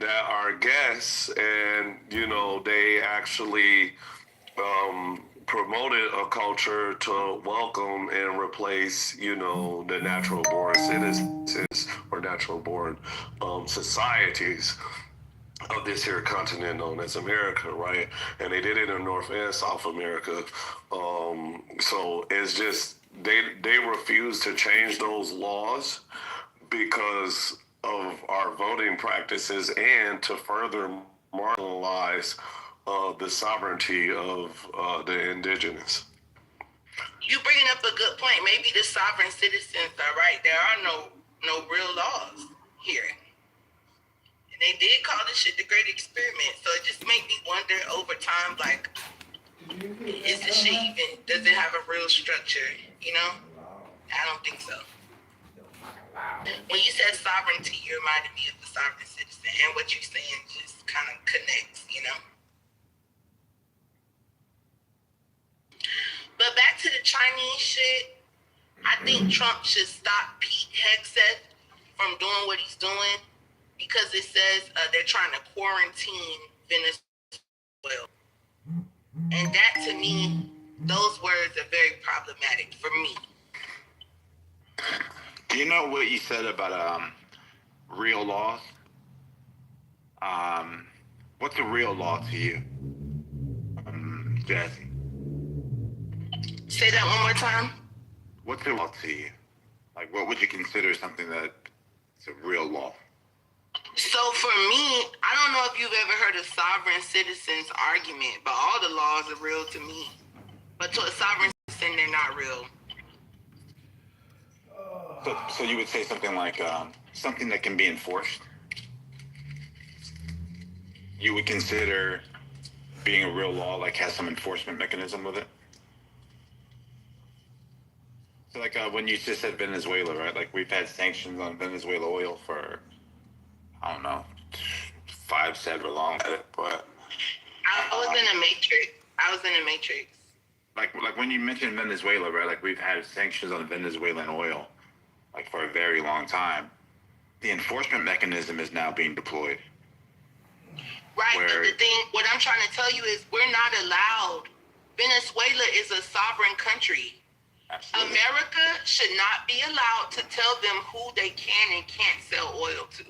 that are guests, and they actually promoted a culture to welcome and replace, the natural born citizens or natural born societies of this here continent known as America, right? And they did it in North and South America. So it's just they refuse to change those laws because of our voting practices and to further marginalize the sovereignty of the indigenous. You bringing up a good point. Maybe the sovereign citizens are right. There are no real laws here. And they did call this shit the Great Experiment. So it just made me wonder over time, like, is this shit even, does it have a real structure, I don't think so. When you said sovereignty, you reminded me of the sovereign citizen, and what you're saying just kind of connects, But back to the Chinese shit, I think Trump should stop Pete Hegseth from doing what he's doing because it says they're trying to quarantine Venezuela. And that, to me, those words are very problematic for me. Do you know what you said about real laws? What's a real law to you, Jazzy? Say that one more time. What's a law to you? Like, what would you consider something that's a real law? So for me, I don't know if you've ever heard of sovereign citizens argument, but all the laws are real to me. But to a sovereign citizen, they're not real. So you would say something like something that can be enforced? You would consider being a real law, like has some enforcement mechanism with it? So like when you just said Venezuela, right? Like we've had sanctions on Venezuela oil for, I don't know, 5 several long, but... I was in a matrix. Like when you mentioned Venezuela, right? Like we've had sanctions on Venezuelan oil, like for a very long time. The enforcement mechanism is now being deployed. Right, but the thing, what I'm trying to tell you is we're not allowed. Venezuela is a sovereign country. Absolutely. America should not be allowed to tell them who they can and can't sell oil to.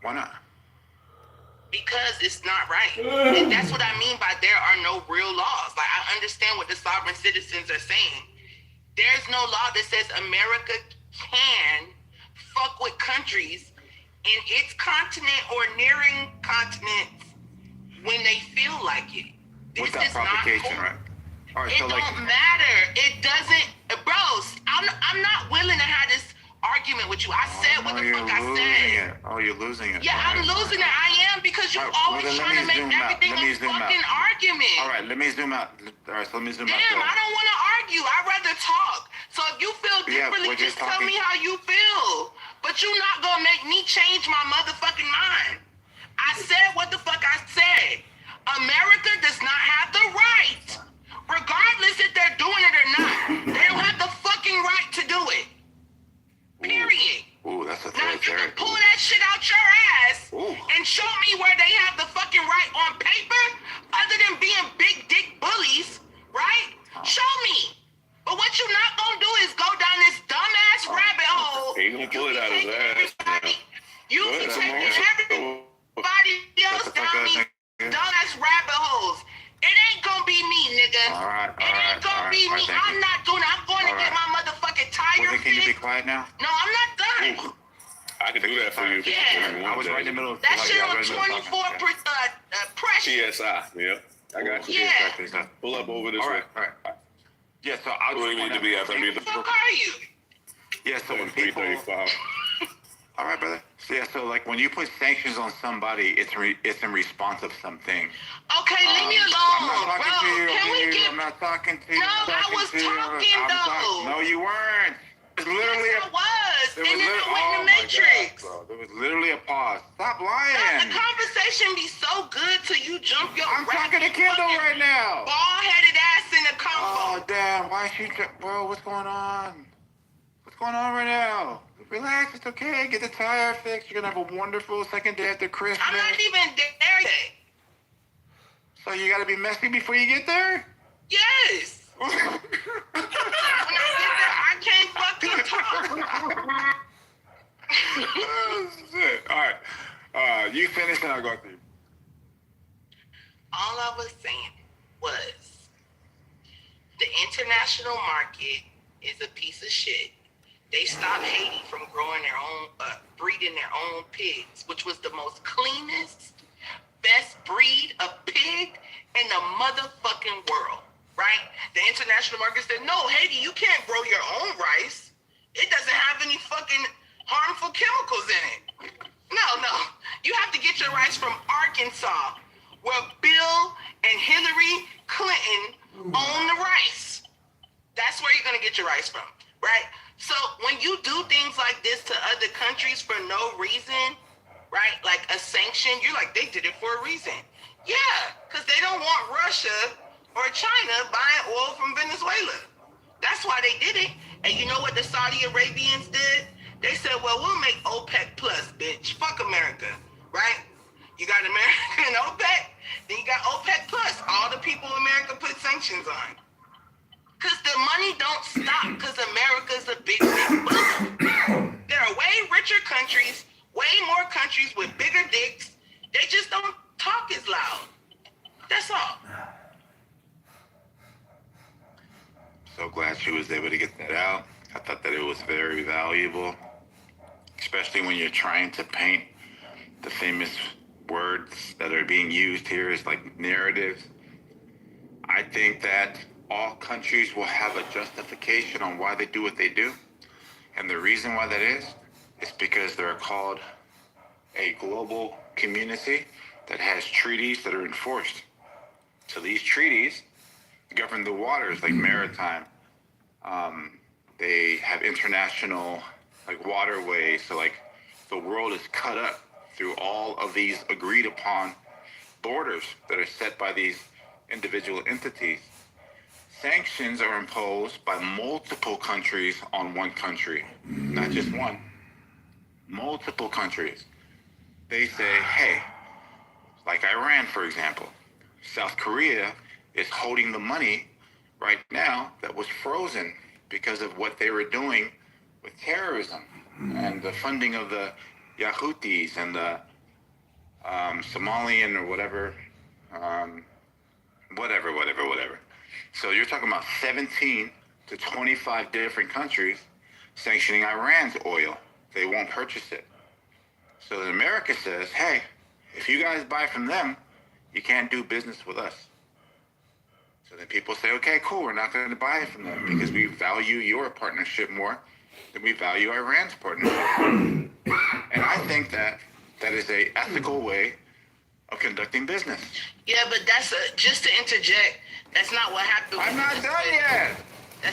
Why not? Because it's not right. And that's what I mean by there are no real laws. Like, I understand what the sovereign citizens are saying. There's no law that says America can fuck with countries in its continent or nearing continents when they feel like it. This Without is provocation, not cool. Right? All right, It don't matter. It doesn't, bro. I'm not willing to have this argument with you. I said what the fuck I said. You're losing it. Yeah, I'm losing it. I am because you're always trying to make everything a fucking argument. All right, let me zoom out. All right, so let me zoom out. Damn, I don't want to argue. I'd rather talk. So if you feel differently, just tell me how you feel. But you're not going to make me change my motherfucking mind. I said what the fuck I said. America does not have the right, regardless if they're doing it or not. They don't have the fucking right to do it. Period. Ooh, that's a Now you can third pull that shit out your ass and show me where they have the fucking right on paper, other than being big dick bullies, right? Show me. But what you not gonna do is go down this dumbass rabbit hole. He gonna pull it out his ass. You be taking everybody else down these dumbass rabbit holes. It ain't gonna be me, nigga. It ain't gonna be me. I'm not doing it. I'm going to get my motherfucking tire fixed. Can you be quiet now? No, I'm not done. I can do that for you. Yeah. I was right in the middle of that shit on 24 pressure. CSI, yeah. I got you. Yeah. Pull up over this way. All right. Yeah, so I Where you need to be after me. Who the fuck are you? Yeah, so when people... 335. All right, brother. So yeah, so like when you put sanctions on somebody, it's in response of something. Okay, leave me alone, I'm not talking to you. Can we get... I'm not talking to you. No, I was talking though. No, you weren't. It was literally yes, I was. And then it went in the Matrix. God, there was literally a pause. Stop lying. No, the conversation be so good till you jump your... I'm talking to Kendall right now. Bald-headed ass in the combo. Oh, damn. Why is she... Bro, what's going on? What's going on right now? Relax, it's okay. Get the tire fixed. You're gonna have a wonderful second day after Christmas. I'm not even there yet. So you gotta be messy before you get there? Yes. When I get there, I can't fucking talk. Oh, shit. All right. You finish and I'll go through. All I was saying was the international market is a piece of shit. They stopped Haiti from growing their own, breeding their own pigs, which was the most cleanest, best breed of pig in the motherfucking world, right? The international market said, no, Haiti, you can't grow your own rice. It doesn't have any fucking harmful chemicals in it. No. You have to get your rice from Arkansas, where Bill and Hillary Clinton own the rice. That's where you're going to get your rice from, right? So when you do things like this to other countries for no reason, right? Like a sanction, you're like, they did it for a reason. Yeah, because they don't want Russia or China buying oil from Venezuela. That's why they did it. And you know what the Saudi Arabians did? They said, well, we'll make OPEC plus, bitch. Fuck America, right? You got America and OPEC, then you got OPEC plus. All the people America put sanctions on. Because the money don't stop because America's a big booster. There are way richer countries, way more countries with bigger dicks. They just don't talk as loud. That's all. So glad she was able to get that out. I thought that it was very valuable, especially when you're trying to paint the famous words that are being used here as like narratives. I think that all countries will have a justification on why they do what they do. And the reason why that is because they're called a global community that has treaties that are enforced. So these treaties govern the waters, like maritime. They have international like waterways. So like the world is cut up through all of these agreed upon borders that are set by these individual entities. Sanctions are imposed by multiple countries on one country, not just one, multiple countries. They say, hey, like Iran, for example, South Korea is holding the money right now that was frozen because of what they were doing with terrorism and the funding of the Houthis and the Somalian or whatever. So you're talking about 17 to 25 different countries sanctioning Iran's oil. They won't purchase it. So then America says, hey, if you guys buy from them, you can't do business with us. So then people say, okay, cool, we're not going to buy it from them because we value your partnership more than we value Iran's partnership. And I think that is a ethical way of conducting business. Yeah, but that's just to interject. That's not what happened. I'm not done yet.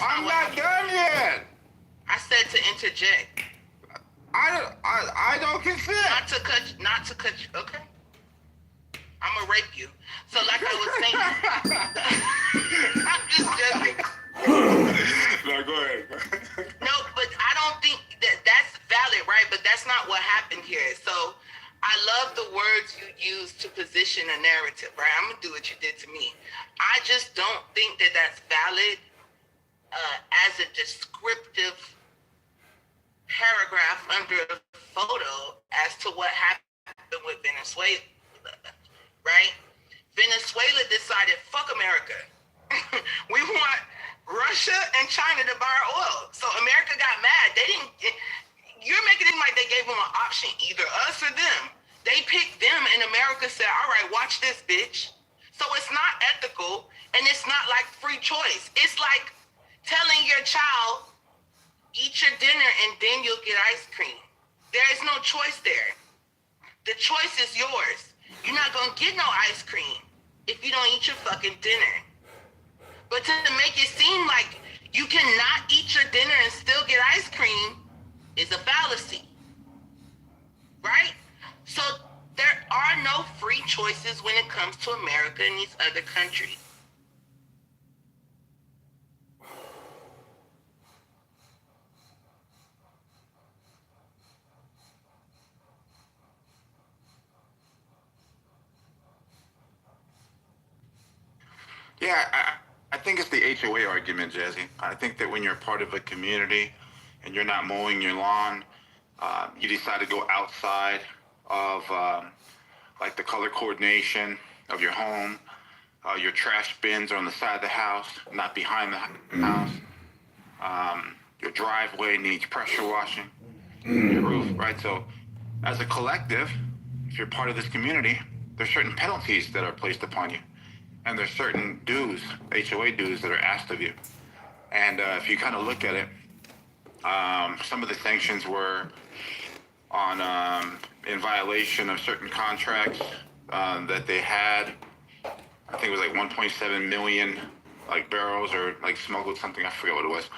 I'm not done yet. I said to interject. I don't consent. Not to cut you. Okay. I'm gonna rape you. So like I was saying, I'm just joking. No, go ahead. No, but I don't think that's valid, right? But that's not what happened here. So I love the words you use to position a narrative, right? I'm gonna do what you did to me. I just don't think that that's valid as a descriptive paragraph under a photo as to what happened with Venezuela, right? Venezuela decided, fuck America. We want Russia and China to buy our oil. So America got mad. You're making it like they gave them an option, either us or them. They picked them and America said, all right, watch this, bitch. So it's not ethical and it's not like free choice. It's like telling your child, eat your dinner and then you'll get ice cream. There is no choice there. The choice is yours. You're not gonna get no ice cream if you don't eat your fucking dinner. But to make it seem like you cannot eat your dinner and still get ice cream is a fallacy, right? So there are no free choices when it comes to America and these other countries. Yeah, I think it's the HOA argument, Jazzy. I think that when you're part of a community and you're not mowing your lawn, you decide to go outside of like the color coordination of your home. Your trash bins are on the side of the house, not behind the house. Your driveway needs pressure washing. Your roof, right? So, as a collective, if you're part of this community, there's certain penalties that are placed upon you, and there's certain dues, HOA dues, that are asked of you. And if you kind of look at it, some of the sanctions were on in violation of certain contracts that they had. I think it was like 1.7 million like barrels or like smuggled something. I forget what it was.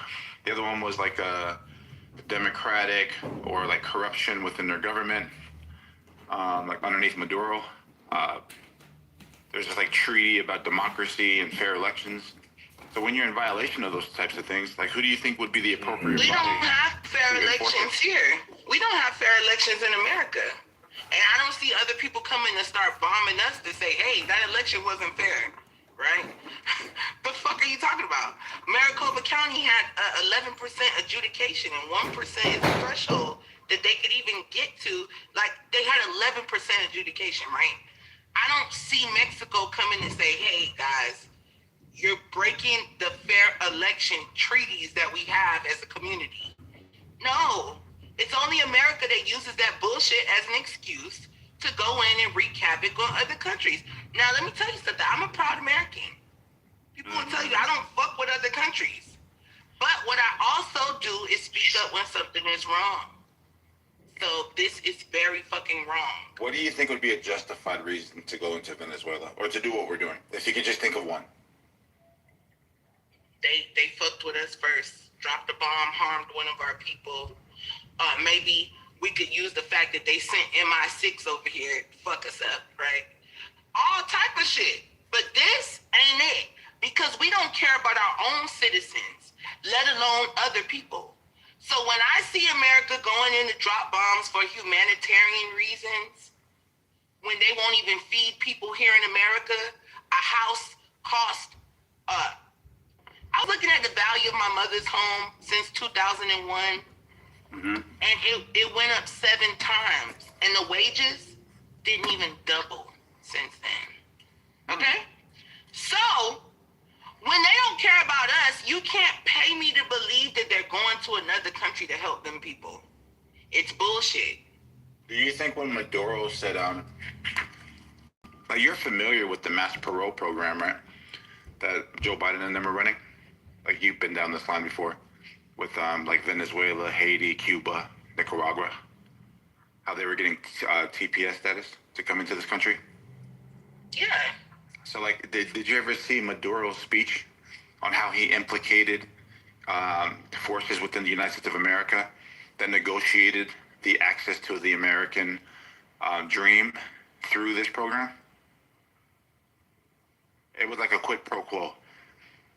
The other one was like a democratic or like corruption within their government, like underneath Maduro. There's this like treaty about democracy and fair elections. So when you're in violation of those types of things, like who do you think would be the appropriate We don't body have fair to enforce elections it? here. We don't have fair elections in America. And I don't see other people coming to start bombing us to say, hey, that election wasn't fair, right? The fuck are you talking about? Maricopa County had 11% adjudication and 1% is the threshold that they could even get to. Like, they had 11% adjudication, right? I don't see Mexico coming and say, hey, guys, you're breaking the fair election treaties that we have as a community. No. It's only America that uses that bullshit as an excuse to go in and wreak havoc on other countries. Now, let me tell you something. I'm a proud American. People will tell you I don't fuck with other countries. But what I also do is speak up when something is wrong. So this is very fucking wrong. What do you think would be a justified reason to go into Venezuela or to do what we're doing? If you could just think of one. They fucked with us first, dropped a bomb, harmed one of our people. Maybe we could use the fact that they sent MI6 over here to fuck us up, right? All type of shit. But this ain't it. Because we don't care about our own citizens, let alone other people. So when I see America going in to drop bombs for humanitarian reasons, when they won't even feed people here in America, a house cost, I was looking at the value of my mother's home since 2001. And it went up 7 times. And the wages didn't even double since then. Okay? So, when they don't care about us, you can't pay me to believe that they're going to another country to help them people. It's bullshit. Do you think when Maduro said, like you're familiar with the mass parole program, right? That Joe Biden and them are running? Like you've been down this line before. With like Venezuela, Haiti, Cuba, Nicaragua, how they were getting TPS status to come into this country. Yeah. So like, did you ever see Maduro's speech on how he implicated forces within the United States of America that negotiated the access to the American dream through this program? It was like a quid pro quo.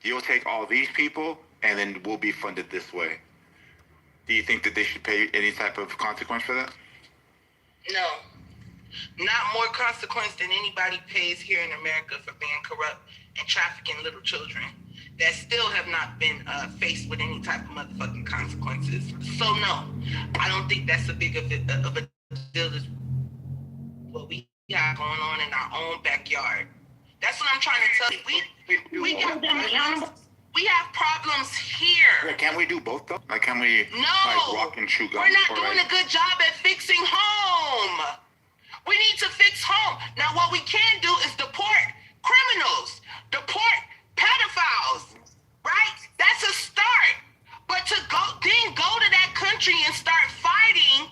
You'll take all these people and then we'll be funded this way. Do you think that they should pay any type of consequence for that? No. Not more consequence than anybody pays here in America for being corrupt and trafficking little children that still have not been faced with any type of motherfucking consequences. So no, I don't think that's a big of a deal as what we got going on in our own backyard. That's what I'm trying to tell you. We got problems. We have problems here. Yeah, can't we do both though? Like, can we like walk and chew gum? We're not doing a good job at fixing home. We need to fix home. Now, what we can do is deport criminals, deport pedophiles, right? That's a start. But to go to that country and start fighting,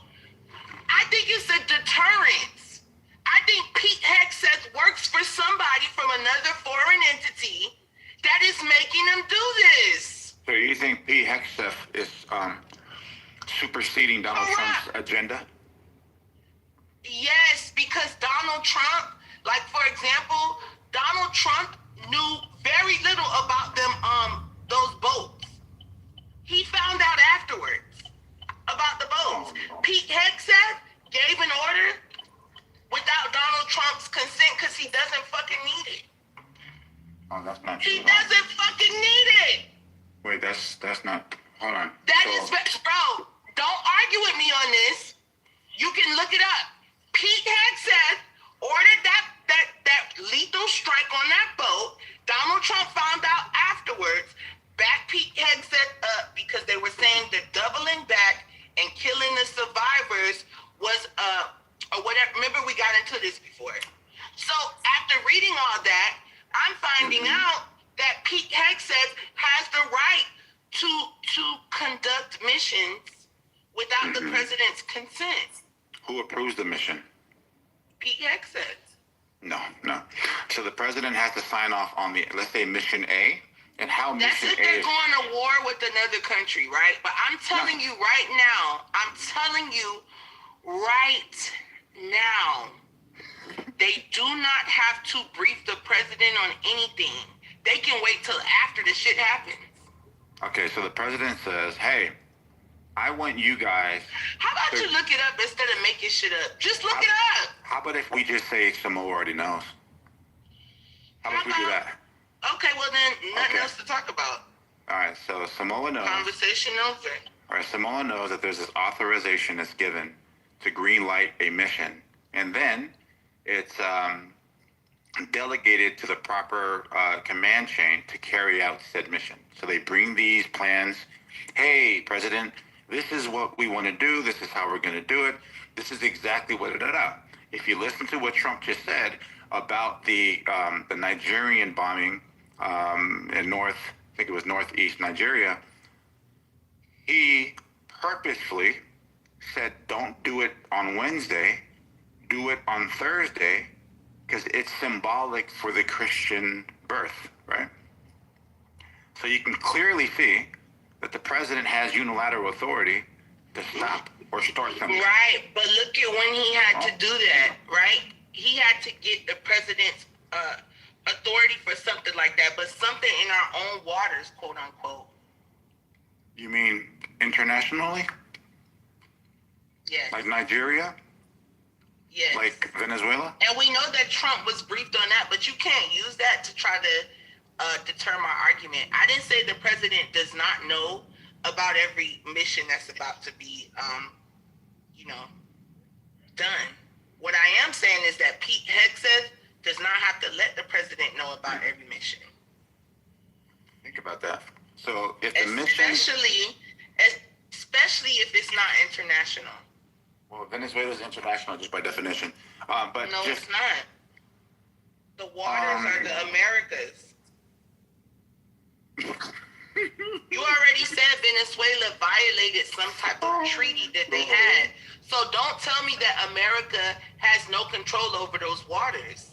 I think it's a deterrence. I think Pete Hegseth works for somebody from another foreign entity that is making them do this. So you think Pete Hegseth is superseding Donald Trump's agenda? Yes, because Donald Trump, like for example, Donald Trump knew very little about them, those boats. He found out afterwards about the boats. Pete Hegseth gave an order without Donald Trump's consent because he doesn't fucking need it. Oh, that's not He true. doesn't fucking need it. Wait, that's not. Hold on. That is, bro. Don't argue with me on this. You can look it up. Pete Hegseth ordered that lethal strike on that boat. Donald Trump found out afterwards, backed Pete Hegseth up because they were saying that doubling back and killing the survivors was or whatever. Remember, we got into this before. So after reading all that, I'm finding out that Pete Hegseth has the right to conduct missions without the president's consent. Who approves the mission? Pete Hegseth. No. So the president has to sign off on the, let's say, mission A, and how That's mission if A they're is. going to war with another country, right? But I'm telling you right now, they do not have to brief the president on anything. They can wait till after the shit happens. Okay, so the president says, hey, I want you guys. How about you look it up instead of making shit up? Just look it up. How about if we just say Samoa already knows? How about we do that? Okay, well then, nothing else to talk about. All right, so Samoa knows. Conversation over. All right, Samoa knows that there's this authorization that's given to green light a mission, and then it's delegated to the proper command chain to carry out said mission. So they bring these plans. Hey, President, this is what we want to do. This is how we're going to do it. This is exactly what it is. If you listen to what Trump just said about the Nigerian bombing in northeast Nigeria, he purposefully said, don't do it on Wednesday, do it on Thursday, because it's symbolic for the Christian birth, right? So you can clearly see that the president has unilateral authority to stop or start something. Right, but look at when he had to do that, right? He had to get the president's authority for something like that, but something in our own waters, quote unquote. You mean internationally? Yes. Like Nigeria? Yes. Like Venezuela? And we know that Trump was briefed on that, but you can't use that to try to deter my argument. I didn't say the president does not know about every mission that's about to be, done. What I am saying is that Pete Hegseth does not have to let the president know about every mission. Think about that. So if the mission... Especially if it's not international. Well, Venezuela is international just by definition. But no, just, it's not. The waters are the Americas. You already said Venezuela violated some type of treaty that they had. So don't tell me that America has no control over those waters.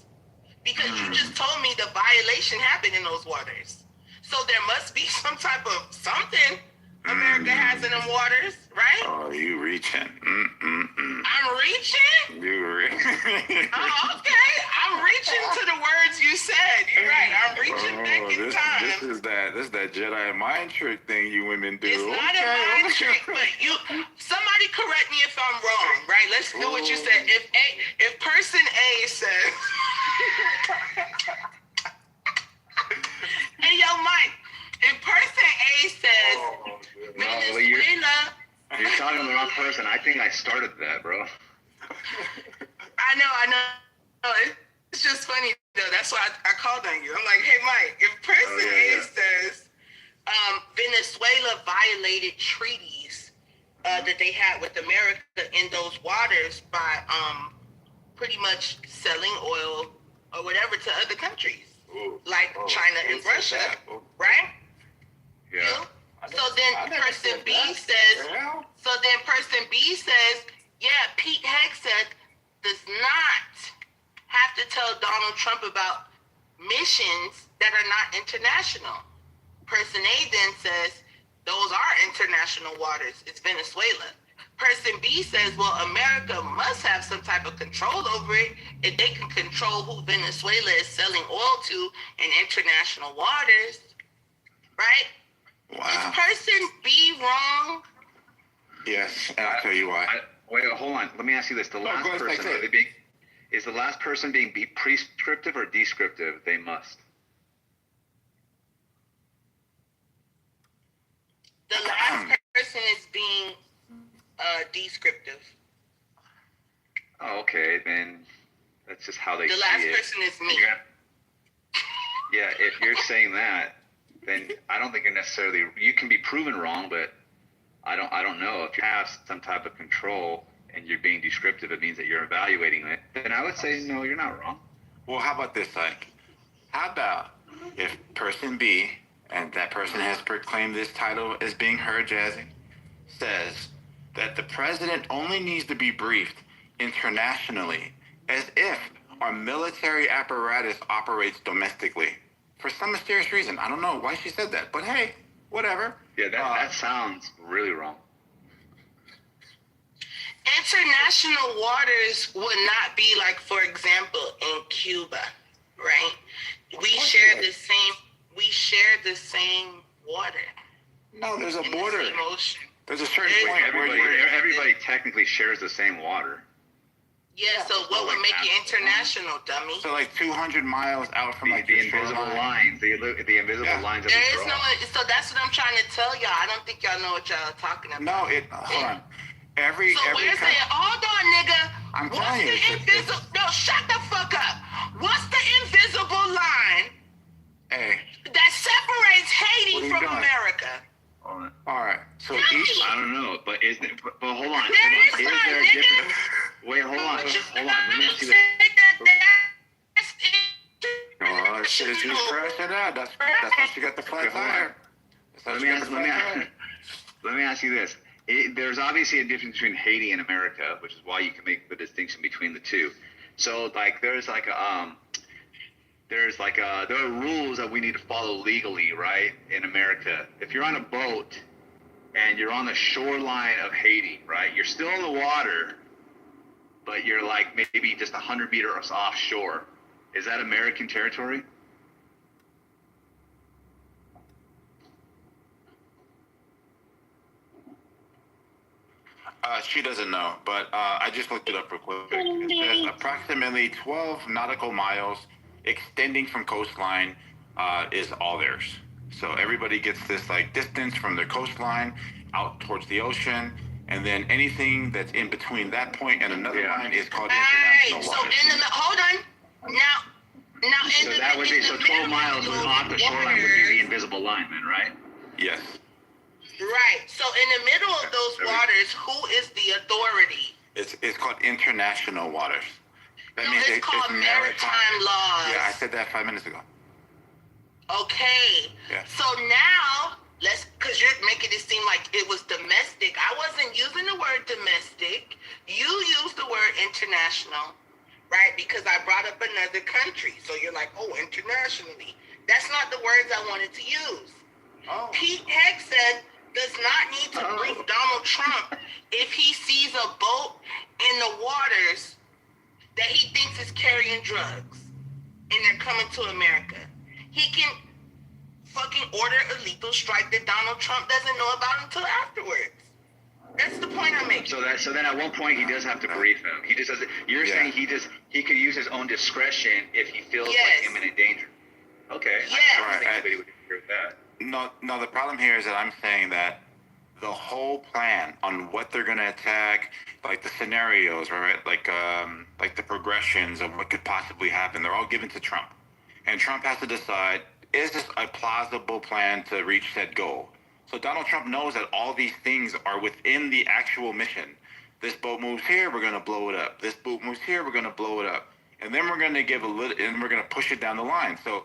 Because you just told me the violation happened in those waters. So there must be some type of something America has in them waters, right? Oh, you reaching. I'm reaching? You reaching. Oh, okay. I'm reaching to the words you said. You're right. I'm reaching back in time. This is that Jedi mind trick thing you women do. It's not a mind trick, but somebody correct me if I'm wrong, right? Let's do what you said. If person A says, hey, yo, Mike, if person A says, Venezuela. You're talking to the wrong person. I think I started that, bro. I know. It's just funny, though. That's why I called on you. I'm like, hey, Mike, if person A says Venezuela violated treaties that they had with America in those waters by pretty much selling oil or whatever to other countries, like China and Russia, right? Yeah. So then person B says, yeah, Pete Hegseth does not have to tell Donald Trump about missions that are not international. Person A then says, those are international waters. It's Venezuela. Person B says, well, America must have some type of control over it if they can control who Venezuela is selling oil to in international waters, right? Wow. Is person B wrong? Yes, and I'll tell you why. Wait, hold on. Let me ask you this. Is the last person being prescriptive or descriptive? They must. person is being descriptive. Oh, okay, then that's just how they The see last it. person is me. Yeah, if you're saying that, then I don't think you're necessarily. You can be proven wrong, but I don't know. If you have some type of control and you're being descriptive, it means that you're evaluating it. Then I would say no, you're not wrong. Well, how about this, like, how about if person B, and that person has proclaimed this title as being her, Jazzy, says that the president only needs to be briefed internationally as if our military apparatus operates domestically. For some mysterious reason. I don't know why she said that, but hey, whatever. Yeah, that sounds really wrong. International waters would not be like, for example, in Cuba, right? We share the same water. No, there's a in border. The same ocean. There's a certain point where Everybody technically shares the same water. Yeah, so what would make it international, dummy? So like 200 miles out from like the invisible lines, the invisible lines that There we is draw. no, so that's what I'm trying to tell y'all. I don't think y'all know what y'all are talking about. No, hold on. Every Where's country. hold on, nigga. I'm What's telling the you, invisible? No, shut the fuck up. What's the invisible line Hey, that separates What are Haiti you from doing? America? all right. So Tell each. me. I don't know, but hold on. There is Is none, there a nigga. difference? Wait, hold on. Let me ask you this. Oh shit! She's crashing out. That's how she got the flat Okay, hold on. tire. That's how Let she me got the flat tire. let me ask you this. There's obviously a difference between Haiti and America, which is why you can make the distinction between the two. So like there are rules that we need to follow legally, right? In America, if you're on a boat and you're on the shoreline of Haiti, right? You're still in the water, but you're like maybe just 100 meters offshore. Is that American territory? She doesn't know, but I just looked it up real quick. It says approximately 12 nautical miles extending from coastline is all theirs. So everybody gets this like distance from their coastline out towards the ocean, and then anything that's in between that point and another line is called international So waters. hold on. Now So that would be 12 miles off the shoreline would be the invisible line, then, right? Yes. Right. So in the middle of those waters, who is the authority? It's called international waters. That No, means it's called maritime laws. Yeah, I said that 5 minutes ago. Okay. Yeah. So now because you're making it seem like it was domestic. I wasn't using the word domestic. You used the word international, right? Because I brought up another country. So you're like, oh, internationally. That's not the words I wanted to use. Oh. Pete Hexon does not need to brief Donald Trump if he sees a boat in the waters that he thinks is carrying drugs and they're coming to America. He can fucking order a lethal strike that Donald Trump doesn't know about until afterwards. That's the point I'm making. So then at one point he does have to brief him. He just doesn't. You're saying he could use his own discretion if he feels like imminent danger. Okay. Yes. I don't think anybody would agree with that. No, the problem here is that I'm saying that the whole plan on what they're going to attack, like the scenarios, right? Like the progressions of what could possibly happen, they're all given to Trump. And Trump has to decide, is this a plausible plan to reach said goal? So Donald Trump knows that all these things are within the actual mission. This boat moves here, we're going to blow it up. This boat moves here, we're going to blow it up. And then we're going to give a little, and we're going to push it down the line. So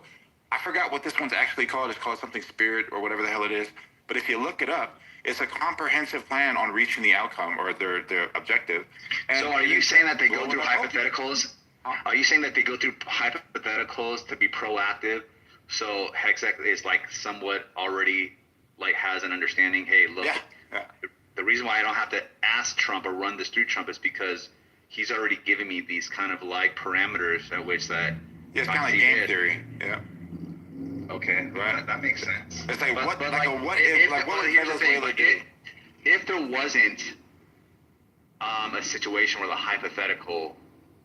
I forgot what this one's actually called. It's called something Spirit or whatever the hell it is. But if you look it up, it's a comprehensive plan on reaching the outcome or their objective. And so are you saying that they go through hypotheticals? Are you saying that they go through hypotheticals to be proactive? So Hexec is like somewhat already like has an understanding. Hey, look, the reason why I don't have to ask Trump or run this through Trump is because he's already given me these kind of like parameters at which that. Yeah, it's kind of like game theory. Yeah. Okay, right. That makes sense. It's like what if there wasn't a situation where the hypothetical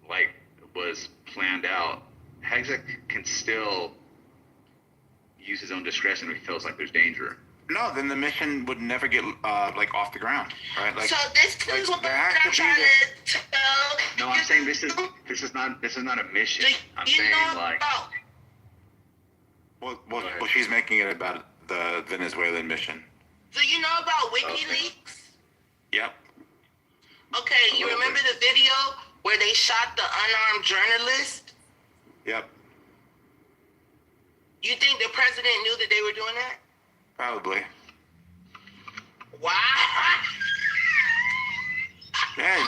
like was planned out, Hexec can still use his own discretion if he feels like there's danger. no, then the mission would never get like off the ground, right? Like, so this like, is what there has I'm to be trying this. to tell. No, I'm saying this is not a mission. I'm You saying know like. about Well, she's making it about the Venezuelan mission. do you know about WikiLeaks? Yep. Okay, you little remember bit. the video where they shot the unarmed journalist? Yep. You think the president knew that they were doing that? Probably. Wow. Yeah.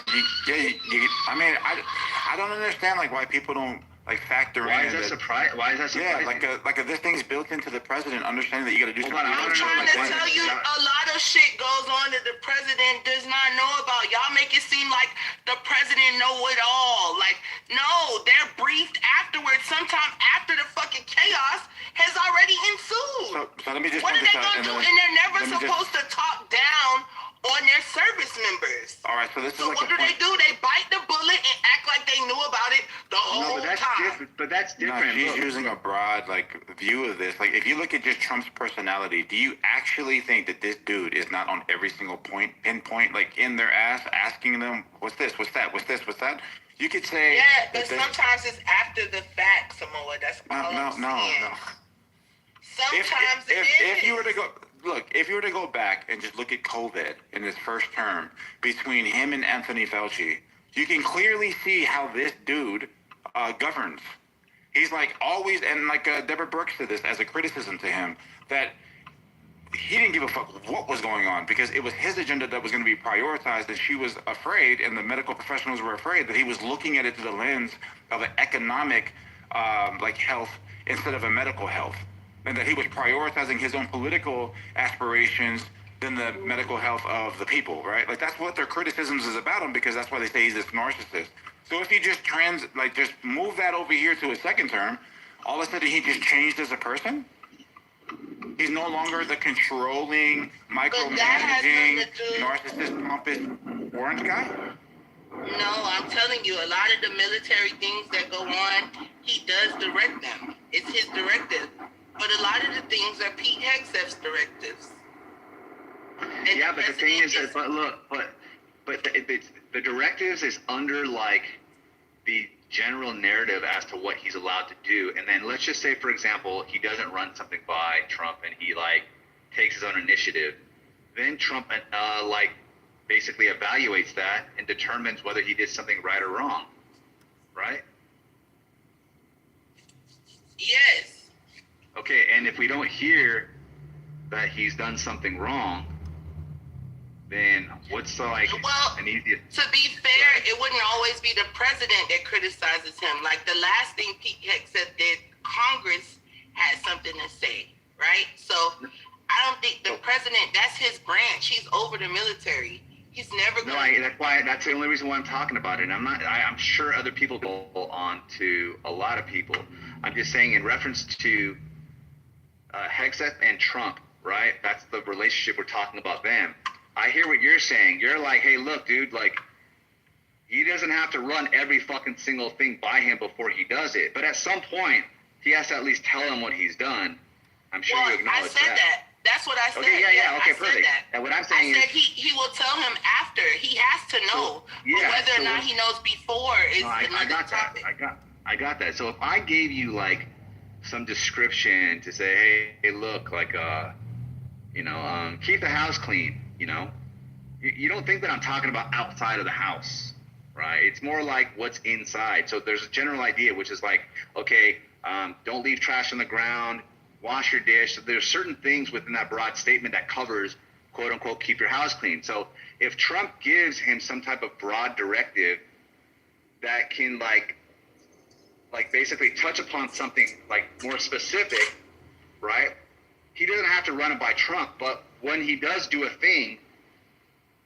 I mean, I don't understand like why people don't like factor Why in is that surprising? Why is that surprising? Yeah, this thing's built into the president, understanding that you got to do Hold something. on, I I'm wanna know, trying like, to why- tell you, a lot of shit goes on that the president does not know about. Y'all make it seem like the president know it all. Like, no, they're briefed afterwards, sometime after the fucking chaos has already ensued. So let me just What are point they this out, gonna do? then And they're never let me just- supposed to talk down on their service members. All right, so this is So like what the do they point. do? They bite the bullet and act like they knew about it the whole No, but that's time. different. But that's No, different. she's Look, using a broad like view of this. Like, if you look at just Trump's personality, do you actually think that this dude is not on every single pinpoint, like in their ass, asking them, "What's this? What's that? What's this? What's that?" You could say, Yeah, that but this- sometimes it's after the fact, Samoa. That's all no. I'm saying. Sometimes If you were to go look, if you were to go back and just look at COVID in his first term between him and Anthony Fauci, you can clearly see how this dude governs. He's like always, and like Deborah Burke said this as a criticism to him, that he didn't give a fuck what was going on because it was his agenda that was going to be prioritized, and she was afraid, and the medical professionals were afraid that he was looking at it through the lens of an economic like health instead of a medical health, and that he was prioritizing his own political aspirations than the medical health of the people, right? Like, that's what their criticisms is about him, because that's why they say he's this narcissist. So if you just just move that over here to a second term, all of a sudden he just changed as a person. He's no longer the controlling, micromanaging, nothing to do- narcissist, pompous orange guy. No, I'm telling you, a lot of the military things that go on, he does direct them. It's his directive. But a lot of the things are Pete Hegseth's directives. And yeah, but the thing is president that, but the directives is under like the general narrative as to what he's allowed to do, and then let's just say, for example, he doesn't run something by Trump and he like takes his own initiative. Then Trump like basically evaluates that and determines whether he did something right or wrong, right? Yes. Okay, and if we don't hear that he's done something wrong, then what's like Well, an easy? to be fair, it wouldn't always be the president that criticizes him. Like the last thing Pete Hegseth did, Congress had something to say, right? So I don't think the president, that's his branch. He's over the military. He's never No, going that's the only reason why I'm talking about it. I'm sure other people go on to a lot of people. I'm just saying in reference to Hegseth and Trump, right? That's the relationship we're talking about them. I hear what you're saying. You're like, hey, look, dude, like, he doesn't have to run every fucking single thing by him before he does it. But at some point, he has to at least tell him what he's done. I'm sure you I acknowledge said that. That's what I said. Okay, yeah, okay, I said perfect. that. And what I'm saying I said is, he will tell him after. He has to know. yeah, But whether so or not he knows before is no, I another got topic. that. I got that. So if I gave you like some description to say, hey, look, like, keep the house clean, you don't think that I'm talking about outside of the house, right? It's more like what's inside. So there's a general idea, which is like, okay, don't leave trash on the ground, wash your dish. So there's certain things within that broad statement that covers, quote unquote, keep your house clean. So if Trump gives him some type of broad directive that can like basically touch upon something like more specific, right? He doesn't have to run it by Trump, but when he does do a thing,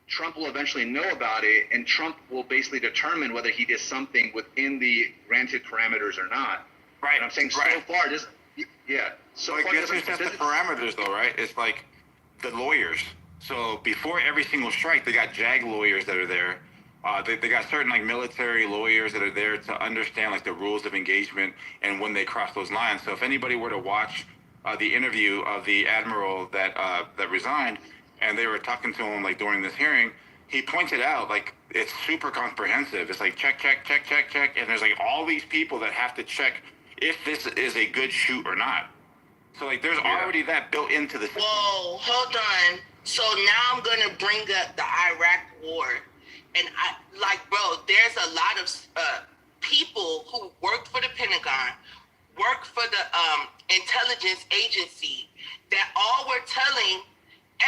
Trump will eventually know about it, and Trump will basically determine whether he did something within the granted parameters or not. Right. And I'm saying right. so far, this, yeah. So Like, far, guess who sets the parameters, though, right? It's like the lawyers. So before every single strike, they got JAG lawyers that are there. They got certain like military lawyers that are there to understand like the rules of engagement and when they cross those lines. So if anybody were to watch the interview of the admiral that resigned, and they were talking to him like during this hearing. He pointed out like it's super comprehensive. It's like check, and there's like all these people that have to check if this is a good shoot or not. So like there's already that built into the system. Whoa, hold on. So now I'm gonna bring up the Iraq War, and bro, there's a lot of people who worked for the Pentagon, worked for the intelligence agency, that all were telling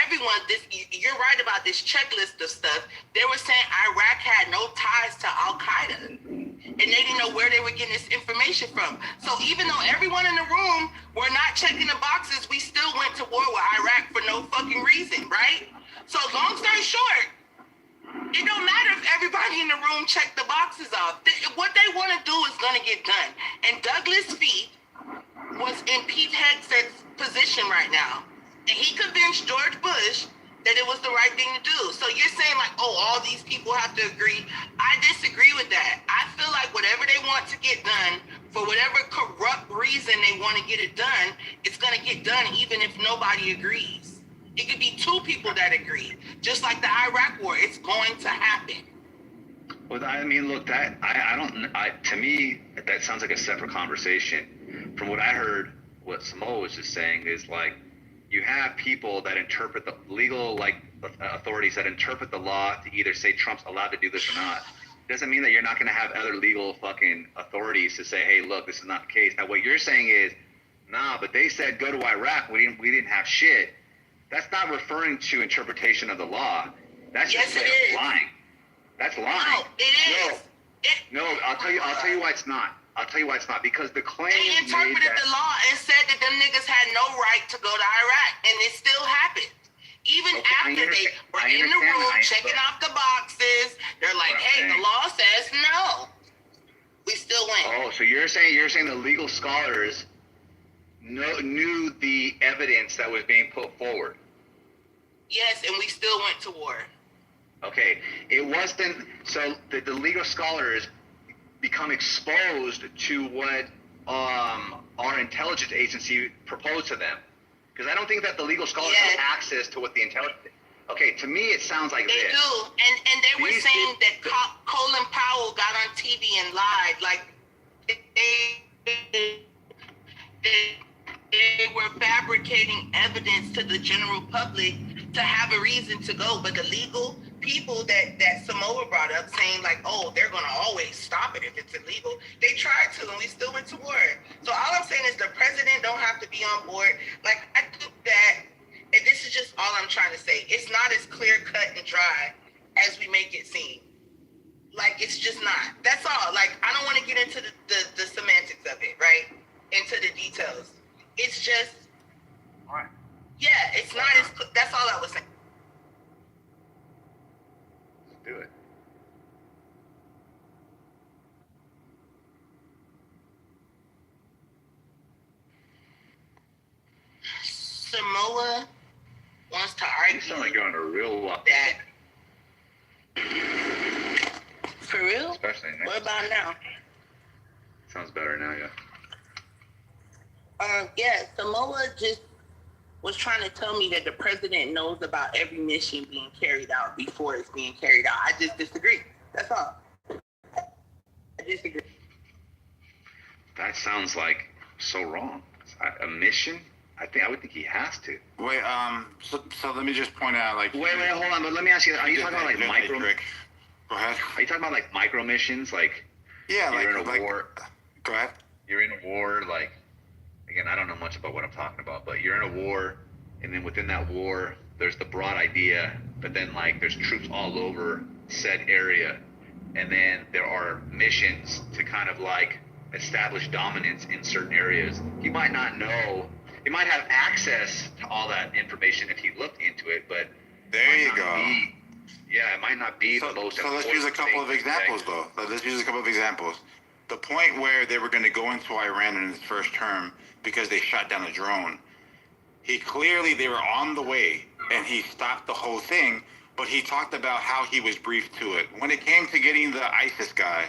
everyone this. You're right about this checklist of stuff. They were saying Iraq had no ties to Al Qaeda, and they didn't know where they were getting this information from. So even though everyone in the room were not checking the boxes, we still went to war with Iraq for no fucking reason, right? So long story short, it don't matter if everybody in the room checked the boxes off. What they want to do is going to get done. And Douglas Feith was in Pete Hegseth's position right now. And he convinced George Bush that it was the right thing to do. So you're saying like, oh, all these people have to agree. I disagree with that. I feel like whatever they want to get done, for whatever corrupt reason they want to get it done, it's going to get done even if nobody agrees. It could be two people that agree. Just like the Iraq War, it's going to happen. Well, I mean, look, to me, that sounds like a separate conversation. From what I heard, what Samoa was just saying is like, you have people that interpret the legal, like authorities that interpret the law to either say Trump's allowed to do this or not. It doesn't mean that you're not going to have other legal fucking authorities to say, hey, look, this is not the case. Now, what you're saying is, nah, but they said go to Iraq. We didn't have shit. That's not referring to interpretation of the law. That's just lying. That's lying. No, it is. No, I'll tell you why it's not. I'll tell you why it's not. Because the claim they interpreted the law and said that them niggas had no right to go to Iraq, and it still happened. Even after they were in the room checking off the boxes, they're like, hey, the law says no. We still went. Oh, so you're saying the legal scholars knew the evidence that was being put forward? Yes, and we still went to war. Okay, it wasn't. So the legal scholars become exposed to what our intelligence agency proposed to them, because I don't think that the legal scholars have access to what the intelligence. Okay, to me it sounds like they this. They do, and they were saying that Colin Powell got on TV and lied, like they were fabricating evidence to the general public to have a reason to go, but the legal people that Samoa brought up saying like, oh, they're gonna always stop it if it's illegal. They tried to, and we still went to war. So all I'm saying is the president don't have to be on board. Like, I think that, and this is just all I'm trying to say, it's not as clear cut and dry as we make it seem. Like, it's just not. That's all. Like, I don't want to get into the semantics of it, right? Into the details. It's just, yeah, it's not as, that's all I was saying. Do it. Samoa wants to argue. You sound like you're on a real walk. That for real? Especially next. What about now? Sounds better now, yeah. Yeah, Samoa just was trying to tell me that the president knows about every mission being carried out before it's being carried out. I just disagree. That's all. I disagree. That sounds like so wrong. A mission? I would think he has to. Wait, so let me just point out, like... Wait, hold on, but let me ask you, are you talking about, like, micro... Go ahead. Are you talking about, like, micro missions? Like, yeah, you're in a war... Go ahead. You're in a war, like... Again, I don't know much about what I'm talking about, but you're in a war, and then within that war, there's the broad idea, but then, like, there's troops all over said area, and then there are missions to kind of, like, establish dominance in certain areas. He might not know... He might have access to all that information if he looked into it, but... There you go. It might not be the most... So let's use a couple of examples, though. Let's use a couple of examples. The point where they were going to go into Iran in his first term because they shot down a drone, they were on the way, and he stopped the whole thing, but he talked about how he was briefed to it. When it came to getting the ISIS guy,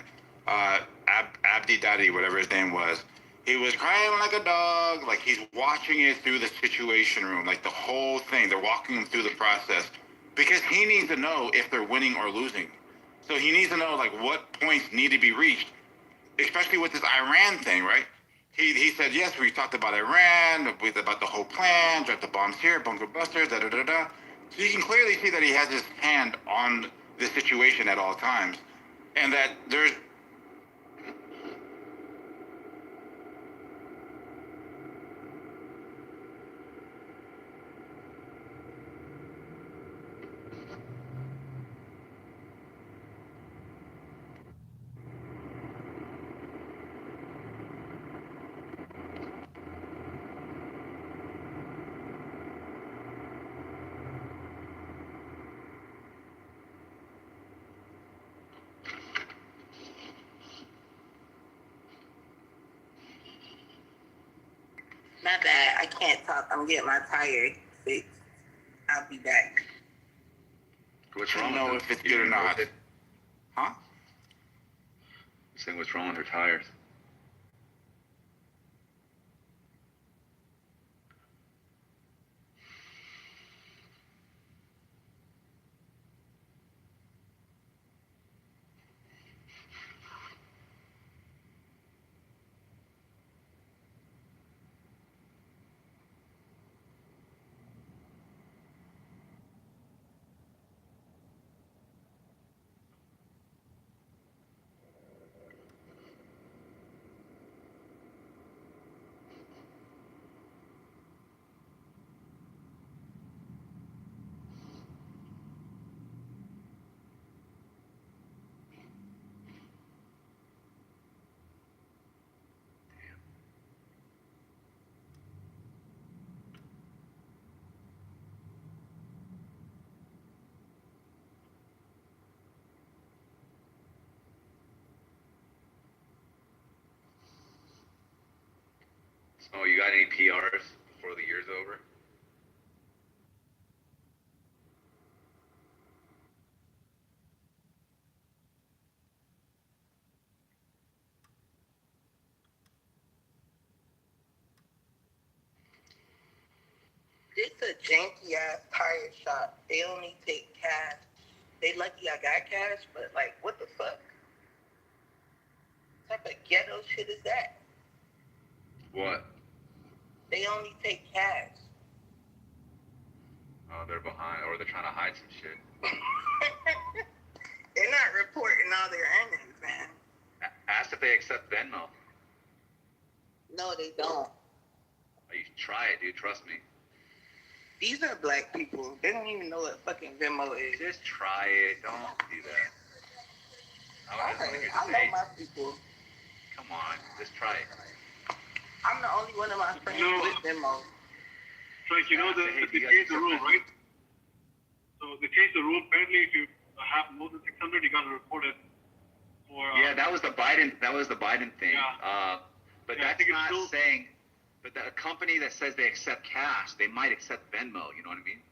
Abdi Dadi, whatever his name was, He was crying like a dog. Like he's watching it through the situation room, like the whole thing. They're walking him through the process because he needs to know if they're winning or losing. So he needs to know like what points need to be reached, especially with this Iran thing, right? He said, yes, we talked about Iran, about the whole plan, drop the bombs here, bunker busters, da da da da. So you can clearly see that he has his hand on the situation at all times, and that there's. My bad. I can't talk. I'm getting my tire fixed. I'll be back. What's I wrong don't know with if it's good or not. Huh? Saying what's wrong with her tires? Oh, you got any PRs before the year's over? This a janky ass tire shop. They only take cash. They lucky I got cash, but like, what the fuck? What type of ghetto shit is that? What? They only take cash. Oh, they're behind, or they're trying to hide some shit. They're not reporting all their earnings, man. Ask if they accept Venmo. No, they don't. You should try it, dude. Trust me. These are black people. They don't even know what fucking Venmo is. Just try it. Don't do that. I know my people. Come on, just try it. I'm the only one of my friends with Venmo. Like, they changed the rule, right? So they changed the rule. Apparently, if you have more than 600, you gotta report it. For yeah, that was the Biden. That was the Biden thing. Yeah. But that's not saying. But a company that says they accept cash, they might accept Venmo. You know what I mean?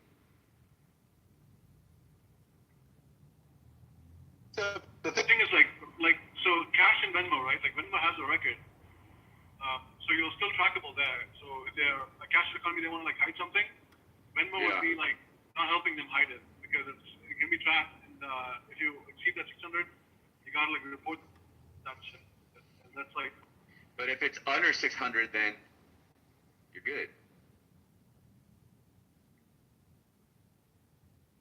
So the thing is, so cash and Venmo, right? Like Venmo has a record. So you're still trackable there. So if they're a cash economy, they want to hide something, Venmo would be not helping them hide it because it can be tracked. And if you exceed that 600, you gotta report that shit. And that's like. But if it's under 600, then you're good.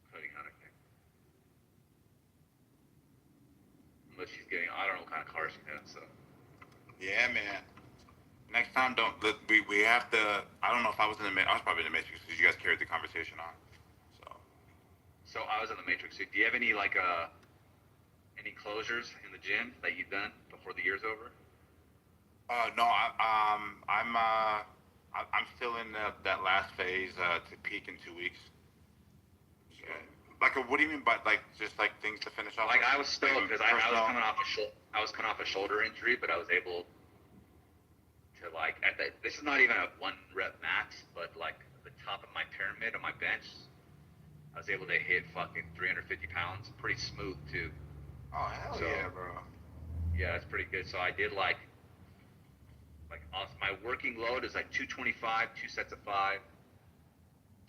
Coding Hunter thing. Unless she's getting, I don't know what kind of car she has. So. Yeah, man. Next time, we have to. I don't know if I was in the. I was probably in the Matrix because you guys carried the conversation on. So I was in the Matrix. Do you have any any closures in the gym that you've done before the year's over? No, I'm still in that last phase to peak in 2 weeks. So, what do you mean by just things to finish off? I was stoked because I was coming off a shoulder injury, but I was able to this is not even a 1 rep max, but the top of my pyramid on my bench, I was able to hit fucking 350 pounds, pretty smooth too. Oh hell yeah, bro. Yeah, it's pretty good. So I did working load is like 225, 2 sets of 5,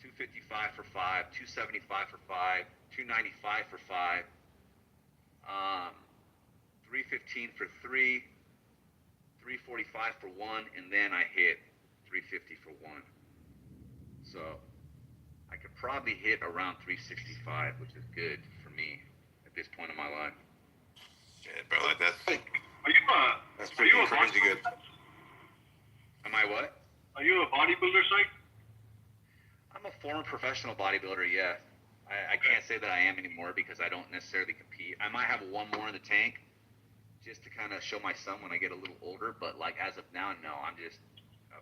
255 for 5, 275 for 5, 295 for 5, 315 for 3, 345 for 1, and then I hit 350 for 1. So I could probably hit around 365, which is good for me at this point in my life. Shit, bro, like that's Are that's you a crazy good. Am I what? Are you a bodybuilder, Syke? I'm a former professional bodybuilder, yeah. I can't say that I am anymore because I don't necessarily compete. I might have one more in the tank just to kind of show my son when I get a little older, but like as of now, no, I'm just a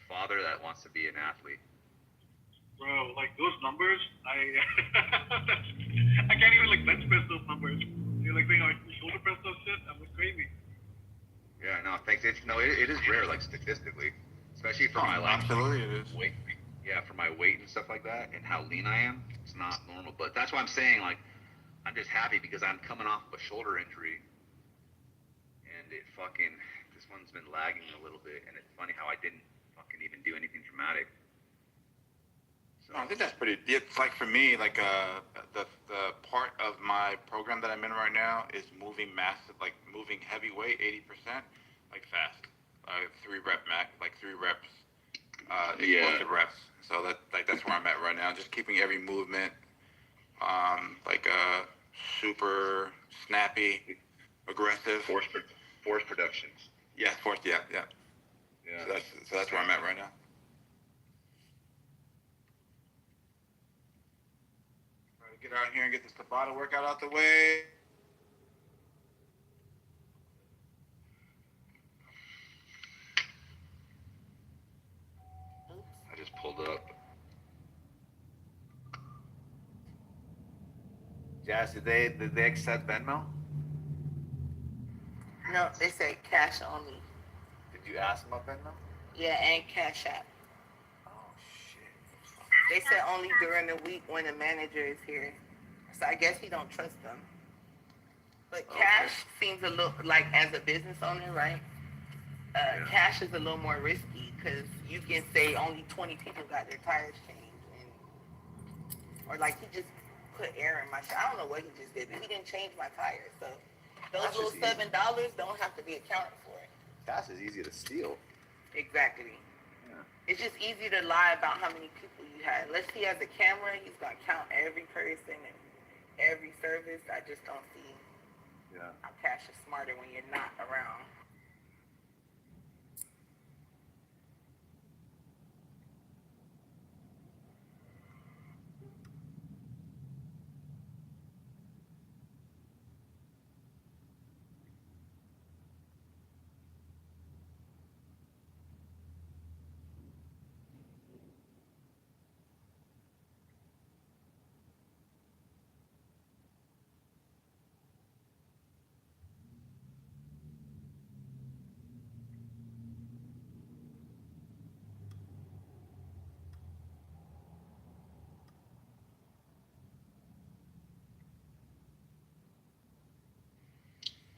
father that wants to be an athlete. Bro, like those numbers, I can't even like bench press those numbers. You're like saying, shoulder press those shit? I'm like crazy. Yeah, no, thanks. It is rare, like statistically, especially for my like absolutely it is. weight. Yeah, for my weight and stuff like that, and how lean I am, it's not normal. But that's why I'm saying, like, I'm just happy because I'm coming off of a shoulder injury, and this one's been lagging a little bit, and it's funny how I didn't fucking even do anything dramatic. So I think that's pretty. It's like for me, like the part of my program that I'm in right now is moving massive, like moving heavy weight, 80%, like fast, 3 reps, explosive reps. So that's where I'm at right now. Just keeping every movement, super snappy, aggressive. Force productions. Yeah, force. Yeah. So that's where I'm at right now. Get out here and get this Tabata workout out the way. I just pulled up. Jazz, did they accept Venmo? No, they say cash only. Did you ask them about Venmo? Yeah, and Cash App. Oh shit. They said only during the week when the manager is here. So I guess he don't trust them. But cash seems a little like as a business owner, right? Cash is a little more risky because you can say only 20 people got their tires changed, or like he just put air in my shit. I don't know what he just did, but he didn't change my tires. So those little $7 don't have to be accounted for. Cash is easy to steal. Exactly. Yeah. It's just easy to lie about how many people you had. Unless he has a camera, he's gonna count every person and every service. I just don't see how cash is smarter when you're not around.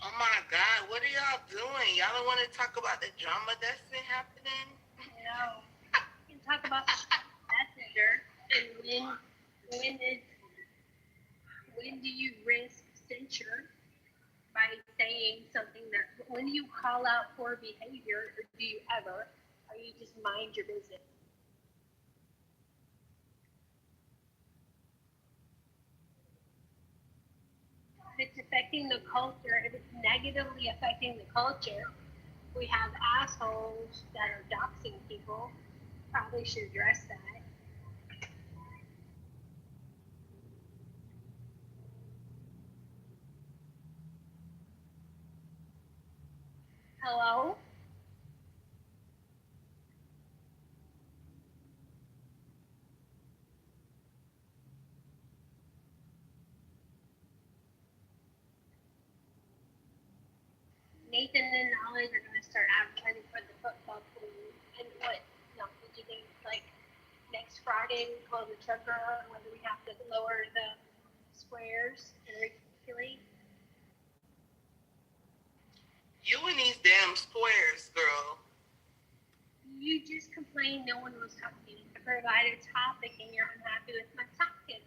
Oh my God, what are y'all doing? Y'all don't want to talk about the drama that's been happening? No. We can talk about the messenger and when do you risk censure by saying something that when do you call out poor behavior, or do you ever, or you just mind your business? If it's affecting the culture, if it's negatively affecting the culture, we have assholes that are doxing people. Probably should address that. Hello? Nathan and Ollie are going to start advertising for the football pool. And what, did you think, like, next Friday we call the trucker, or whether we have to lower the squares and recalculate? You and these damn squares, girl. complained no one was talking. I provided a topic and you're unhappy with my topic.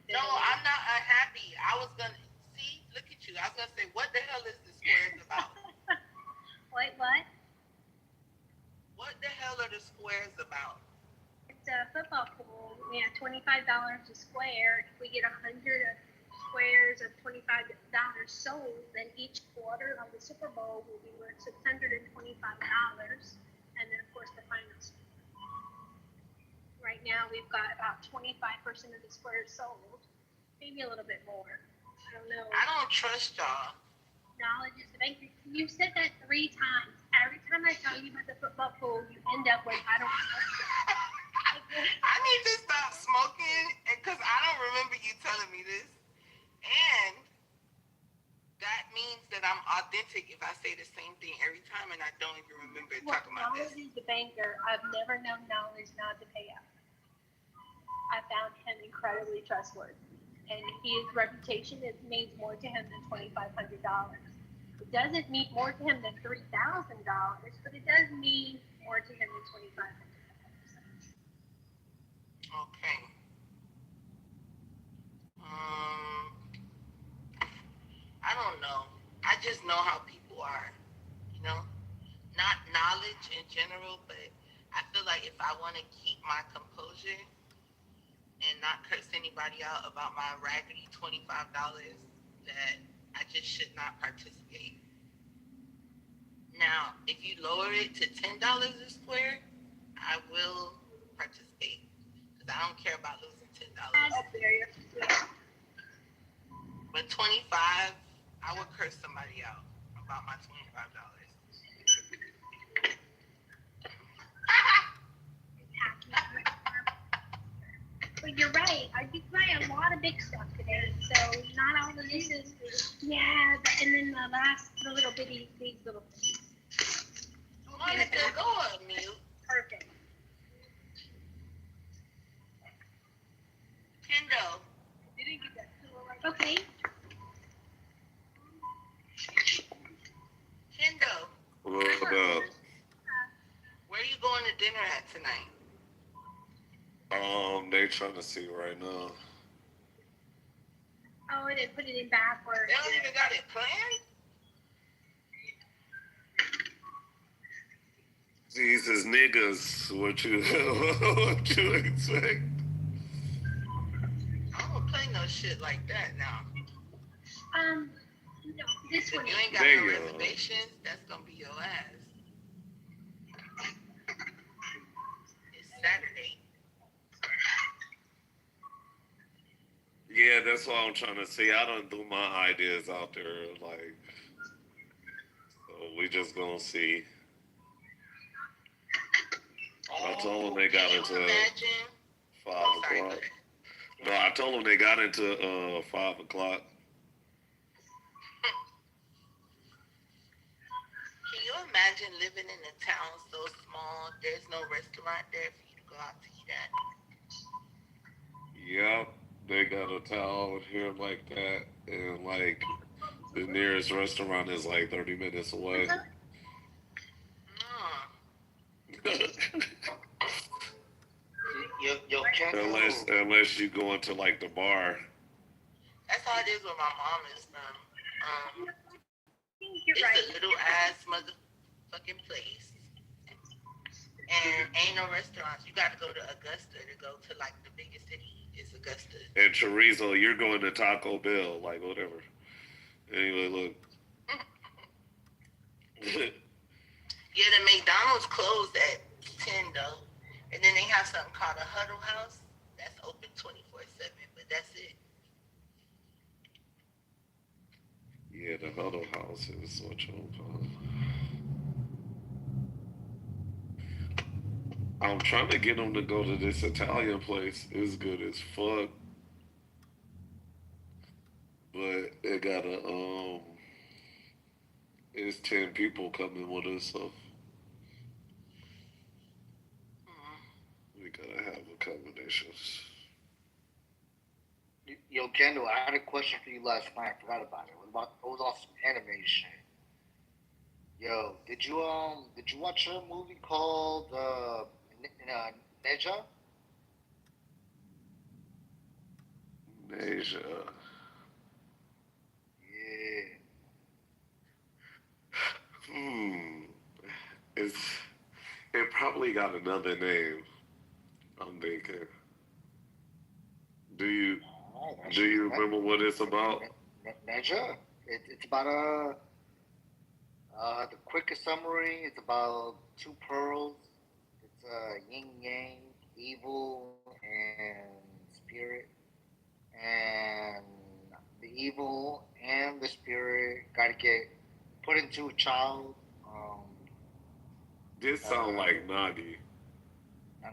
No, I'm not unhappy. I was gonna see. Look at you. I was gonna say, what the hell is the squares about? What? What the hell are the squares about? It's a football pool. We have $25 a square. If we get 100 squares of $25 sold, then each quarter of the Super Bowl will be worth $625. And then, of course, the finals. Right now, we've got about 25% of the squares sold. Maybe a little bit more. I don't know. I don't trust y'all. Knowledge is the banker. You said that 3 times. Every time I tell you about the football pool, you end up with, I don't trust it. I need to stop smoking because I don't remember you telling me this. And that means that I'm authentic if I say the same thing every time and I don't even remember talking about this. Knowledge is the banker. I've never known knowledge not to pay up. I found him incredibly trustworthy. And his reputation means more to him than $2,500. It doesn't mean more to him than $3,000, but it does mean more to him than $2,500. Okay. I don't know. I just know how people are, you know? Not knowledge in general, but I feel like if I want to keep my composure and not curse anybody out about my raggedy $25, that I just should not participate. Now, if you lower it to $10 a square, I will participate because I don't care about losing $10. But 25, I would curse somebody out about my $25. But you're right. I do buy a lot of big stuff today, so not all of this is. Yeah, and then the little bitty, these little things. Monica, go on mute. Perfect. Kendall. Okay. Kendall, What up? where are you going to dinner at tonight? They trying to see right now. Oh, they put it in backwards. They don't even got it planned? Jesus niggas, what you what you expect? I don't play no shit like that now. No, this If one. you ain't got There no you go. reservations, that's gonna be your ass. It's Saturday. Yeah, that's what I'm trying to see. I don't do my ideas out there, like, so we just gonna see. I told them they got Can into you imagine? 5 Sorry, go o'clock. ahead. No, I told them they got into 5 o'clock. Can you imagine living in a town so small, there's no restaurant there for you to go out to eat at? Yep, they got a town here like that, and like the nearest restaurant is like 30 minutes away. Unless you go into like the bar. That's how it is where my mom is from. You're It's right. a little ass motherfucking place. And ain't no restaurants. You gotta go to Augusta to go to like the biggest city is Augusta. And chorizo, you're going to Taco Bell, like whatever. Anyway, look. Yeah, the McDonald's closed at 10 though. And then they have something called a Huddle House that's open 24/7, but that's it. Yeah, the Huddle House is what you'll call. I'm trying to get them to go to this Italian place. It's good as fuck. But it got it's 10 people coming with us, so we gotta have accommodations. Yo, Kendall, I had a question for you last night. I forgot about it. What was awesome anime shit? Yo, did you watch a movie called Neja? Asia. Yeah. Hmm. It's it probably got another name. I'm thinking. Do you Oh, that do shit is you remember what it's about? Neja. It's about the quickest summary. It's about two pearls. It's yin yang, evil and spirit, and the evil and the spirit got to get put into a child. This sound like Nagi. No.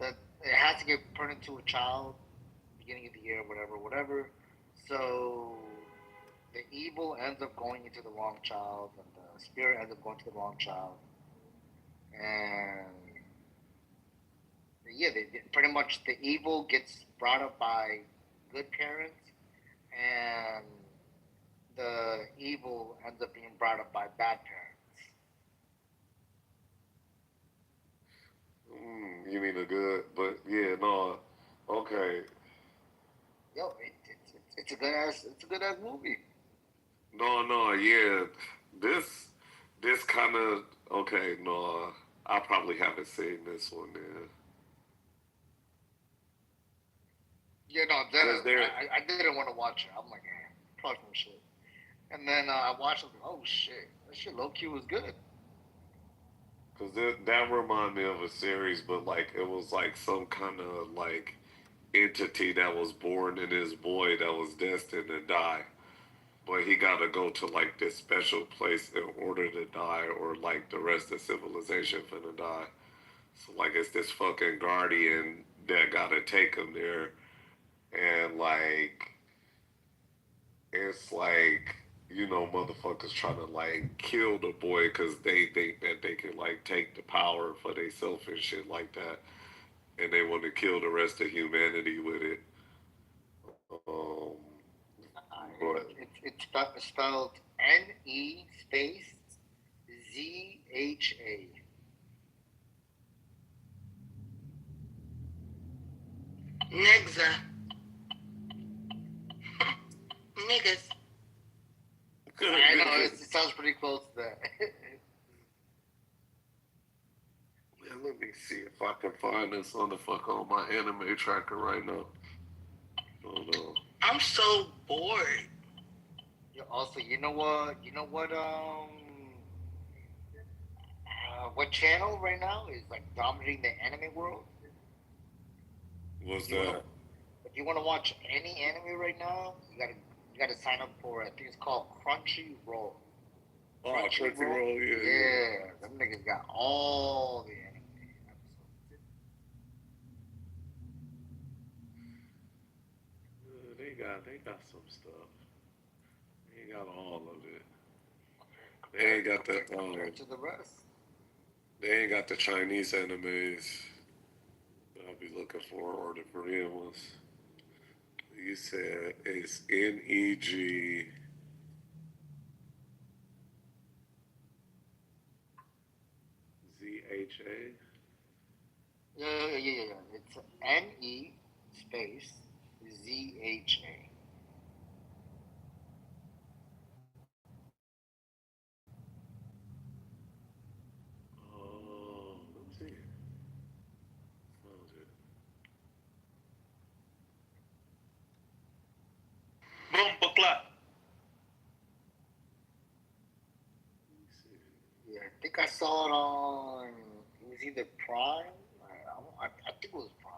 That it has to get put into a child beginning of the year, whatever. So the evil ends up going into the wrong child, and the spirit ends up going to the wrong child, and yeah, pretty much the evil gets brought up by good parents, and the evil ends up being brought up by bad parents. You mean a good, but yeah, no. Okay. Yo, it's a good ass movie. No, yeah. This this kind of okay. No, I probably haven't seen this one then. Yeah, no, then Cause there, I didn't want to watch it. I'm like, probably some shit. And then I watched it. Oh shit, that shit low key was good. that reminded me of a series, but like it was like some kind of like entity that was born in this boy that was destined to die. But he got to go to like this special place in order to die, or like the rest of civilization finna die. So like it's this fucking guardian that got to take him there, and like it's like motherfuckers trying to like kill the boy because they think that they can like take the power for themselves and shit like that, and they want to kill the rest of humanity with it. Um, but It's spelled NE space ZHA. Nexa. Niggas. I know it sounds pretty close to that. let me see if I can find this on the fuck on my anime tracker right now. Hold on. I'm so bored. Also, you know what channel right now is like dominating the anime world? What's You wanna that? If you wanna watch any anime right now, you gotta sign up for I think it's called Crunchyroll. Oh, Crunchyroll. Crunchyroll, yeah. Yeah, them niggas got all the anime episodes. They got some stuff. They ain't got all of it. They ain't got Compared to the rest. they ain't got the Chinese animes that I'll be looking for, or the Korean ones. You said it's NEGZHA. Yeah. It's NE space ZHA. Oh, let me see. Found it. Boom, clap. Let me see. Yeah, I think I saw it on. It was either Prime. I think it was Prime.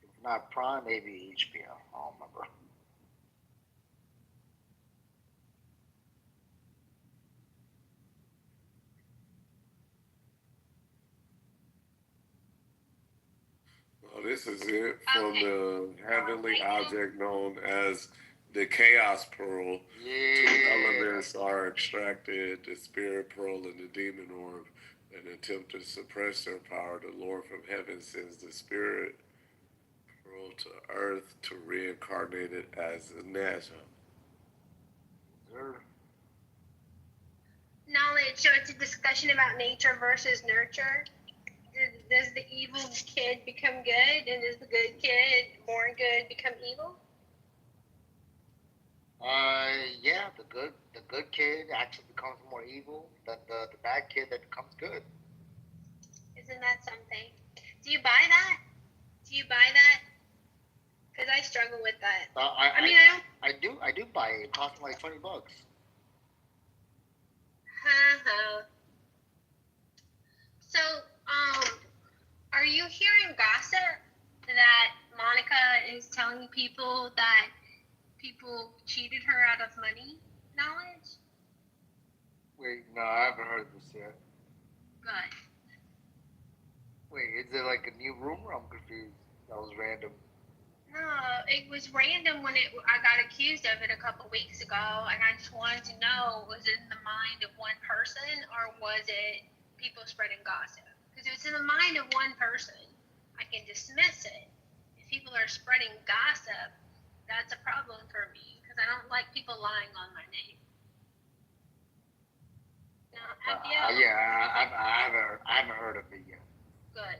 If not Prime, maybe HBO. I don't remember. Oh, this is it from the heavenly object known as the Chaos Pearl. Two Yeah. elements are extracted: the Spirit Pearl and the Demon Orb. an attempt to suppress their power, the Lord from heaven sends the Spirit world to earth to reincarnate it as a NASA. Sure. Knowledge. So it's a discussion about nature versus nurture. Does the evil kid become good, and does the good kid, born good, become evil? Yeah, the good kid actually becomes more evil than the bad kid that becomes good. Isn't that something? Do you buy that? Do you buy that? Because I struggle with that. I mean, I don't. I do buy it. It costs me like $20. So, are you hearing gossip that Monica is telling people that people cheated her out of money? Knowledge? Wait, no, I haven't heard this yet. Good. Wait, is it like a new rumor? I'm confused. That was random. No, it was random when I got accused of it a couple weeks ago, and I just wanted to know, was it in the mind of one person, or was it people spreading gossip? Because if it's in the mind of one person, I can dismiss it. If people are spreading gossip, that's a problem for me, because I don't like people lying on my name. Now, I haven't heard of it yet. Good.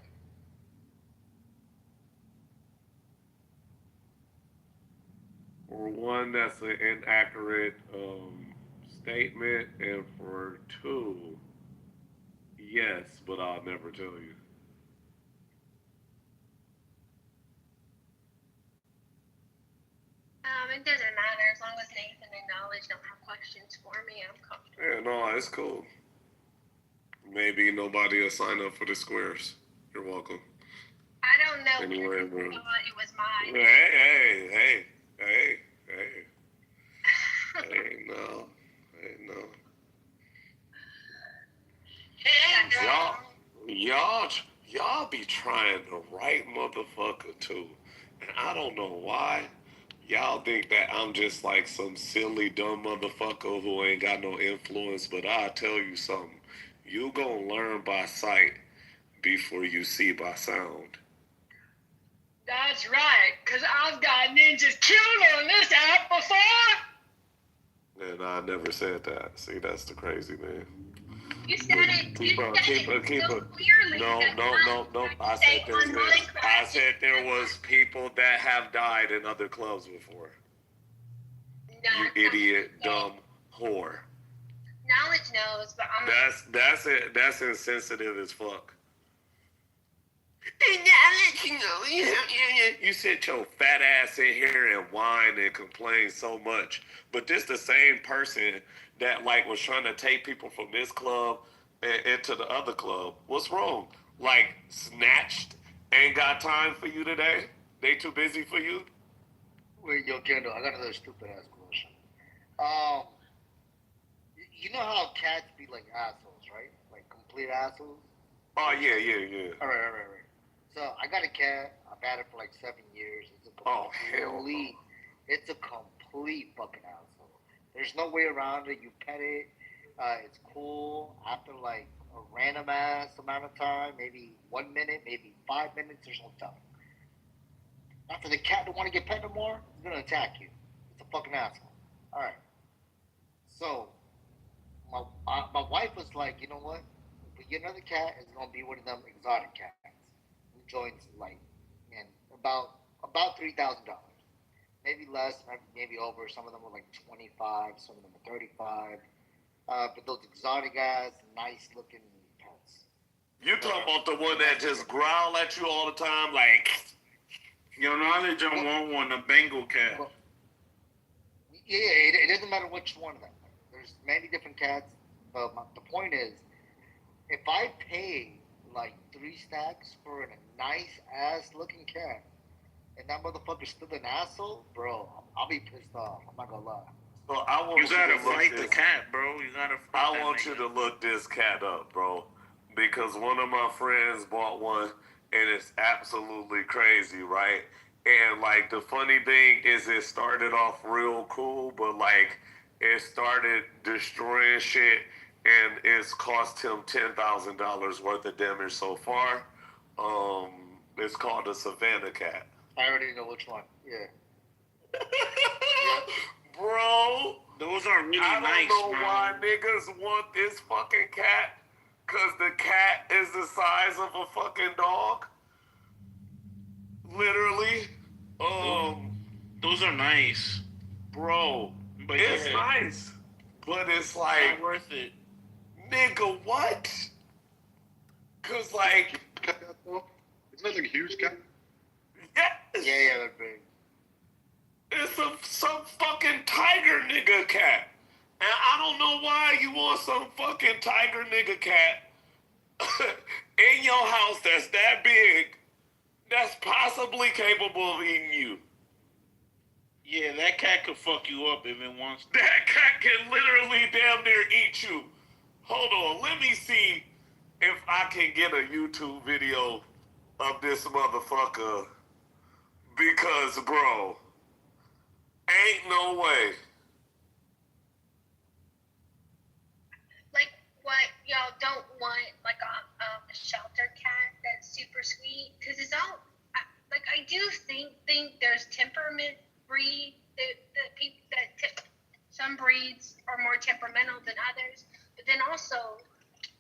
For one, that's an inaccurate statement, and for two, yes, but I'll never tell you. It doesn't matter as long as Nathan and Knowledge don't have questions for me. I'm comfortable. Yeah, no, it's cool. Maybe nobody will sign up for the squares. You're welcome. I don't know. Anyway, It was mine. Hey. Hey, no. Y'all be trying the right motherfucker too. And I don't know why. Y'all think that I'm just like some silly dumb motherfucker who ain't got no influence, but I'll tell you something. You gonna learn by sight before you see by sound. That's right, because I've got ninjas killed on this app before. And I never said that. See, that's the crazy man. You said it. Keep So up. clearly. No. I said there was people that have died in other clubs before. You idiot, dumb whore. Knowledge knows, but I'm. That's it. That's insensitive as fuck. You sit your fat ass in here and whine and complain so much, but this the same person that like was trying to take people from this club and into the other club. What's wrong? Like snatched ain't got time for you today? They too busy for you? Wait, yo, Kendall, I got another stupid ass question. You know how cats be like assholes, right? Like complete assholes. Oh yeah. All right. So I got a cat. I've had it for like 7 years. Oh hell no. It's a complete fucking asshole. There's no way around it. You pet it. It's cool. After like a random ass amount of time, maybe 1 minute, maybe 5 minutes, there's no telling. After the cat don't want to get pet no more, it's gonna attack you. It's a fucking asshole. All right. So my wife was like, you know what? If we get another cat, it's gonna be one of them exotic cats. Who joins like, and about $3,000, maybe less, maybe over. Some of them were like 25, some of them were 35. But those exotic ass, nice looking pets. You talking about the one that just growl at you all the time, like Yo, Knowledge don't want one, a Bengal cat. Well, yeah, it doesn't matter which one of them. There's many different cats, but the point is, if I pay like 3 stacks for a nice ass looking cat, and that motherfucker's still an asshole, bro, I'll be pissed off. I'm not gonna lie. So I want You gotta to look fight the this- cat, bro. You gotta fight I that want nigga. you to look this cat up, bro, because one of my friends bought one, and it's absolutely crazy, right? And like the funny thing is, it started off real cool, but like it started destroying shit, and it's cost him $10,000 worth of damage so far. It's called a Savannah cat. I already know which one. Yeah. Bro, those are really I nice, don't know bro. why niggas want this fucking cat, cause the cat is the size of a fucking dog. Literally. Those are nice. Bro, But it's yeah, nice. But it's not like, worth it. nigga, what? Cause like, It's not like a huge cat. yes. Yeah, they're big. It's some fucking tiger nigga cat. And I don't know why you want some fucking tiger nigga cat in your house that's that big, that's possibly capable of eating you. Yeah, that cat could fuck you up if it wants to. That cat can literally damn near eat you. Hold on, let me see if I can get a YouTube video of this motherfucker. Because, bro, ain't no way. Like, what y'all don't want, like a shelter cat that's super sweet, because it's all, like, I do think there's temperament breed that people some breeds are more temperamental than others, but then also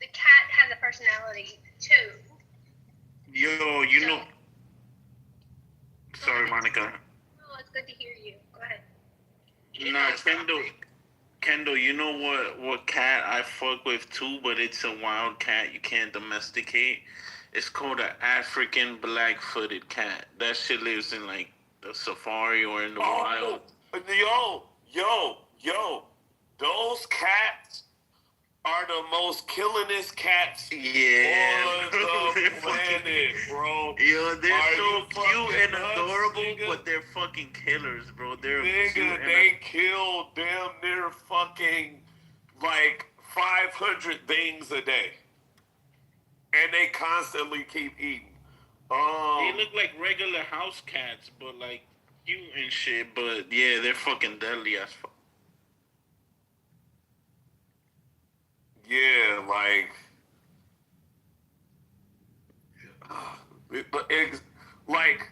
the cat has a personality too. Yo, you know. Sorry, Monica. Oh, it's good to hear you. Go ahead. Nah, Kendall, you know what cat I fuck with too, but it's a wild cat you can't domesticate? It's called an African black-footed cat. That shit lives in like the safari or in the wild. Yo, those cats are the most killingest cats on the planet, bro. Yo, they're Are so you cute fucking and nuts, adorable, nigga? but they're fucking killers, bro. They're Nigga, cute they kill damn near fucking like 500 things a day. And they constantly keep eating. they look like regular house cats, but like cute and shit. But yeah, they're fucking deadly as fuck. Yeah, like, but it's like,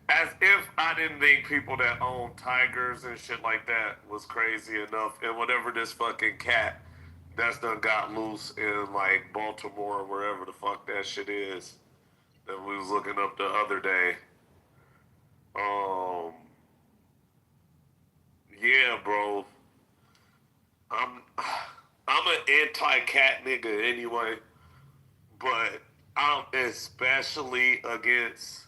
as if I didn't think people that own tigers and shit like that was crazy enough. And whatever this fucking cat that's done got loose in like Baltimore or wherever the fuck that shit is that we was looking up the other day. Yeah, bro. I'm an anti-cat nigga anyway, but I'm especially against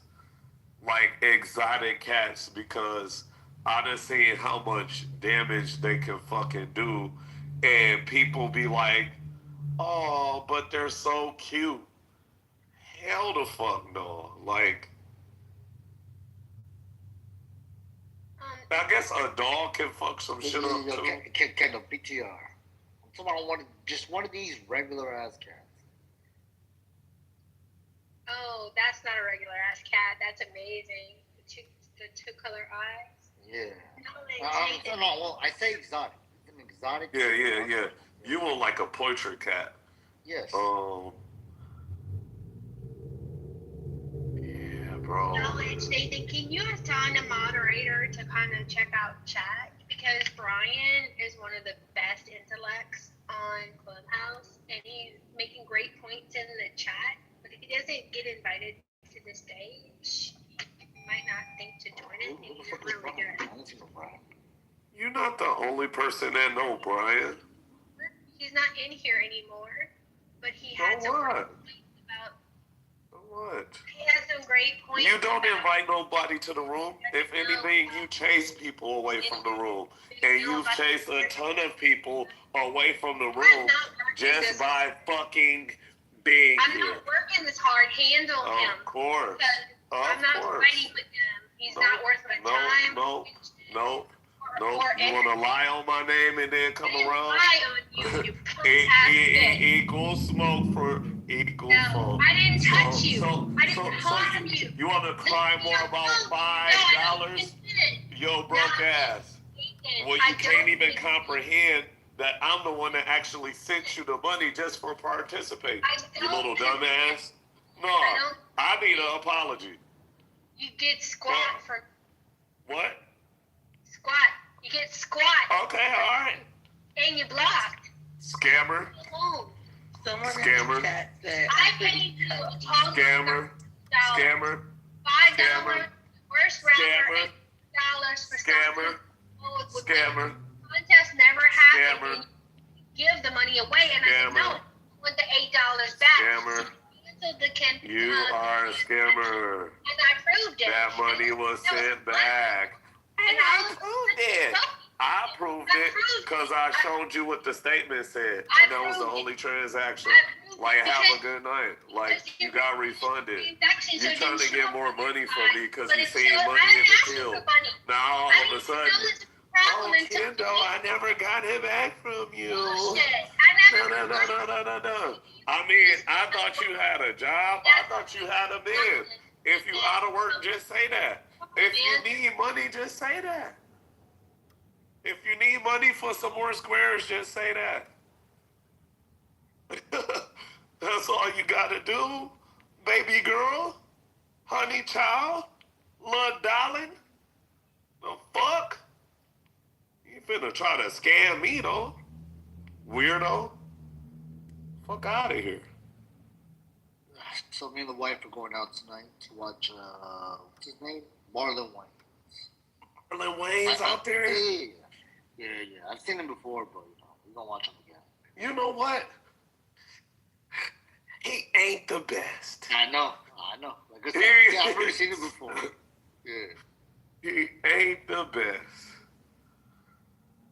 like exotic cats because I done seen how much damage they can fucking do, and people be like, "Oh, but they're so cute." Hell the fuck no. Like, I guess a dog can fuck some shit up too. Kendall, PTR. I'm talking about just one of these regular ass cats. Oh, that's not a regular ass cat. That's amazing. The two color eyes. Yeah. No, Well, I say exotic. It's an exotic. Yeah. You want like a portrait cat. Yes. Yeah, bro. Knowledge, Nathan, can you assign a moderator to kind of check out chat? Because Brian is one of the best intellects on Clubhouse, and he's making great points in the chat. But if he doesn't get invited to the stage, he might not think to join it. And he's really good. You're not the only person that know Brian. He's not in here anymore, but he had some great points about. What? He has some great points. You don't invite nobody to the room. If anything, you chase people away from the room. And you've chased a ton of people away from the room just by fucking being I'm not working this hard. Handle him. Of course. I'm not fighting with him. He's not worth my time. No. You want to lie on my name and then come around? Lie on you, you equal smoke for equal smoke. I didn't touch you. I didn't harm you. You want to cry more about $5? Yo, broke ass. Well, you can't even comprehend that I'm the one that actually sent you the money just for participating. You little dumbass. No, I need an apology. You get squat for what? Squat. You get squat. Okay, all right. And you blocked. Scammer. Oh. Someone Scammer. in the chat said, I paid you Scammer. Scammer. $5. Worst rapper. Scammer. $8 for Scammer. Scammer. Contest never happened. Scammer. Give the money away, and I said no. I want the $8 back. Scammer. You are a scammer. And I proved it. That money was sent back. And I proved it. I proved it because I showed you what the statement said. And that was the only transaction. Like, have a good night. Like, you got refunded. You're trying to get more money from me because you seen money in the till. Now, all of a sudden, oh, Kendo, I never got it back from you. No. I mean, I thought you had a job. I thought you had a man. If you out of work, just say that. If you need money, just say that. If you need money for some more squares, just say that. That's all you gotta do, baby girl, honey child, little darling. The fuck? You finna try to scam me though, weirdo. Fuck out of here. So me and the wife are going out tonight to watch, what's his name? Marlon Wayans. Marlon Wayans out there? Yeah. I've seen him before, but we're gonna watch him again. You know what? He ain't the best. I know. Like I said, I've already seen him before. Yeah. He ain't the best.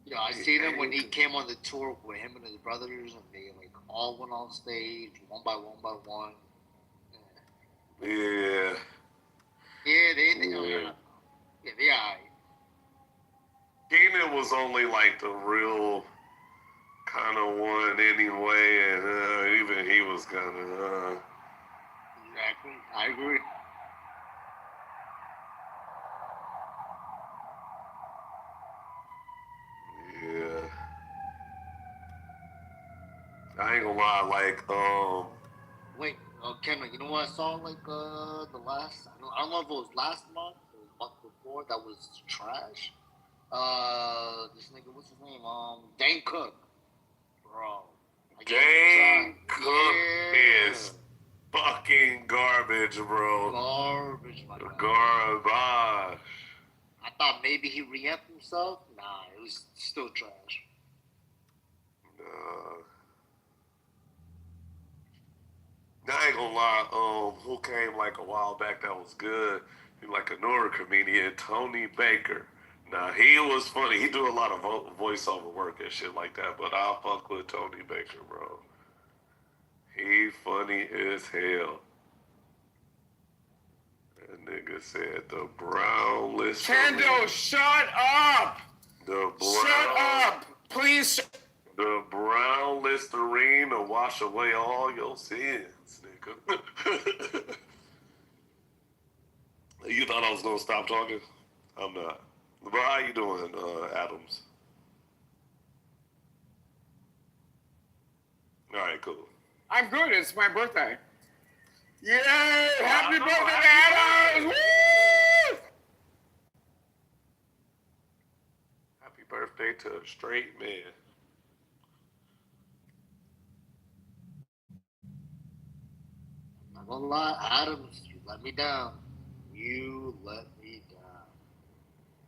Yeah, I seen him when he came on the tour with him and his brothers, and they like all went on stage one by one. Yeah. Yeah, they alright. Keenan was only like the real kind of one anyway, and even he was kind of. Exactly, I agree. Yeah. I ain't gonna lie, like, Wait, Kendall, you know what I saw like the last? I don't know if it was last month or the month before. That was trash. This nigga, what's his name? Dane Cook, bro. Dane Cook is fucking garbage, bro. Garbage, my God. Garbage. I thought maybe he re-amped himself. Nah, it was still trash. I ain't gonna lie, who came like a while back that was good? He like a newer comedian, Tony Baker. Now he was funny. He do a lot of voiceover work and shit like that. But I'll fuck with Tony Baker, bro. He funny as hell. That nigga said the brown list. Kendo, shut up! Shut up! Please. The brown Listerine to wash away all your sins, nigga. You thought I was gonna stop talking? I'm not. But how you doing, Adams? All right, cool. I'm good. It's my birthday. Yay! Happy birthday, Adams! Woo! Happy birthday to a straight man. I'm not gonna lie, Adams, you let me down. You let me down.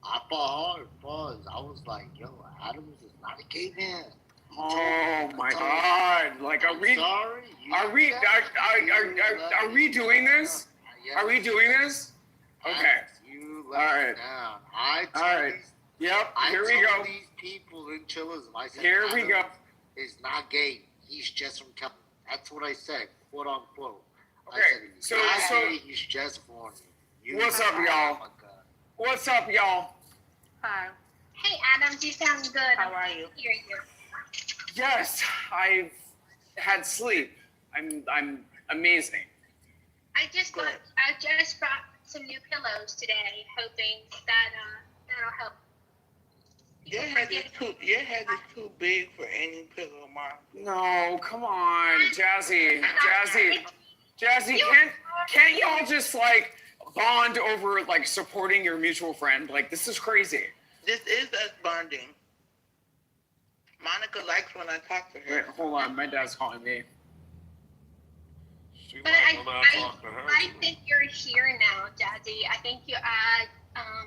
I fought hard, because I was like, yo, Adams is not a gay man. Oh my God! Like, are we doing this? Yes. Are we doing this? Okay. You let me down. All right. Yep. Here we go. These people in Chillism, I said, Here we go. Is not gay. He's just from California. That's what I said, quote unquote. Okay. I said, So gay, he's just horny. What's up, y'all? What's up, y'all? Hi. Hey, Adams, you sound good. How are you? Hear you. Yes, I've had sleep. I'm amazing. I just brought some new pillows today, hoping that that'll help. People Your head forget. is too big for any pillow, Mom. No, come on, Jazzy. Can't y'all just like bond over like supporting your mutual friend? Like this is crazy. This is us bonding. Monica likes when I talk to her. Wait, hold on, my dad's calling me. She But like when I talk to her. I think you're here now, Jazzy. I think you add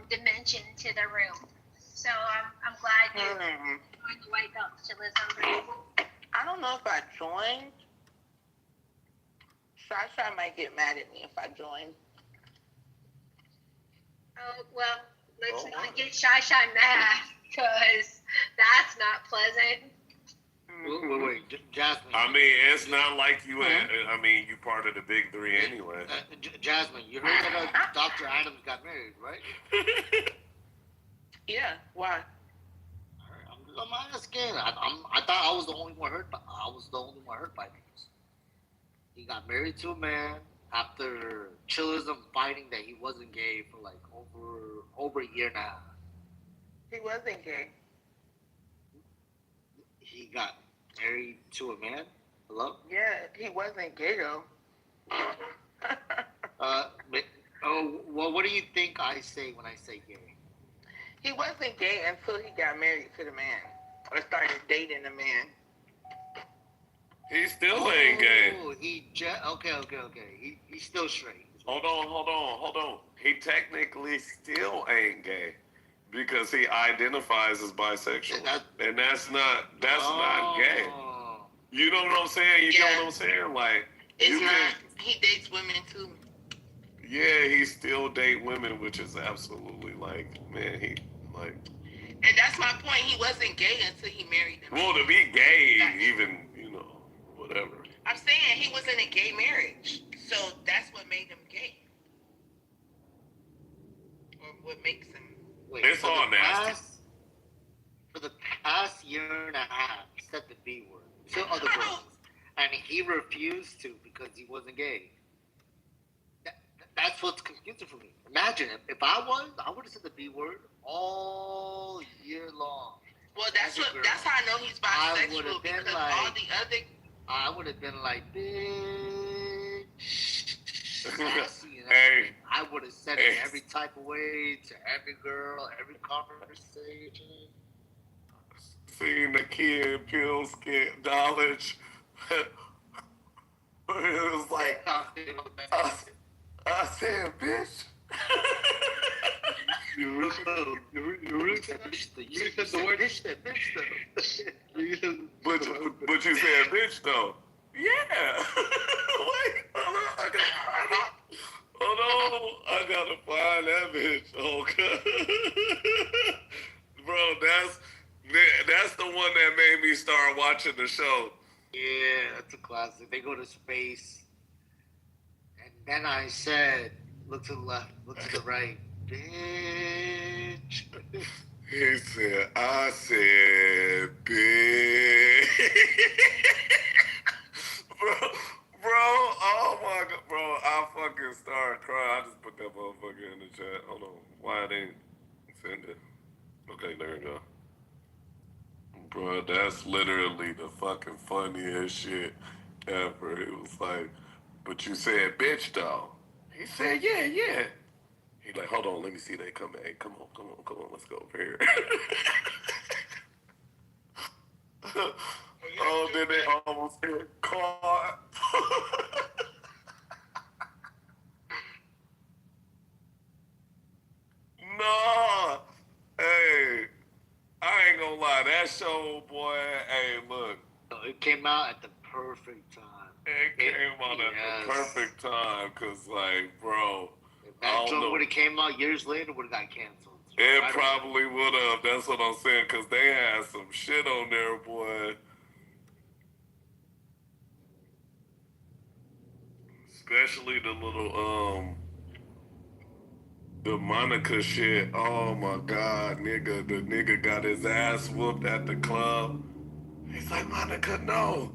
dimension to the room. So I'm glad you joined the White Belt Chillism. I don't know if I joined. Sasha might get mad at me if I join. Oh, well, let's not get Shy mad, because that's not pleasant. Wait, Jasmine. I mean, it's not like you. I mean, you part of the big three anyway. Jasmine, you heard that Dr. Adams got married, right? Yeah, why? I'm asking. I thought I was the only one hurt. I was the only one hurt by this. He got married to a man after Chillism fighting that he wasn't gay for like over a year and a half. He wasn't gay. He got married to a man. Hello? Yeah, he wasn't gay though. Well, what do you think I say when I say gay? He wasn't gay until he got married to the man or started dating the man. He still ain't gay. Okay. He's still straight. Hold on. He technically still ain't gay because he identifies as bisexual, and that's not gay. You know what I'm saying? You know what I'm saying? Like, it's not. He dates women too. Yeah, he still date women, which is absolutely like, man, he like. And that's my point. He wasn't gay until he married them. Well, to be gay, even whatever. I'm saying he was in a gay marriage, so that's what made him gay, or what makes him. Wait, it's all nasty. For the past year and a half, he said the B word to other girls, and he refused to because he wasn't gay. That's what's confusing for me. Imagine if I would have said the B word all year long. Well, that's how I know he's bisexual because like, all the other. I would have been like, bitch. Hey. I would have said it every type of way to every girl, every conversation. Seeing the kid pills get knowledge. It was like, I said, bitch. You really said the word bitch though. But you said bitch though. Yeah. Wait, hold on. I gotta find that bitch. Okay. Bro, that's the one that made me start watching the show. Yeah, that's a classic. They go to space. And then I said, look to the left, look to the right. Bitch. He said, I said, bitch. bro, oh my God, bro, I fucking started crying. I just put that motherfucker in the chat. Hold on, why I didn't send it? Okay, there you go. Bro, that's literally the fucking funniest shit ever. It was like, but you said bitch though. He said, yeah. He like, hold on, let me see that come back. Hey, come on, let's go over here. Oh, then they almost hit caught. No. Hey, I ain't gonna lie, that show, boy, hey, look. It came out at the perfect time. It came out at the perfect time, cause like, bro. If that joke would have came out years later, would have got canceled. It probably would have. That's what I'm saying, cause they had some shit on there, boy. Especially the little the Monica shit. Oh my God, nigga. The nigga got his ass whooped at the club. He's like, Monica, no.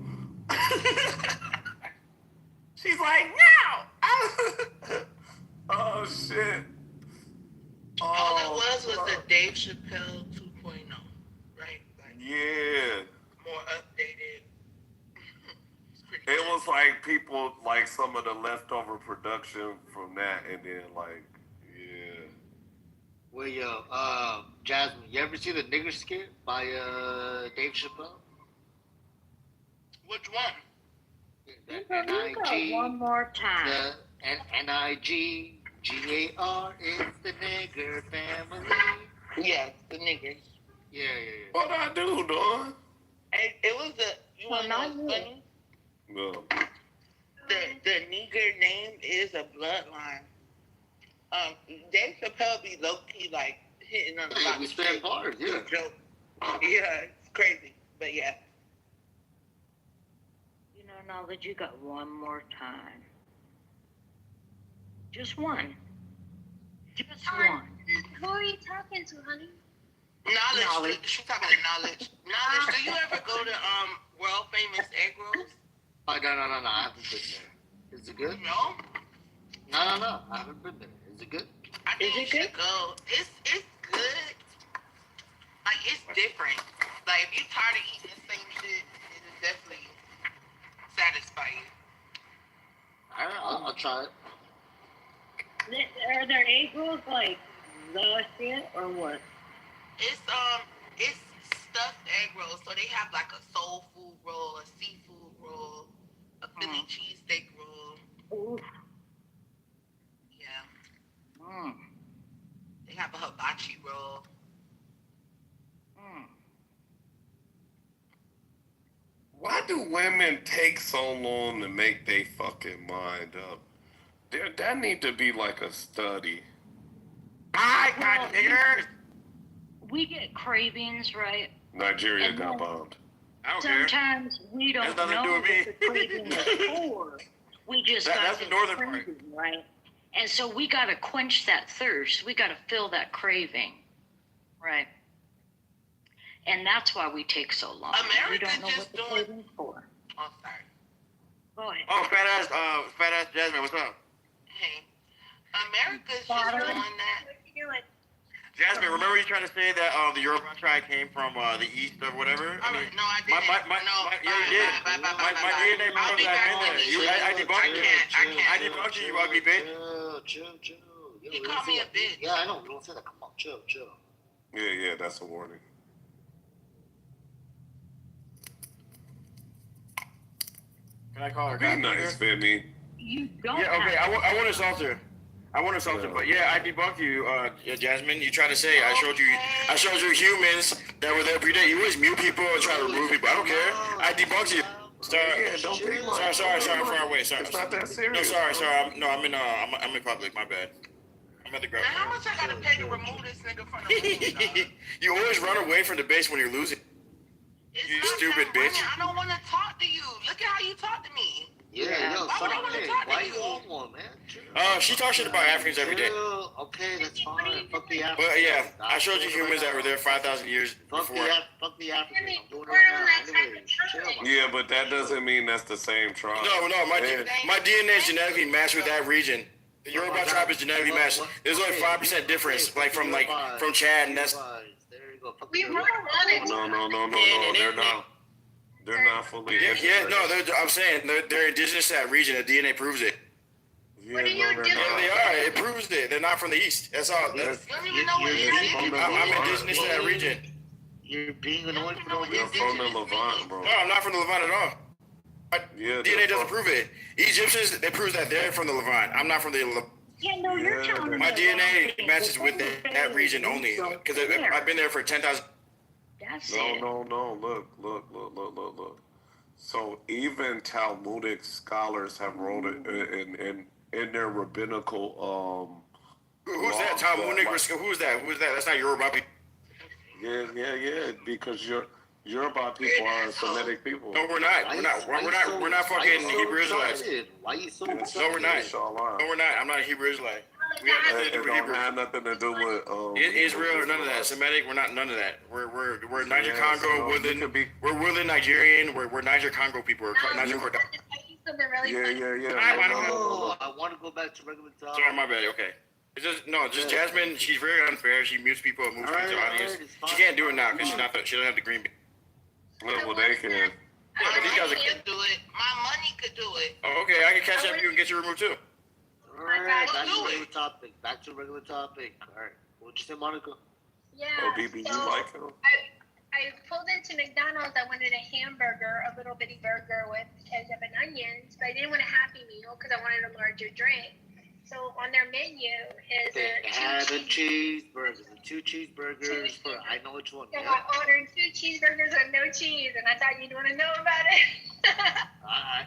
She's like, no. Oh shit. All it was the Dave Chappelle 2.0. Yeah. more updated. It's pretty It good. was like people, like some of the leftover production from that, and then like, yeah. Well, yo, Jasmine, you ever see the nigger skit by Dave Chappelle? Which one? The You got one more time. The NIGGAR is the nigger family. Yeah, the niggers. Yeah. What I do, Don? It was you want to know what's funny? No. The nigger name is a bloodline. Dave Chappelle be low key like hitting on a lot We of spent shit. bars, yeah. Joke. Yeah, it's crazy, but yeah. You know, Knowledge, you got one more time. Just one. Just one. Who are you talking to, honey? Knowledge. She's talking to knowledge. Knowledge. Do you ever go to world famous egg rolls? Oh, no, I haven't been there. Is it good? No. No, I haven't been there. Is it good? I think you should go. It's good. Like it's different. Like if you're tired of eating the same shit, it'll definitely satisfy you. I'll try it. Are there egg rolls like the shit or what? It's stuffed egg rolls. So they have like a soul food roll, a seafood roll, a Philly cheesesteak roll. Ooh. Yeah. Mm. They have a hibachi roll. Mm. Why do women take so long to make their fucking mind up? That need to be like a study. I got niggers. We get cravings, right? Nigeria And got then- bombed. I don't care. Sometimes we don't Has nothing to do know with me. what the craving is for. We just got That's this the northern part. craving, right? And so we got to quench that thirst. We got to fill that craving, right? And that's why we take so long. We America don't know just what the doing- craving's for. Oh, sorry. Go ahead. Oh, fat ass Jasmine, what's up? Hey, America's just Bottom. doing that. What you doing? Jasmine, remember you trying to say that the Yoruba tribe came from the east or whatever? All right, no, I didn't. Yeah, you did. My DNA I'll proves be that back I've been when there. he I said- debunked you. I can't. debunked you, you ugly bitch. Chill. Yo, He we don't called say me a that. bitch. Yeah, I know. We don't say that. Come on, chill. Yeah, that's a warning. Can I call her? Be nice, Femi. You don't Yeah, okay. have I want to assault her. But yeah, I debunked you, Jasmine. You tried to say I showed you humans that were there every day. You always mute people and try to remove people. I don't care. I debunked you. Sorry, Yeah, don't take my. sorry. I'm far away. Sorry. It's not that No, serious. sorry. I'm in public. My bad. I'm at the Now, ground. how much I gotta pay to remove this nigga from the room, dog? You always run away from the base when you're losing. It's You not stupid that bitch. running. I don't want to talk to you. Look at how you talk to me. Yeah, yo, Why would I fuck wanna it. talk to Why you? you on one, man? Chill. She talks shit about Africans every day. Chill. Okay, that's fine. Fuck the Africans. But yeah, I showed you humans that were there 5,000 years Fuck before. fuck the Africans. I'm doing it We're on right that now. type of Anyways, chill. time. man. Yeah, but that doesn't mean that's the same tribe. No, my DNA is genetically matched with that region. The Yoruba tribe is genetically matched. There's only 5% difference, from Chad, and that's. There you go. Fuck We the were Yoruba. on it. No, they're not. They're not fully. I'm saying they're indigenous to that region. The DNA proves it. Yeah, What are you they're doing? Yeah, not. they are. It proves it. They're not from the east. That's all. You don't even know what it is. I'm indigenous to that region. You're being annoyed for no They're reason. from the Levant, bro. No, I'm not from the Levant at all. Yeah, DNA doesn't prove it. Egyptians, they prove that they're from the Levant. I'm not from the Levant. Yeah, no, you're Yeah, telling me. My the DNA wrong thing. matches with that region only. Because I've been there for 10,000. That's it. No. Look. So even Talmudic scholars have wrote it in their rabbinical Who's that? Talmudic? Who's that? That's not Yoruba people. Yeah. Because Yoruba people are Semitic people. No, we're not. We're not fucking Hebrew Israelites. Why you so No, we're excited? not. Inshallah. No, we're not. I'm not a Hebrew Israelite. We have nothing to It do with don't Hebrew. have nothing to do with Israel or none of that. Semitic, we're not none of that. We're Niger Yeah, Congo, so Woodland. you could be- We're Woodland Nigerian. We're Niger Congo people. We're Niger I Corda. have to tell you something really funny. Yeah. No, I want to go back to regular time. Sorry, my bad. Okay. It's just Jasmine. She's very unfair. She mutes people and moves people to the audience. She can't do it now because she doesn't have the green bean. Well, they can. Yeah, but these guys are. could do it. My money could do it. Oh, okay, I can cash out you and get you removed too. Alright, We'll back to do regular it. topic. Back to regular topic. Alright. What'd you say, Monica? Yeah. Oh, BB, you so like him? I pulled into McDonald's. I wanted a hamburger, a little bitty burger with ketchup and onions, but I didn't want a Happy Meal because I wanted a larger drink. So on their menu is They a had a cheese. cheeseburger. 2 cheeseburgers for I know which one. So Yeah. I ordered 2 cheeseburgers with no cheese, and I thought you'd want to know about it.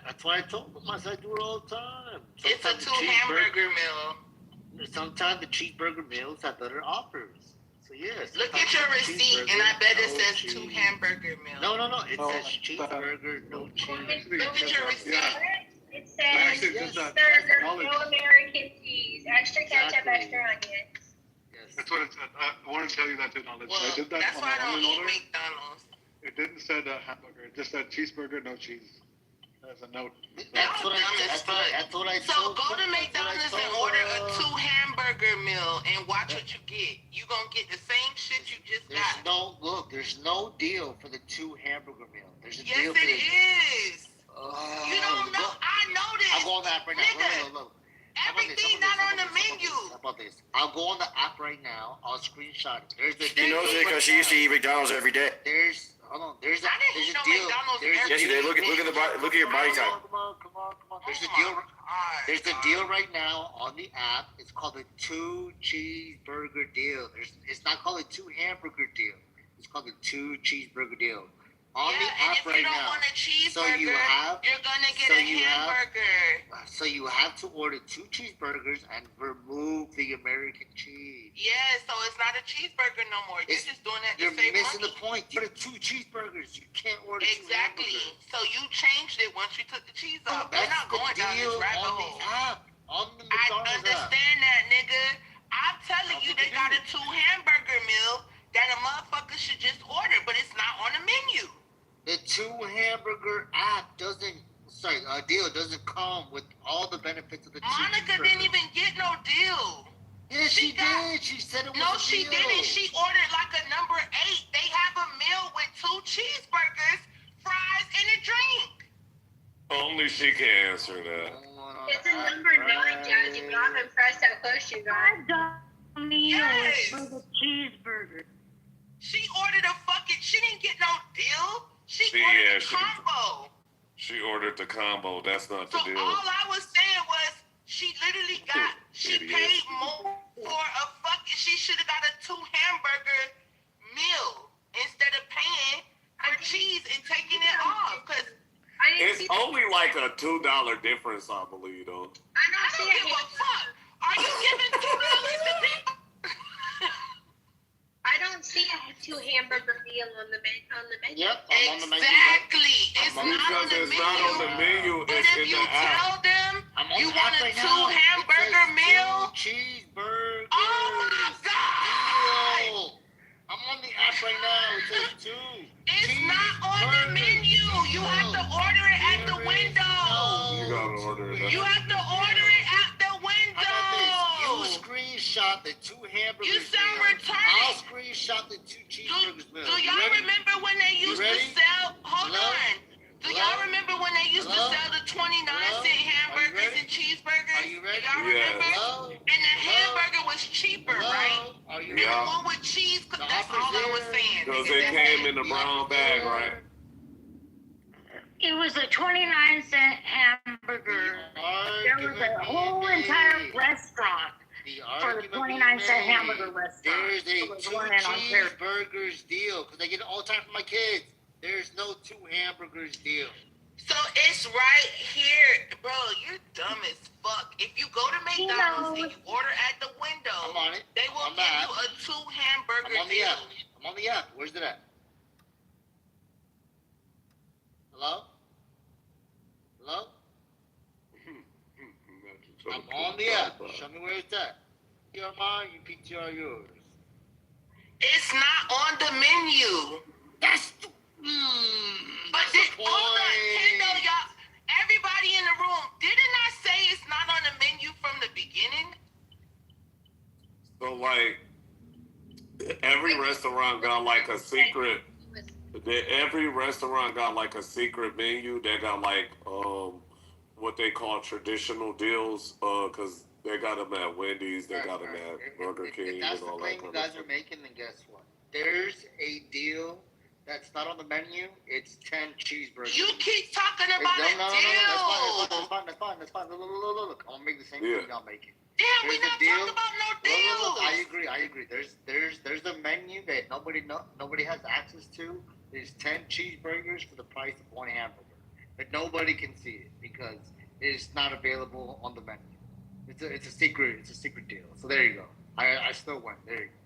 That's why I told them. I said I do it all the time. It's a Sometimes the 2 hamburger meal. Sometimes the cheeseburger meals have better offers. So yes. Look at your receipt, and I bet it says 2 hamburger meal. No. It says cheeseburger, no cheese. Look at your receipt. It says Yes. burger, no American cheese, extra ketchup, Exactly. extra onions. Yes. That's what it said. I wanted to tell you that too, knowledge. Well, I did that that's on why I my don't online eat order. McDonald's. It didn't say hamburger. It just said cheeseburger, no cheese. As a note. That's what I So told go to them. McDonald's and order a 2 hamburger meal and watch what you get. You gonna get the same shit you just got. There's no deal for the 2 hamburger meal. There's a Yes, deal for it is. You don't know. Look, I know this. I'll go on the app right now. Nigga, Look. How about this? everything not on the menu. How about this? I'll go on the app right now. I'll screenshot it. There's the She knows it because she used to eat McDonald's every day. There's a I didn't eat no deal. McDonald's There's a every Yes, you did. Look at your body type. Come on. There's a Oh deal. my God, There's a God. deal right now on the app. It's called a 2 cheeseburger deal. It's not called a 2 hamburger deal. It's called a 2 cheeseburger deal. On Yeah, the and app if right you don't now. want a cheeseburger, So you have- you're gonna get so a you have- hamburger. So you have to order 2 cheeseburgers and remove the American cheese. Yeah, so it's not a cheeseburger no more. You're It's- just doing that to You're save missing money. the point. You order 2 cheeseburgers. You can't order 2 Exactly. hamburgers. So you changed it once you took the cheese off. We're That's not going the down this deal rabbit on hole. the app. On the I McDonald's app. understand that, nigga. I'm telling you, they got a 2 hamburger meal that a motherfucker should just order, but it's not on the menu. The 2 hamburger deal doesn't come with all the benefits of the 2 Monica cheeseburgers. didn't even get no deal. Yes, she got- did. She said it was No, a she deal. didn't. She ordered like a number 8. They have a meal with 2 cheeseburgers, fries, and a drink. Only she can answer that. It's a number 9, Jazzy, but I'm impressed how close you got. Yes. for the cheeseburger. She ordered a fucking. She didn't get no deal. She See, ordered yeah, a she- combo. She ordered the combo. That's not the So deal. all I was saying was she literally got. She Idiot. paid more for a fucking. She should have got a 2 hamburger meal instead of paying for cheese and taking it off. Cause I didn't It's see only like a $2 difference, I believe, though. I I don't don't see give a a fuck. Are you giving $2 to people? I don't see a 2 hamburger meal on the menu. Yep, I'm on the menu. Exactly. It's I'm on- not on Because the it's menu. not on the menu, But it's if in you the app. tell them I'm on you the want app a right 2 now. hamburger It says meal, 2 cheeseburgers. oh my God! Deal. I'm on the app right now. It says 2. It's not on the menu. You have to order it at the window. You gotta order it. You have to order it at the How about window. this? You screenshot the 2 hamburgers. You sound meal. retarded. I'll screenshot the 2 cheeseburgers. meal. Do You y'all ready? remember when they used to ready? sell? Hold Hello? on. Do Hello? y'all remember when they used Hello? to sell the 29-cent Hello? hamburgers Are you ready? and cheeseburgers? Are you ready? Do y'all Yeah. remember? Hello? And the hamburger was cheaper, right? Are you And Yeah. the one with cheese, The that's offer's all I was there. saying. Because Niggas, it that's came it. in the brown bag, right? It was a 29-cent hamburger. There was a whole entire restaurant for the 29-cent hamburger restaurant. There's a It was 2 one in Ontario. cheeseburgers deal because I get it all the time for my kids. There's no 2 hamburgers deal. So it's right here. Bro, you're dumb as fuck. If you go to McDonald's and you order at the window, I'm on it. they will I'm give not. you a 2 hamburger I'm on the deal. app. I'm on the app. Where's it at? Hello? Hello? I'm on the app. Show me where it's at. PTR mine, you PTR yours. It's not on the menu. That's the, But that's the hold on, Kendo, point. y'all. Everybody in the room, didn't I say it's not on the menu from the beginning? So, like, every restaurant got like a secret Every restaurant got like a secret menu. They got like what they call traditional deals. Cause they got them at Wendy's, they got them at Burger King, If that's and the all claim that you kind of guys stuff. are making, then guess what? There's a deal that's not on the menu. It's 10 cheeseburgers. You keep talking about a deal. That's fine. Look, I'm gonna make the same thing y'all making. Damn, we not talking about no deals. Look, I agree. There's a menu that nobody has access to. There's 10 cheeseburgers for the price of one hamburger, but nobody can see it because it's not available on the menu. It's a secret deal. So there you go. I still win. There you go.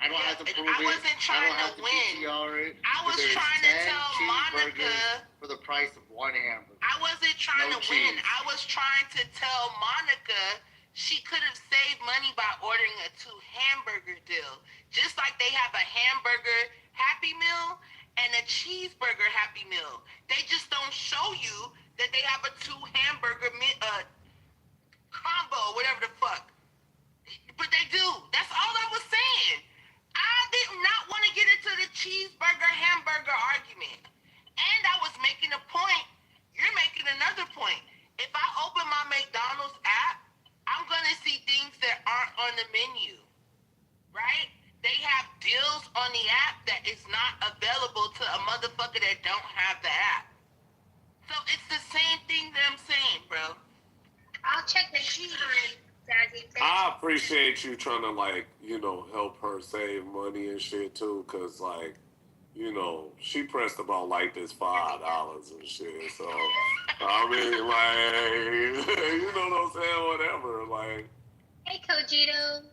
I don't have to prove it. I wasn't trying to win. I was trying to tell Monica for the price of one hamburger. I wasn't trying to win. I was trying to tell Monica she could have saved money by ordering a 2 hamburger deal. Just like they have a hamburger Happy Meal and a cheeseburger Happy Meal. They just don't show you that they have a 2 hamburger combo, whatever the fuck. But they do. That's all I was saying. I did not want to get into the cheeseburger hamburger argument. And I was making a point. You're making another point. If I open my McDonald's app, I'm going to see things that aren't on the menu. Right? They have deals on the app that is not available to a motherfucker that don't have the app. So it's the same thing that I'm saying, bro. I'll check the time, Zazzy. I appreciate you trying to help her save money and shit too, cause she pressed about like this $5 and shit. So I mean, you know what I'm saying? Whatever, like. Hey, Cogito.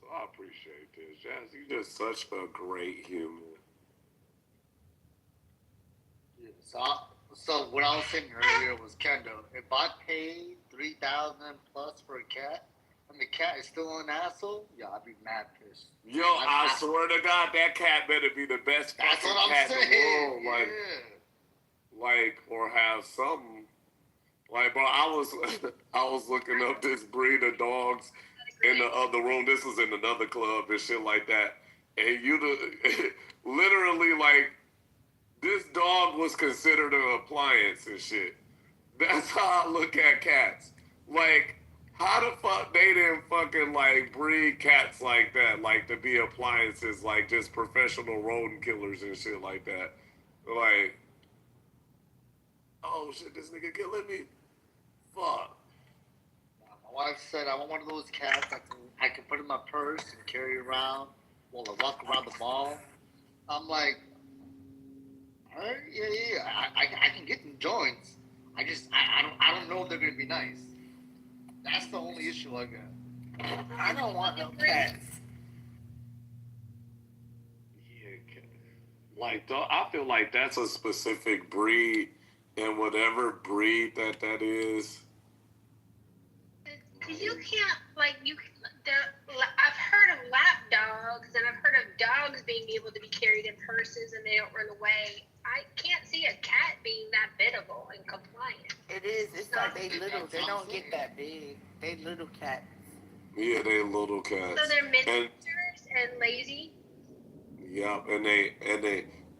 So I appreciate this, Jazz. You're just such a great human. So what I was saying earlier was, Kendall, if I paid $3,000 plus for a cat, and the cat is still an asshole, I'd be mad pissed. Yo, I swear to God, that cat better be the best fucking cat in the world. Or have something. Like, bro, I was looking up this breed of dogs in the other room. This was in another club and shit like that. And literally, like, this dog was considered an appliance and shit. That's how I look at cats. Like, how the fuck they didn't fucking, like, breed cats like that? Like, to be appliances, like, just professional rodent killers and shit like that. Like, oh shit, this nigga killing me? Fuck. My wife said I want one of those cats I can put in my purse and carry around while I walk around the mall. I'm like, yeah. I can get them joints. I don't know if they're gonna be nice. That's the only issue I got. I don't want no cats. Yeah, like I feel like that's a specific breed, and whatever breed that is. Because you can't, I've heard of lap dogs, and I've heard of dogs being able to be carried in purses and they don't run away. I can't see a cat being that biddable and compliant. It is. It's like they little. They don't get that big. They little cats. Yeah, they little cats. So they're miniatures and lazy. Yeah, and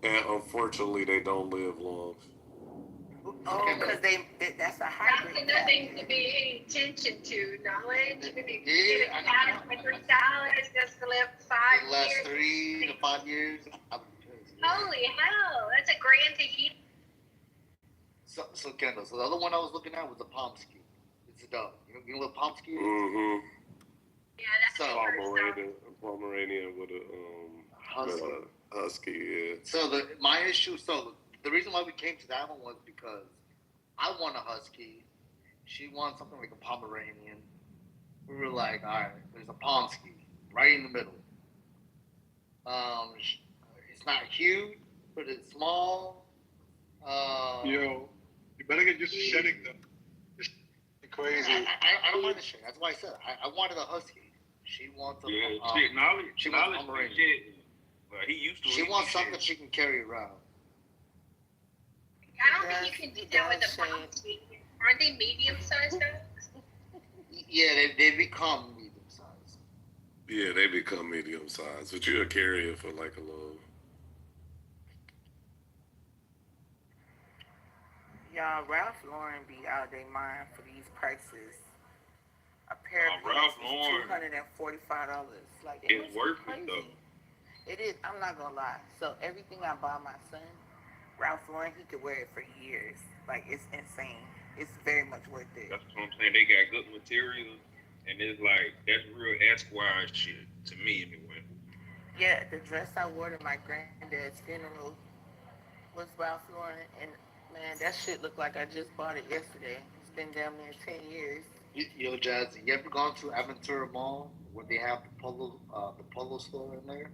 unfortunately they don't live long. Oh, because that's a hybrid. That's another thing to pay attention to. Knowledge. You can get a I cat for $3 just to live 5 The last years. 3 to 5 years. Holy hell, that's a grand Tahiti. So Kendall, the other one I was looking at was the Pomsky. It's a dog. You know what Pomsky is? Mm-hmm. Yeah, that's Pomeranian with a husky. Yeah. So the reason why we came to that one was because I want a husky. She wants something like a Pomeranian. We were like, all right, there's a Pomsky right in the middle. It's not huge, but it's small. Yo, you better get used to shedding them. It's crazy. I don't mind the shit. That's why I said I wanted a husky. She wants a She wants a Pomeranian. Well, he used to. She wants something she can carry around. I don't think you can do that with a Pomsky. Aren't they medium-sized dogs? Yeah, they become medium size. Yeah, they become medium size, but you'll carry it for like a little. Y'all, Ralph Lauren be out their mind for these prices. A pair of Ralph pants is Lauren $245. Like, it is must be worth it though. crazy. It is. I'm not gonna lie. So everything I buy my son, Ralph Lauren, he could wear it for years. Like, it's insane. It's very much worth it. That's what I'm saying. They got good materials, and it's like that's real Esquire shit to me anyway. Yeah, the dress I wore to my granddad's funeral was Ralph Lauren, and man, that shit looked like I just bought it yesterday. It's been damn near 10 years. Yo, Jazz, you ever gone to Aventura Mall where they have the polo store in there?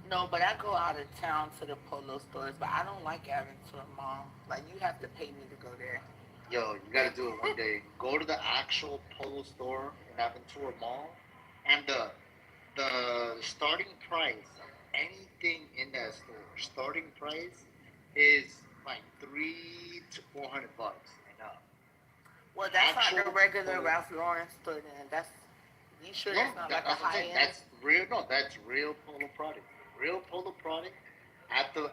No, but I go out of town to the polo stores, but I don't like Aventura Mall. Like, you have to pay me to go there. Yo, you gotta do it one day. Go to the actual polo store in Aventura Mall, and the starting price of anything in that store, starting price is like $300 to $400 and up. Well, that's not the Actual regular polo. Ralph Lauren store then. That's, you sure No, that's not like a that's what I'm high saying. end? That's real. No, that's real polo product. Real polo product at the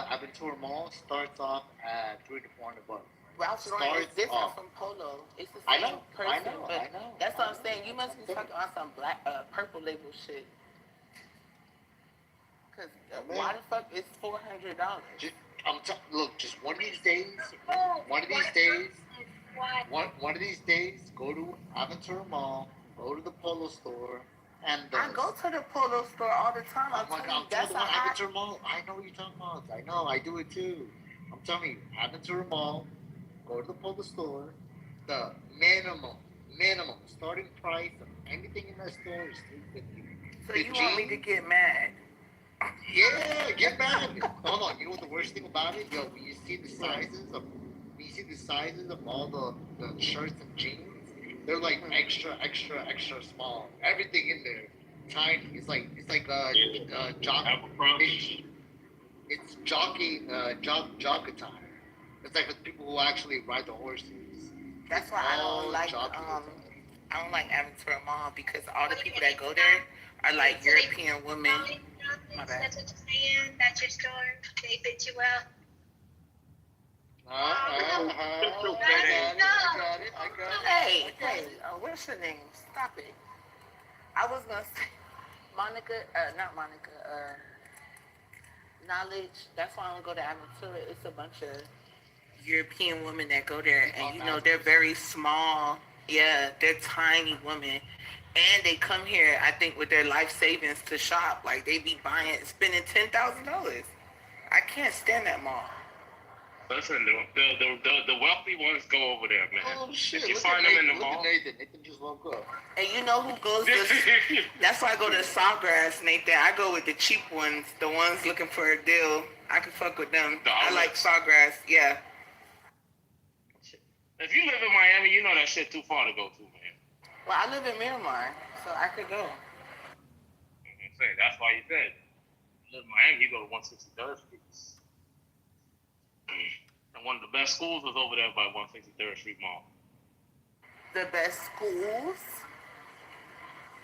Aventura Mall starts off at $300 to $400. Ralph Lauren is Starts different off. from Polo. It's the I same know, person, I know, but I know. that's I what I'm know. saying. You must be talking on some black, purple label shit. Cause man. why the fuck is $400? Just, look, just one of these days, one of these days, go to Aventura Mall, go to the Polo store, and I go to the Polo store all the time. oh I'm my telling God, you, I'm that's telling a you, hot. Aventura Mall. I know what you're talking about. I know, I do it too. I'm telling you, Aventura Mall, go to the Polo store. The minimum starting price of anything in that store is $350. So The you want me to jeans, get mad? yeah, get back. Hold on. You know what the worst thing about it? Yo, when you see the sizes of all the shirts and jeans, they're like extra small. Everything in there, tiny. It's like Abercrombie. it's jock attire. It's like with people who actually ride the horses. That's why I don't like I don't like Aventura Mall because all the people that go there are like European women. My bad. That's what you're saying. That's your store. They fit you well. I got it. Hey, what's your name? Stop it. I was gonna say Monica, not Monica, Knowledge. That's why I don't go to Aventura. It's a bunch of European women that go there, and you know they're very small. Yeah, they're tiny women, and they come here. I think with their life savings to shop. Like they be spending $10,000. I can't stand that mall. Listen, the wealthy ones go over there, man. Oh shit! If you Look find at them in the Nathan. Look mall. at Nathan. Nathan just woke up. And you know who goes to? That's why I go to Sawgrass, Nathan. I go with the cheap ones, the ones looking for a deal. I can fuck with them. I like Sawgrass. Yeah. If you live in Miami, you know that shit too far to go to, man. Well, I live in Miramar, so I could go. I'm saying that's why you said you live in Miami, you go to 163rd Street. And one of the best schools was over there by 163rd Street Mall. The best schools?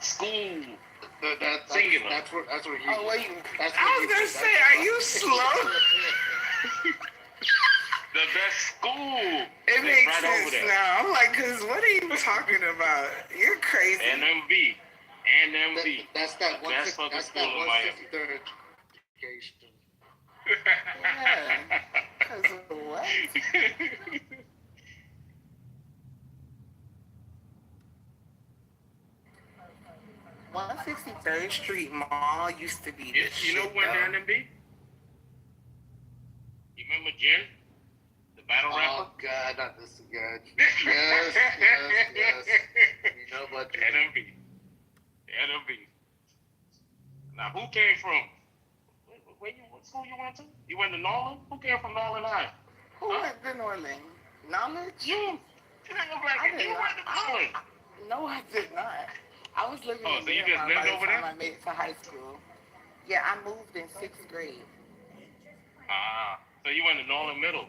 School. Singular. That's where he. Oh, wait. I was gonna say, are you slow? The best school. It makes right sense over there. now. I'm like, cause what are you talking about? You're crazy. NMB. That's that one. Best fucking school in Miami. 163rd education. Yeah. Cause what? 163rd Street Mall used to be You this know shit, when though. the NMB? You remember Jen? The battle rapper? Oh God, not this again. Yes. You know what? NMB. The NMB. Now, who came from? What school you went to? You went to Norland? Who came from Norland High? Who went to Norland? Knowledge? You. You went to Norland. No, I did not. I was living in so you just Miramar lived by the over time there? I made it to high school. Yeah, I moved in 6th grade. So you went to Norland Middle.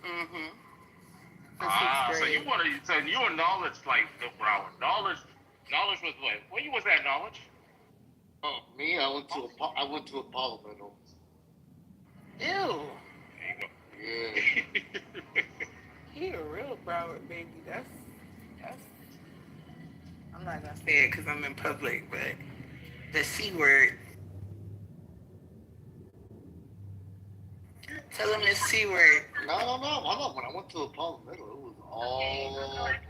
Mm-hmm. for So you sixth grade. want to? So you and knowledge like the Broward. Knowledge was what? Where you was at knowledge? Oh, me, I went to Apollo Middle. Ew. There Yeah. He a real Broward baby. That's. I'm not gonna say it because I'm in public, but the C word. Tell him the C word. No. When I went to Apollo Middle, it was all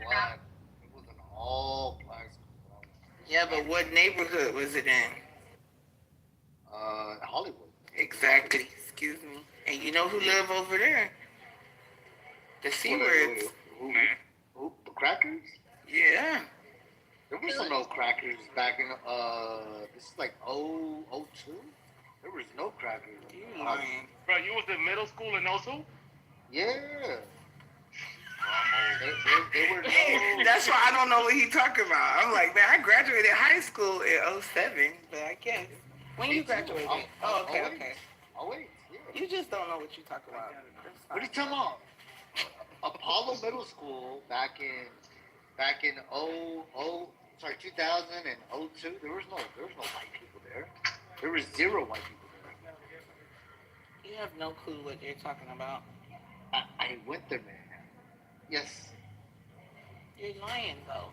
black. It was an all black school. Yeah, but what neighborhood was it in? Hollywood. Exactly. Excuse me. And you know who live over there? The C words. Who? The crackers? Yeah. There was no crackers back in this is like 02. There was no crackers. You lying. Bro, you was in middle school in 02? Yeah. They were no. That's why I don't know what he talking about. I'm like, man, I graduated high school in 07, but I guess. When you graduated? Oh, okay. Oh, wait. Yeah. You just don't know what you talking about. What are you talking about? Apollo Middle School back in 2000 and 02. There was no white people there. There was zero white people there. You have no clue what they're talking about. I went there, man. Yes. You're lying though.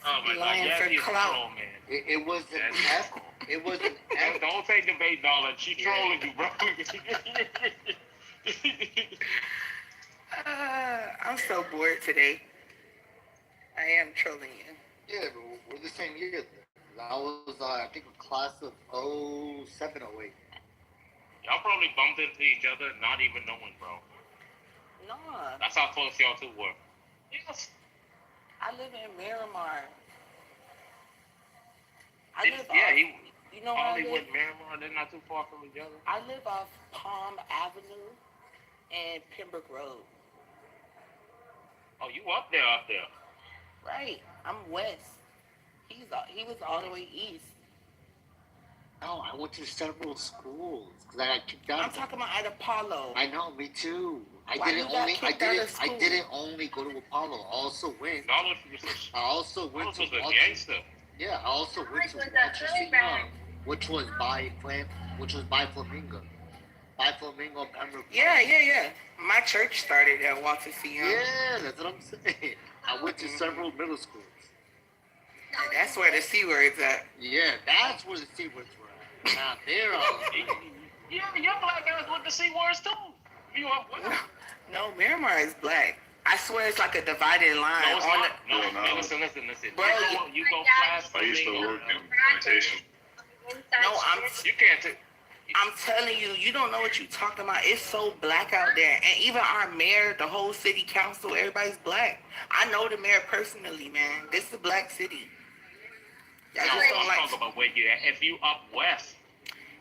Oh my Lying God, for yeah, clout. troll, man. It was an F. It was an F. Don't take debate knowledge. She trolling you, bro. I'm so bored today. I am trolling you. Yeah, but we're the same year. I was, I think, a class of 07, 08. Y'all probably bumped into each other, not even knowing, bro. No. That's how close y'all two were. Yes. I live in Miramar. You know where I Hollywood, live? Miramar, they're not too far from each other. I live off Palm Avenue and Pembroke Road. Oh, you up there? Right. I'm west. He was all the way east. No, I went to several schools because I got kicked out. I'm talking about at Apollo. I know, me too. I Why didn't you got kicked out of school? I didn't only go to Apollo. I also went. Knowledge to was a Walter. gangster. Yeah, I also went to Walter which was by Flamingo. By Flamingo, Pembroke. Yeah. My church started at Walter C. Young. Yeah, that's what I'm saying. I went to several middle schools. That's where the C word's at. Yeah, that's where the C words were at. Now they're all. Your black guys with the C words too. You up with them? No, Miramar is black. I swear it's like a divided line. No, it's not. No, listen. Bro, you go past. I used to work in plantation. No, You can't. I'm telling you, you don't know what you're talking about. It's so black out there. And even our mayor, the whole city council, everybody's black. I know the mayor personally, man. This is a black city. I just don't like. Talk about where you at. If you up west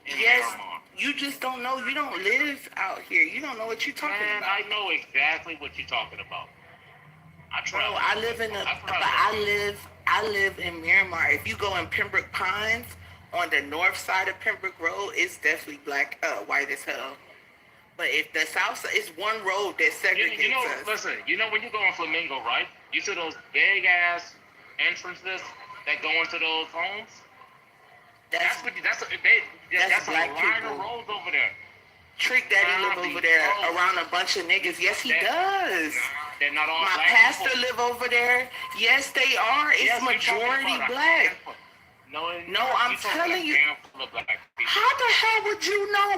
in Yes, Miramar. you just don't know. You don't live out here. You don't know what you're talking Man, about. I know exactly what you're talking about. Bro, I live in Miramar. If you go in Pembroke Pines, on the north side of Pembroke Road, it's definitely white as hell. But if the south side, it's one road that segregates You know, us. listen. You know when you go on Flamingo, right? You see those big ass entrances that go into those homes. That's a black line people. of roads over there. Trick Daddy live over there around a bunch of niggas. Yes, he does. They're not all My black pastor people. live over there. Yes, they are. It's Yes, you're talking majority about a black. handful. No, I'm you're talking telling a you. handful of black people. How the hell would you know?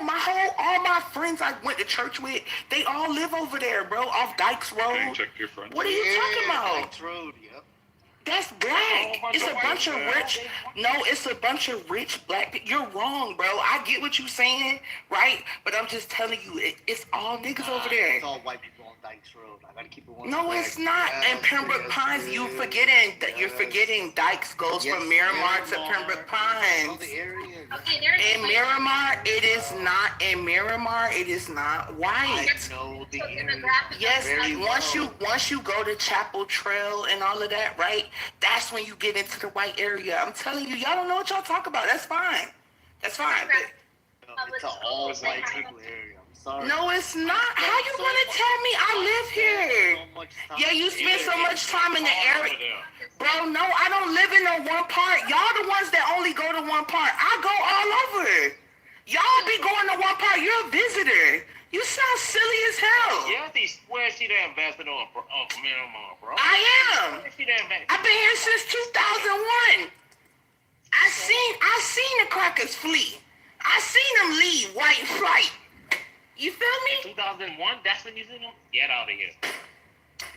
All my friends I went to church with, they all live over there, bro, off Dykes Road. Check your front. What are you talking about? Dykes Road, yep. That's black. It's a bunch of rich. No, it's a bunch of rich black people. You're wrong, bro. I get what you're saying, right? But I'm just telling you, it's all niggas over there. It's all white people on Dykes Road. I gotta keep it one. No, it's not. And Pembroke Pines, you're forgetting Dykes goes from Miramar to Pembroke Pines. In Miramar, it is not. In Miramar, it is not white. I know the area. Yes, very once you go to Chapel Trail and all of that, right? That's when you get into the white area. I'm telling you, y'all don't know what y'all talk about. That's fine. But No, it's an all white people area. I'm sorry. No, it's not. How you gonna tell me I live here? Yeah, you spend so much time in the area. Bro, no, I don't live in no one part. Y'all the ones that only go to one part. I go all over. Y'all be going to one part. You're a visitor. You sound silly as hell. Yeah, where is she the ambassador of Myanmar, bro? I am. Where's she the ambassador? I've been here since 2001. I seen the crackers flee. I seen them leave white flight. You feel me? 2001, that's when you seen them? Get out of here.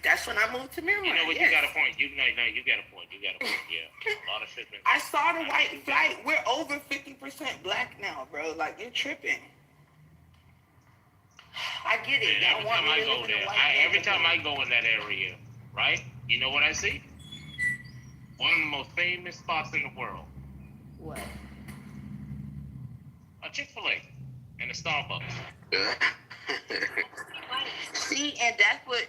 That's when I moved to Myanmar. You know what? Yes. You got a point. You got a point. Yeah. A lot of shit been. I saw the white flight. We're over 50% black now, bro. Like, you're tripping. I get it. Man, every time I go in that area, right? You know what I see? One of the most famous spots in the world. What? A Chick-fil-A and a Starbucks. See, and that's what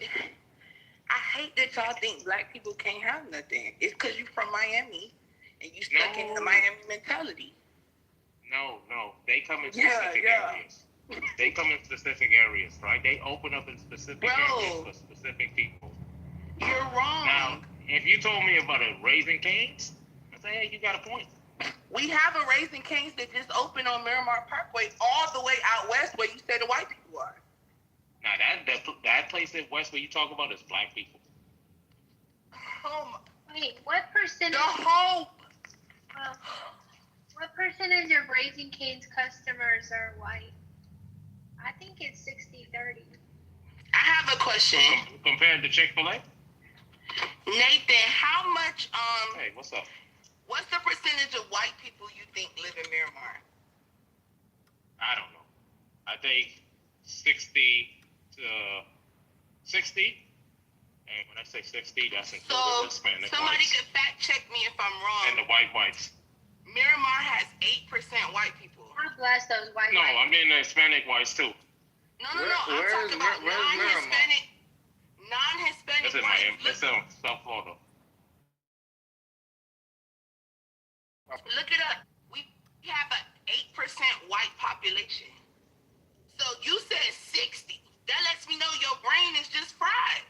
I hate that y'all think black people can't have nothing. It's because you from Miami and you stuck in the Miami mentality. No. They come in specific areas. They come in specific areas, right? They open up in specific areas for specific people. You're wrong. Now, if you told me about a Raising Cane's, I'd say, hey, you got a point. We have a Raising Cane's that just opened on Miramar Parkway all the way out west where you say the white people are. Now, that place in West where you talk about is black people. Wait, what percentage? What percentage of Raising Cane's customers are white? I think it's 60-30. I have a question. Compared to Chick-fil-A? Nathan, how much, Hey, what's up? what's the percentage of white people you think live in Miramar? I don't know. I think 60 to 60. And when I say 60, that's including the Hispanic somebody whites. could fact check me if I'm wrong. And the whites. Miramar has 8% white people. God bless those white. No, I mean the Hispanic whites too. No. I'm talking about non-Hispanic That's in whites. Miami. That's in South Florida. Look it up. We have an 8% white population. So you said 60. That lets me know your brain is just fried.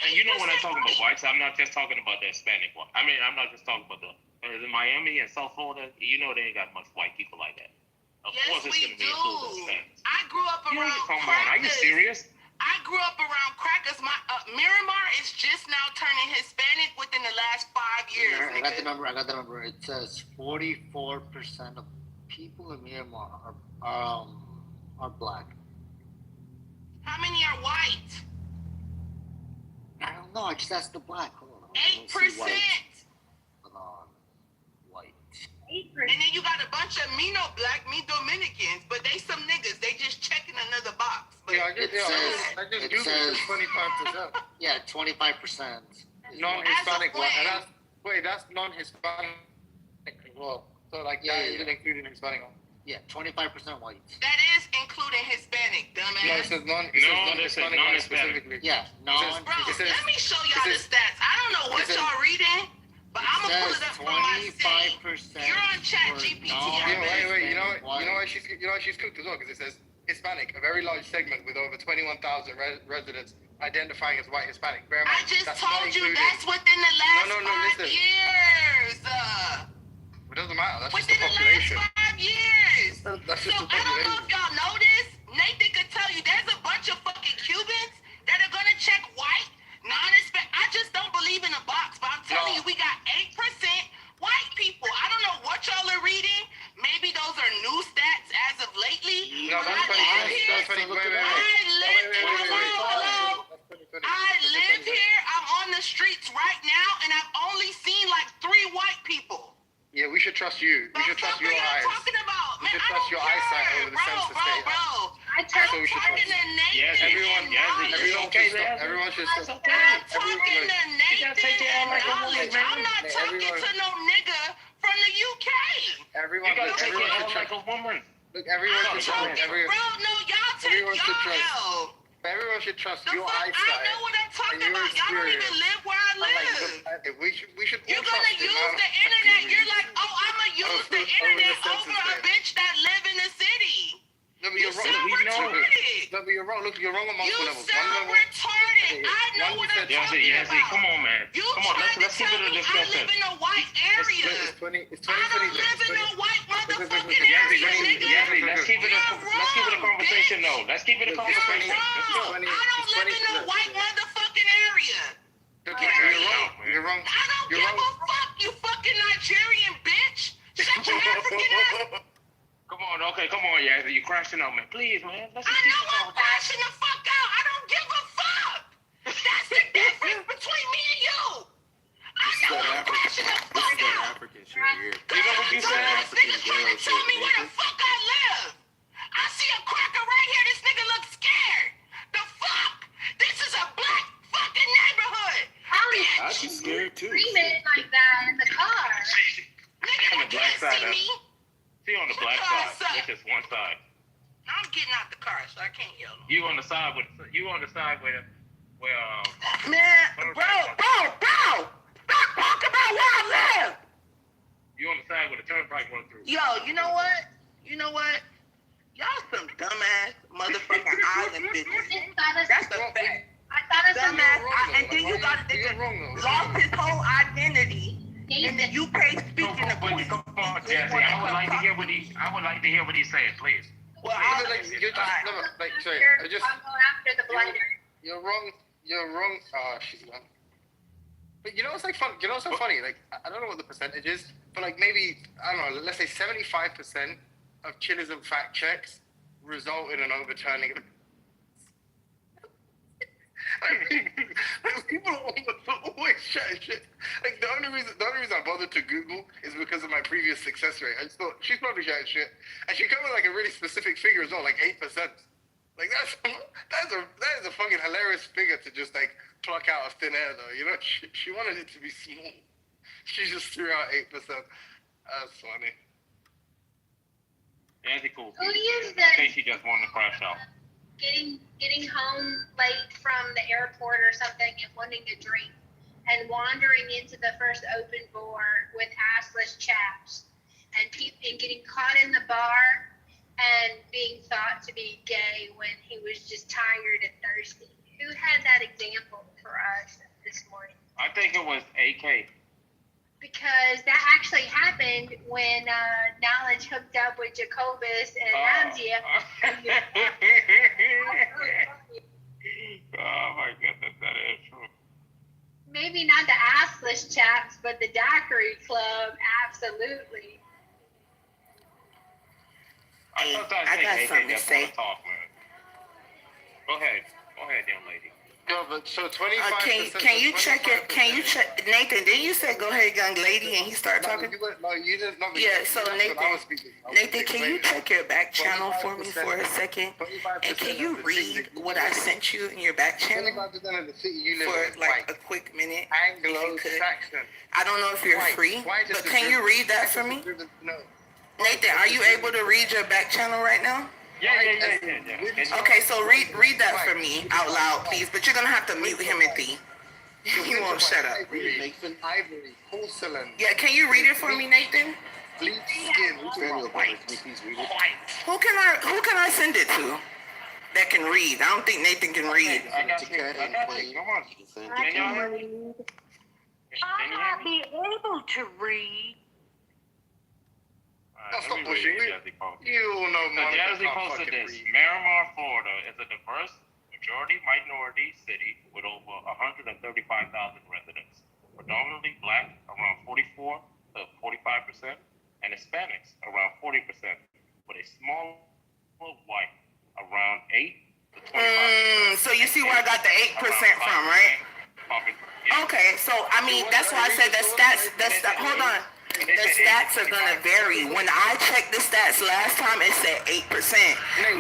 And you know when I'm talking about whites, I'm not just talking about the Hispanic one. I mean, I'm not just talking about in Miami and South Florida, you know they ain't got much white people like that. Of course it's going to be included Hispanics. I grew up around Come crackers. on, are you serious? I grew up around crackers. My Miramar is just now turning Hispanic within the last 5 years. I got the number. It says 44% of people in Myanmar are black. How many are white? I don't know. I just asked the black. Hold on. 8%. Hold on. White. 8%. And then you got a bunch of me no black, me Dominicans, but they some niggas. They just checking another box. But I just Googled 25%. Yeah, 25%. Non-Hispanic white. That's non-Hispanic as well. So that isn't including Hispanic. Yeah, 25% white. That is including Hispanic, dumbass. No, it says non-Hispanic white specifically. Yeah, Bro, let me show y'all the stats. I don't know what y'all reading, but I'm gonna pull it up from my state. You're on Chat GPT. Wait. You know why she's cooked as well? Because it says Hispanic, a very large segment with over 21,000 residents identifying as white Hispanic. Bear in mind, I just that's told you including, that's within the last 5 years. It doesn't matter. That's within just the population. The last 5 years. That's just the I don't know population. if y'all know this. Nathan could tell you there's a bunch of fucking Cubans that are gonna check white, non-Hispanic. I just don't believe in a box, but I'm telling you, we got 8% white people. I don't know what y'all are reading. Maybe those are new stats as of lately. No, that's funny. I live here. I'm on the streets right now, and I've only seen like 3 white people. Yeah, we should trust you. We should trust your eyes. Talking about? We should trust your eyesight over the census data. I'm So we should talking trust to Nathan. Everyone should stop. I'm talking to Nathan and knowledge. I'm not talking to no nigga from the UK. Everyone should trust. Look, everyone should trust. Everyone should trust your eyesight. I know what I'm talking about. Y'all don't even live where I live. We should You're gonna use the internet. You're like, oh, I'm gonna use the internet over a bitch that live in the city. No, but You you're wrong. sound retarded. No, but you're wrong. Look, you're wrong on multiple You levels. sound retarded. I know what I'm talking about. Come on, man. You Come on, trying to let's keep tell it a me I discussion. live in a white area. It's I don't live in a white motherfucking area, nigga. Yazzie, let's keep it a conversation, though. Let's keep it a You're conversation. wrong. I don't live in a white motherfucking area. You're wrong. I don't give a fuck, you fucking Nigerian bitch. Shut your African ass. Come on, Yazzie. You're crashing out, man. Please, man. I know I'm crashing the fuck out. I don't give a fuck. That's the difference between me and you. I know I'm crashing the fuck out. You know what you said? This nigga's trying to tell me where the fuck I live. I see a cracker right here. This nigga looks scared. The fuck? This is a black fucking neighborhood. I'd be scared too. Screaming like that in the car. Nigga, you can't see me. See on the black side. It's just one side. I'm getting out the car, so I can't yell. You on the side where Man, bro. Stop talking about where I live. you on the side where the turnpike run through. Yo, you know what? Y'all some dumbass motherfucking island bitches. That's a fact. I thought it's Dumbass. And then you got a nigga lost his whole identity in the UK speaking the quick. Come on, Jesse. I would like to hear what he's saying, please. Well, I'll go after the blinder. You're wrong. Oh, she's gone. But you know what's like fun? You know what's so funny? Like I don't know what the percentage is, but like maybe I don't know. Let's say 75% of chillism fact checks result in an overturning. Like, people always chat shit. Like the only reason I bothered to Google is because of my previous success rate. I just thought she's probably chatting shit, and she covered like a really specific figure as well, like 8%. Like that is a fucking hilarious figure to just like pluck out of thin air, though. You know, she wanted it to be small. She just threw out 8%. That's funny. That's cool. Who used I think she just wanted to crash out. Getting home late from the airport or something and wanting a drink and wandering into the first open bar with assless chaps and getting caught in the bar and being thought to be gay when he was just tired and thirsty. Who had that example for us this morning? I think it was AK. Because that actually happened when Knowledge hooked up with Jacobus and Ramsey. Oh my goodness, that is true. Maybe not the assless chaps, but the daiquiri club, absolutely. I got something to say. Talk, man. Go ahead, young lady. No, but so 25%. Can you check Nathan? Didn't you say go ahead, young lady, and he started talking? You didn't. Yeah. So Nathan, can you check your back channel for me for a second? And can you read what I sent you in your back channel for like a quick minute? Anglo-Saxon. I don't know if you're free, but can you read that for me? No. Nathan, are you able to read your back channel right now? Yeah. Okay, so read that for me out loud, please. But you're gonna have to mute him at the. He won't shut up. Nathan Ivory, porcelain. Yeah, can you read it for me, Nathan? Bleach skin. Who can I send it to? That can read. I don't think Nathan can read. I might not be able to read. Stop pushing me. You know, so Jazzy posted this. Miramar, Florida is a diverse, majority-minority city with over 135,000 residents. Predominantly black, around 44 to 45%, and Hispanics, around 40%, with a small white, around 8 to 25%. So you see where I got the 8% from, right? Okay, so I mean, that's why I said the stats, hold on. The stats are going to vary. When I checked the stats last time, it said 8%.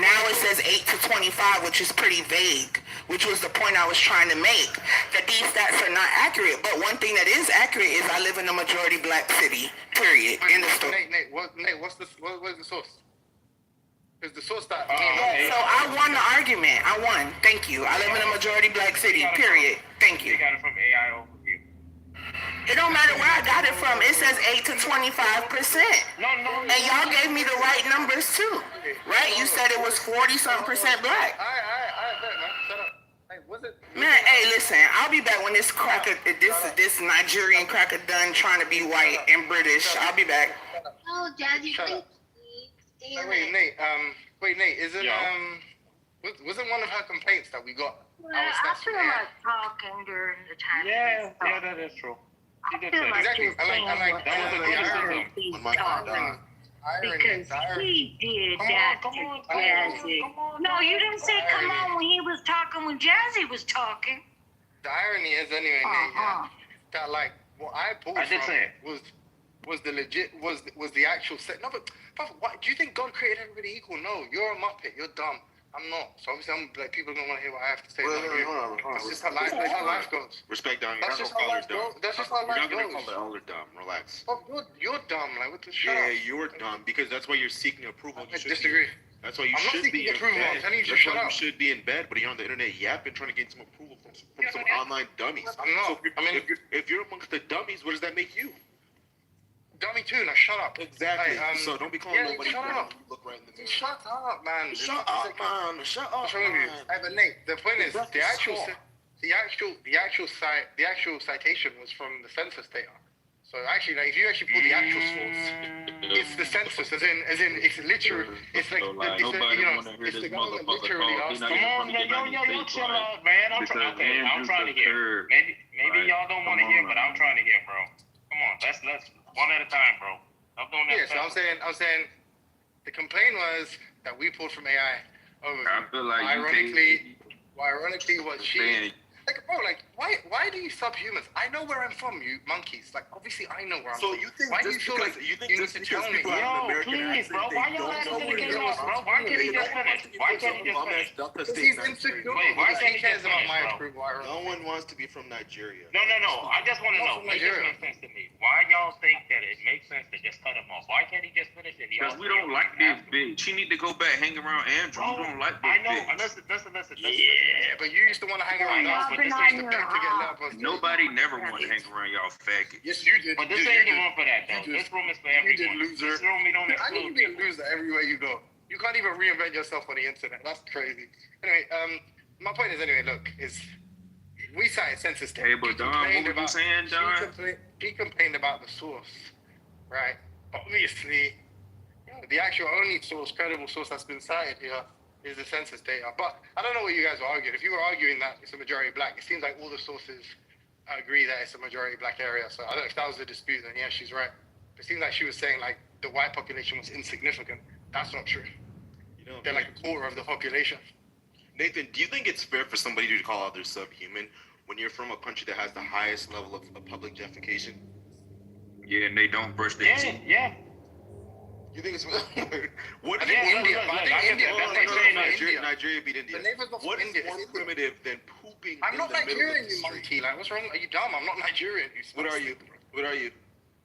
Now it says 8 to 25, which is pretty vague, which was the point I was trying to make, that these stats are not accurate. But one thing that is accurate is I live in a majority black city, period. In the story. Nate, what's the source? Is the source that... So I won the argument. I won. Thank you. I live in a majority black city, period. Thank you. You got it from AI Overview. It don't matter where I got it from. It says 8 to 25%. No. And y'all gave me the right numbers too, right? You said it was 40-something% black. All right, man. Shut up. Hey, was it? Man, hey, listen. I'll be back when this Nigerian cracker done trying to be white and British. I'll be back. Oh, Jazzy, Shut please. up. Damn Wait, it. Nate, isn't wasn't one of her complaints that we got? Well, I feel like talking during the time. Yeah, that is true. She I did feel say like that. just saying that was a whatever good he's talking. Because he did Come that on, to come on, Jazzy. come on, No, you didn't say come irony. on when he was talking, when Jazzy was talking. The irony is anyway, Nate, Uh-huh. that like what I pulled I did from say it. was the legit was the actual set. No, but why do you think God created everybody equal? No, you're a muppet. You're dumb. I'm not. So obviously, I'm like people don't want to hear what I have to say. Wait, about wait, you. hold on. That's just how life. That's how life goes. Respect, Dom. You're That's not just gonna how call her life dumb. goes. That's just how You're life not gonna goes. call the elder dumb. Relax. Oh, you're dumb. Like what the shit? Yeah, you're dumb because that's why you're seeking approval. I You should disagree. That's why you I'm not should seeking be in approval. I'm bed. telling you to That's shut why up. you should be in bed, but you're on the internet yapping, trying to gain some approval from some online dummies. I'm not. So if you're amongst the dummies, what does that make you? Dummy too. Now shut up. Exactly. Hey, So don't be calling nobody shut dumb. up. You look right in the mirror. Shut up, man. Shut up, man. Shut up, What's wrong with you? man. Hey, but Nate, the point is, That's the actual citation was from the census data. So actually, like, if you actually pull the actual source, it's the census, as in, it's literally, it's like, it's the government literally asking. Come on, yo, chill out, man. I'm trying to hear. Maybe y'all don't want to hear, but I'm trying to hear, bro. Come on, let's one at a time, bro. I'm doing that. Yeah, so I'm saying, the complaint was that we pulled from AI over. I feel like Ironically, what she. Like, bro, why do you subhumans? I know where I'm from, you monkeys. Like, obviously, I know where I'm from. So you think why do you just feel because like you think need just to because tell me? people have an American please, accent, bro. they Why y'all don't know asking where to get they're lost, from? bro? Why can't he just finish? Why can't he just finish? Because he's insecure. Wait, why Because can't he he cares just about finish, my bro? approval. No one wants to be from Nigeria. No. I just want to know. From It just Nigeria. makes sense to me. Why y'all think that it makes sense to just cut him off? Why can't he just finish it? Because we don't like this bitch. She need to go back hang around Andrew. We don't like this I know. bitch. Listen. Yeah, but you used to want to hang around us. But You this used ain't to beg to get love. Nobody never want to hang around y'all faggots. Yes, you did. But this You ain't did. the room for that, though. You This did. room is for You did, everyone. loser. This room we don't I need exclude to be a people. loser everywhere you go. You can't even reinvent yourself on the internet. That's crazy. Anyway, my point is, look, we cited census data. Hey, but Don, what were you saying, Don? He complained about the source, right? Obviously, the actual only source, credible source that's been cited here is the census data. But I don't know what you guys were arguing. If you were arguing that it's a majority black, it seems like all the sources agree that it's a majority black area. So I don't know if that was the dispute, then yeah, she's right. It seems like she was saying like the white population was insignificant. That's not true. They're like a quarter of the population. Nathan, do you think it's fair for somebody to call others subhuman when you're from a country that has the highest level of public defecation? Yeah, and they don't brush their teeth. Yeah. You think it's I think India. Nigeria beat India. The neighbors not What from is India. more primitive than pooping I'm in not the middle of Nigerian, the you street? monkey. Like, what's wrong? Are you dumb? I'm not Nigerian. What are you? What are you?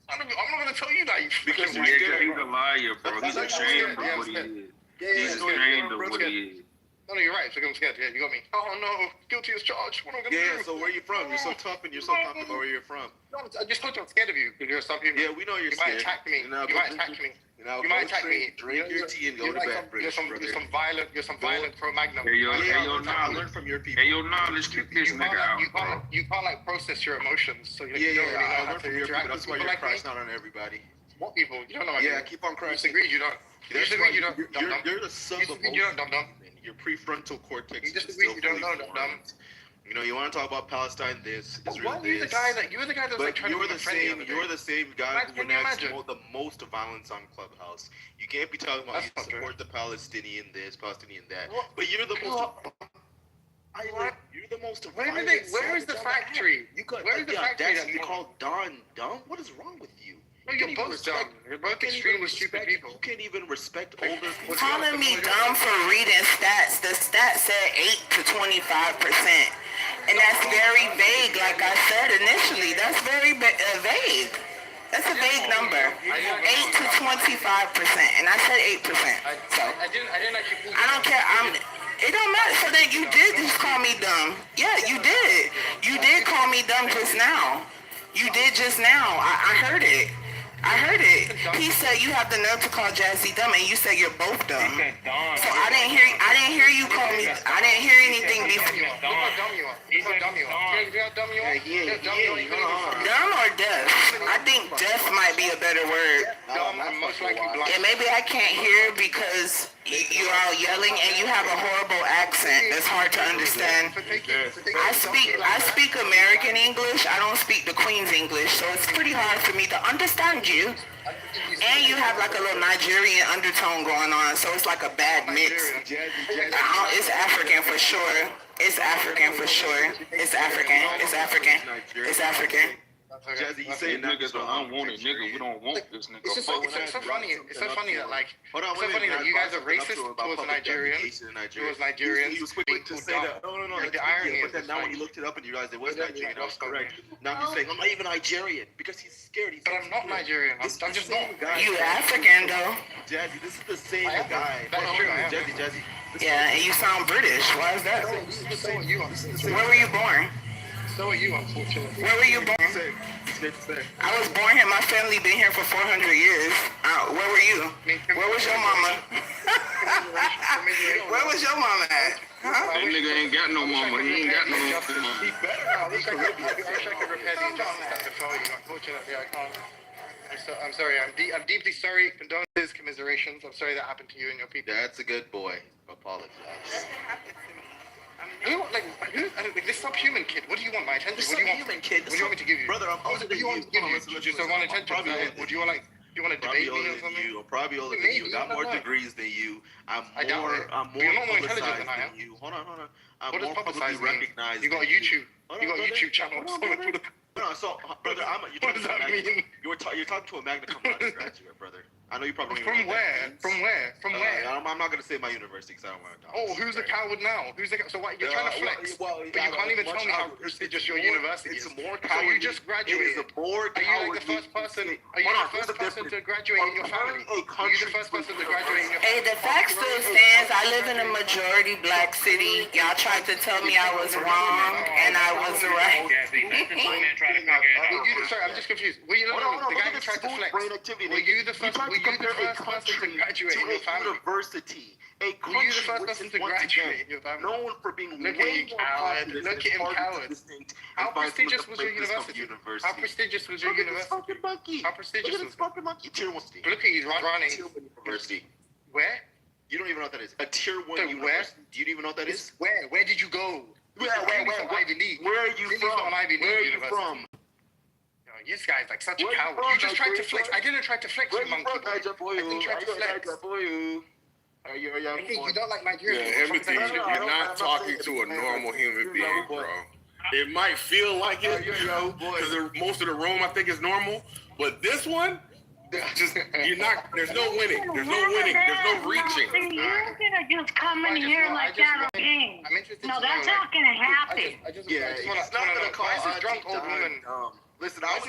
I'm not gonna tell you that. You Because freaking Yeah, white. he's a liar, bro. He's That's ashamed yeah, of what he yeah. is. Yeah, He's ashamed of what he is. No, you're right. So I'm scared. Yeah, you got me. Oh no, guilty as charged. What am I gonna Yeah, do? so where are you from? You're so tough and you're so confident about where you're from. No, I just told you I'm scared of you because you're a subhuman. Yeah, we know you're You might scared. attack me. And now You go might attack me. Now You go might attack me. drink your tea and go You're to like bed, you're some brother. You're some violent pro-magnum. Hey, yo, Learn knowledge. from your people. Hey, yo, knowledge, kick this nigga out, bro. You can't like process your emotions, so you don't Yeah, really know I how learned to from your people. interact That's with why people you're like me. Christ, not on everybody. What people? You don't know. Yeah, keep on You Christ. disagree? You don't. You disagree? You don't. Dumb-dumb. You're the son of You don't. Dumb-dumb. your prefrontal cortex. You is disagree? still You don't know. fully Dumb-dumb. formed. You know, you want to talk about Palestine, this, Israel, Why are you the this. guy that you're the guy that's like But trying to you're be the friendly same. You're the same guy Like, who can you enacts imagine? the most violence on Clubhouse. You can't be talking about That's you not true. support the Palestinian this, Palestinian that. What? But you're the most. What? You're the most. Where is violent it? Where is the savage on factory? You got Where is the the factory audacity that to call Don dumb? What is wrong with you? No, you're both dumb. You're both extremely stupid people. You can't even respect older people. Calling me dumb for reading stats. The stats said 8 to 25%. And that's very vague, like I said initially. That's very vague. That's a vague number. 8 to 25%. And I said 8%. So I didn't actually. I don't care. It don't matter. So then you did just call me dumb. Yeah, you did. You did call me dumb just now. You did just now. I heard it. I heard it. He said you have the nerve to call Jazzy dumb, and you said you're both dumb. So I didn't hear you call me. I didn't hear anything before. Look how dumb you are. Look how dumb you are. You know how dumb you are? Dumb or deaf? I think deaf might be a better word. Dumb and most likely blind. And maybe I can't hear because you're all yelling and you have a horrible accent that's hard to understand. I speak American English. I don't speak the Queen's English, so it's pretty hard for me to understand you. And you have like a little Nigerian undertone going on, so it's like a bad mix. It's African for sure. It's African for sure. It's African. It's African. It's African. Jazzy, you say niggas, but I don't want it, nigga. We don't want this nigga. It's so funny. It's so funny that like, it's so funny that you guys are racist towards Nigerians. Towards Nigerians. He was quick to say that. No. Like the irony but then now when you looked it up and you realized it was Nigerian, that was correct. Now he's saying I'm not even Nigerian because he's scared. But I'm not Nigerian. I'm just not. You African though. Jazzy, this is the same guy. That's true. I am. Jazzy. Yeah, and you sound British. Why is that? So are you. Where were you born? So are you, unfortunately. Where were you born? I was born here. My family been here for 400 years. Where were you? Where was your mama? Where was your mama at? Huh? That nigga ain't got no mama. He ain't got no mama. He better. I wish I could repair the injustice that befell you. Unfortunately, I can't. I'm sorry. I'm deeply sorry. Condolences, commiserations. I'm sorry that happened to you and your people. That's a good boy. Apologize. This subhuman kid. What do you want? My attention? What do you want? Kid. What do you want me to give you? Brother, I'm older than you. You just want attention. Would you want like? You want to debate me or something? I'm probably older than you. Got more degrees than you. I'm more intelligent than I am. You. Hold on. I'm what more publicly recognized. You got a YouTube. You got a YouTube channel. No, so brother, you're talking to a magna cum laude graduate, brother. I know you probably don't From where? I'm not gonna say my university because I don't want to. Oh, who's the coward now? So what? You're trying to flex, but you can't even tell me how prestigious your university is. It's more coward. So you just graduated. It is a more Are you like the first person? Are you the first person to graduate in your family? Are you the first person to graduate in your family? Hey, the fact still stands. I live in a majority black city. Y'all tried to tell me I was wrong, and I was right. Sorry, I'm just confused. Were you the guy who tried to flex? Were you the first person to graduate in your family? University. A country were you the first person to graduate in your family? Known for being Look at you, coward. Look at him, coward. How prestigious was your university? How prestigious was your university? How prestigious was it? Tier 1 state. Look at he's running. University. Where? You don't even know what that is. A tier 1 university. Do you even know what that is? Where? Where did you go? Where Ivy League. Where are you from? Where are you from? This guy's like such a coward. You just tried to flex. I didn't try to flex, you monkey. I didn't try to flex. You don't like Nigeria. Yeah, everything. You're not talking to a normal human being, bro. It might feel like it, because most of the room I think is normal, but this one, just you're not. There's no winning. There's no winning. There's no reaching. You're gonna just come in here like that again. No, that's not gonna happen. Yeah, he's not gonna call a drunk old woman. Listen, I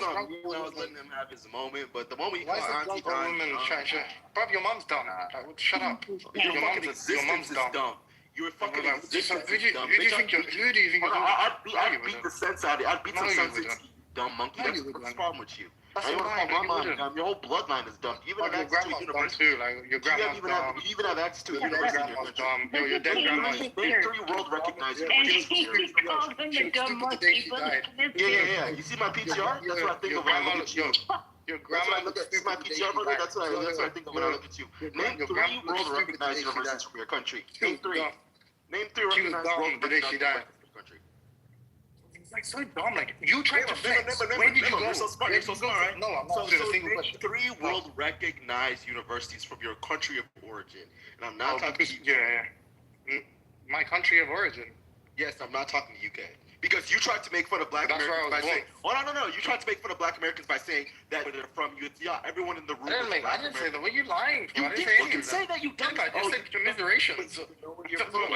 was letting him have his moment, but the moment he called Auntie Don, bro, your mom's dumb. Shut up. Your mom's existence is dumb. Your fucking existence is dumb. Who do you think you're? I'd beat the sense out of it. I'd beat some sense into you, dumb monkey. What's the problem with you? Your whole bloodline is dumb. You even have access to a university. Your grandma's dumb. You even have access to a university. Your dead grandma's dumb. 3 world recognized universities. Yeah. You see my PTR? That's what I think of when I look at you. Your grandma look at my PTR, brother. That's what I think of when I look at you. Name 3 world recognized universities from your country. Name 3. Name 3 recognized world recognized universities from your country. Like so dumb. Like you tried to flex. Where did you go? You're so smart. You're so smart, right? No, I'm not doing a single question. 3 world recognized universities from your country of origin, and I'm not talking to you. Yeah. My country of origin. Yes, I'm not talking to UK. Because you tried to make fun of black Americans by saying, no. You tried to make fun of black Americans by saying that they're from you. Yeah, everyone in the room. I didn't say that. What are you lying for? You can say that you did. I just said commiserations. you're from.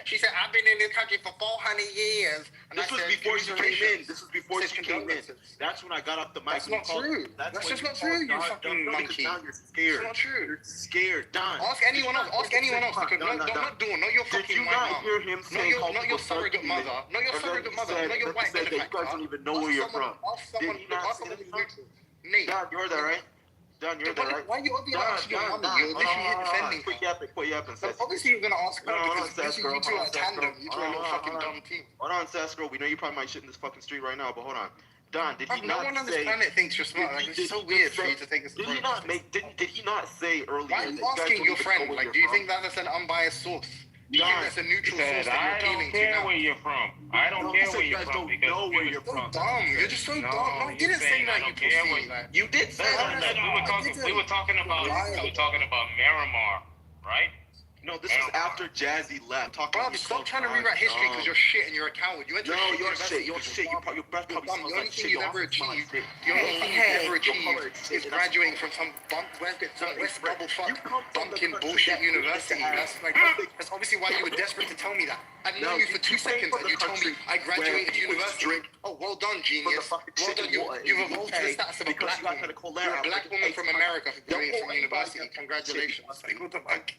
She said, I've been in this country for 400 years. And this was before she came in. This was before she came in. That's when I got off the mic. That's not true. That's just not true, you fucking monkey. Now you're scared. It's not true. You're scared. Don. Ask anyone else. Ask anyone else. Not your fucking white mom. Hear him say not your surrogate mother. Not your surrogate mother. Not your white benefactor. You guys don't even know where you're from. Did he not say anything? Nate. Don, you're there, right? Don, you're there, right? Why are you over here asking your mother? You're literally here defending her. Quit yapping, Sass. Obviously, you're going to ask her because you two are a tandem. You two are a little fucking dumb team. Hold on, Sass girl. We know you probably might shit in this fucking street right now, but hold on. Don, did he not say... No one on this planet thinks you're smart. Like, it's so weird for you to think it's Did he not say earlier... Why are you asking your friend? Like, do you think that's an unbiased source? Do you think that's a neutral source that you're appealing to now? I don't care where you're from. I don't care where you're from because know where you're from. Dumb. You're just so dumb. No, I didn't say that, you pussy. You did say that. We were talking about Miramar, right? No, this was after Jazzy left. Bob, stop trying to rewrite history because you're shit and you're a coward. You went to you're shit. You're shit. Your breath probably smells like shit. The only thing you've ever achieved is graduating from some West Bubble fuck bumpkin bullshit university. That's obviously why you were desperate to tell me that. I didn't know you for 2 seconds and you told me I graduated university. Oh, well done, genius. Well done. You've evolved to the status of a black woman. You're a black woman from America for graduating from university. Congratulations. What the fuck?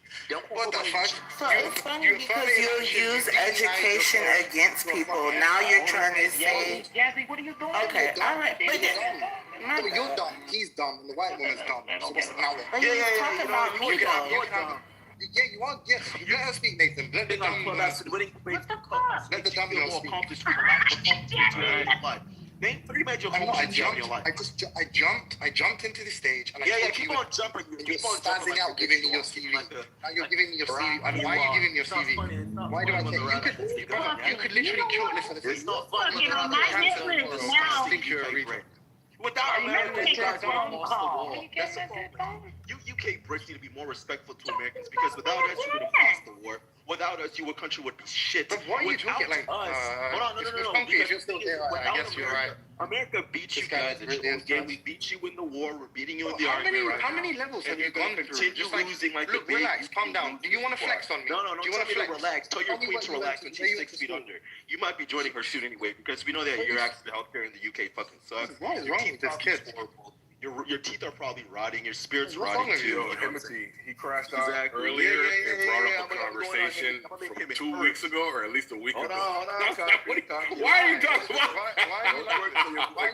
So it's funny because you use education against people. Now you're trying to say, Jazzy, what are you doing? Okay, all right, but you're dumb. He's dumb, and the white woman's dumb. So what's the matter? Talking about me though. Yeah, you are. Yes, let her speak, Nathan. Let the dumb man speak. Let the dumb man speak. Name 3 major accomplishments in your life. I jumped into the stage and keep on jumping. You're spazzing out, giving me your CV. Now you're giving me your CV. And why are you giving me your CV? Why do I care? You could literally kill this for the It's not funny. I think you're a retard. Without Americans, you guys are lost the war. That's the problem. You UK Brits need to be more respectful to Americans because without us, you would have lost the war. Without us, your country would be shit. But why are you talking like us? Hold on, no. You're still there. I guess you're right. America beat you guys at your own game. We beat you in the war. We're beating you in the army. How many levels have you gone through? Continue losing like look, relax, calm down. Do you want to flex on me? No. Do you want to relax? Tell your queen to relax when she's 6 feet under. You might be joining her soon anyway because we know that your access to healthcare in the UK fucking sucks. What is wrong with this kid? Your teeth are probably rotting. Your spirit's rotting too. Timothy, he crashed out earlier and brought up a conversation from 2 weeks ago, or at least a week ago. Hold on. Why are you talking about?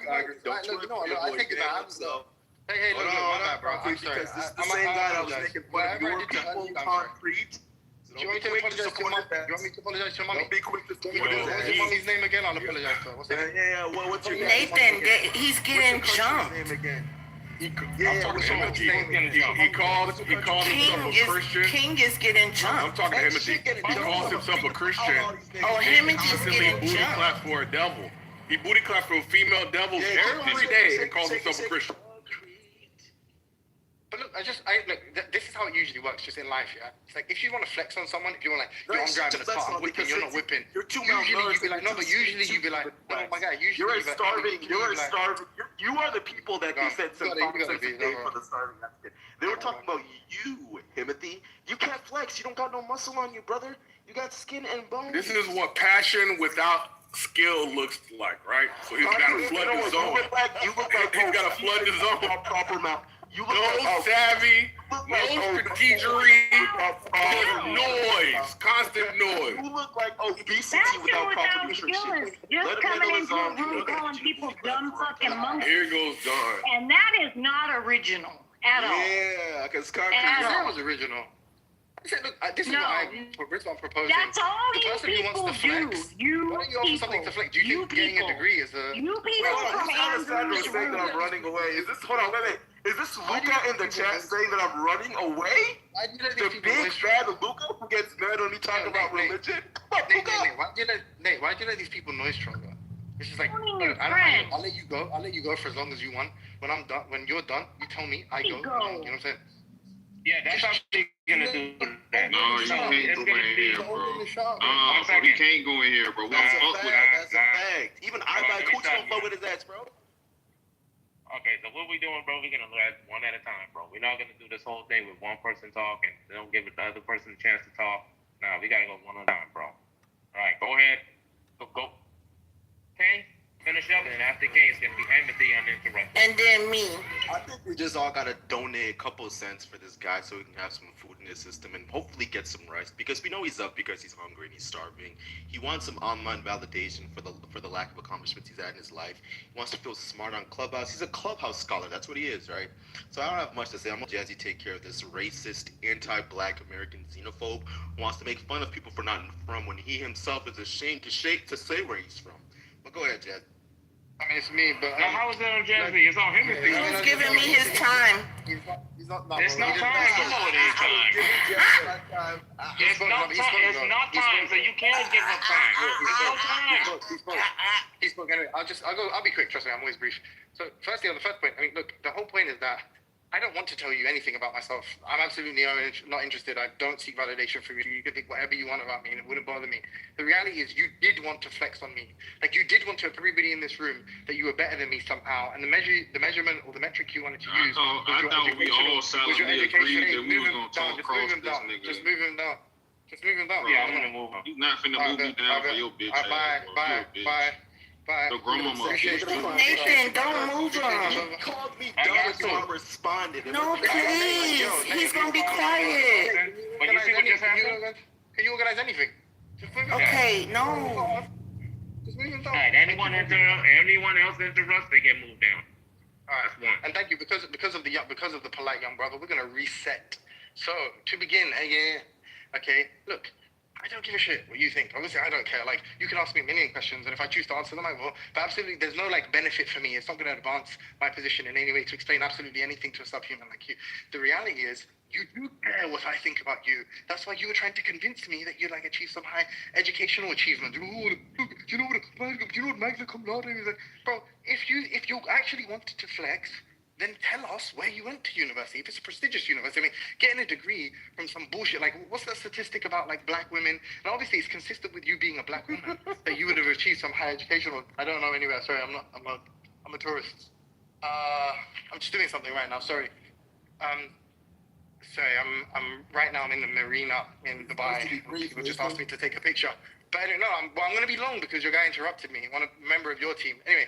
I think it's that. Hey, look, my bad, bro. I'm sorry. Because this is the same guy that was making fun of your people concrete. Do you want me to apologize to your mom? Do you want me to apologize to your mommy? Be quick to What's your mommy's name again? I'll apologize to her. What's her name? What's your Nathan, he's getting jumped. He called himself a Christian. King is getting jumped. I'm talking to Himothy. He calls himself a Christian. Oh, Himothy's getting booty jumped. claps for a devil. He booty claps for female devils every day and calls himself a Christian. But look, this is how it usually works, just in life, yeah? It's like, if you want to flex on someone, if you want yo, I'm driving a car, I'm whipping, you're not whipping. You're too usually you'd be like, no, but usually you'd be like, oh my God, usually you're starving. You are the people that they said some nonsense today for the starving Mexican. They were talking about you, Timothy. You can't flex. You don't got no muscle on you, brother. You got skin and bones. This is what passion without skill looks like, right? So he's got to flood the zone. You look like he's got to flood the zone. Proper mouth. You look no savvy, no strategery, noise, constant noise. You look like obesity without proper nutrition. Just coming into a room calling people dumb fucking monkeys. Here goes Don. And that is not original at all. Yeah, because concrete that was original. I said, look, this is what I'm proposing. That's all the person who wants to flex. You why don't you offer something to flex? Do you think getting a degree is a... You people from Andrew's saying that I'm running away. Is this... Hold on, wait. Is this Luca in the chat saying that I'm running away? The big bad Luca who gets mad when we talk about religion? Nate, why'd you let these people noise troll you? It's just like, I'll let you go. I'll let you go for as long as you want. When I'm done, when you're done, you tell me, I go. You know what I'm saying? Yeah, that's how they're gonna do that. No, you can't go in here, bro. You can't go in here, bro. That's a fact. Even I buy Cooch won't flow with his ass, bro. Okay, so what we doing, bro? We're gonna let one at a time, bro. We're not gonna do this whole thing with one person talking. They don't give the other person a chance to talk. No, we gotta go one on one, bro. All right, go ahead. Go. Kane, finish up, and after Kane, it's gonna be Timothy uninterrupted. And then me. I think we just all gotta donate a couple cents for this guy so he can have some food in his system and hopefully get some rest, because we know he's up because he's hungry and he's starving. He wants some online validation for the lack of accomplishments he's had in his life. He wants to feel smart on Clubhouse. He's a Clubhouse scholar. That's what he is, right? So I don't have much to say. I'm gonna Jazzy take care of this racist, anti-black American xenophobe who wants to make fun of people for not from when he himself is ashamed to say where he's from. But go ahead, Jazz. I mean, it's me, but... Now, how is that on Jazzy? It's on him. He was giving me his time. He's not It's not time. You know it ain't time. It's not time, so you can't give him time. It's no time. He spoke anyway. I'll be quick, trust me, I'm always brief. So, firstly, on the first point, I mean, look, the whole point is that I don't want to tell you anything about myself. I'm absolutely not interested. I don't seek validation from you. You can think whatever you want about me, and it wouldn't bother me. The reality is, you did want to flex on me. Like, you did want to everybody in this room that you were better than me somehow. And the measurement or the metric you wanted to use I thought we all solidly agreed that we was gonna talk across this nigga. Just move him down. Just move him down. Yeah, I'm gonna move him. You not finna move me down for your bitch ass. Bye. The grandmama. Nathan, don't move him. He called me dumb, so I responded. No, please. He's gonna be quiet. But you see what just happened? Can you organize anything? Okay, no. Just move him down. All right, anyone else interrupts, they get moved down. All right, and thank you because of the polite young brother. We're gonna reset. So to begin, okay. Look, I don't give a shit what you think. Obviously, I don't care. Like, you can ask me a million questions, and if I choose to answer them, I will. But absolutely, there's no, like, benefit for me. It's not going to advance my position in any way to explain absolutely anything to a subhuman like you. The reality is, you do care what I think about you. That's why you were trying to convince me that you, like, achieve some high educational achievement. You know what magna cum laude is? Like, bro, if you actually wanted to flex, then tell us where you went to university. If it's a prestigious university, I mean, getting a degree from some bullshit, like, what's that statistic about, like, black women? And obviously, it's consistent with you being a black woman, that you would have achieved some high educational, I don't know anywhere, sorry, I'm a tourist. I'm just doing something right now, sorry. Right now I'm in the marina in Dubai. People just asked me to take a picture. But I don't know, I'm going to be long because your guy interrupted me, one member of your team. Anyway.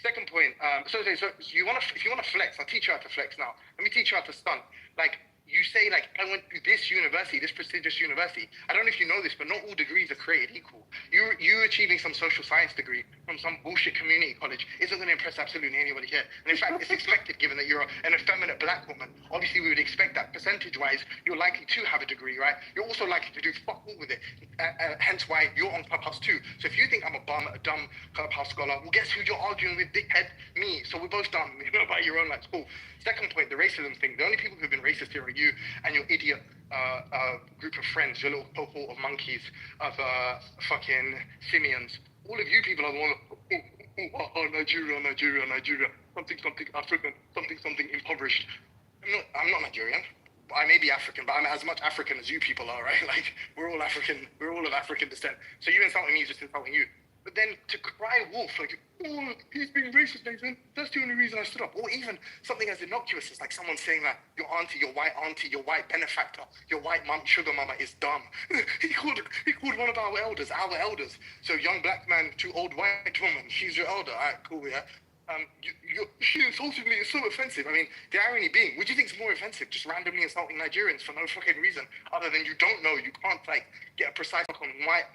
Second point, so if you want to flex, I'll teach you how to flex now. Let me teach you how to stunt. Like, you say, like, I went to this university, this prestigious university. I don't know if you know this, but not all degrees are created equal. You achieving some social science degree from some bullshit community college isn't going to impress absolutely anybody here. And in fact, it's expected given that you're an effeminate black woman. Obviously, we would expect that percentage-wise, you're likely to have a degree, right? You're also likely to do fuck all with it. Hence why you're on Clubhouse too. So if you think I'm a dumb Clubhouse scholar, well, guess who you're arguing with, dickhead? Me. So we're both dumb, you know, by your own lights. Cool. Second point, the racism thing. The only people who've been racist here are you and your idiot group of friends, your little cohort of monkeys, of fucking simians. All of you people are the one, Nigeria, something African, something impoverished. I'm not Nigerian. I may be African, but I'm as much African as you people are, right? Like, we're all African, we're all of African descent. So you insulting me is just insulting you. But then to cry wolf, like, oh, he's being racist, Nathan. That's the only reason I stood up. Or even something as innocuous as like someone saying that your white benefactor, your white mom, sugar mama is dumb. he called one of our elders. So young black man to old white woman, she's your elder. All right, cool, yeah. She insulted me. It's so offensive. I mean, the irony being, what do you think is more offensive? Just randomly insulting Nigerians for no fucking reason, other than you don't know, you can't like get a precise look on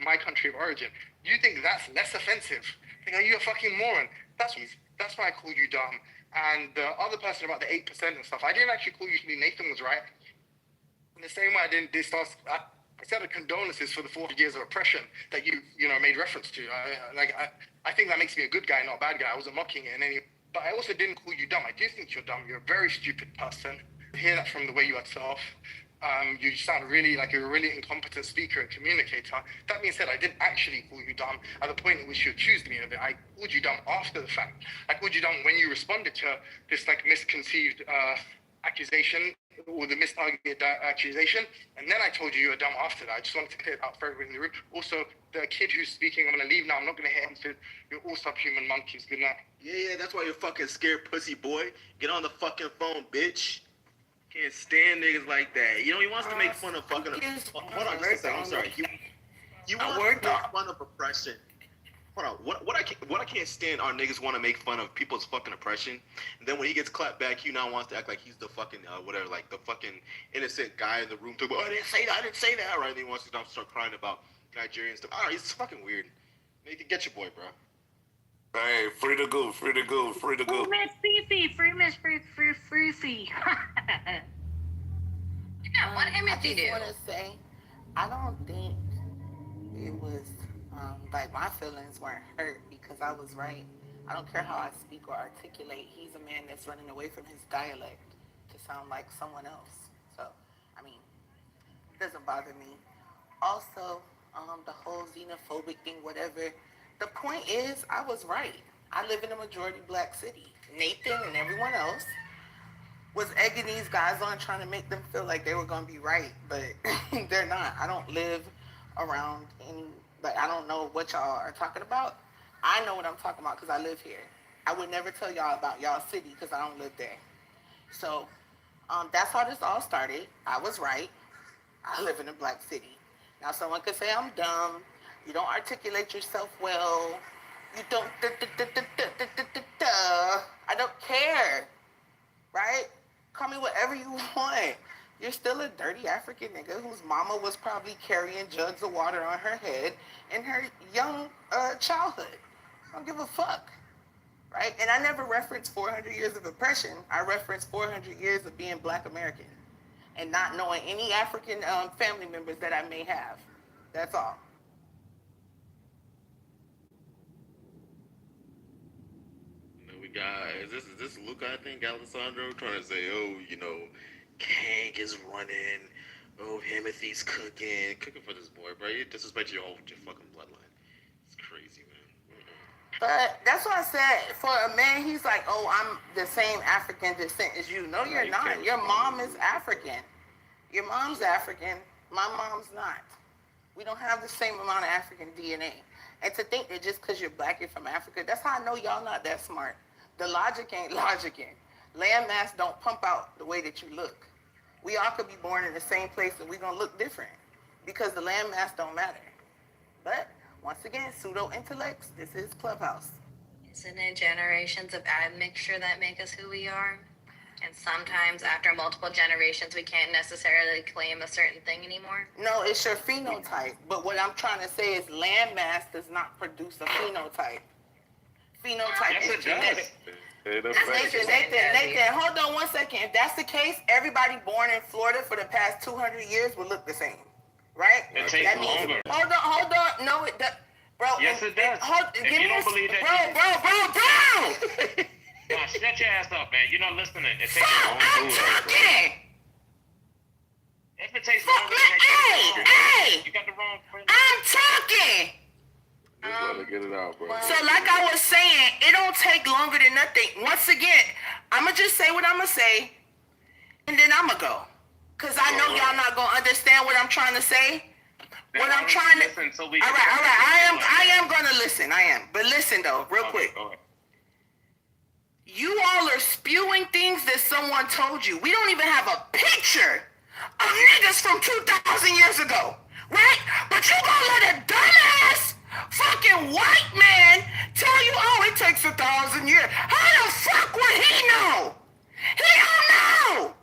my country of origin. You think that's less offensive? Like, are you a fucking moron? That's why I call you dumb. And the other person about the 8% and stuff, I didn't actually call you. Nathan was right. In the same way, I didn't discuss. I said condolences for the 40 years of oppression that you made reference to. I think that makes me a good guy, not a bad guy. I wasn't mocking it in any. But I also didn't call you dumb. I do think you're dumb. You're a very stupid person. I hear that from the way you act off. You sound really like you're a really incompetent speaker and communicator. That being said, I didn't actually call you dumb at the point at which you accused me of it. I called you dumb after the fact. I called you dumb when you responded to this like misconceived accusation or the mistargeted accusation, and then I told you were dumb after that. I just wanted to clear it out for everyone in the room. Also, the kid who's speaking, I'm going to leave now. I'm not going to hit him. So you're all subhuman monkeys. Good night. Yeah, that's why you're fucking scared, pussy boy. Get on the fucking phone, bitch. can't stand niggas like that. You know, he wants to make fun of fucking. Hold on, just a second. I'm sorry. You want to make fun of oppression. Hold on. What I can't stand are niggas want to make fun of people's fucking oppression, and then when he gets clapped back, he now wants to act like he's the fucking whatever, like the fucking innocent guy in the room. Oh, I didn't say that. Right? And he wants to start crying about Nigerian stuff. Oh, he's fucking weird. Nathan, get your boy, bro. Hey, free to go. Free Miss Fifi. Free Miss Fifi. Yeah, what image I you do? just want to say, I don't think it was like my feelings weren't hurt because I was right. I don't care how I speak or articulate. He's a man that's running away from his dialect to sound like someone else. So, I mean, it doesn't bother me. Also, the whole xenophobic thing, whatever. The point is, I was right. I live in a majority black city. Nathan and everyone else was egging these guys on, trying to make them feel like they were going to be right, but they're not. I don't live around any, but I don't know what y'all are talking about. I know what I'm talking about because I live here. I would never tell y'all about y'all city because I don't live there. So that's how this all started. I was right. I live in a black city. Now someone could say I'm dumb. You don't articulate yourself well. You don't I don't care. Right? Call me whatever you want. You're still a dirty African nigga whose mama was probably carrying jugs of water on her head in her young childhood. I don't give a fuck. Right? And I never referenced 400 years of oppression. I referenced 400 years of being black American and not knowing any African family members that I may have. That's all. We got is this Luca? I think Alessandro trying to say, oh, you know, Kank is running. Oh, Timothy's cooking for this boy, bro. You disrespect your fucking bloodline. It's crazy, man. But that's what I said. For a man, he's like, oh, I'm the same African descent as you. No, you're not. Your mom is African. Your mom's African. My mom's not. We don't have the same amount of African DNA. And to think that just because you're black, you're from Africa, that's how I know y'all not that smart. The logic ain't logicking. Landmass don't pump out the way that you look. We all could be born in the same place and we're going to look different because the landmass don't matter. But once again, pseudo-intellects, this is Clubhouse. Isn't it generations of admixture that make us who we are? And sometimes after multiple generations, we can't necessarily claim a certain thing anymore? No, it's your phenotype. But what I'm trying to say is landmass does not produce a phenotype. Phenotype is genetic. Nathan, hold on one second. If that's the case, everybody born in Florida for the past 200 years will look the same, right? It takes longer. Hold on. No, it does. Bro, yes, it does. If you don't believe that, bro. Nah, shut your ass up, man. You're not listening. It takes longer. I'm talking. If it takes longer, hey, you got the wrong friend. I'm talking. Just let her get it out, bro. So like I was saying, it don't take longer than nothing. Once again, I'ma just say what I'ma say, and then I'ma go. Cause I know y'all not gonna understand what I'm trying to say. What I'm trying to all right. I am gonna listen. I am. But listen though, real quick. You all are spewing things that someone told you. We don't even have a picture of niggas from 2,000 years ago, right? But you gonna let a dumbass fucking white man tell you, oh, it takes 1,000 years. How the fuck would he know? He don't know.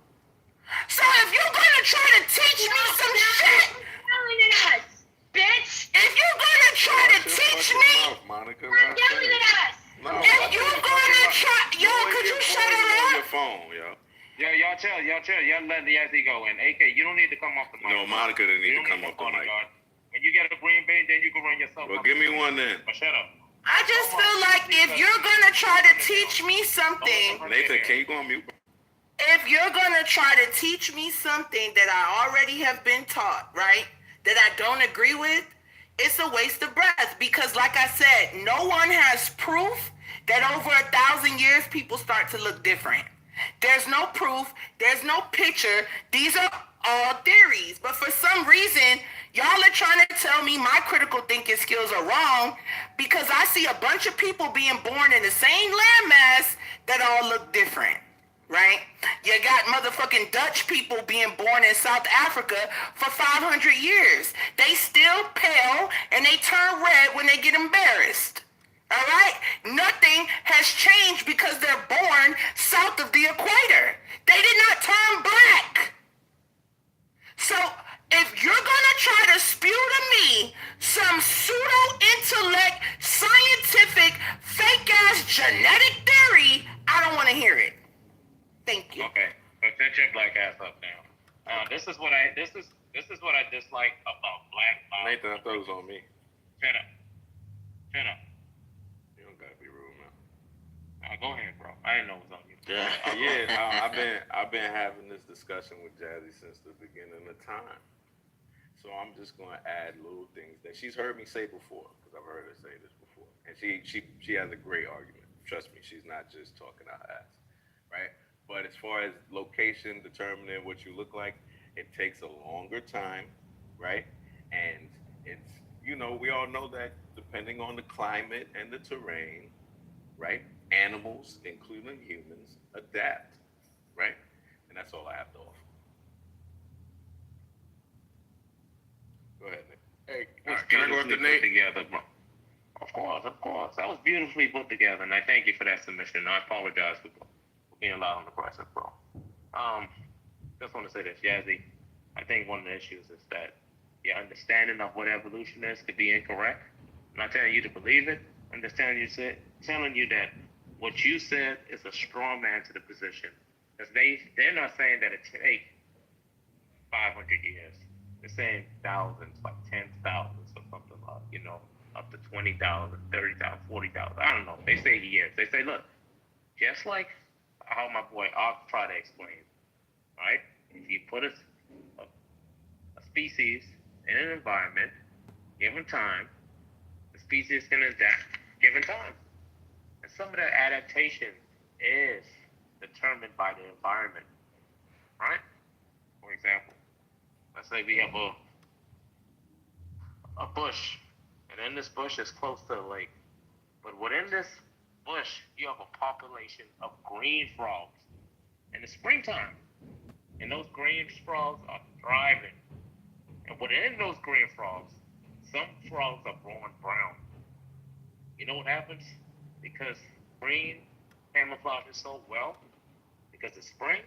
So if you're gonna try to teach me some shit, bitch. If you're gonna try to teach me, Monica, if you're gonna try, yo, could you shut her up? Your phone, yo. Yo, y'all chill. Y'all let the Yazzie go. And AK, you don't need to come off the mic. No, Monica didn't need to come off the mic. When you get a green bean, then you can run yourself. Well, give me one then. But shut up. I just feel like if you're gonna try to teach me something, Nathan, can you go on mute? if you're gonna try to teach me something that I already have been taught, right, that I don't agree with, it's a waste of breath. Because like I said, no one has proof that over 1,000 years people start to look different. There's no proof. There's no picture. These are all theories. But for some reason, y'all are trying to tell me my critical thinking skills are wrong because I see a bunch of people being born in the same landmass that all look different. right? You got motherfucking Dutch people being born in South Africa for 500 years. They still pale and they turn red when they get embarrassed. All right? Nothing has changed because they're born south of the equator. They did not turn black. So if you're going to try to spew to me some pseudo-intellect, scientific, fake-ass genetic theory, I don't want to hear it. Thank you. Okay, so shut your black ass up now. This is what I dislike about black power. Nathan, I thought it was on me. Shut up. Shut up. You don't gotta be rude, man. Go ahead, bro. I didn't know it was on you. I've been having this discussion with Jazzy since the beginning of time. So I'm just gonna add little things that she's heard me say before, because I've heard her say this before, and she has a great argument. Trust me, she's not just talking out her ass, right? But as far as location determining what you look like, it takes a longer time, right? And it's, we all know that depending on the climate and the terrain, right? Animals, including humans, adapt, right? And that's all I have to offer. Go ahead, Nick. Hey, can I go after Nate? Together, bro. Of course. That was beautifully put together, and I thank you for that submission. I apologize for being loud on the process, bro. Just want to say this, Yazzie. I think one of the issues is that your understanding of what evolution is could be incorrect. I'm not telling you to believe it. I'm just telling you that what you said is a straw man to the position. Because they're not saying that it takes 500 years. They're saying thousands, like tens of thousands or something like, up to 20,000, 30,000, 40,000. I don't know. They say years. They say, look, just like how my boy Ock tried to explain, right? If you put a species in an environment, given time, the species can adapt given time. And some of that adaptation is determined by the environment, right? For example, let's say we have a bush, and in this bush is close to a lake. But within this bush, you have a population of green frogs in the springtime. And those green frogs are thriving. And within those green frogs, some frogs are born brown. You know what happens? Because green camouflages so well, because it's spring,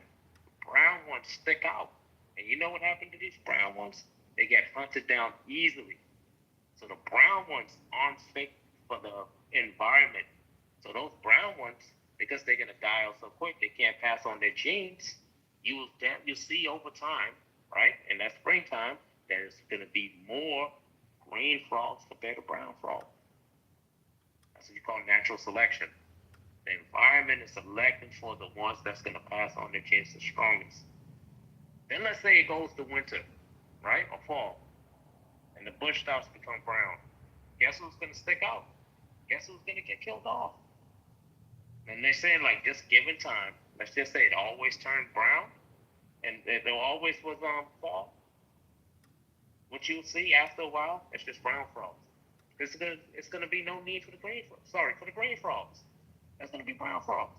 brown ones stick out. And you know what happened to these brown ones? They get hunted down easily. So the brown ones aren't fit for the environment. So those brown ones, because they're gonna die out so quick, they can't pass on their genes. You'll see over time, right? In that springtime, there's gonna be more green frogs compared to brown frogs. That's what you call natural selection. The environment is selecting for the ones that's gonna pass on their genes the strongest. Then let's say it goes to winter, right? Or fall. And the bush starts to become brown. Guess who's gonna stick out? Guess who's gonna get killed off? And they're saying like this given time, let's just say it always turned brown, and there always was fall. What you'll see after a while, it's just brown frogs. It's gonna be no need for the green frogs. Sorry, for the green frogs. There's gonna be brown frogs.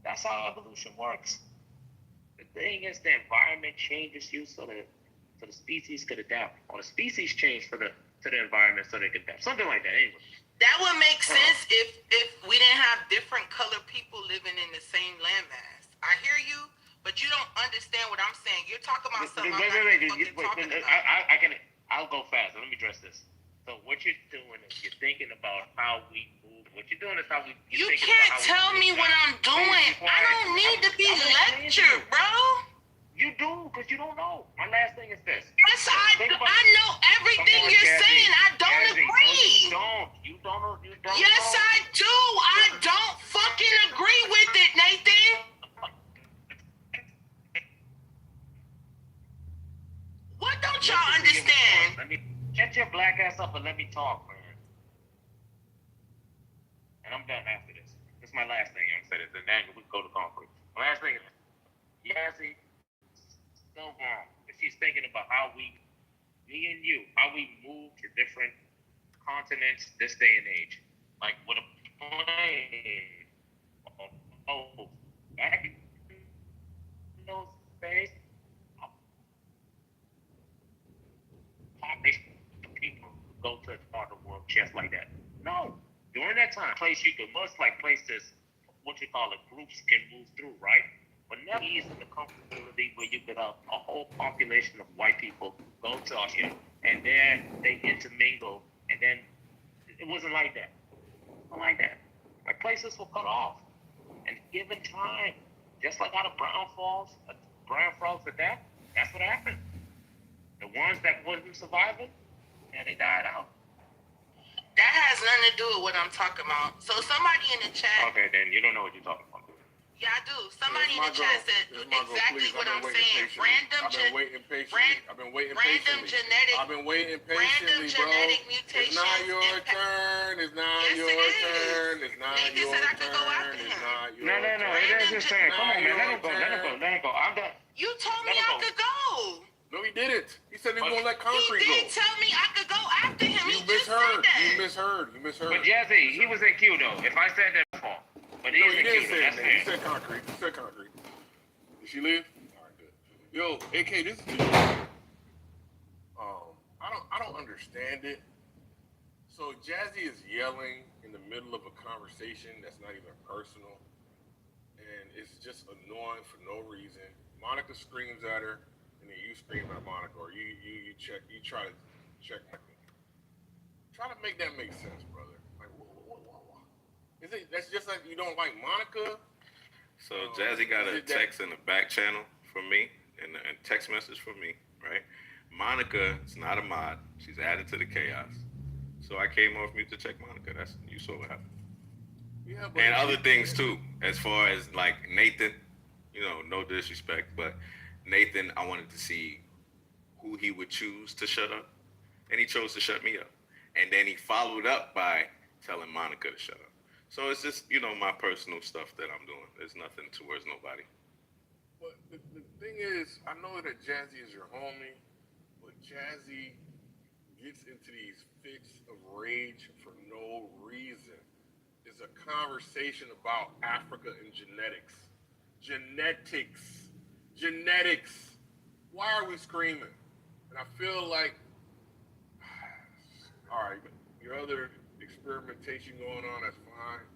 That's how evolution works. The thing is, the environment changes you so that the species could adapt, or the species change to the environment so they could adapt. Something like that, anyway. That would make sense if we didn't have different colored people living in the same landmass. I hear you, but you don't understand what I'm saying. You're talking about something I'll go fast. Let me address this. So what you're doing is you're thinking about how we move. What you're doing is how we. You can't tell me what I'm doing. I don't need to be lectured, bro. You do, because you don't know. My last thing is this. Yes, I know everything you're saying. I don't agree. You don't. Yes, I do. I don't fucking agree with it, Nathan. What don't y'all understand? Let me get your black ass up and let me talk, man. And I'm done after this. This is my last thing. I'm gonna say this, and then we can go to concrete. My last thing is, Yazzie, so wrong. If she's thinking about how me and you, how we move to different continents this day and age. Like with a plane. Back in go to a part of the world just like that. No. During that time, place you could much like places, what you call it, groups can move through, right? But never ease in the comfortability where you could have a whole population of white people go to Australia and then they intermingle, and then it wasn't like that. Not like that. Like places were cut off. And given time, just like how the brown frogs adapt, that's what happened. The ones that wasn't surviving, yeah, they died out. That has nothing to do with what I'm talking about. So somebody in the chat. Okay, then you don't know what you're talking about. Yeah, I do. Somebody in the chat said exactly what I'm saying. I've been waiting patiently. I've been waiting random patiently. genetic, I've been waiting patiently, bro. genetic mutations. It's not your turn. It's not Yes, your it is. turn. It's not Nathan your said I could go turn. after It's him. not your No, turn. it is his turn. Come on, man. Let him go. I'm done. You told me I could go. No, he didn't. He said he was gonna let concrete He go. did tell me I could go after him. You He just said misheard. that. You misheard. You misheard. But Jazzy, he was in queue though. If I said that before, but he No, was you in didn't queue. say That's it. fair. You said concrete. You said concrete. Did she leave? All right, good. Yo, AK, this is I don't understand it. So Jazzy is yelling in the middle of a conversation that's not even personal, and it's just annoying for no reason. Monica screams at her, and then you scream at Monica, or you try to check Monica. Try to make that make sense, brother. Like, what? Is it that's just like you don't like Monica? So Jazzy got a text in the back channel from me, and a text message from me, right? Monica is not a mod. She's added to the chaos. So I came off mute to check Monica. You saw what happened. Yeah, and other things too, as far as like Nathan, no disrespect, but Nathan, I wanted to see who he would choose to shut up, and he chose to shut me up. And then he followed up by telling Monica to shut up. So it's just, my personal stuff that I'm doing. There's nothing towards nobody. But the thing is, I know that Jazzy is your homie, but Jazzy gets into these fits of rage for no reason. It's a conversation about Africa and genetics. Genetics. Why are we screaming? And I feel like, all right, your other experimentation going on, that's fine.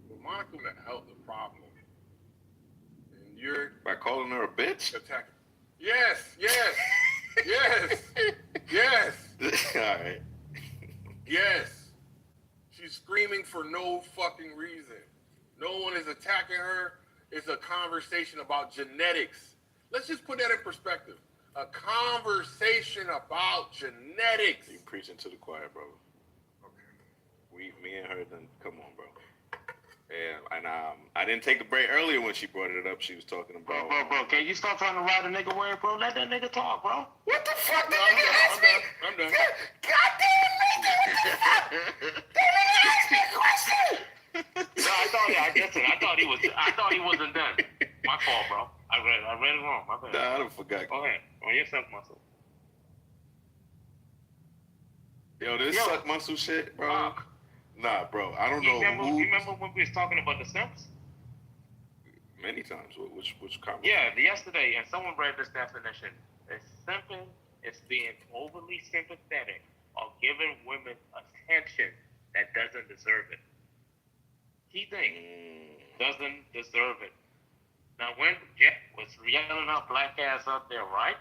But Monica will help the problem. And you're... By calling her a bitch? Attacking. Yes. All right. Yes. She's screaming for no fucking reason. No one is attacking her. It's a conversation about genetics. Let's just put that in perspective. A conversation about genetics. You preaching to the choir, bro. Okay. Me and her, then come on, bro. And I didn't take a break earlier when she brought it up. She was talking about. Bro, can you stop trying to ride a nigga way, bro? Let that nigga talk, bro. What the fuck? That nigga asked me. I'm done. Goddamn nigga! That nigga asked me a question. No, I thought he wasn't done. My fault, bro. I read it wrong. My bad. Nah, I don't forget. Go ahead. On your suck muscle. Yo, this suck muscle shit, bro. Nah, bro. I don't know who. You remember when we was talking about the simps? Many times. Which comment? Yeah, yesterday, and someone read this definition. It's simping is being overly sympathetic or giving women attention that doesn't deserve it. Key thing, doesn't deserve it. Now, when Jeff was yelling our black ass up there, right?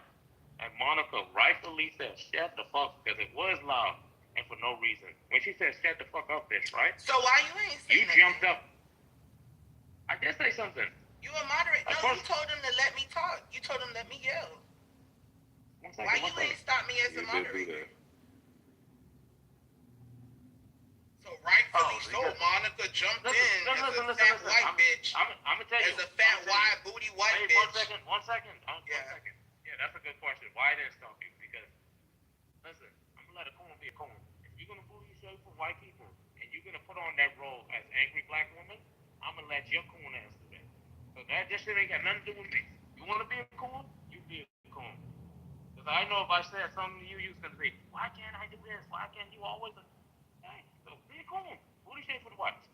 And Monica rightfully said, shut the fuck, because it was loud and for no reason. When she said, shut the fuck up, bitch, right? So why you ain't saying You jumped up. I did say something. You a moderator. No, you told him to let me talk. You told him to let me yell. Why you ain't stop me as a moderator? So rightfully so, Monica jumped in as a fat white bitch. I'm gonna tell you. As a fat wide booty white bitch. One second. Yeah, that's a good question. Why I didn't stop you? Because listen, I'm gonna let a coon be a coon. If you're gonna bully yourself for white people and you're gonna put on that role as angry black woman, I'm gonna let your coon answer that. So that shit ain't got nothing to do with me. You wanna be a coon? You be a coon. Because I know if I said something to you, you're gonna say, why can't I do this? Why can't you always? Hey, so be a coon. Bully shit for the whites.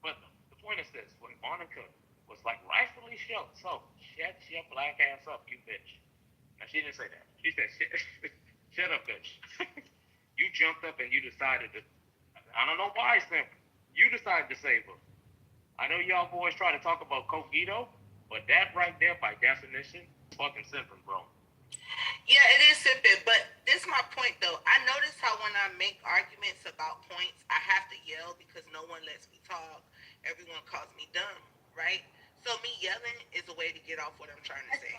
But the point is this: when Monica was like rightfully so, shut your black ass up, you bitch. Now she didn't say that. She said, shut up, bitch. You jumped up and you decided to. I don't know why, Simp. You decided to save her. I know y'all boys try to talk about Cogito, but that right there, by definition, fucking simping, bro. Yeah, it is simping, but this is my point though. I notice how when I make arguments about points, I have to yell because no one lets me talk. Everyone calls me dumb, right? So me yelling is a way to get off what I'm trying to say.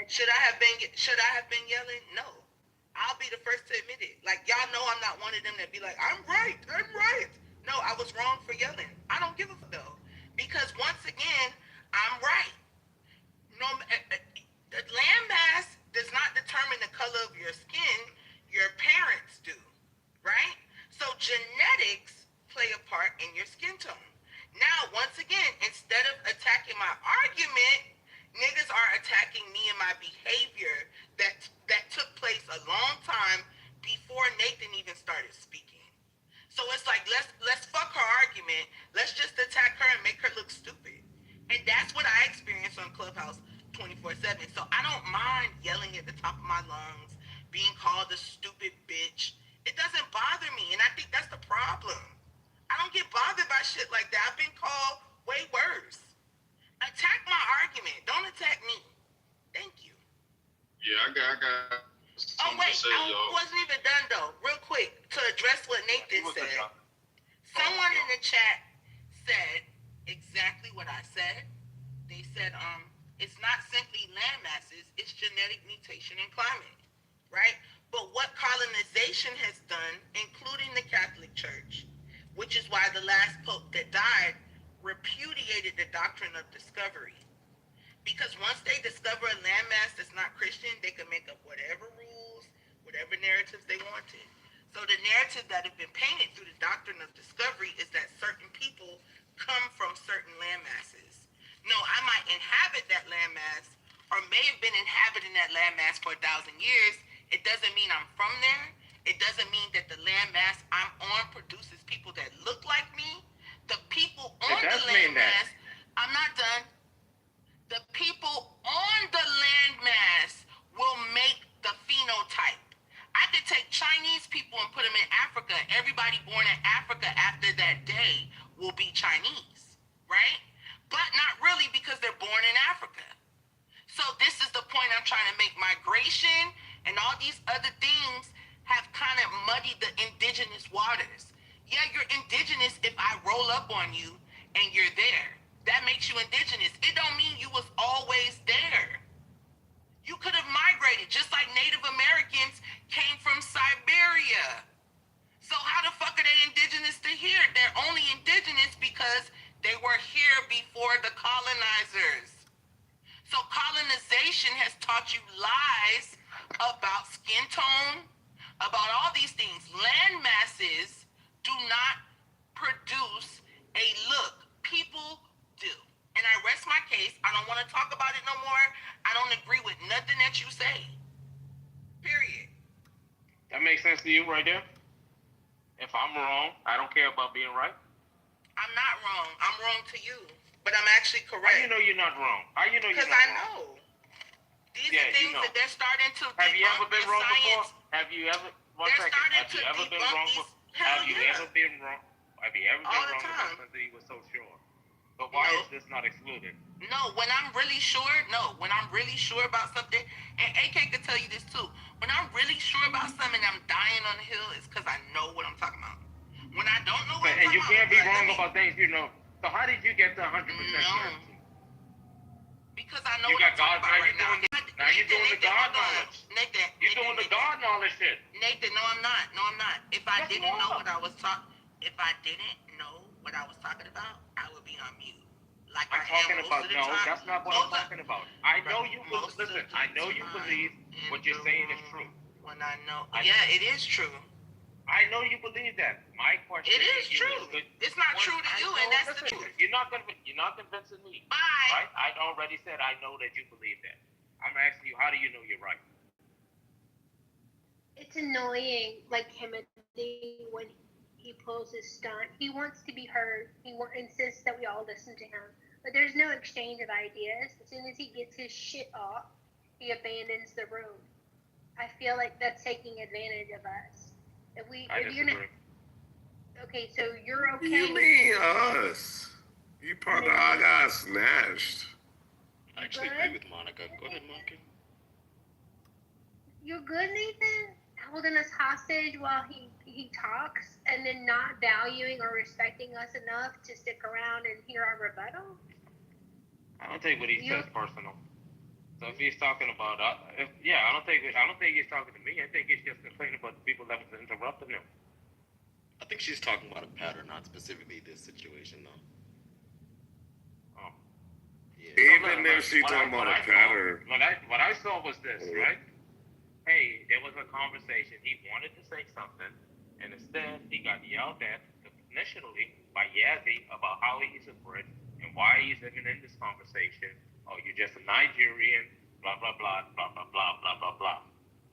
Should I have been yelling? No. I'll be the first to admit it. Like y'all know I'm not one of them that be like, I'm right. No, I was wrong for yelling. I don't give a fuck though. Because once again, I'm right. No, the landmass does not determine the color of your skin. Your parents do, right? So genetics play a part in your skin tone. Now, once again, instead of attacking my argument, niggas are attacking me and my behavior that took place a long time before Nathan even started speaking. So it's like let's fuck her argument. Let's just attack her and make her look stupid. And that's what I experience on Clubhouse 24/7. So I don't mind yelling at the top of my lungs, being called a stupid bitch. It doesn't bother me, and I think that's the problem. I don't get bothered by shit like that. I've been called way worse. Attack my argument. Don't attack me. Thank you. Yeah, I got something to say, I y'all. wasn't even done though. Real quick, to address what Nathan said. Someone in the chat said exactly what I said. They said, it's not simply land masses, it's genetic mutation and climate, right? But what colonization has done, including the Catholic Church, which is why the last pope that died repudiated the doctrine of discovery. Because once they discover a landmass that's not Christian, they can make up whatever rules, whatever narratives they wanted. So the narrative that have been painted through the doctrine of discovery is that certain people come from certain landmasses. No, I might inhabit that landmass or may have been inhabiting that landmass for 1,000 years. It doesn't mean I'm from there. It doesn't mean that the landmass I'm on produces people that look like me. The people on the landmass, I'm not done. The people on the landmass will make the phenotype. I could take Chinese people and put them in Africa. Everybody born in Africa after that day will be Chinese, right? But not really because they're born in Africa. So this is the point I'm trying to make. Migration and all these other things have kind of muddied the indigenous waters. Yeah, you're indigenous if I roll up on you and you're there. That makes you indigenous. It don't mean you was always there. You could have migrated, just like Native Americans came from Siberia. So how the fuck are they indigenous to here? They're only indigenous because they were here before the colonizers. So colonization has taught you lies about skin tone, about all these things. Land masses do not produce a look. People do. And I rest my case. I don't want to talk about it no more. I don't agree with nothing that you say. Period. That makes sense to you right there? If I'm wrong, I don't care about being right. I'm not wrong. I'm wrong to you. But I'm actually correct. How you know you're not wrong? How you know you're not wrong? Because I know. These are things that they're starting to Have you ever debunk been in wrong science. before? Have you ever? One They're second. starting Have to you ever been debunk wrong? these. Have you ever been wrong? Have you ever been All the wrong time. about something you were so sure? But why is this not excluded? No, when I'm really sure, when I'm really sure about something, and AK could tell you this too. When I'm really sure about something, I'm dying on the hill, it's because I know what I'm talking about. When I don't know what I'm And you talking can't be about, wrong about things you know. So how did you get to 100% certainty? Because I know You what I'm got talking God. about right now. Now you're doing the God knowledge. Nathan, You're doing the God knowledge shit. Nathan, no, I'm not. No, I'm not. If I didn't know what I was talking about, I would be on mute. Like I'm talking about that's not what I'm talking about. I know you listen. I know you believe what you're saying is true. When I know, yeah, it is true. I know you believe that. My question It is true. It's not true to you, and that's the truth. You're not convincing me. Bye. Right? I already said I know that you believe that. I'm asking you, how do you know you're right? It's annoying, like Timothy, when he pulls his stunt. He wants to be heard. He insists that we all listen to him. But there's no exchange of ideas. As soon as he gets his shit off, he abandons the room. I feel like that's taking advantage of us. If you're gonna, okay, so you're okay. You mean us? You partner, I got snatched. I actually agree with Monica. Go ahead, Monica. You're good, Nathan? Holding us hostage while he talks and then not valuing or respecting us enough to stick around and hear our rebuttal? I don't take what he says personal. So if he's talking about, I don't think he's talking to me. I think he's just complaining about the people that was interrupting him. I think she's talking about a pattern, not specifically this situation, though. Oh. Yeah. Even if she's talking about a pattern. What I saw was this, right? Hey, there was a conversation. He wanted to say something, and instead he got yelled at initially by Yazzie about how he's a Brit and why he's even in this conversation. Oh, you're just a Nigerian, blah, blah, blah, blah, blah, blah, blah, blah, blah.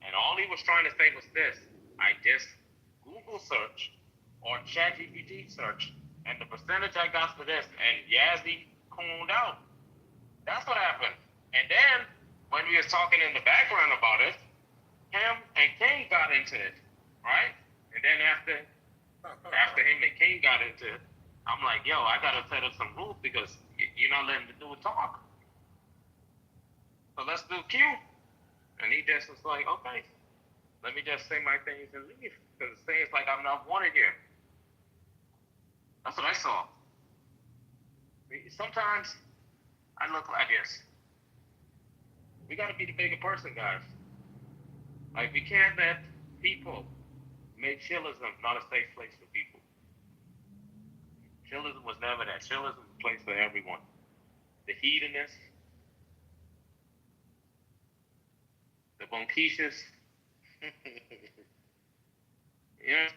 And all he was trying to say was this: I just Google search or ChatGPT search, and the percentage I got for this, and Yazzie cooned out. That's what happened. And then, when we was talking in the background about it, him and King got into it, right? And then after him and King got into it, I'm like, yo, I gotta set up some rules because you're not letting the dude talk. So let's do Q. And he just was like, okay, let me just say my things and leave. Because it seems like I'm not wanted here. That's what I saw. Sometimes I look like this. We gotta be the bigger person, guys. Like, we can't let people make chillism not a safe place for people. Chillism was never that. Chillism was a place for everyone. The hedonis, the bonquishas. Yeah.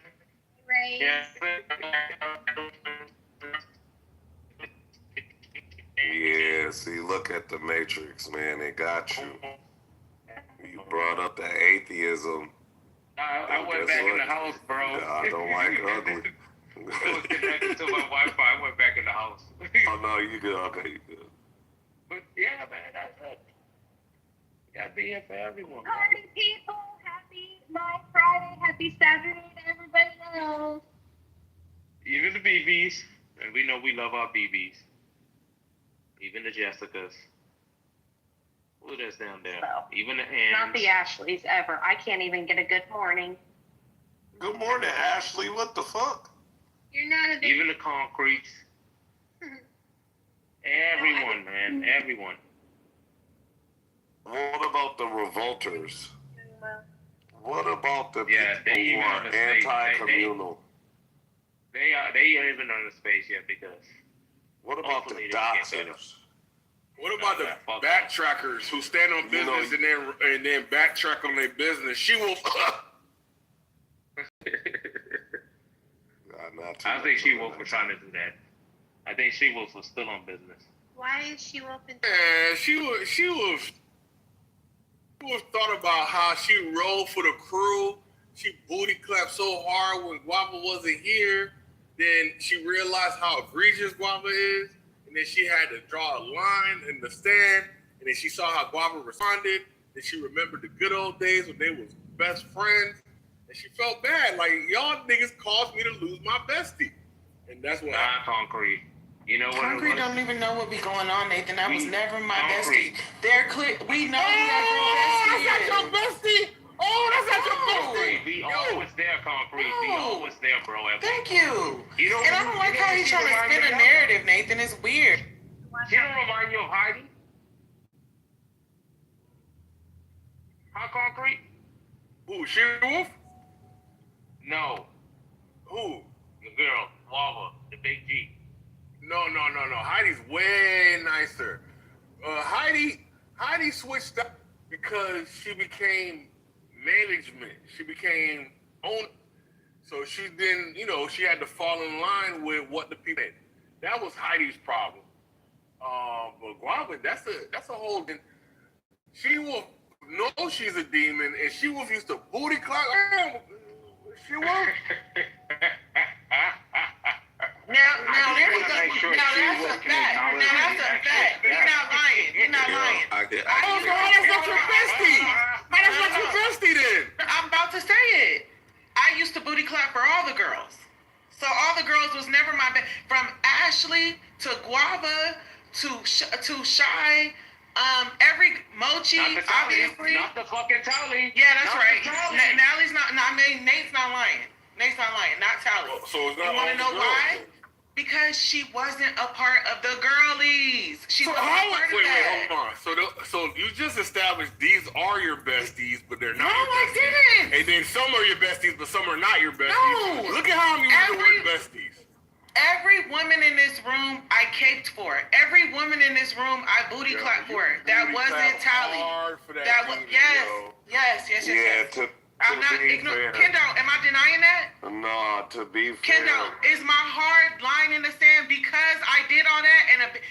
Right. Yeah. Yeah, see, look at the Matrix, man. It got you. You brought up the atheism. I went back in the house, bro. I don't like ugly. I was connected to my Wi-Fi. I went back in the house. Oh, no, you good. Okay, you good. But yeah, man, that's it. You gotta be here for everyone. Party people, happy Black Friday, happy Saturday to everybody else. Even the BBs, and we know we love our BBs. Even the Jessicas. Who is down there? So, even the Anns. not the Ashleys ever. I can't even get a good morning. Good morning, Ashley. What the fuck? You're not a big... Even the Concretes. Everyone, man. Everyone. What about the revolters? What about the Yeah, people they who even are on the space. anti-communal? They ain't even on the space yet because. What about the hopefully they get better. What about the backtrackers who stand on business and then backtrack on their business? She will. I think she Wolf was trying to do that. I think she Wolf was still on business. Why is she open? Yeah, she was thought about how she rolled for the crew. She booty clapped so hard when Guava wasn't here. Then she realized how egregious Guava is. And then she had to draw a line in the stand. And then she saw how Guava responded. And she remembered the good old days when they was best friends. And she felt bad. Like, y'all niggas caused me to lose my bestie. And that's what happened. Concrete. You know what? Concrete don't even know what be going on, Nathan. That was never my Concrete. bestie. They're clear. We know who that's that not your bestie. Oh, that's not your bestie. Be always there, Concrete. Be always there, bro. Thank you. You know, And I don't like how he's trying to spin a narrative, Nathan. It's weird. She don't remind you of Heidi? How Concrete? Who, she Wolf? No. Who? The girl, Lava, the big G. No. Heidi's way nicer. Heidi switched up because she became management. She became owner. So she didn't, she had to fall in line with what the people did. That was Heidi's problem. But Guava, that's a whole thing. She will know she's a demon, and she was used to booty clock. She was. Now there we go. Now that's a fact. You're not lying. You're not lying. How that's not your bestie? How that's not your bestie then? I'm about to say it. I used to booty clap for all the girls. So all the girls was never my best. From Ashley to Guava to Shy, every Mochi, obviously. Not the fucking Tally. Yeah, that's Not right. the Tally. Nally's not. I mean, Nate's not lying. Nate's not lying. Not Tally. So it's not you want to know all the why? girls. Because she wasn't a part of the girlies. She So wasn't a part of that. hold on. So you just established these are your besties, but they're not. No, your I besties. didn't. And then some are your besties, but some are not your besties. No. Look at how I'm using the word besties. Every woman in this room, I caped for. Every woman in this room, I booty clapped for. That wasn't Tally. That was yes. Yeah, to I'm not be ignoring. fair. Kendo, am I denying that? No, to be fair. Kendo, is my hard line in the sand because I did all that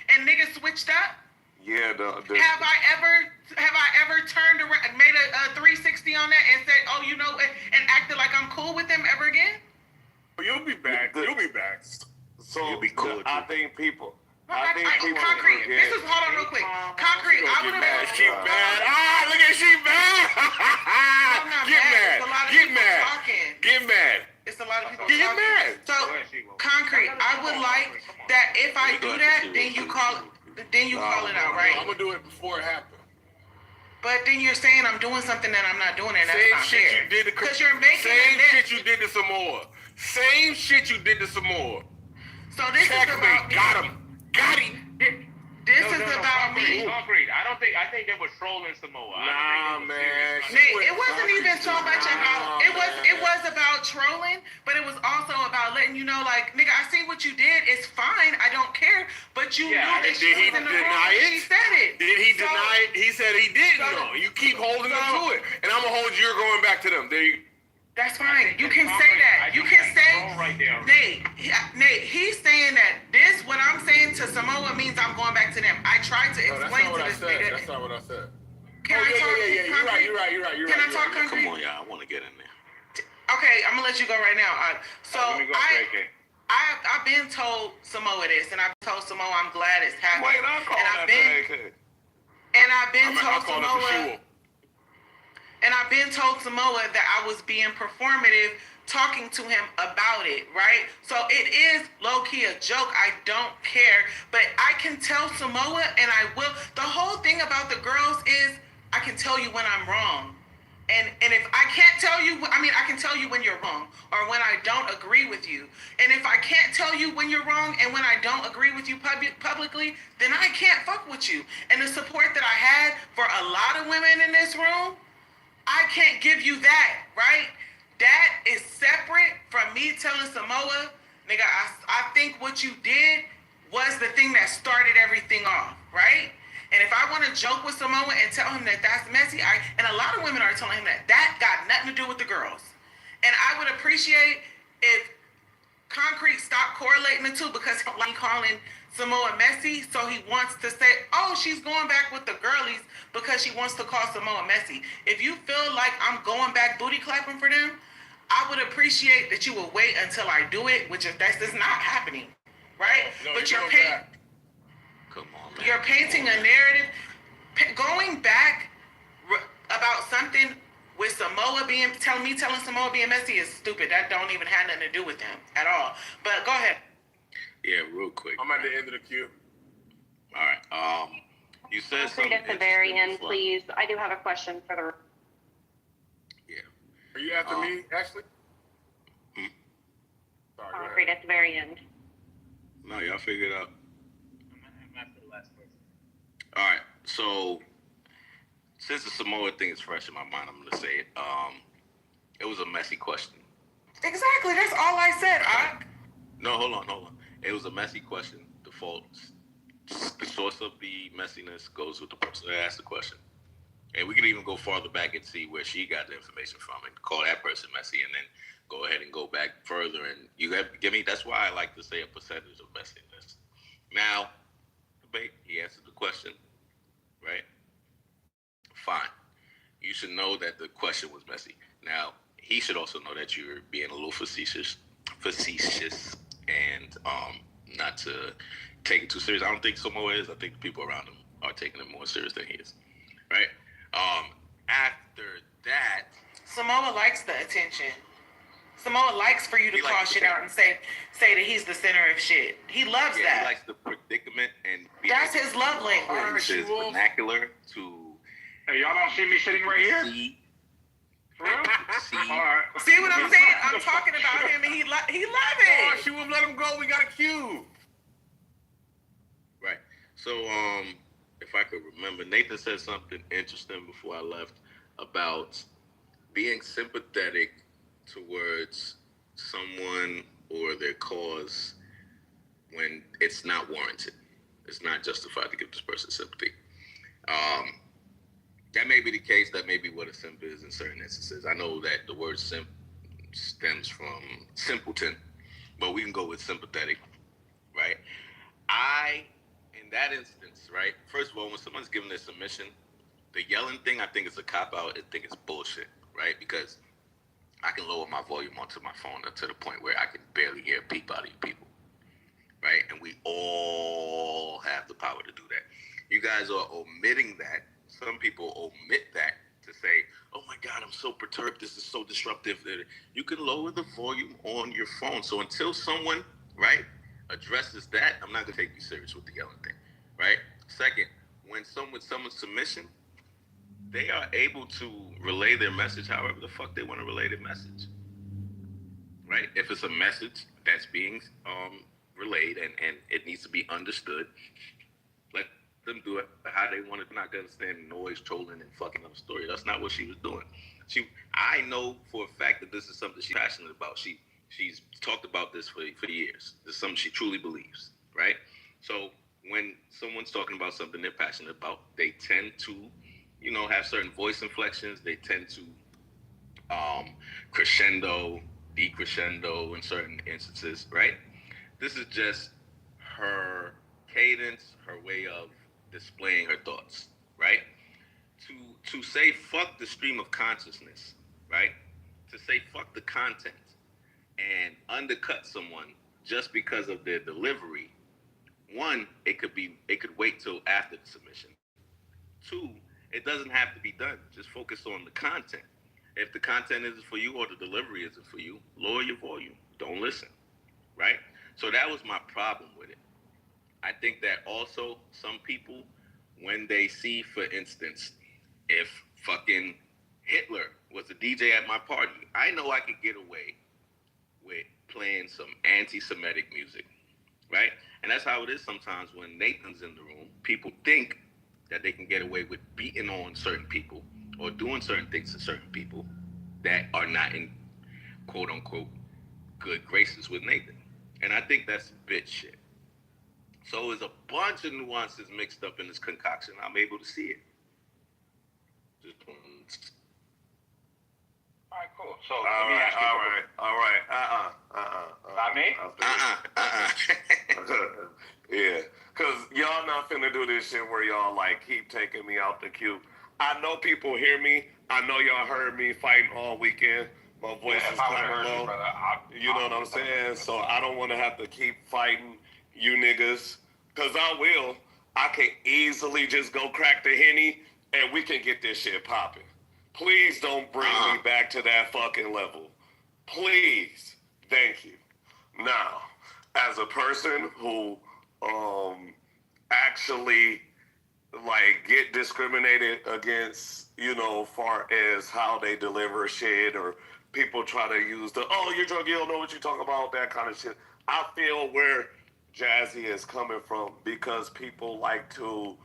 and niggas switched up? Yeah, Have I ever turned around, made a 360 on that and said, oh, you know, and acted like I'm cool with them ever again? You'll be back. You'll be back. So You'll be cool. I think people. Concrete. This is hold on real quick. Concrete. I would have. She mad. Ah, look at she mad. Get mad. Get mad. It's a lot of people Get talking. mad. So, Concrete, I would like that if I do that, then you call it out, right? I'm gonna do it before it happens. But then you're saying I'm doing something that I'm not doing, and that's Same not shit fair. you did to Because you're making same shit you did to Samoa. Same shit you did to Samoa. So this is about me. Got him. This is about me. Concrete. I think they were trolling Samoa. Nah, man. Nate, it wasn't even so much about it was about trolling, but it was also about letting you know, like, nigga, I see what you did. It's fine. I don't care. But you knew that she was in the room. She said it. Did he deny it? He said he didn't. though. You keep holding them to it, and I'm gonna hold you're going back to them. There you. That's fine. You can say that. You can say, Nate, he's saying that this, what I'm saying to Samoa means I'm going back to them. I tried to explain to this nigga. That's not what I said. Can I talk? Yeah. You're right. Can I talk concrete? Come on, y'all. I want to get in there. Okay, I'm gonna let you go right now. I've been told Samoa this, and I've told Samoa I'm glad it's happening. Wait, I call that JK. And I've been told Samoa. And I've been told Samoa that I was being performative talking to him about it, right? So it is low-key a joke. I don't care. But I can tell Samoa, and I will. The whole thing about the girls is I can tell you when I'm wrong. And if I can't tell you, I can tell you when you're wrong or when I don't agree with you. And if I can't tell you when you're wrong and when I don't agree with you publicly, then I can't fuck with you. And the support that I had for a lot of women in this room, I can't give you that, right? That is separate from me telling Samoa, nigga, I think what you did was the thing that started everything off, right? And if I want to joke with Samoa and tell him that that's messy, and a lot of women are telling him that got nothing to do with the girls. And I would appreciate if Concrete stopped correlating the two because he's calling Samoa messy, so he wants to say, oh, she's going back with the girlies because she wants to call Samoa messy. If you feel like I'm going back booty clapping for them, I would appreciate that you will wait until I do it, which if that's not happening, right? No, but you're you're painting a narrative, going back about something with Samoa telling Samoa being messy is stupid. That don't even have nothing to do with them at all. But go ahead. Yeah, real quick. I'm at the end of the queue. All right. You said something at the very end, please. I do have a question for the. Are you after me, Ashley? Sorry, Concrete at the very end. No, y'all figure it out. I'm after the last question. All right. So, since the Samoa thing is fresh in my mind, I'm gonna say it. It was a messy question. Exactly. That's all I said. No, hold on. It was a messy question. The source of the messiness goes with the person that asked the question. And we could even go farther back and see where she got the information from and call that person messy and then go ahead and go back further. And you have to give me, that's why I like to say a percentage of messiness. Now, debate, he answered the question, right? Fine. You should know that the question was messy. Now, he should also know that you're being a little facetious and not to take it too serious. I don't think Samoa is. I think the people around him are taking it more serious than he is, right? After that, Samoa likes the attention. Samoa likes for you to call shit out and say that he's the center of shit. He loves that. He likes the predicament and that's his love language. His vernacular to. Hey, y'all don't see me sitting right here? For real? See what I'm saying? I'm talking about him and he love it. Oh, she won't let him go. We got a cue. Right. So, if I could remember, Nathan said something interesting before I left about being sympathetic towards someone or their cause when it's not warranted. It's not justified to give this person sympathy. That may be the case. That may be what a simp is in certain instances. I know that the word simp stems from simpleton, but we can go with sympathetic, right? In that instance, right, first of all, when someone's giving their submission, the yelling thing, I think is a cop-out. I think it's bullshit, right? Because I can lower my volume onto my phone to the point where I can barely hear a peep out of you people, right? And we all have the power to do that. You guys are omitting that. Some people omit that to say, oh my God, I'm so perturbed. This is so disruptive. You can lower the volume on your phone. So until someone, right, addresses that, I'm not going to take you serious with the yelling thing, right? Second, when someone's submission, they are able to relay their message however the fuck they want to relay their message, right? If it's a message that's being relayed and it needs to be understood, let them do it how they want it. Not gonna stand noise, trolling, and fucking up a story. That's not what she was doing. I know for a fact that this is something she's passionate about. She's talked about this for years. This is something she truly believes, right? So when someone's talking about something they're passionate about, they tend to, have certain voice inflections. They tend to crescendo, decrescendo in certain instances, right? This is just her cadence, her way of displaying her thoughts, right? To say fuck the stream of consciousness, right? To say fuck the content and undercut someone just because of their delivery. One, it could wait till after the submission. Two, it doesn't have to be done. Just focus on the content. If the content isn't for you or the delivery isn't for you, lower your volume. Don't listen, right? So that was my problem with it. I think that also some people, when they see, for instance, if fucking Hitler was a DJ at my party, I know I could get away with playing some anti-Semitic music, right? And that's how it is sometimes when Nathan's in the room. People think that they can get away with beating on certain people or doing certain things to certain people that are not in quote-unquote good graces with Nathan. And I think that's bitch shit. So there's a bunch of nuances mixed up in this concoction. I'm able to see it. All right, cool. So All right. Not me? Yeah, because y'all not finna do this shit where y'all keep taking me out the queue. I know people hear me. I know y'all heard me fighting all weekend. My voice is kind of low. You know what I'm saying? So I don't want to have to keep fighting you niggas. Because I can easily just go crack the Henny and we can get this shit popping. Please don't bring me back to that fucking level. Please. Thank you. Now, as a person who actually get discriminated against, far as how they deliver shit, or people try to use you're drunk, you don't know what you're talking about, that kind of shit. I feel where Jazzy is coming from, because people like to,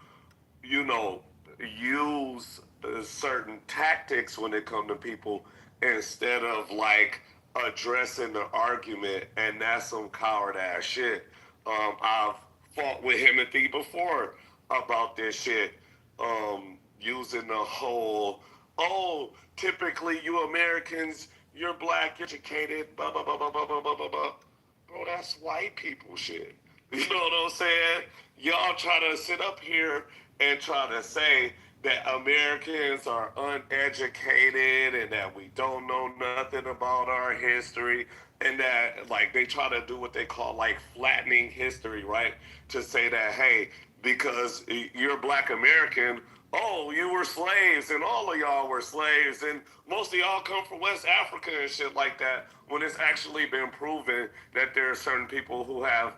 use certain tactics when it comes to people instead of addressing the argument, and that's some coward ass shit. I've fought with Timothy before about this shit, using the whole, typically you Americans, you're black, educated, blah, blah, blah, blah, blah, blah, blah, blah, blah. Bro, that's white people shit. You know what I'm saying? Y'all try to sit up here and try to say that Americans are uneducated and that we don't know nothing about our history, and that they try to do what they call flattening history, right? To say that, hey, because you're Black American, oh, you were slaves, and all of y'all were slaves, and most of y'all come from West Africa and shit like that, when it's actually been proven that there are certain people who have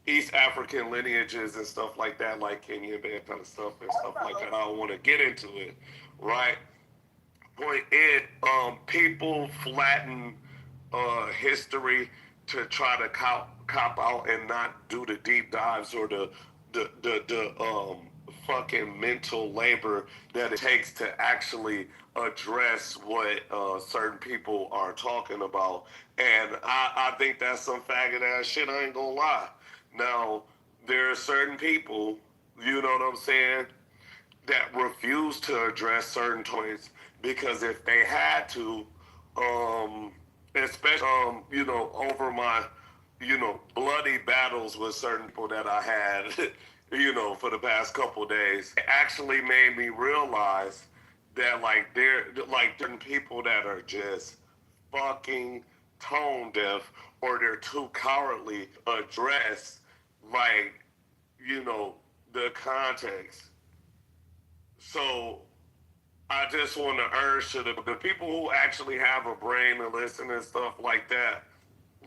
East African lineages and stuff like that, like Kenyan kind of stuff and stuff like that. I don't want to get into it, right? Point is, people flatten history to try to cop out and not do the deep dives or the fucking mental labor that it takes to actually address what certain people are talking about. And I think that's some faggot ass shit, I ain't gonna lie. Now, there are certain people, you know what I'm saying, that refuse to address certain points because if they had to, especially, over my, bloody battles with certain people that I had, for the past couple of days, it actually made me realize that, like, certain people that are just fucking tone deaf or they're too cowardly address, like, the context. So I just want to urge to the people who actually have a brain to listen and stuff like that,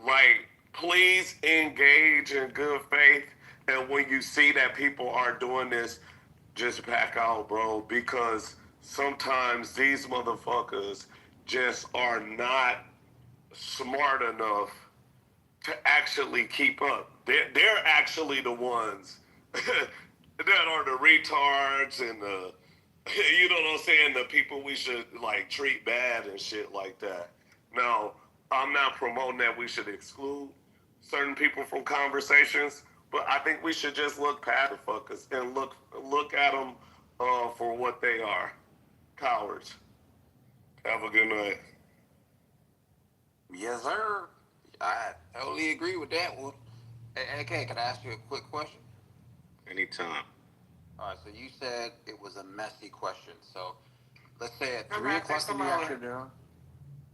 like, please engage in good faith. And when you see that people are doing this, just back out, bro, because sometimes these motherfuckers just are not smart enough to actually keep up. They're actually the ones that are the retards and the, you know what I'm saying, the people we should, like, treat bad and shit like that. Now, I'm not promoting that we should exclude certain people from conversations, but I think we should just look past the fuckers and look at them for what they are. Cowards. Have a good night. Yes, sir. I totally agree with that one. Hey, AK, can I ask you a quick question? Anytime. All right, so you said it was a messy question. So let's say at 3 o'clock in the afternoon.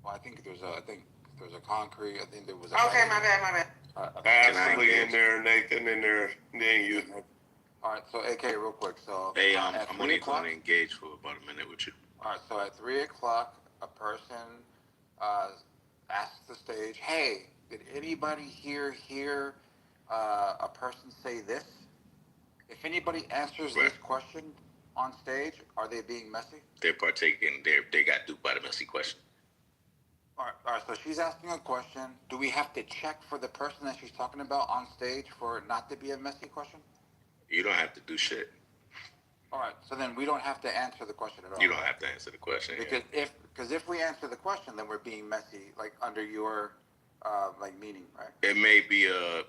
Well, I think there's a concrete. I think there was a. Okay, my bad. Ashley in there, Nathan in there, then you. All right, so AK, real quick. So hey, I'm only going to engage for about a minute with you. All right, so at 3 o'clock, a person asks the stage, "Hey, did anybody hear a person say this?" If anybody answers this question on stage, are they being messy? They're partaking. They got duped by the messy question. All right, so she's asking a question. Do we have to check for the person that she's talking about on stage for it not to be a messy question? You don't have to do shit. All right, so then we don't have to answer the question at all. You don't have to answer the question. Because if we answer the question, then we're being messy, like under your meaning, right? It may be a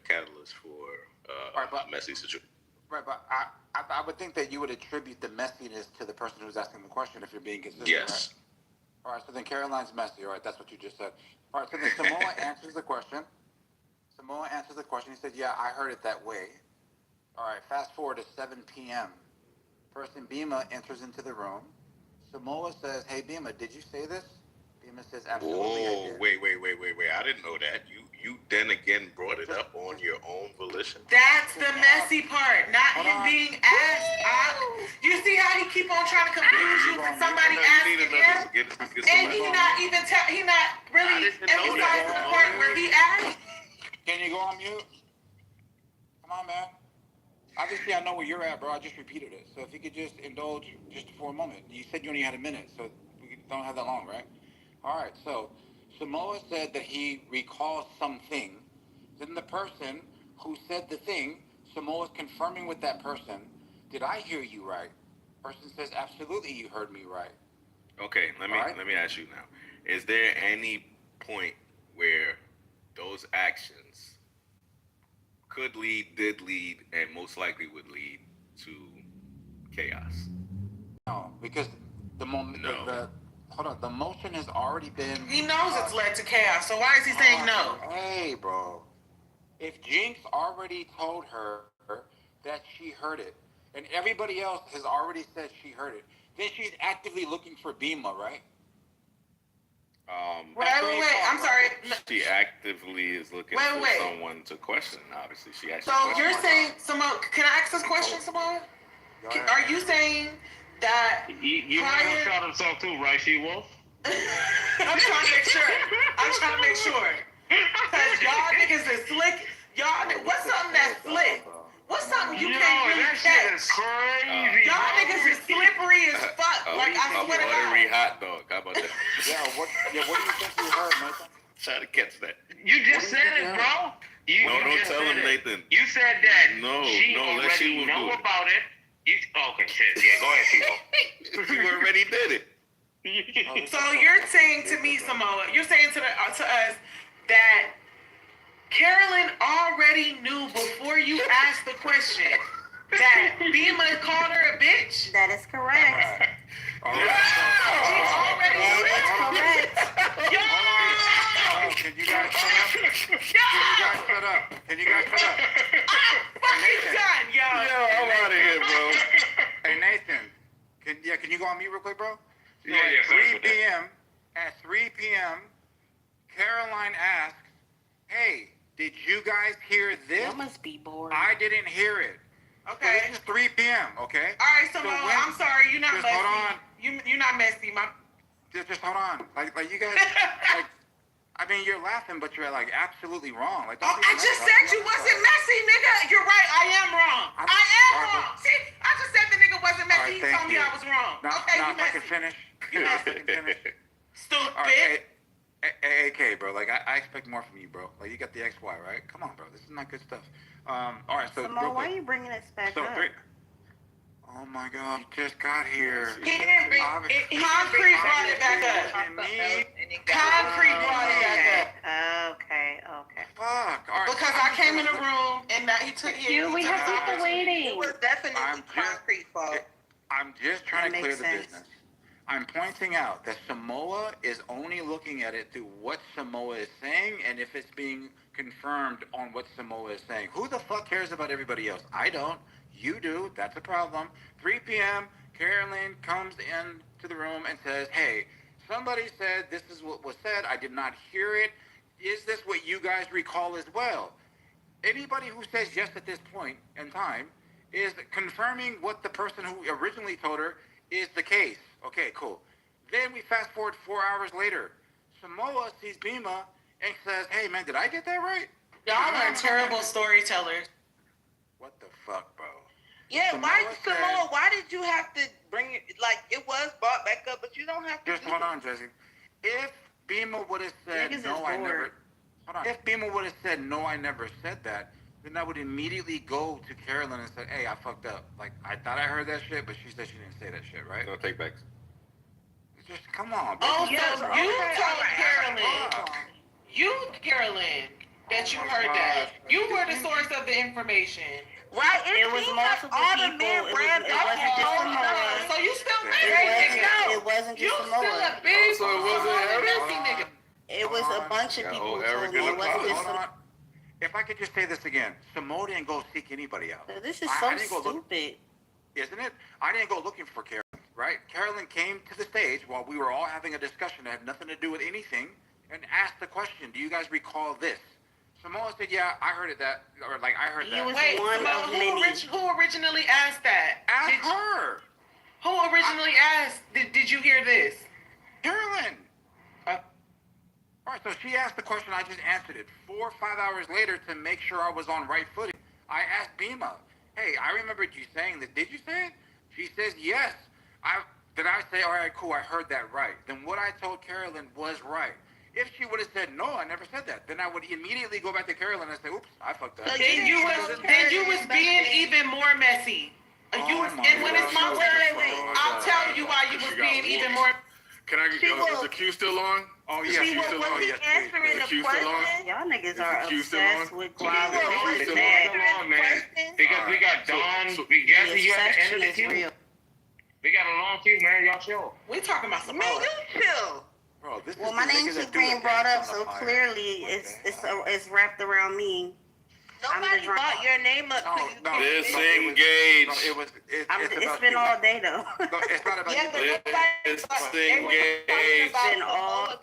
catalyst for a messy situation. Right, but I would think that you would attribute the messiness to the person who's asking the question if you're being consistent, yes. Right? All right, so then Caroline's messy. All right, that's what you just said. All right, so then Samoa answers the question. He said, yeah, I heard it that way. All right, fast forward to 7 p.m. Person Bima enters into the room. Samoa says, hey, Bima, did you say this? Bima says, absolutely, I did. Wait. I didn't know that. You then again brought it up on your own volition. That's the messy part, not him being asked. You see how he keep on trying to confuse you when somebody asking him, and he not really emphasizing the part where he asked. Can you go on mute? Come on, man. Obviously, I know where you're at, bro. I just repeated it. So if you could just indulge just for a moment. You said you only had a minute, so we don't have that long, right? All right, so Samoa said that he recalls something. Then the person who said the thing, Samoa's confirming with that person, did I hear you right? Person says, absolutely, you heard me right. Okay, let me ask you now. Is there any point where those actions could lead, did lead, and most likely would lead to chaos? No, because the moment the motion has already been. He knows it's led to chaos, so why is he saying no? Hey, bro. If Jinx already told her that she heard it, and everybody else has already said she heard it, then she's actively looking for Bima, right? Wait. I'm sorry. She actively is looking for someone to question. Obviously, she actually. So you're saying, Simone? Can I ask this question, Simone? Are you saying that You know who shot himself too, right, She-Wolf? I'm trying to make sure. Cause y'all niggas is slick. What's something that's slick? What's something you can't really that catch? shit is crazy. Y'all niggas is slippery as fuck. Like I swear to God. Buttery hot dog. How about that? What do you think you heard, Nathan? Try to catch that. You just said it, bro. Don't tell him, Nathan. You said that she let already She-Wolf know do it. about it. Okay, shit. Yeah, go ahead, She-Wolf. You already did it. So you're saying to me, Samoa, you're saying to us that Carolyn already knew before you asked the question that Bima called her a bitch? That is correct. She already knew it? Yo! Can you guys shut up? Can you guys shut up? Fucking done, yo. I'm out of here, bro. Hey, Nathan. Can you go on mute real quick, bro? Yeah, At sorry 3 p.m. At 3 p.m., Caroline asks, "Hey, did you guys hear this?" That must be boring. I didn't hear it. Okay. So this is 3 p.m., okay? All right, Samoa, I'm sorry, you're not just messy. hold on. You're not messy. Just hold on. Like you guys, I mean, you're laughing, but you're like absolutely wrong. Like, I just said you wasn't messy, nigga. You're right, I am wrong. I am wrong. See, I just said the nigga wasn't messy. He told me I was wrong. Okay, you if I messy. can finish. Stupid. All right, AK, bro. Like, I expect more from you, bro. Like, you got the XY, right? Come on, bro. This is not good stuff. All right, so Samoa, why are you bringing this back up? Oh my God, you just got here. He didn't bring Concrete brought it back up. Concrete brought it back up. Okay. Fuck. All right. Because I came in the room and that he took We have people waiting. It was definitely Concrete fault. I'm just trying to clear makes the sense. business. I'm pointing out that Samoa is only looking at it through what Samoa is saying and if it's being confirmed on what Samoa is saying. Who the fuck cares about everybody else? I don't. You do. That's a problem. 3 p.m., Carolyn comes in to the room and says, "Hey, somebody said this is what was said. I did not hear it. Is this what you guys recall as well?" Anybody who says yes at this point in time is confirming what the person who originally told her is the case. Okay, cool. Then we fast forward 4 hours later. Samoa sees Bima and says, "Hey, man, did I get that right?" Y'all are terrible storytellers. What the fuck, bro? Yeah, Samoa why did you have to bring it? Like, it was brought back up, but you don't have to. Just hold on, Jesse. If Bima would have said, Niggas "No, is I bored. never..." Hold on. If Bima would have said, "No, I never said that," then I would immediately go to Carolyn and say, "Hey, I fucked up. Like, I thought I heard that shit, but she said she didn't say that shit, right?" No take backs. Just come on, bro. Oh, Just- so you told Carolyn that you heard that. You were the source of the information. Right, it was multiple people. It wasn't just Samoa. So you still It wasn't You just still a Samoa. big So it wasn't messy nigga. It was a bunch of people who told me. It wasn't just Hold on. If I could just say this again, Samoa didn't go seek anybody out. This is I so didn't go look- stupid. Isn't it? I didn't go looking for Carolyn, right? Carolyn came to the stage while we were all having a discussion that had nothing to do with anything and asked the question, "Do you guys recall this?" Samoa said, "Yeah, I heard it that," or like, "I heard that." Wait, who originally asked that? Ask her. Who originally asked, did you hear this? Carolyn. All right, so she asked the question, I just answered it. 4 or 5 hours later, to make sure I was on right footing, I asked Bima, "Hey, I remembered you saying this. Did you say it?" She says, "Yes." Did I say, "All right, cool, I heard that right"? Then what I told Carolyn was right. If she would have said, "No, I never said that," then I would immediately go back to Carolyn and say, "Oops, I fucked up." Then you was being even more messy. And when it's my turn, I'll tell you why you was being even more. Can I get is the queue still on? Oh, yeah, queue still on. Yes, please. Is the queue still on? Y'all niggas Is are the queue still obsessed on? with Is the queue still on, man. Because we got Dawn, we got you at the end of the queue. We got a long queue, man. Y'all chill. We talking about some Man, you chill. Bro, this Well, is my the name niggas that keeps do being it brought up, on the so fire. clearly it's wrapped around me. Nobody brought your name up to you. Disengage. It's been all day though. It's not about Yeah, but Disengage. It's been all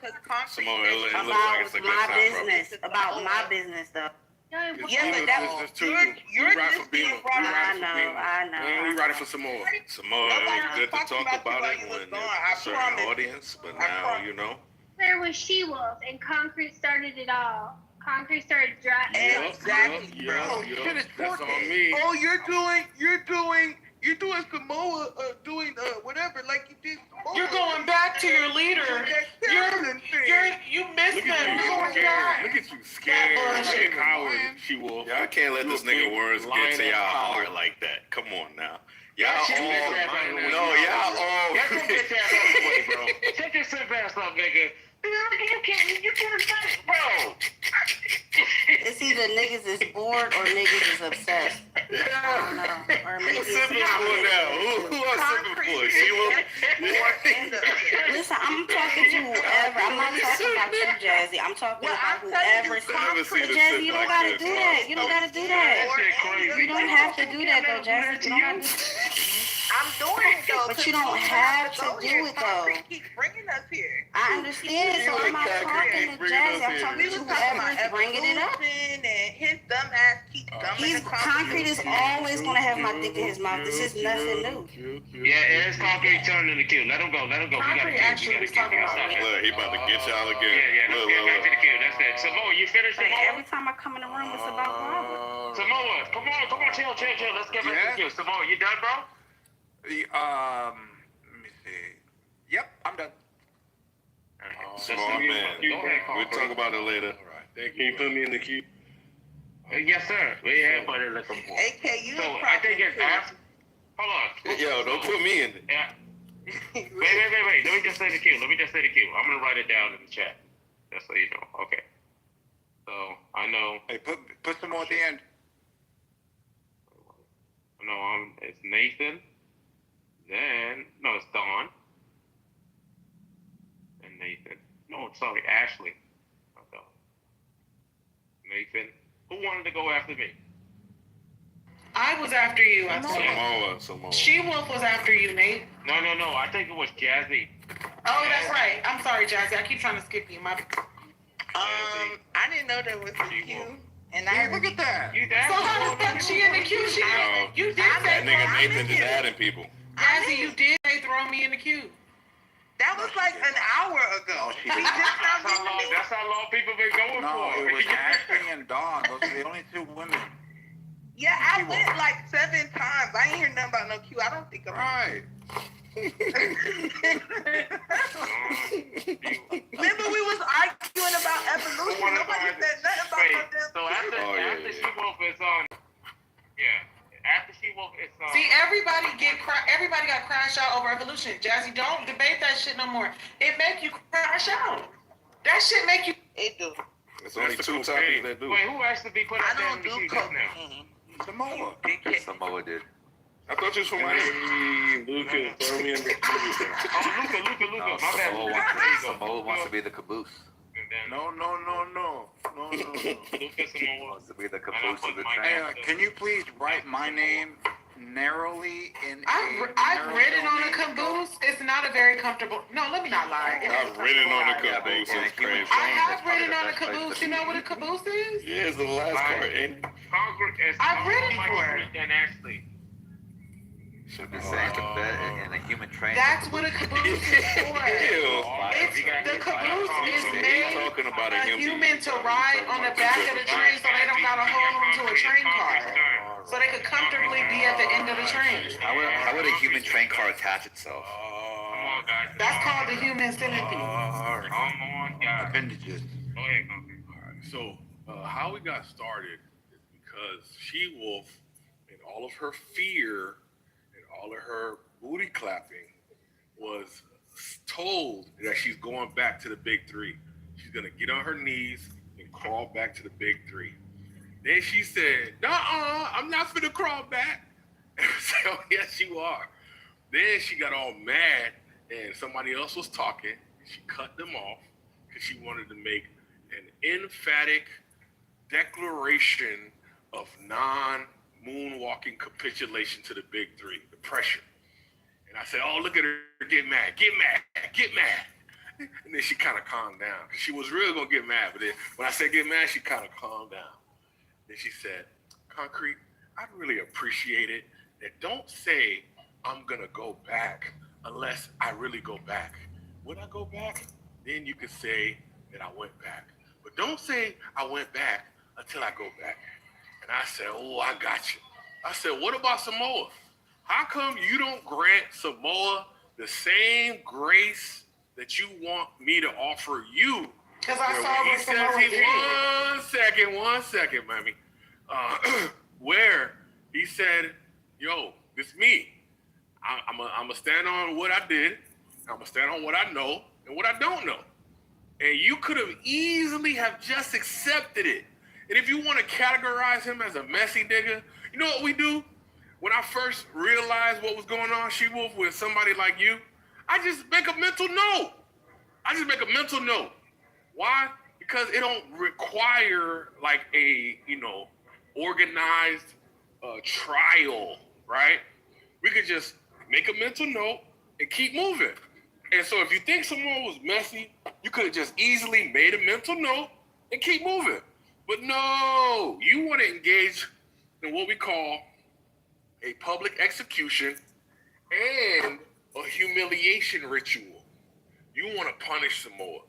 Samoa, it looks like about it's a good my time, bro. business. About my business though. Yeah, but that's you're just being brought up. I know. We riding for Samoa. Samoa, it was good to talk about it when there's a certain audience, but now, you know. There was She-Wolf, and Concrete started it all. Concrete started driving. Exactly, bro. That's on me. Oh, you're doing Samoa, whatever, like you did Samoa. You're going back to your leader. You missed him. Look at you scared. Like a coward, She-Wolf. Y'all can't let this nigga words get to y'all heart like that. Come on now. Y'all all... No, y'all all... Get your bitch ass out of the way, bro. Take your simp ass up, nigga. You can't say it, bro. It's either niggas is bored or niggas is obsessed. I don't know. Or maybe Who's sipping for now? Who are sipping for? She-Wolf? Listen, I'm talking to whoever. I'm not talking about you, Jazzy. I'm talking about whoever's Jazzy, you don't gotta do that. You don't gotta do that. You don't have to do that though, Jazzy. You don't have to. I'm doing it though. But you don't have to do it though. Keep bringing us here. I understand, so I'm not talking to Jazzy. I'm talking to whoever's bringing it up. And his dumb ass keeps coming. Concrete is always gonna have my dick in his mouth. This is nothing new. Yeah, it's Concrete turning in the queue. Let him go. Concrete actually was talking about it. Look, he about to get y'all again. Yeah, let's get back to the queue. That's it. Samoa, you finished, Samoa? Every time I come in the room, it's about Robert. Samoa, come on, chill. Let's get back to the queue. Samoa, you done, bro? Let me see. Yep, I'm done. Smart man. We'll talk about it later. All right. Thank you. Can you put me in the queue? Yes, sir. We have put it like a AK, you so I think it's after. Hold on. Yo, don't put me in it. Yeah. Wait. Let me just say the queue. I'm gonna write it down in the chat. Just so you know. Okay. So I know. Hey, put some more at the end. No, it's Nathan. Then it's Dawn. And Nathan. No, sorry, Ashley. Not Dawn. Nathan. Who wanted to go after me? I was after you. I thought. Samoa. She-Wolf was after you, Nate. No. I think it was Jazzy. Oh, that's right. I'm sorry, Jazzy. I keep trying to skip you. I didn't know there was a queue. And look at that. So how the fuck she in the queue? You did say That nigga Nathan just adding people. Jazzy, you did say throw me in the queue. That was like an hour ago. That's how long people been going for. No, it was Ashley and Dawn. Those are the only two women. Yeah, I went like 7 times. I ain't hear nothing about no queue. I don't think I'm right. Remember we was arguing about evolution. Nobody said nothing about no damn. So after She-Wolf is on, after She-Wolf is on. See, everybody got crashed out over evolution. Jazzy, don't debate that shit no more. It make you crash out. That shit make you. It do. There's only 2 topics that do. Wait, who asked to be put up there in the queue just now? Samoa. Samoa did. I thought you was from Miami. Luca, throw me in the queue. Luca. No, My bad. Samoa wants to be the caboose. No. Samoa wants to be the caboose of the Hey, train. can you please write my name narrowly in I've ridden on a caboose. It's not a very comfortable. No, let me not lie. I've ridden on a caboose. It's crazy. I have ridden on a caboose. You know what a caboose is? Yeah, it's the last part. I've ridden for it. And Ashley. Should be saying in a human train. That's what a caboose is for. The caboose is made talking about for a human to ride on the back of the train so they don't gotta hold on to a train car. So they could comfortably be at the end of the train. How would a human train car attach itself? That's called the human centipede. Come on, guys. Appendages. Go ahead, Alright, so how we got started is because She-Wolf, in all of her fear and all of her booty clapping, was told that she's going back to the big 3. She's gonna get on her knees and crawl back to the big 3. Then she said, "Nuh-uh, I'm not finna crawl back." And I said, "Oh, yes, you are." Then she got all mad, and somebody else was talking. And she cut them off because she wanted to make an emphatic declaration of non-moonwalking capitulation to the big 3, the pressure. And I said, "Oh, look at her get mad. And then she kind of calmed down. She was really going to get mad, but then when I said get mad, she kind of calmed down. Then she said, Concrete, I'd really appreciate it that don't say I'm gonna go back unless I really go back. When I go back, then you can say that I went back. But don't say I went back until I go back. And I said, oh, I got you. I said, what about Samoa? How come you don't grant Samoa the same grace that you want me to offer you? Because I saw what Samoa did. One second, mommy. Where he said, yo, this me. I'm going to stand on what I did. I'm going to stand on what I know and what I don't know. And you could have easily have just accepted it. And if you want to categorize him as a messy nigga, you know what we do? When I first realized what was going on, She-Wolf, with somebody like you, I just make a mental note. Why? Because it don't require like a, organized trial, right? We could just make a mental note and keep moving. And so if you think someone was messy, you could have just easily made a mental note and keep moving. But no, you want to engage in what we call a public execution and a humiliation ritual. You want to punish Samoa.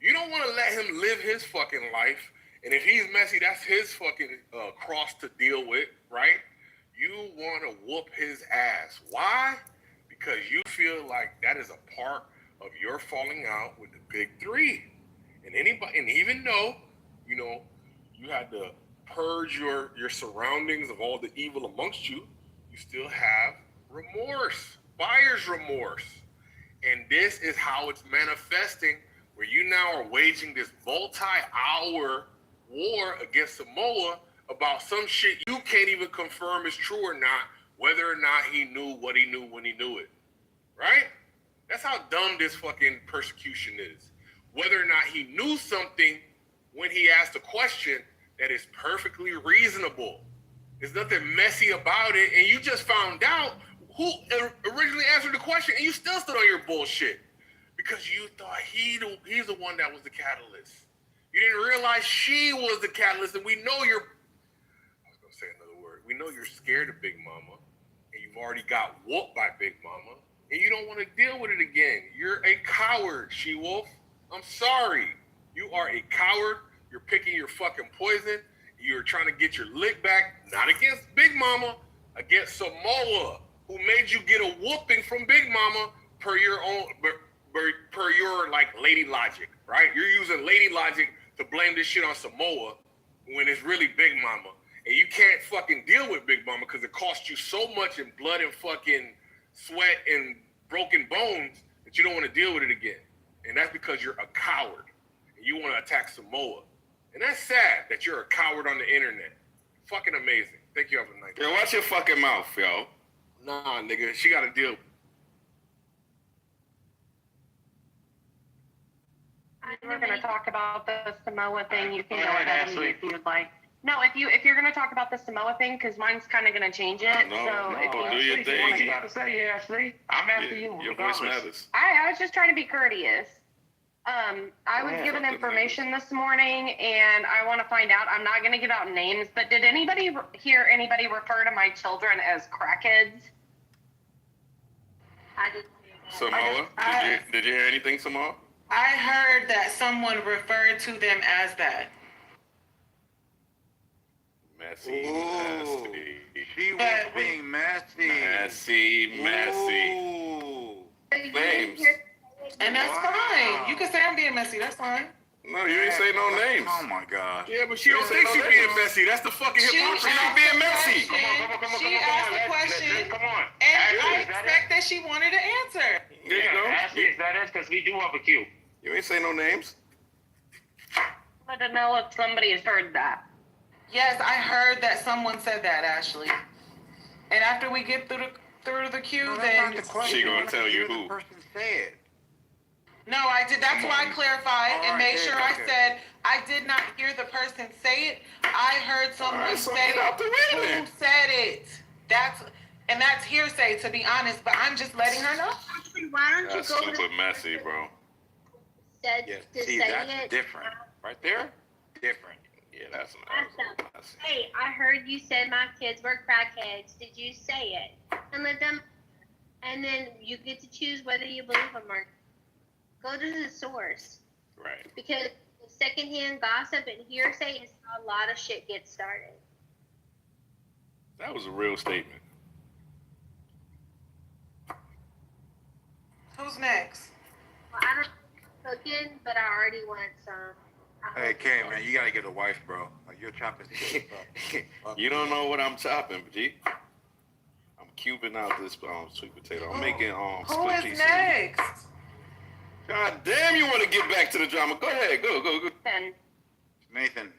You don't want to let him live his fucking life. And if he's messy, that's his fucking cross to deal with, right? You want to whoop his ass. Why? Because you feel like that is a part of your falling out with the big three. And even though, you had to purge your surroundings of all the evil amongst you, you still have remorse, buyer's remorse. And this is how it's manifesting, where you now are waging this multi-hour war against Samoa about some shit you can't even confirm is true or not, whether or not he knew what he knew when he knew it, right? That's how dumb this fucking persecution is. Whether or not he knew something when he asked a question that is perfectly reasonable. There's nothing messy about it, and you just found out who originally answered the question, and you still stood on your bullshit because you thought he's the one that was the catalyst. You didn't realize she was the catalyst, and we know I was gonna say another word. We know you're scared of Big Mama, and you've already got whooped by Big Mama, and you don't want to deal with it again. You're a coward, She-Wolf. I'm sorry. You are a coward. You're picking your fucking poison. You're trying to get your lick back, not against Big Mama, against Samoa, who made you get a whooping from Big Mama per your like lady logic, right? You're using lady logic to blame this shit on Samoa when it's really Big Mama. And you can't fucking deal with Big Mama because it costs you so much in blood and fucking sweat and broken bones that you don't want to deal with it again. And that's because you're a coward and you want to attack Samoa. And that's sad that you're a coward on the internet. Fucking amazing. Thank you. Have a nice day. Yo, watch your fucking mouth, yo. Nah, nigga. She got to deal. We're going to talk about the Samoa thing. You can go ahead if you'd like. No, if you're going to talk about the Samoa thing, because mine's kind of going to change it. Do your thing. You got to say, Ashley. I'm after you. Your voice matters. I was just trying to be courteous. I was given information this morning, and I want to find out. I'm not going to give out names, but did anybody hear anybody refer to my children as crackheads? I didn't hear that. Samoa? Did you hear anything, Samoa? I heard that someone referred to them as that. Messy. She was being messy. Messy. Names. And that's fine. You can say I'm being messy. That's fine. No, you ain't say no names. Oh my God. Yeah, but she don't think she's being messy. That's the fucking hypocrisy. She's not being messy. She asked the question, and I expect that she wanted to answer. There you go. Ashley, is that it? Because we do have a queue. You ain't say no names. I don't know if somebody has heard that. Yes, I heard that someone said that, Ashley. And after we get through the queue, then She gonna tell you who. The person said. no, I did. That's why I clarified and made sure I said I did not hear the person say it. I heard someone say who said it. That's hearsay, to be honest. But I'm just letting her know. Why don't you That's go to super messy, bro. said Yeah, to see, say that's it? different. Right there? Different. Yeah. Yeah, that's Hey, I heard you said my kids were crackheads. Did you say it? And let them. And then you get to choose whether you believe them or not. Go to the source. Right. Because secondhand gossip and hearsay is how a lot of shit gets started. That was a real statement. Who's next? Well, I don't know cooking, but I already want some. Hey, Kay, man, you gotta get a wife, bro. Like, you're chopping shit. You don't know what I'm chopping, G. I'm cubing out this sweet potato. I'm making Who split is pieces. next? God damn, you want to get back to the drama? Go ahead, go. Nathan.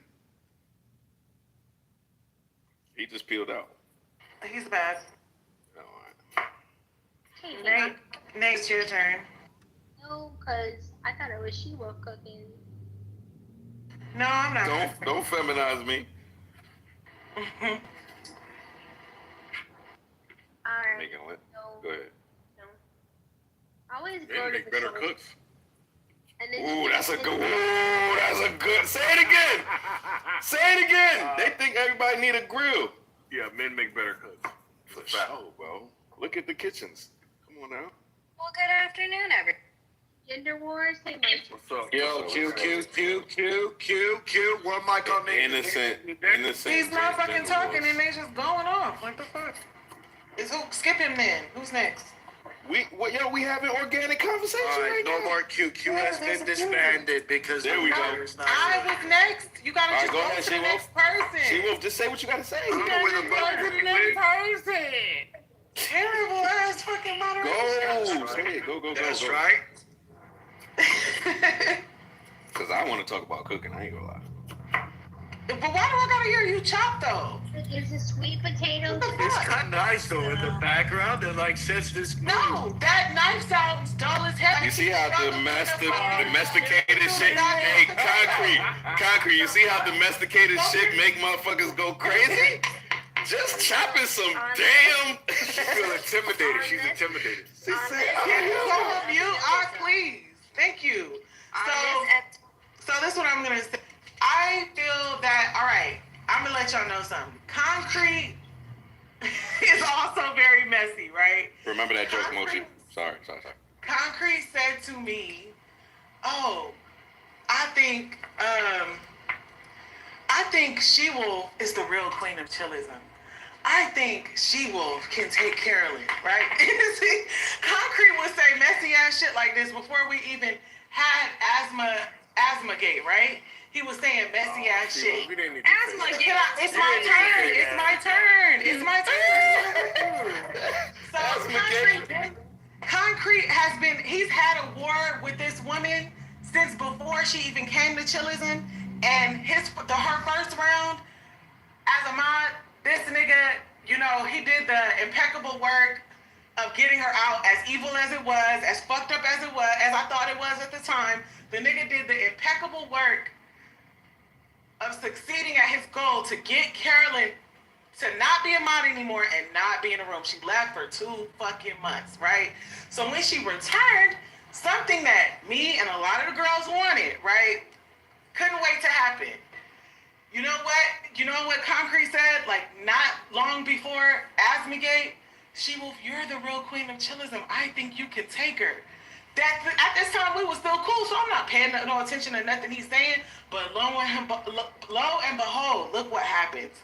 He just peeled out. He's back. Hey, Nate, Nate's your turn. No, because I thought it was she was cooking. No, I'm not. Don't feminize me. Alright. Making it. No. Go ahead. No. I always They go to make the better source. cooks. And then Ooh, that's a good. Say it again. Say it again. They think everybody need a grill. Yeah, men make better cooks. For sure, bro. Look at the kitchens. Come on now. Well, good afternoon, everyone. Gender wars. Hey, Mike. What's up? Yo, Q. One mic on me. Innocent. He's not fucking talking and they just going off. What the fuck? Skip him then. Who's next? We having organic conversation right No now. more Q. Q has been disbanded because There we go. I was next. You gotta just All go right, go to the ahead, next person. She-Wolf, just say what you gotta say. You gotta just go to the next person. Terrible ass fucking moderation. Go. Say it. Go. That's go. right. Because I want to talk about cooking. I ain't gonna lie. But why do I gotta hear you chop though? Is a sweet potato. It's kind of nice though in the background. It like sets this. No, that knife sounds dull as hell. You see how domesticated shit? Hey, concrete. You see how domesticated shit make motherfuckers go crazy? Just chopping some damn. She feel intimidated. She's intimidated. She said, Can you go on mute? Please. Thank you. So this is what I'm gonna say. I feel that, all right, I'm gonna let y'all know something. Concrete is also very messy, right? Remember that joke, Mochi. Sorry. Concrete said to me, oh, I think She-Wolf is the real queen of chillism. I think She-Wolf can take care of it, right? See, Concrete would say messy ass shit like this before we even had Asthma-gate, right? He was saying messy ass shit. Asthma-gate. It's my turn. So Concrete he's had a war with this woman since before she even came to Chillism. And her first round as a mod, this nigga, he did the impeccable work of getting her out, as evil as it was, as fucked up as it was, as I thought it was at the time. The nigga did the impeccable work of succeeding at his goal to get Carolyn to not be a mod anymore and not be in the room. She left for 2 fucking months, right? So when she returned, something that me and a lot of the girls wanted, right? Couldn't wait to happen. You know what Concrete said? Like, not long before Asthma-gate, She-Wolf, you're the real queen of chillism. I think you can take her. At this time, we was still cool, so I'm not paying no attention to nothing he's saying. But lo and behold, look what happens.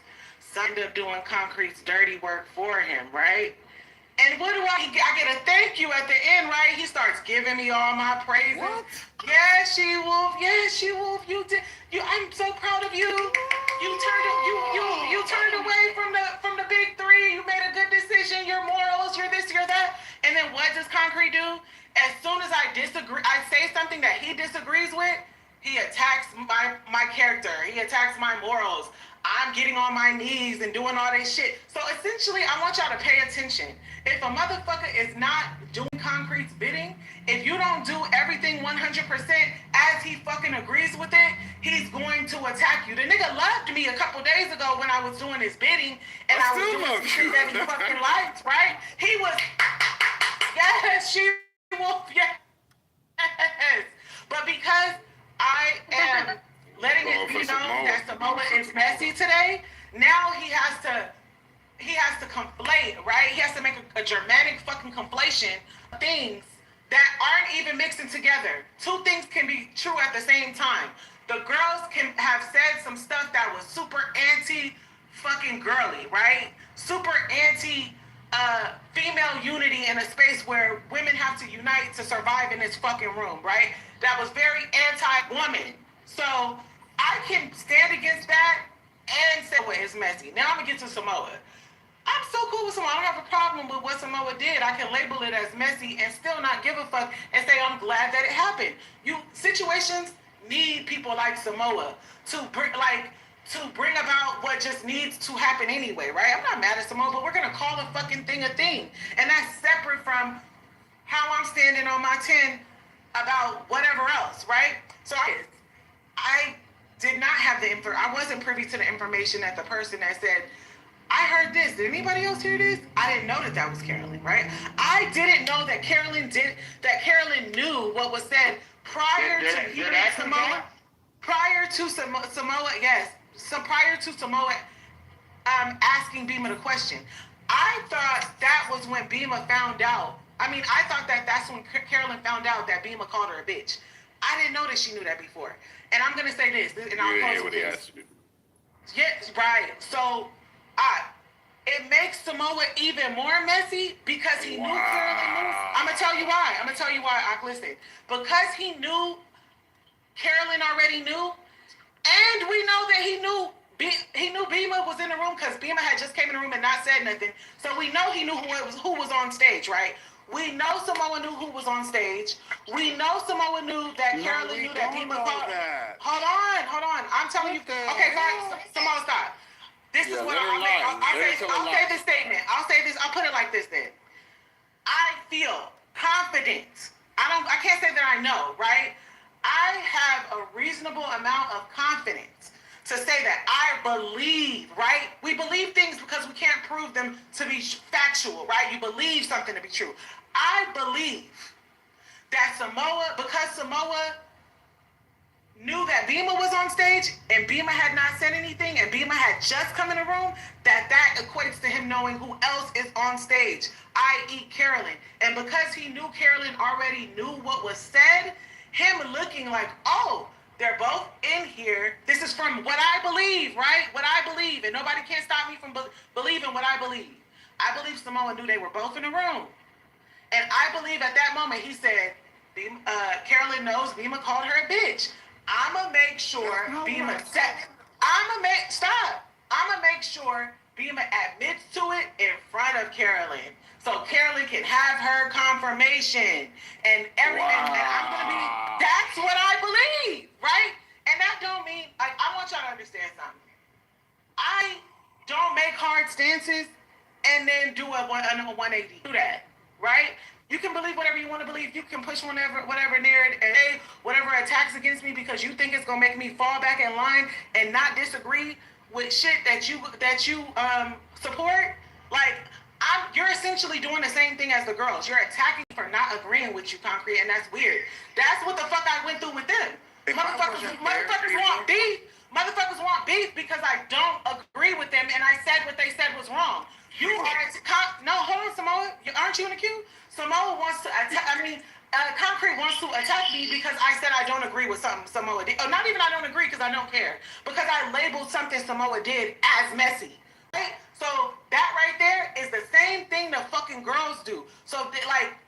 Ended up doing Concrete's dirty work for him, right? And what do I get a thank you at the end, right? He starts giving me all my praises. What? Yeah, She-Wolf. You did. I'm so proud of you. You turned away from the big 3. You made a good decision. Your morals. You're this. You're that. And then what does Concrete do? As soon as I say something that he disagrees with, he attacks my character. He attacks my morals. I'm getting on my knees and doing all this shit. So essentially, I want y'all to pay attention. If a motherfucker is not doing Concrete's bidding, if you don't do everything 100% as he fucking agrees with it, he's going to attack you. The nigga loved me a couple days ago when I was doing his bidding, and I was doing shit that he fucking liked, right? He was, yes, She-Wolf, yes. But because I am letting it be known that Samoa is messy today, now he has to conflate, right? He has to make a dramatic fucking conflation of things that aren't even mixing together. Two things can be true at the same time. The girls can have said some stuff that was super anti fucking girly, right? Super anti female unity in a space where women have to unite to survive in this fucking room, right? That was very anti-woman. So I can stand against that and say Samoa is messy. Now I'm gonna get to Samoa. I'm so cool with Samoa. I don't have a problem with what Samoa did. I can label it as messy and still not give a fuck and say I'm glad that it happened. Situations need people like Samoa to bring about what just needs to happen anyway, right? I'm not mad at Samoa, but we're gonna call a fucking thing a thing, and that's separate from how I'm standing on my 10 about whatever else, right? So I did not have the info. I wasn't privy to the information that the person that said, I heard this. Did anybody else hear this? I didn't know that was Carolyn, right? I didn't know that Carolyn knew what was said prior to hearing Samoa. Prior to Samoa, yes. So prior to Samoa asking Bima the question. I thought that was when Bima found out. I mean, I thought that's when Carolyn found out that Bima called her a bitch. I didn't know that she knew that before. And I'm going to say this, and I'll close with this. Yes, right. So, it makes Samoa even more messy because he knew Carolyn knew. I'm going to tell you why. Listen. Because he knew Carolyn already knew, and we know that he knew Bima was in the room because Bima had just came in the room and not said nothing. So we know he knew who was on stage, right? We know Samoa knew who was on stage. We know Samoa knew that Carolyn knew that Bima called. Hold on. I'm telling you. Okay, fine. Samoa, stop. This is what I'll say this statement. I'll say this. I'll put it like this then. I feel confident. I can't say that I know, right? I have a reasonable amount of confidence to say that I believe, right? We believe things because we can't prove them to be factual, right? You believe something to be true. I believe that because Samoa knew that Bima was on stage and Bima had not said anything and Bima had just come in the room, that equates to him knowing who else is on stage, i.e. Carolyn. And because he knew Carolyn already knew what was said, him looking like, oh, they're both in here. This is from what I believe, right? What I believe. And nobody can stop me from believing what I believe. I believe Samoa knew they were both in the room. And I believe at that moment he said, Carolyn knows Bima called her a bitch. I'm going to make sure Bima sure Bima admits to it in front of Carolyn. So Carolyn can have her confirmation and everything. Wow. And I'm going to be, that's what I believe, right? And that don't mean, I want y'all to understand something. I don't make hard stances and then do a 180. Do that, right? You can believe whatever you want to believe. You can push whatever narrative and say whatever attacks against me because you think it's gonna make me fall back in line and not disagree with shit that you support. Like you're essentially doing the same thing as the girls. You're attacking for not agreeing with you, Concrete, and that's weird. That's what the fuck I went through with them. Motherfuckers want beef. Motherfuckers want beef because I don't agree with them and I said what they said was wrong. You are no, hold on, Samoa. Aren't you in the queue? Samoa wants to attack. Concrete wants to attack me because I said I don't agree with something Samoa did. Oh, not even I don't agree because I don't care. Because I labeled something Samoa did as messy. Right? So that right there is the same thing the fucking girls do. So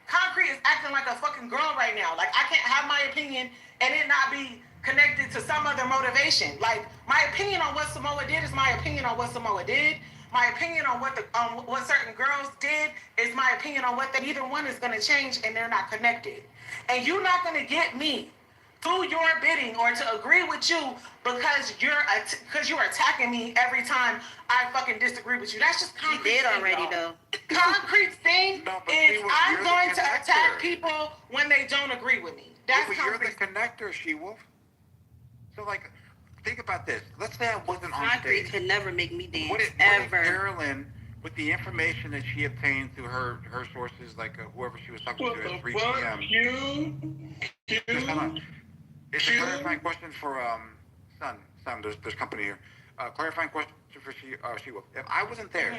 Concrete is acting like a fucking girl right now. Like I can't have my opinion and it not be connected to some other motivation. Like my opinion on what Samoa did is my opinion on what Samoa did. My opinion on what certain girls did is my opinion on what neither one is going to change and they're not connected. And you're not going to get me through your bidding or to agree with you because you're attacking me every time I fucking disagree with you. That's just Concrete. You did already though. Concrete thing is I'm going to attack people when they don't agree with me. That's Concrete. You're the connector, She-Wolf. So think about this. Let's say I wasn't on Concrete stage. could never make me dance, What if Carolyn, with the information that she obtained through her sources, whoever she was talking to at 3 p.m. Hold on. It's a clarifying question for son, there's company here. Clarifying question for She-Wolf. If I wasn't there,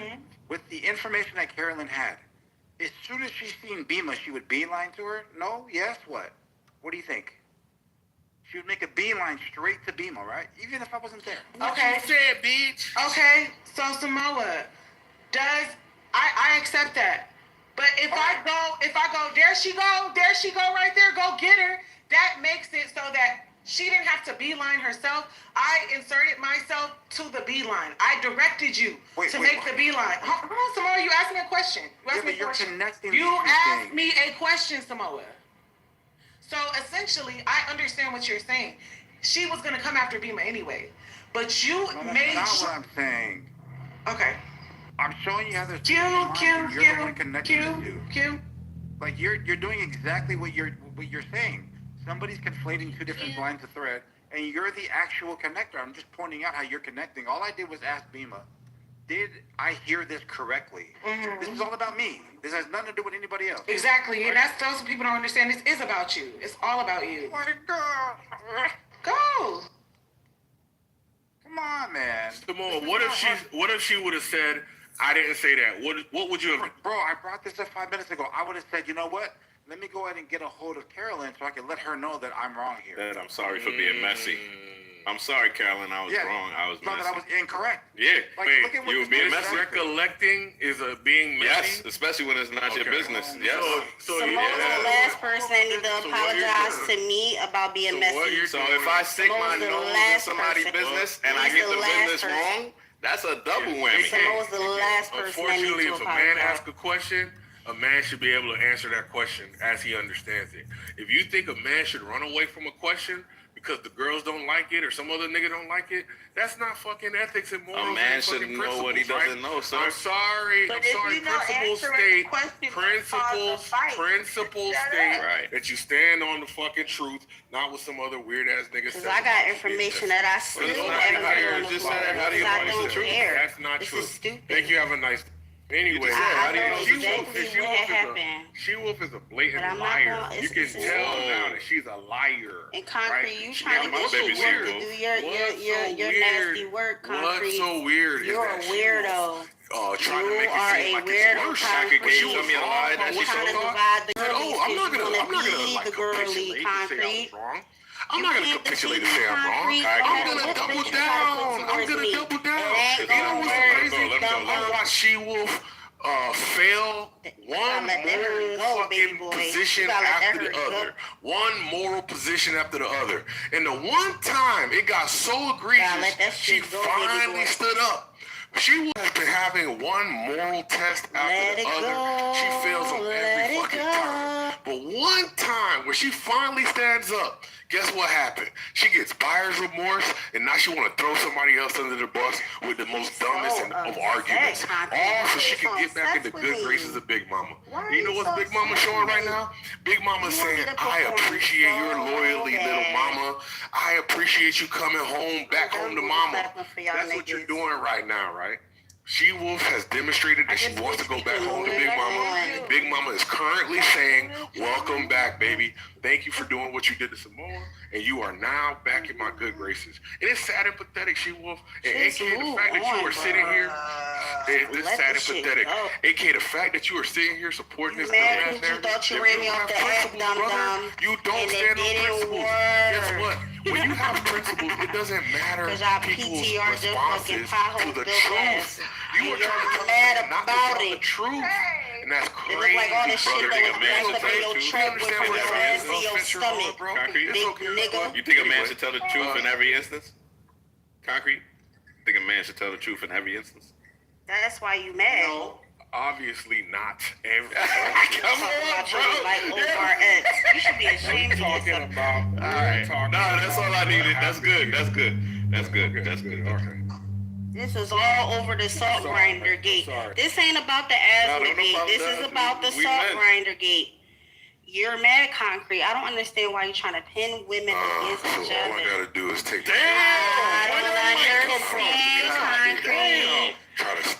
with the information that Carolyn had, as soon as she seen Bima, she would beeline to her? No? Yes? What? What do you think? She would make a beeline straight to Bima, right? Even if I wasn't there. Okay. What you said, bitch? Okay, so Samoa, I accept that. But if I go, there she go right there, go get her. That makes it so that she didn't have to beeline herself. I inserted myself to the beeline. I directed you to make the beeline. Hold on, Samoa, you asked me a question. You're connecting. You asked me a question, Samoa. So essentially, I understand what you're saying. She was gonna come after Bima anyway, but you made. That's not what I'm saying. Okay. I'm showing you how there's Q. Like you're doing exactly what you're saying. Somebody's conflating two different lines of thread, and you're the actual connector. I'm just pointing out how you're connecting. All I did was ask Bima, did I hear this correctly? This is all about me. This has nothing to do with anybody else. Exactly, and that's those people don't understand. This is about you. It's all about you. Oh my God. Go. Come on, man. Samoa, what if she would have said, I didn't say that? What would you have? Bro, I brought this up 5 minutes ago. I would have said, you know what? Let me go ahead and get a hold of Carolyn so I can let her know that I'm wrong here. That I'm sorry for being messy. I'm sorry, Carolyn. I was wrong. I was messy. That I was incorrect. Yeah. Wait, you were being messy. Recollecting is being messy? Yes, especially when it's not your business. Yes. Samoa's the last person that need to apologize to me about being messy. So if I stick my nose in somebody's business and I get the business wrong, that's a double whammy. Samoa's the last person that needs Unfortunately, to if a man apologize. asks a question, a man should be able to answer that question as he understands it. If you think a man should run away from a question because the girls don't like it or some other nigga don't like it, that's not fucking ethics and morals. A man should know what he doesn't know, sir. I'm sorry. Principles state that you stand on the fucking truth, not what some other weird ass nigga says. Because I got information that I still haven't heard on the phone. I don't care. That's not true. This is stupid. Thank you. Have a nice day. Anyway, I know exactly what happened. She-Wolf is a blatant But I'm not liar. gonna- You can tell now that she's a liar. And Concrete, right? you trying to get your work to do your nasty work, Concrete. What's so weird? You're a weirdo. Trying to make it seem like it's worse. Concrete. Can you tell me a lie that she trying to told? divide the girlies Oh, I'm not because gonna you want to like be the girly, capitulate Concrete. wrong. I'm not gonna capitulate and say I'm wrong. I'm gonna double down. I'm gonna double down. You know what's crazy? I watched She-Wolf fail one moral fucking position after the other. One moral position after the other. And the one time it got so egregious, she finally stood up. She has been having one moral test after the other. She fails on every fucking time. But one time where she finally stands up, guess what happened? She gets buyer's remorse, and now she want to throw somebody else under the bus with the most dumbest of arguments. All so she can get back in the good graces of Big Mama. You know what's Big Mama showing right now? Big Mama's saying, I appreciate your loyalty, little mama. I appreciate you coming home, back home to mama. That's what you're doing right now, right? She-Wolf has demonstrated that she wants to go back home to Big Mama. Big Mama is currently saying, welcome back, baby. Thank you for doing what you did to Samoa, and you are now back in my good graces. And it's sad and pathetic, She-Wolf. And AK, the fact that you are sitting here, it's sad and pathetic. AK, the fact that you are sitting here supporting this dumbass narrative, you don't stand on principles. Guess what? When you have principles, it doesn't matter people's responses to the truth. You are trying to tell me not to tell the truth. And that's crazy, brother. You think a man should tell the truth in every instance? Concrete? You think a man should tell the truth in every instance? That's why you mad. No, obviously not. Come on, bro. Like ORX. You should be ashamed of yourself. All right. No, that's all I needed. That's good. That's good. That's good. That's good. Okay. This is all over the salt grinder gate. This ain't about the asthma gate. This is about the salt grinder gate. You're mad, Concrete. I don't understand why you're trying to pin women against each other. All I gotta do is take I don't understand, Concrete.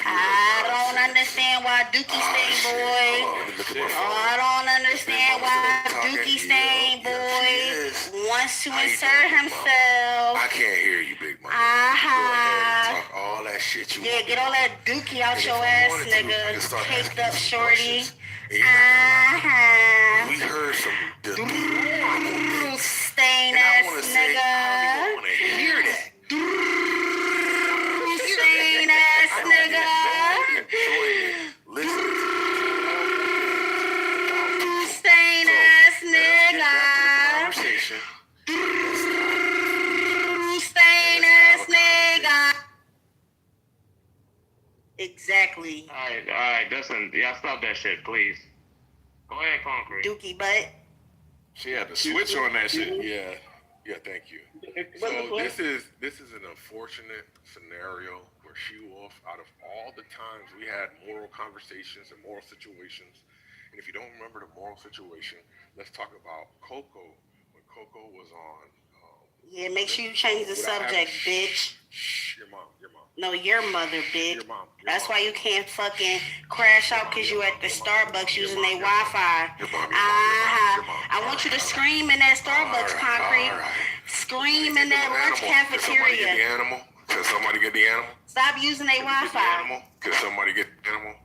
I don't understand why Dookie Stain boy. I don't understand why Dookie Stain boy wants to insert himself. I can't hear you, Big Mama. Talk all that shit you want. Get all that Dookie out your ass, nigga. Caked up shorty. We heard some Stain ass nigga. I don't want to hear that. Stain ass nigga. Listen. Stain ass nigga. Stain ass nigga. Exactly. All right, listen, y'all stop that shit, please. Go ahead, Concrete. Dookie butt. She had to switch on that shit. Yeah, thank you. So this is an unfortunate scenario where She-Wolf, out of all the times we had moral conversations and moral situations, and if you don't remember the moral situation, let's talk about Coco when Coco was on. Yeah, make sure you change the subject, bitch. Your mom. No, your mother, bitch. Your mom. That's why you can't fucking crash out because you at the Starbucks using their Wi-Fi. I want you to scream in that Starbucks, Concrete. Scream in that lunch cafeteria. Can somebody get the animal? Stop using their Wi-Fi. Can somebody get the animal?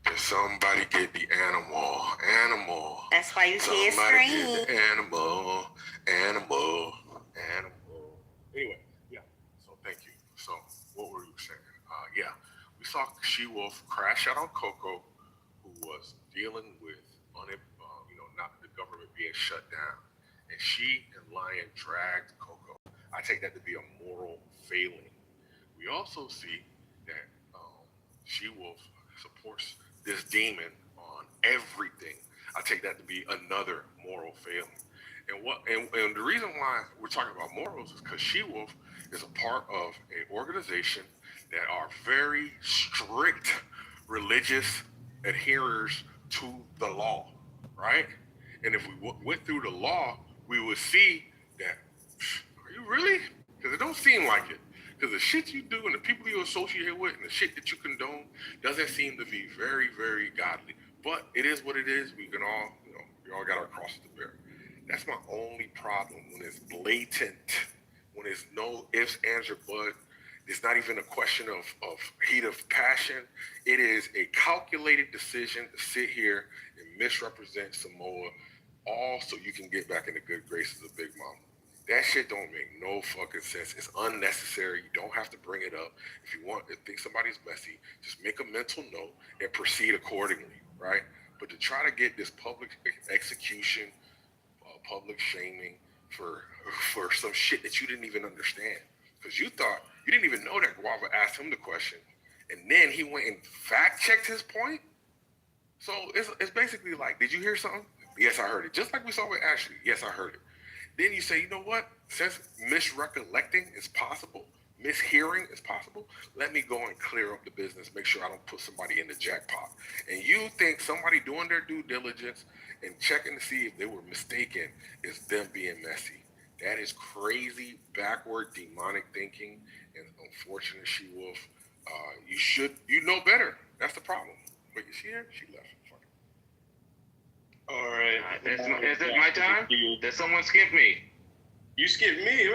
Can somebody get the animal? Animal. That's why you can't Somebody scream. get the animal. Anyway, yeah. So thank you. So what were you saying? We saw She-Wolf crash out on Coco, who was dealing with not the government being shut down, and she and Lion dragged Coco. I take that to be a moral failing. We also see that She-Wolf supports this demon on everything. I take that to be another moral failing. And the reason why we're talking about morals is because She-Wolf is a part of an organization that are very strict religious adherers to the law, right? And if we went through the law, we would see that, are you really? Because it don't seem like it. Because the shit you do and the people you associate with and the shit that you condone doesn't seem to be very, very godly. But it is what it is. We can all, we all got our crosses to bear. That's my only problem when it's blatant, when there's no ifs, ands, or buts. It's not even a question of heat of passion. It is a calculated decision to sit here and misrepresent Samoa, all so you can get back in the good graces of Big Mama. That shit don't make no fucking sense. It's unnecessary. You don't have to bring it up. If you want to think somebody's messy, just make a mental note and proceed accordingly, right? But to try to get this public execution, public shaming for some shit that you didn't even understand, because you didn't even know that Guava asked him the question, and then he went and fact checked his point. So it's basically like, did you hear something? Yes, I heard it. Just like we saw with Ashley. Yes, I heard it. Then you say, you know what? Since misrecollecting is possible, mishearing is possible, let me go and clear up the business, make sure I don't put somebody in the jackpot. And you think somebody doing their due diligence and checking to see if they were mistaken is them being messy. That is crazy, backward, demonic thinking, and unfortunate She-Wolf. You know better. That's the problem. But you see her? She left. All right. Is it my time? Did someone skip me? You skipped me.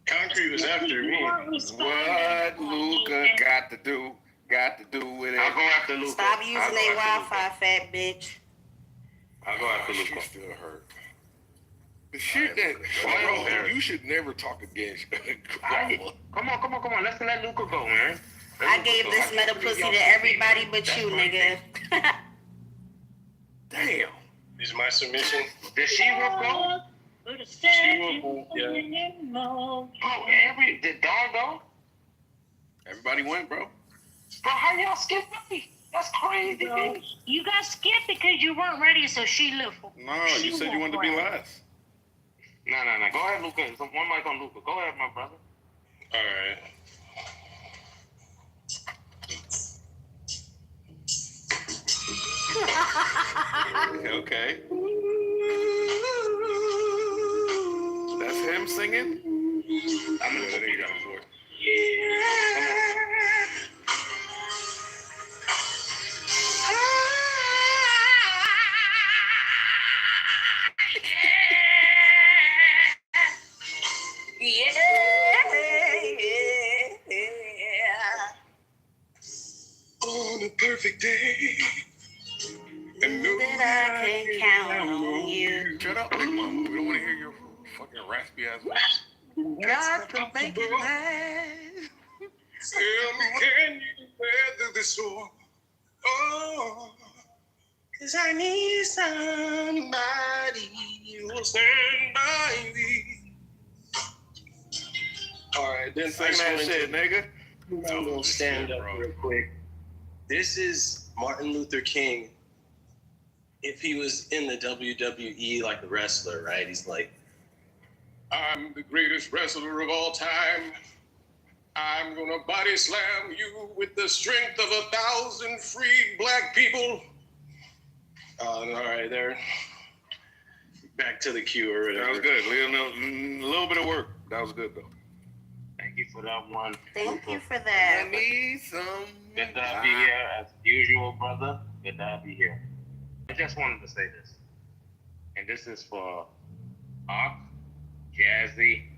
Concrete was after me. What Luca got to do with it? I'll go after Luca. Stop using their Wi-Fi, fat bitch. I'll go after Luca. She still hurt. The shit that you should never talk against. Come on. Let's let Luca go, man. I gave this metal pussy to everybody but you, nigga. Damn. Is my submission? Did She-Wolf go? She-Wolf, yeah. Oh, did Dawn go? Everybody went, bro. But how y'all skip me? That's crazy. You got skipped because you weren't ready, so she left. No, you said you wanted to be last. No. Go ahead, Luca. There's one mic on Luca. Go ahead, my brother. All right. Okay. That's him singing? I'm gonna let you go. On a perfect day. And know that I can count on you. Shut up, Big Mama. We don't want to hear your fucking raspy ass voice. Got to make it last. Tell me, can you weather the storm? Oh, 'cause I need somebody who will stand by me. All right, then Sing that shit, nigga. I'm gonna stand up real quick. This is Martin Luther King. If he was in the WWE like a wrestler, right? He's like, I'm the greatest wrestler of all time. I'm gonna body slam you with the strength of 1,000 free black people. All right, there. Back to the queue or whatever. That was good. A little bit of work. That was good, though. Thank you for that one. Thank you for that. I need some. Good to have you here as usual, brother. Good to have you here. I just wanted to say this, and this is for Ock, Jazzy,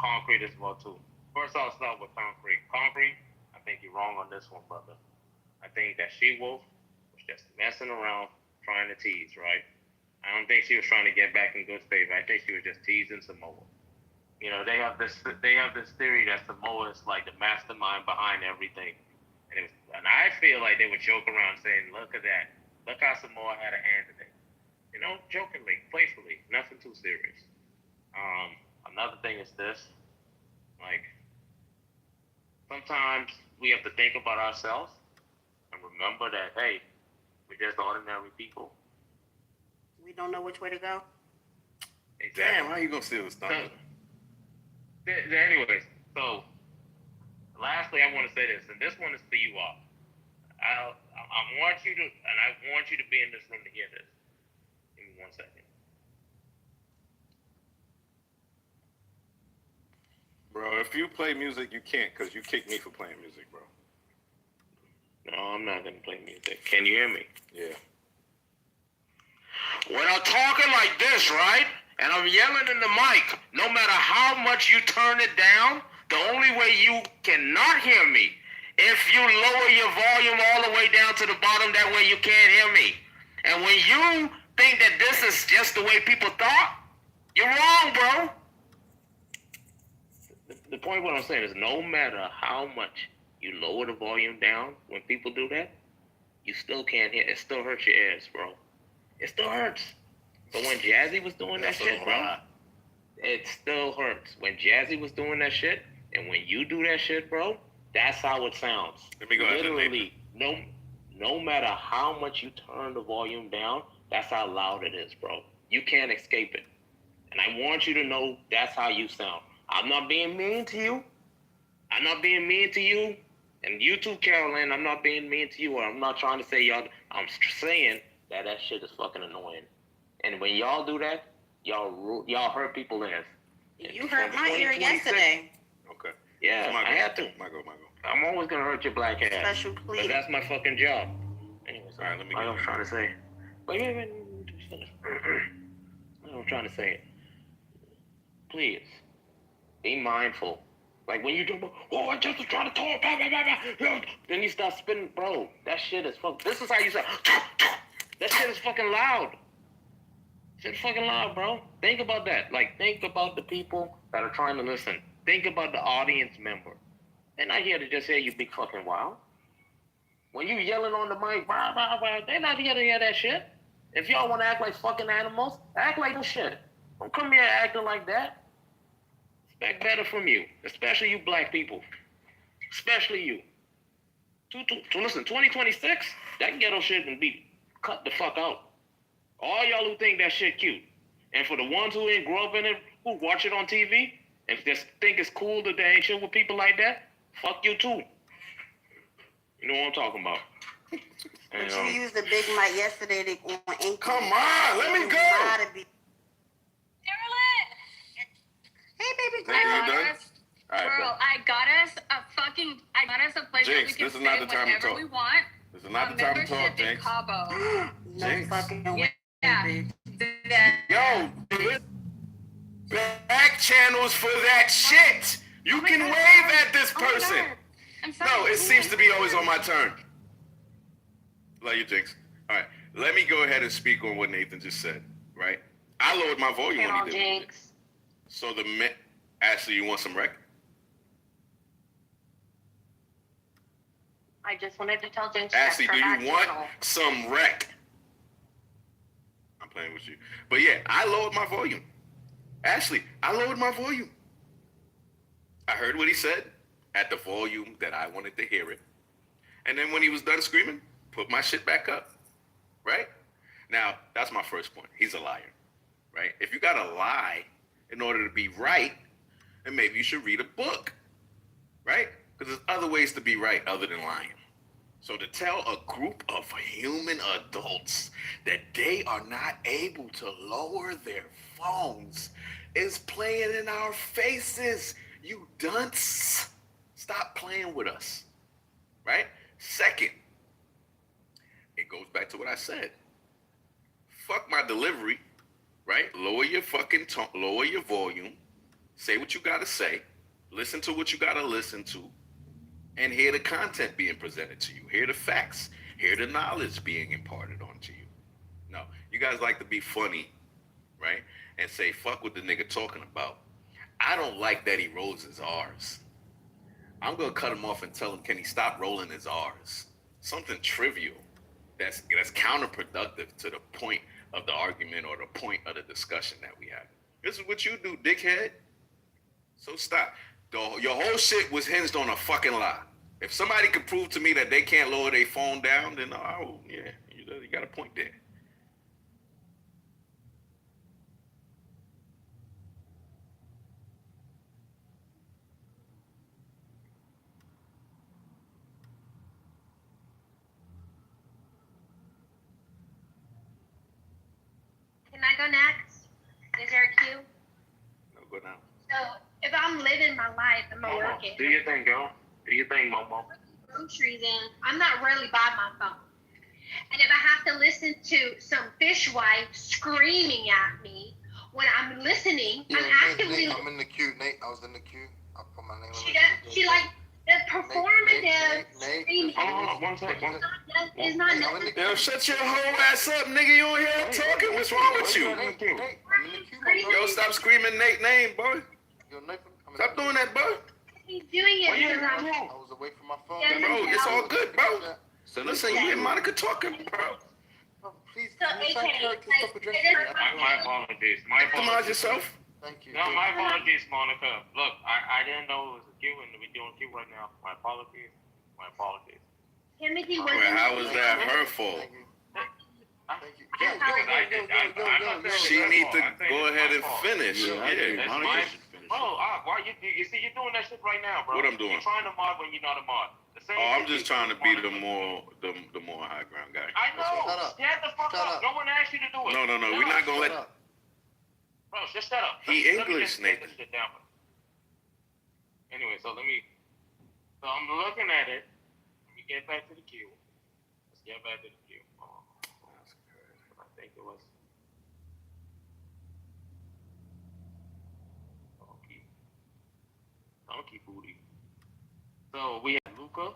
Concrete as well too. First, I'll start with Concrete. Concrete, I think you're wrong on this one, brother. I think that She-Wolf was just messing around, trying to tease, right? I don't think she was trying to get back in good favor. I think she was just teasing Samoa. They have this theory that Samoa is like the mastermind behind everything, and I feel like they would joke around saying, "Look at that! Look how Samoa had a hand in it." Jokingly, playfully, nothing too serious. Another thing is this, like, sometimes we have to think about ourselves and remember that, hey, we're just ordinary people. We don't know which way to go. Exactly. Damn, how you gonna steal his thunder? Anyways, so lastly, I want to say this, and this one is for you all. I want you to be in this room to hear this. Give me 1 second. Bro, if you play music, you can't because you kicked me for playing music, bro. No, I'm not going to play music. Can you hear me? Yeah. When I'm talking like this, right, and I'm yelling in the mic, no matter how much you turn it down, the only way you cannot hear me, if you lower your volume all the way down to the bottom, that way you can't hear me. And when you think that this is just the way people thought, you're wrong, bro. The point of what I'm saying is no matter how much you lower the volume down, when people do that, you still can't hear. It still hurts your ears, bro. It still hurts. But when Jazzy was doing that shit, bro, it still hurts. When Jazzy was doing that shit, and when you do that shit, bro, that's how it sounds. Let me go ahead. Literally, no matter how much you turn the volume down, that's how loud it is, bro. You can't escape it. And I want you to know that's how you sound. I'm not being mean to you. I'm not being mean to you. And you too, Carolyn, I'm not being mean to you. Or I'm not trying to say y'all. I'm saying that shit is fucking annoying. And when y'all do that, y'all hurt people's ears. You hurt my ear yesterday. Okay. Yeah, I had to. Michael. I'm always gonna hurt your black ass. Special plea. But that's my fucking job. Anyways, all right, let me. What I'm trying to say. But yeah, what I'm trying to say. Please be mindful. Like when you do, I just was trying to talk, blah, blah, blah, blah. Then you start spitting, bro. That shit is fucking. This is how you say. That shit is fucking loud. Shit's fucking loud, bro. Think about that. Like, think about the people that are trying to listen. Think about the audience member. They're not here to just hear you big fucking wow. When you yelling on the mic, blah, blah, blah, they're not here to hear that shit. If y'all want to act like fucking animals, act like this shit. Don't come here acting like that. Expect better from you, especially you black people. Especially you. Listen, 2026, that ghetto shit can be cut the fuck out. All y'all who think that shit cute. And for the ones who ain't grow up in it, who watch it on TV, and just think it's cool that they ain't chill with people like that, fuck you too. You know what I'm talking about. But you used the big mic yesterday on Anchor. Come on, let me go. Hey, baby girl. Girl, I got us a place where we can stay whenever we want. This is not the time to talk, Membership in Jinx. Cabo. No fucking way. Yeah. Yo, back channels for that shit. You can wave at this person. I'm sorry. No, it seems to be always on my turn. Love you, Jinx. All right, let me go ahead and speak on what Nathan just said, right? I lowered my volume Came when on, he did it. Jinx. So Ashley, you want some rec? I just wanted to tell Jinx. Ashley, do you extra want channel. some rec? I'm playing with you. But yeah, I lowered my volume. Ashley, I lowered my volume. I heard what he said at the volume that I wanted to hear it. And then when he was done screaming, put my shit back up. Right? Now, that's my first point. He's a liar. Right? If you gotta lie in order to be right, then maybe you should read a book. Right? Because there's other ways to be right other than lying. So to tell a group of human adults that they are not able to lower their phones is playing in our faces, you dunce. Stop playing with us, right? Second, it goes back to what I said. Fuck my delivery, right? Lower your fucking tone, lower your volume, say what you gotta say, listen to what you gotta listen to, and hear the content being presented to you. Hear the facts. Hear the knowledge being imparted onto you. No, you guys like to be funny, right? And say, fuck what the nigga talking about. I don't like that he rolls his R's. I'm gonna cut him off and tell him, can he stop rolling his R's? Something trivial that's counterproductive to the point of the argument or the point of the discussion that we have. This is what you do, dickhead. So stop. Your whole shit was hinged on a fucking lie. If somebody could prove to me that they can't lower their phone down, then you got a point there. Can I go next? Is there a queue? No, go now. So if I'm living my life, I'm Momo, working. do your thing, girl. Do your thing, Momo. Groceries in, I'm not really by my phone. And if I have to listen to some fishwife screaming at me when I'm listening, Yeah, I'm Nate, actively. I'm in the queue, Nate. I was in the queue. I put my name on She the does. queue. She like the performative Nate, screaming. Hold on, one second. It's not necessary. Yo, shut your whole ass up, nigga. You don't hear him talking. What's wrong with you? Yo, stop screaming Nate's name, boy. Stop doing that, bro. He's doing it because I'm. I was away from my phone. Yeah, Bro, it's all good, bro. So listen, you hear Monica talking, bro. Please, So, can you try AK, to stop addressing me? My apologies. My Victimize apologies. yourself. Thank you. No, my apologies, Monica. Look, I didn't know it was a queue and we're doing queue right now. My apologies. My apologies. Timothy was. Well, how was that her fault? Thank you. She need to go ahead and finish. Yeah. Bro, why you see you're doing that shit right now, bro. What I'm doing? You're trying to mod when you're not a mod. I'm just trying to be the more high ground guy. I know. Shut up. Shut the fuck up. No one asked you to do it. No. We're not gonna let. Bro, just shut up. He Let me English, just take Nathan. this shit down. Anyway, so I'm looking at it. Let me get back to the queue. Let's get back to the queue. I think it was. Donkey booty. So we have Luca,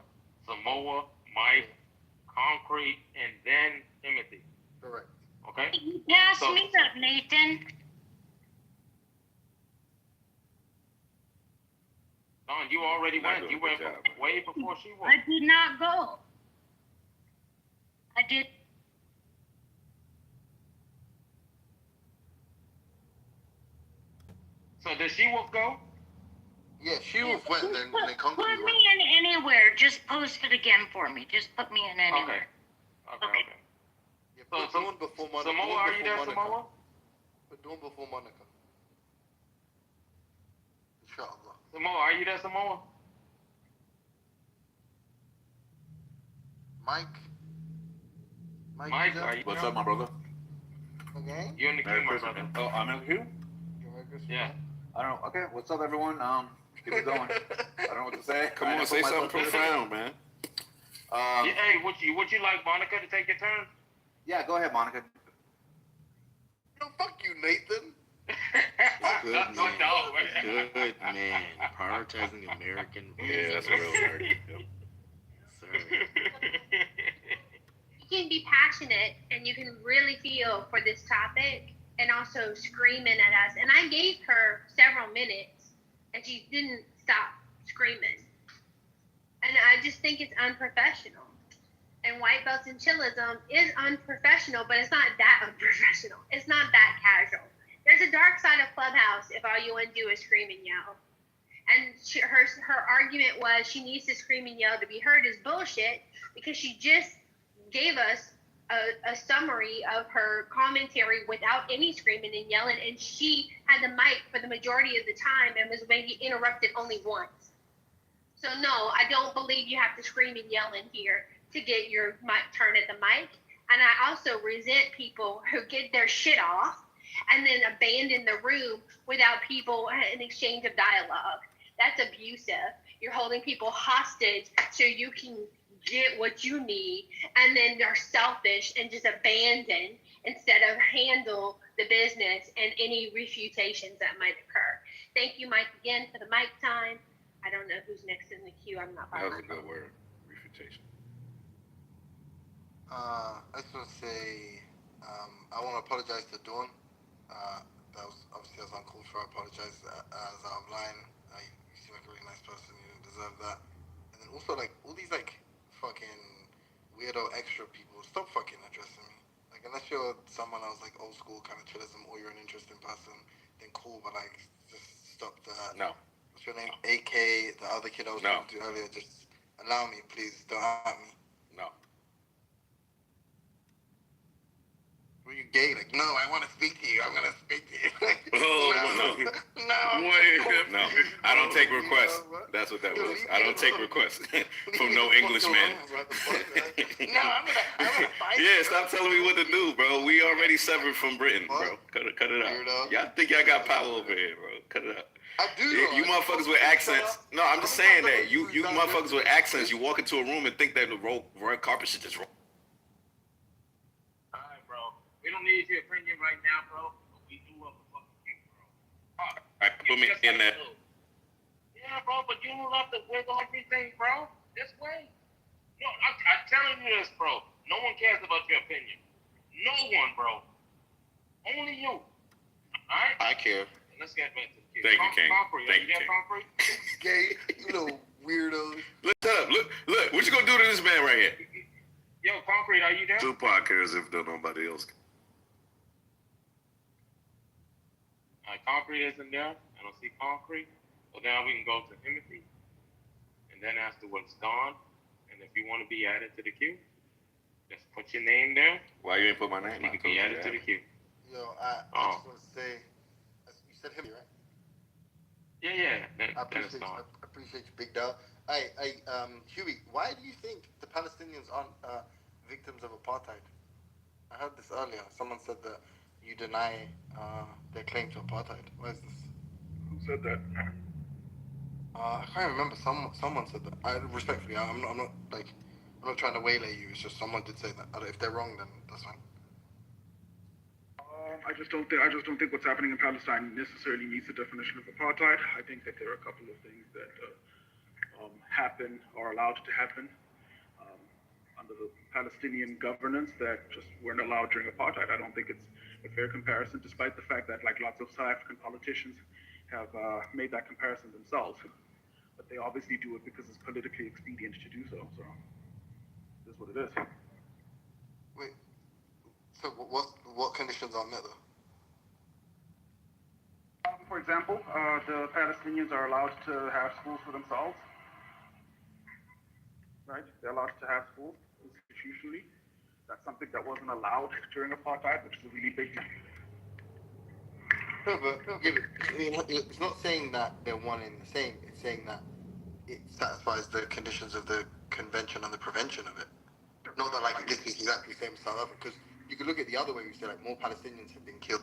Samoa, Mike, Concrete, and then Timothy. Correct. Okay? Pass me up, Nathan. Don, you already went. You went way before she I went. did not go. I did. So did she will go? Yeah, she was went then Put Concrete me went. in anywhere. Just post it again for me. Just put me in anywhere. Okay. Yeah, put So, Dawn before Monica. Samoa, Dawn are you before there, Monica. Samoa? Put Dawn before Monica. Inshallah. Samoa, are you there, Samoa? Mike, Mike, are you What's there? up, my brother? Okay. You're in the queue, my brother. Oh, I'm in the queue? Yeah. I don't know. Okay, what's up, everyone? Keep it going. I don't know what to say. Come I on, put say myself something in profound, man. Hey, would you like Monica to take your turn? Yeah, go ahead, Monica. Yo, fuck you, Nathan. Good man. Good man. Prioritizing American voice. Yeah, that's a real nerd. Yep. You can be passionate and you can really feel for this topic and also screaming at us. And I gave her several minutes and she didn't stop screaming. And I just think it's unprofessional. And white belts and chillism is unprofessional, but it's not that unprofessional. It's not that casual. There's a dark side of Clubhouse if all you want to do is scream and yell. And her argument was she needs to scream and yell to be heard is bullshit because she just gave us a summary of her commentary without any screaming and yelling, and she had the mic for the majority of the time and was maybe interrupted only once. So no, I don't believe you have to scream and yell in here to get your mic turn at the mic. And I also resent people who get their shit off and then abandon the room without people an exchange of dialogue. That's abusive. You're holding people hostage so you can get what you need, and then they're selfish and just abandon instead of handle the business and any refutations that might occur. Thank you, Mike, again for the mic time. I don't know who's next in the queue. I'm not by That was my a good phone. word. Refutation. I just want to say, I want to apologize to Dawn. That was obviously as uncalled for. I apologize as out of line. You seem like a really nice person. You didn't deserve that. And then also, like, all these, like, fucking weirdo extra people, stop fucking addressing me. Like, unless you're someone else, like, old school kind of chillism, or you're an interesting person, then cool, but, like, just stop that. No. What's your name? AK, the other kid I was talking to earlier, just allow me, please. Don't at me. No. Were you gay? Like, no, I want to speak to you. I'm going to speak to you. No. No. I don't take requests. That's what that was. I don't take requests from no Englishman. No, I'm gonna fight. Yeah, stop telling me what to do, bro. We already severed from Britain, bro. Cut it out. Y'all think y'all got power over here, bro. Cut it out. I do. You motherfuckers with accents. No, I'm just saying that. You motherfuckers with accents, you walk into a room and think that the red carpet should just roll. Alright, bro. We don't need your opinion right now, bro. But we do love the fucking you, bro. Alright, put me in that. Yeah, bro, but you love to wiggle everything, bro. This way. No, I'm telling you this, bro. No one cares about your opinion. No one, bro. Only you. Alright? I care. Let's get back to the kids. Thank you, King. Thank you, King. Gay, you little weirdo. Look, shut up. Look. What you gonna do to this man right here? Yo, Concrete, are you there? Tupac cares if nobody else. Concrete isn't there. I don't see Concrete. So now we can go to Timothy. And then afterwards, Dawn. And if you want to be added to the queue, just put your name there. Why you ain't put my name? You can be added to the queue. Yo, I just want to say, you said him, right? Yeah. I appreciate you, big dog. Huey, why do you think the Palestinians aren't victims of apartheid? I heard this earlier. Someone said that you deny their claim to apartheid. Why is this? Who said that? I can't remember. Someone said that. Respectfully, I'm not trying to waylay you. It's just someone did say that. If they're wrong, then that's fine. I just don't think what's happening in Palestine necessarily meets the definition of apartheid. I think that there are a couple of things that happen or allowed to happen under the Palestinian governance that just weren't allowed during apartheid. I don't think it's a fair comparison, despite the fact that like lots of South African politicians have made that comparison themselves. But they obviously do it because it's politically expedient to do so. So it is what it is. Wait. So what conditions are met though? For example, the Palestinians are allowed to have schools for themselves. Right? They're allowed to have schools institutionally. That's something that wasn't allowed during apartheid, which is a really big thing. No, but it's not saying that they're one and the same. It's saying that it satisfies the conditions of the convention and the prevention of it. Not that like this is exactly the same as South Africa, because you could look at the other way. You say like more Palestinians have been killed,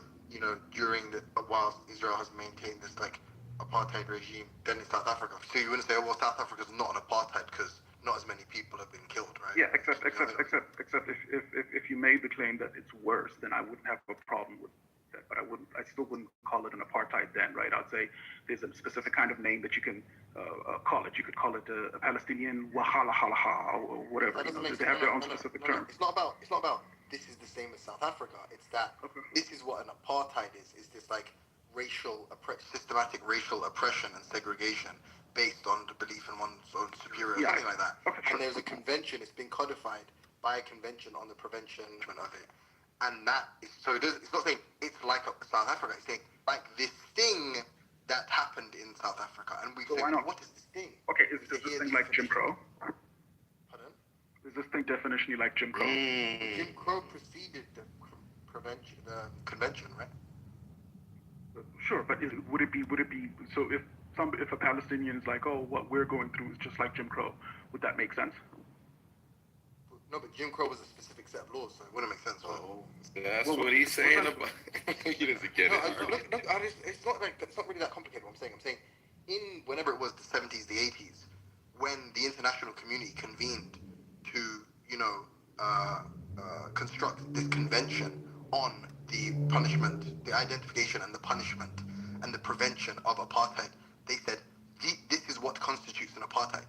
during whilst Israel has maintained this like apartheid regime than in South Africa. So you wouldn't say, well, South Africa's not an apartheid because not as many people have been killed, right? Yeah, except if you made the claim that it's worse, then I wouldn't have a problem with that, but I still wouldn't call it an apartheid then, right? I'd say there's a specific kind of name that you can call it. You could call it a Palestinian Wahala or whatever. That doesn't make They sense. have their own specific term. It's not about this is the same as South Africa. It's that this is what an apartheid is this like systematic racial oppression and segregation based on the belief in one's own superior, something like that. And there's a convention, it's been codified by a convention on the prevention of it. And that is, so it's not saying it's like South Africa, it's saying like this thing that happened in South Africa. And we say, what is this thing? Okay, is this thing like Jim Crow? Pardon? Is this thing definitionally like Jim Crow? Jim Crow preceded the convention, right? Sure, but would it be so if a Palestinian is like, oh, what we're going through is just like Jim Crow, would that make sense? No, but Jim Crow was a specific set of laws, so it wouldn't make sense. That's what he's saying about. He doesn't get it. It's not really that complicated. What I'm saying, in whenever it was the 70s, the 80s, when the international community convened to, construct this convention on the punishment, the identification and the punishment and the prevention of apartheid, they said this is what constitutes an apartheid.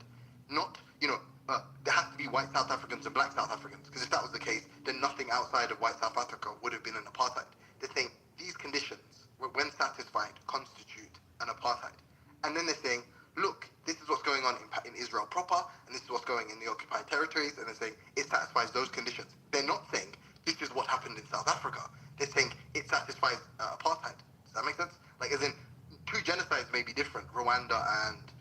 Not, there has to be white South Africans and black South Africans, because if that was the case, then nothing outside of white South Africa would have been an apartheid. They're saying these conditions, when satisfied, constitute an apartheid. And then they're saying, look, this is what's going on in Israel proper, and this is what's going in the occupied territories, and they're saying it satisfies those conditions. They're not saying this is what happened in South Africa. They're saying it satisfies apartheid. Does that make sense? Like, as in, two genocides may be different, Rwanda and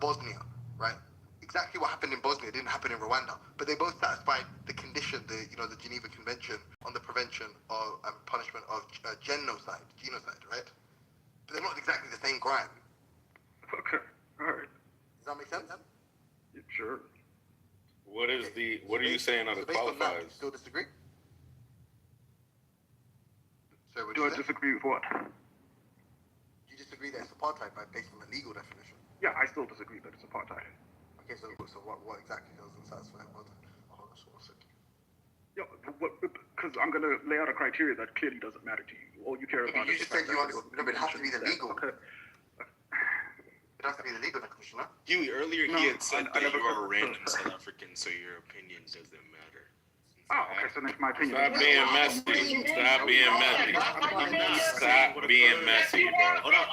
Bosnia, right? Exactly what happened in Bosnia didn't happen in Rwanda, but they both satisfied the condition, the Geneva Convention on the prevention of and punishment of genocide, right? But they're not exactly the same crime. Okay, all right. Does that make sense? Yeah, sure. What are you saying are the based on that, qualifiers? you still disagree? So Do I disagree with what? You disagree that it's apartheid based on the legal definition? Yeah, I still disagree that it's apartheid. Okay, so what exactly doesn't satisfy apartheid? Hold on, one second. Yeah, because I'm going to lay out a criteria that clearly doesn't matter to you. All you care about You is just said you understand. No, but it has to be the that- legal. Okay. It has to be the legal definition, huh? Huey, earlier No, he had said I that never you are a said- random South African, so your opinion doesn't matter. Oh, okay, so that's my opinion. Stop being messy. Stop being messy. Stop being messy, bro. Hold on,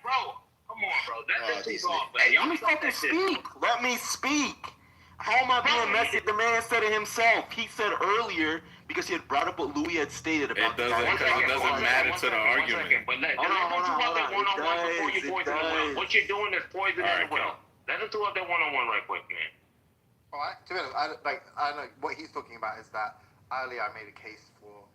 bro. Come on, bro. That's too soft, man. Let me fucking speak. Let me speak. How am I being messy? The man said it himself. He said earlier, because he had brought up what Louis had stated about It doesn't matter to the argument. But let them two up there one-on-one before you poison the well. What you're doing is poisoning the well. Let them two up there one-on-one right quick, man. All right. To be honest, I know what he's talking about is that earlier I made a case for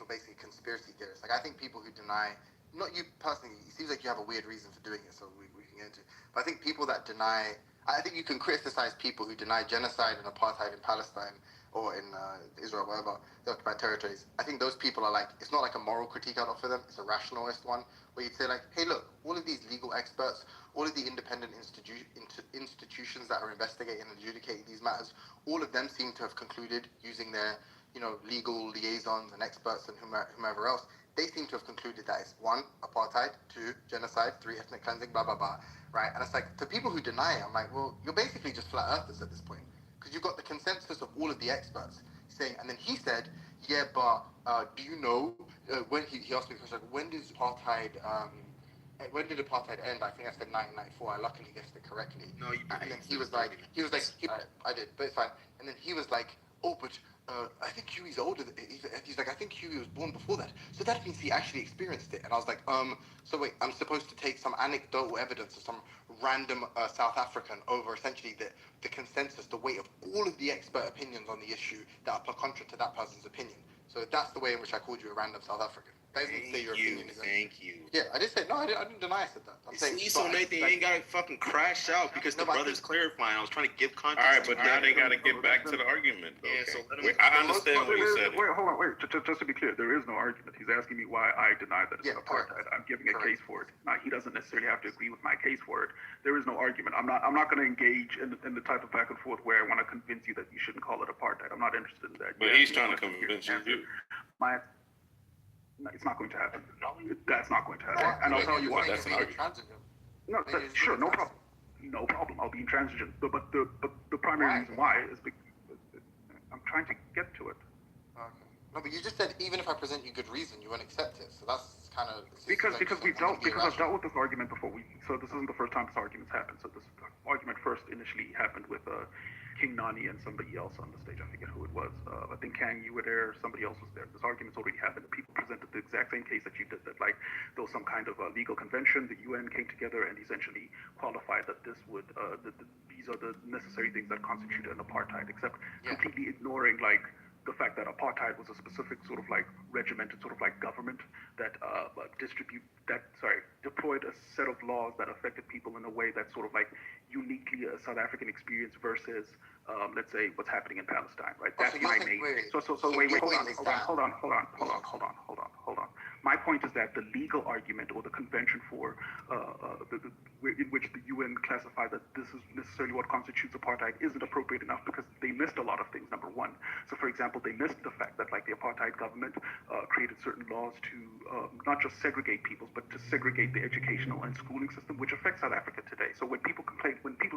basically conspiracy theorists. Like, I think people who deny, not you personally, it seems like you have a weird reason for doing it, so we can get into it. But I think people that deny, I think you can criticize people who deny genocide and apartheid in Palestine or in Israel, wherever, the occupied territories. I think those people are like, it's not like a moral critique I'd offer them, it's a rationalist one, where you'd say like, hey look, all of these legal experts, all of the independent institutions that are investigating and adjudicating these matters, all of them seem to have concluded using their, legal liaisons and experts and whomever else, they seem to have concluded that it's 1, apartheid, 2, genocide, 3, ethnic cleansing, blah, blah, blah, right? And it's like, to people who deny it, I'm like, well, you're basically just flat earthers at this point, because you've got the consensus of all of the experts saying, and then he said, yeah, but do you know, when he asked me the question, when did apartheid end? I think I said 1994. I luckily guessed it correctly. No, you didn't. And then he was like, I did, but it's fine. And then he was like, oh, but I think Huey's older. He's like, I think Huey was born before that. So that means he actually experienced it. And I was like, so wait, I'm supposed to take some anecdotal evidence of some random South African over essentially the consensus, the weight of all of the expert opinions on the issue that are contrary to that person's opinion. So that's the way in which I called you a random South African. That doesn't say your opinion is Thank you. Yeah, I did say, no, I didn't deny I said that. I'm saying, See, so Nathan, you ain't gotta fucking crash out because the brother's clarifying. I was trying to give context. All right, but now they got to get back to the argument. Yeah, so let him- I understand what he said. Wait, hold on, wait. Just to be clear, there is no argument. He's asking me why I deny that it's an apartheid. I'm giving a case for it. Now, he doesn't necessarily have to agree with my case for it. There is no argument. I'm not going to engage in the type of back and forth where I want to convince you that you shouldn't call it apartheid. I'm not interested in that. But he's trying to convince you. It's not going to happen. That's not going to happen. And I'll tell you why. That's an argument. No, sure, no problem. No problem. I'll be intransigent. But the primary reason why is because I'm trying to get to it. Okay. No, but you just said even if I present you good reason, you won't accept it. So that's kind of because I've dealt with this argument before. So this isn't the first time this argument's happened. So this argument first initially happened with King Nani and somebody else on the stage. I forget who it was. I think Kang, you were there. Somebody else was there. This argument's already happened. People presented the exact same case that you did. That like there was some kind of legal convention. The UN came together and essentially qualified that this would these are the necessary things that constitute an apartheid. Except completely ignoring like the fact that apartheid was a specific sort of like regimented sort of like government that deployed a set of laws that affected people in a way that's sort of like uniquely a South African experience versus let's say what's happening in Palestine, right? That's my main. So wait, hold on. My point is that the legal argument or the convention for in which the UN classified that this is necessarily what constitutes apartheid isn't appropriate enough because they missed a lot of things. Number one, so for example, they missed the fact that like the apartheid government created certain laws to not just segregate peoples, but to segregate the educational and schooling system, which affects South Africa today. So when people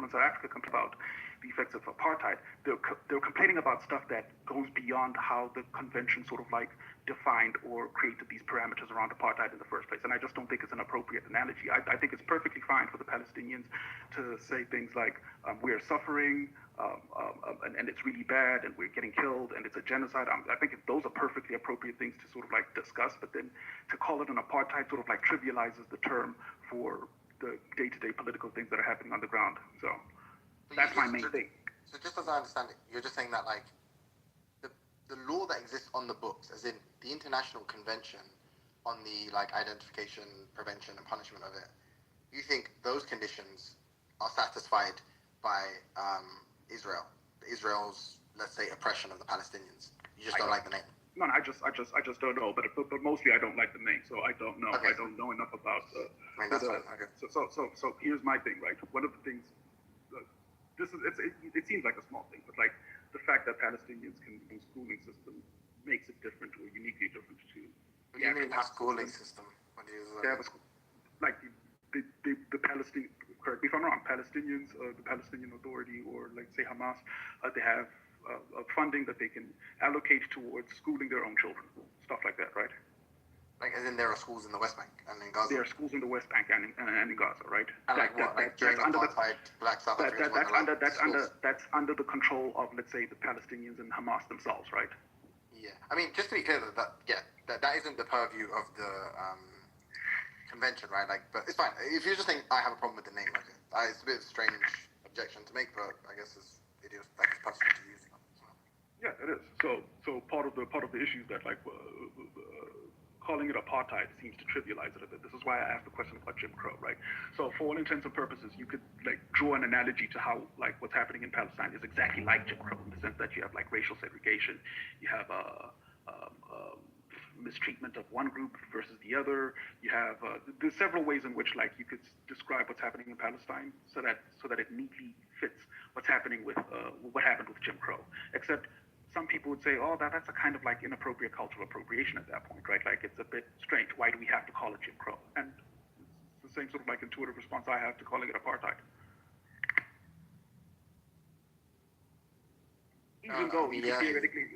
in South Africa complain about the effects of apartheid, they're complaining about stuff that goes beyond how the convention sort of like defined or created these parameters around apartheid in the first place. And I just don't think it's an appropriate analogy. I think it's perfectly fine for the Palestinians to say things like, we're suffering, and it's really bad, and we're getting killed, and it's a genocide. I think those are perfectly appropriate things to sort of like discuss, but then to call it an apartheid sort of like trivializes the term for the day-to-day political things that are happening on the ground. So that's my main thing. So just as I understand it, you're just saying that like the law that exists on the books, as in the International Convention on the like identification, prevention, and punishment of it, you think those conditions are satisfied by Israel's, let's say, oppression of the Palestinians? You just don't like the name. No, I just don't know. But mostly I don't like the name, so I don't know. Okay. I don't know enough about. That's fine. Okay. So here's my thing, right? One of the things, it seems like a small thing, but like the fact that Palestinians can do schooling system makes it different or uniquely different to. What do you mean a schooling system? What do you they have like the Palestinian. Correct me if I'm wrong. Palestinians, the Palestinian Authority, or like say Hamas, they have funding that they can allocate towards schooling their own children, stuff like that, right? Like as in there are schools in the West Bank and in Gaza. There are schools in the West Bank and in Gaza, right? And like what? Like during apartheid, Black South Africans that's under the control of, let's say, the Palestinians and Hamas themselves, right? Yeah, I mean, just to be clear, that isn't the purview of the convention, right? Like, but it's fine. If you're just saying I have a problem with the name, like it's a bit of a strange objection to make, but I guess it's possible to use. Yeah, it is. So part of the issue is that like calling it apartheid seems to trivialize it a bit. This is why I asked the question about Jim Crow, right? So for all intents and purposes, you could like draw an analogy to how like what's happening in Palestine is exactly like Jim Crow in the sense that you have like racial segregation, you have mistreatment of one group versus the other. You have there's several ways in which like you could describe what's happening in Palestine so that it neatly fits what's happening with what happened with Jim Crow. Except some people would say, oh, that's a kind of like inappropriate cultural appropriation at that point, right? Like it's a bit strange. Why do we have to call it Jim Crow? And it's the same sort of like intuitive response I have to calling it apartheid. Even though theoretically,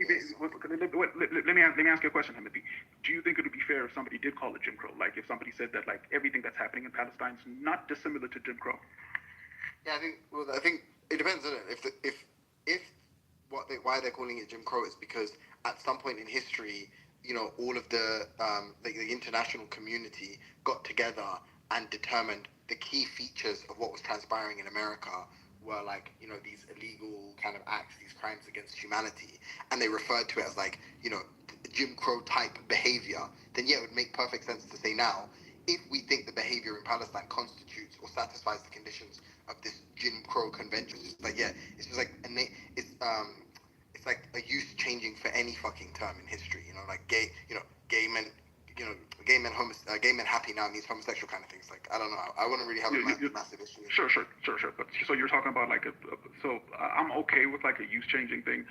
let me ask you a question, Timothy. Do you think it would be fair if somebody did call it Jim Crow? Like if somebody said that like everything that's happening in Palestine is not dissimilar to Jim Crow? Yeah, I think it depends on it. If why they're calling it Jim Crow is because at some point in history, you know, all of the international community got together and determined the key features of what was transpiring in America were like, you know, these illegal kind of acts, these crimes against humanity, and they referred to it as like, you know, Jim Crow type behavior. Then yeah, it would make perfect sense to say now, if we think the behavior in Palestine constitutes or satisfies the conditions of this Jim Crow convention, it's like it's just like it's like a use changing for any fucking term in history. You know, like gay men gay men happy now means homosexual kind of things. Like, I don't know. I wouldn't really have a massive issue with it. Sure. But so you're talking about like so I'm okay with like a use changing thing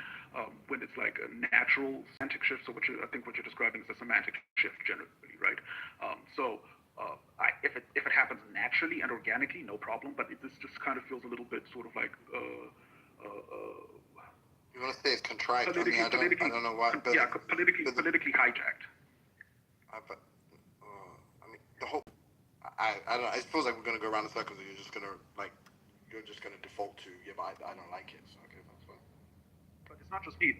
when it's like a natural semantic shift. So I think what you're describing is a semantic shift generally, right? If it happens naturally and organically, no problem. But this just kind of feels a little bit sort of like you want to say it's contrived? I don't know why. Politically hijacked. The whole, I don't know. It feels like we're gonna go around in circles, and you're just gonna default to but I don't like it. So okay, that's fine. But it's not just me.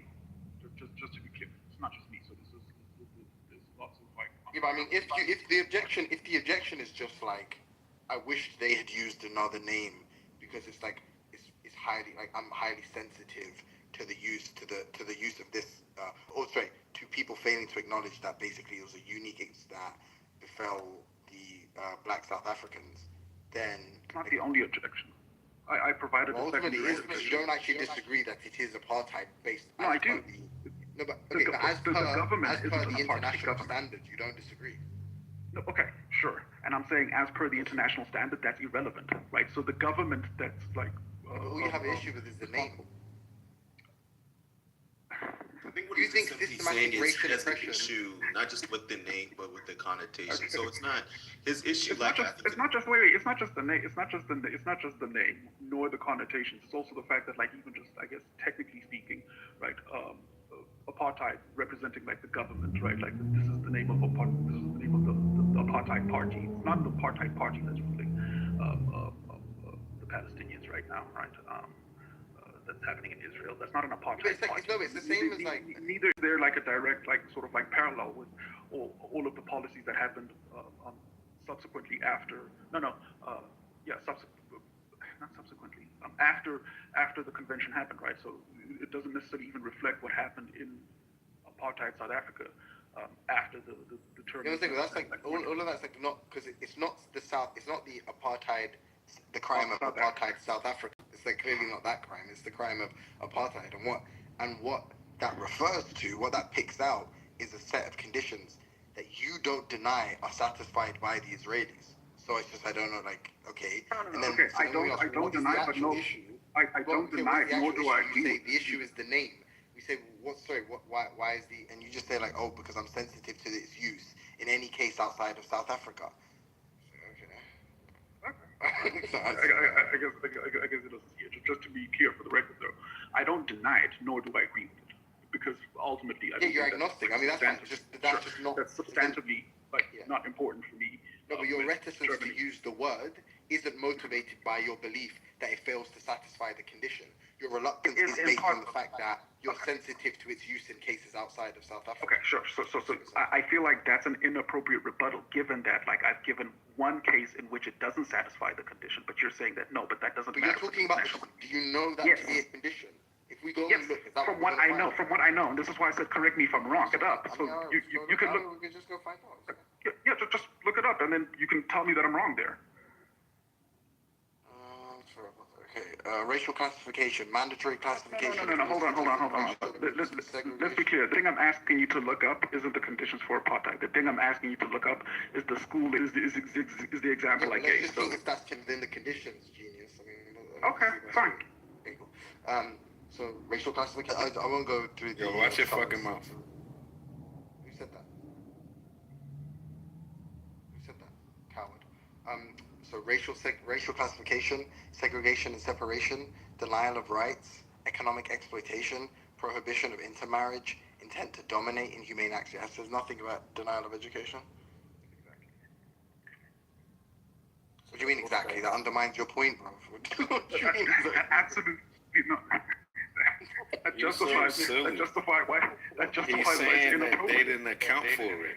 Just to be clear, it's not just me. So there's lots of like. Yeah, but I mean, if the objection is just like, I wish they had used another name because it's like it's highly like I'm highly sensitive to the use of this. To people failing to acknowledge that basically it was a unique that befell the Black South Africans, then... It's not the only objection. I provided a secondary ultimately, you don't actually disagree that it is apartheid-based... No, I do. As per the international standard, you don't disagree. No, okay, sure. And I'm saying as per the international standard, that's irrelevant, right? So the government that's like... all you have an issue with is the name. I think what he's simply saying is he has an issue not just with the name but with the connotation. So it's not his issue. It's not just the name. It's not just the name nor the connotations. It's also the fact that like even just I guess technically speaking, right? Apartheid representing like the government, right? Like this is the name of the apartheid party. It's not the apartheid party that's ruling the Palestinians right now, right? That's happening in Israel. That's not an apartheid party. It's the same as like... Neither is there like a direct, like sort of like parallel with all of the policies that happened subsequently after... After the convention happened, right? So it doesn't necessarily even reflect what happened in apartheid South Africa after the term... that's like, all of that's like not... Because it's not the South... It's not the apartheid... The crime of apartheid South Africa. It's like clearly not that crime. It's the crime of apartheid, and what that refers to, what that picks out, is a set of conditions that you don't deny are satisfied by the Israelis. So it's just I don't know, like okay. And then I don't deny, but no, I don't deny, nor do I agree. The issue is the name. We say why is the, and you just say like because I'm sensitive to its use in any case outside of South Africa. I guess it doesn't see it. Just to be clear for the record, though, I don't deny it, nor do I agree with it, because ultimately, I think you're agnostic. I mean, that's substantively not important for me. No, but your reticence to use the word isn't motivated by your belief that it fails to satisfy the condition. Your reluctance is based on the fact that you're sensitive to its use in cases outside of South Africa. Okay, sure. So I feel like that's an inappropriate rebuttal, given that, like, I've given one case in which it doesn't satisfy the condition, but you're saying that no, but that doesn't matter. You're talking about, do you know that to be a condition? If we go and look, is that from what I know, and this is why I said correct me if I'm wrong. Look it up. So you can look. We can just go find out. Yeah, just look it up, and then you can tell me that I'm wrong there. Okay, racial classification, mandatory classification. No, hold on. Let's be clear. The thing I'm asking you to look up isn't the conditions for apartheid. The thing I'm asking you to look up is the school, is the example I gave. Let's just think if that's within the conditions, genius. I mean, okay, fine. Okay, cool. So, racial classification, I won't go through the... Yo, watch your fucking mouth. Who said that? Coward. So racial classification, segregation and separation, denial of rights, economic exploitation, prohibition of intermarriage, intent to dominate, inhumane acts. It says nothing about denial of education. What do you mean exactly? That undermines your point, bro. What do you mean exactly? Absolutely not. That justifies why He's saying that they didn't account for it.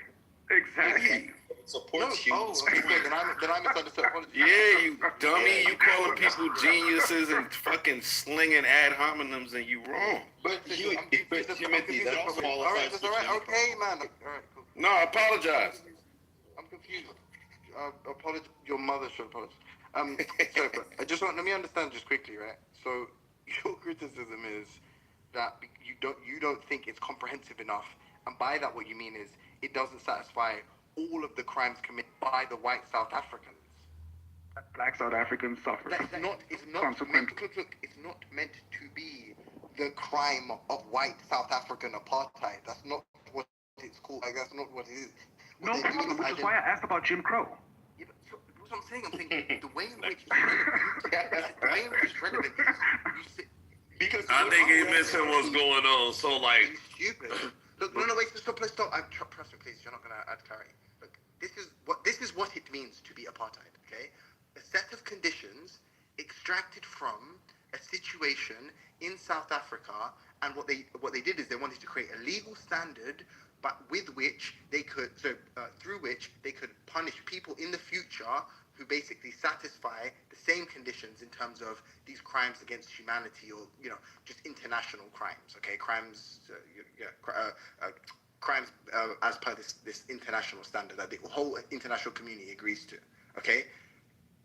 Exactly. Supports humans. Then I misunderstood. Yeah, you dummy. You calling people geniuses and fucking slinging ad hominems, and you wrong. But Timothy, that also qualifies. All right. Okay, man. All right, cool. No, I apologize. I'm confused. Your mother should apologize. Sorry, but I just let me understand just quickly, right? So your criticism is that you don't think it's comprehensive enough, and by that what you mean is it doesn't satisfy all of the crimes committed by the white South Africans. Black South Africans suffer. It's not meant to be the crime of white South African apartheid. That's not what it's called. Like, that's not what it is. No problem, which is why I asked about Jim Crow. Yeah, but so, what I'm saying, the way in which it's relevant is because I think he's missing what's going on. So like, stupid. Look, no, wait, stop. Trust me, please. You're not gonna add clarity. Look, this is what it means to be apartheid. Okay, a set of conditions extracted from a situation in South Africa, and what they did is they wanted to create a legal standard, but with which they could through which they could punish people in the future who basically satisfy the same conditions in terms of these crimes against humanity, or just international crimes. Okay, crimes as per this international standard that the whole international community agrees to. Okay,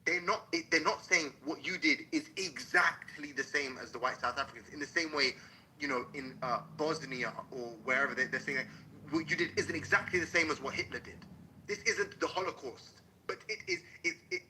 they're not saying what you did is exactly the same as the white South Africans. In the same way, in Bosnia or wherever they're saying that what you did isn't exactly the same as what Hitler did. This isn't the Holocaust, but it's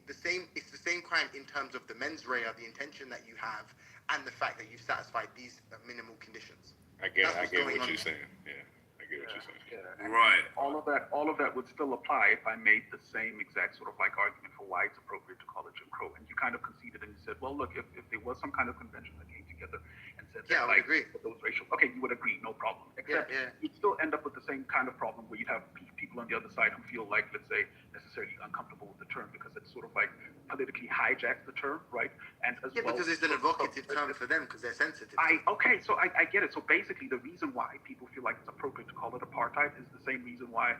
the same. It's the same crime in terms of the mens rea, the intention that you have, and the fact that you've satisfied these minimal conditions. I get what you're saying. Yeah, I get what you're saying. Yeah. Right. All of that would still apply if I made the same exact sort of like argument for why it's appropriate to call it Jim Crow. And you kind of conceded and you said, well, look, if there was some kind of convention that came together and said I would agree. Those racial, okay, you would agree, no problem. Except you'd still end up with the same kind of problem where you'd have people on the other side who feel like, let's say, necessarily uncomfortable with the term because it's sort of like politically hijacks the term, right? And as well, because it's an evocative term for them because they're sensitive. I get it. So basically, the reason why people feel like it's appropriate to call it apartheid is the same reason why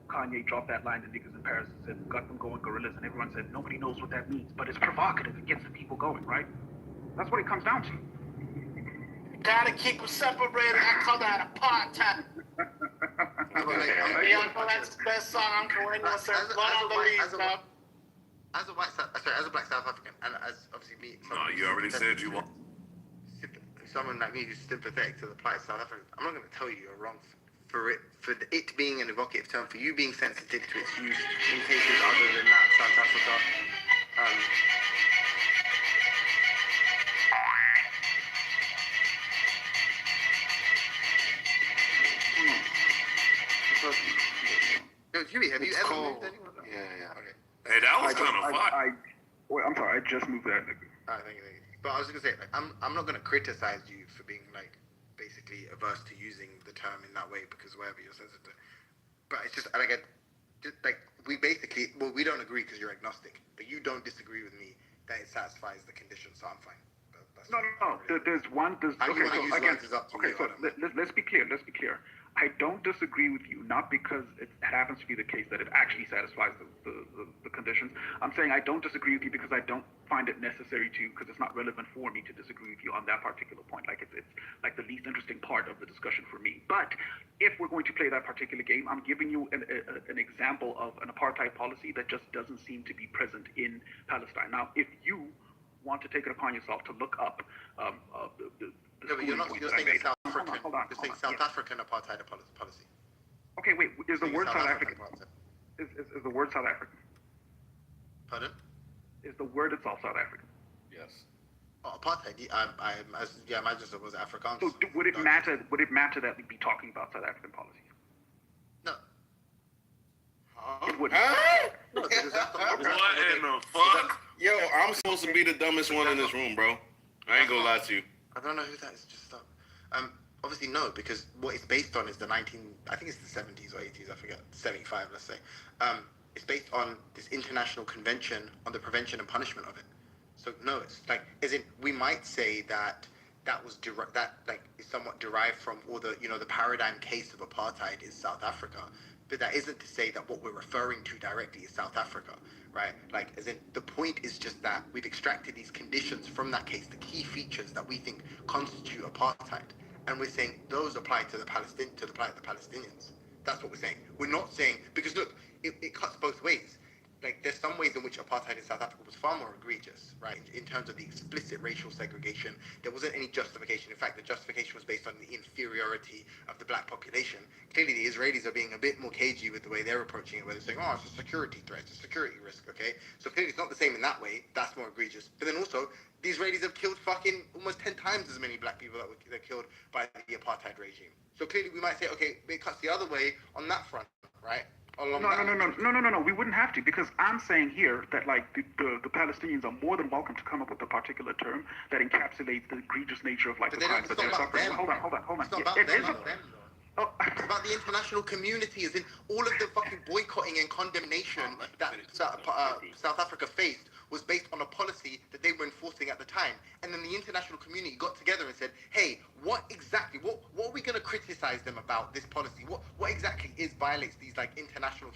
Kanye dropped that line to niggas in Paris and said, got them going gorillas, and everyone said, nobody knows what that means, but it's provocative. It gets the people going, right? That's what it comes down to. Gotta keep them separated. I call that apartheid. That's the best song I'm going to say. As a black South African, and as obviously me. No, you already said you want. Someone like me who's sympathetic to the plight of South Africa, I'm not going to tell you you're wrong for it being an evocative term, for you being sensitive to its use in cases other than that of South Africa. Yo, Huey, have you ever moved anyone? Yeah. Okay. Hey, that was kind of fun. I'm sorry, I just moved that nigga. Alright, thank you. But I was gonna say, like, I'm not gonna criticize you for being like basically averse to using the term in that way because whatever you're sensitive. But it's just we don't agree because you're agnostic, but you don't disagree with me that it satisfies the condition, so I'm fine. No. Let's be clear. I don't disagree with you, not because it happens to be the case that it actually satisfies the conditions. I'm saying I don't disagree with you because I don't find it necessary to, because it's not relevant for me to disagree with you on that particular point. Like it's like the least interesting part of the discussion for me. But if we're going to play that particular game, I'm giving you an example of an apartheid policy that just doesn't seem to be present in Palestine. Now, if you want to take it upon yourself to look up No, but you're saying South African. You're saying South African apartheid policy. Okay, wait. Is the word South African? Is the word South African? Pardon? Is the word itself South African? Yes. Oh, apartheid. I imagine it was Afrikaans. So would it matter? Would it matter that we be talking about South African policies? No. It wouldn't. No, what in the fuck? Yo, I'm supposed to be the dumbest one in this room, bro. I ain't gonna lie to you. I don't know who that is. Just stop. Obviously no, because what it's based on is I think it's the 70s or 80s, I forget, 75, let's say. It's based on this international convention on the prevention and punishment of it. So no, it's like, as in, we might say that was is somewhat derived from, or the paradigm case of apartheid is South Africa, but that isn't to say that what we're referring to directly is South Africa, right? Like, as in, the point is just that we've extracted these conditions from that case, the key features that we think constitute apartheid, and we're saying those apply to the Palestinians. That's what we're saying. We're not saying, because look, it cuts both ways. like there's some ways in which apartheid in South Africa was far more egregious, right? In terms of the explicit racial segregation, there wasn't any justification. In fact, the justification was based on the inferiority of the black population. Clearly, the Israelis are being a bit more cagey with the way they're approaching it, where they're saying, "Oh, it's a security threat, it's a security risk." Okay, so clearly it's not the same in that way. That's more egregious. But then also, the Israelis have killed fucking almost 10 times as many black people that were killed by the apartheid regime. So clearly, we might say, okay, it cuts the other way on that front, right? No. We wouldn't have to, because I'm saying here that like the Palestinians are more than welcome to come up with a particular term that encapsulates the egregious nature of like the crimes that they're suffering. Hold on. It's not about It's about the international community, as in all of the fucking boycotting and condemnation that South Africa faced was based on a policy that they were enforcing at the time. And then the international community got together and said, hey, what are we going to criticize them about this policy? What exactly violates these like international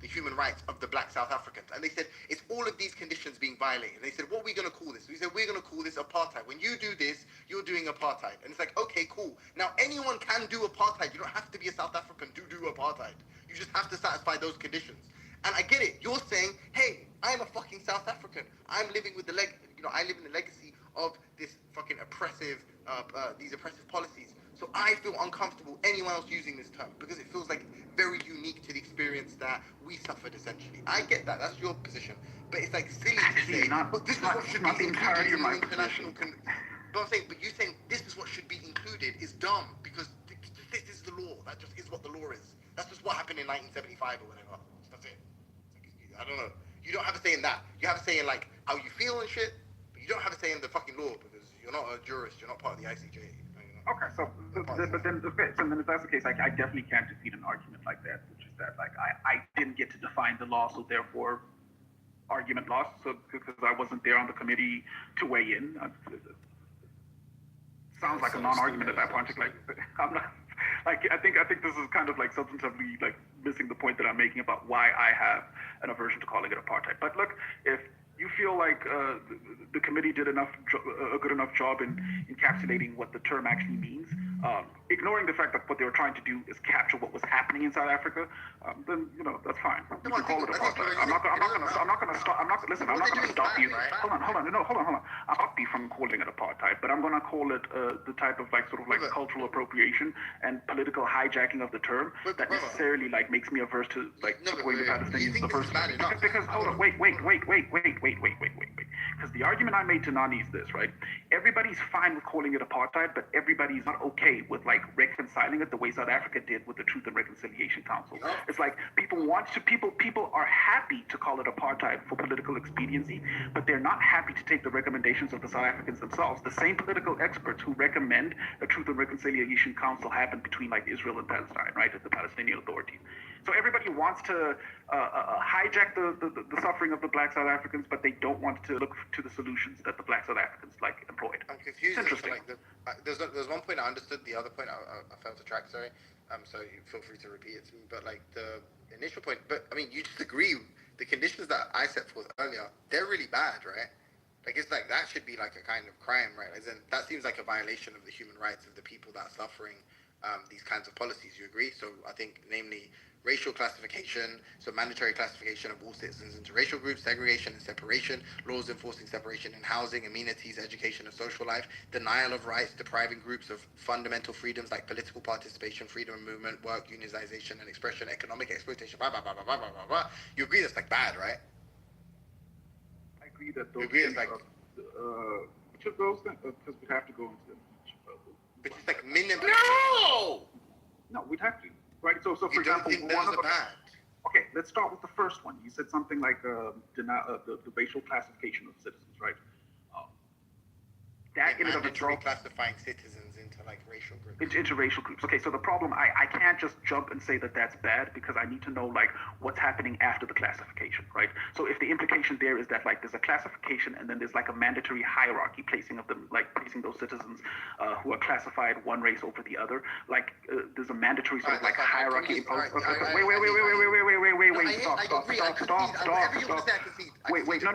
the human rights of the black South Africans? And they said, it's all of these conditions being violated. They said, what are we going to call this? We said, we're going to call this apartheid. When you do this, you're doing apartheid. And it's like, okay, cool. Now anyone can do apartheid. You don't have to be a South African to do apartheid. You just have to satisfy those conditions. And I get it. You're saying, hey, I'm a fucking South African. I'm living with I live in the legacy of this fucking oppressive, these oppressive policies. So I feel uncomfortable anyone else using this term because it feels like very unique to the experience that we suffered essentially. I get that. That's your position. But it's like silly to say, but this is what should be included in the international. But I'm saying, but you saying this is what should be included is dumb because this is the law. That just is what the law is. That's just what happened in 1975 or whatever. That's it. I don't know. You don't have a say in that. You have a say in like how you feel and shit, but you don't have a say in the fucking law because you're not a jurist. You're not part of the ICJ. Okay, so then if that's the case, I definitely can't defeat an argument like that, which is that like I didn't get to define the law, so therefore argument lost. So because I wasn't there on the committee to weigh in, sounds like a non-argument at that point. Like I'm not. Like I think this is kind of like substantively like missing the point that I'm making about why I have an aversion to calling it apartheid. But look, if you feel like the committee did a good enough job in encapsulating what the term actually means, ignoring the fact that what they were trying to do is capture what was happening in South Africa, then that's fine. You can call it apartheid. I'm not gonna stop. Listen, I'm not gonna stop you. Hold on. I'll stop you from calling it apartheid, but I'm gonna call it the type of like sort of like cultural appropriation and political hijacking of the term that necessarily like makes me averse to like supporting the Palestinians in the first place. Because hold on, wait. Because the argument I made to Nani is this, right? Everybody's fine with calling it apartheid, but everybody's not okay with like reconciling it the way South Africa did with the Truth and Reconciliation Council. It's like people are happy to call it apartheid for political expediency, but they're not happy to take the recommendations of the South Africans themselves. The same political experts who recommend a Truth and Reconciliation Council happen between like Israel and Palestine, right? At the Palestinian Authority. So everybody wants to hijack the suffering of the black South Africans, but they don't want to look to the solutions that the black South Africans like employed. I'm confused. It's interesting. There's one point I understood. The other point I failed to track. Sorry. So you feel free to repeat it to me. But like the initial point. But I mean, you just agree. The conditions that I set forth earlier, they're really bad, right? Like it's like that should be like a kind of crime, right? As in that seems like a violation of the human rights of the people that are suffering these kinds of policies. You agree? So I think, namely, racial classification, so mandatory classification of all citizens into racial groups, segregation and separation, laws enforcing separation in housing, amenities, education and social life, denial of rights, depriving groups of fundamental freedoms like political participation, freedom of movement, work, unionization and expression, economic exploitation, blah, blah, blah, blah, blah, blah, blah, blah. You agree that's like bad, right? I agree that those things like which of those things, because we'd have to go into but it's like minimum. No, we'd have to. Right. So for example, okay, let's start with the first one. You said something like the racial classification of citizens, right? That in and of itself, classifying citizens into like racial groups. Into racial groups. Okay, so the problem, I can't just jump and say that that's bad because I need to know like what's happening after the classification, right? So if the implication there is that like there's a classification and then there's like a mandatory hierarchy placing those citizens who are classified one race over the other, like there's a mandatory sort of like hierarchy imposed. Wait, no.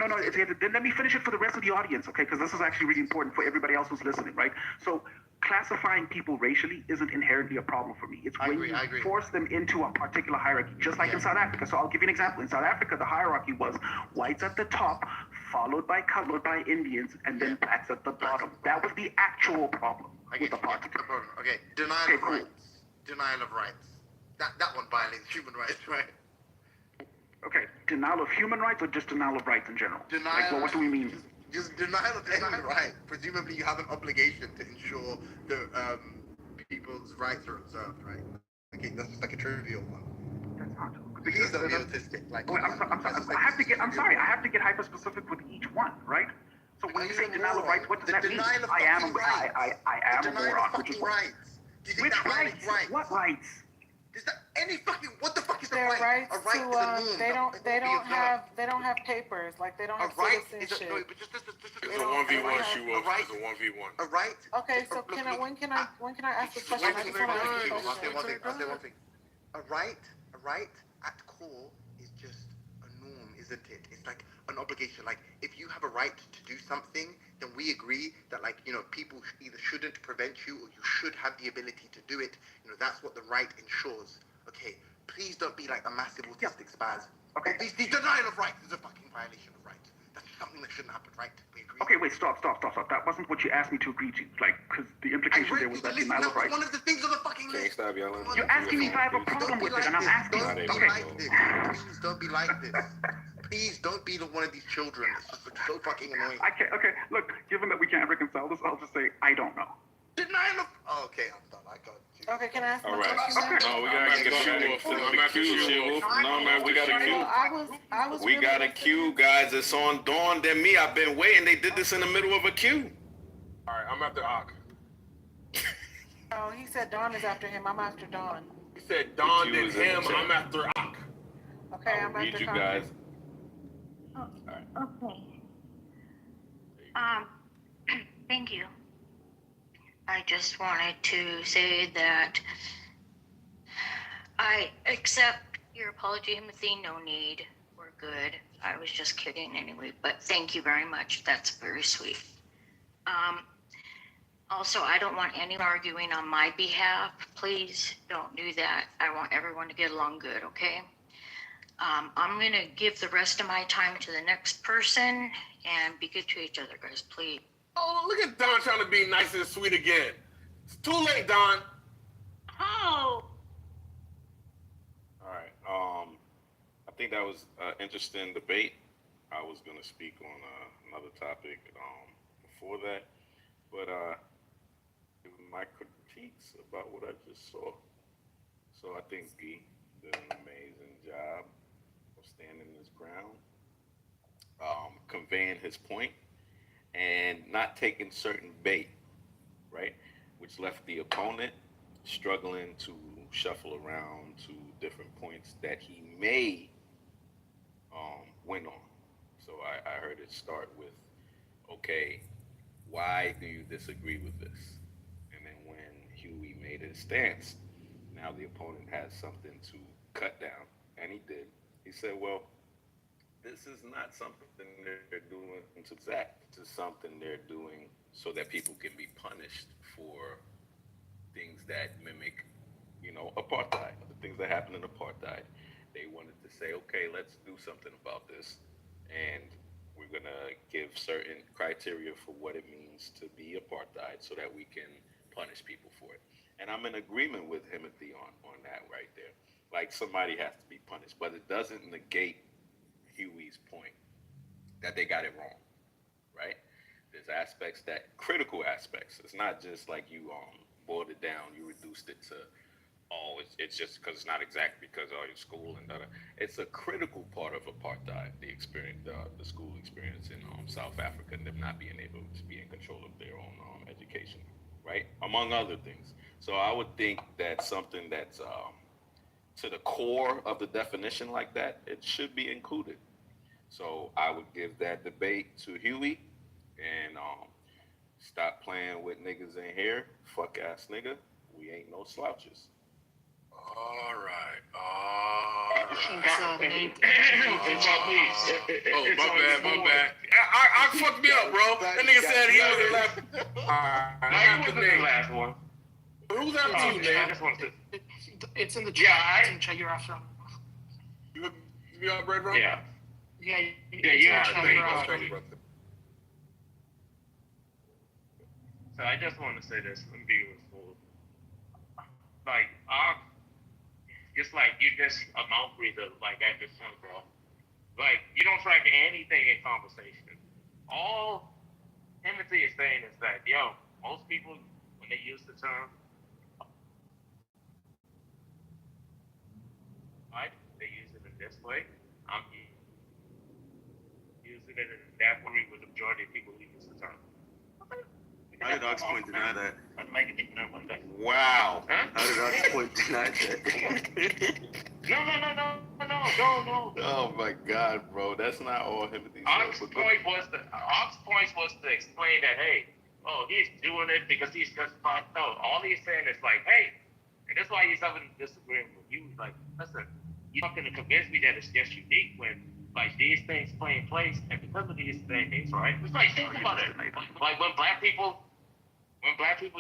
Then let me finish it for the rest of the audience, okay? Because this is actually really important for everybody else who's listening, right? So classifying people racially isn't inherently a problem for me. It's when you force them into a particular hierarchy, just like in South Africa. So I'll give you an example. In South Africa, the hierarchy was whites at the top, followed by colored by Indians, and then blacks at the bottom. That was the actual problem with apartheid. Okay, denial of rights. Denial of rights. That one violates human rights, right? Okay, denial of human rights or just denial of rights in general? Denial. What do we mean? Just denial of any right. Presumably, you have an obligation to ensure that people's rights are observed, right? Okay, that's just like a trivial one. That's not. Please don't be autistic. Like, I'm sorry. I have to get hyper specific with each one, right? So when you say denial of rights, what does that mean? I am a moron. Which is rights. Do you think that violates rights? What rights? Is that any fucking? What the fuck is Their a right? rights A right to, is a norm. they don't have papers, like they don't have citizenship. It's a 1v1, she will. It's a 1v1. A right. Okay, so when can I ask the question? I just want to ask the question. I'll say one thing. A right at core is just a norm, isn't it? It's like an obligation. Like if you have a right to do something, then we agree that people either shouldn't prevent you or you should have the ability to do it. That's what the right ensures. Okay, please don't be like a massive autistic spaz. Okay, the denial of rights is a fucking violation of rights. That's something that shouldn't happen, right? We agree. Okay, wait, stop. That wasn't what you asked me to agree to. Because the implication there was that denial of rights. One of the things on the fucking list. Can't stop yelling. You're asking me if I have a problem with it, and I'm asking. Please don't be like this. Please don't be one of these children. It's just so fucking annoying. Okay, look, given that we can't reconcile this, I'll just say, I don't know. Denial of... Oh, okay, I'm done. I got you. Okay, can I ask All my right. question? No, we gotta get a queue. No, man, we got a queue. I was We got a queue, guys. It's on Dawn, then me. I've been waiting. They did this in the middle of a queue. All right, I'm after Ak. Oh, he said Dawn is after him. I'm after Dawn. He said Dawn, then him. I'm after Ak. Okay, I'm after you guys. Okay. Thank you. I just wanted to say that I accept your apology, Timothy. No need. We're good. I was just kidding anyway, but thank you very much. That's very sweet. Also, I don't want anyone arguing on my behalf. Please don't do that. I want everyone to get along good, okay? I'm going to give the rest of my time to the next person and be good to each other, guys, please. Oh, look at Don trying to be nice and sweet again. It's too late, Don. Oh. All right. I think that was an interesting debate. I was going to speak on another topic before that, but give my critiques about what I just saw. So I think B did an amazing job of standing his ground, conveying his point, and not taking certain bait, right? Which left the opponent struggling to shuffle around to different points that he may win on. So I heard it start with, okay, why do you disagree with this? And then when Huey made his stance, now the opponent has something to cut down, and he did. He said, well, this is not something they're doing to Zach. This is something they're doing so that people can be punished for things that mimic, apartheid, the things that happen in apartheid. They wanted to say, okay, let's do something about this, and we're gonna give certain criteria for what it means to be apartheid so that we can punish people for it. And I'm in agreement with Timothy on that right there. Like, somebody has to be punished, but it doesn't negate Huey's point that they got it wrong, right? There's critical aspects. It's not just like you boiled it down, you reduced it to, it's just because it's not exact because your school and it's a critical part of apartheid, the experience, the school experience in South Africa, and them not being able to be in control of their own education, right? Among other things. So I would think that something that's to the core of the definition like that, it should be included. So I would give that debate to Huey and stop playing with niggas in here. Fuck ass nigga. We ain't no slouches. All right. My bad. I fucked me up, bro. That nigga said he was the last. He wasn't the last one. Who's after you, man? It's in the chat. Check your after. You got bread, bro? Yeah. Yeah, you're Thank you, brother. So I just want to say this. Let me be full. Like, just like you're just a mouth breather, like at this point, bro. Like, you don't track anything in conversation. All Timothy is saying is that, yo, most people, when they use the term, right, they use it in this way. I'm using it in that way with the majority of people who use the term. How did Ox Point deny that? Wow. Huh? How did Ox Point deny that? No. Oh my God, bro, that's not all Timothy Ox Point was to explain that, hey, he's doing it because he's justified. No, all he's saying is like, hey, and that's why he's having a disagreement with you. Like, listen, you're not gonna convince me that it's just unique when like these things play in place, and because of these things, right? It's like, think about it. Like when black people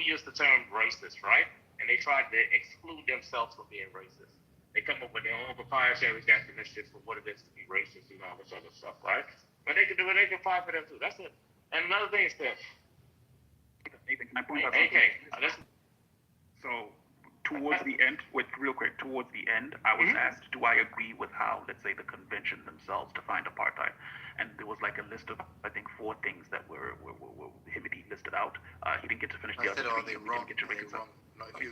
use the term racist, right? And they try to exclude themselves from being racist. They come up with their own proprietary definitions for what it is to be racist and all this other stuff, right? But they can do it, they can fight for them too. That's it. And another thing is that Nathan, can I point out something? So towards the end, towards the end, I was asked, do I agree with how, let's say, the convention themselves defined apartheid? And there was like a list of, I think, 4 things that were Himothy listed out. He didn't get to finish the other 3. He didn't get to reconcile.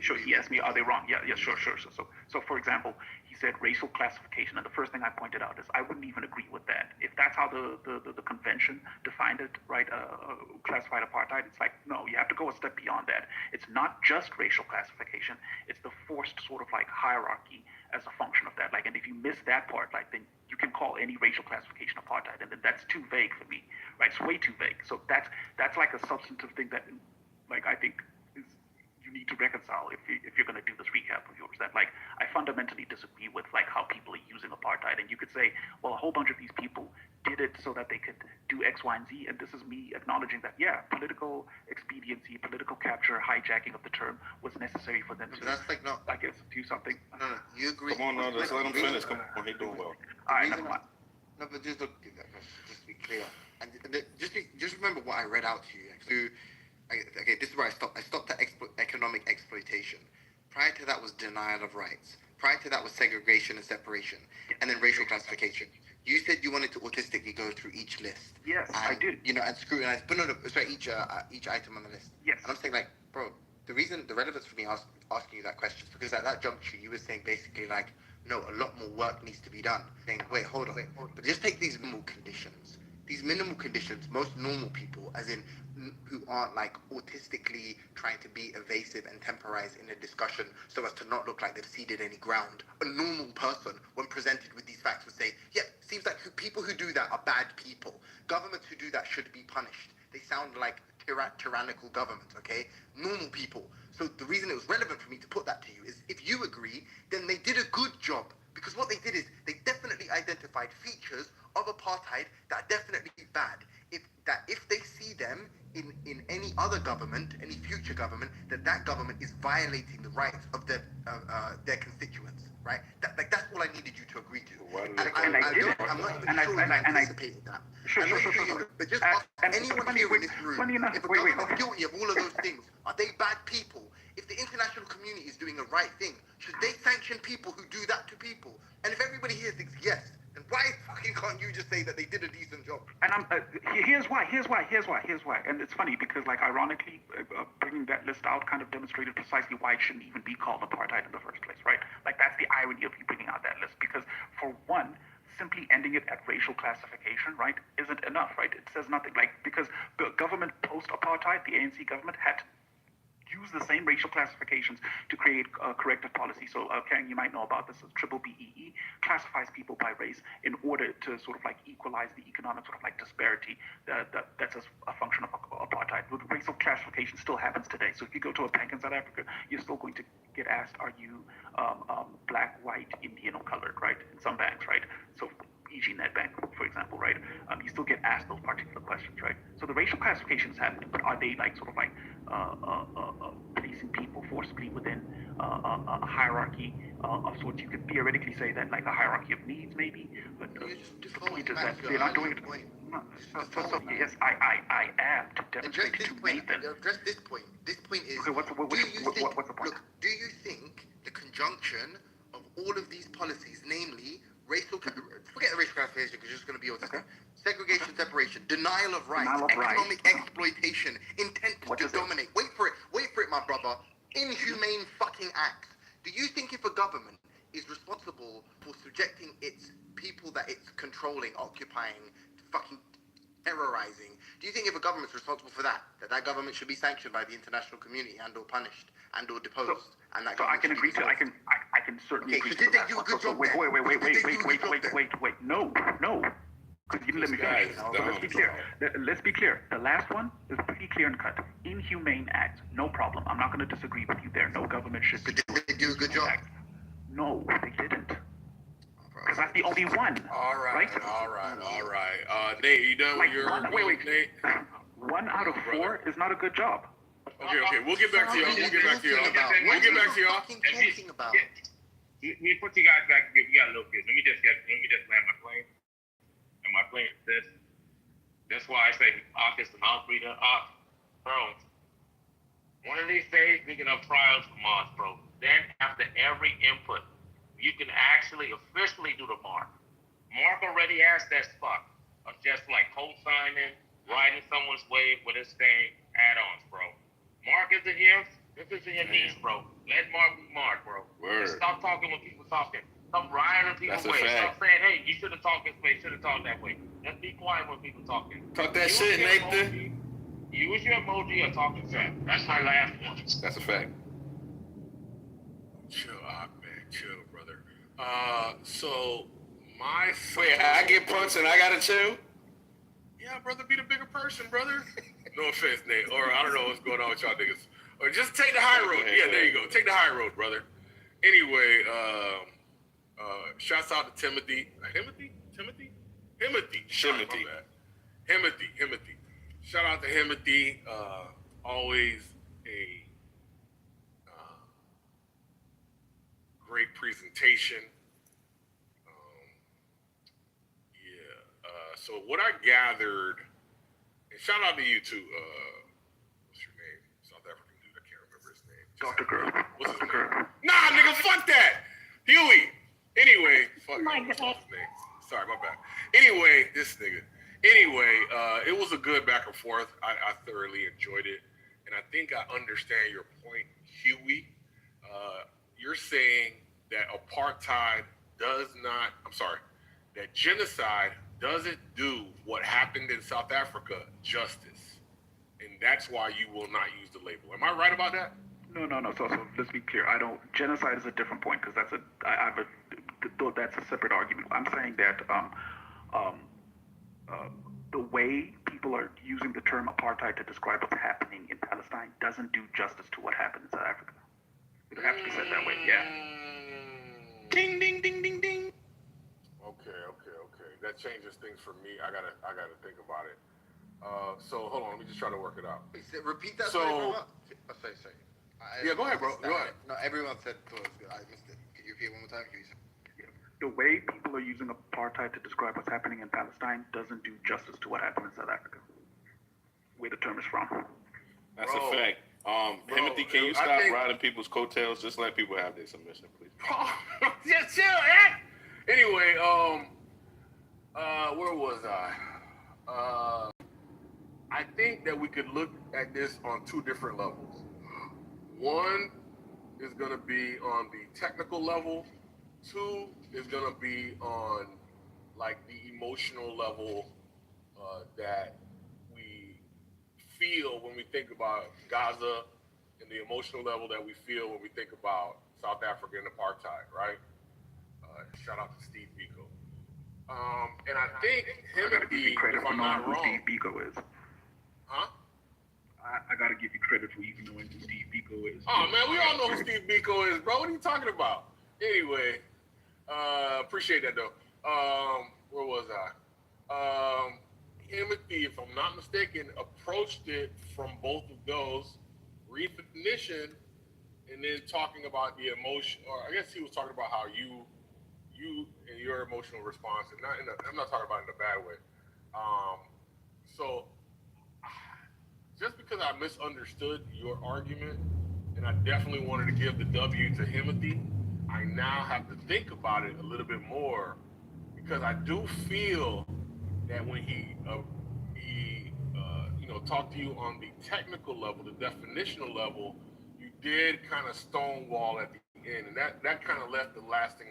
Sure, he asked me, are they wrong? Yeah, sure. So for example, he said racial classification, and the first thing I pointed out is I wouldn't even agree with that. If that's how the convention defined it, right, classified apartheid, it's like, no, you have to go a step beyond that. It's not just racial classification, it's the forced sort of like hierarchy as a function of that. Like, and if you miss that part, like, then you can call any racial classification apartheid, and then that's too vague for me, right? It's way too vague. So that's like a substantive thing that, like, I think you need to reconcile if you're going to do this recap of yours. That, like, I fundamentally disagree with like how people are using apartheid, and you could say, well, a whole bunch of these people did it so that they could do X, Y, and Z, and this is me acknowledging that, yeah, political expediency, political capture, hijacking of the term was necessary for them to, that's like, no, I guess, do something. No, you agree. Come on, no, just let him finish. Come on, he's doing well. All right, never mind. No, but just look, just be clear, and just remember what I read out to you. So, okay, this is where I stopped. I stopped at economic exploitation. Prior to that was denial of rights. Prior to that was segregation and separation, and then racial classification. You said you wanted to autistically go through each list. Yes, and, I did. You know, and scrutinize. But no, sorry, each item on the list. Yes. And I'm saying, like, bro, the relevance for me asking you that question is because at that juncture you were saying basically like, no, a lot more work needs to be done. Saying, wait, hold on. But just take these minimal conditions. These minimal conditions, most normal people, as in who aren't like autistically trying to be evasive and temporize in a discussion so as to not look like they've ceded any ground. A normal person, when presented with these facts, would say, yeah, seems like people who do that are bad people. Governments who do that should be punished. They sound like tyrannical governments, okay? Normal people. So the reason it was relevant for me to put that to you is if you agree, then they did a good job. Because what they did is they definitely identified features of apartheid that are definitely bad. If they see them in any other government, any future government, that government is violating the rights of their constituents, right? That's all I needed you to agree to. I'm not even sure you anticipated that. But just ask anyone here in this room, if a government is guilty of all of those things, are they bad people? If the international community is doing the right thing, should they sanction people who do that to people? And if everybody here thinks yes, then why fucking can't you just say that they did a decent job? And here's why. And it's funny because, like, ironically, bringing that list out kind of demonstrated precisely why it shouldn't even be called apartheid in the first place, right? Like, that's the irony of you bringing out that list because, for one, simply ending it at racial classification, right, isn't enough, right? It says nothing, like, because the government post-apartheid, the ANC government, had to use use the same racial classifications to create corrective policy. So, Kang, you might know about this. Triple BEE classifies people by race in order to sort of like equalize the economic sort of like disparity that's a function of apartheid. But racial classification still happens today. So if you go to a bank in South Africa, you're still going to get asked, are you black, white, Indian, or colored, right? In some banks, right? So e.g. Bank, for example, right? You still get asked those particular questions, right? So the racial classifications happen, but are they like sort of like placing people forcibly within a hierarchy of sorts? You could theoretically say that like a hierarchy of needs, maybe, but the point is that they're not doing it. So yes, I am to demonstrate to Nathan. Address this point. This point is, okay, what's the point? Look, do you think the conjunction of all of these policies, namely racial, forget the racial classification because you're just going to be autistic, segregation, separation, denial of rights, economic exploitation, intent to dominate, wait for it, my brother, inhumane fucking acts. Do you think if a government is responsible for subjecting its people that it's controlling, occupying, fucking terrorizing, do you think if a government's responsible for that government should be sanctioned by the international community and or punished and or deposed? So I can agree to. I can certainly agree to that. Wait. No. Because you didn't let me finish. So let's be clear. The last one is pretty clear and cut. Inhumane act. No problem. I'm not going to disagree with you there. No government should. Did they do a good job? No, they didn't. Because that's the only one. All right. Nate, you done with your... Wait. 1 out of 4 is not a good job. Okay. We'll get back to y'all. Let me put you guys back. We got a little bit. Let me just land my plane. And my plane is this. That's why I say is the mouth breather. Bro. One of these days, we can have trials for Mars, bro. Then after every input, you can actually officially do the mark. Mark already asked that spot of just like co-signing, riding someone's wave with his thing, add-ons, bro. Mark isn't here. This isn't your niece, bro. Let Mark be Mark, bro. Stop talking when people talking. Stop riding people's way. Stop saying, hey, you should have talked this way, should have talked that way. Just be quiet when people talking. Talk that shit, Nathan. Use your emoji or talking crap. That's my last one. That's a fact. Chill out, man. Chill, brother. So my... Wait, I get punched and I gotta chill? Yeah, brother, be the bigger person, brother. No offense, Nate. Or I don't know what's going on with y'all niggas. Or just take the high road. Yeah, there you go. Take the high road, brother. Anyway, shouts out to Timothy. Himothy. Shout out to Himothy. Always a great presentation. So what I gathered, and shout out to you too. What's your name? South African dude. I can't remember his name. Dr. Girl. What's his name? Nah, nigga, fuck that. Huey. Anyway, fuck his name. Sorry, my bad. Anyway, this nigga. Anyway, it was a good back and forth. I thoroughly enjoyed it, and I think I understand your point, Huey. You're saying that apartheid that genocide doesn't do what happened in South Africa justice, and that's why you will not use the label. Am I right about that? No. So let's be clear. Genocide is a different point because that's a separate argument. I'm saying that the way people are using the term apartheid to describe what's happening in Palestine doesn't do justice to what happened in South Africa. It would have to be said that way. Yeah. Ding, ding, ding, ding, ding. Okay. That changes things for me. I gotta think about it. So hold on, let me just try to work it out. Repeat that. So, sorry. Yeah, go ahead, bro. Go ahead. No, everyone said it was good. I missed it. Can you repeat it one more time? The way people are using apartheid to describe what's happening in Palestine doesn't do justice to what happened in South Africa, where the term is from. That's a fact. Timothy, can you stop riding people's coattails? Just let people have their submission, please. Just chill, eh? Anyway, where was I? I think that we could look at this on two different levels. One is going to be on the technical level. Two is going to be on like the emotional level that we feel when we think about Gaza and the emotional level that we feel when we think about South Africa and apartheid, right? Shout out to Steve Biko. And I think Timothy, if I'm not wrong, Steve Biko is. Huh? I gotta give you credit for even knowing who Steve Biko is. Oh man, we all know who Steve Biko is, bro. What are you talking about? Anyway, appreciate that though. Where was I? Timothy, if I'm not mistaken, approached it from both of those redefinition, and then talking about the emotion, or I guess he was talking about how you and your emotional response, and I'm not talking about it in a bad way. So just because I misunderstood your argument, and I definitely wanted to give the W to Timothy, I now have to think about it a little bit more, because I do feel that when he talked to you on the technical level, the definitional level, you did kind of stonewall at the end, and that kind of left a lasting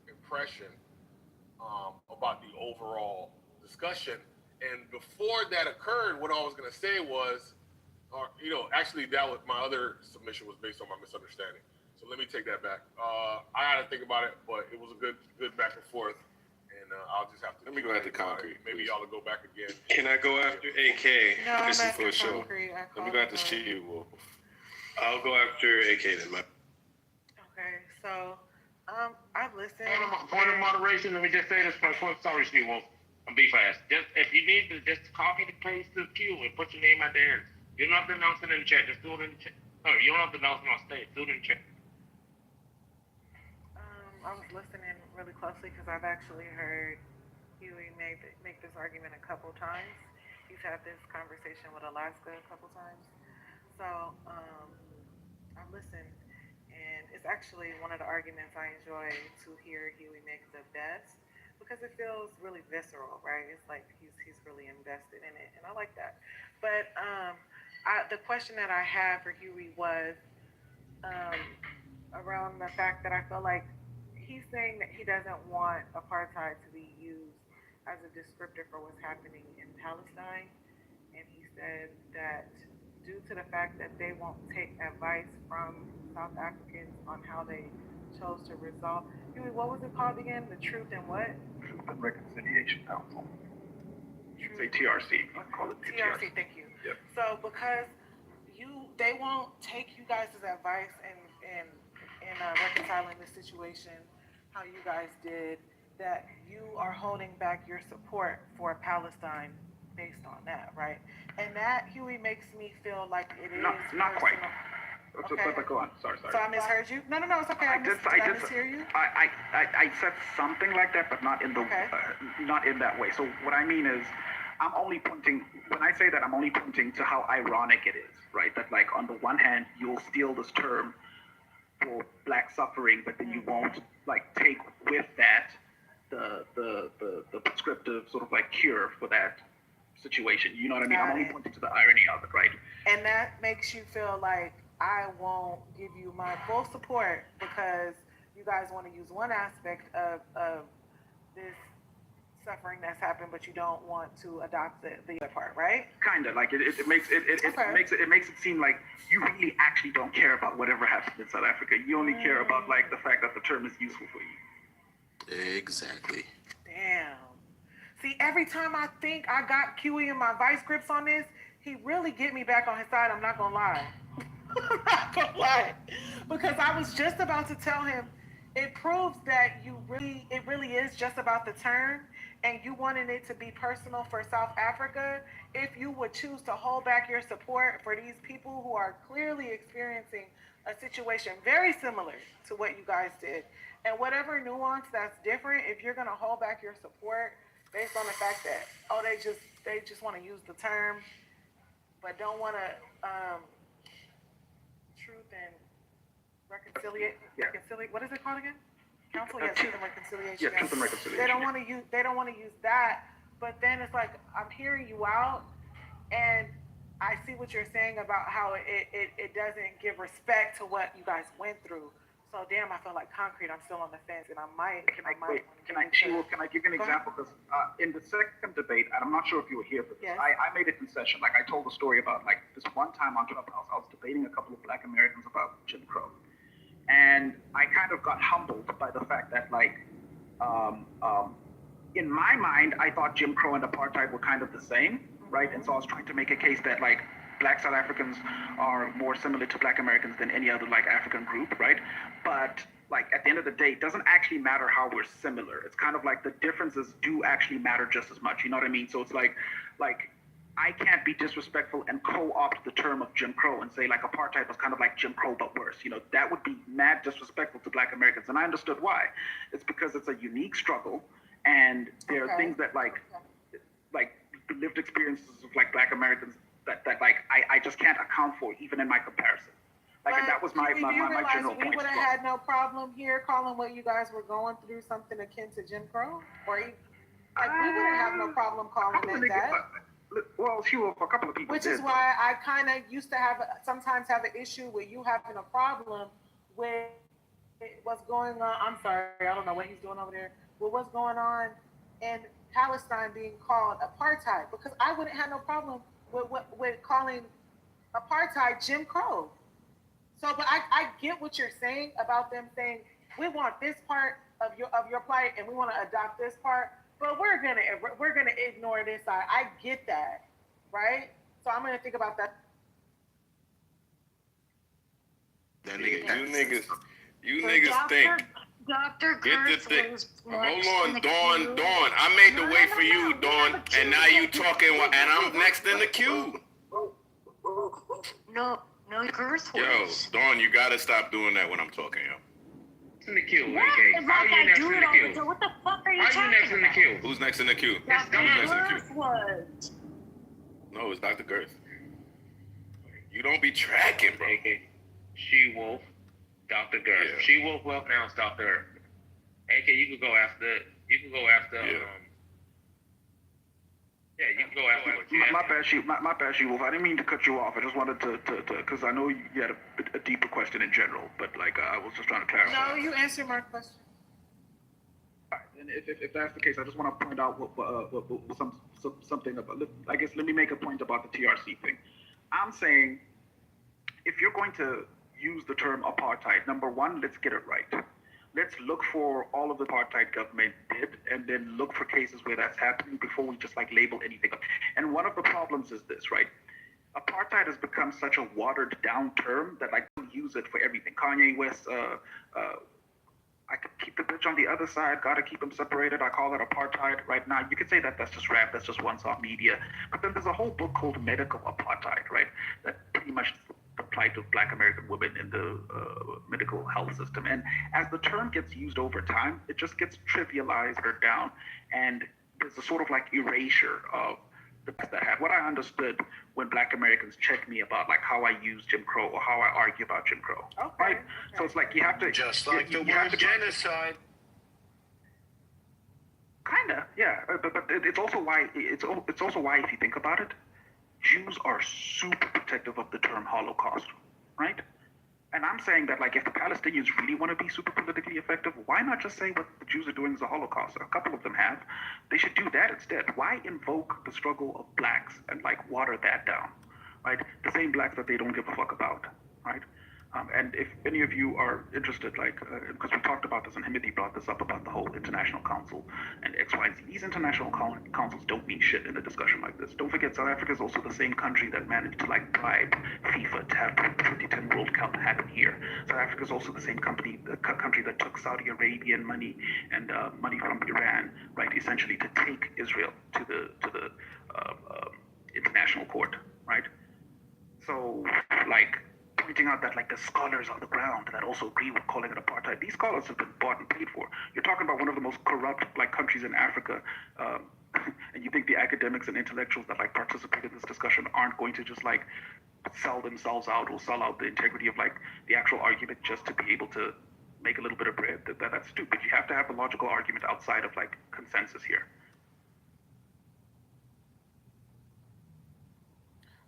impression about the overall discussion. And before that occurred, what I was going to say was, actually that was my other submission was based on my misunderstanding. So let me take that back. I had to think about it, but it was a good back and forth. And I'll just have to. Let me go after Concrete. Maybe y'all will go back again. Can I go after AK? No, This I'm is for after sure. Concrete. Let me go after She-Wolf. I'll go after AK then. Okay, so I've listened. Point of moderation. Let me just say this for sorry, Steve Wolf. I'm be fast. Just if you need to just copy the paste the queue and put your name out there. You don't have to announce it in the chat. Just do it in the chat. No, you don't have to announce it on stage. Do it in the chat. I was listening really closely because I've actually heard Huey make this argument a couple times. He's had this conversation with Alaska a couple times. So I listened, and it's actually one of the arguments I enjoy to hear Huey make the best, because it feels really visceral, right? It's like he's really invested in it, and I like that. But the question that I had for Huey was around the fact that I feel like he's saying that he doesn't want apartheid to be used as a descriptor for what's happening in Palestine. And he said that due to the fact that they won't take advice from South Africans on how they chose to resolve. Huey, what was it called again? The Truth and what? Truth and Reconciliation Council. Say TRC. I call it TRC, thank you. Yep. So because they won't take you guys' advice in reconciling the situation how you guys did, that you are holding back your support for Palestine based on that, right? And that, Huey, makes me feel like it is not quite. Okay. But go on. Sorry. So I misheard you? No, it's okay. I mishear you? I said something like that, but not in the not in that way. So what I mean is, I'm only pointing, when I say that, I'm only pointing to how ironic it is, right? That like on the one hand, you'll steal this term for black suffering, but then you won't like take with that the prescriptive sort of like cure for that situation. You know what I mean? I'm only pointing to the irony of it, right? And that makes you feel like I won't give you my full support because you guys want to use one aspect of this suffering that's happened, but you don't want to adopt the other part, right? Kind of like it makes it seem like you really actually don't care about whatever happens in South Africa. You only care about like the fact that the term is useful for you. Exactly. Damn. See, every time I think I got Huey and my vice grips on this, he really get me back on his side. I'm not gonna lie. I'm not gonna lie, because I was just about to tell him it proves that it really is just about the term, and you wanted it to be personal for South Africa. If you would choose to hold back your support for these people who are clearly experiencing a situation very similar to what you guys did, and whatever nuance that's different, if you're gonna hold back your support based on the fact that they just want to use the term, but don't want to truth and reconciliate. What is it called again? Council, truth and reconciliation. Yeah, truth and reconciliation. They don't want to use that. But then it's like I'm hearing you out, and I see what you're saying about how it doesn't give respect to what you guys went through. So damn, I feel like concrete. I'm still on the fence, and I might. Can I give you an example? Because in the second debate, and I'm not sure if you were here for this, Yes. I made a concession. Like I told the story about like this one time on Clubhouse, I was debating a couple of Black Americans about Jim Crow, and I kind of got humbled by the fact that like, in my mind, I thought Jim Crow and apartheid were kind of the same, right? And so I was trying to make a case that like Black South Africans are more similar to Black Americans than any other like African group, right? But like at the end of the day, it doesn't actually matter how we're similar. It's kind of like the differences do actually matter just as much. You know what I mean? So it's like I can't be disrespectful and co-opt the term of Jim Crow and say like apartheid was kind of like Jim Crow but worse. You know, that would be mad disrespectful to Black Americans. And I understood why. It's because it's a unique struggle, and there are things that like lived experiences of like Black Americans that like I just can't account for even in my comparison. Like, and that was my general point. We would have had no problem here calling what you guys were going through something akin to Jim Crow, or we wouldn't have no problem calling it that. Well, sure, for a couple of people. Which is why I kind of used to sometimes have an issue with you having a problem with what's going on. I'm sorry, I don't know what he's doing over there. With what's going on in Palestine being called apartheid, because I wouldn't have no problem with calling apartheid Jim Crow. So, but I get what you're saying about them saying we want this part of your plight and we want to adopt this part, but we're gonna ignore this side. I get that, right? So I'm gonna think about that. That nigga, you niggas think. Dr. Get the was hold on, Dawn. I made the way for you, Dawn, and now you talking, and I'm next in the queue. No, Girth Yo, was. Dawn, you gotta stop doing that when I'm talking, yo. In the queue, What? AK. It's How like you I next do in it the all the queue? time. What the fuck are you How talking you next in the about? queue? Who's next in the queue? Dr. Who's next in the queue? Girth was. No, it's Dr. Girth. You don't be tracking, bro. AK. She-Wolf, Dr. Girth. Yeah. She-Wolf will announce Dr. AK, you can go after. You can go after. Yeah, you can go after. My bad, She Wolf. I didn't mean to cut you off. I just wanted to because I know you had a deeper question in general, but like I was just trying to clarify. No, you answered my question. All right, and if that's the case, I just want to point out something about. I guess let me make a point about the TRC thing. I'm saying if you're going to use the term apartheid, number one, let's get it right. Let's look for all of the apartheid government did, and then look for cases where that's happening before we just like label anything up. And one of the problems is this, right? Apartheid has become such a watered down term that like we use it for everything. Kanye West, I could keep the bitch on the other side, gotta keep them separated. I call that apartheid right now. You could say that that's just rap, that's just one-stop media. But then there's a whole book called Medical Apartheid, right? That pretty much applied to Black American women in the medical health system. And as the term gets used over time, it just gets trivialized or down. And there's a sort of like erasure of the past that had. What I understood when Black Americans check me about like how I use Jim Crow or how I argue about Jim Crow, right? So it's like you have to Just like the word genocide. Kinda, yeah. But it's also why it's also why if you think about it, Jews are super protective of the term Holocaust, right? And I'm saying that like if the Palestinians really want to be super politically effective, why not just say what the Jews are doing is a Holocaust? A couple of them have. They should do that instead. Why invoke the struggle of blacks and like water that down, right? The same blacks that they don't give a fuck about, right? And if any of you are interested, like, because we talked about this and Himothy brought this up about the whole international council and X, Y, and Z. These international councils don't mean shit in a discussion like this. Don't forget, South Africa is also the same country that managed to like bribe FIFA to have the 2010 World Cup happen here. South Africa is also the same country that took Saudi Arabian money and money from Iran, right, essentially to take Israel to the international court, right? So, like, pointing out that like the scholars on the ground that also agree with calling it apartheid. These scholars have been bought and paid for. You're talking about one of the most corrupt like countries in Africa, and you think the academics and intellectuals that like participate in this discussion aren't going to just like sell themselves out or sell out the integrity of like the actual argument just to be able to make a little bit of bread? That's stupid. You have to have a logical argument outside of like consensus here.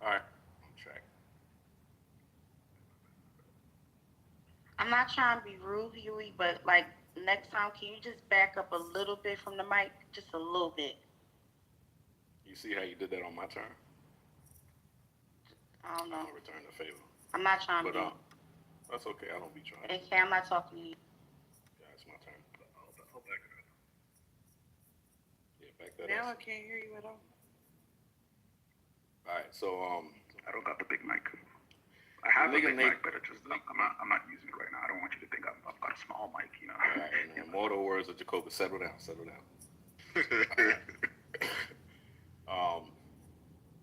All right. I'm not trying to be rude, Huey, but like next time, can you just back up a little bit from the mic, just a little bit? You see how you did that on my turn? I don't know. I'll return the favor. I'm not trying But to. that's okay. I don't be trying. AK, I'm not talking to you. Yeah, it's my turn. I'll back it up. Yeah, back that Now up. I can't hear you at all. All right, so I don't got the big mic. I have a Nigga big mic, but I'm not using it right now. I don't want you to think I've got a small mic, you know. all right, man. Mortal words of Jacoba. Settle down.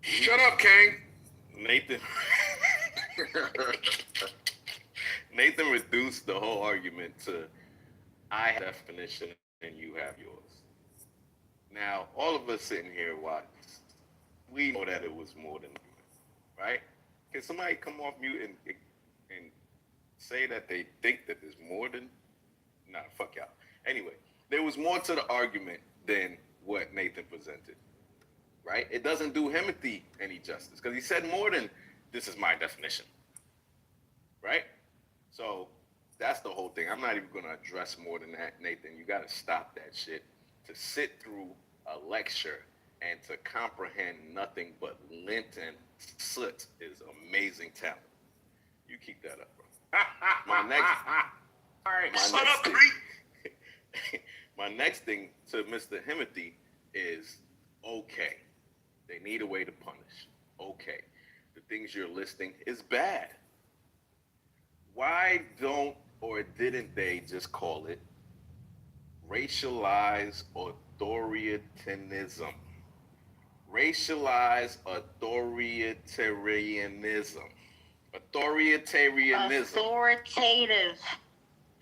Shut up, King. Nathan reduced the whole argument to I have a definition and you have yours. Now, all of us sitting here we know that it was more than right? Can somebody come off mute and say that they think that there's more than? Nah, fuck y'all. Anyway, there was more to the argument than what Nathan presented, right? It doesn't do Himothy any justice because he said more than this is my definition, right? So that's the whole thing. I'm not even going to address more than that, Nathan. You got to stop that shit. To sit through a lecture and to comprehend nothing but lint and soot is amazing talent. You keep that up, bro. My next thing to Mr. Himothy is okay. They need a way to punish. Okay. The things you're listing is bad. Why don't or didn't they just call it racialized authoritarianism? Racialized authoritarianism. Authoritative.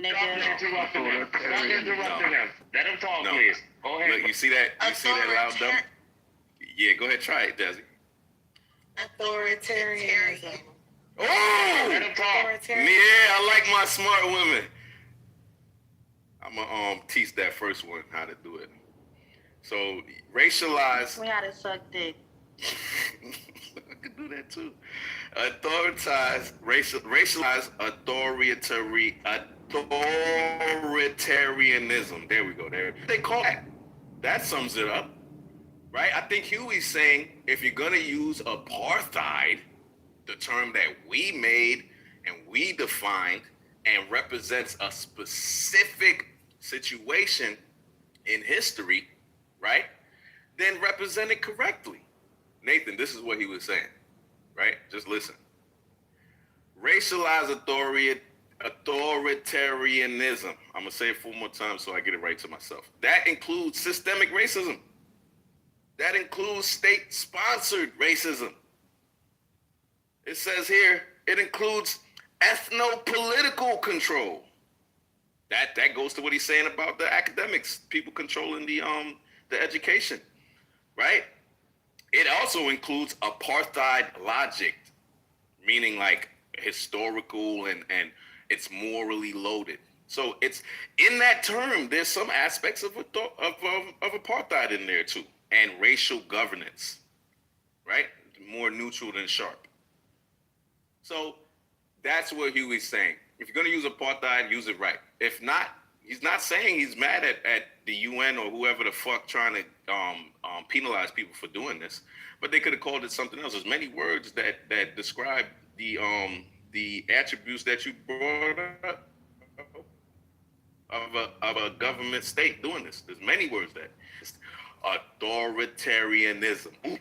Nigga. Stop interrupting him. Let him talk, please. Go ahead. Look, you see that loud dumb? Yeah, go ahead, try it, Desi. Authoritarianism. Oh! Let him talk. Yeah, I like my smart women. I'm gonna teach that first one how to do it. So racialized. We had to suck dick. I could do that too. Racialized authoritarianism. There we go. There they call that. That sums it up, right? I think Huey's saying if you're gonna use apartheid, the term that we made and we defined and represents a specific situation in history, right? Then represent it correctly. Nathan, this is what he was saying, right? Just listen. Racialized authoritarianism. I'm gonna say it 4 more times so I get it right to myself. That includes systemic racism. That includes state-sponsored racism. It says here, it includes ethno-political control. That goes to what he's saying about the academics, people controlling the education, right? It also includes apartheid logic, meaning like historical and it's morally loaded. So it's in that term, there's some aspects of apartheid in there too, and racial governance, right? More neutral than sharp. So that's what Huey's saying. If you're going to use apartheid, use it right. If not, he's not saying he's mad at the UN or whoever the fuck trying to penalize people for doing this, but they could have called it something else. There's many words that describe the attributes that you brought up of a government state doing this. There's many words that authoritarianism. Ooh.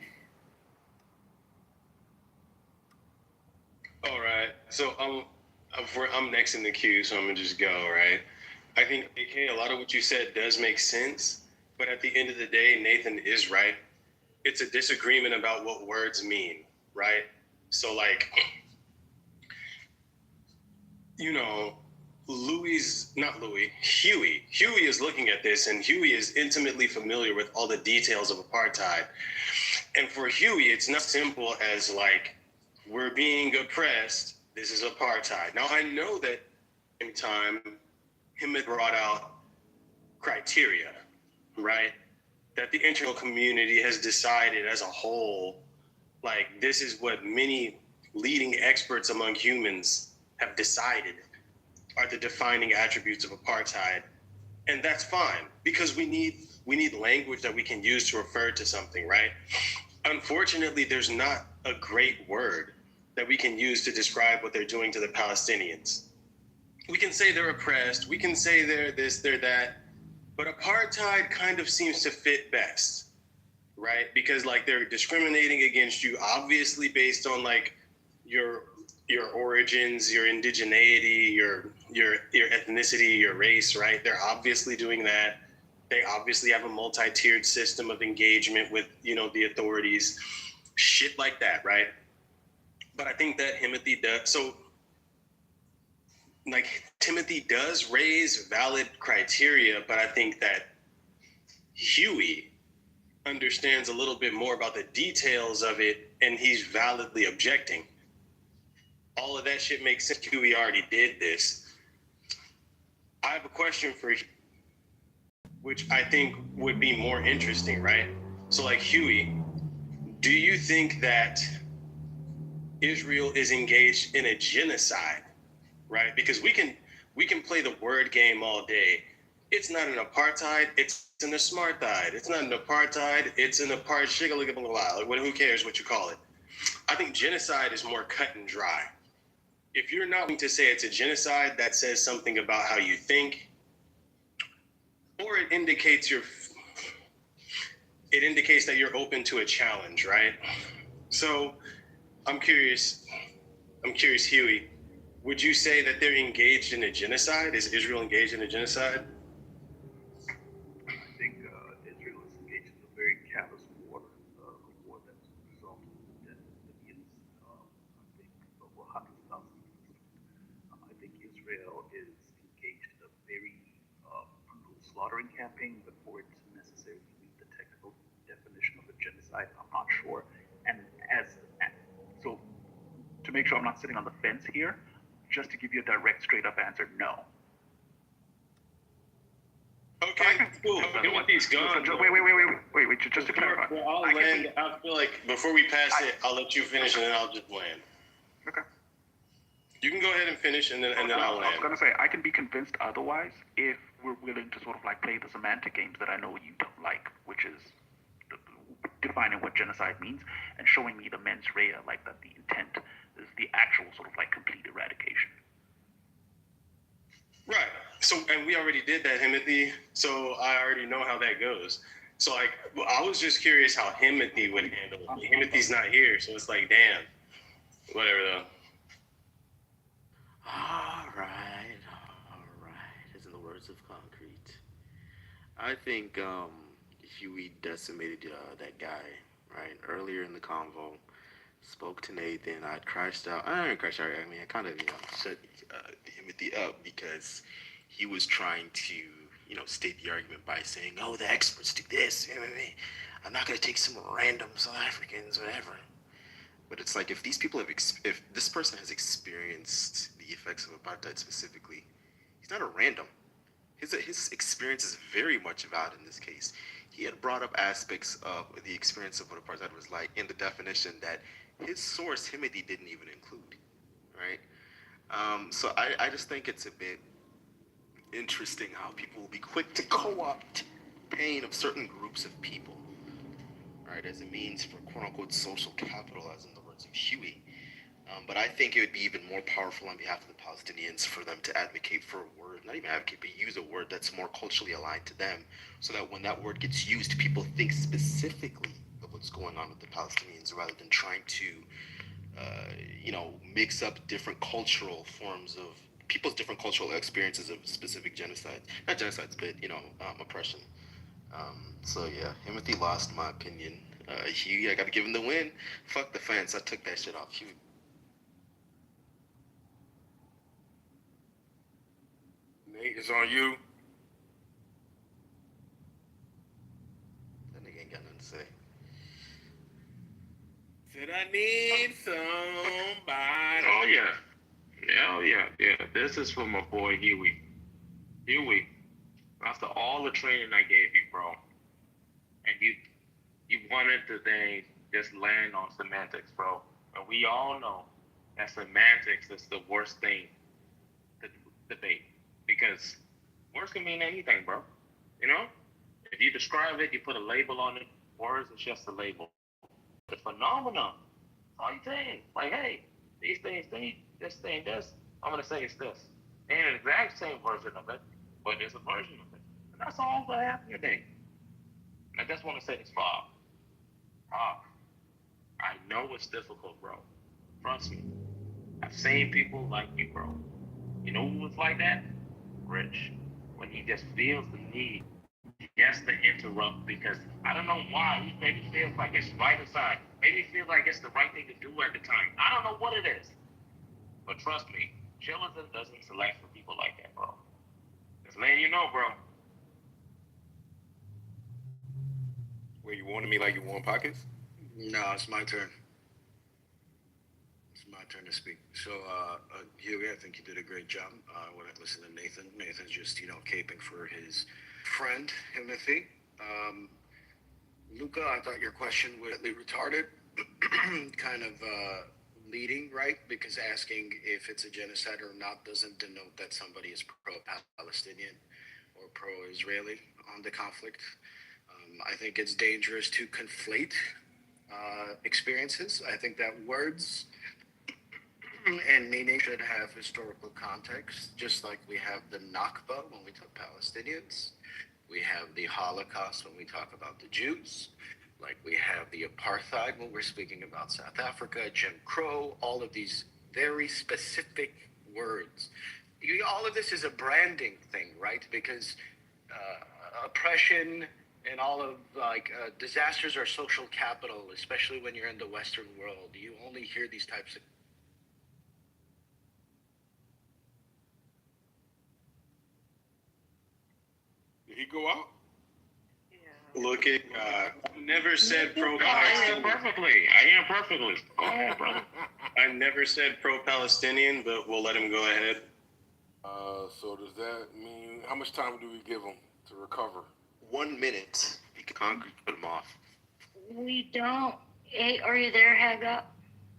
All right, so I'm next in the queue, so I'm gonna just go, right? I think, AK, a lot of what you said does make sense, but at the end of the day, Nathan is right. It's a disagreement about what words mean, right? So like, you know, Huey is looking at this, and Huey is intimately familiar with all the details of apartheid. And for Huey, it's not simple as like, we're being oppressed, this is apartheid. Now, I know that in time, him had brought out criteria, right? That the international community has decided as a whole, like this is what many leading experts among humans have decided. are the defining attributes of apartheid, and that's fine because we need language that we can use to refer to something, right? Unfortunately, there's not a great word that we can use to describe what they're doing to the Palestinians. We can say they're oppressed, we can say they're this, they're that, but apartheid kind of seems to fit best, right? Because like they're discriminating against you, obviously based on like your origins, your indigeneity, your ethnicity, your race, right? They're obviously doing that. They obviously have a multi-tiered system of engagement with, the authorities, shit like that, right? But I think that Timothy does raise valid criteria, but I think that Huey understands a little bit more about the details of it, and he's validly objecting. All of that shit makes sense. Huey already did this. I have a question for you, which I think would be more interesting, right? So, like, Huey, do you think that Israel is engaged in a genocide, right? Because we can play the word game all day. It's not an apartheid, it's an apartheid. It's not an apartheid, it's an apartheid. Who cares what you call it? I think genocide is more cut and dry. If you're not going to say it's a genocide, that says something about how you think, or it indicates that you're open to a challenge, right? So I'm curious, Huey, would you say that they're engaged in a genocide? Is Israel engaged in a genocide? I think Israel is engaged in a very callous war, a war that's resulted in the death of millions, I think over hundreds of thousands. I think Israel is engaged in a very brutal slaughtering campaign, but for it to necessarily meet the technical definition of a genocide, I'm not sure. And so to make sure I'm not sitting on the fence here, just to give you a direct, straight up answer, no. Okay, cool. Timothy's gone. Wait, just to clarify. I feel like before we pass it, I'll let you finish and then I'll just land. Okay. You can go ahead and finish and then I'll land. I was going to say, I can be convinced otherwise if we're willing to sort of like play the semantic games that I know you don't like, which is defining what genocide means and showing me the mens rea, like that the intent is the actual sort of like complete eradication. Right. So, and we already did that, Timothy. So I already know how that goes. So like, I was just curious how Timothy would handle it. Timothy's not here, so it's like, damn. Whatever though. All right. As in the words of Concrete. I think Huey decimated that guy, right? Earlier in the convo, spoke to Nathan. I crashed out. I didn't crash out. I mean, I kind of, shut Timothy up because he was trying to, state the argument by saying, oh, the experts do this. I'm not going to take some random South Africans, whatever. But it's like, if these people if this person has experienced the effects of apartheid specifically, he's not a random. His experience is very much valid in this case. He had brought up aspects of the experience of what apartheid was like in the definition that his source, Timothy, didn't even include, right? So I just think it's a bit interesting how people will be quick to co-opt pain of certain groups of people, right, as a means for quote-unquote social capital, as in the words of Huey. But I think it would be even more powerful on behalf of the Palestinians for them to advocate for a word, not even advocate, but use a word that's more culturally aligned to them, so that when that word gets used, people think specifically of what's going on with the Palestinians rather than trying to, mix up different cultural forms of people's different cultural experiences of specific genocides. Not genocides, but, oppression. So yeah, Timothy lost, my opinion. Huey, I gotta give him the win. Fuck the fence, I took that shit off Huey. Nate, it's on you. That nigga ain't got nothing to say. Said I need somebody. Oh yeah. Yeah. This is for my boy Huey. Huey, after all the training I gave you, bro, and you wanted to then just land on semantics, bro. And we all know that semantics is the worst thing debate because words can mean anything, bro. You know, if you describe it, you put a label on it. Words is just a label. The phenomenon, all you saying, like, hey, these things, this thing, this. I'm gonna say it's this. Ain't an exact same version of it, but there's a version of it. And that's all that happened today. And I just want to say this, Bob. I know it's difficult, bro. Trust me. I've seen people like you, bro. You know who was like that? Rich. When he just feels the need, he has to interrupt because I don't know why. He maybe feels like it's right aside. Maybe he feels like it's the right thing to do at the time. I don't know what it is. But trust me, chillism doesn't select for people like that, bro. Just letting you know, bro. Wait, you wanted me like you want pockets? No, it's my turn. It's my turn to speak. So, Huey, I think you did a great job. When I listened to Nathan, Nathan's just, caping for his friend, Timothy. Luca, I thought your question was retarded, kind of leading, right? Because asking if it's a genocide or not doesn't denote that somebody is pro-Palestinian or pro-Israeli on the conflict. I think it's dangerous to conflate experiences. I think that words and meaning should have historical context, just like we have the Nakba when we talk Palestinians. We have the Holocaust when we talk about the Jews. Like we have the apartheid when we're speaking about South Africa, Jim Crow, all of these very specific words. All of this is a branding thing, right? Because oppression and all of disasters are social capital, especially when you're in the Western world. You only hear these types of Did he go out? Look at never said I pro-Palestinian. hear perfectly. Go ahead, brother. I never said pro-Palestinian, but we'll let him go ahead. So does that mean, how much time do we give him to recover? 1 minute. He can concrete put him off. We don't. Hey, are you there, Haga?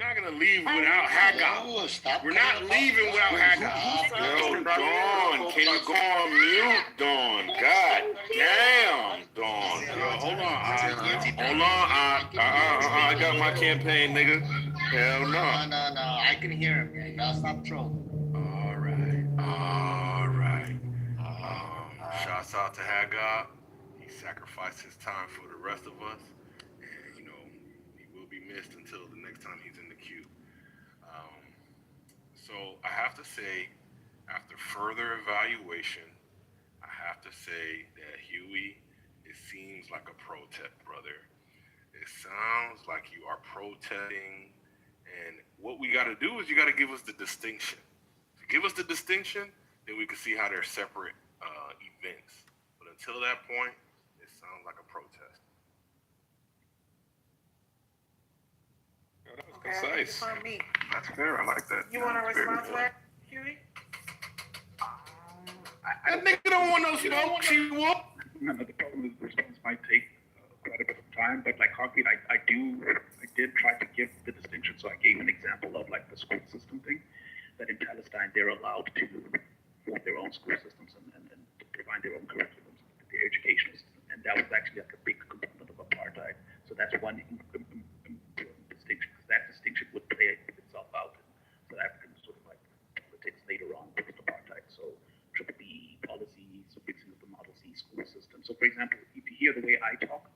We're not gonna leave without Haga. We're not leaving without Haga. Yo, Dawn, can you go on mute, Dawn? God damn, Dawn. Yo, hold on, I got my campaign, nigga. Hell no. No, I can hear him, man. Now stop trolling. All right. Shouts out to Haga. He sacrificed his time for the rest of us. And, he will be missed until the next time he's in the queue. So I have to say, after further evaluation, I have to say that Huey, it seems like a protest, brother. It sounds like you are protesting. And what we got to do is you got to give us the distinction. If you give us the distinction, then we can see how they're separate events. But until that point, it sounds like a protest. That was concise. For me. That's fair. I like that. You want to respond to that, Huey? That nigga don't want no smoke. She whoop. The problem is the response might take quite a bit of time, but like concrete, I did try to give the distinction. So I gave an example of like the school system thing, that in Palestine they're allowed to form their own school systems and provide their own curriculums, their educational system, and that was actually like a big component of apartheid. So that's one important distinction, because that distinction would play itself out in South African sort of like politics later on post-apartheid. So triple B policies, fixing of the Model C school system. So for example, if you hear the way I talk,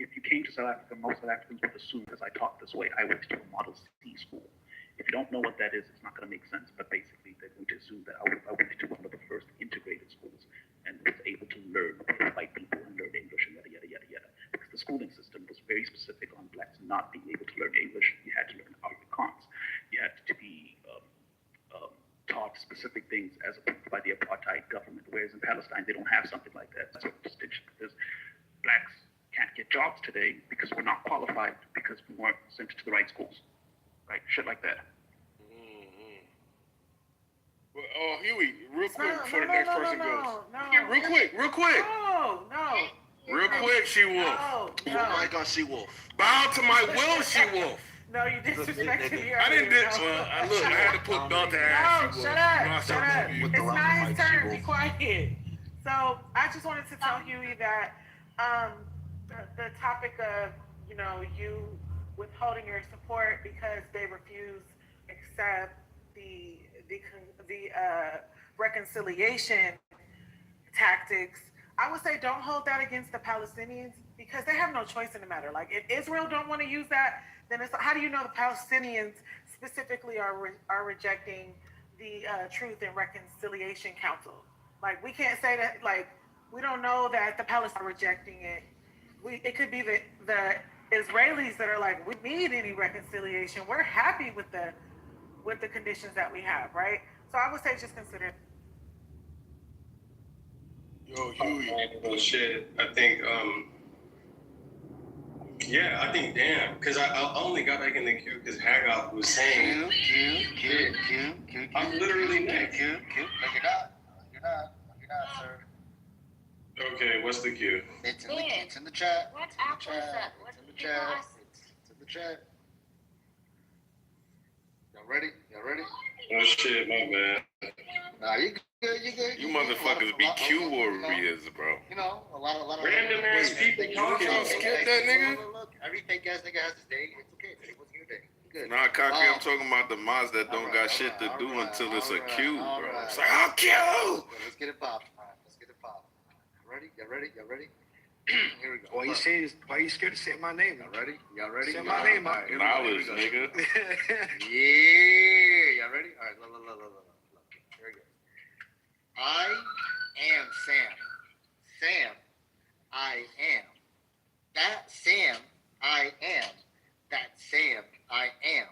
if you came to South Africa, most South Africans would assume, because I talk this way, I went to a Model C school. If you don't know what that is, it's not going to make sense. But basically, they're going to assume that I went to one of the first integrated schools and was able to learn white people and learn English and yada, yada, yada, yada. Because the schooling system was very specific on blacks not being able to learn English. You had to learn Afrikaans. You had to be taught specific things as approved by the apartheid government. Whereas in Palestine, they don't have something like that. That's a distinction, because blacks can't get jobs today because we're not qualified, because we weren't sent to the right schools. Right? Shit like that. Well, Huey, real quick before the next person goes. No. Real quick. No. Real quick, She-Wolf. No. I got She-Wolf. Bow to my will, She-Wolf. No, you disrespected me. I didn't. Look, I had to put belt to ass. No, shut up. No, I Shut up. It's not his turn. Be quiet. So I just wanted to tell Huey that the topic of, you withholding your support because they refuse to accept the reconciliation tactics, I would say don't hold that against the Palestinians because they have no choice in the matter. Like, if Israel don't want to use that, then it's how do you know the Palestinians specifically are rejecting the Truth and Reconciliation Council? Like, we can't say that. Like, we don't know that the Palestinians are rejecting it. It could be the Israelis that are like, we need any reconciliation. We're happy with the conditions that we have, right? So I would say just consider. Yo, Huey. Oh shit. I think damn, because I only got back in the queue because Haggard was saying Q. I'm literally next. Q. No, you're not. You're not, sir. Okay, what's the queue? It's in the chat. What app was that? What It's in the chat. It's in the chat. Y'all ready? Oh shit, my bad. Nah, you good. You motherfuckers be Q warriors, bro. A lot of random ass people talking. Skip that nigga. Look, every fake ass nigga has his day. It's okay. Today wasn't your day. Good. Nah, Cocky, I'm talking about the mods that don't got shit to do until it's a Q, bro. It's like, I'll Q! Let's get it popped. Let's get it popped. Y'all ready? Here we go. Why you scared to say my name? Y'all ready? Say my name. Knowledge, nigga. Yeah. Y'all ready? All right, look. Here we go. I am Sam. Sam, I am. That Sam, I am. That Sam, I am.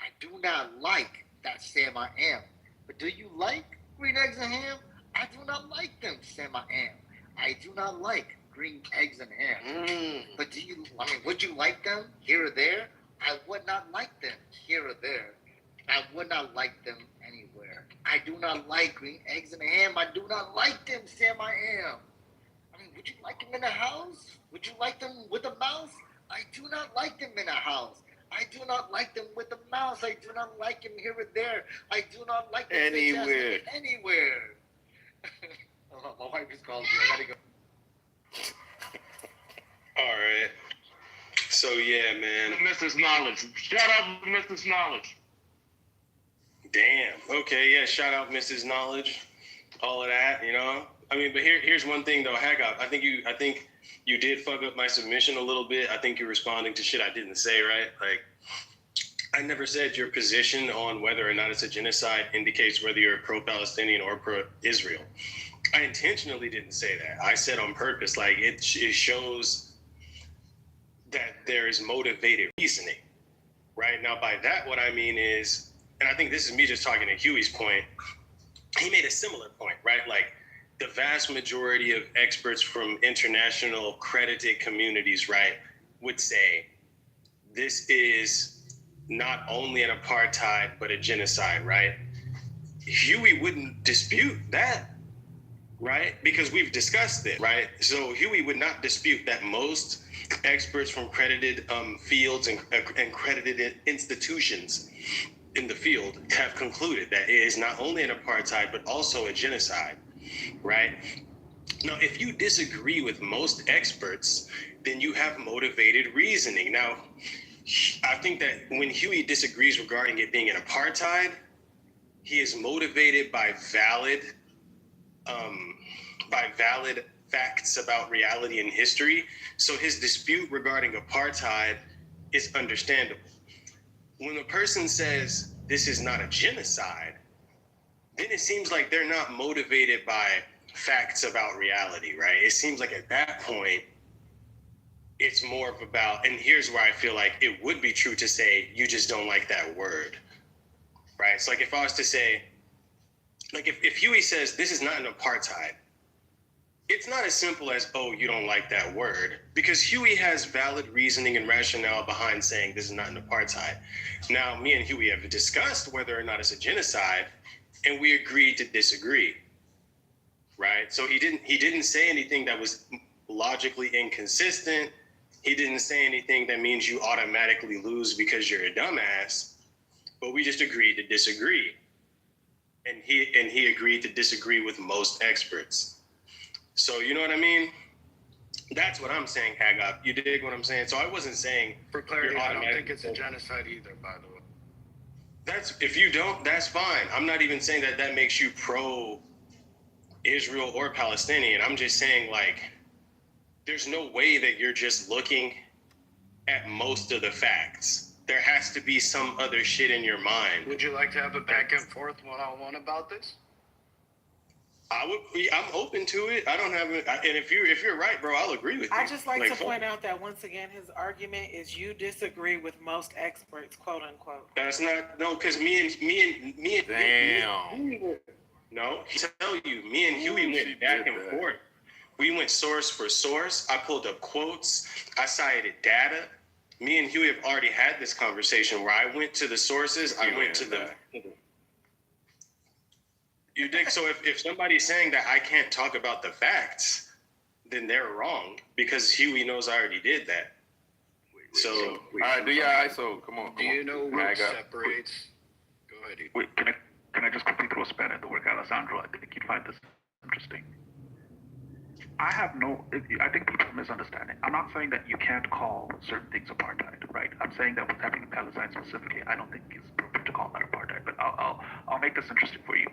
I do not like that Sam, I am. But do you like green eggs and ham? I do not like them, Sam, I am. I do not like green eggs and ham. But would you like them here or there? I would not like them here or there. I would not like them anywhere. I do not like green eggs and ham. I do not like them, Sam, I am. Would you like them in a house? Would you like them with a mouse? I do not like them in a house. I do not like them with a mouse. I do not like them here or there. I do not like them anywhere. My wife just called me. I gotta go. All right. So yeah, man. Mrs. Knowledge. Shout out to Mrs. Knowledge. Damn. Okay, yeah, shout out Mrs. Knowledge. All of that, but here's one thing though, Haggard. I think you did fuck up my submission a little bit. I think you're responding to shit I didn't say, right? Like, I never said your position on whether or not it's a genocide indicates whether you're pro-Palestinian or pro-Israel. I intentionally didn't say that. I said on purpose, like, it shows that there is motivated reasoning, right? Now, by that, what I mean is, and I think this is me just talking to Huey's point, he made a similar point, right? Like, the vast majority of experts from international credited communities, right, would say this is not only an apartheid, but a genocide, right? Huey wouldn't dispute that, right? Because we've discussed it, right? So Huey would not dispute that most experts from credited fields and credited institutions in the field have concluded that it is not only an apartheid, but also a genocide, right? Now, if you disagree with most experts, then you have motivated reasoning. Now, I think that when Huey disagrees regarding it being an apartheid, he is motivated by valid facts about reality and history. So his dispute regarding apartheid is understandable. When a person says this is not a genocide, then it seems like they're not motivated by facts about reality, right? It seems like at that point, it's more of about, and here's where I feel like it would be true to say, you just don't like that word, right? So like if I was to say, like if Huey says this is not an apartheid, it's not as simple as, oh, you don't like that word, because Huey has valid reasoning and rationale behind saying this is not an apartheid. Now, me and Huey have discussed whether or not it's a genocide, and we agreed to disagree, right? So he didn't say anything that was logically inconsistent. He didn't say anything that means you automatically lose because you're a dumbass, but we just agreed to disagree. and he agreed to disagree with most experts. So you know what I mean? That's what I'm saying, Hagop. You dig what I'm saying? So I wasn't saying For clarity, you're I don't automatic- think it's a genocide either, by the way. That's if you don't, that's fine. I'm not even saying that makes you pro Israel or Palestinian. I'm just saying like there's no way that you're just looking at most of the facts. There has to be some other shit in your mind. Would you like to have a back and forth one-on-one about this? I'm open to it. I don't have it. And if you're right, bro, I'll agree with you. I just like to fuck- point out that once again, his argument is you disagree with most experts, quote unquote. That's not no, because me and Damn. No, he tell you, me and Huey went back and forth. We went source for source. I pulled up quotes. I cited data. Me and Huey have already had this conversation where I went to the sources. I went to the. You dig? So if somebody's saying that I can't talk about the facts, then they're wrong because Huey knows I already did that. So all right, do your ISO. Come on. Do you know what separates? Go ahead. Ethan. Wait, can I just quickly throw a span at the work, Alessandro? I think you'd find this interesting. I think people are misunderstanding. I'm not saying that you can't call certain things apartheid, right? I'm saying that what's happening in Palestine specifically, I don't think it's appropriate to call that apartheid. But I'll make this interesting for you.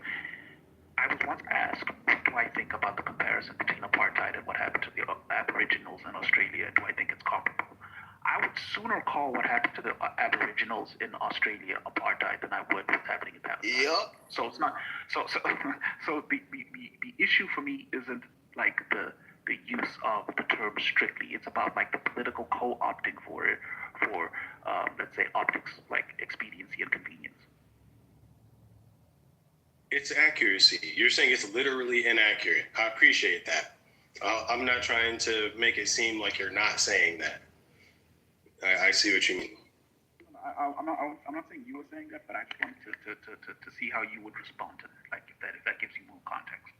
I was once asked, what do I think about the comparison between apartheid and what happened to the Aboriginals in Australia? Do I think it's comparable? I would sooner call what happened to the Aboriginals in Australia apartheid than I would what's happening in Palestine. Yep. So it's not. So the issue for me isn't like the use of the term strictly. It's about like the political co-opting for it for let's say optics like expediency and convenience. it's accuracy. You're saying it's literally inaccurate. I appreciate that. I'm not trying to make it seem like you're not saying that. I see what you mean. I'm not saying you were saying that, but I just wanted to see how you would respond to that, like if that gives you more context.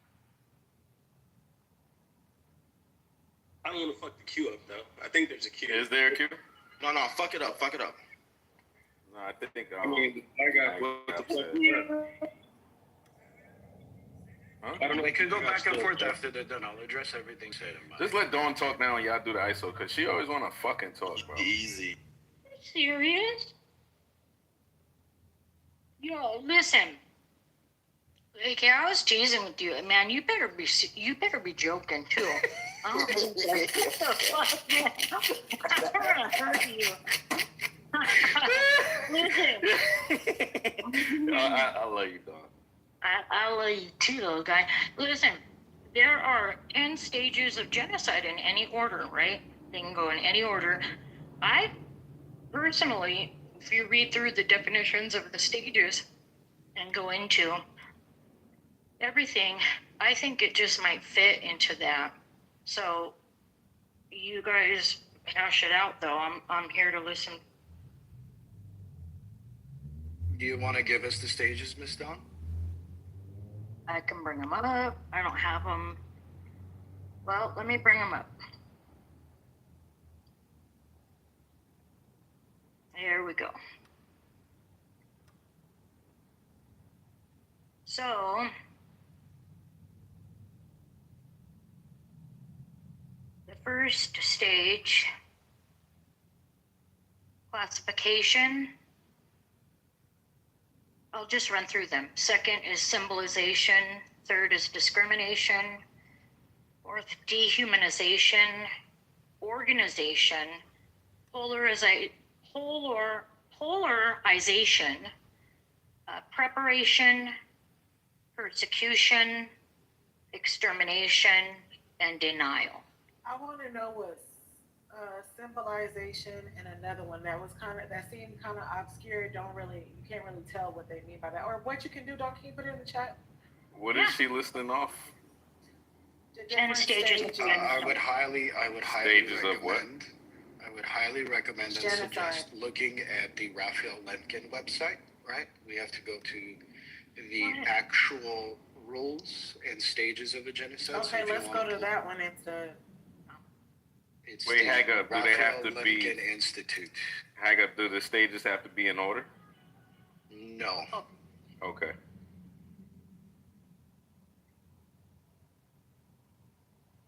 I don't want to fuck the queue up though. I think there's a queue. Is there a queue? No, fuck it up. No, I think. I got what the fuck. Huh? I don't know. We can go back and forth after they're done. I'll address everything said. Just let Dawn talk now and y'all do the ISO, because she always want to fucking talk, bro. Easy. Serious? Yo, listen. Like, I was teasing with you, man. You better be joking too. I'm gonna hurt you. Listen. I love you, Dawn. I love you too, little guy. Listen, there are 10 stages of genocide in any order, right? They can go in any order. I personally, if you read through the definitions of the stages and go into everything, I think it just might fit into that. So you guys hash it out, though. I'm here to listen. Do you want to give us the stages, Miss Dawn? I can bring them up. I don't have them. Well, let me bring them up. Here we go. So, the first stage, classification. I'll just run through them. Second is symbolization. Third is discrimination. Fourth, dehumanization. Organization. Polarization. Preparation. Persecution. Extermination. And denial. I want to know what symbolization and another one that seemed kind of obscure. You can't really tell what they mean by that. Or what you can do, don't keep it in the chat. What is she listing off? 10 stages. I would highly Stages recommend. of what? I would highly recommend and suggest looking at the Raphael Lemkin website. Right, we have to go to the actual rules and stages of a genocide. Okay, let's go to that one instead. It's Wait, Haga, do they have to Raphael be? Lemkin Institute. Haga, do the stages have to be in order? No. Okay.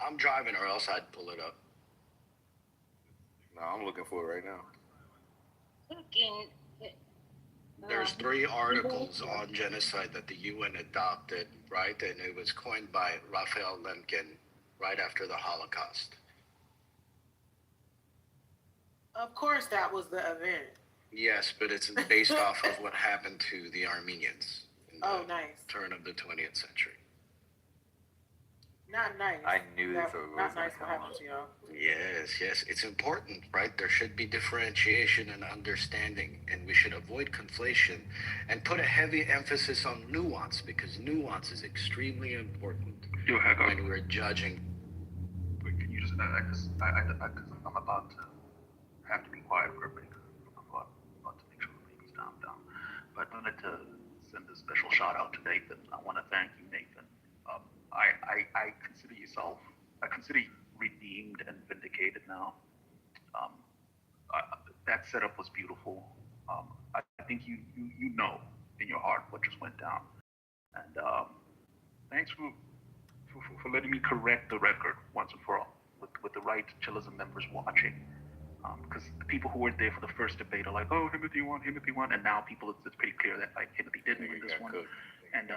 I'm driving, or else I'd pull it up. No, I'm looking for it right now. Looking. There's 3 articles on genocide that the UN adopted, right? And it was coined by Raphael Lemkin right after the Holocaust. Of course, that was the event. Yes, but it's based off of what happened to the Armenians in the Nice. turn of the 20th century. Not nice. I knew That's this was not gonna nice what come happened up. to y'all. Yes, it's important, right? There should be differentiation and understanding, and we should avoid conflation and put a heavy emphasis on nuance, because nuance is extremely important when we're judging. Wait, can you just, because I'm about to have to be quiet for a break. I'm about to make sure the baby's down. But I wanted to send a special shout out to Nathan. I want to thank you, Nathan. I consider you redeemed and vindicated now. That setup was beautiful. I think you know in your heart what just went down. And thanks for letting me correct the record once and for all with the right Chillism members watching. Because the people who were there for the first debate are like, oh, Timothy won, and now it's pretty clear that like Timothy didn't win this one. And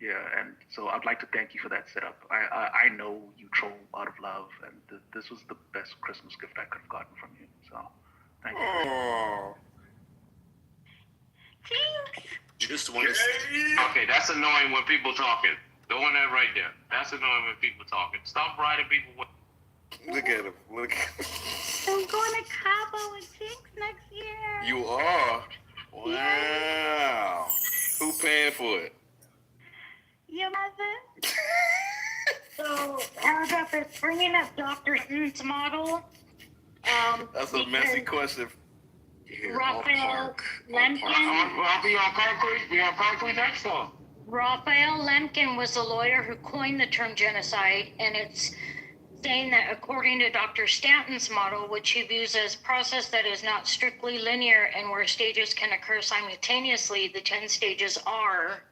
and so I'd like to thank you for that setup. I know you troll out of love, and this was the best Christmas gift I could have gotten from you. So thank you. Oh. Just want to. Okay, that's annoying when people talking. The one that right there. That's annoying when people talking. Stop writing people with. Look at him. Look. I'm going to Cabo with Jinx next year. You are? Wow. Yeah. Who paying for it? Your mother. So, Paragraph is bringing up Dr. Seuss model. That's a messy question. Raphael Lemkin. I'll be on concrete. Be on concrete next time. Raphael Lemkin was the lawyer who coined the term genocide, and it's saying that according to Dr. Stanton's model, which he views as a process that is not strictly linear and where stages can occur simultaneously, the 10 stages are.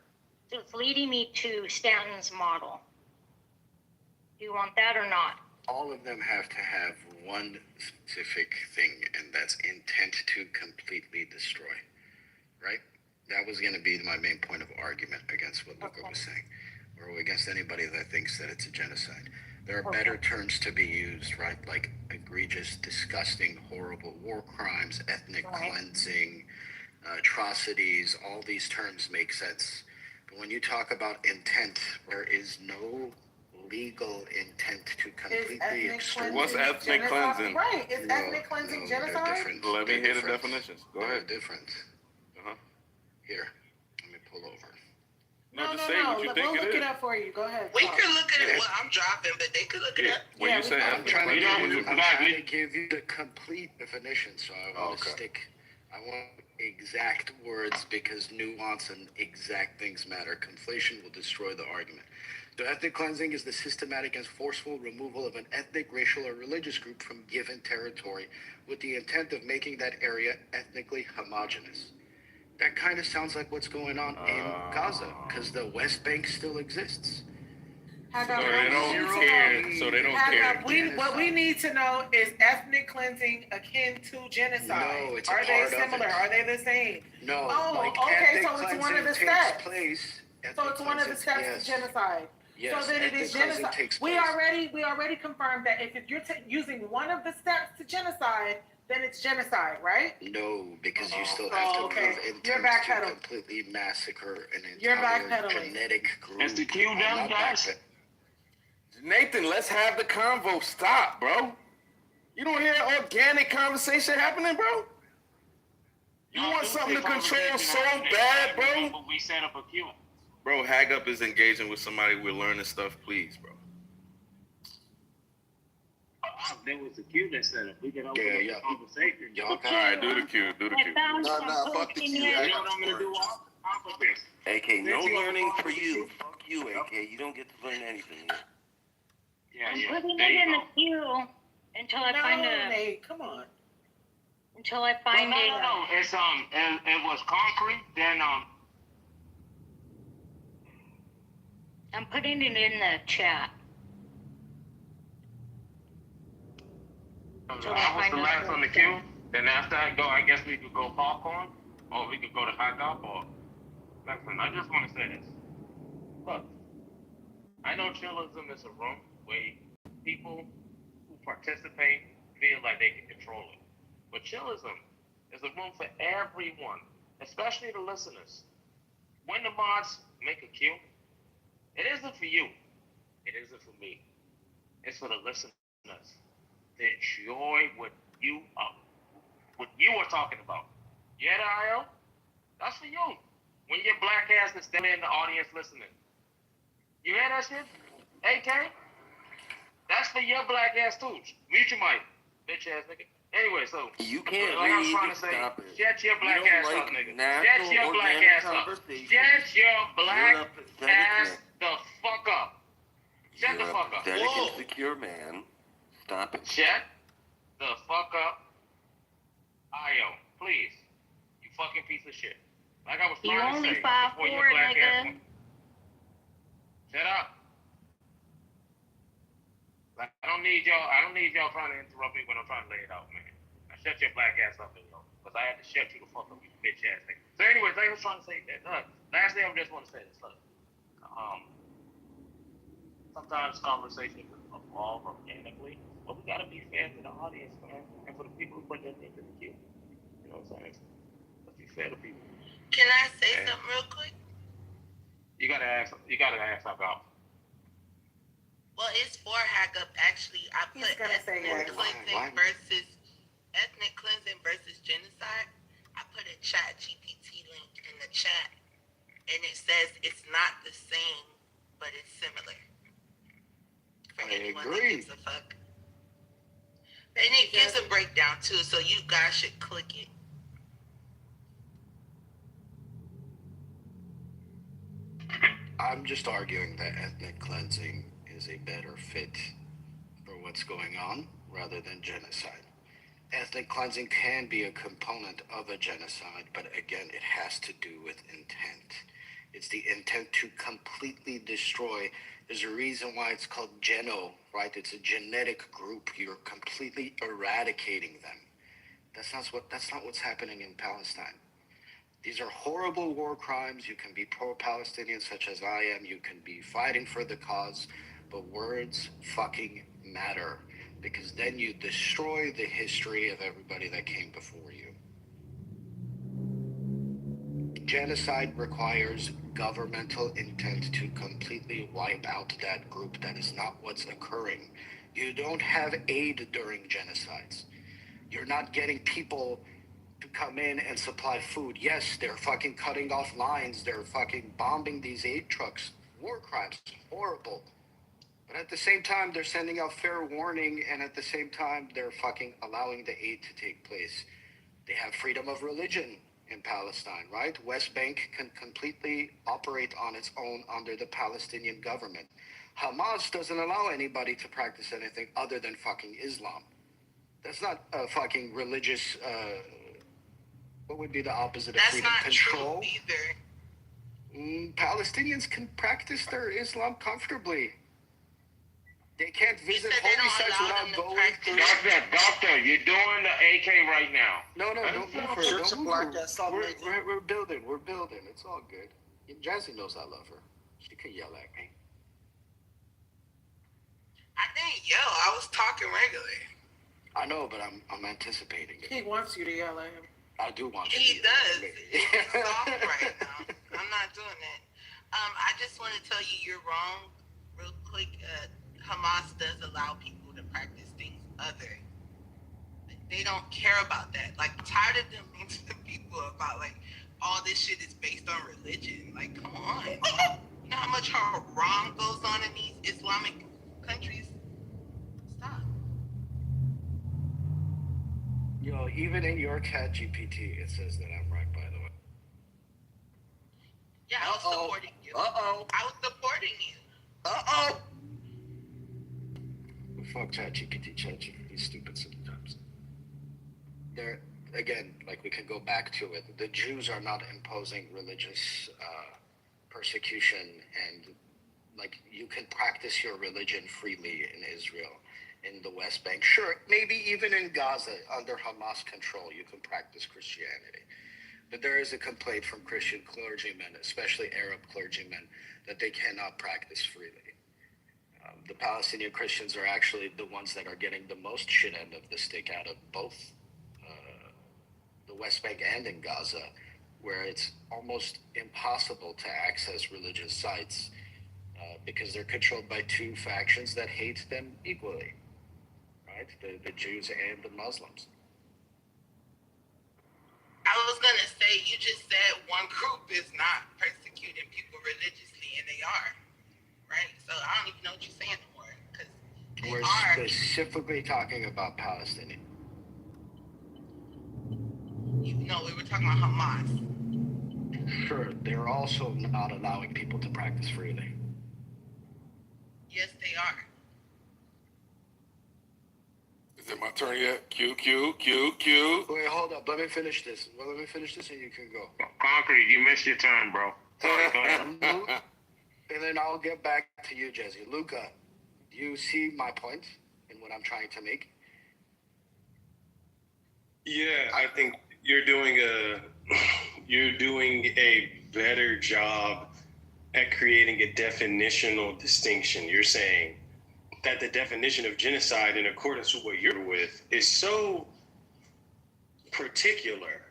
So it's leading me to Stanton's model. Do you want that or not? All of them have to have one specific thing, and that's intent to completely destroy, right? That was going to be my main point of argument against what Luca was saying, or against anybody that thinks that it's a genocide. There are better terms to be used, right? Like egregious, disgusting, horrible war crimes, ethnic cleansing, atrocities. All these terms make sense. But when you talk about intent, there is no legal intent to completely exterminate. What's ethnic cleansing? Right, is ethnic cleansing genocide? Let me hear the definitions. Go ahead. They're different. Here, let me pull over. No. What you think We'll it look is. it up for you. Go ahead. We can look at it. Well, I'm driving, but they could look it up. When you say I'm ethnic trying cleansing, to give you the complete definition, so I want to I want exact words because nuance and exact things matter. Conflation will destroy the argument. So ethnic cleansing is the systematic and forceful removal of an ethnic, racial, or religious group from given territory with the intent of making that area ethnically homogenous. That kind of sounds like what's going on in Gaza, because the West Bank still exists. So they don't care. What we need to know is ethnic cleansing akin to genocide. No, it's a Are they part of similar? it. Are they the same? No. Oh, like okay. ethnic So it's one of the cleansing steps. takes place. So it's one of the steps to genocide. Yes, so then it is ethnic cleansing genocide. takes We place. already confirmed that if you're using one of the steps to genocide, then it's genocide, right? No, because you still have to prove intent to completely massacre an entire genetic group. It's the Q down, guys. Nathan, let's have the convo. Stop, bro. You don't hear organic conversation happening, bro? You want something to control so bad, bro? We set up a queue. Bro, Hag Up is engaging with somebody. We're learning stuff, please, bro. There was a queue that set up. We can open up the conversation. All right, do the queue. Do the queue. No, fuck the queue. You know what I'm gonna do? AK, no learning for you. Fuck you, AK. You don't get to learn anything here. I'm putting it in the queue until I find a. Nate, come on. Until I find no. It's it was concrete. Then I'm putting it in the chat. I was the last on the queue. Then after I go, I guess we could go popcorn, or we could go to hot dog, or listen, I just want to say this. Look, I know chillism is a room where people who participate feel like they can control it. But chillism is a room for everyone, especially the listeners. When the mods make a queue, it isn't for you. It isn't for me. It's for the listeners to enjoy what you are talking about. Yeah, the IO? That's for you. When your black ass is standing in the audience listening. You hear that shit? AK? That's for your black ass too. Mute your mic, bitch ass nigga. Anyway, so you can't like I was trying to say, shut your black ass up, nigga. Shut your black ass up. Shut your black ass the fuck up. Shut the fuck up. You're a pathetic, insecure man. Stop it. Shut the fuck up. IO, please. You fucking piece of shit. Like I was trying to say before your black ass. Shut up. Like, I don't need y'all trying to interrupt me when I'm trying to lay it out, man. Now shut your black ass up, yo. Because I had to shut you the fuck up, you bitch ass nigga. So anyways, I was trying to say that. Look, lastly, I just want to say this. Look, sometimes conversations evolve organically, but we gotta be fair to the audience, man, and for the people who put their name in the queue. You know what I'm saying? Let's be fair to people. Can I say something real quick? You gotta ask about. Well, it's for hack up. Actually, I put ethnic cleansing versus genocide. I put a chat GPT link in the chat, and it says it's not the same, but it's similar. For anyone that gives a fuck. And it gives a breakdown too, so you guys should click it. I'm just arguing that ethnic cleansing is a better fit for what's going on rather than genocide. Ethnic cleansing can be a component of a genocide, but again, it has to do with intent. It's the intent to completely destroy. There's a reason why it's called geno, right? It's a genetic group. You're completely eradicating them. That's not what's happening in Palestine. These are horrible war crimes. You can be pro-Palestinian, such as I am. You can be fighting for the cause, but words fucking matter, because then you destroy the history of everybody that came before you. Genocide requires governmental intent to completely wipe out that group. That is not what's occurring. You don't have aid during genocides. You're not getting people to come in and supply food. Yes, they're fucking cutting off lines. They're fucking bombing these aid trucks. War crimes, horrible. But at the same time, they're sending out fair warning, and at the same time, they're fucking allowing the aid to take place. They have freedom of religion in Palestine, right? West Bank can completely operate on its own under the Palestinian government. Hamas doesn't allow anybody to practice anything other than fucking Islam. That's not a fucking religious, what would be the opposite of freedom? Control? That's not true either. Palestinians can practice their Islam comfortably. They can't visit holy sites without going through. Doctor, you're doing the AK right now. No, don't move. We're building. It's all good. Jazzy knows I love her. She can yell at me. I didn't yell. I was talking regularly. I know, but I'm anticipating it. He wants you to yell at him. I do want you. He does. It's soft right now. I'm not doing that. I just want to tell you you're wrong. Real quick, Hamas does allow people to practice things other. They don't care about that. Like, I'm tired of them being to people about like all this shit is based on religion. Like, come on. You know how much wrong goes on in these Islamic countries? Stop. Yo, even in your chat GPT, it says that I'm right, by the way. Yeah, I was supporting you. I was supporting you. Fuck ChatGPT is stupid sometimes. There, again, like we could go back to it. The Jews are not imposing religious persecution, and like you can practice your religion freely in Israel. in the West Bank. Sure, maybe even in Gaza, under Hamas control, you can practice Christianity. But there is a complaint from Christian clergymen, especially Arab clergymen, that they cannot practice freely. The Palestinian Christians are actually the ones that are getting the most shit end of the stick out of both the West Bank and in Gaza, where it's almost impossible to access religious sites because they're controlled by two factions that hate them equally, right? The Jews and the Muslims. I was gonna say, you just said one group is not persecuting people religiously, and they are, right? So I don't even know what you're saying anymore, because We're specifically talking about Palestinians. No, we were talking about Hamas. Sure, they're also not allowing people to practice freely. Yes, they are. Is it my turn yet? Q. Wait, hold up. Let me finish this. Well, let me finish this and you can go. Concrete, you missed your turn, bro. Sorry, go ahead. And then I'll get back to you, Jesse. Luca, do you see my point in what I'm trying to make? Yeah, I think you're doing a better job at creating a definitional distinction. You're saying that the definition of genocide, in accordance with what you're with, is so particular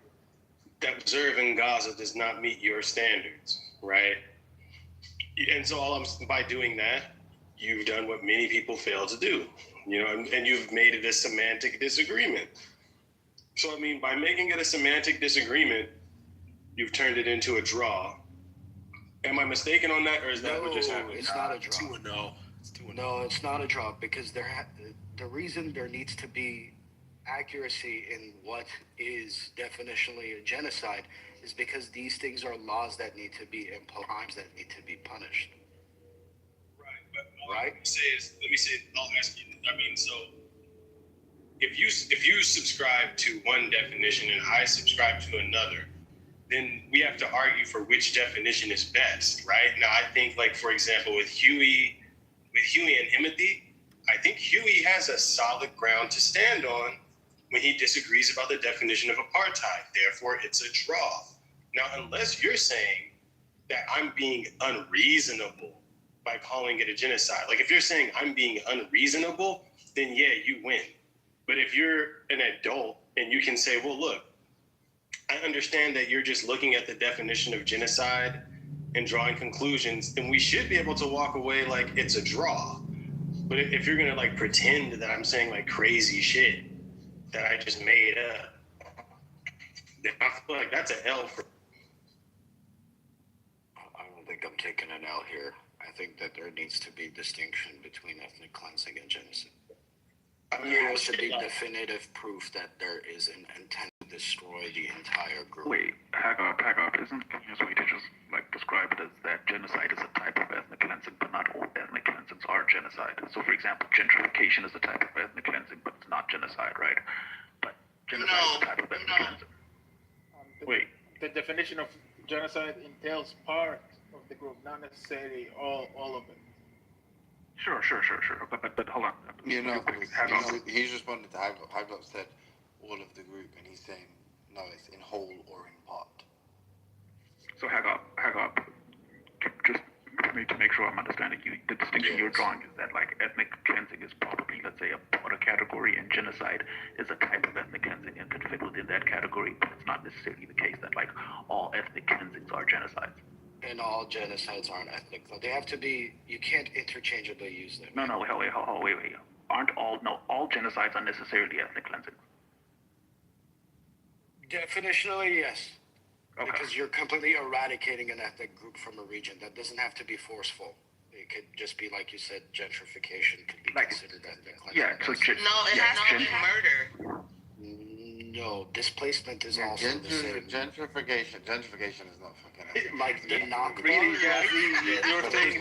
that observing Gaza does not meet your standards, right? And so by doing that, you've done what many people fail to do, and you've made it a semantic disagreement. So, I mean, by making it a semantic disagreement, you've turned it into a draw. Am I mistaken on that, or is that what just happened? It's not a draw. 2-0. No, it's not a draw because the reason there needs to be accuracy in what is definitionally a genocide is because these things are laws that need to be imposed, crimes that need to be punished. Right, but let me say, I'll ask you. I mean, so if you subscribe to one definition and I subscribe to another, then we have to argue for which definition is best, right? Now, I think, like, for example, with Huey and Timothy, I think Huey has a solid ground to stand on when he disagrees about the definition of apartheid. Therefore, it's a draw. Now, unless you're saying that I'm being unreasonable by calling it a genocide, like if you're saying I'm being unreasonable, then yeah, you win. But if you're an adult and you can say, well, look, I understand that you're just looking at the definition of genocide and drawing conclusions, then we should be able to walk away like it's a draw. But if you're gonna like pretend that I'm saying like crazy shit that I just made up, then I feel like that's an L for. I don't think I'm taking an L here. I think that there needs to be distinction between ethnic cleansing and genocide. There has to be definitive proof that there is an intent to destroy the entire group. Wait, back up. Isn't the easiest way to just like describe it as that genocide is a type of ethnic cleansing, but not all ethnic cleansings are genocide. So, for example, gentrification is a type of ethnic cleansing, but it's not genocide, right? But genocide is a type of ethnic cleansing. Wait, the definition of genocide entails part of the group, not necessarily all of it. Sure. But hold on. He's responding to Hagop. Hagop said all of the group, and he's saying no, it's in whole or in part. So Hagop, just for me to make sure I'm understanding you, the distinction you're drawing is that like ethnic cleansing is probably, let's say, a broader category, and genocide is a type of ethnic cleansing and could fit within that category, but it's not necessarily the case that like all ethnic cleansings are genocides. And all genocides aren't ethnic. They have to be. You can't interchangeably use them. No, wait. Aren't all genocides are necessarily ethnic cleansing? Definitionally, yes. Okay. Because you're completely eradicating an ethnic group from a region. That doesn't have to be forceful. It could just be, like you said, gentrification could be considered ethnic cleansing. Yeah, so it has to be murder. No, displacement is also the same. Gentrification is not fucking like the Nakba. You're saying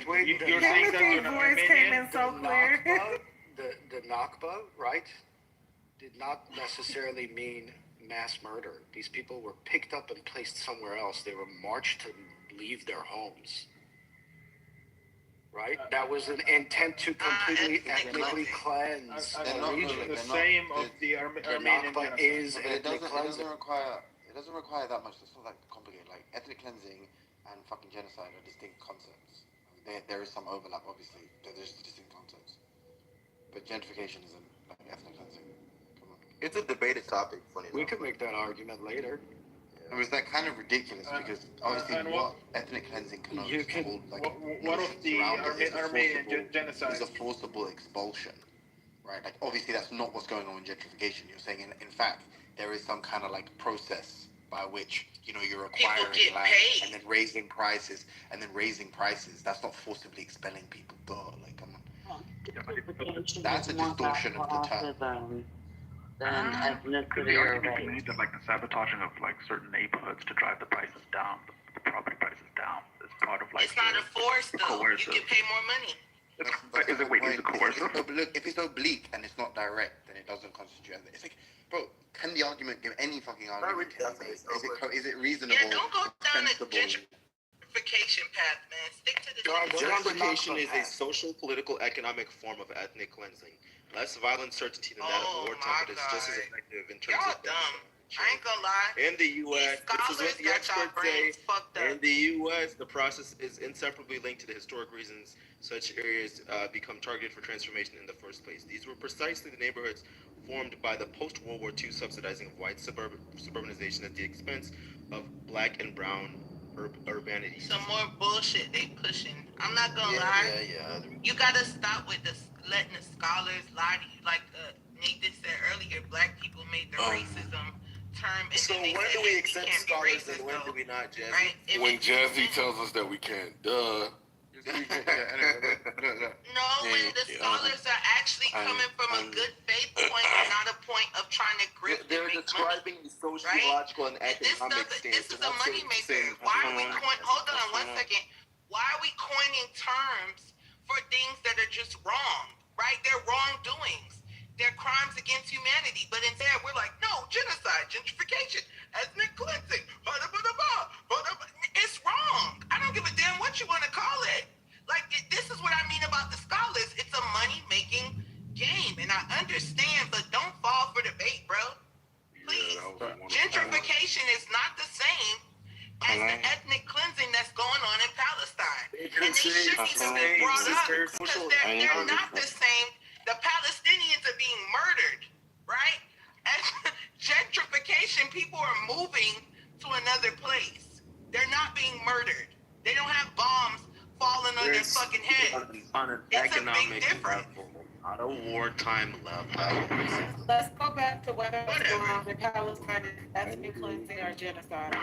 Wait. You're saying that your voice came in so clear. The Nakba, right, did not necessarily mean mass murder. These people were picked up and placed somewhere else. They were marched to leave their homes. right? That was an intent to completely ethnically cleanse the region. The same of the Armenian Nakba genocide. is But it ethnic doesn't cleansing. require that much. It's not that complicated. Like ethnic cleansing and fucking genocide are distinct concepts. There is some overlap, obviously. They're just distinct concepts. But gentrification isn't like ethnic cleansing. Come on. It's a debated topic. Funny. We could make that argument later. It was that kind of ridiculous because obviously what ethnic cleansing connotes You can- hold, like what of notions the around it is a Armenian forcible- genocide? is a forcible expulsion, right? Like obviously that's not what's going on in gentrification. You're saying in fact there is some kind of like process by which you're acquiring get land paid. and then raising prices That's not forcibly expelling people. Duh, like come on. That's a distortion of the term. Than ethnicity or race. Made that like the sabotaging of like certain neighborhoods to drive the prices down, the property prices down, is part of like. It's not enforced though. You can pay more money. Is it coercive? Look, if it's oblique and it's not direct, then it doesn't constitute. It's like, bro, can the argument give any fucking argument? Is it reasonable? Yeah, don't go down a sensible? gentrification path, man. Stick to the Gentrification is a social, political, economic form of ethnic cleansing. Less violent certainty than that of wartime, but it's just as effective in terms of dumb. I ain't gonna lie. In the U.S., this is what the experts say. In the U.S., the process is inseparably linked to the historic reasons such areas become targeted for transformation in the first place. These were precisely the neighborhoods formed by the post-World War II subsidizing of white suburbanization at the expense of black and brown urbanity. Some more bullshit they pushing. I'm not gonna lie. You gotta stop with letting the scholars lie to you. Like Nathan said earlier, black people made the racism term. So when do we accept scholars and when do we not, Jazzy? Right? When Jazzy tells us that we can't, duh. No, when the scholars are actually coming from a good faith point and not a point of trying to grip They're describing the sociological and economic stance. This is a moneymaker. Why are we hold on 1 second. Why are we coining terms for things that are just wrong? Right? They're wrongdoings. They're crimes against humanity. But instead we're like, no, genocide, gentrification, ethnic cleansing, it's wrong. I don't give a damn what you want to call it. Like, this is what I mean about the scholars. It's a money-making game, and I understand, but don't fall for the bait, bro. Please. Gentrification is not the same as the ethnic cleansing that's going on in Palestine. And they shouldn't even be brought up because they're not the same. The Palestinians are being murdered, right? And gentrification, people are moving to another place. They're not being murdered. They don't have bombs falling on their fucking head. On an economic level, not a wartime level. Let's go back to whether what's going on in Palestine is ethnic cleansing or genocide.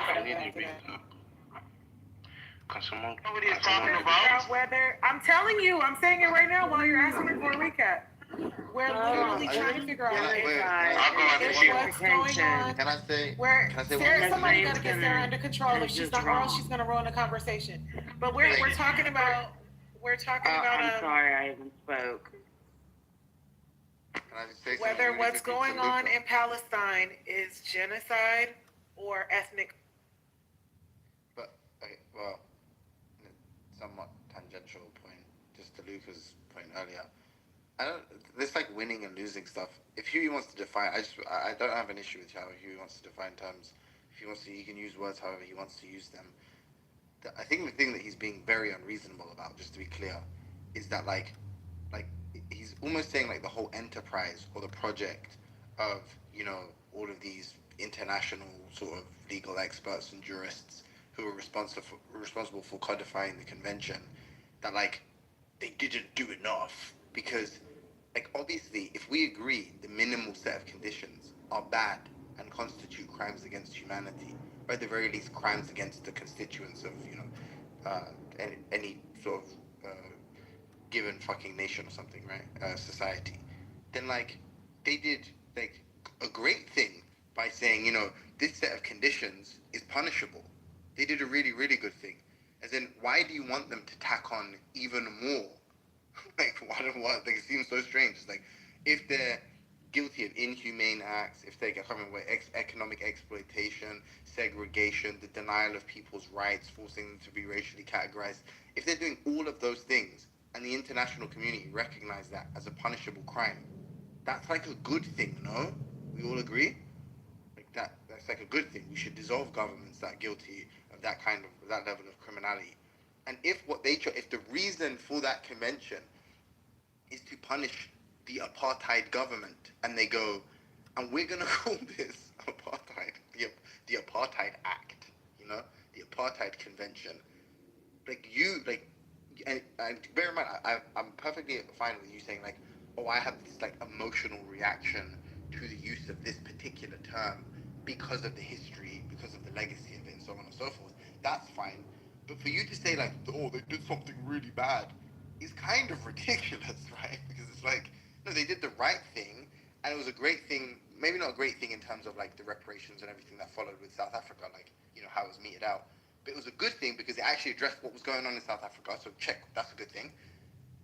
Nobody is talking about Whether I'm telling you, I'm saying it right now while you're asking me for a recap. We're literally trying to figure out what's going on. Can I say Sarah, somebody gotta get Sarah under control. If she's not, or else she's gonna ruin the conversation. But we're talking about I'm sorry, I haven't spoke. Whether what's going on in Palestine is genocide or ethnic. But well, somewhat tangential point, just to Luca's point earlier. This like winning and losing stuff. If Huey wants to define, I don't have an issue with how Huey wants to define terms. If he wants to, he can use words however he wants to use them. I think the thing that he's being very unreasonable about, just to be clear, is that like he's almost saying like the whole enterprise or the project of all of these international sort of legal experts and jurists who are responsible for codifying the convention, that like they didn't do enough because like obviously if we agree the minimal set of conditions are bad and constitute crimes against humanity, or at the very least crimes against the constituents of any sort of given fucking nation or something, right? Society, then like they did like a great thing by saying this set of conditions is punishable. They did a really, really good thing. As in, why do you want them to tack on even more? Like, what? Like, it seems so strange. It's like, if they're guilty of inhumane acts, if they get economic exploitation, segregation, the denial of people's rights, forcing them to be racially categorized, if they're doing all of those things, and the international community recognize that as a punishable crime, that's like a good thing, no? We all agree? Like that's like a good thing. We should dissolve governments that are guilty of that level of criminality. And if the reason for that convention is to punish the apartheid government, and they go, and we're gonna call this apartheid, the Apartheid Act, the Apartheid Convention. And bear in mind, I'm perfectly fine with you saying like, oh, I have this like emotional reaction to the use of this particular term because of the history, because of the legacy of it, and so on and so forth. That's fine. But for you to say like, oh, they did something really bad, is kind of ridiculous, right? Because it's like, no, they did the right thing, and it was a great thing. Maybe not a great thing in terms of like the reparations and everything that followed with South Africa, like how it was meted out. But it was a good thing because it actually addressed what was going on in South Africa. So check, that's a good thing.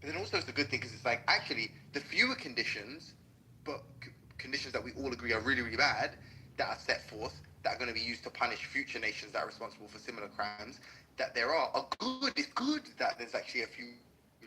But then also it's a good thing because it's like actually the fewer conditions, but conditions that we all agree are really, really bad, that are set forth, that are going to be used to punish future nations that are responsible for similar crimes, that there are good. It's good that there's actually a few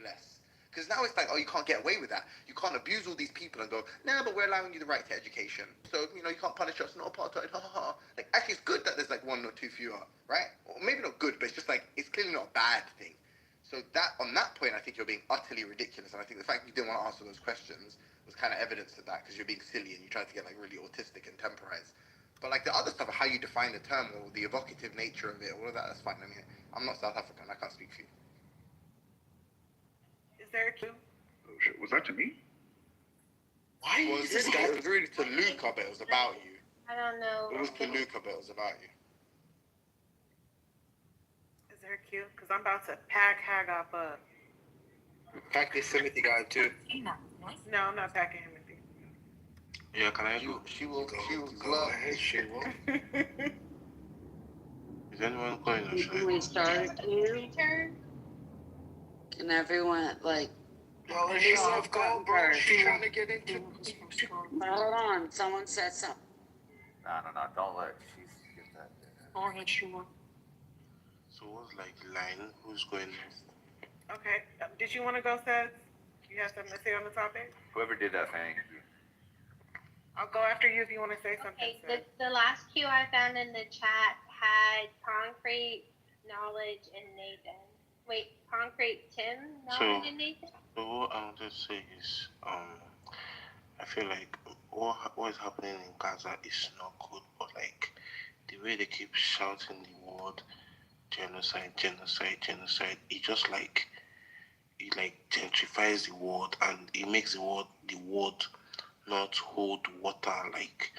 less. Because now it's like, oh, you can't get away with that. You can't abuse all these people and go, nah, but we're allowing you the right to education. So, you can't punish us, no apartheid, ha ha ha. Like, actually, it's good that there's like one or two fewer, right? Or maybe not good, but it's just like, it's clearly not a bad thing. So on that point, I think you're being utterly ridiculous. And I think the fact you didn't want to answer those questions was kind of evidence of that, because you're being silly and you tried to get like really autistic and temporized. But like the other stuff, how you define the term or the evocative nature of it, all of that, that's fine. I mean, I'm not South African, I can't speak for you. Is there a cue? Oh, shit. Was that to me? Why? Well, it was really to Luca, but it was about you. I don't know. It was to Luca, but it was about you. Is there a cue? Because I'm about to pack Hag up. Pack this Timothy guy too. No, I'm not packing him. Yeah, can I? She will go ahead. She will. Is anyone going to show? We start here, and everyone like. Well, let yourself go, bro. She's trying to get into. Hold on, someone said something. No, don't let. She's get that. Go ahead, Shuma. So what's like line? Who's going next? Okay. Did you want to go, Seth? You have something to say on the topic? Whoever did that, thank you. I'll go after you if you want to say something. Okay, the last cue I found in the chat had Concrete, Knowledge, and Nathan. Wait, Concrete, Tim, Knowledge, and Nathan? So what I want to say is, I feel like what is happening in Gaza is not good, but like the way they keep shouting the word genocide, it just like gentrifies the word, and it makes the word not hold water. Like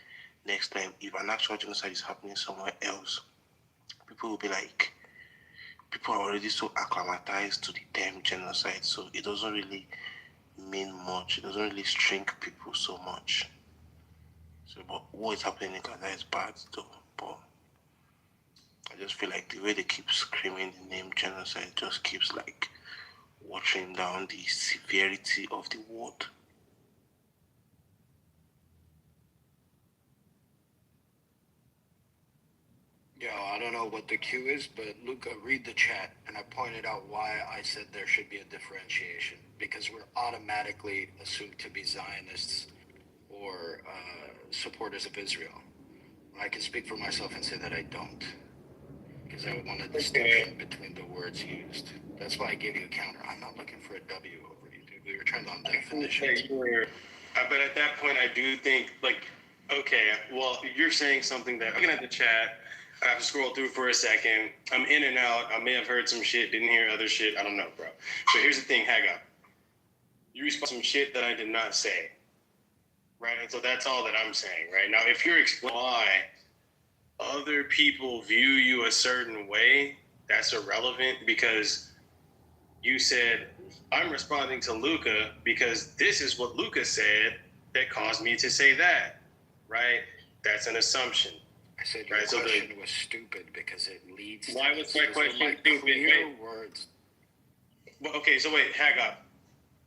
next time, if an actual genocide is happening somewhere else, people will be like, people are already so acclimatized to the term genocide, so it doesn't really mean much. It doesn't really string people so much. So, but what is happening in Gaza is bad though. But I just feel like the way they keep screaming the name genocide just keeps like watering down the severity of the word. Yo, I don't know what the cue is, but Luca, read the chat, and I pointed out why I said there should be a differentiation, because we're automatically assumed to be Zionists or supporters of Israel. I can speak for myself and say that I don't, because I want a distinction between the words used. That's why I gave you a counter. I'm not looking for a W over you, dude. We were trying on definitions. But at that point, I do think, like, okay, well, you're saying something that, looking at the chat, I have to scroll through for a second. I'm in and out. I may have heard some shit, didn't hear other shit. I don't know, bro. So here's the thing, Haga. You respond to some shit that I did not say, right? And so that's all that I'm saying, right? Now, if you're explaining why other people view you a certain way, that's irrelevant, because you said, I'm responding to Luca because this is what Luca said that caused me to say that, right? That's an assumption. I said your question was stupid because it leads why to was my question stupid? clear words. Well, okay, so wait, Haga,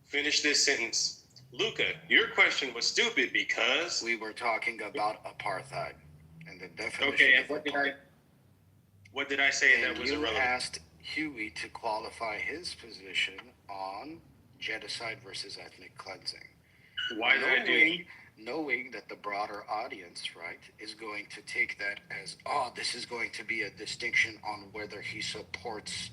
finish this sentence. Luca, your question was stupid because we were talking about apartheid and the definition okay, of and what did I say and that was you irrelevant? asked Huey to qualify his position on genocide versus ethnic cleansing. Why is that doing? Knowing that the broader audience, right, is going to take that as, oh, this is going to be a distinction on whether he supports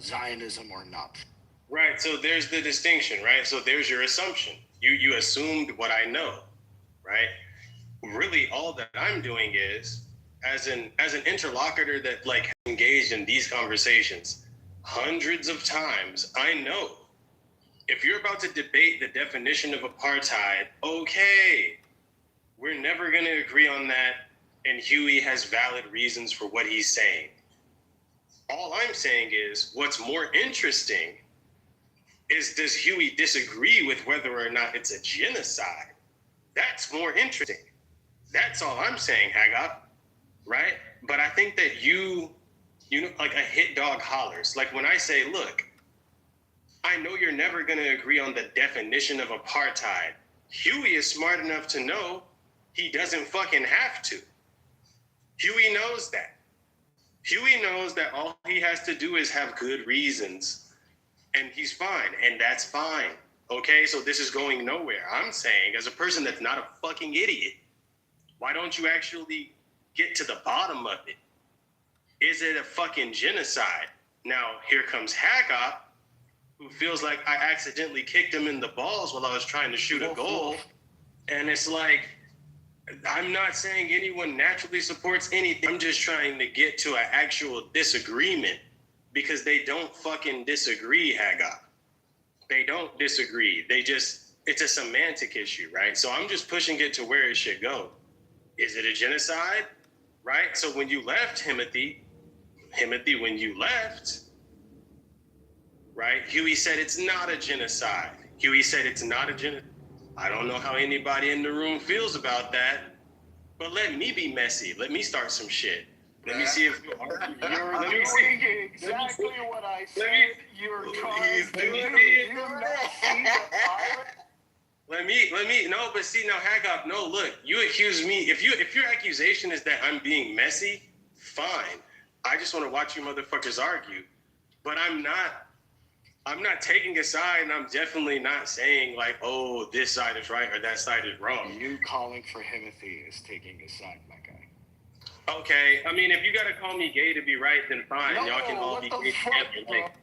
Zionism or not. Right. So there's the distinction, right? So there's your assumption. You assumed what I know, right? Really, all that I'm doing is, as an interlocutor that like engaged in these conversations hundreds of times, I know if you're about to debate the definition of apartheid, okay, we're never going to agree on that, and Huey has valid reasons for what he's saying. All I'm saying is, what's more interesting is, does Huey disagree with whether or not it's a genocide? That's more interesting. That's all I'm saying, Haggop, right? But I think that you know, like a hit dog hollers. Like when I say, look, I know you're never going to agree on the definition of apartheid. Huey is smart enough to know he doesn't fucking have to. Huey knows that. Huey knows that all he has to do is have good reasons, and he's fine, and that's fine. Okay, so this is going nowhere. I'm saying, as a person that's not a fucking idiot, why don't you actually get to the bottom of it? Is it a fucking genocide? Now, here comes Haggop, who feels like I accidentally kicked him in the balls while I was trying to shoot a goal. And it's like, I'm not saying anyone naturally supports anything. I'm just trying to get to an actual disagreement, because they don't fucking disagree, Haggop. They don't disagree. It's a semantic issue, right? So I'm just pushing it to where it should go. Is it a genocide? Right? So when you left, Himothy, when you left, right, Huey said it's not a genocide. Huey said it's not a genocide. I don't know how anybody in the room feels about that, but let me be messy. Let me start some shit. Let me see if You're doing exactly what I said. You're trying to do. Let me, no, but see, now, Haggop, no, look, you accuse me. If your accusation is that I'm being messy, fine. I just want to watch you motherfuckers argue. But I'm not taking a side, and I'm definitely not saying like, oh, this side is right or that side is wrong. You calling for Himothy is taking a side, my guy. Okay, I mean, if you gotta call me gay to be right, then fine. No, y'all can all be gay together. Like,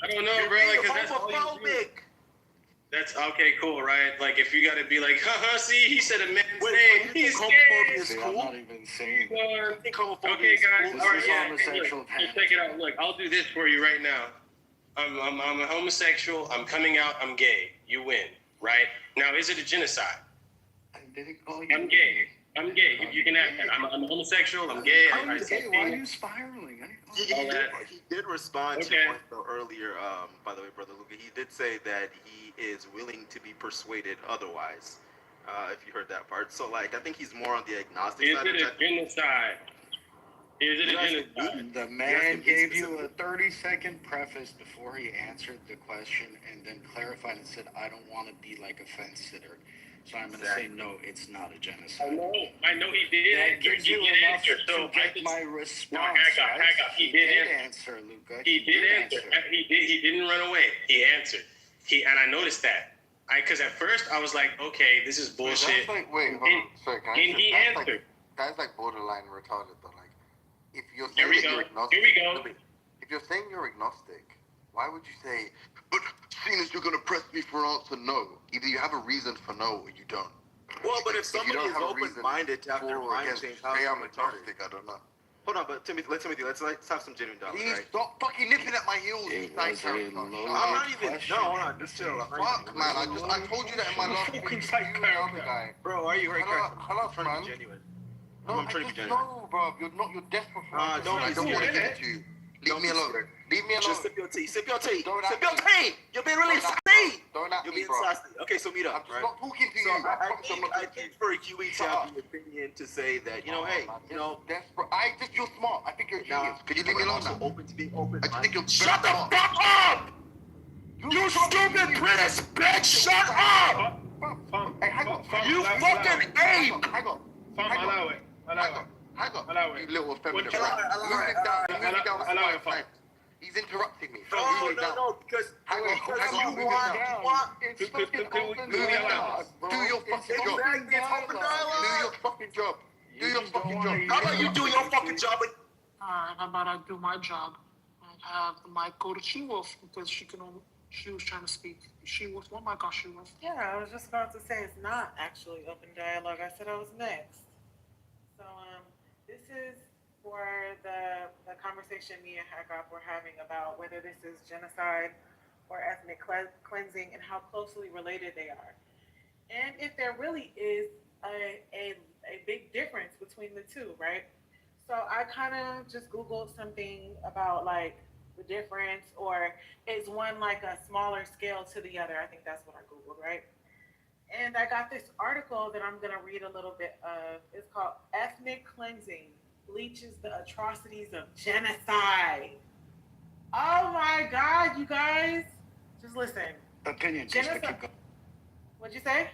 I don't know, You're bro. Like, 'cause being that's all you do. homophobic. That's okay, cool, right? Like, if you gotta be like, haha, see, he said a man's name. He's homophobia gay. is cool? I'm not even saying Okay, guys, all right, yeah, hey, look, check it out. Look, I'll do this for you right now. I'm a homosexual. I'm coming out. I'm gay. You win, right? Now, is it a genocide? I'm gay. I'm gay. You can ask that. I'm a homosexual. I'm gay. Why are you spiraling? He did respond to your point though earlier. By the way, Brother Luca, he did say that he is willing to be persuaded otherwise. If you heard that part, so like I think he's more on the agnostic side. Is it a genocide? Is it a genocide? The man gave you a 30-second preface before he answered the question, and then clarified and said, "I don't want to be like a fence sitter." So I'm going to say, no, it's not a genocide. I know he did. That gives you enough so to get my response. No, Haggop, he did answer, Luca. He did answer. He didn't run away. He answered. And I noticed that. Because at first I was like, okay, this is bullshit. That's like, wait, hold on. Sorry, can I And he that's answered. That's like borderline retarded, though. Like, if you're Here saying we that go. you're agnostic, Here we go. If you're saying you're agnostic, why would you say, but seeing as you're going to press me for an answer no? Either you have a reason for no or you don't. Well, but if you somebody don't is have a reason open-minded to have their for or mind against, change, say I'm agnostic, I don't know. Hold on, but Timothy, let's have some genuine dialogue, Please right? stop fucking nipping at my heels. I'm not even. No, hold on, just chill. Fuck, man, I told you that in my last week. You and the other guy. Bro, are you right? Hello, I'm trying to man. be genuine. No, I'm trying to be genuine. No, bro, you're desperate for don't I don't want to give it to you. Leave me alone. Leave me alone. Just sip your tea. Sip your tea. Don't Sip your tea. You're being really sassy. Don't at You're me, being bro. sassy. Okay, so meet up, I'm just right? not talking to you. I think for Huey to have the opinion to say that, hey, desperate. You're smart. I think you're a genius. Could you leave me alone now? Open to being open. I just think you're Shut the fuck up! You stupid British bitch! Shut up! Hey, hang on. You fucking ape! Hang on. Allow it. You little feminine rat. Move it down. He's interrupting me. No, because Hang on, you want it's fucking open dialogue, bro. Do your fucking job. Exactly, it's open dialogue. Do your fucking job. Do your fucking job. How about you do your fucking job? Alright, how about I do my job and have the mic go to She-Wolf because she was trying to speak. She-Wolf, what mic on She-Wolf? Yeah, I was just about to say it's not actually open dialogue. I said I was next. So this is for the conversation me and Hagop were having about whether this is genocide or ethnic cleansing and how closely related they are. And if there really is a big difference between the two, right? So I kind of just Googled something about like the difference, or is one like a smaller scale to the other? I think that's what I Googled, right? And I got this article that I'm going to read a little bit of. It's called Ethnic Cleansing Bleaches the Atrocities of Genocide. Oh my God, you guys. Just listen. Opinion piece, but keep going. What'd you say?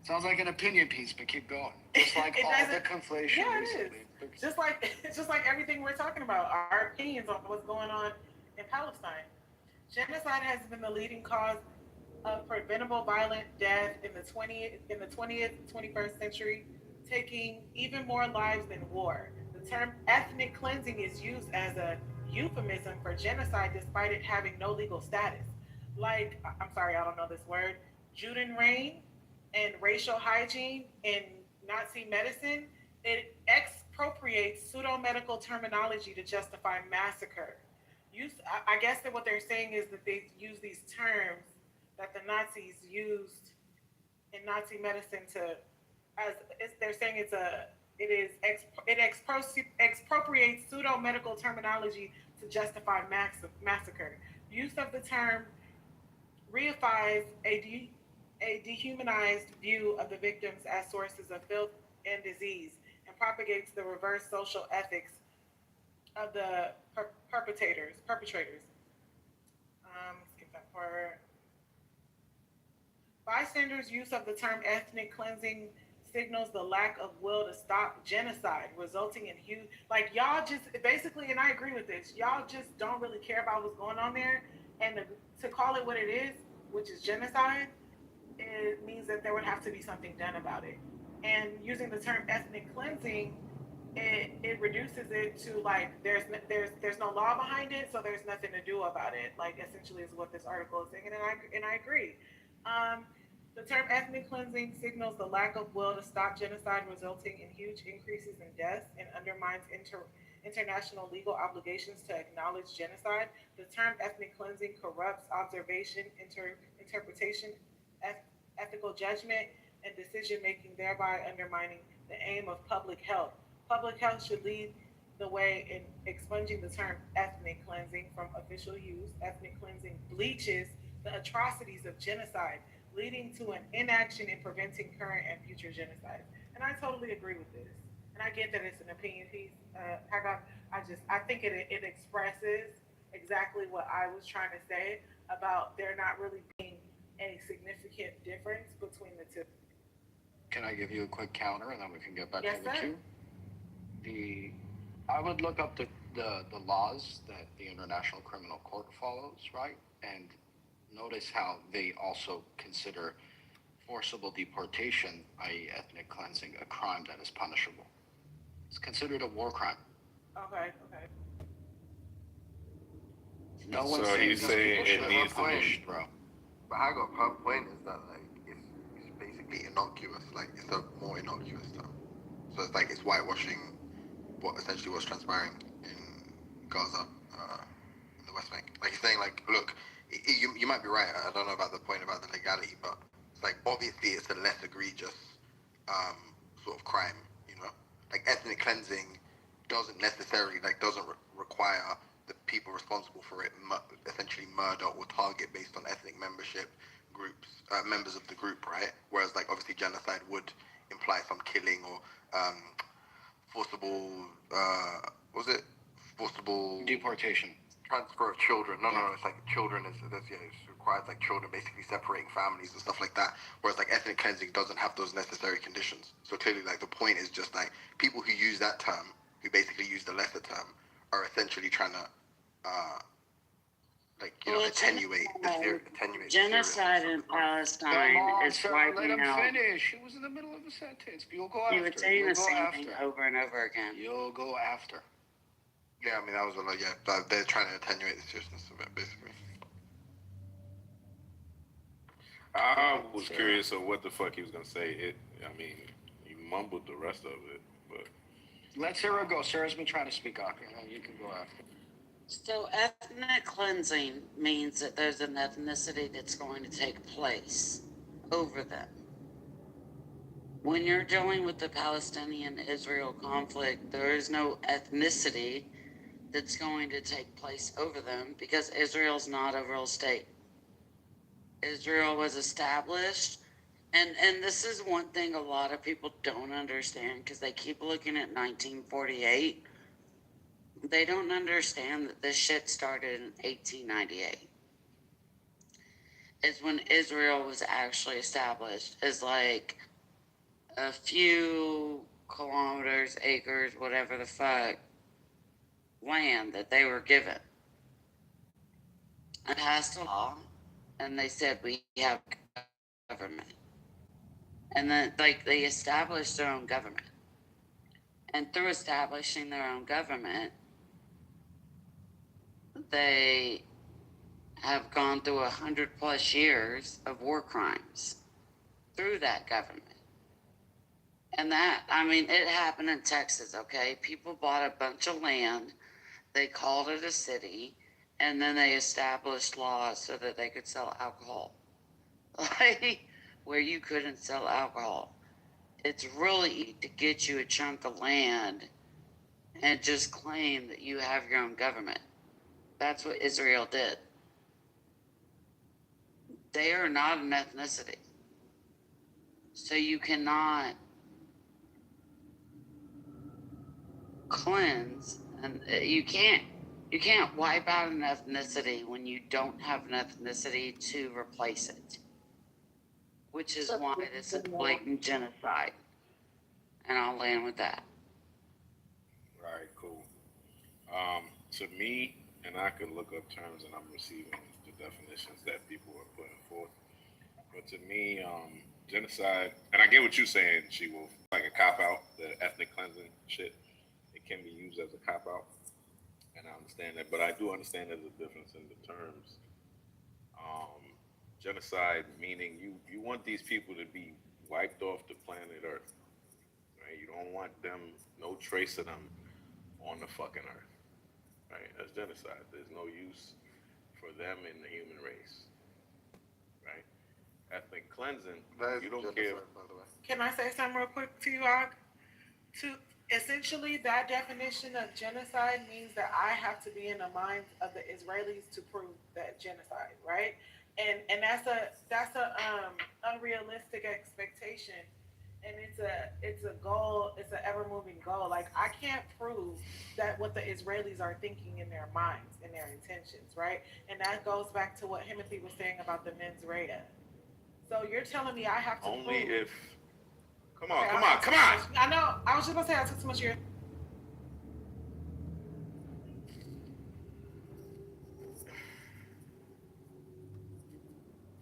Sounds like an opinion piece, but keep going. Just like all the conflation recently. Just like everything we're talking about, our opinions on what's going on in Palestine. Genocide has been the leading cause of preventable violent death in the 20th, 21st century, taking even more lives than war. The term ethnic cleansing is used as a euphemism for genocide despite it having no legal status. Like, I'm sorry, I don't know this word, Judenrein and racial hygiene in Nazi medicine, it expropriates pseudo-medical terminology to justify massacre. I guess that what they're saying is that they use these terms that the Nazis used in Nazi medicine they're saying it expropriates pseudo-medical terminology to justify massacre. Use of the term reifies a dehumanized view of the victims as sources of filth and disease, and propagates the reverse social ethics of the perpetrators. Skip that part. Bystanders' use of the term ethnic cleansing signals the lack of will to stop genocide, resulting in huge, like y'all just basically, and I agree with this, y'all just don't really care about what's going on there, and to call it what it is, which is genocide, it means that there would have to be something done about it. And using the term ethnic cleansing, it reduces it to like there's no law behind it, so there's nothing to do about it. Like essentially is what this article is saying, and I agree. The term ethnic cleansing signals the lack of will to stop genocide, resulting in huge increases in deaths, and undermines international legal obligations to acknowledge genocide. The term ethnic cleansing corrupts observation, interpretation, ethical judgment, and decision making, thereby undermining the aim of public health. Public health should lead the way in expunging the term ethnic cleansing from official use. Ethnic cleansing bleaches the atrocities of genocide, leading to an inaction in preventing current and future genocides. And I totally agree with this. And I get that it's an opinion piece. I think it expresses exactly what I was trying to say about there not really being a significant difference between the two. Can I give you a quick counter and then we can get back Yes, to the sir. queue? I would look up the laws that the International Criminal Court follows, right? And notice how they also consider forcible deportation, i.e. ethnic cleansing, a crime that is punishable. It's considered a war crime. Okay. No one's So you these saying people it should needs be to be punished, bro. But her point is that like it's basically innocuous. Like it's a more innocuous term. So it's like it's whitewashing what essentially was transpiring in Gaza, in the West Bank. Like he's saying, like, look, you might be right. I don't know about the point about the legality, but it's like obviously it's a less egregious sort of crime. You know, like ethnic cleansing doesn't necessarily doesn't require the people responsible for it essentially murder or target based on ethnic membership groups, members of the group, right? Whereas like obviously genocide would imply some killing or forcible forcible deportation, transfer of children. No, it's like children it requires like children basically separating families and stuff like that. Whereas like ethnic cleansing doesn't have those necessary conditions. So clearly like the point is just like people who use that term, who basically use the lesser term, are essentially trying to Well, attenuate genocide in Palestine is Let wiping him out. finish. He was in the middle of a sentence. You'll go after. You were saying You'll the go same after. thing over and over again. You'll go after. Yeah, I mean that was they're trying to attenuate the seriousness of it, basically. I was curious of what the fuck he was gonna say. I mean, he mumbled the rest of it, but Let's hear her go. Sarah's been trying to speak up. You can go after. So ethnic cleansing means that there's an ethnicity that's going to take place over them. When you're dealing with the Palestinian-Israel conflict, there is no ethnicity that's going to take place over them because Israel's not a real state. Israel was established, and this is one thing a lot of people don't understand because they keep looking at 1948. They don't understand that this shit started in 1898. Is when Israel was actually established. Is like a few kilometers, acres, whatever the fuck, land that they were given. And passed a law, and they said we have government. And then, like, they established their own government. And through establishing their own government, they have gone through 100+ years of war crimes through that government. And that, I mean, it happened in Texas, okay? People bought a bunch of land, they called it a city, and then they established laws so that they could sell alcohol. Like, where you couldn't sell alcohol. It's really easy to get you a chunk of land and just claim that you have your own government. That's what Israel did. They are not an ethnicity. So you cannot cleanse, and you can't wipe out an ethnicity when you don't have an ethnicity to replace it. Which is why this is blatant genocide. And I'll land with that. all right, cool. To me, and I could look up terms, and I'm receiving the definitions that people are putting forth. But to me, genocide, and I get what you're saying, She-Wolf, like a cop out, the ethnic cleansing shit. It can be used as a cop out, and I understand that. But I do understand there's a difference in the terms. Genocide meaning you want these people to be wiped off the planet Earth, right? You don't want them, no trace of them on the fucking Earth, right? That's genocide. There's no use for them in the human race, right? Ethnic cleansing, you don't care. By the way. Can I say something real quick to you, Og? Essentially, that definition of genocide means that I have to be in the minds of the Israelis to prove that genocide, right? And that's a unrealistic expectation, and it's a goal. It's an ever moving goal. Like, I can't prove that what the Israelis are thinking in their minds and their intentions, right? And that goes back to what Timothy was saying about the mens rea. So you're telling me I have to Only prove. if. Come Okay, on. I know. I was just gonna say I took too much of your.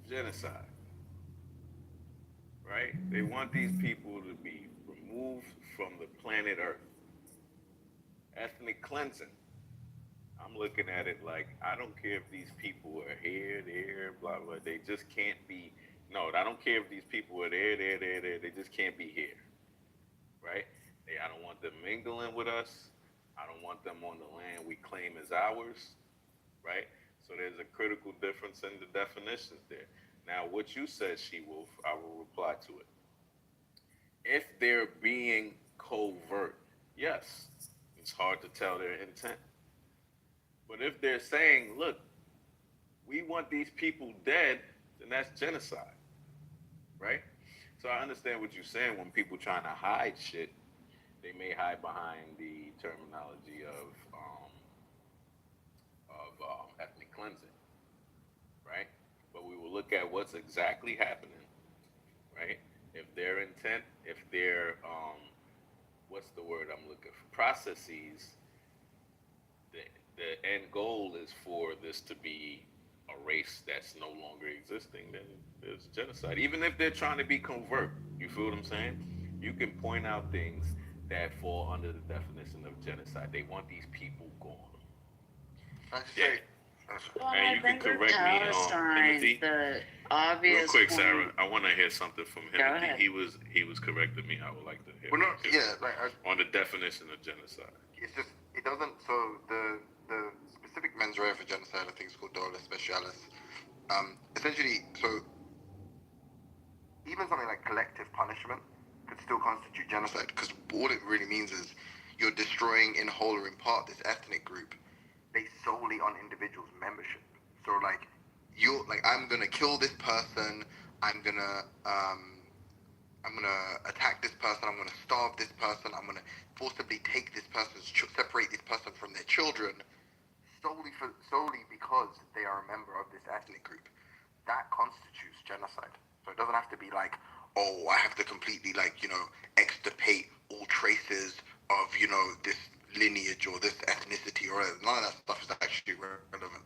Genocide, right? They want these people to be removed from the planet Earth. Ethnic cleansing. I'm looking at it like I don't care if these people are here, there, blah blah. They just can't be. No, I don't care if these people are there. They just can't be here, right? I don't want them mingling with us. I don't want them on the land we claim as ours, right? So there's a critical difference in the definitions there. Now, what you said, She-Wolf, I will reply to it. If they're being covert, yes, it's hard to tell their intent. But if they're saying, look, we want these people dead, then that's genocide, right? So I understand what you're saying when people trying to hide shit, they may hide behind the terminology of ethnic cleansing, right? But we will look at what's exactly happening, right? If their intent, if their what's the word I'm looking for? Processes, the end goal is for this to be a race that's no longer existing, then there's genocide. Even if they're trying to be covert, you feel what I'm saying? You can point out things that fall under the definition of genocide. They want these people gone. Yeah. Well, And I you can think with correct me, Palestine, Timothy. the Real obvious quick, point. Sarah, I want to hear something from Go Timothy. ahead. He was correcting me. I would like to hear Well, no, his- yeah, like on the definition of genocide. it's just it doesn't. So the specific mens rea for genocide, I think, is called Dolus Specialis. Essentially, so even something like collective punishment could still constitute genocide because all it really means is you're destroying in whole or in part this ethnic group based solely on individuals' membership. So like you're like I'm gonna kill this person. I'm gonna attack this person. I'm gonna starve this person. I'm gonna forcibly take this person's separate this person from their children solely because they are a member of this ethnic group. That constitutes genocide. So it doesn't have to be like, oh, I have to completely extirpate all traces of this lineage or this ethnicity or none of that stuff is actually relevant.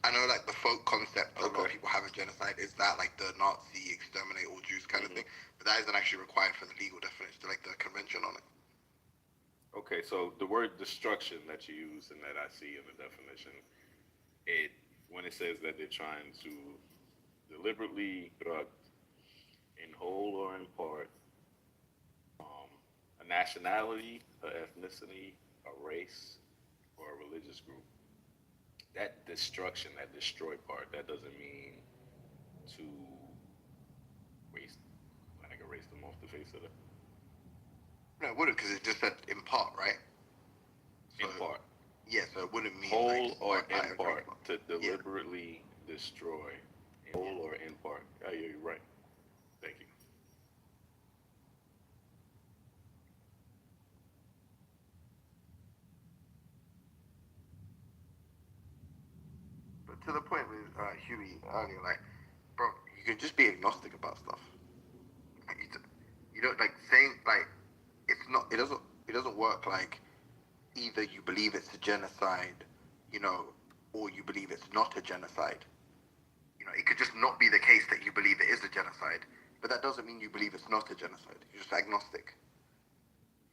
I know like the folk concept that a lot of people have of genocide is that like the Nazi exterminate all Jews kind of thing, but that isn't actually required for the legal definition, like the convention on it. Okay, so the word destruction that you use and that I see in the definition, when it says that they're trying to deliberately destruct in whole or in part a nationality, a ethnicity, a race, or a religious group. That destruction, that destroy part, that doesn't mean to erase them off the face of the. No, it wouldn't, because it just said in part, right? In part. Yeah, so it wouldn't mean whole like, or wipe out in every part, part. to deliberately destroy, whole or in part. Oh, yeah, you're right. Thank you. But to the point with Huey earlier, like, bro, you can just be agnostic about stuff. Like, you don't like saying like it's not. It doesn't work like either you believe it's a genocide, or you believe it's not a genocide. It could just not be the case that you believe it is a genocide, but that doesn't mean you believe it's not a genocide. You're just agnostic.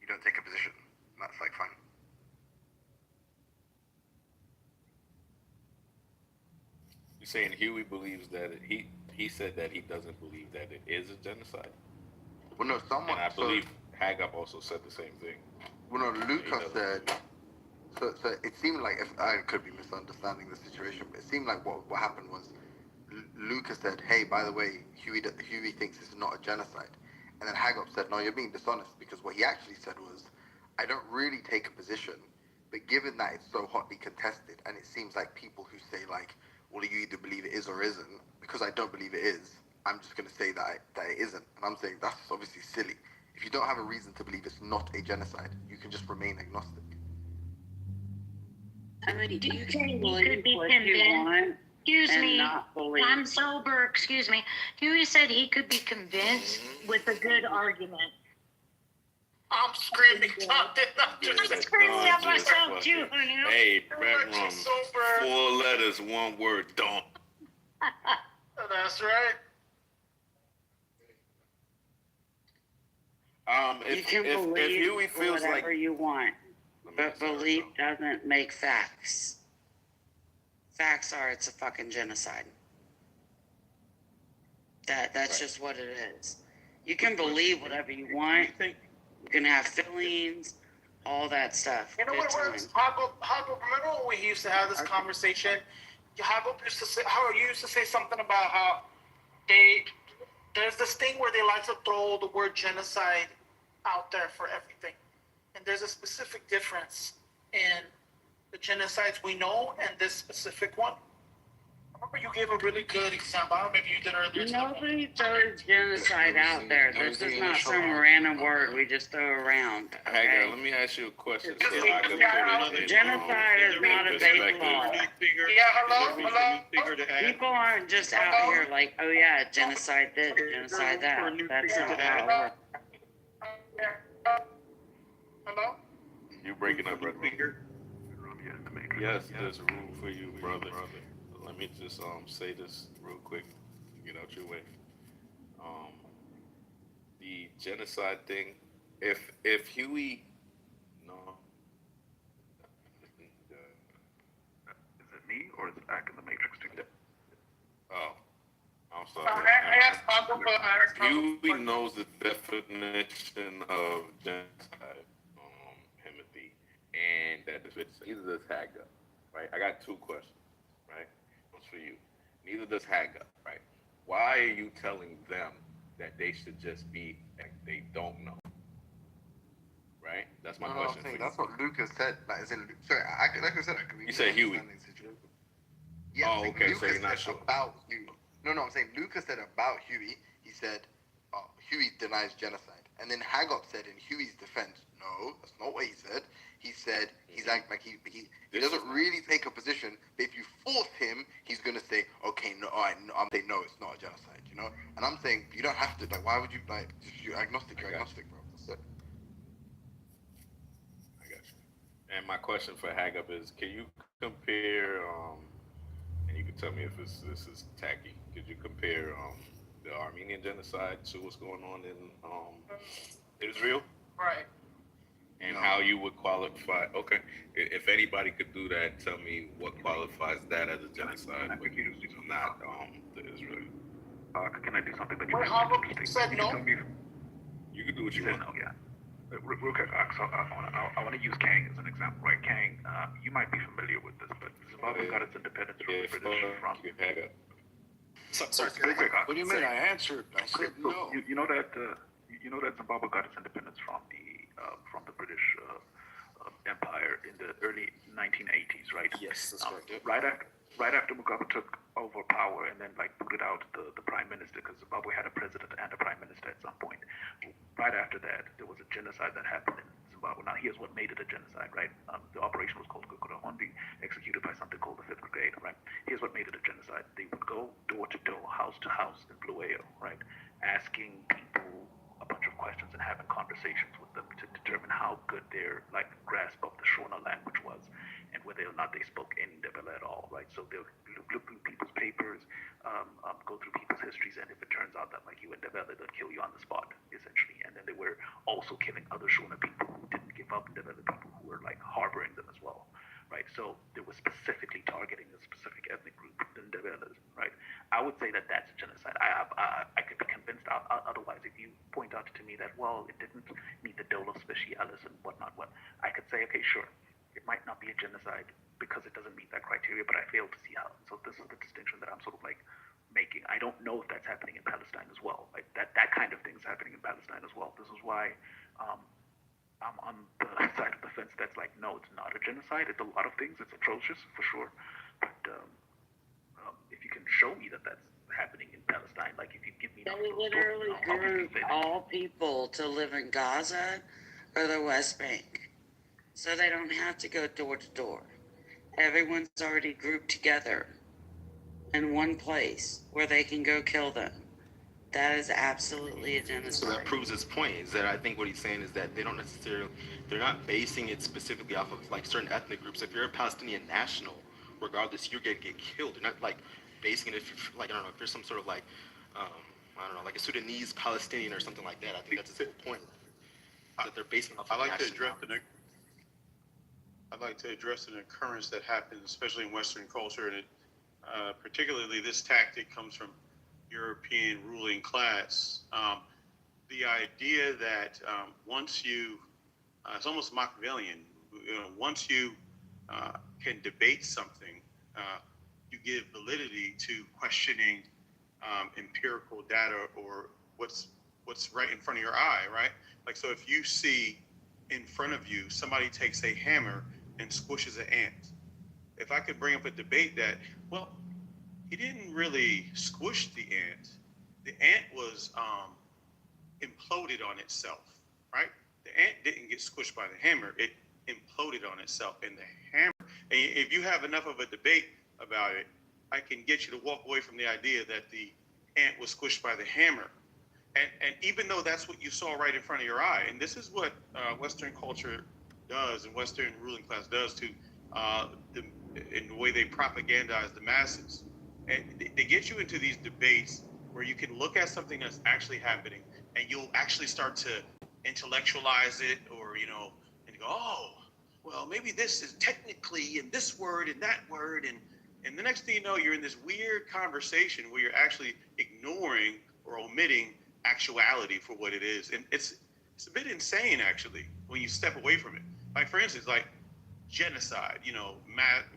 You don't take a position. That's like fine. You're saying Huey believes that he said that he doesn't believe that it is a genocide? Well, no, someone. And I believe Haggap also said the same thing. Well, no, Lucas said. So it seemed like, if I could be misunderstanding the situation, but it seemed like what happened was Lucas said, "Hey, by the way, Huey thinks this is not a genocide," and then Haggap said, "No, you're being dishonest," because what he actually said was, "I don't really take a position, but given that it's so hotly contested, and it seems like people who say like, well, you either believe it is or isn't, because I don't believe it is, I'm just going to say that it isn't," and I'm saying that's obviously silly. If you don't have a reason to believe it's not a genocide, you can just remain agnostic. I mean, you He can could believe be what you convinced. want Excuse and me, not believe. I'm sober, excuse me. Huey said he could be convinced with a good argument. I'm screaming something. I'm screaming at myself too, honey. Hey, bedroom, 4 letters, 1 word, don't. That's right. You can if believe Huey feels like whatever you want, but belief doesn't make facts. Facts are it's a fucking genocide. That's just what it is. You can believe whatever you want. You can have feelings, all that stuff. You know what it was? Haggap, remember when we used to have this conversation? Haggap used to say, you used to say something about how there's this thing where they like to throw the word genocide out there for everything. And there's a specific difference in the genocides we know and this specific one. I remember you gave a really good example. I don't know if you did earlier. Nobody throws genocide out there. This is not some random word we just throw around. Okay? Hey, girl, let me ask you a question so I can put it in Genocide is not a vague law. People aren't just out here like, oh yeah, genocide this, genocide that. That's not how it works. Hello? You breaking up, brother. yes, there's room for you, brother. Let me just say this real quick to get out your way. Um, the genocide thing. If Huey, no, Is it me or is it back in the matrix thing? oh, I'm I sorry. asked Pablo, but I asked Pablo. Huey knows the definition of genocide, Timothy, and that neither does Haga, right? I got two questions, right? One's for you. Neither does Haga, right? Why are you telling them that they should just be like they don't know, right? That's my No, I'm question for saying you. that's what Lucas said. Like, as in, sorry, like I said, I can You said Huey. understand the situation. Yeah, Oh, I'm saying okay, so Lucas you're not said sure. about Huey. No, I'm saying Lucas said about Huey. He said Huey denies genocide, and then Haggop said in Huey's defense, no, that's not what he said. He said he's like he doesn't really take a position, but if you force him, he's gonna say, okay, no, all right, no, I'm saying no, it's not a genocide, you know. And I'm saying you don't have to. Like, why would you like? You're agnostic, bro. That's it. I got you. And my question for Hagup is, can you compare, and you can tell me if this is tacky, could you compare the Armenian genocide to what's going on in Israel? Right. And how you would qualify, okay, if anybody could do that, tell me what qualifies that as a genocide, but not the Israel. Can I do something that Wait, Pablo said no? You can do what you want. No, yeah. Real quick, so I want to use Kang as an example, right? Kang, you might be familiar with this, but Zimbabwe got its independence from the British from. Sorry, what do you mean? I answered. I said So no. you know that Zimbabwe got its independence from the British Empire in the early 1980s, right? Yes, that's correct. Yep. Right after Mugabe took over power and then like booted out the prime minister, because Zimbabwe had a president and a prime minister at some point. Right after that, there was a genocide that happened in Zimbabwe. Now, here's what made it a genocide, right? The operation was called Gukurahondi, executed by something called the 5th Brigade, right? Here's what made it a genocide. They would go door to door, house to house in Blueo, right? Asking people a bunch of questions and having conversations with them to determine how good their like grasp of the Shona language was and whether or not they spoke any Ndebele at all, right? So they'll look through people's papers, go through people's histories, and if it turns out that like you and Ndebele, they'll kill you on the spot, essentially. And then they were also killing other Shona people who didn't give up, Ndebele people who were like harboring them as well, right? So they were specifically targeting a specific ethnic group, the Ndebeles, right? I would say that that's a genocide. I could be convinced otherwise if you point out to me that, well, it didn't meet the dolo specialis and whatnot, I could say, okay, sure, it might not be a genocide because it doesn't meet that criteria, but I fail to see how. So this is the distinction that I'm sort of like making. I don't know if that's happening in Palestine as well. Like that kind of thing is happening in Palestine as well. This is why I'm on the side of the fence that's like, no, it's not a genocide. It's a lot of things. It's atrocious for sure, but if you can show me that that's happening in Palestine, like if you give me They literally group all people to live in Gaza or the West Bank, so they don't have to go door to door. Everyone's already grouped together in one place where they can go kill them. That is absolutely a genocide. So that proves his point, is that I think what he's saying is that they don't necessarily, they're not basing it specifically off of like certain ethnic groups. If you're a Palestinian national, regardless, you're gonna get killed. They're not like basing it if like, I don't know, if there's some sort of like, I don't know, like a Sudanese Palestinian or something like that. I think that's his whole point. That they're basing off of I'd like to address an occurrence that happens, especially in Western culture, and particularly this tactic comes from European ruling class. The idea that once you, it's almost Machiavellian, once you can debate something, you give validity to questioning empirical data or what's right in front of your eye, right? Like, so if you see in front of you, somebody takes a hammer and squishes an ant. If I could bring up a debate that, well, he didn't really squish the ant. The ant was imploded on itself, right? The ant didn't get squished by the hammer. It imploded on itself. And the hammer, and if you have enough of a debate about it, I can get you to walk away from the idea that the ant was squished by the hammer. And even though that's what you saw right in front of your eye, and this is what Western culture does and Western ruling class does to in the way they propagandize the masses. And they get you into these debates where you can look at something that's actually happening and you'll actually start to intellectualize it, or, and go, oh, well, maybe this is technically in this word and that word. And the next thing you know, you're in this weird conversation where you're actually ignoring or omitting actuality for what it is. And it's a bit insane, actually, when you step away from it. Like, for instance, like genocide,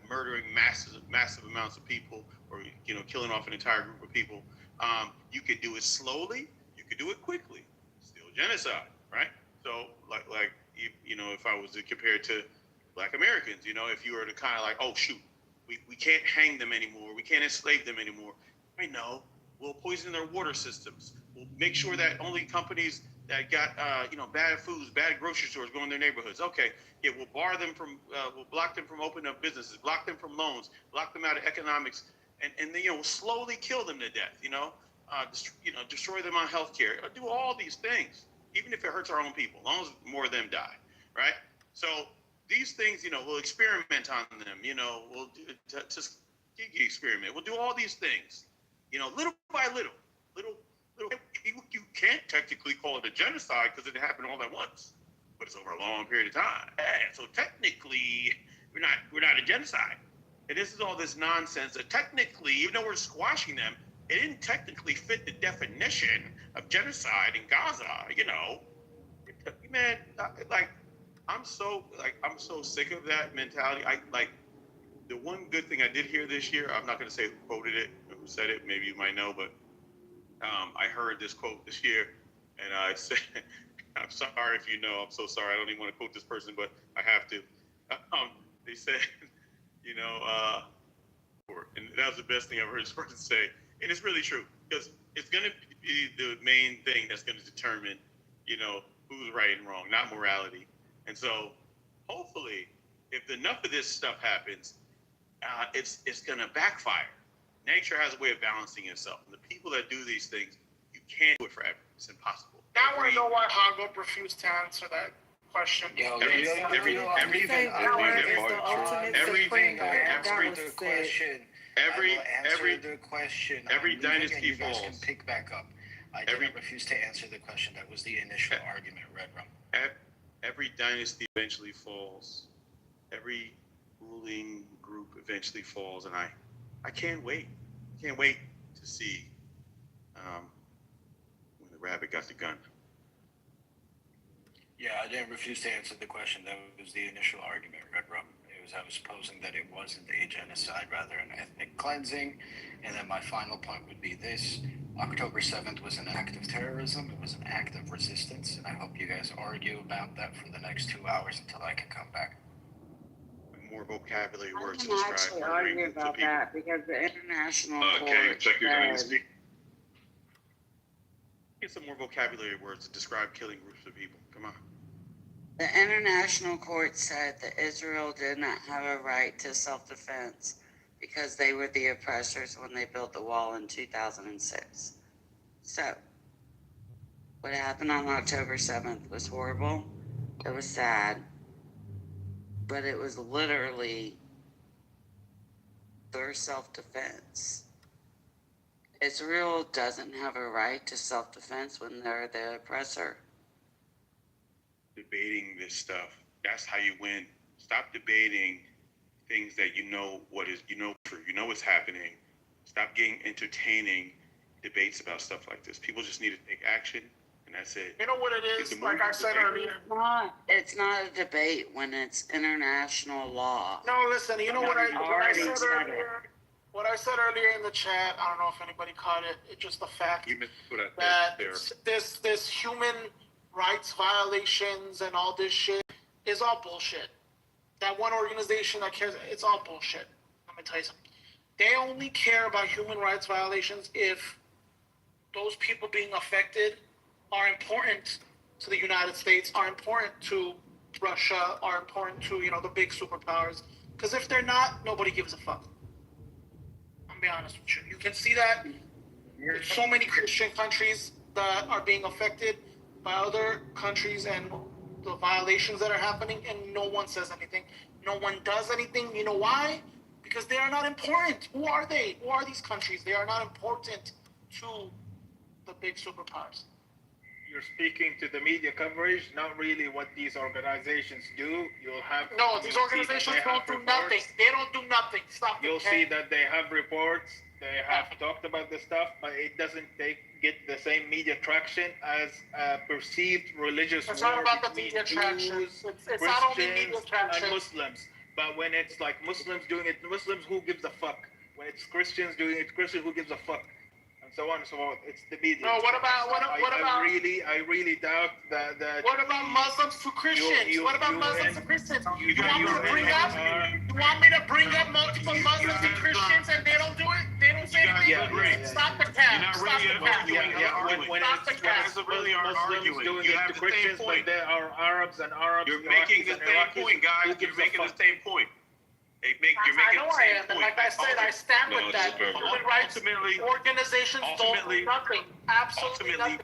murdering massive amounts of people, or, killing off an entire group of people. You could do it slowly, you could do it quickly, still genocide, right? So like if I was to compare it to Black Americans, if you were to kind of like, oh shoot, we can't hang them anymore, we can't enslave them anymore. I know, we'll poison their water systems. We'll make sure that only companies that got bad foods, bad grocery stores go in their neighborhoods. Okay, yeah, we'll bar them from, we'll block them from opening up businesses, block them from loans, block them out of economics, and then we'll slowly kill them to death. Destroy them on healthcare. Do all these things, even if it hurts our own people, as long as more of them die, right? So these things, we'll experiment on them. We'll just experiment. We'll do all these things, little by little. You can't technically call it a genocide because it happened all at once, but it's over a long period of time. So technically, we're not a genocide. And this is all this nonsense that technically, even though we're squashing them, it didn't technically fit the definition of genocide in Gaza. Man, I'm so sick of that mentality. The one good thing I did hear this year, I'm not going to say who quoted it or who said it. Maybe you might know, but I heard this quote this year, and I said, I'm sorry if you know, I'm so sorry. I don't even want to quote this person, but I have to. They said, and that was the best thing I've heard this person say. And it's really true, because it's going to be the main thing that's going to determine, who's right and wrong, not morality. And so hopefully, if enough of this stuff happens, it's going to backfire. Nature has a way of balancing itself. And the people that do these things, you can't do it forever. It's impossible. Now I know why Hagop refused to answer that question. Every dynasty falls. Can pick back up. I didn't refuse to answer the question. That was the initial argument, Red Rum. Every dynasty eventually falls. Every ruling group eventually falls, and I can't wait. I can't wait to see when the rabbit got the gun. Yeah, I didn't refuse to answer the question. That was the initial argument, Red Rum. I was posing that it wasn't a genocide, rather an ethnic cleansing. And then my final point would be this. October 7th was an act of terrorism. It was an act of resistance. And I hope you guys argue about that for the next 2 hours until I can come back. More vocabulary words to I can describe actually murdering argue groups of about people. that because the international Okay, court check your said, dynasty. Get some more vocabulary words to describe killing groups of people. Come on. the international court said that Israel did not have a right to self-defense because they were the oppressors when they built the wall in 2006. So, what happened on October 7th was horrible. It was sad. But it was literally their self-defense. Israel doesn't have a right to self-defense when they're the oppressor. Debating this stuff, that's how you win. Stop debating things that what's happening. Stop getting entertaining debates about stuff like this. People just need to take action, and that's it. You know what it is? Like I said earlier. It's not a debate when it's international law. No, listen, you know what I said earlier? What I said earlier in the chat, I don't know if anybody caught it. It's just the fact that this human rights violations and all this shit is all bullshit. That one organization that cares, it's all bullshit. Let me tell you something. They only care about human rights violations if those people being affected are important to the United States, are important to Russia, are important to, the big superpowers. Because if they're not, nobody gives a fuck. I'm be honest with you. You can see that there's so many Christian countries that are being affected by other countries and the violations that are happening, and no one says anything. No one does anything. You know why? because they are not important. Who are they? Who are these countries? They are not important to the big superpowers. You're speaking to the media coverage, not really what these organizations do. You'll have no. These organizations don't do nothing. They don't do nothing. Stop. You'll see that they have reports. They have talked about this stuff, but it doesn't get the same media traction as perceived religious it's war not about the between media traction. Jews, It's not only media Christians, traction. and Muslims. But when it's like Muslims doing it, Muslims, who gives a fuck? When it's Christians doing it, Christians, who gives a fuck? So on and so forth. It's the media. No, what about I really doubt that. What about Muslims to Christians? What about Muslims to Christians? You want me to bring up multiple Muslims and Christians and they don't do it? They don't say anything? Stop the cap. Stop the cap. Stop the cap. Muslims doing it to Christians, but there are Arabs and Arabs. You're making the same point, guys. You're making the same point. You're making the same point. Like I said, I stand with that. Human rights organizations don't do nothing. Absolutely nothing.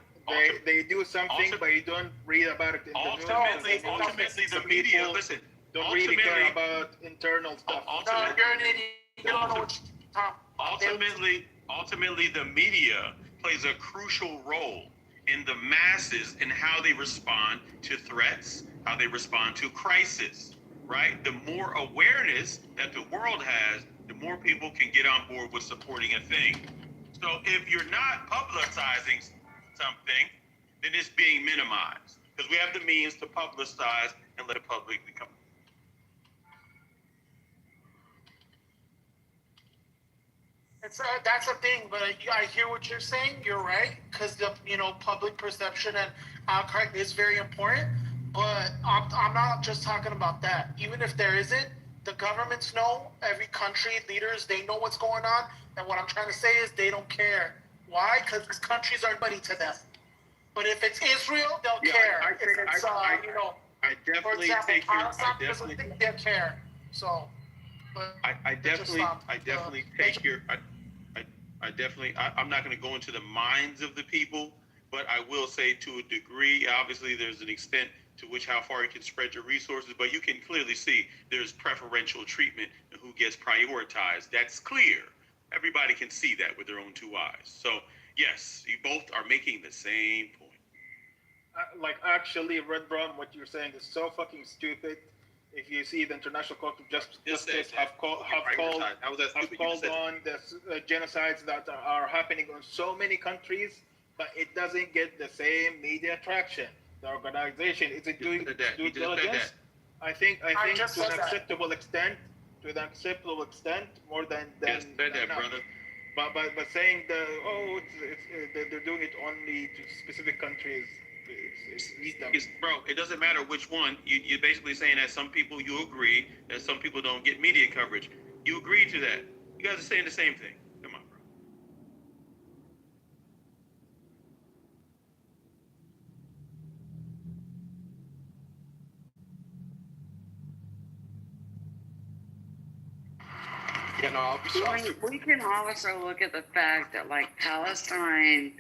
They do something, but you don't read about it in the news. Ultimately, the media, listen, don't really care about internal stuff. No, you're an idiot. You don't know what you're talking about. Ultimately, the media plays a crucial role in the masses and how they respond to threats, how they respond to crisis. Right? The more awareness that the world has, the more people can get on board with supporting a thing. So if you're not publicizing something, then it's being minimized because we have the means to publicize and let the public become. That's a thing, but I hear what you're saying. You're right, because the public perception and outcry is very important. But I'm not just talking about that. Even if there isn't, the governments know, every country, leaders, they know what's going on. And what I'm trying to say is they don't care. Why? Because these countries are buddy to them. But if it's Israel, they'll care. I definitely take your. They'll care. So. I definitely take your. I'm not going to go into the minds of the people, but I will say to a degree, obviously there's an extent to which how far you can spread your resources, but you can clearly see there's preferential treatment and who gets prioritized. That's clear. Everybody can see that with their own two eyes. So yes, you both are making the same point. Actually, Red Brown, what you're saying is so fucking stupid. If you see the International Court of Justice have called on the genocides that are happening on so many countries, but it doesn't get the same media traction. The organization isn't doing due diligence. I think to an acceptable extent, more than yes, said that, brother. But saying they're doing it only to specific countries. Bro, it doesn't matter which one. You're basically saying that some people you agree that some people don't get media coverage. You agree to that. You guys are saying the same thing. Come on, bro. We can also look at the fact that Palestine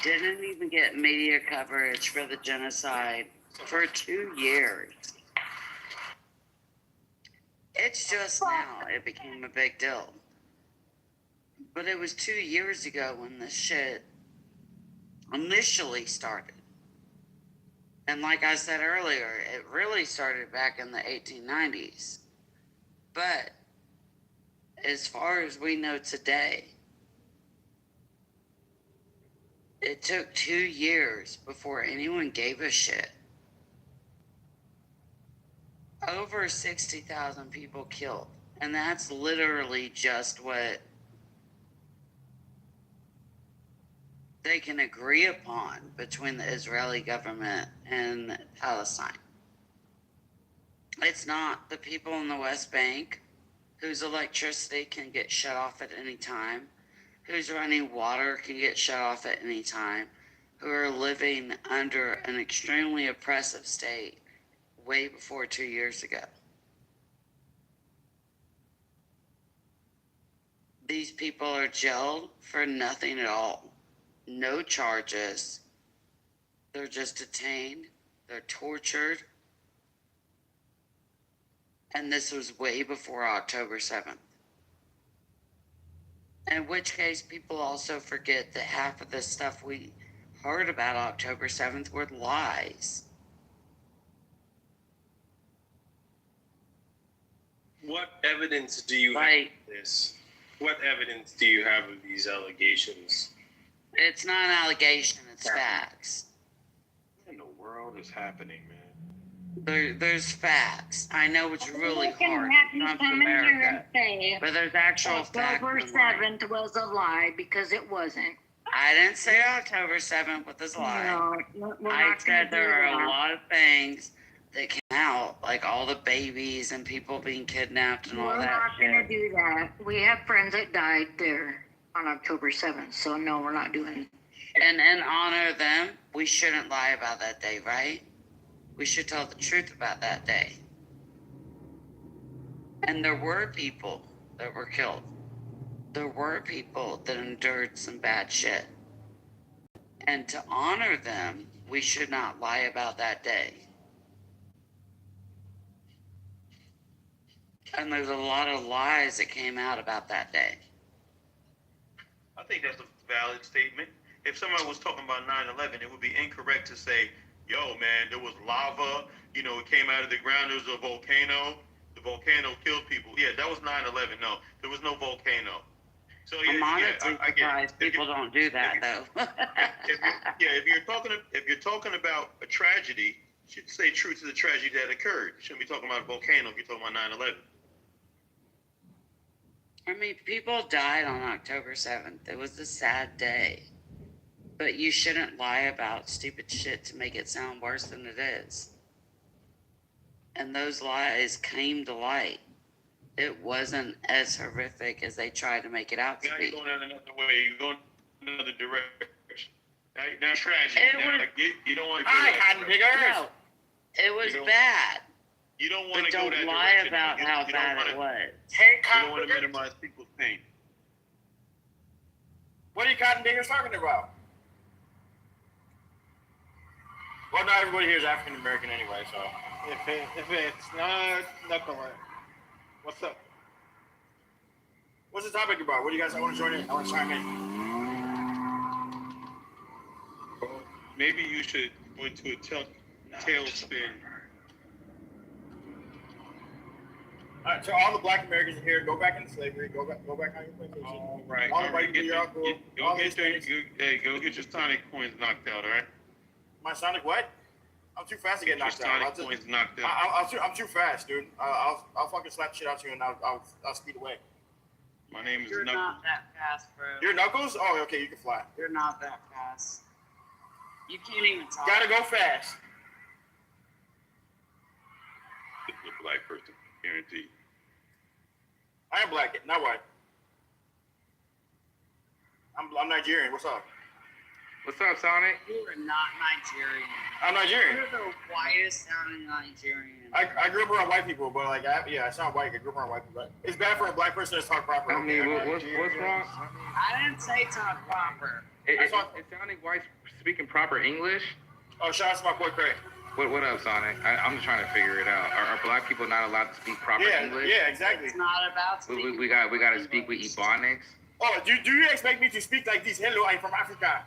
didn't even get media coverage for the genocide for 2 years. It's just now it became a big deal. But it was 2 years ago when this shit initially started. And like I said earlier, it really started back in the 1890s. But as far as we know today, it took 2 years before anyone gave a shit. Over 60,000 people killed. And that's literally just what they can agree upon between the Israeli government and Palestine. It's not the people in the West Bank whose electricity can get shut off at any time, whose running water can get shut off at any time, who are living under an extremely oppressive state way before 2 years ago. These people are jailed for nothing at all. No charges. They're just detained. They're tortured. And this was way before October 7th. In which case, people also forget that half of the stuff we heard about October 7th were lies. What evidence do you have of this? What evidence do you have of these allegations? It's not an allegation, it's facts. What in the world is happening, man? There's facts. I know it's really hard. Trump's Come in here and America. say But there's actual facts. October 7th was a lie because it wasn't. I didn't say October 7th was a lie. No, we're I not said gonna there do are that. a lot of things that came out, like all the babies and people being kidnapped and all We're that not shit. gonna do that. We have friends that died there on October 7th, so no, we're not doing it. And in honor of them, we shouldn't lie about that day, right? We should tell the truth about that day. And there were people that were killed. There were people that endured some bad shit. And to honor them, we should not lie about that day. And there's a lot of lies that came out about that day. I think that's a valid statement. If someone was talking about 9/11, it would be incorrect to say, yo, man, there was lava, you know, it came out of the ground, there was a volcano, the volcano killed people. Yeah, that was 9/11. No, there was no volcano. So yeah, I'm honestly I get it. surprised people don't do that, though. If you're talking about a tragedy, you should say true to the tragedy that occurred. You shouldn't be talking about a volcano if you're talking about 9/11. I mean, people died on October 7th. It was a sad day. But you shouldn't lie about stupid shit to make it sound worse than it is. And those lies came to light. It wasn't as horrific as they tried to make it out to Now be. you're going in another way. You're going in another direction. Now tragedy. It Now, was- like, you don't want to go I that hadn't direction. figured. No, it was You don't- bad. You don't want But to go don't that lie direction. about how you bad don't it wanna, was. Hey, You don't want to minimize people's pain. What are you cotton diggers talking about? Well, not everybody here is African American anyway, so. If it's not gonna. What's up? What's the topic about? What do you guys? I want to join in. I want to chime in. Maybe you should go into a tailspin. All right, so all the Black Americans in here, go back into slavery. Go back on your plantation. All right. All the all white right, people, you're all cool. All Go these things. go get your Sonic coins knocked out, all right? My Sonic what? I'm too fast to get Your knocked out. Sonic coins knocked out. I'm too fast, dude. I'll fucking slap shit out you and I'll speed away. My name is You're Knuckles. not that fast, bro. Your Knuckles? Oh, okay, you can fly. You're not that fast. You can't even talk. Gotta go fast. This is a black person, guaranteed. I am black, not white. I'm Nigerian. What's up? What's up, Sonic? You are not Nigerian. I'm Nigerian. You're the whitest sounding Nigerian. I grew up around white people, but like, I sound white. I grew up around white people. It's bad for a black person to talk proper. I mean, what's wrong? I didn't say talk proper. It sounding white speaking proper English. Oh, shout out to my boy Craig. What up, Sonic? I'm just trying to figure it out. Are black people not allowed to speak proper English? Yeah, exactly. It's not about speaking. We got to speak with Ebonics. Oh, do you expect me to speak like this? Hello, I'm from Africa.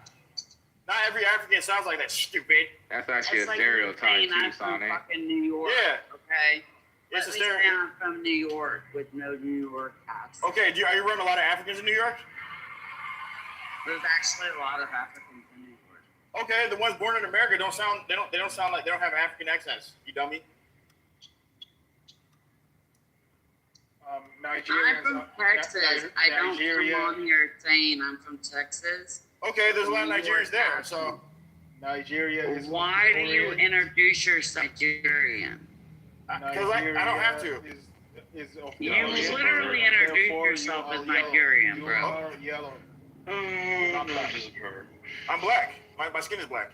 Not every African sounds like that, stupid. That's actually It's a like stereotype saying too, I'm from Sonic. fucking New York. Yeah. Okay. It's Let a me say stereotype. I'm from New York with no New York accent. Okay, are you running a lot of Africans in New York? There's actually a lot of Africans in New York. Okay, the ones born in America don't sound like they don't have African accents. You dummy. Nigeria. I'm from Texas. I don't come on here saying I'm from Texas. Okay, there's a lot of Nigerians there, so. Nigeria is. Why do you introduce yourself Nigerian? Because I don't have to. You literally introduce yourself as Nigerian, You bro. are yellow. I'm black. My skin is black.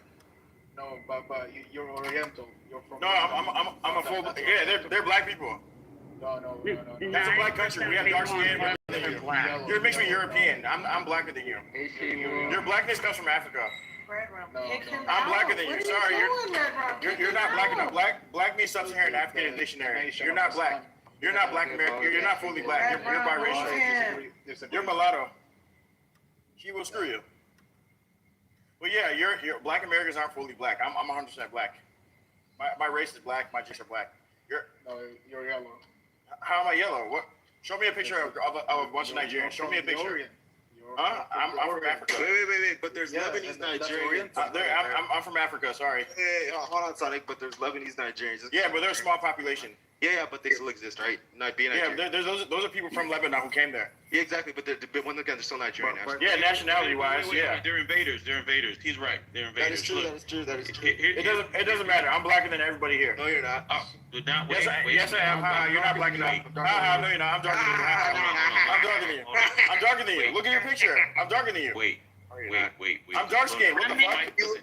No, but you're Oriental. You're from. No, I'm a full. Yeah, they're black people. No. That's a black country. We have dark skin. You're mixed with European. I'm blacker than you. Your blackness comes from Africa. I'm blacker than you. Sorry, you're not black enough. Black means sub-Saharan African in the dictionary. You're not black. You're not black American. You're not fully black. You're biracial. You're mulatto. He will screw you. Well, yeah, you're black Americans aren't fully black. I'm 100% black. My race is black. My genes are black. You're yellow. How am I yellow? What? Show me a picture of a bunch of Nigerians. Show me a picture. Huh? I'm from Africa. Wait. But there's Lebanese Nigerians. I'm from Africa. Sorry. Hey, hold on, Sonic. But there's Lebanese Nigerians. Yeah, but they're a small population. Yeah, but they still exist, right? Not being Nigerian. Yeah, those are people from Lebanon who came there. Yeah, exactly. But when again, they're still Nigerian. Yeah, nationality-wise, yeah. They're invaders. He's right. They're invaders. That is true. It doesn't matter. I'm blacker than everybody here. No, you're not. Yes, I am. You're not black enough. No, you're not. I'm darker than you. I'm darker than you. Look at your picture. I'm darker than you. Wait. I'm dark skinned. What the fuck?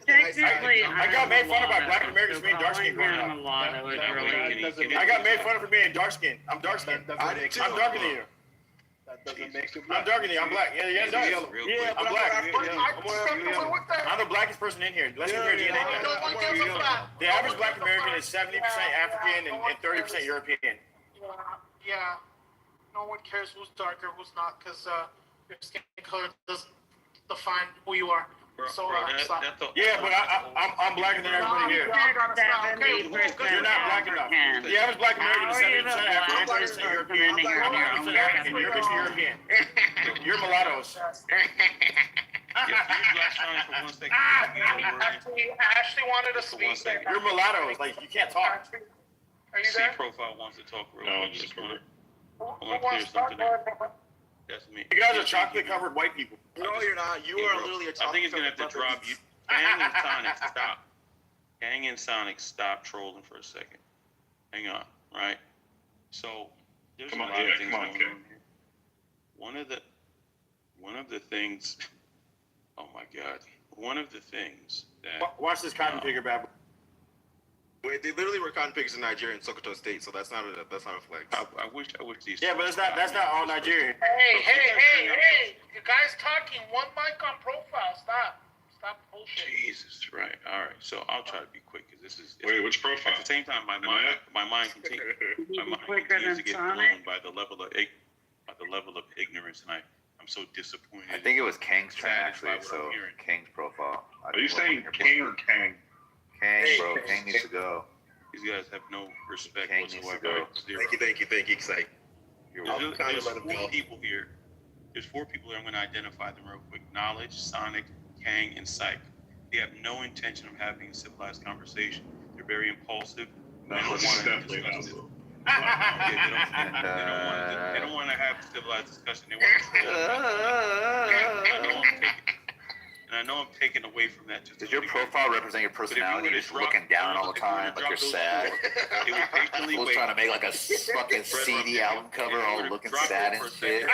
I got made fun of by black Americans for being dark skinned growing up. I got made fun of for being dark skinned. I'm dark skinned. I'm darker than you. I'm darker than you. I'm black. Yeah, it does. Yeah, I'm black. I'm the blackest person in here. Let's compare DNA. The average black American is 70% African and 30% European. Yeah. No one cares who's darker, who's not, because your skin color doesn't define who you are. So stop. Yeah, but I'm blacker than everybody here. You're not black enough. The average black American is 70% African, 30% European. I'm 100% African. You're mixed European. You're mulattoes. Ashley wanted to speak. You're mulattoes. Like, you can't talk. Are you C there? profile wants to talk real quick. I want to clear something up. That's me. You guys are chocolate covered white people. No, you're not. You are literally a chocolate. I think he's gonna have to drop you. Gang and Sonic, stop. Gang and Sonic, stop trolling for a second. Hang on, right? So there's a lot of things going on here. One of the things. Oh my God! One of the things that. Watch this cotton pigger babble. Wait, they literally were cotton pickers in Nigeria and Sokoto State, so that's not a flex. I wish these. Yeah, but that's not all Nigerian. Hey! You guys talking one mic on profile. Stop bullshit. Jesus, right? All right. So I'll try to be quick because this is. Wait, which profile? At the same time, my mind continues to get blown by the level of ignorance, and I'm so disappointed. I think it was Kang's turn actually. So Kang's profile. Are you saying King or Kang? Kang, bro. Kang needs to go. These guys have no respect Kang needs to whatsoever. go. Zero. Thank you, Psych. There's 4 people here. There's 4 people here. I'm going to identify them real quick. Knowledge, Sonic, Kang, and Psych. They have no intention of having a civilized conversation. They're very impulsive. They don't want to discuss it. They don't want to have a civilized discussion. They want to I know I'm taking away from that. Does your profile represent your personality? You're just looking down all the time, like you're sad. Who's trying to make like a fucking CD album cover, all looking sad and shit.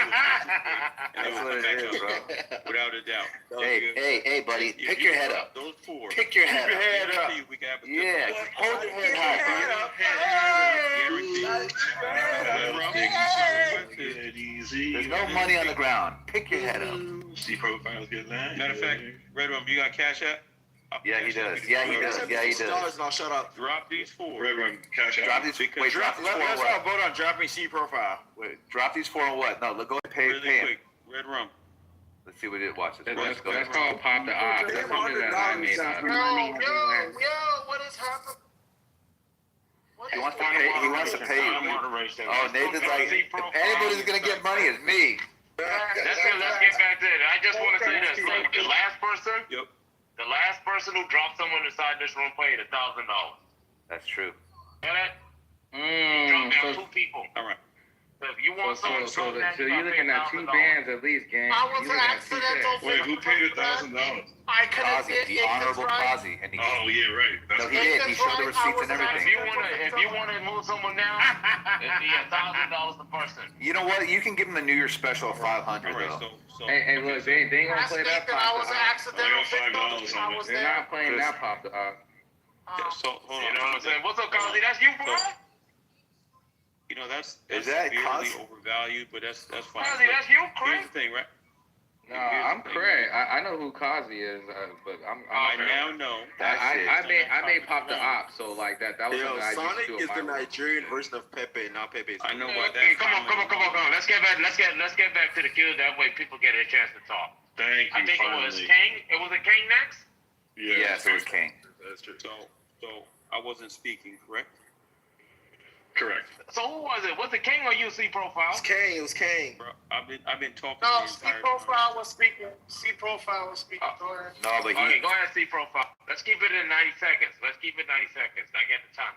That's what it is, bro. Without a doubt. Hey, buddy, pick your head up. Those 4. Pick your head up. Yeah, hold your head high. There's no money on the ground. Pick your head up. C profiles get that. Matter of fact, Red Rum, you got Cash App? Yeah, he does. Yeah, he does. $dollars and I'll shut up. Drop these 4. Red Rum, Cash App. Drop these. Wait, drop these 4 on Let's what? all vote on dropping C profile. Wait, drop these 4 on what? No, go ahead, pay him. Quick, Red Rum. Let's see what it. Watch this. That's called pop the off. That's something that I made up. Yo, what is happening? He wants to pay you. Oh, Nathan's like, if anybody's gonna get money, it's me. Let's get back to it. I just want to say this. Look, the last person who dropped someone inside this room paid $1,000. That's true. Get it? Dropped down 2 people. All right. So if you want someone to so drop that, you're looking at 2 bands at least, gang. I was an accidental. Wait, who paid $1,000? I could have Kazi, the honorable Kazi, and he. Oh yeah, right. No, he did. He showed the receipts and everything. If you wanna move someone down, it'd be $1,000 per person. You know what? You can give him the New Year's special of 500 though. Hey, look, they ain't gonna play that pop. I was an accidental victim. They're not playing that pop the off. So hold on. You know what I'm saying? What's up, Kazi? That's you, bro. You know that's that severely overvalued, but that's fine. Kazi, that's you, Here's the thing, right? No, I'm Craig. I know who Kazi is, but I now know. I made pop the op, so like that was something I Sonic used to do. is the Nigerian version of Pepe, not Pepe's. I know what that. Hey, come on. Let's get back to the queue. That way people get a chance to talk. Thank you. I think finally. it was King. It was a King next. Yes, it was King. That's true. So I wasn't speaking, correct? Correct. So who was it? Was it King or UC profile? It was Kane. Bro, I've been talking No, the C entire profile time. was speaking. C profile was speaking. Go ahead. No, but Okay, go ahead, see profile. Let's keep it in 90 seconds. Let's keep it 90 seconds. I get the time.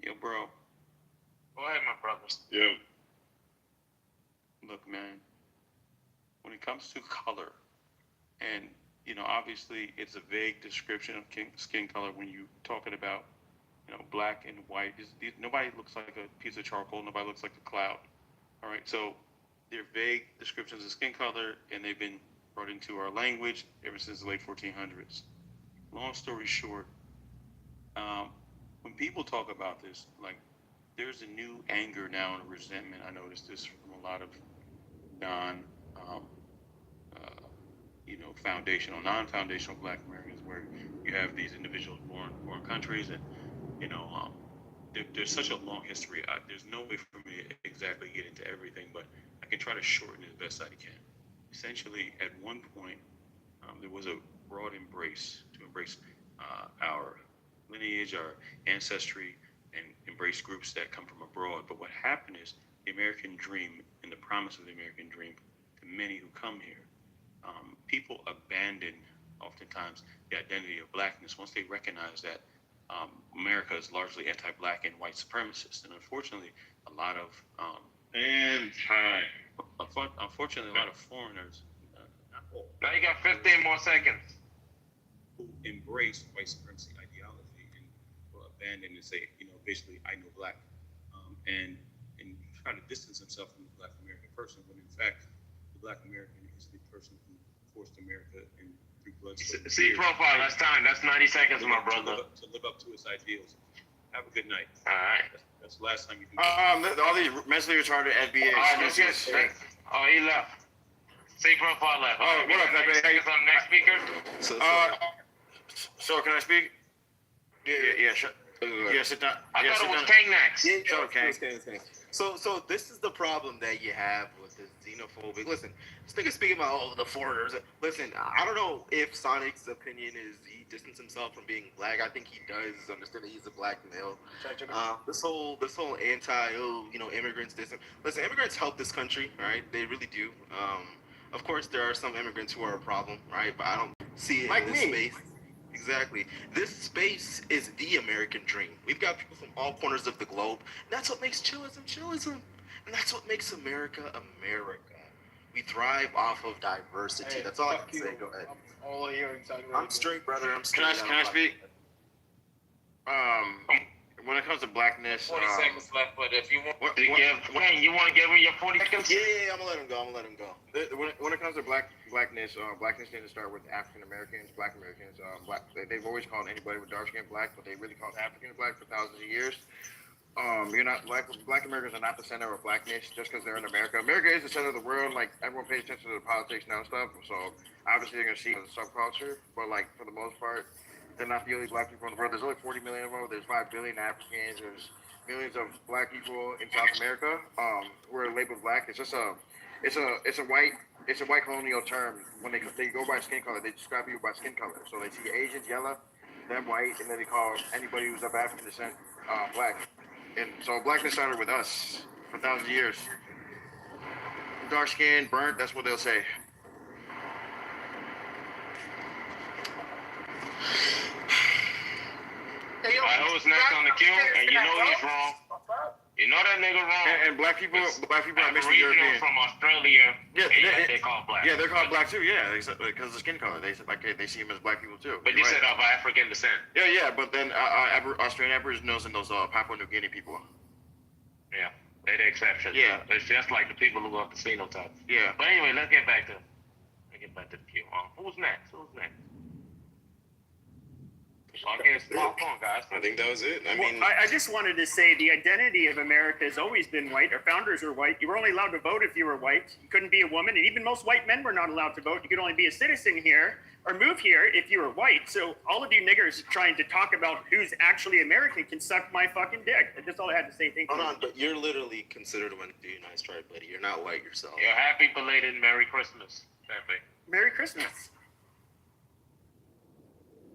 Yo, bro. Go ahead, my brother. Yeah. Look, man. When it comes to color, and obviously it's a vague description of skin color when you talking about, black and white. Nobody looks like a piece of charcoal. Nobody looks like a cloud. All right, so they're vague descriptions of skin color, and they've been brought into our language ever since the late 1400s. Long story short, when people talk about this, like, there's a new anger now and resentment. I noticed this from a lot of non-foundational Black Americans, where you have these individuals born in foreign countries, and there's such a long history. There's no way for me to exactly get into everything, but I can try to shorten it as best I can. Essentially, at one point, there was a broad embrace to embrace our lineage, our ancestry, and embrace groups that come from abroad. But what happened is the American dream and the promise of the American dream to many who come here, people abandon oftentimes the identity of Blackness once they recognize that America is largely anti-Black and white supremacist. And unfortunately, a lot of unfortunately, a lot of foreigners, not all, Now you got 15 more seconds. who embrace white supremacy ideology and will abandon and say, basically, I know Black, and try to distance himself from the Black American person, when in fact, the Black American is the person who forced America and through blood. See profile. That's time. That's 90 seconds, my brother. To live up to its ideals. Have a good night. All right. That's the last time you can. All these mentally retarded FBA. Oh, he left. See profile left. Oh, what up, Pepe? How you from next speaker? So can I speak? Yeah, sure. Yeah, sit down. I thought it was King next. Yeah, Sure, King. okay. So this is the problem that you have with this xenophobic. Listen, this nigga speaking about the foreigners. Listen, I don't know if Sonic's opinion is he distanced himself from being Black. I think he does understand that he's a Black male. This whole anti immigrants. Listen, immigrants help this country, right? They really do. Of course, there are some immigrants who are a problem, right? But I don't see it Like in this me. space. Exactly. This space is the American dream. We've got people from all corners of the globe. And that's what makes chillism. And that's what makes America America. We thrive off of diversity. That's all I can say. Go ahead. All here inside. I'm straight, brother. I'm straight. Can I speak? When it comes to Blackness, 40 seconds left, but if you want What- to what- give, you want to give me your 40 seconds? Yeah, I'm gonna let him go. When it comes to Blackness needs to start with African Americans, Black Americans. They've always called anybody with dark skin Black, but they really called Africans Black for thousands of years. You're not Black Americans are not the center of Blackness just because they're in America. America is the center of the world. Like, everyone pays attention to the politics now and stuff. So obviously they're gonna see the subculture, but like, for the most part, they're not the only Black people in the world. There's only 40 million of them. There's 5 billion Africans. There's millions of Black people in South America. We're labeled Black. It's just it's a white colonial term. When they go by skin color, they describe people by skin color. So they see Asians yellow, them white, and then they call anybody who's of African descent Black. And so Blackness started with us for thousands of years. Dark skin, burnt. That's what they'll say. Who's next on the queue? And you know he's wrong. You know that nigga wrong. And black people are mixed with Aboriginal European. from Australia. Yeah, they call Black. Yeah, they're called Black too. Yeah, because of the skin color. They see them as Black people too. But you said of African descent. Yeah, but then Australian Aboriginals and those Papua New Guinea people. Yeah, they're the exception. Yeah. It's just like the people who go to phenotypes. Yeah. But anyway, let's get back to the queue. Who's next? Okay, small phone, guys. I think that was it. I just wanted to say the identity of America has always been white. Our founders were white. You were only allowed to vote if you were white. You couldn't be a woman, and even most white men were not allowed to vote. You could only be a citizen here or move here if you were white. So all of you niggers trying to talk about who's actually American can suck my fucking dick. That's all I had to say. Thank you. Hold on, but you're literally considered one of the United Tribe, buddy. You're not white yourself. Yeah, happy belated Merry Christmas. Pepe. Merry Christmas.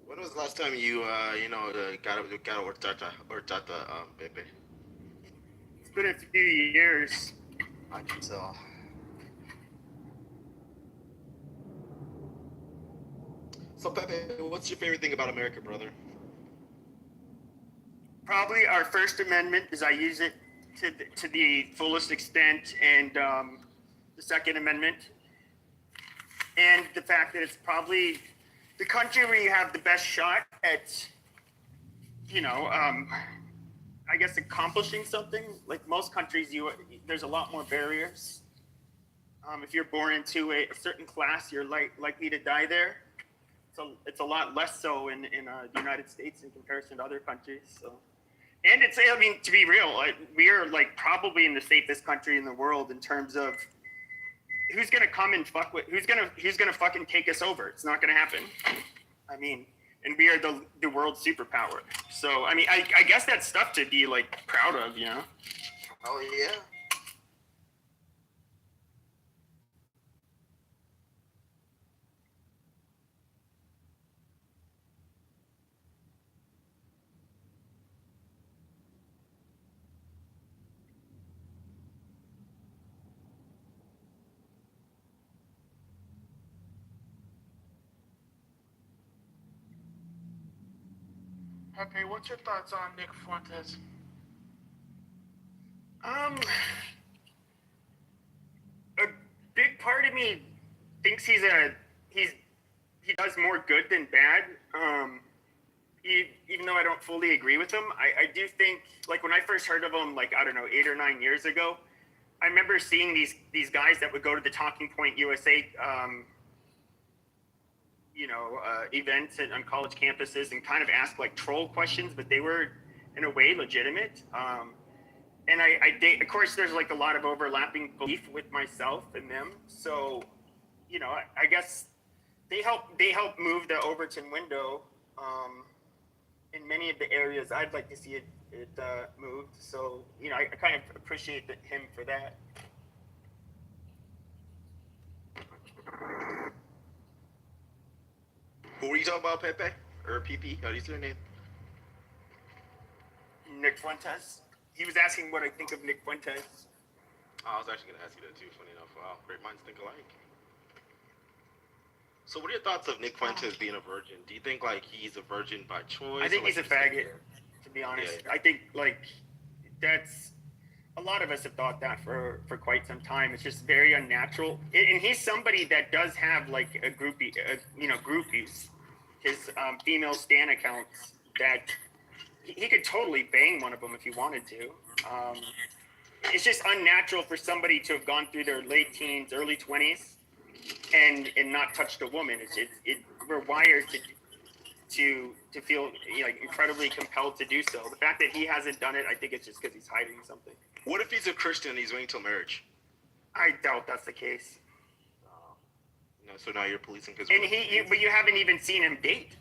When was the last time you got a horchata, Pepe? It's been a few years. I can tell. So Pepe, what's your favorite thing about America, brother? Probably our First Amendment, as I use it to the fullest extent, and the Second Amendment, and the fact that it's probably the country where you have the best shot at, I guess accomplishing something. Like most countries, there's a lot more barriers. If you're born into a certain class, you're likely to die there. So it's a lot less so in the United States in comparison to other countries. So, and to be real, we are probably in the safest country in the world in terms of who's gonna come and who's gonna fucking take us over. It's not gonna happen. And we are the world superpower. So I guess that's stuff to be proud of, Oh yeah. Pepe, what's your thoughts on Nick Fuentes? A big part of me thinks he does more good than bad. Even though I don't fully agree with him, I do think when I first heard of him, 8 or 9 years ago, I remember seeing these guys that would go to the Talking Point USA, events on college campuses and kind of ask troll questions, but they were in a way legitimate. And of course, there's a lot of overlapping belief with myself and them. So, I guess they help move the Overton window in many of the areas I'd like to see it moved. So, I kind of appreciate him for that. Who were you talking about, Pepe? Or PP? How do you say your name? Nick Fuentes. He was asking what I think of Nick Fuentes. Oh, I was actually going to ask you that too, funny enough. Wow, great minds think alike. So what are your thoughts of Nick Fuentes being a virgin? Do you think he's a virgin by choice? I think he's a faggot, to be honest. Yeah. I think that's a lot of us have thought that for quite some time. It's just very unnatural. And he's somebody that does have a groupie, groupies, his female stan accounts that he could totally bang one of them if he wanted to. It's just unnatural for somebody to have gone through their late teens, early 20s, and not touched a woman. We're wired to feel incredibly compelled to do so. The fact that he hasn't done it, I think it's just because he's hiding something. What if he's a Christian and he's waiting till marriage? I doubt that's the case. So now you're policing his. And but you haven't even seen him date.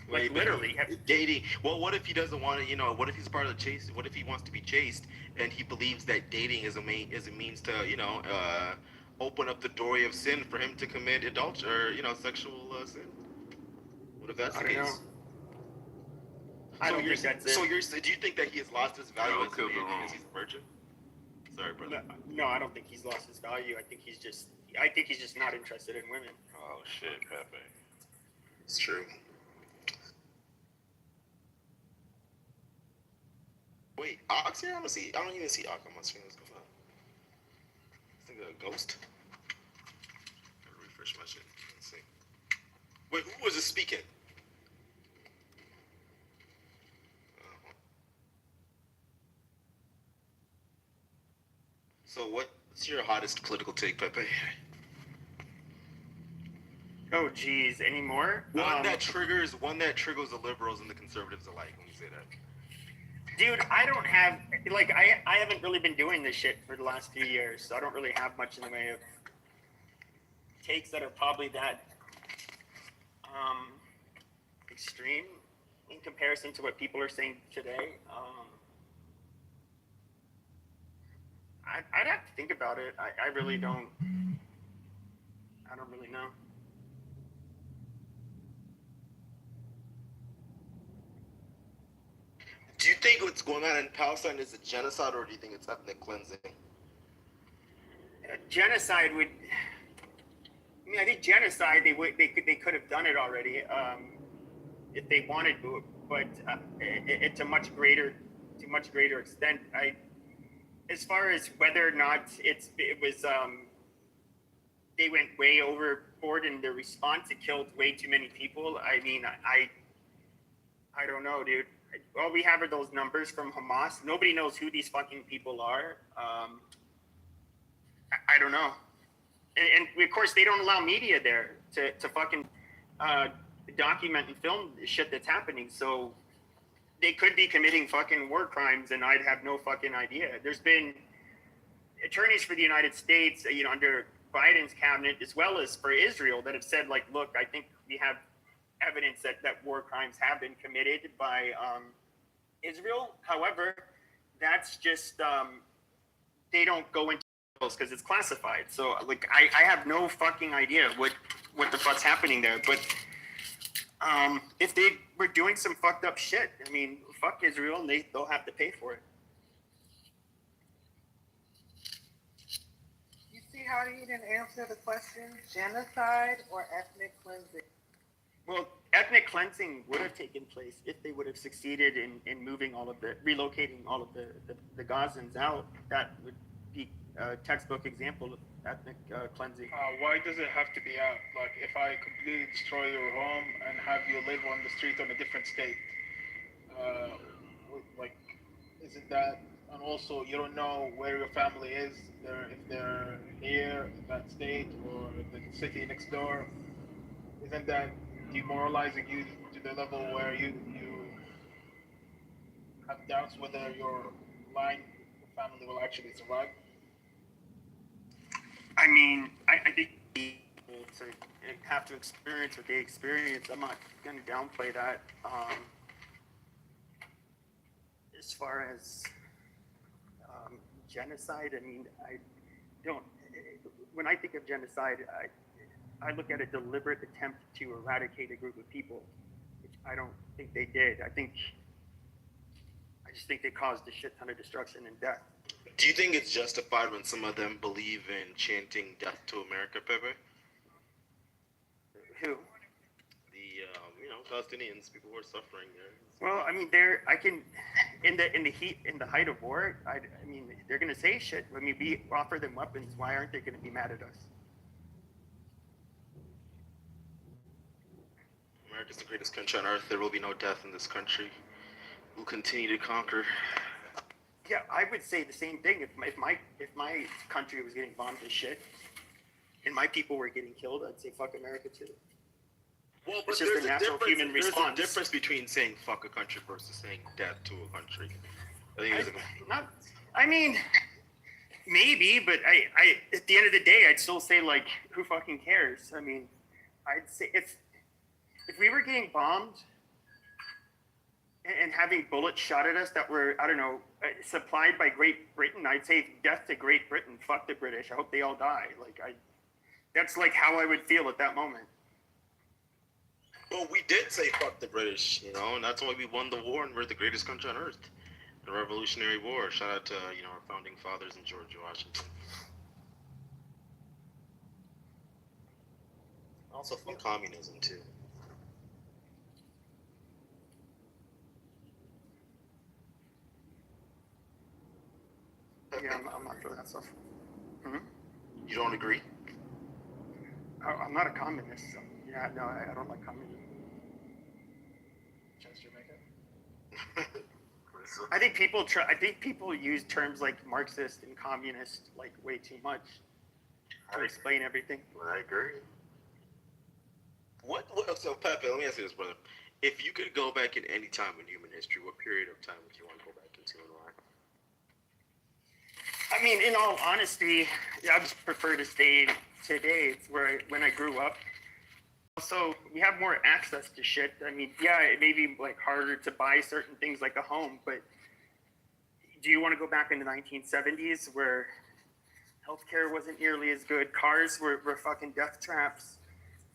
Literally dating. Well, what if he doesn't want to? What if he's part of the chase? What if he wants to be chased and he believes that dating is a means to open up the doorway of sin for him to commit adultery or sexual sin? What if that's the case? I don't think that's it. So do you think that he has lost his value as a man because he's a virgin? Sorry, brother. No, I don't think he's lost his value. I think he's just not interested in women. Oh shit, Pepe. It's true. Wait, Ox here? I don't even see Ox on my screen. What's going on? I think a ghost. I'll refresh my shit. Let's see. Wait, who was this speaking? So what's your hottest political take, Pepe? Oh geez, any more? One that triggers the liberals and the conservatives alike when you say that. Dude, I don't have I haven't really been doing this shit for the last few years, so I don't really have much in the way of takes that are probably that extreme in comparison to what people are saying today. I'd have to think about it. I really don't. I don't really know. Do you think what's going on in Palestine is a genocide, or do you think it's ethnic cleansing? Genocide would. I mean, I think genocide. They could have done it already if they wanted to, but it's a much greater extent. As far as whether or not it was they went way overboard in their response. It killed way too many people. I mean, I don't know, dude. All we have are those numbers from Hamas. Nobody knows who these fucking people are. I don't know. And of course, they don't allow media there to fucking document and film the shit that's happening. So they could be committing fucking war crimes, and I'd have no fucking idea. There's been attorneys for the United States, under Biden's cabinet, as well as for Israel, that have said, like, look, I think we have evidence that war crimes have been committed by Israel. However, that's just they don't go into because it's classified. So, like, I have no fucking idea what the fuck's happening there. But if they were doing some fucked up shit, I mean, fuck Israel, and they'll have to pay for it. You see how he didn't answer the question? Genocide or ethnic cleansing? Well, ethnic cleansing would have taken place if they would have succeeded in moving relocating all of the Gazans out. That would be a textbook example of ethnic cleansing. Why does it have to be out? Like, if I completely destroy your home and have you live on the street on a different state, like, isn't that? And also, you don't know where your family is. If they're here in that state or the city next door, isn't that demoralizing you to the level where you have doubts whether your line of family will actually survive? I mean, I think people to have to experience what they experience. I'm not going to downplay that. As far as genocide, I mean, I don't. When I think of genocide, I look at a deliberate attempt to eradicate a group of people, which I don't think they did. I just think they caused a shit ton of destruction and death. Do you think it's justified when some of them believe in chanting "Death to America," Pepe? Who? The Palestinians, people who are suffering there. Well, I mean, in the height of war. I mean, they're gonna say shit. I mean, we offer them weapons. Why aren't they gonna be mad at us? America's the greatest country on earth. There will be no death in this country. We'll continue to conquer. Yeah, I would say the same thing. If my country was getting bombed to shit, and my people were getting killed, I'd say fuck America too. Well, but it's just a natural human response. There's a difference between saying "fuck a country" versus saying "death to a country." I mean, maybe, but I at the end of the day, I'd still say, like, who fucking cares? I mean, I'd say if we were getting bombed and having bullets shot at us that were, I don't know, supplied by Great Britain, I'd say death to Great Britain. Fuck the British. I hope they all die. That's like how I would feel at that moment. Well, we did say fuck the British, and that's why we won the war, and we're the greatest country on earth. The Revolutionary War. Shout out to, our founding fathers and George Washington. Also fuck communism, too. Yeah, I'm not for that stuff. Mm-hmm. You don't agree? I'm not a communist. So yeah, no, I don't like communism. I think people use terms like Marxist and communist like way too much to explain everything. I agree. So Pepe, let me ask you this, brother. If you could go back in any time in human history, what period of time would you want to go back into and why? I mean, in all honesty, I would prefer to stay today. It's when I grew up. So we have more access to shit. I mean, yeah, it may be like harder to buy certain things like a home, but do you want to go back in the 1970s where Healthcare wasn't nearly as good. Cars were fucking death traps.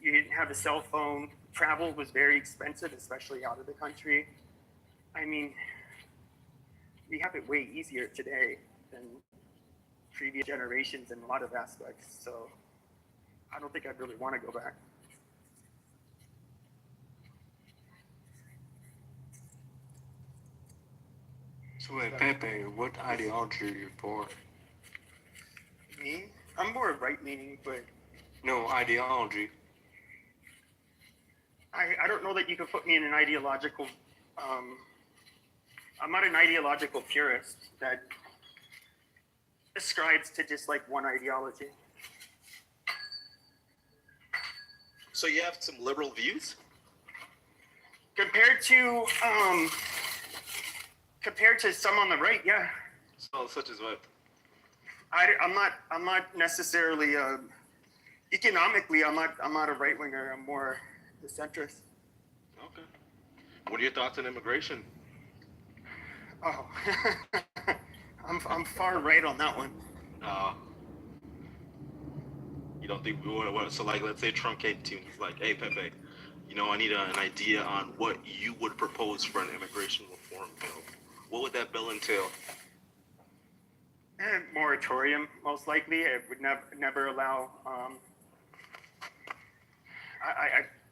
You didn't have a cell phone. Travel was very expensive, especially out of the country. I mean, we have it way easier today than previous generations in a lot of aspects. So I don't think I'd really want to go back. So, Pepe, what ideology are you for? Me? I'm more right-leaning, but No, ideology. I don't know that you could put me in an ideological. I'm not an ideological purist that ascribes to just like one ideology. So you have some liberal views? Compared to some on the right, yeah. So such as what? I'm not necessarily economically. I'm not a right winger. I'm more the centrist. Okay. What are your thoughts on immigration? Oh, I'm far right on that one. You don't think we want so like let's say Trump came to you and was like, hey Pepe, you know I need an idea on what you would propose for an immigration reform bill. What would that bill entail? Moratorium, most likely. It would never allow.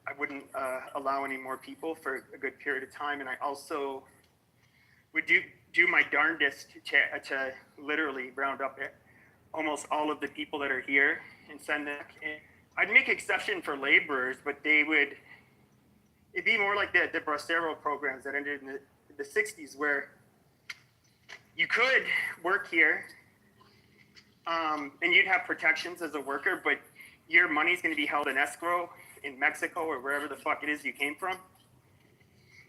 I wouldn't allow any more people for a good period of time, and I also would do my darndest to literally round up almost all of the people that are here and send them. I'd make exception for laborers, but it'd be more like the Bracero programs that ended in the 60s, where you could work here and you'd have protections as a worker, but your money's going to be held in escrow in Mexico or wherever the fuck it is you came from,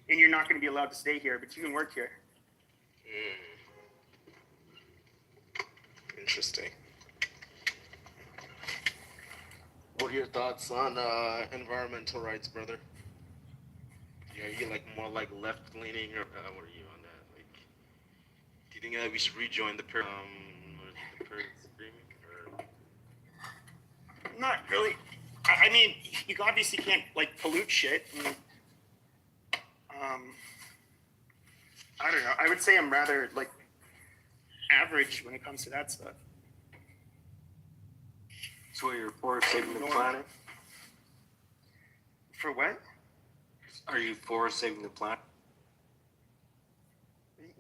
and you're not going to be allowed to stay here, but you can work here. Interesting. What are your thoughts on environmental rights, brother? Yeah, are you like more like left leaning, or what are you on that? Like, do you think that we should rejoin the Paris Agreement? Or? Not really. I mean, you obviously can't like pollute shit. I don't know. I would say I'm rather like average when it comes to that stuff. So you're for saving the planet? For what? Are you for saving the planet?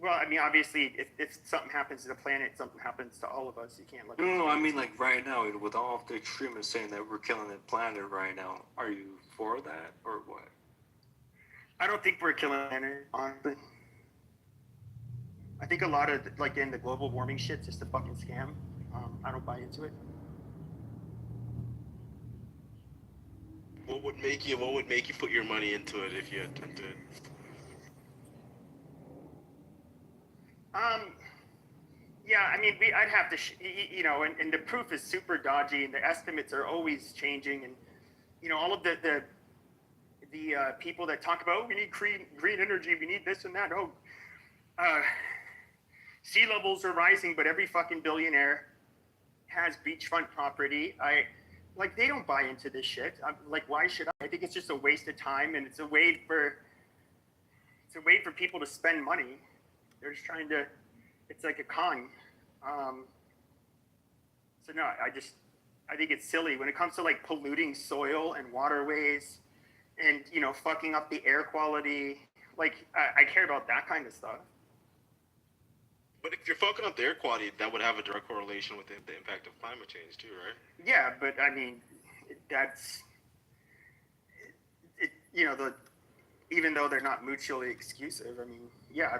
Well, I mean, obviously, if something happens to the planet, something happens to all of us. You can't look. No, I mean like right now, with all of the extremists saying that we're killing the planet right now, are you for that or what? I don't think we're killing the planet, honestly. I think a lot of like in the global warming shit's just a fucking scam. I don't buy into it. What would make you put your money into it if you had to do it? Yeah, I mean, I'd have to, and the proof is super dodgy, and the estimates are always changing, and all of the people that talk about, oh, we need green energy, we need this and that. Sea levels are rising, but every fucking billionaire has beachfront property. They don't buy into this shit. Why should I? I think it's just a waste of time, and it's a way for people to spend money. They're just trying to. It's like a con. So no, I think it's silly when it comes to like polluting soil and waterways, and fucking up the air quality. Like I care about that kind of stuff. But if you're fucking up the air quality, that would have a direct correlation with the impact of climate change too, right? Yeah, but I mean, even though they're not mutually exclusive. I mean, yeah, I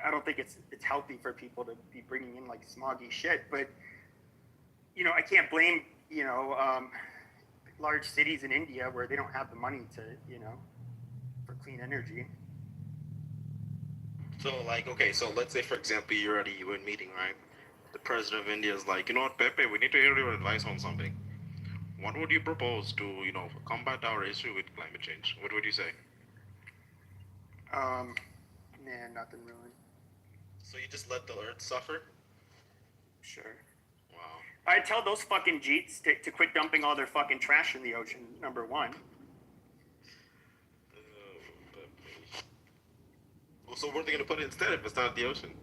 don't think it's healthy for people to be bringing in like smoggy shit. But I can't blame large cities in India where they don't have the money to for clean energy. So so let's say for example you're at a UN meeting, right? The president of India is like, you know what, Pepe, we need to hear your advice on something. What would you propose to, combat our issue with climate change? What would you say? Nothing really. So you just let the earth suffer? Sure. I'd tell those fucking Jeets to quit dumping all their fucking trash in the ocean, number one. Well, so where are they gonna put it instead if it's not the ocean?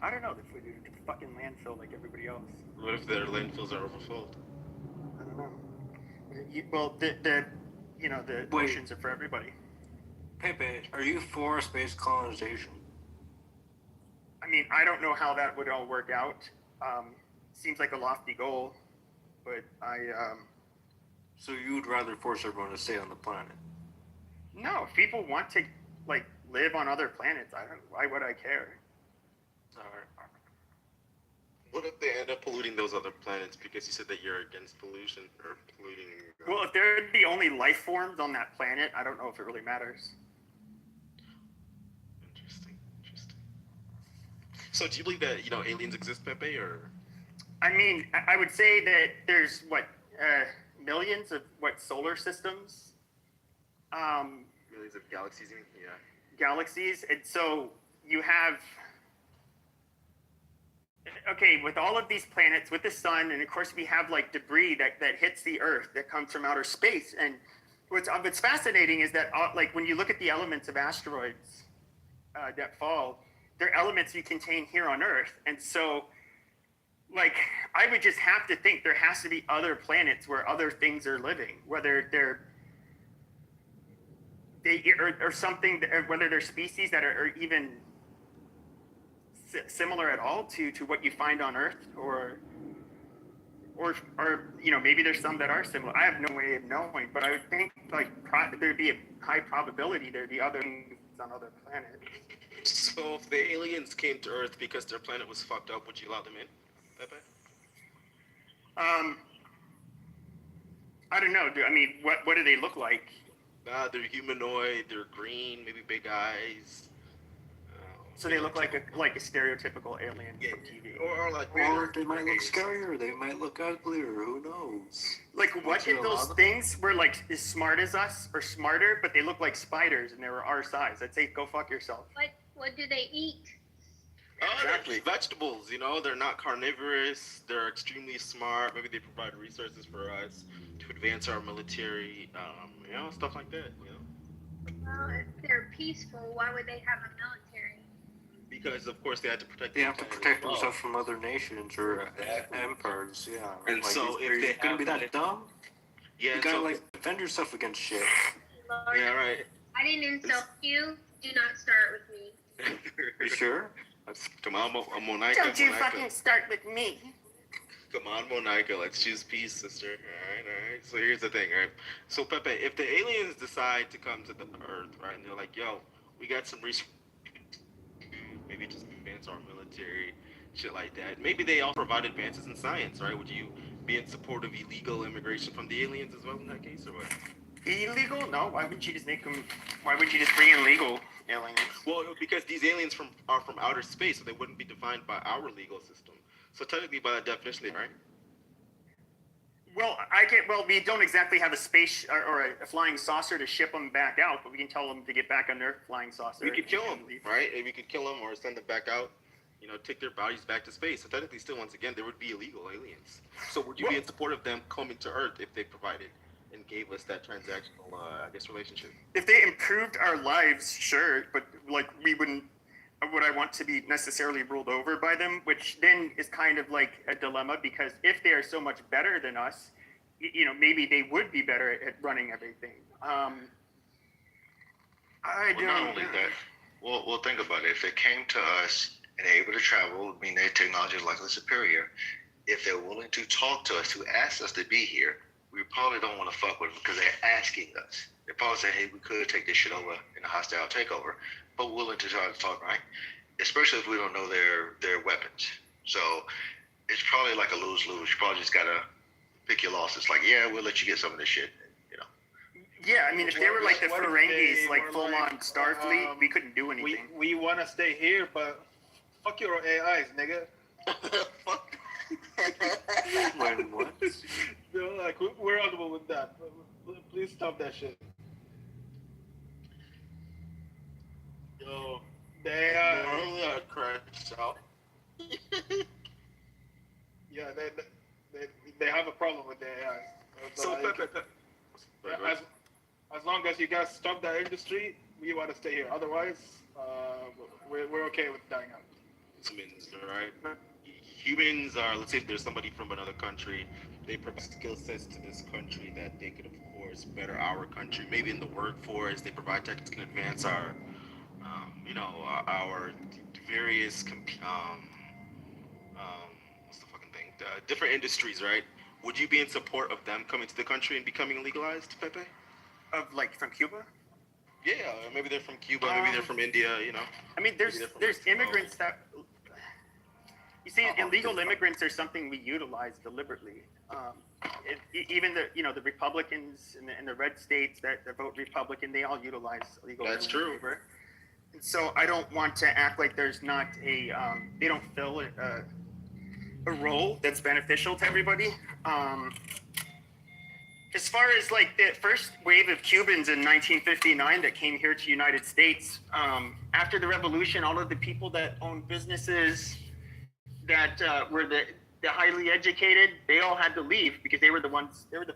I don't know if we do fucking landfill like everybody else. What if their landfills are overfilled? I don't know. Well, the oceans are for everybody. Pepe, are you for space colonization? I mean, I don't know how that would all work out. Seems like a lofty goal, but So you would rather force everyone to stay on the planet? No, if people want to live on other planets, why would I care? What if they end up polluting those other planets because you said that you're against pollution or polluting? Well, if they're the only life forms on that planet, I don't know if it really matters. Interesting. So do you believe that aliens exist, Pepe, or? I mean, I would say that there's millions of solar systems. Millions of galaxies, you mean? Yeah. Galaxies, and so you have. Okay, with all of these planets, with the sun, and of course we have debris that hits the Earth that comes from outer space. And what's fascinating is that when you look at the elements of asteroids that fall, they're elements you contain here on Earth. And so, I would just have to think there has to be other planets where other things are living, whether or something, whether they're species that are even similar at all to what you find on Earth, or maybe there's some that are similar. I have no way of knowing, but I would think there'd be a high probability there'd be other things on other planets. So if the aliens came to Earth because their planet was fucked up, would you allow them in, Pepe? I don't know. I mean, what do they look like? They're humanoid. They're green, maybe big eyes. So they look like a stereotypical alien from TV. Or they might look scarier, they might look uglier, who knows? What if those things were as smart as us or smarter, but they look like spiders and they were our size? I'd say go fuck yourself. What do they eat? Exactly. Vegetables, they're not carnivorous. They're extremely smart. Maybe they provide resources for us to advance our military, stuff like that, Well, if they're peaceful, why would they have a military? Because of course they had to protect. They have to protect themselves from other nations or empires. Yeah. And so if they gonna be that dumb, yeah, you gotta defend yourself against shit. Lord, yeah, right. I didn't insult you. Do not start with me. You sure? Come on, Monica. Don't you fucking start with me. Come on, Monica. Let's choose peace, sister. All right. So here's the thing, right? So Pepe, if the aliens decide to come to the Earth, right, and they're like, yo, we got some research, maybe just advance our military, shit like that. Maybe they all provide advances in science, right? Would you be in support of illegal immigration from the aliens as well in that case, or what? Illegal? No. Why wouldn't you just why would you just bring in legal aliens? Well, because these aliens are from outer space, so they wouldn't be defined by our legal system. So technically, by that definition, right? Well, we don't exactly have a space or a flying saucer to ship them back out, but we can tell them to get back on their flying saucer. We could kill them, right? And we could kill them or send them back out, take their bodies back to space. So technically, still, once again, there would be illegal aliens. So would you be in support of them coming to Earth if they provided and gave us that transactional, relationship? If they improved our lives, sure, but we wouldn't. Would I want to be necessarily ruled over by them? Which then is kind of like a dilemma, because if they are so much better than us, maybe they would be better at running everything. Not only that, well, think about it. If they came to us and they're able to travel, I mean, their technology is likely superior. If they're willing to talk to us, to ask us to be here, we probably don't want to fuck with them because they're asking us. They probably say, hey, we could take this shit over in a hostile takeover, but we're willing to try to talk, right? Especially if we don't know their weapons. So it's probably like a lose-lose. You probably just got to pick your losses. Like, yeah, we'll let you get some of this shit, Yeah, I mean, if they were like the Ferengis, full-on Starfleet, we couldn't do anything. We want to stay here, but fuck your AIs, nigga. When what? We're audible with that. Please stop that shit. Yo, they crashed out. Yeah, they have a problem with the AI. So, like, Pepe, as long as you guys stop that industry, we want to stay here. Otherwise, we're okay with dying out. Humans, right? Humans are, let's say if there's somebody from another country, they provide skill sets to this country that they could, of course, better our country. Maybe in the workforce, they provide tech that can advance our, our various, what's the fucking thing? Different industries, right? Would you be in support of them coming to the country and becoming legalized, Pepe? Of like from Cuba? Yeah, maybe they're from Cuba, maybe they're from India, I mean, there's immigrants that, you see, illegal immigrants are something we utilize deliberately. Even the Republicans and the red states that vote Republican, they all utilize illegal. That's true. Labor. And so I don't want to act like there's not they don't fill a role that's beneficial to everybody. As far as like the first wave of Cubans in 1959 that came here to the United States, after the revolution, all of the people that owned businesses that were the highly educated, they all had to leave because they were the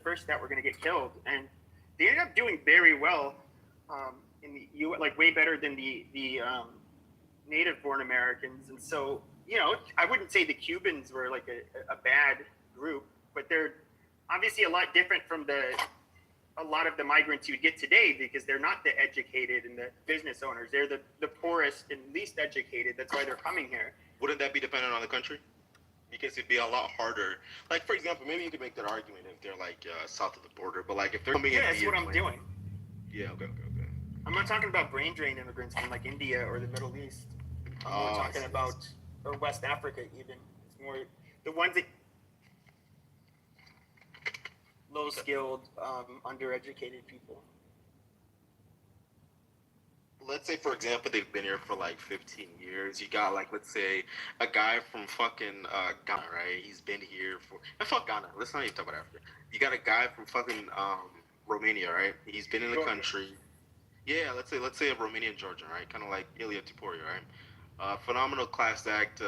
first that were going to get killed. And they ended up doing very well in the U.S., like way better than the native born Americans. And so, I wouldn't say the Cubans were like a bad group, but they're obviously a lot different from a lot of the migrants you would get today because they're not the educated and the business owners. They're the poorest and least educated. That's why they're coming here. Wouldn't that be dependent on the country? Because it'd be a lot harder. Like, for example, maybe you could make that argument if they're like south of the border, but like if they're coming in. Yeah, that's what I'm doing. Yeah, okay. I'm not talking about brain drain immigrants from like India or the Middle East. I'm more talking about or West Africa even. It's more the ones that low skilled, undereducated people. Let's say, for example, they've been here for like 15 years. You got like, let's say, a guy from fucking Ghana, right? He's been here for, fuck Ghana. Let's not even talk about Africa. You got a guy from fucking Romania, right? He's been in the country. Yeah, let's say a Romanian Georgian, right? Kind of like Ilya Tuporia, right? Phenomenal class act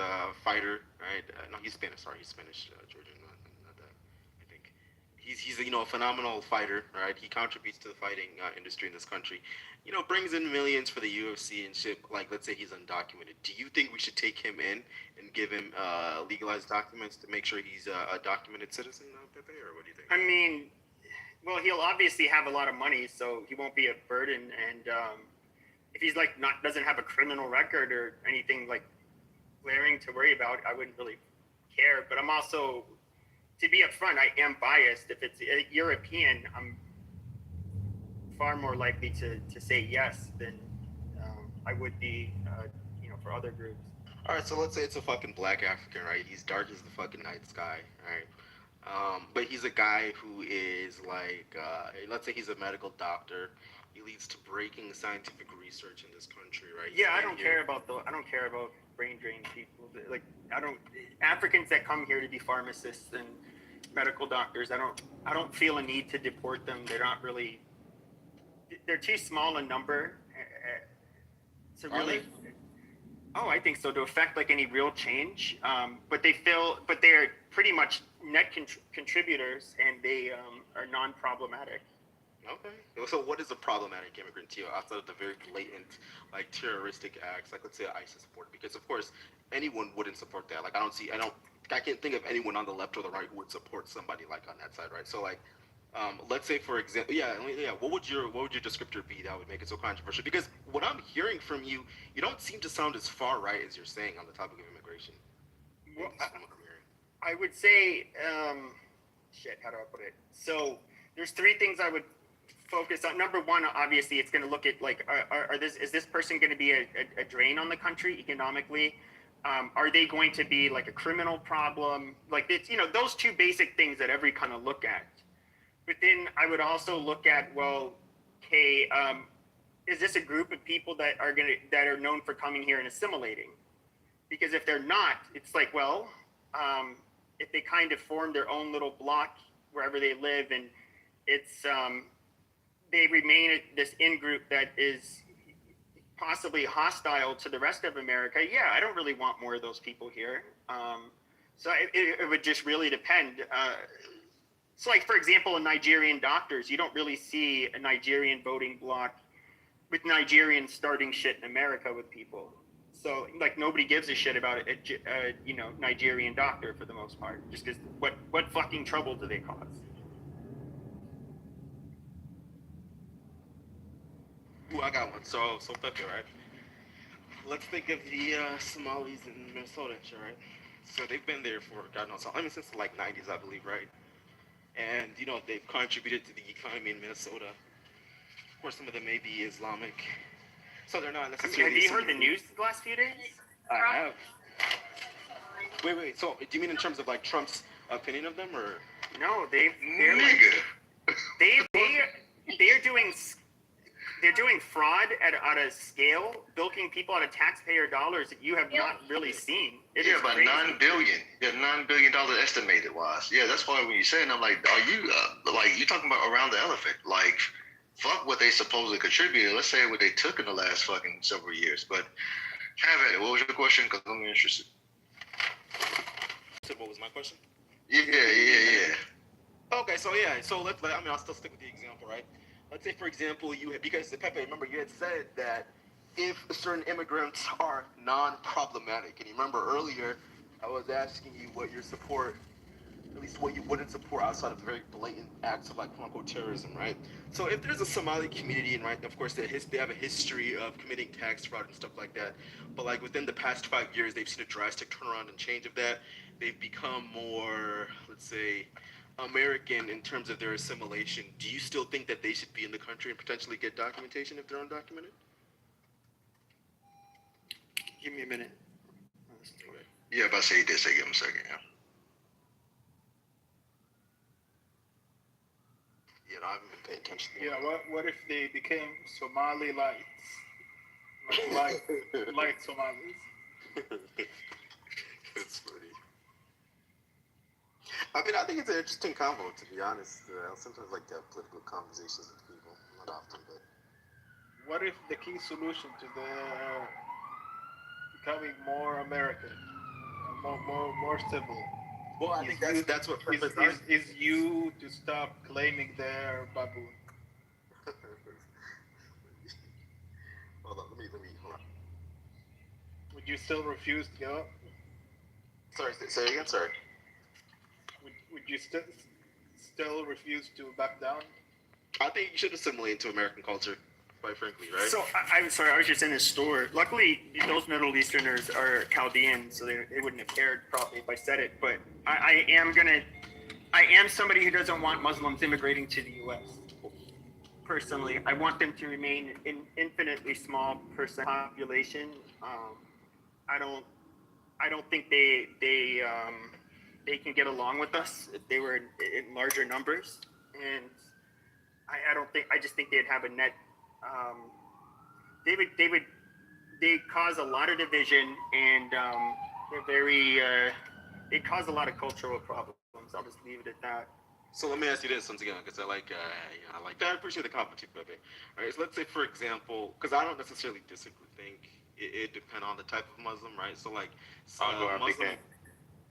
fighter, right? No, he's Spanish. Sorry, he's Spanish, Georgian, not that. I think he's a phenomenal fighter, right? He contributes to the fighting industry in this country. Brings in millions for the UFC and shit. Like, let's say he's undocumented. Do you think we should take him in and give him legalized documents to make sure he's a documented citizen, Pepe, or what do you think? I mean, well, he'll obviously have a lot of money, so he won't be a burden. And if he's like doesn't have a criminal record or anything like glaring to worry about, I wouldn't really care. But I'm also, to be upfront, I am biased. If it's a European, I'm far more likely to say yes than I would be, for other groups. All right, so let's say it's a fucking black African, right? He's dark as the fucking night sky, right? But he's a guy who is like, let's say he's a medical doctor. He leads to breaking scientific research in this country, right? Yeah, I don't care about brain drain people. Like, Africans that come here to be pharmacists and medical doctors, I don't feel a need to deport them. They're too small a number to really. Oh, I think so, to affect like any real change. But they're pretty much net contributors, and they are non-problematic. Okay. So what is a problematic immigrant to you outside of the very blatant, like, terroristic acts, like, let's say, ISIS support? Because of course, anyone wouldn't support that. Like, I can't think of anyone on the left or the right who would support somebody like on that side, right? So like, let's say, for example, what would your descriptor be that would make it so controversial? Because what I'm hearing from you, you don't seem to sound as far right as you're saying on the topic of immigration. Well, I would say, how do I put it? So there's three things I would focus on. Number one, obviously, it's going to look at like, is this person going to be a drain on the country economically? Are they going to be like a criminal problem? Like, it's, those two basic things that every kind of look at. But then I would also look at, well, okay, is this a group of people that are known for coming here and assimilating? Because if they're not, it's like, well, if they kind of form their own little block wherever they live, and it's they remain this in-group that is possibly hostile to the rest of America, yeah, I don't really want more of those people here. So it would just really depend. So, like, for example, in Nigerian doctors, you don't really see a Nigerian voting bloc with Nigerians starting shit in America with people. So, like, nobody gives a shit about a Nigerian doctor for the most part, just because what fucking trouble do they cause? Ooh, I got one. So Pepe, right? Let's think of the Somalis in Minnesota, right? So they've been there for God knows how long, since the like 90s, I believe, right? And they've contributed to the economy in Minnesota. Of course, some of them may be Islamic, so they're not necessarily. Have you heard the news the last few days? I have. Wait. So, do you mean in terms of like Trump's opinion of them, or? No, they're doing fraud at a scale, bilking people out of taxpayer dollars that you have not really seen. It is about crazy. $9 billion. Yeah, $9 billion estimated wise. Yeah, that's why when you say it, I'm like, are you like you talking about around the elephant? Like, fuck what they supposedly contributed. Let's say what they took in the last fucking several years. But have at it. What was your question? Because I'm interested. What was my question? Yeah. Okay, so I'll still stick with the example, right? Let's say, for example, because Pepe, remember you had said that if certain immigrants are non-problematic, and you remember earlier I was asking you what your support, at least what you wouldn't support outside of very blatant acts of like quote-unquote terrorism, right? So if there's a Somali community, and right, of course they have a history of committing tax fraud and stuff like that, but like within the past 5 years, they've seen a drastic turnaround and change of that. They've become more, let's say, American in terms of their assimilation. Do you still think that they should be in the country and potentially get documentation if they're undocumented? Give me a minute. Yeah, if I say this, I give him a second. Yeah, I haven't been paying attention. Yeah, what if they became Somali lights? Light Somalis. That's funny. I mean, I think it's an interesting combo, to be honest. I sometimes like to have political conversations with people. Not often, but. What if the key solution to the becoming more American, more civil? Well, I think that's what is you to stop claiming their baboon. Hold on, let me hold on. Would you still refuse to go? Sorry, say again. Sorry. Would you still refuse to back down? I think you should assimilate into American culture, quite frankly, right? So I'm sorry, I was just in a store. Luckily, those Middle Easterners are Chaldeans, so they wouldn't have cared probably if I said it. But I am somebody who doesn't want Muslims immigrating to the U.S. Personally, I want them to remain an infinitely small percent population. I don't think they can get along with us if they were in larger numbers, and I just think they'd have a net. They cause a lot of division, and they cause a lot of cultural problems. I'll just leave it at that. So let me ask you this once again, because I appreciate the comment too, Pepe. All right, so let's say, for example, because I don't necessarily think it depends on the type of Muslim, right? So like, Muslim,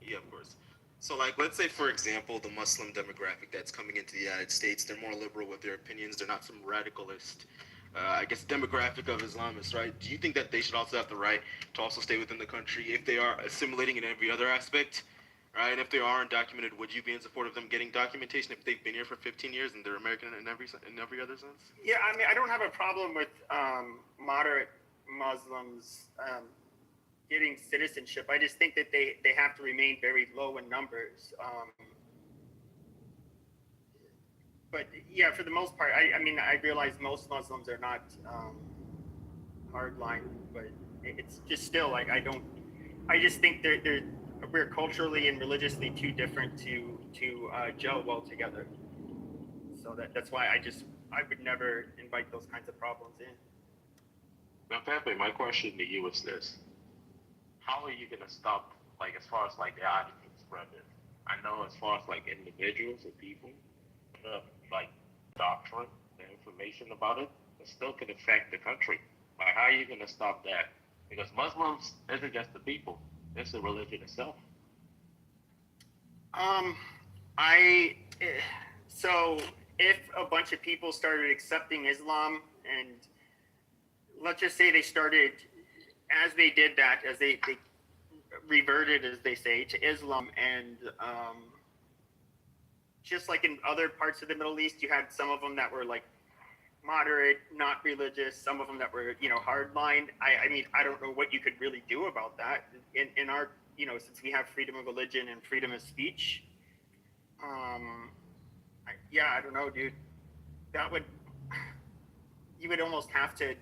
yeah, of course. So like, let's say, for example, the Muslim demographic that's coming into the United States, they're more liberal with their opinions. They're not some radicalist, demographic of Islamists, right? Do you think that they should also have the right to also stay within the country if they are assimilating in every other aspect? Right, and if they are undocumented, would you be in support of them getting documentation if they've been here for 15 years and they're American in every other sense? Yeah, I mean, I don't have a problem with moderate Muslims getting citizenship. I just think that they have to remain very low in numbers. But yeah, for the most part, I realize most Muslims are not hardline, but it's just still like I just think we're culturally and religiously too different to gel well together. So that's why I would never invite those kinds of problems in. Now, Pepe, my question to you is this: how are you going to stop, like, as far as like the argument spreading? I know as far as like individuals or people, like doctrine, the information about it still could affect the country. Like, how are you going to stop that? Because Muslims isn't just the people; it's the religion itself. So if a bunch of people started accepting Islam, and let's just say they started, as they did that, as they reverted, as they say, to Islam, and just like in other parts of the Middle East, you had some of them that were like moderate, not religious, some of them that were, hardline. I mean, I don't know what you could really do about that in our, since we have freedom of religion and freedom of speech. I don't know, dude. You would almost have to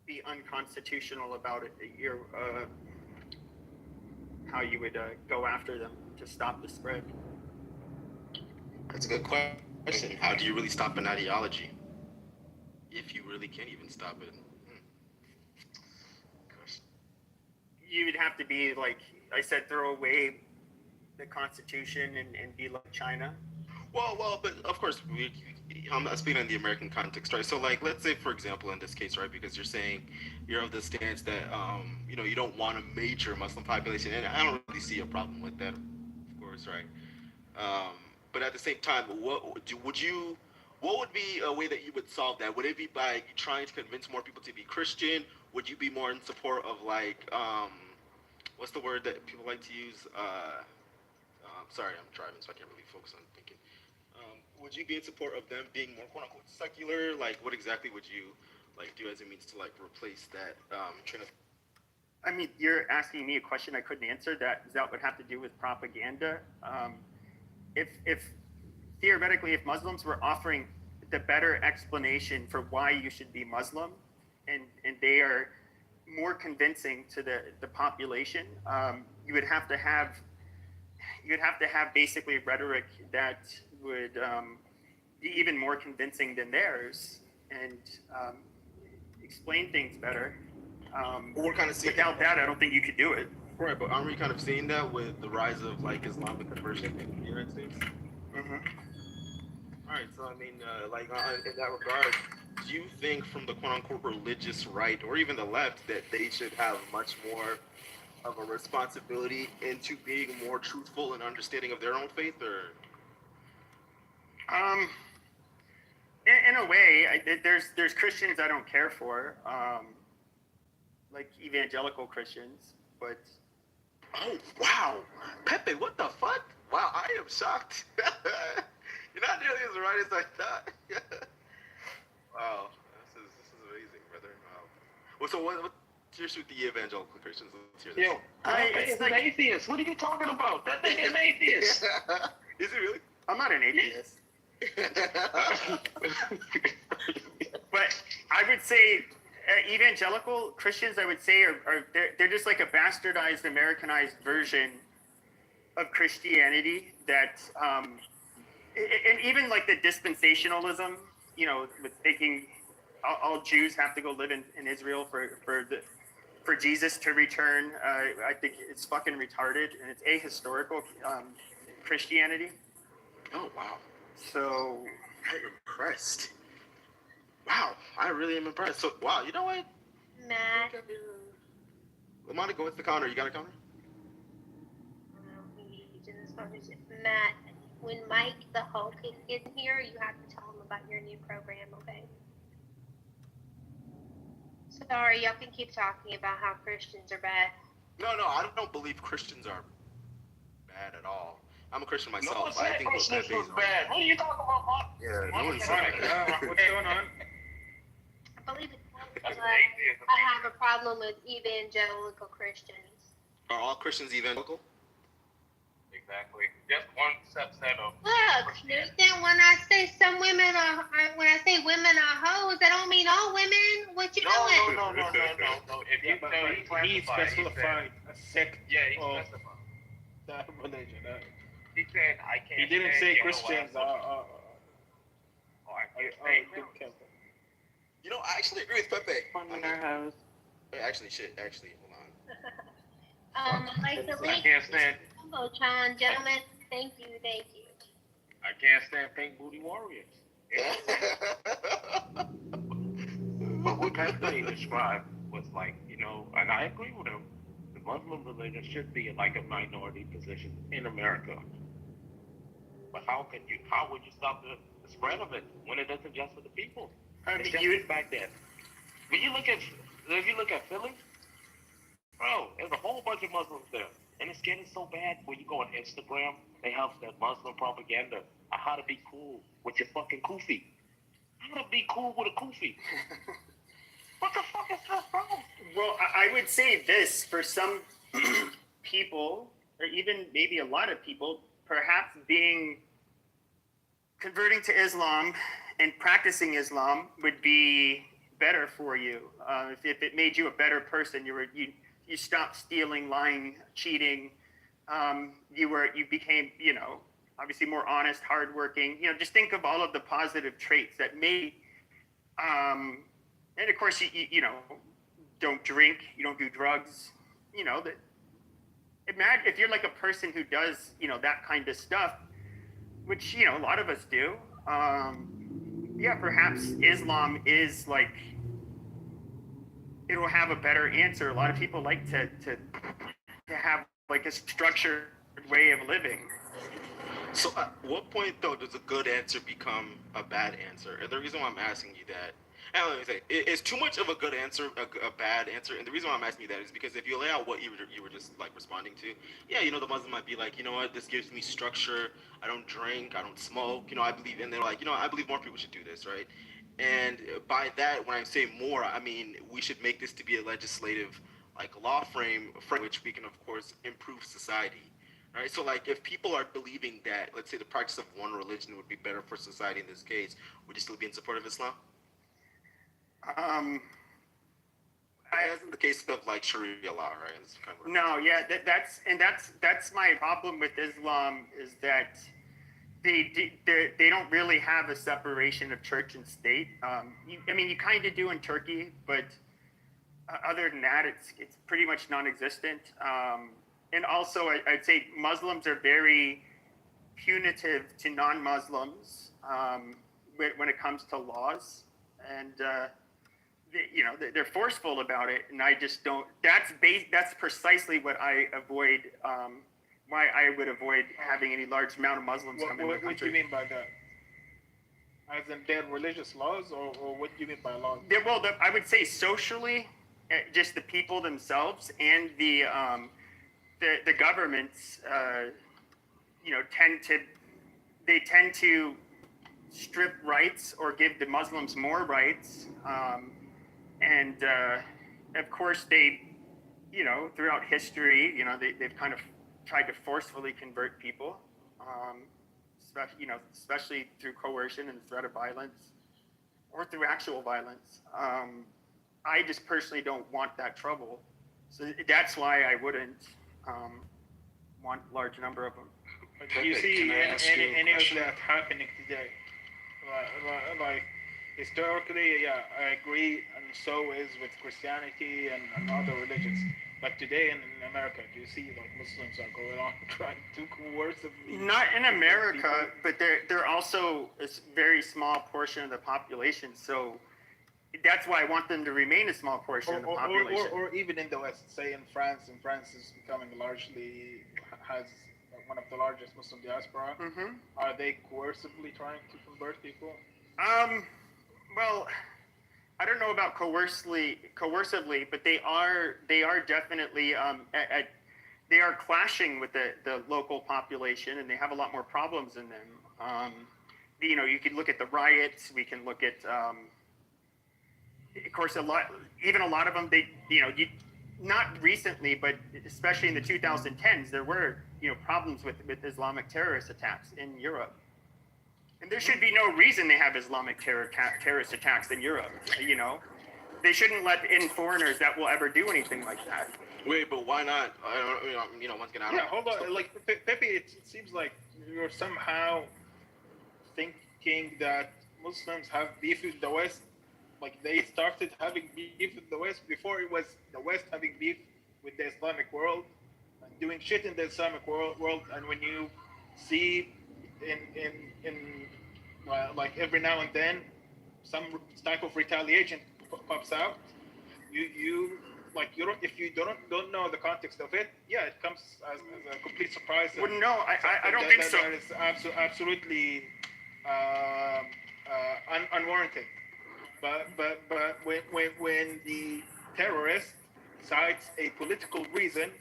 be unconstitutional about it. How you would go after them to stop the spread. That's a good question. How do you really stop an ideology? If you really can even stop it. You would have to be, like I said, throw away the Constitution and be like China. Well, but of course, I'm not speaking in the American context, right? So, like, let's say, for example, in this case, right, because you're saying you're of the stance that, you don't want a major Muslim population, and I don't really see a problem with that, of course, right? But at the same time, what would be a way that you would solve that? Would it be by trying to convince more people to be Christian? Would you be more in support of, like, what's the word that people like to use? Sorry, I'm driving, so I can't really focus on thinking. Would you be in support of them being more quote unquote secular? Like, what exactly would you do as a means to replace that train of? I mean, you're asking me a question I couldn't answer. That would have to do with propaganda. If theoretically, if Muslims were offering the better explanation for why you should be Muslim, and they are more convincing to the population, you would have to have basically rhetoric that would be even more convincing than theirs, and explain things better. We're kind of seeing without that, I don't think you could do it. Right, but aren't we kind of seeing that with the rise of Islamic conversion in the United States? Mm-hmm. All right, so I mean, in that regard, do you think from the quote-unquote religious right or even the left that they should have much more of a responsibility into being more truthful and understanding of their own faith, or? In a way, there's Christians I don't care for, like evangelical Christians, but. Oh wow, Pepe, what the fuck? Wow, I am shocked. You're not nearly as right as I thought. Wow, this is amazing, brother. Wow. Well, so what's your issue with the evangelical Christians? Let's hear this. Yo, it's an atheist. What are you talking about? That thing is an atheist. Is it really? I'm not an atheist. But I would say evangelical Christians, I would say, they're just like a bastardized, Americanized version of Christianity that, and even like the dispensationalism, with thinking all Jews have to go live in Israel for Jesus to return. I think it's fucking retarded, and it's ahistorical Christianity. Oh wow. So I'm impressed. Wow, I really am impressed. So wow, you know what? Matt. Lamont, go with the counter. You got a counter? Matt, when Mike the Hulk is in here, you have to tell him about your new program, okay? Sorry, y'all can keep talking about how Christians are bad. No, I don't believe Christians are bad at all. I'm a Christian myself. No one I said think Christians was bad. What are you talking about, Mark? Yeah, no one What's said that? What's going on? I believe it's but I have a problem with evangelical Christians. Are all Christians evangelical? Exactly. Just one subset of. Look, Nathan, when I say women are hoes, I don't mean all women. What you doing? No. If you he specified a sect. Yeah, he of specified. that religion. He said, I can't. He didn't say Christians I You know, I actually agree with Pepe. In our house. Actually, hold on. I'd like to I leave. can't stand. Hello, John, gentlemen. Thank you. I can't stand pink booty warriors. But what Pepe described was like, and I agree with him. The Muslim religion should be in like a minority position in America. But how would you stop the spread of it when it isn't just for the people? It's just back there. If you look at Philly, bro, there's a whole bunch of Muslims there. And it's getting so bad when you go on Instagram, they have that Muslim propaganda on how to be cool with your fucking kufi. How to be cool with a kufi? What the fuck is that, bro? Well, I would say this for some people, or even maybe a lot of people, perhaps converting to Islam and practicing Islam would be better for you. If it made you a better person, you stopped stealing, lying, cheating. You became, obviously more honest, hardworking. Just think of all of the positive traits that may. And of course, you don't drink, you don't do drugs. That. Imagine if you're like a person who does, that kind of stuff, which a lot of us do. Yeah, perhaps Islam is like. It'll have a better answer. A lot of people like to have like a structured way of living. So at what point, though, does a good answer become a bad answer? And the reason why I'm asking you that, and let me say, is too much of a good answer a bad answer? And the reason why I'm asking you that is because if you lay out what you were just like responding to, yeah, the Muslim might be like, what, this gives me structure. I don't drink, I don't smoke. I believe, and they're like, I believe more people should do this, right? And by that, when I say more, I mean we should make this to be a legislative, like law frame which we can, of course, improve society. Right, so like if people are believing that, let's say, the practice of one religion would be better for society in this case, would you still be in support of Islam? As in the case of like Sharia law, right? It's kind of no, yeah, that's my problem with Islam is that they don't really have a separation of church and state. You kind of do in Turkey, but other than that, it's pretty much non-existent. And also, I'd say Muslims are very punitive to non-Muslims when it comes to laws, and they're forceful about it. And I just don't. That's precisely what I avoid. Why I would avoid having any large amount of Muslims come in the country. What do you mean by that? As in their religious laws, or what do you mean by laws? I would say socially, just the people themselves and the governments, tend to strip rights or give the Muslims more rights, and of course they, throughout history, they've kind of tried to forcefully convert people, especially through coercion and threat of violence, or through actual violence. I just personally don't want that trouble, so that's why I wouldn't. Want large number of them. Do you see any of that happening today? Like historically, yeah, I agree, and so is with Christianity and other religions. But today in America, do you see like Muslims are going on trying to coercively? Not in America, but they're also a very small portion of the population. So that's why I want them to remain a small portion of the population. Or even in the West, say in France, is becoming has one of the largest Muslim diaspora. Mm-hmm. Are they coercively trying to convert people? Well, I don't know about coercively, but they are definitely they are clashing with the local population, and they have a lot more problems in them. You could look at the riots. We can look at. Of course, a lot of them, not recently, but especially in the 2010s, there were, problems with Islamic terrorist attacks in Europe. And there should be no reason they have Islamic terrorist attacks in Europe, They shouldn't let in foreigners that will ever do anything like that. Wait, but why not? Once again, yeah, hold on. Like, Pepe, it seems like you're somehow thinking that Muslims have beef with the West. Like they started having beef with the West before it was the West having beef with the Islamic world and doing shit in the Islamic world. And when you see like every now and then some type of retaliation pops out, you like you don't if you don't know the context of it, yeah, it comes as a complete surprise. Wouldn't know. I don't think so. That is absolutely unwarranted. But when the terrorist cites a political reason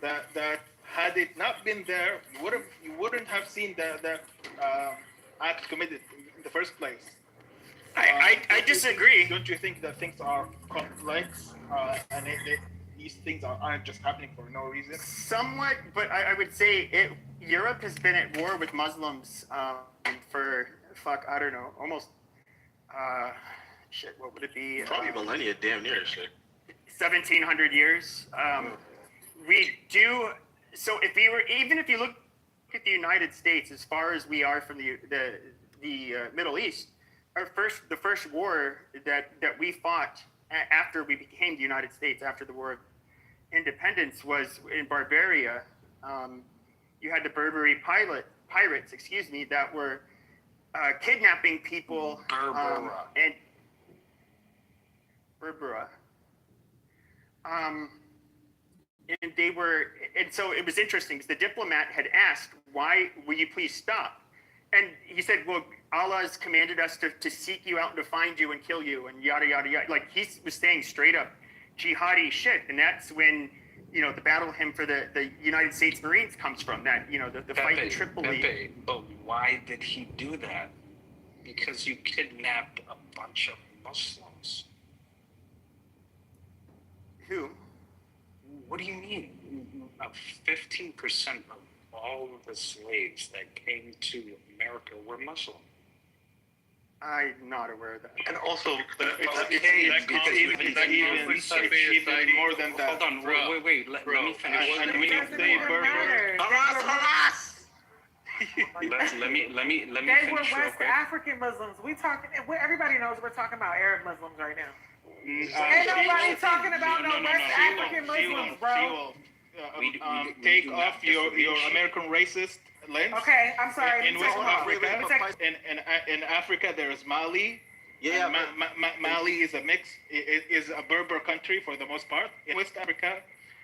that had it not been there, you wouldn't have seen the act committed in the first place. I disagree. Don't you think that things are complex and these things aren't just happening for no reason? Somewhat, but I would say Europe has been at war with Muslims for I don't know, almost what would it be? Probably millennia, damn near shit. 1,700 years. We do so. If you look at the United States, as far as we are from the Middle East, the first war that we fought after we became the United States, after the War of Independence, was in Barbaria. You had the Berberi pirates, that were kidnapping people. And Berbera. And they were, and so it was interesting because the diplomat had asked, "Why will you please stop?" And he said, "Well, Allah has commanded us to seek you out and to find you and kill you," and yada yada yada. Like he was saying straight up jihadi shit, and that's when the battle hymn for the United States Marines comes from. That the fight in Tripoli. But why did he do that? Because you kidnapped a bunch of Muslims. Who? What do you mean? 15% of all of the slaves that came to America were Muslim. I'm not aware of that. And also, It's even more than that. Hold on, wait. Let me finish. And when you say Berber, let me They were finish real West quick. African Muslims. Everybody knows we're talking about Arab Muslims right now. Ain't Ain't nobody talking about no West African Muslims, bro. Take off your American racist lens. Okay, I'm sorry. In West Africa, in Africa, there is Mali. Yeah, Mali is a mix. Is a Berber country for the most part. In West Africa,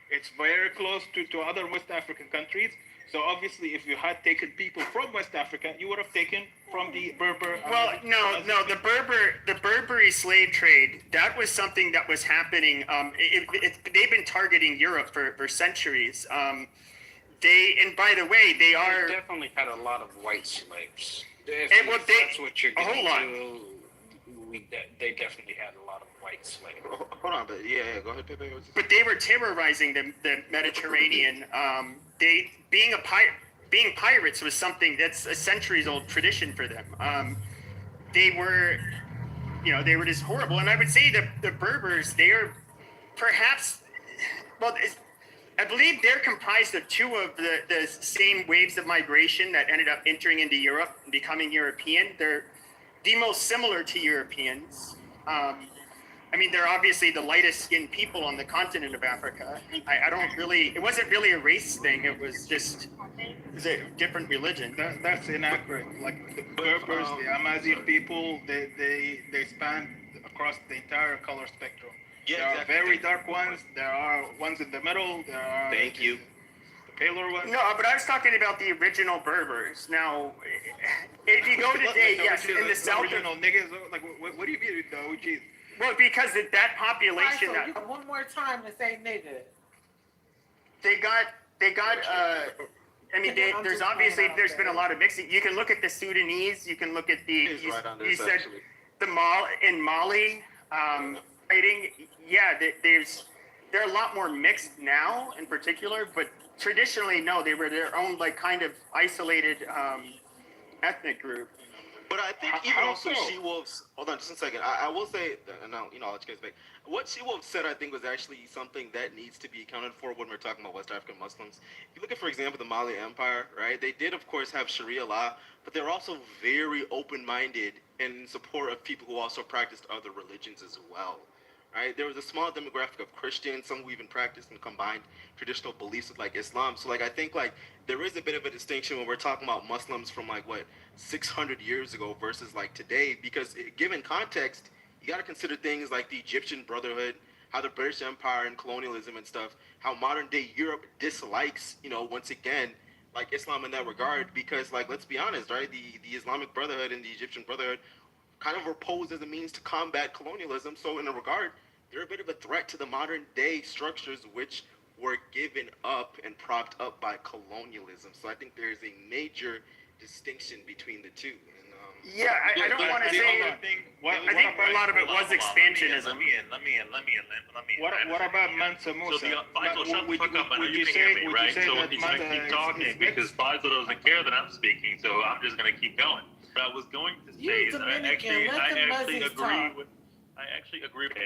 it's very close to other West African countries. So obviously, if you had taken people from West Africa, you would have taken from the Berber. Well, no, the Berberi slave trade, that was something that was happening. They've been targeting Europe for centuries. And by the way, they definitely had a lot of white slaves. That's what you're hold on. They definitely had a lot of white slaves. Hold on, but yeah, go ahead, Pepe. But they were terrorizing the Mediterranean. Being pirates was something that's a centuries-old tradition for them. They were just horrible. And I would say the Berbers, they are perhaps, I believe they're comprised of two of the same waves of migration that ended up entering into Europe and becoming European. They're the most similar to Europeans. They're obviously the lightest skinned people on the continent of Africa. It wasn't really a race thing. It was just a different religion. That's inaccurate. Like the Berbers, the Amazigh people, they span across the entire color spectrum. Yeah, there exactly. are very dark ones. There are ones in the middle. There are the paler ones. No, but I was talking about the original Berbers. Now, if you go today, yes, in the south. Original niggas. Like, what do you mean the OGs? Well, because that population. Right, so you got one more time to say nigga. There's been a lot of mixing. You can look at the Sudanese. You can look at the. You said the Mali. Fighting. Yeah, they're a lot more mixed now, in particular. But traditionally, no, they were their own kind of isolated ethnic group. But I think even also She-Wolf's, hold on just a second. I will say, and I'll let you guys back. What She-Wolf said, I think, was actually something that needs to be accounted for when we're talking about West African Muslims. If you look at, for example, the Mali Empire, right? They did, of course, have Sharia law, but they were also very open-minded and in support of people who also practiced other religions as well. Right? There was a small demographic of Christians, some who even practiced and combined traditional beliefs with Islam. So I think there is a bit of a distinction when we're talking about Muslims from 600 years ago versus today, because given context, you got to consider things like the Egyptian Brotherhood, how the British Empire and colonialism and stuff, how modern day Europe dislikes, once again, like Islam in that regard, because like let's be honest, right? The Islamic Brotherhood and the Egyptian Brotherhood kind of were posed as a means to combat colonialism. So in a regard, they're a bit of a threat to the modern day structures which were given up and propped up by colonialism. So I think there's a major distinction between the two. And, I don't want to say. I think a lot of it was expansionism. Let me in. What about Mansa Musa? So Faisal, shut the fuck up. I know you can hear me, right? So he's going to keep talking because Faisal doesn't care that I'm speaking, so I'm just going to keep going. What I was going to say is that I actually agree with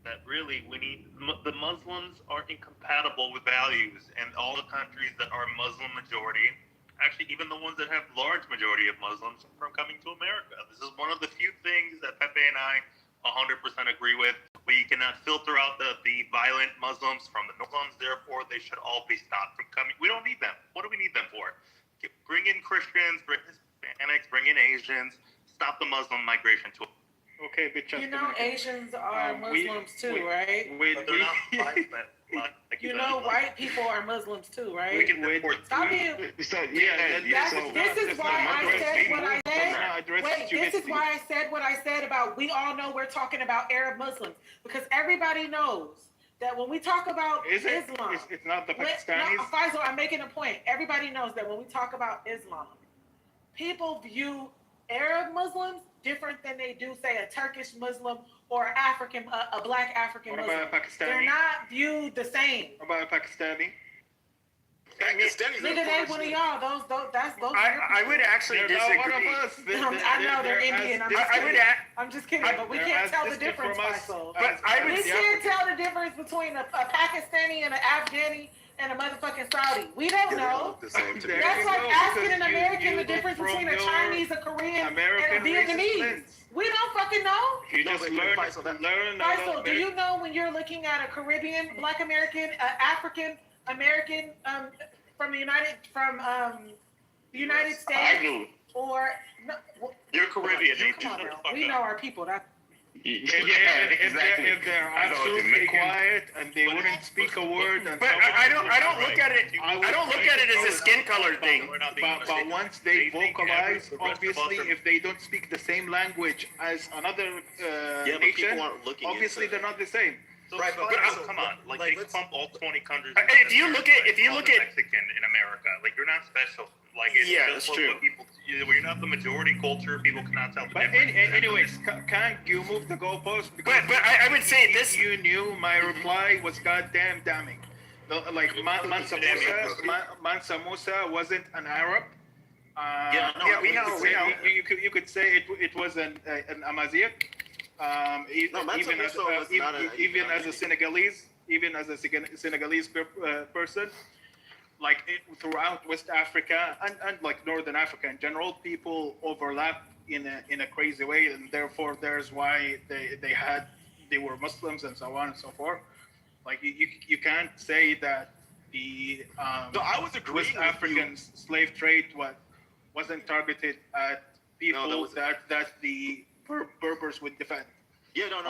that really the Muslims are incompatible with values, and all the countries that are Muslim majority, actually even the ones that have large majority of Muslims, from coming to America. This is one of the few things that Pepe and I 100% agree with. We cannot filter out the violent Muslims from the Muslims, therefore they should all be stopped from coming. We don't need them. What do we need them for? Bring in Christians, bring Hispanics, bring in Asians, stop the Muslim migration to. Okay, but Asians are Muslims too, right? But they're not violent. White people are Muslims too, right? We can deport. Stop you. This is why I said what I said. Wait, this is why I said what I said about we all know we're talking about Arab Muslims, because everybody knows that when we talk about Islam, it's not the Pakistanis. No, Faisal, I'm making a point. Everybody knows that when we talk about Islam, people view Arab Muslims different than they do, say, a Turkish Muslim or African, a black African Muslim. What about Pakistani? They're not viewed the same. What about Pakistani? Nigga, they one of y'all. Those. I would actually disagree. I know they're Indian. I'm just kidding, but we can't tell the difference, Faisal. But we can't tell the difference between a Pakistani and an Afghani and a motherfucking Saudi. We don't know. That's like asking an American the difference between a Chinese, a Korean, and a Vietnamese. We don't fucking know. You just learn. Faisal, do you know when you're looking at a Caribbean, Black American, African American from the United States? I do. Or no, You're Caribbean. We know our people. If they're absolutely quiet and they wouldn't speak a word, but I don't look at it. I don't look at it as a skin color thing. But once they vocalize, obviously, if they don't speak the same language as another nation, obviously they're not the same. Right, but come on, they pump all 20 countries. If you look at Mexican in America, you're not special. That's true. You're not the majority culture. People cannot tell the difference. But anyways, can't you move the goalpost? But I would say this. You knew my reply was goddamn damning. Mansa Musa wasn't an Arab. We know. You could say it was an Amazigh. Even as a Senegalese person, throughout West Africa and Northern Africa in general, people overlap in a crazy way, and therefore there's why they were Muslims and so on and so forth. You can't say that the West African slave trade wasn't targeted at people that the Berbers would defend. Yeah, no.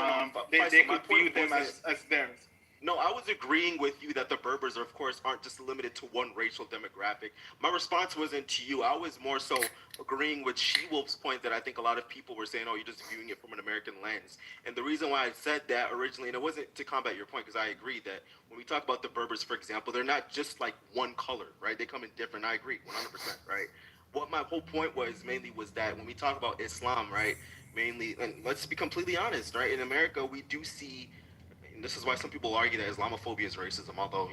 They could view them as theirs. No, I was agreeing with you that the Berbers, of course, aren't just limited to one racial demographic. My response wasn't to you. I was more so agreeing with She-Wolf's point that I think a lot of people were saying, oh, you're just viewing it from an American lens. And the reason why I said that originally, and it wasn't to combat your point, because I agree that when we talk about the Berbers, for example, they're not just one color, right? They come in different. I agree, 100%, right? What my whole point was that when we talk about Islam, right, mainly, and let's be completely honest, right? In America, we do see, and this is why some people argue that Islamophobia is racism, although,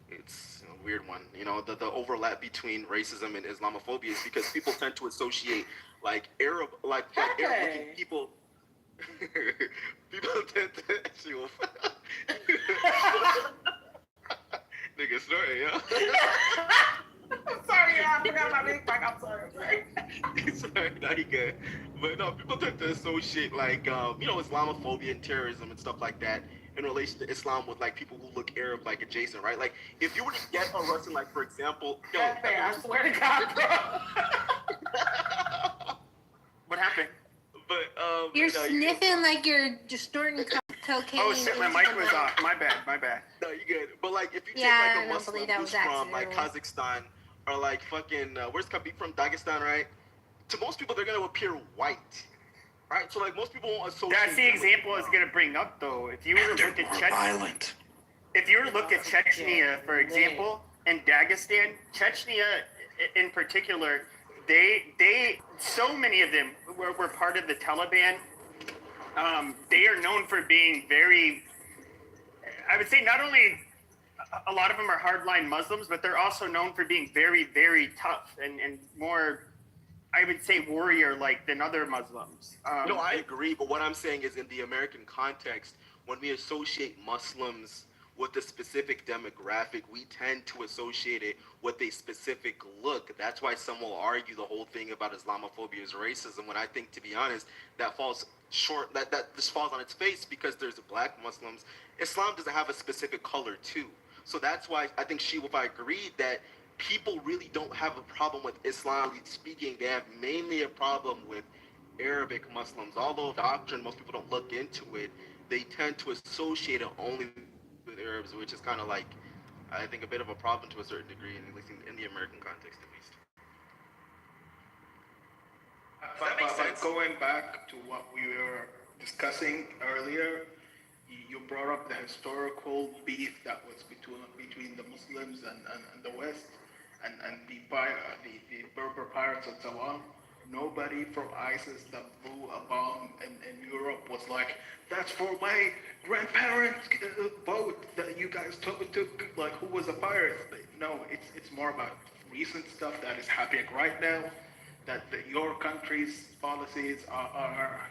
it's a weird one. The overlap between racism and Islamophobia is because people tend to associate Arab-looking people. People tend to actually. Nigga, sorry, yo. I'm sorry, I forgot my big mic. I'm sorry. Sorry, no, you good. But no, people tend to associate Islamophobia and terrorism and stuff like that in relation to Islam with people who look Arab adjacent, right? If you were to get arrested, for example, I swear to God, bro. What happened? But you're sniffing like you're distorting. cocaine. Oh shit, my into mic the was blood. off. My bad. No, you good. But like, if you take Yeah, like I a don't Muslim believe that who's was from like accidental. Kazakhstan or like fucking where's Khabib from? Dagestan, right? To most people, they're gonna appear white, right? So like most people won't associate. That's the them with example I was gonna bring up, though. If you were to look at if you were to look at Chechnya, for example, and Dagestan, Chechnya in particular, they so many of them were part of the Taliban. They are known for being very, I would say, not only a lot of them are hardline Muslims, but they're also known for being very, very tough and more, I would say, warrior-like than other Muslims. No, I agree. But what I'm saying is, in the American context, when we associate Muslims with a specific demographic, we tend to associate it with a specific look. That's why some will argue the whole thing about Islamophobia is racism, when I think, to be honest, that falls short, that this falls on its face because there's black Muslims. Islam doesn't have a specific color too. So that's why I think Shiwafai agreed that people really don't have a problem with Islam speaking. They have mainly a problem with Arabic Muslims. Although doctrine, most people don't look into it, they tend to associate it only with Arabs, which is kind of like, I think, a bit of a problem to a certain degree, at least in the American context, at least. But going back to what we were discussing earlier, you brought up the historical beef that was between the Muslims and the West, and the Berber pirates and so on. Nobody from ISIS that blew a bomb in Europe was like, that's for my grandparents' boat that you guys took, like, who was a pirate. No, it's more about recent stuff that is happening right now, that your country's policies are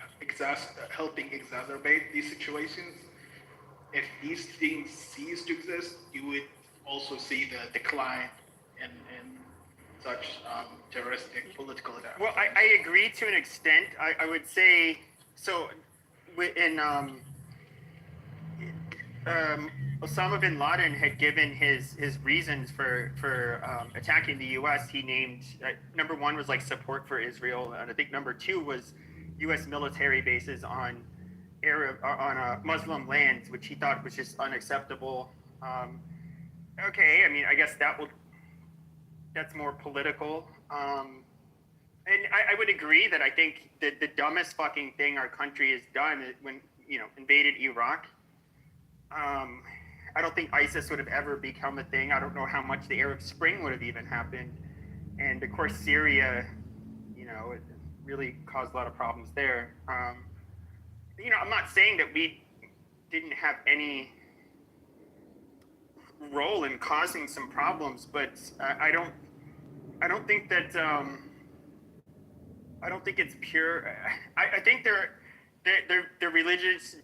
helping exacerbate these situations. If these things cease to exist, you would also see the decline in such terroristic political attacks. Well, I agree to an extent. I would say, so in Osama bin Laden had given his reasons for attacking the U.S. He named, number one was like support for Israel, and I think number two was U.S. military bases on Muslim lands, which he thought was just unacceptable. Okay, I mean, I guess that's more political. And I would agree that I think the dumbest fucking thing our country has done is when, invaded Iraq. I don't think ISIS would have ever become a thing. I don't know how much the Arab Spring would have even happened. And of course, Syria, it really caused a lot of problems there. I'm not saying that we didn't have any role in causing some problems, but I don't think that I don't think it's pure. I think they're religious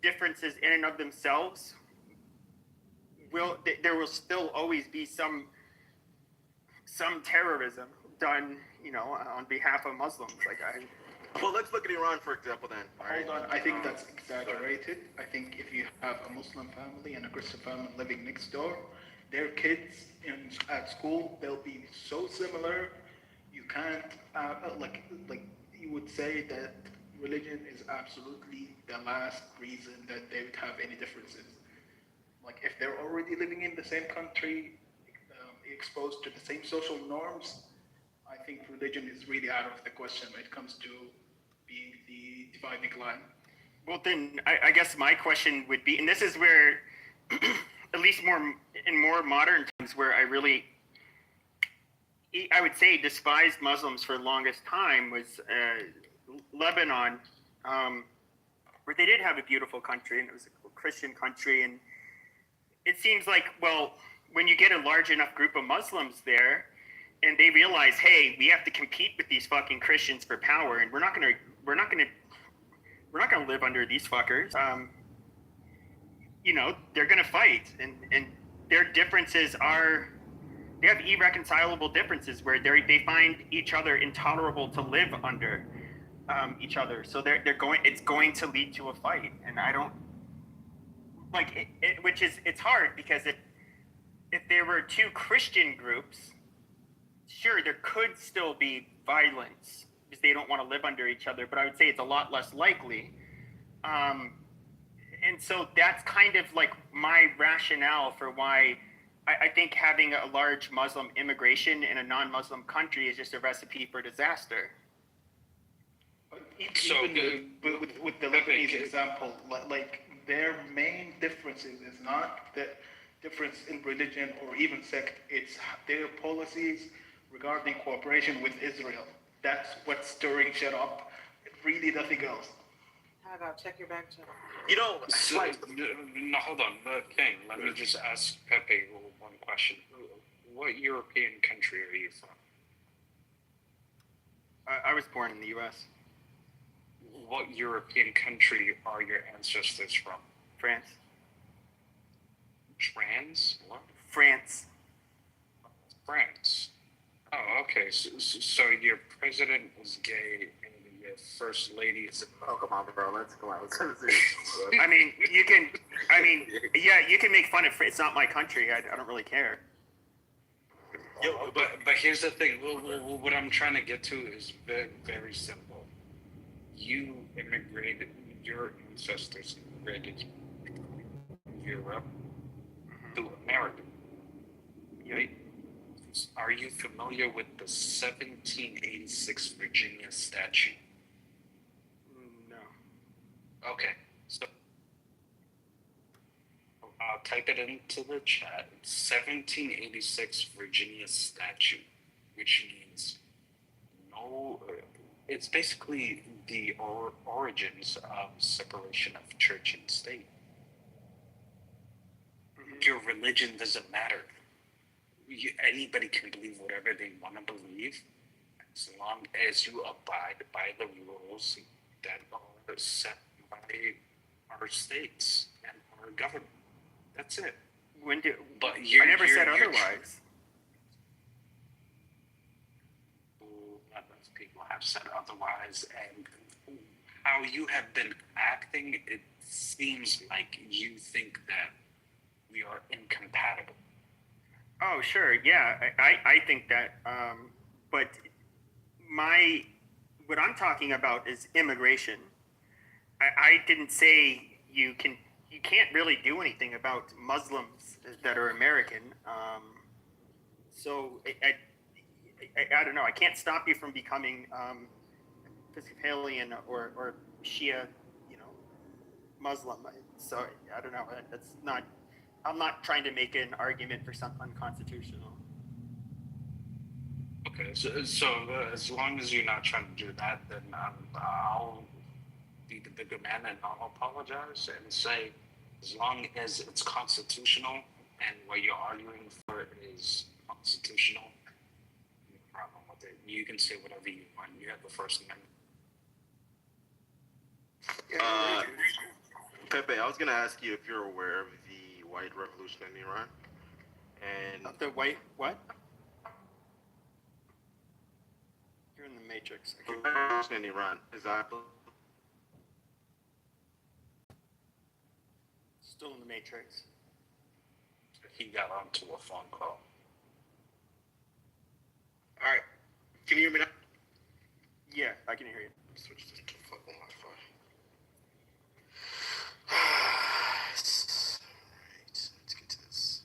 differences in and of themselves. There will still always be some terrorism done, on behalf of Muslims. Well, let's look at Iran, for example, then. Hold on, I think that's exaggerated. I think if you have a Muslim family and a Christian family living next door, their kids at school, they'll be so similar. You can't, like you would say that religion is absolutely the last reason that they would have any differences. Like, if they're already living in the same country, exposed to the same social norms, I think religion is really out of the question when it comes to being the dividing line. Well, then I guess my question would be, and this is where, at least in more modern times, where I would say despised Muslims for the longest time was Lebanon, where they did have a beautiful country, and it was a Christian country, and it seems like, well, when you get a large enough group of Muslims there, and they realize, hey, we have to compete with these fucking Christians for power, and we're not gonna live under these fuckers. They're gonna fight, and their differences they have irreconcilable differences where they find each other intolerable to live under each other. So it's going to lead to a fight, and I don't like it, it's hard because if there were two Christian groups, sure, there could still be violence because they don't want to live under each other, but I would say it's a lot less likely. And so that's kind of like my rationale for why I think having a large Muslim immigration in a non-Muslim country is just a recipe for disaster. Even with the Lebanese example, like their main differences is not the difference in religion or even sect, it's their policies regarding cooperation with Israel. That's what's stirring shit up. Really nothing else. I gotta check your back channel. You know, no, hold on, King. Let me just ask Pepe one question. What European country are you from? I was born in the U.S. What European country are your ancestors from? France. What? France. France. Oh, okay. So your president was gay and your first lady is a... Oh, come on, bro. Let's go out. I mean, you can make fun of France. It's not my country. I don't really care. But here's the thing. What I'm trying to get to is very, very simple. You immigrated, your ancestors immigrated from Europe to America, right? Are you familiar with the 1786 Virginia Statute? No. Okay, so I'll type it into the chat. 1786 Virginia Statute, which means no. It's basically the origins of separation of church and state. Your religion doesn't matter. Anybody can believe whatever they want to believe, as long as you abide by the rules that are set by our states and our government. That's it. I never said otherwise. Not enough people have said otherwise, and how you have been acting, it seems like you think that we are incompatible. Oh, sure. Yeah, I think that. But what I'm talking about is immigration. I didn't say you can't really do anything about Muslims that are American. So I don't know. I can't stop you from becoming Episcopalian or Shia, Muslim. So I don't know. That's not. I'm not trying to make an argument for something unconstitutional. Okay, so as long as you're not trying to do that, then I'll be the bigger man and I'll apologize and say, as long as it's constitutional and what you're arguing for is constitutional, no problem with it. You can say whatever you want. You have the First Amendment. Pepe, I was gonna ask you if you're aware of the White Revolution in Iran. And the white what? You're in the Matrix. The Revolution in Iran is that Still in the Matrix. He got onto a phone call. All right. Can you hear me now? Yeah, I can hear you. Switch this to fucking Wi-Fi. Let's get to this.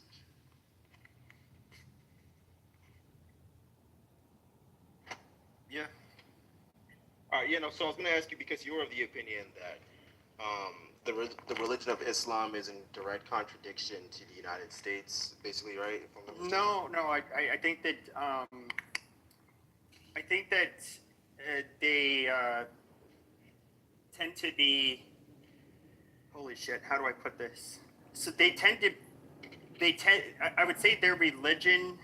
Yeah. So I was going to ask you, because you're of the opinion that the religion of Islam is in direct contradiction to the United States, basically, right? No. I think that they tend to be. Holy shit! How do I put this? So I would say their religion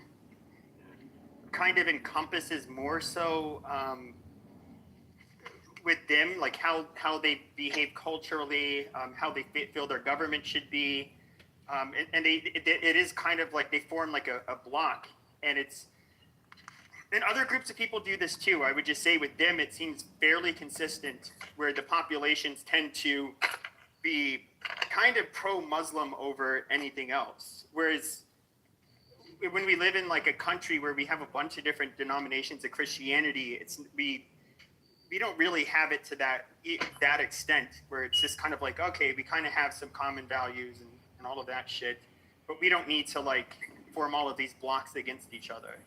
kind of encompasses more so with them, like how they behave culturally, how they feel their government should be, and it is kind of like they form like a block, and other groups of people do this too. I would just say with them, it seems fairly consistent, where the populations tend to be kind of pro-Muslim over anything else, whereas when we live in like a country where we have a bunch of different denominations of Christianity, we don't really have it to that extent where it's just kind of like, okay, we kind of have some common values and all of that shit, but we don't need to like form all of these blocks against each other.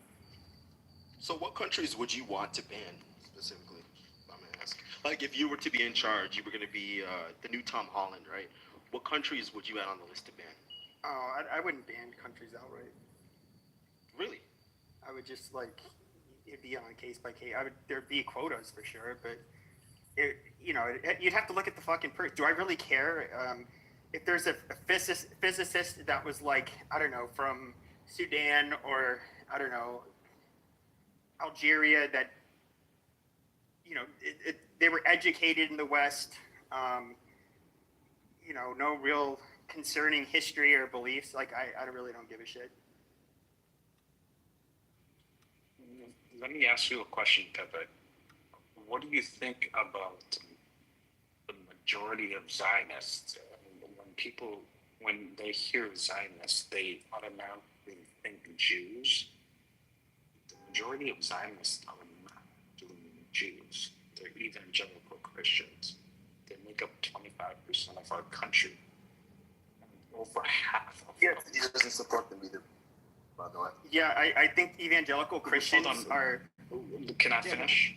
So what countries would you want to ban specifically? I'm gonna ask. Like if you were to be in charge, you were gonna be the new Tom Holland, right? What countries would you add on the list to ban? Oh, I wouldn't ban countries outright. Really? I would just like it'd be on a case by case. There'd be quotas for sure, but you'd have to look at the fucking person. Do I really care? If there's a physicist that was like, I don't know, from Sudan or I don't know, Algeria, that they were educated in the West, no real concerning history or beliefs. Like I really don't give a shit. Let me ask you a question, Pepe. What do you think about the majority of Zionists? When they hear Zionists, they automatically think Jews. The majority of Zionists are not Jews. They're evangelical Christians. They make up 25% of our country. And over half of them. He doesn't support them either, by the way. Yeah, I think evangelical Christians are... Can I finish?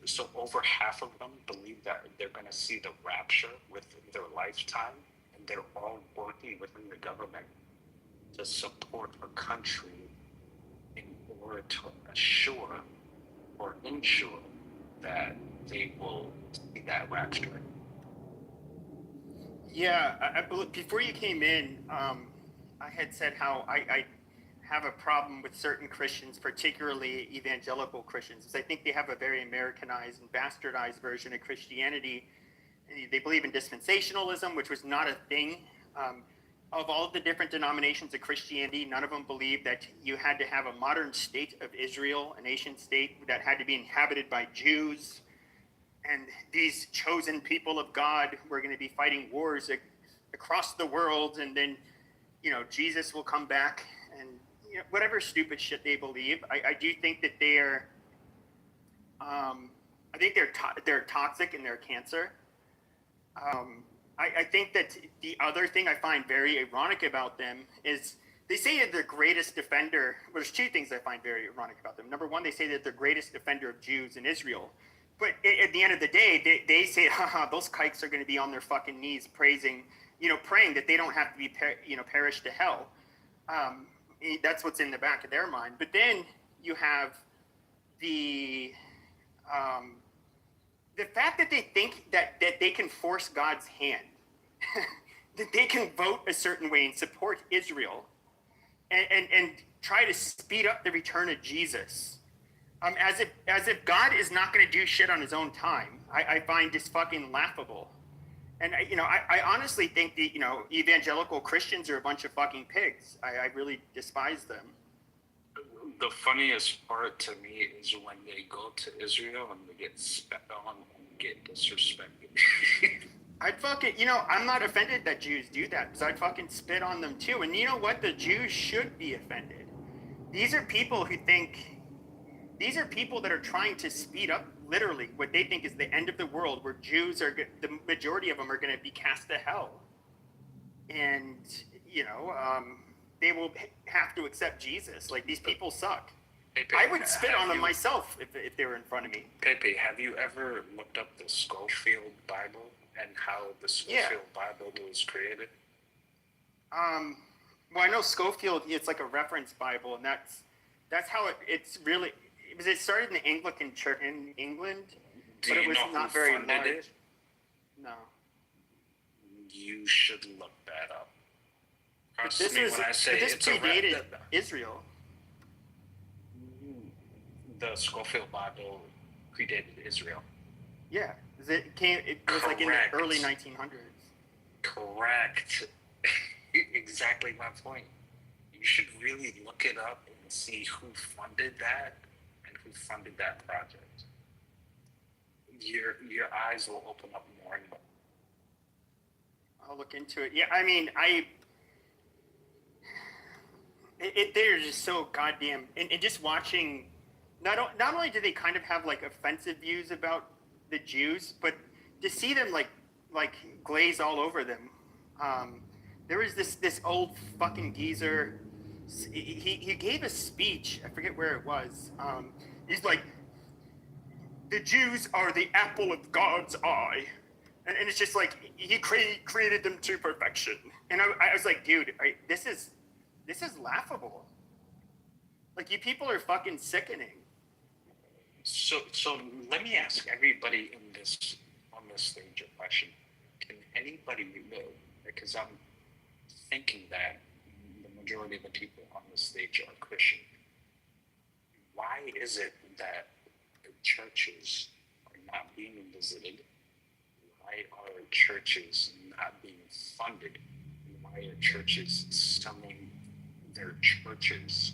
So over half of them believe that they're going to see the rapture within their lifetime, and they're all working within the government to support a country in order to assure or ensure that they will see that rapture. Yeah, I believe before you came in, I had said how I have a problem with certain Christians, particularly evangelical Christians, because I think they have a very Americanized and bastardized version of Christianity. They believe in dispensationalism, which was not a thing. Of all the different denominations of Christianity, none of them believed that you had to have a modern state of Israel, a nation state that had to be inhabited by Jews. And these chosen people of God were going to be fighting wars across the world. And then, Jesus will come back and whatever stupid shit they believe. I do think that they are, I think they're toxic and they're cancer. I think that the other thing I find very ironic about them is they say that they're greatest defender. Well, there's two things I find very ironic about them. Number one, they say that they're greatest defender of Jews in Israel. But at the end of the day, they say, haha, those kikes are going to be on their fucking knees praying that they don't have to be, perish to hell. That's what's in the back of their mind. But then you have the fact that they think that they can force God's hand, that they can vote a certain way and support Israel and try to speed up the return of Jesus. As if God is not going to do shit on his own time. I find this fucking laughable. And I honestly think that evangelical Christians are a bunch of fucking pigs. I really despise them. The funniest part to me is when they go to Israel and they get spat on and get disrespected. I'd fucking, I'm not offended that Jews do that because I'd fucking spit on them too. And you know what? The Jews should be offended. These are people that are trying to speed up literally what they think is the end of the world, where Jews the majority of them are going to be cast to hell. And, they will have to accept Jesus. Like, these people suck. Pepe, I would spit on them myself if they were in front of me. Pepe, have you ever looked up the Schofield Bible and how the Schofield Bible was created? Well, I know Schofield, it's like a reference Bible, and that's how it's really, because it started in the Anglican Church in England, but it was not very large. It? No. You should look that up. This predated Israel. The Schofield Bible predated Israel. Yeah, it was like in the early 1900s. Correct. Exactly my point. You should really look it up and see who funded that and who funded that project. Your eyes will open up more and more. I'll look into it. Yeah, I mean, they're just so goddamn, and just watching not only do they kind of have like offensive views about the Jews, but to see them like glaze all over them. There was this old fucking geezer. He gave a speech. I forget where it was. He's like, the Jews are the apple of God's eye, and it's just like he created them to perfection. And I was like, dude, this is laughable. Like, you people are fucking sickening. So let me ask everybody on this stage a question. Can anybody know? Because I'm thinking that the majority of the people on the stage are Christian. Why is it that the churches are not being visited? Why are churches not being funded? And why are churches selling their churches?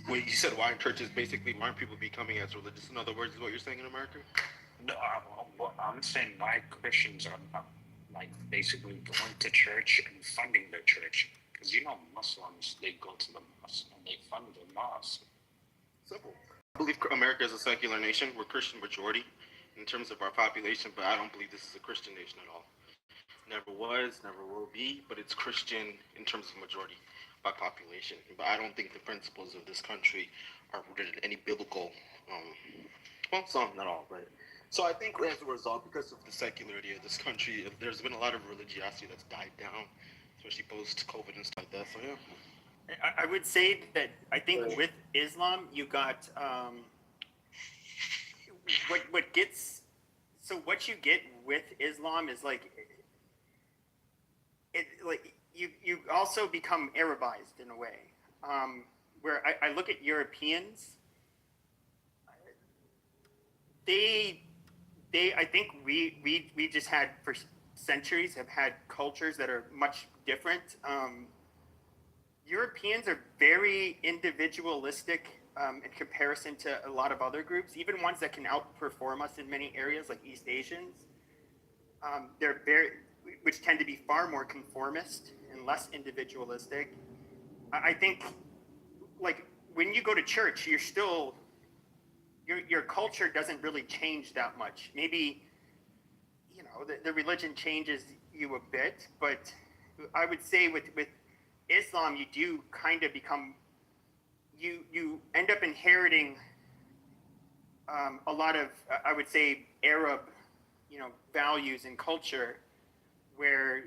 Wait, you said why churches basically aren't people becoming as religious? In other words, is what you're saying in America? No, I'm saying why Christians are not like basically going to church and funding their church. Because Muslims, they go to the mosque and they fund the mosque. Simple. I believe America is a secular nation. We're Christian majority in terms of our population, but I don't believe this is a Christian nation at all. Never was, never will be, but it's Christian in terms of majority by population. But I don't think the principles of this country are rooted in any biblical, some, not all, but. So I think as a result, because of the secularity of this country, there's been a lot of religiosity that's died down, especially post-COVID and stuff like that, so yeah. I would say that I think with Islam, you got what you get with Islam is like you also become Arabized in a way, where I look at Europeans. I think we just had for centuries have had cultures that are much different. Europeans are very individualistic in comparison to a lot of other groups, even ones that can outperform us in many areas, like East Asians. They're which tend to be far more conformist and less individualistic. I think, like, when you go to church, you're still, your culture doesn't really change that much. Maybe, the religion changes you a bit, but I would say with Islam, you do kind of become, you end up inheriting a lot of, I would say, Arab, values and culture, where,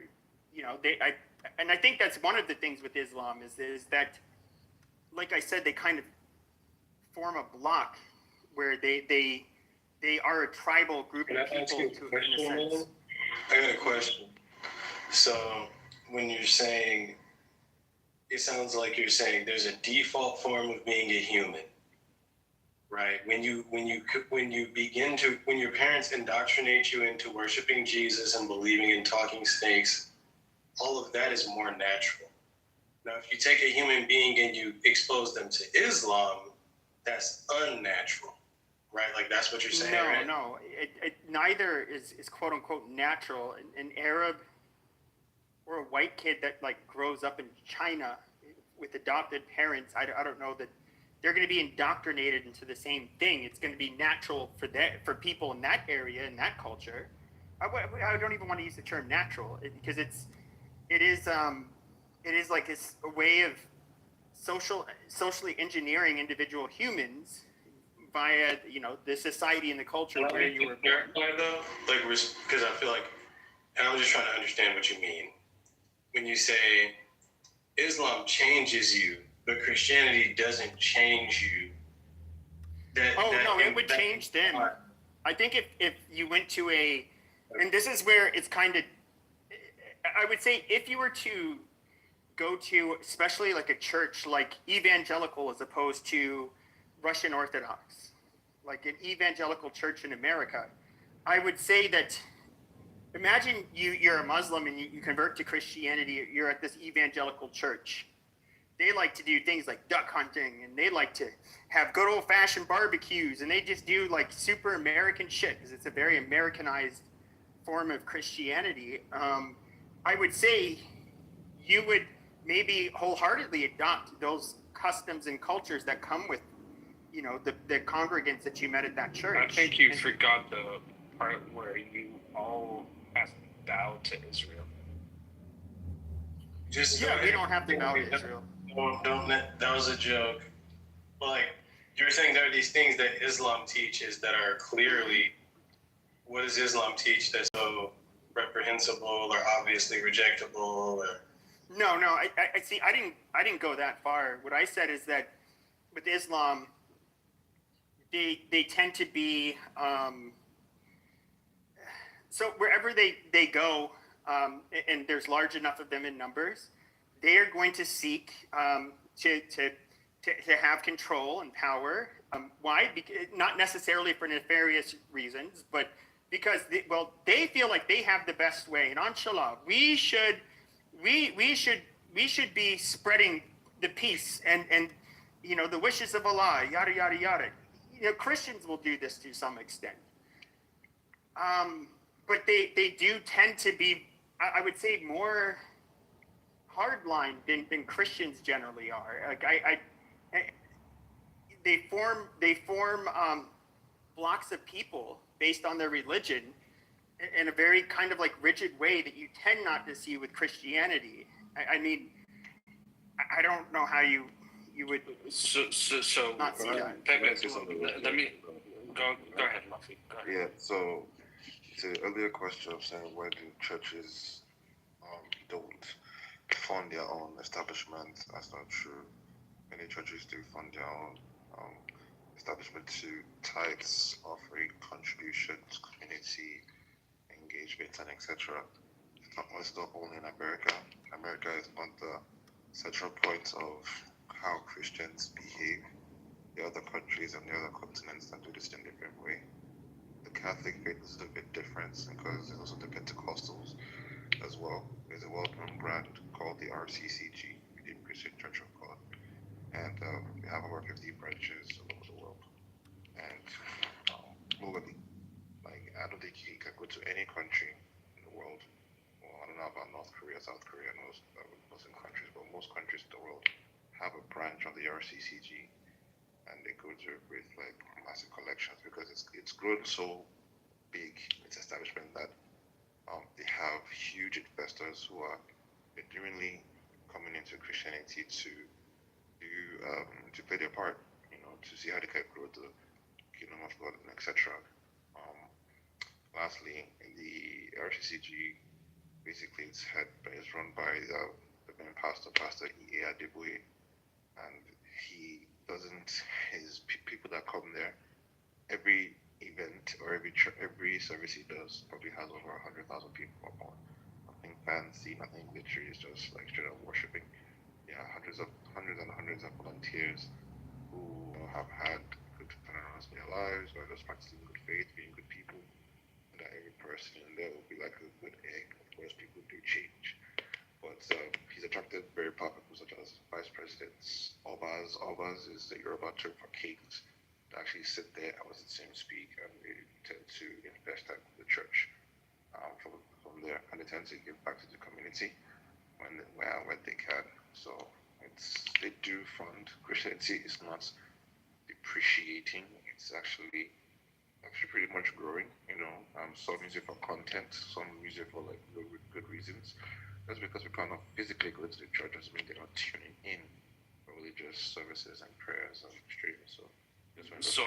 I think that's one of the things with Islam is that, like I said, they kind of form a block where they are a tribal group of people in a sense. I got a question. So when you're saying, it sounds like you're saying there's a default form of being a human, right? When your parents indoctrinate you into worshiping Jesus and believing in talking snakes, all of that is more natural. Now, if you take a human being and you expose them to Islam, that's unnatural, right? Like, that's what you're saying, right? No. It neither is quote unquote natural. An Arab or a white kid that like grows up in China with adopted parents, I don't know that they're going to be indoctrinated into the same thing. It's going to be natural for people in that area, in that culture. I don't even want to use the term natural because it is like it's a way of socially engineering individual humans via the society and the culture where you were born. Though, like, because I feel like, and I'm just trying to understand what you mean when you say Islam changes you, but Christianity doesn't change you. It would change them. I think if you went to and this is where it's kind of, I would say if you were to go to, especially like a church like evangelical as opposed to Russian Orthodox, like an evangelical church in America, I would say that, imagine you're a Muslim and you convert to Christianity, you're at this evangelical church. They like to do things like duck hunting, and they like to have good old-fashioned barbecues, and they just do like super American shit because it's a very Americanized form of Christianity. I would say you would maybe wholeheartedly adopt those customs and cultures that come with the congregants that you met at that church. I think you forgot the part where you all have to bow to Israel. We don't have to bow to Israel. Don't. That was a joke. But like you're saying, there are these things that Islam teaches that are clearly. What does Islam teach that's so reprehensible or obviously rejectable? Or No. I see. I didn't go that far. What I said is that with Islam, they tend to be so wherever they go, and there's large enough of them in numbers, they are going to seek to have control and power. Why? Not necessarily for nefarious reasons, but because they feel like they have the best way. And inshallah, we should be spreading the peace and the wishes of Allah, yada yada yada. Christians will do this to some extent, but they do tend to be, I would say, more hardline than Christians generally are. Like they form blocks of people based on their religion in a very kind of like rigid way that you tend not to see with Christianity. I mean, I don't know how you would so not see that. Let me go ahead, Luffy. Go ahead. Yeah. So to the earlier question of saying why do churches don't fund their own establishments, that's not true. Many churches do fund their own establishment to tithes, offering, contributions, community engagements, and etc. It's not only in America. America is not the central point of how Christians behave. The other countries and the other continents that do this in a different way. The Catholic faith is a bit different because there's also the Pentecostals as well. There's a well-known brand called the RCCG, Redeemed Christian Church of God, and we have over 50 branches all over the world. And globally, like I don't think you can go to any country in the world. Well, I don't know about North Korea, South Korea, and most Muslim countries, but most countries in the world have a branch on the RCCG, and they go to with like massive collections because it's grown so big, its establishment, that they have huge investors who are genuinely coming into Christianity to do to play their part, to see how they can grow the kingdom of God, and etc. Lastly, the RCCG, basically it's run by the main pastor, Pastor E.A. Adeboye, and he doesn't, his people that come there, every event or every service he does probably has over 100,000 people or more. Nothing fancy, nothing literary, it's just like straight up worshiping. Yeah, hundreds and hundreds of volunteers who have had good turnarounds in their lives, or just practicing good faith, being good people. And that every person in there will be like a good egg. Of course, people do change. But he's attracted very powerful people such as vice presidents, Obas is the Yoruba term for kings, to actually sit there and listen to him speak, and they tend to invest in the church from there, and they tend to give back to the community when they can. So they do fund Christianity. It's not depreciating. It's actually pretty much growing. Some use it for content, some use it for like good reasons. That's because we kind of physically go to the church doesn't mean they're not tuning in for religious services and prayers and streams. So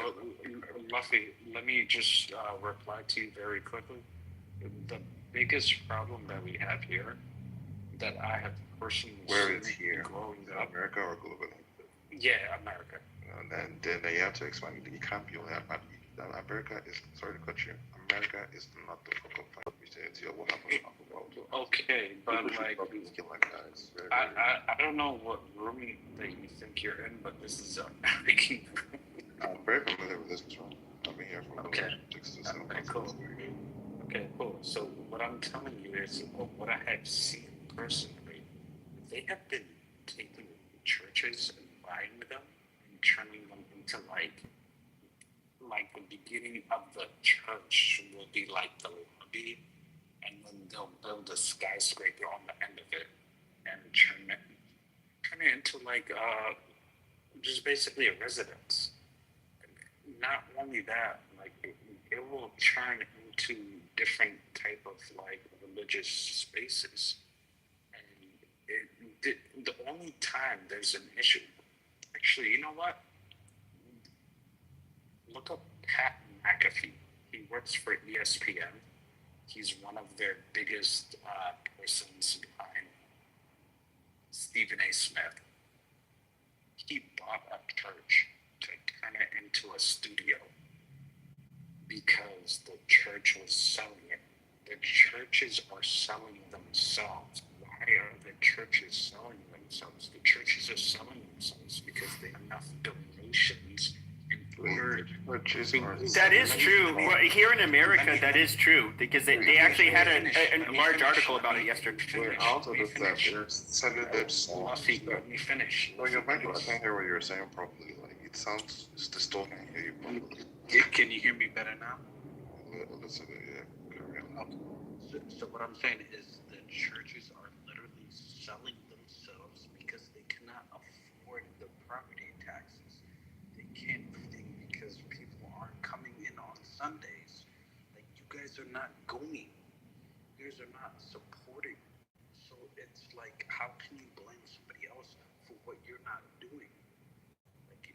Luffy, let me just reply to you very quickly. The biggest problem that we have here, that I have personally where it's here, growing in up, America or globally? Yeah, America. And then you have to explain. You can't be only America is, sorry to cut you. America is not the focal point of Christianity or what happens off the world. Okay, but like, I don't know what room that you think you're in, but this is American. I'm very familiar with this room. I've been here for 6 to 7 months. Cool. Okay, cool. So what I'm telling you is what I have seen personally. They have been taking churches and buying them and turning them into like the beginning of the church will be like the lobby, and then they'll build a skyscraper on the end of it and turn it into like just basically a residence. not only that, like it will turn into different type of like religious spaces, and the only time there's an issue. Actually, you know what? Look up Pat McAfee. He works for ESPN. He's one of their biggest persons behind Stephen A. Smith. He bought a church to turn it into a studio because the church was selling it. The churches are selling themselves. Why are the churches selling themselves? The churches are selling themselves because they have enough donations in order. That is true. Well, here in America, that is true because they actually had a large article about it yesterday. Also, the fact they're selling themselves. Let me finish. No, you're right. I can't hear what you're saying properly. Like it sounds, it's distorting. I hear you properly. Can you hear me better now? Listen, yeah. So what I'm saying is the churches are literally selling themselves because they cannot afford the property taxes. They can't because people aren't coming in on Sundays. Like you guys are not going. You guys are not supporting. So it's like, how can you blame somebody else for what you're not doing? Like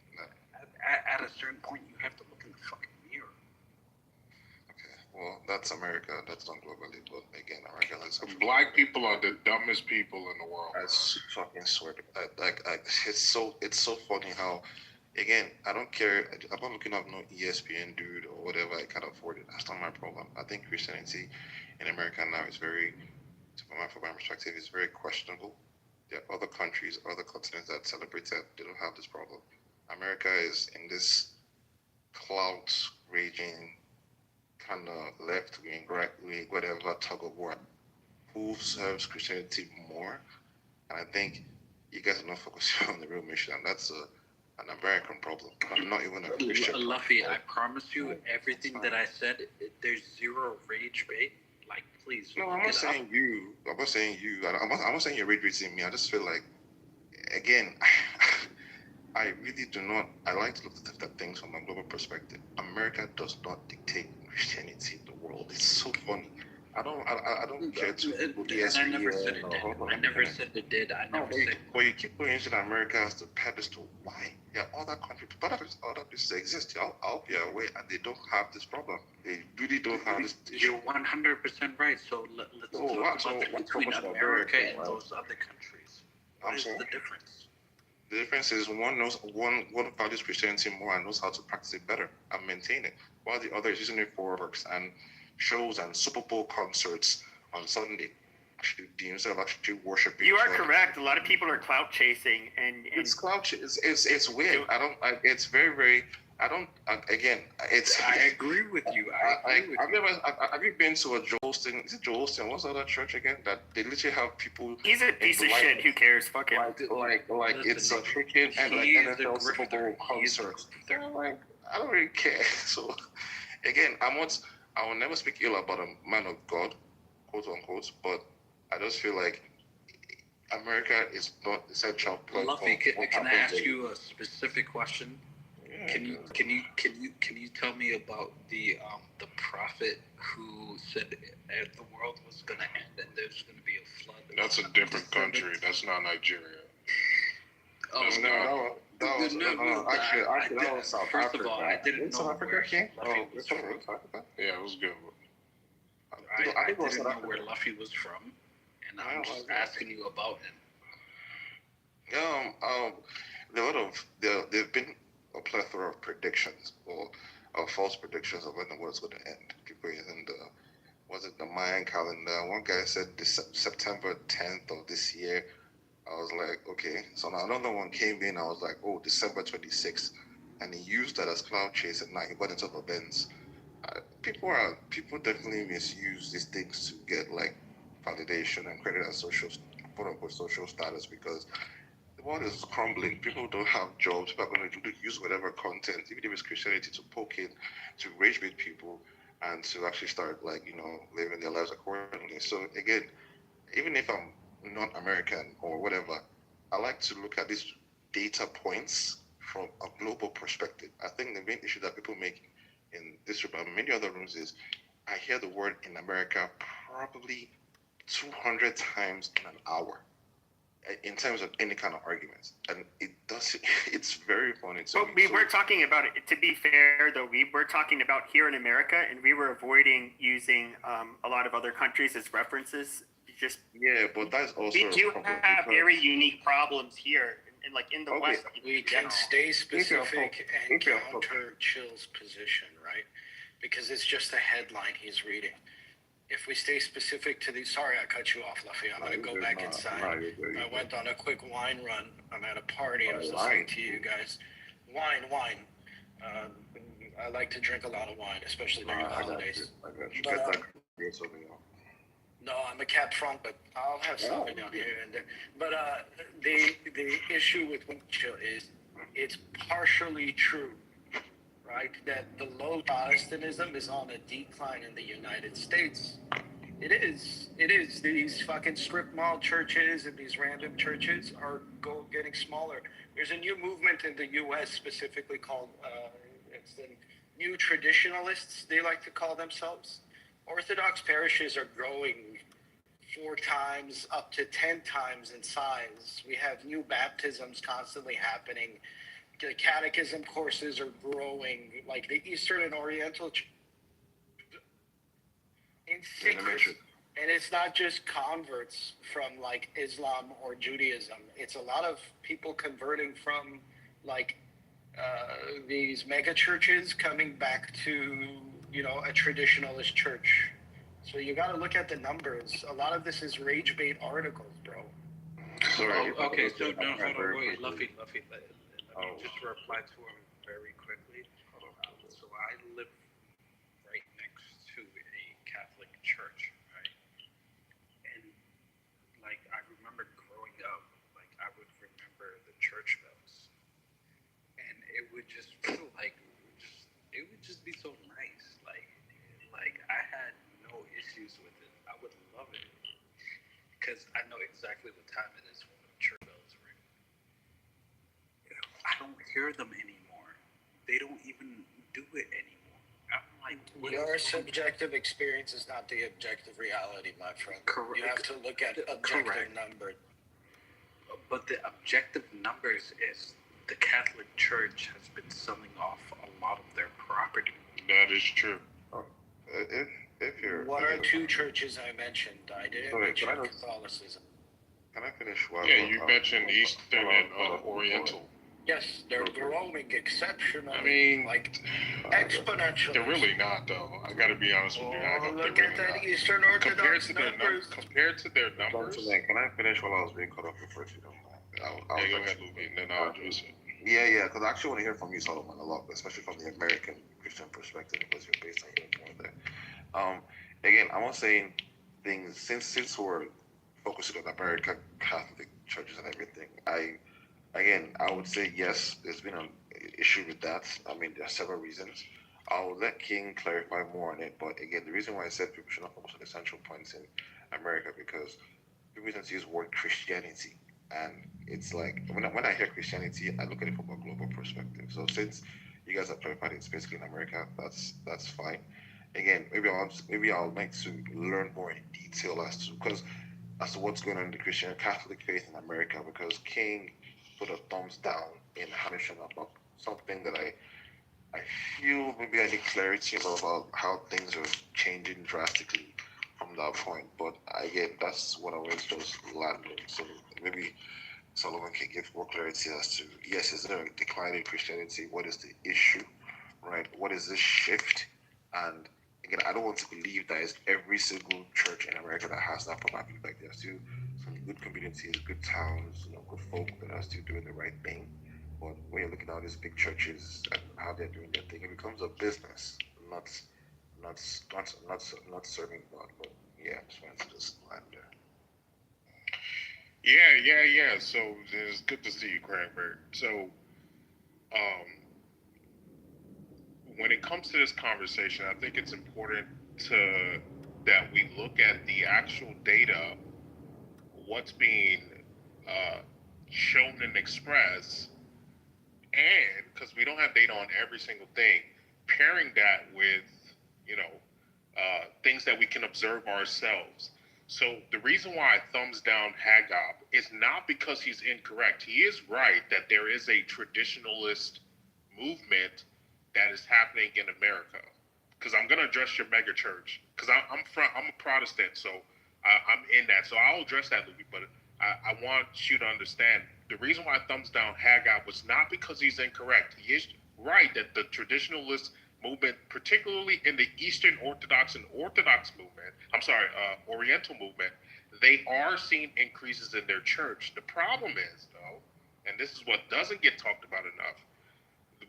at a certain point, you have to look in the fucking mirror. Well, that's America. That's not globally, but again, America is. Black people are the dumbest people in the world. I fucking swear. It's so funny how, again, I don't care. I'm not looking up no ESPN dude or whatever. I can't afford it. That's not my problem. I think Christianity in America now is very, from my perspective, is very questionable. There are other countries, other continents that celebrate that. They don't have this problem. America is in this clout raging kind of left wing, right wing, whatever tug of war. Who serves Christianity more? And I think you guys are not focusing on the real mission, and that's an American problem, not even a Christian. Luffy, I promise you, everything that I said, there's zero rage bait. Like, please. No, I'm not saying you. I'm not saying you. I'm not saying you're rage baiting me. I just feel like, again, I really do not. I like to look at things from a global perspective. America does not dictate Christianity in the world. It's so funny. I don't care to I never said it did. I never said it did. I never said. Well, you keep putting America as the pedestal. Why? There are other countries, but other places exist. I'll be aware, and they don't have this problem. They really don't have this. You're 100% right. So let's talk about the between America and those other countries. What is the difference? The difference is one values Christianity more and knows how to practice it better and maintain it, while the other is using it for works and shows and Super Bowl concerts on Sunday. Actually, instead of actually worshiping. You are correct. A lot of people are clout chasing, and it's clout. It's weird. It's very. I don't. Again, it's. I agree with you. Have you been to a Joel Osteen? Is it Joel Osteen? What's the other church again? That they literally have people. He's a piece of shit. Who cares? Fuck him. Like it's a freaking and like NFL Super Bowl concert. Like I don't really care. So again, I will never speak ill about a man of God, quote unquote. But I just feel like America is not the central point. Luffy, can I ask you a specific question? Can you tell me about the prophet who said the world was gonna end and there's gonna be a flood? That's a different country. That's not Nigeria. Actually, that was South Africa. First of all, I didn't know where Luffy was from. Yeah, it was good. I didn't know where Luffy was from, and I'm just asking you about him. There've been a plethora of predictions or false predictions of when the world's going to end. People using the Mayan calendar. One guy said September 10th of this year. I was like, okay. So now another one came in. I was like, oh, December 26th, and he used that as cloud chase. And now he got into the bends. People definitely misuse these things to get like validation and credit as quote unquote social status because the world is crumbling. People don't have jobs. People are going to use whatever content, even if it's Christianity, to poke it, to rage bait people, and to actually start living their lives accordingly. So again, even if I'm not American or whatever, I like to look at these data points from a global perspective. I think the main issue that people make in this room and many other rooms is I hear the word in America probably 200 times in an hour in terms of any kind of arguments. And it does, it's very funny. But we were talking about it, to be fair though, we were talking about here in America, and we were avoiding using a lot of other countries as references. Just but that's also we do have very unique problems here, and like in the West. We can stay specific and counter Chill's position, right? Because it's just a headline he's reading. If we stay specific to these, sorry I cut you off, Luffy. I'm gonna go back inside. I went on a quick wine run. I'm at a party. I was listening to you guys. Wine. I like to drink a lot of wine, especially during the holidays. No, I'm a Cap Franc, but I'll have something down here and there. But the issue with Chill is it's partially true, right? That the low Protestantism is on a decline in the United States. It is. These fucking strip mall churches and these random churches are getting smaller. There's a new movement in the U.S. specifically called, it's the New Traditionalists, they like to call themselves. Orthodox parishes are growing 4 times up to 10 times in size. We have new baptisms constantly happening. The catechism courses are growing, like the Eastern and Oriental in secret. And it's not just converts from like Islam or Judaism. It's a lot of people converting from like these mega churches coming back to, a traditionalist church. So you got to look at the numbers. A lot of this is rage bait articles, bro. Okay, so no, hold on, wait, Luffy. Let me just reply to him very quickly. So I live right next to a Catholic church, right? And like I remember growing up, like I would remember the church bells, and it would just feel like it would just be so nice. Like I had no issues with it. I would love it because I know exactly what time it is when the church bells ring. I don't hear them anymore. They don't even do it anymore. I'm like, your subjective experience is not the objective reality, my friend. Correct. You have to look at objective numbers. But the objective numbers is the Catholic Church has been selling off a lot of their property. That is true. If you're... What are 2 churches I mentioned? I didn't mention Catholicism. Can I finish? You mentioned Eastern and Oriental. Yes, they're growing exceptionally. I mean, exponentially. They're really not, though. I got to be honest with you. Look at that Eastern Orthodox numbers. Compared to their numbers. Can I finish while I was being cut off before you don't mind? Go ahead, Luby, and then I'll address it. Yeah, because I actually want to hear from you, Solomon, a lot, especially from the American Christian perspective, because you're based on your point there. Again, I'm not saying things since we're focusing on American Catholic churches and everything. I would say yes, there's been an issue with that. I mean, there are several reasons. I'll let King clarify more on it, but again, the reason why I said people should not focus on the central points in America because people tend to use the word Christianity. And it's like when I hear Christianity, I look at it from a global perspective. So since you guys have clarified it's basically in America, that's fine. Again, maybe I'll like to learn more in detail as to what's going on in the Christian Catholic faith in America because King put a thumbs down in Hamilton about something that I feel maybe I need clarity about how things are changing drastically from that point. But again, that's what I was just landing. So maybe Solomon can give more clarity as to, yes, is there a decline in Christianity? What is the issue, right? What is this shift? And again, I don't want to believe that it's every single church in America that has that problem. I feel like there's still some good communities, good towns, good folk that are still doing the right thing. But when you're looking at these big churches and how they're doing their thing, it becomes a business, not serving God. But yeah, I'm just wanted to just land there. Yeah. So it's good to see you, Cranberry. So, when it comes to this conversation, I think it's important that we look at the actual data, what's being shown and expressed, and because we don't have data on every single thing, pairing that with, things that we can observe ourselves. So the reason why I thumbs down Hagop is not because he's incorrect. He is right that there is a traditionalist movement that is happening in America. Because I'm going to address your mega church. Because I'm a Protestant, so I'm in that. So I'll address that, Louis. But I want you to understand the reason why I thumbs down Hagop was not because he's incorrect. He is right that the traditionalist movement, particularly in the Eastern Orthodox and Orthodox movement, Oriental movement, they are seeing increases in their church. The problem is, though, and this is what doesn't get talked about enough,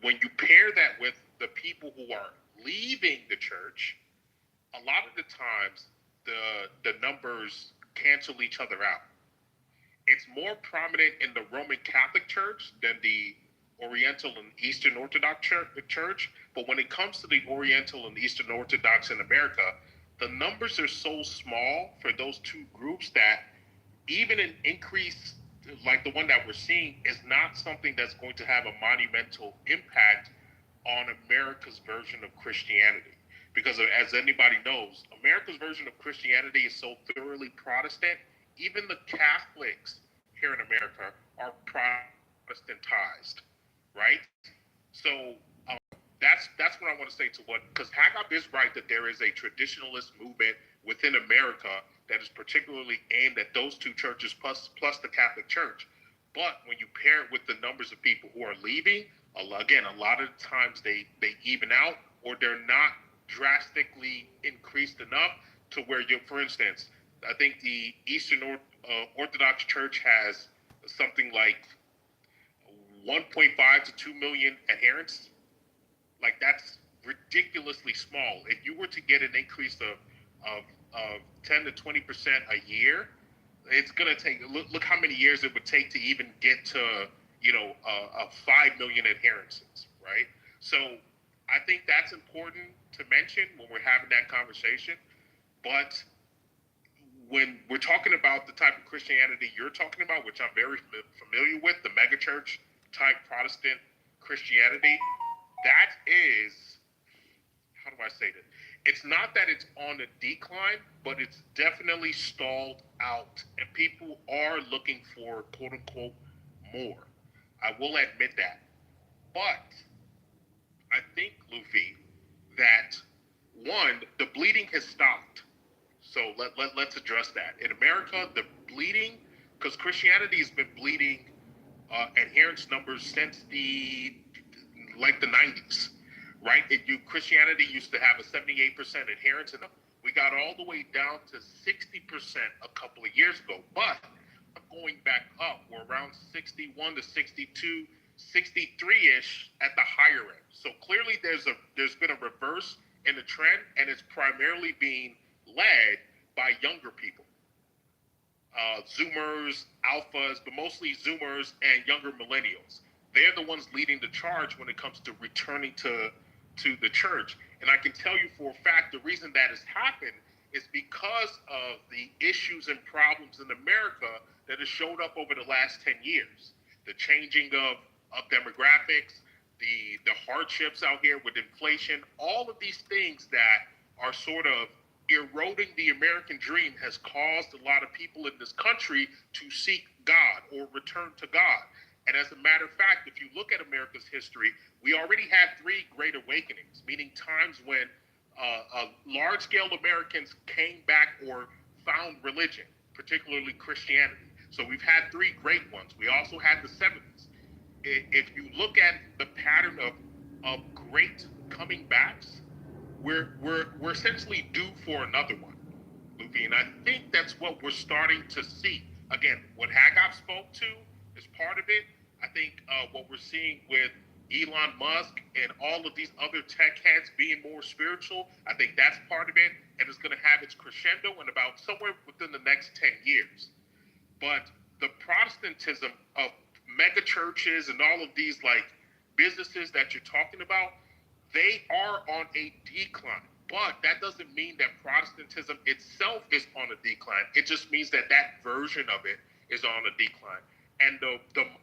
when you pair that with the people who are leaving the church, a lot of the times the numbers cancel each other out. It's more prominent in the Roman Catholic Church than the Oriental and Eastern Orthodox Church. But when it comes to the Oriental and Eastern Orthodox in America, the numbers are so small for those two groups that even an increase like the one that we're seeing is not something that's going to have a monumental impact on America's version of Christianity. Because as anybody knows, America's version of Christianity is so thoroughly Protestant, even the Catholics here in America are Protestantized, right? So that's what I want to say to because Hagop is right that there is a traditionalist movement within America that is particularly aimed at those two churches plus the Catholic Church. But when you pair it with the numbers of people who are leaving, again, a lot of times they even out, or they're not drastically increased enough to where for instance, I think the Eastern Orthodox Church has something like 1.5 to 2 million adherents. Like, that's ridiculously small. If you were to get an increase of 10 to 20% a year, it's gonna take. Look how many years it would take to even get to a 5 million adherences, right? So I think that's important to mention when we're having that conversation. But when we're talking about the type of Christianity you're talking about, which I'm very familiar with, the megachurch type Protestant Christianity, that is, how do I say this? It's not that it's on a decline, but it's definitely stalled out, and people are looking for quote unquote more. I will admit that. But I think, Luffy, that one, the bleeding has stopped. So let's address that. In America, the bleeding, because Christianity has been bleeding adherence numbers since the 90s, right? Christianity used to have a 78% adherence, and we got all the way down to 60% a couple of years ago. But going back up, we're around 61 to 62, 63-ish at the higher end. So clearly there's been a reverse in the trend, and it's primarily being led by younger people. Zoomers, alphas, but mostly Zoomers and younger millennials. They're the ones leading the charge when it comes to returning to the church. And I can tell you for a fact, the reason that has happened is because of the issues and problems in America that has showed up over the last 10 years. The changing of demographics, the hardships out here with inflation, all of these things that are sort of eroding the American dream has caused a lot of people in this country to seek God or return to God. And as a matter of fact, if you look at America's history, we already had 3 great awakenings, meaning times when large-scale Americans came back or found religion, particularly Christianity. So we've had 3 great ones. We also had the 70s. If you look at the pattern of great coming backs, we're essentially due for another one, Luffy. And I think that's what we're starting to see. Again, what Hagop spoke to is part of it. I think what we're seeing with Elon Musk and all of these other tech heads being more spiritual, I think that's part of it. And it's going to have its crescendo in about somewhere within the next 10 years. But the Protestantism of mega churches and all of these like businesses that you're talking about, they are on a decline. But that doesn't mean that Protestantism itself is on a decline. It just means that that version of it is on a decline. And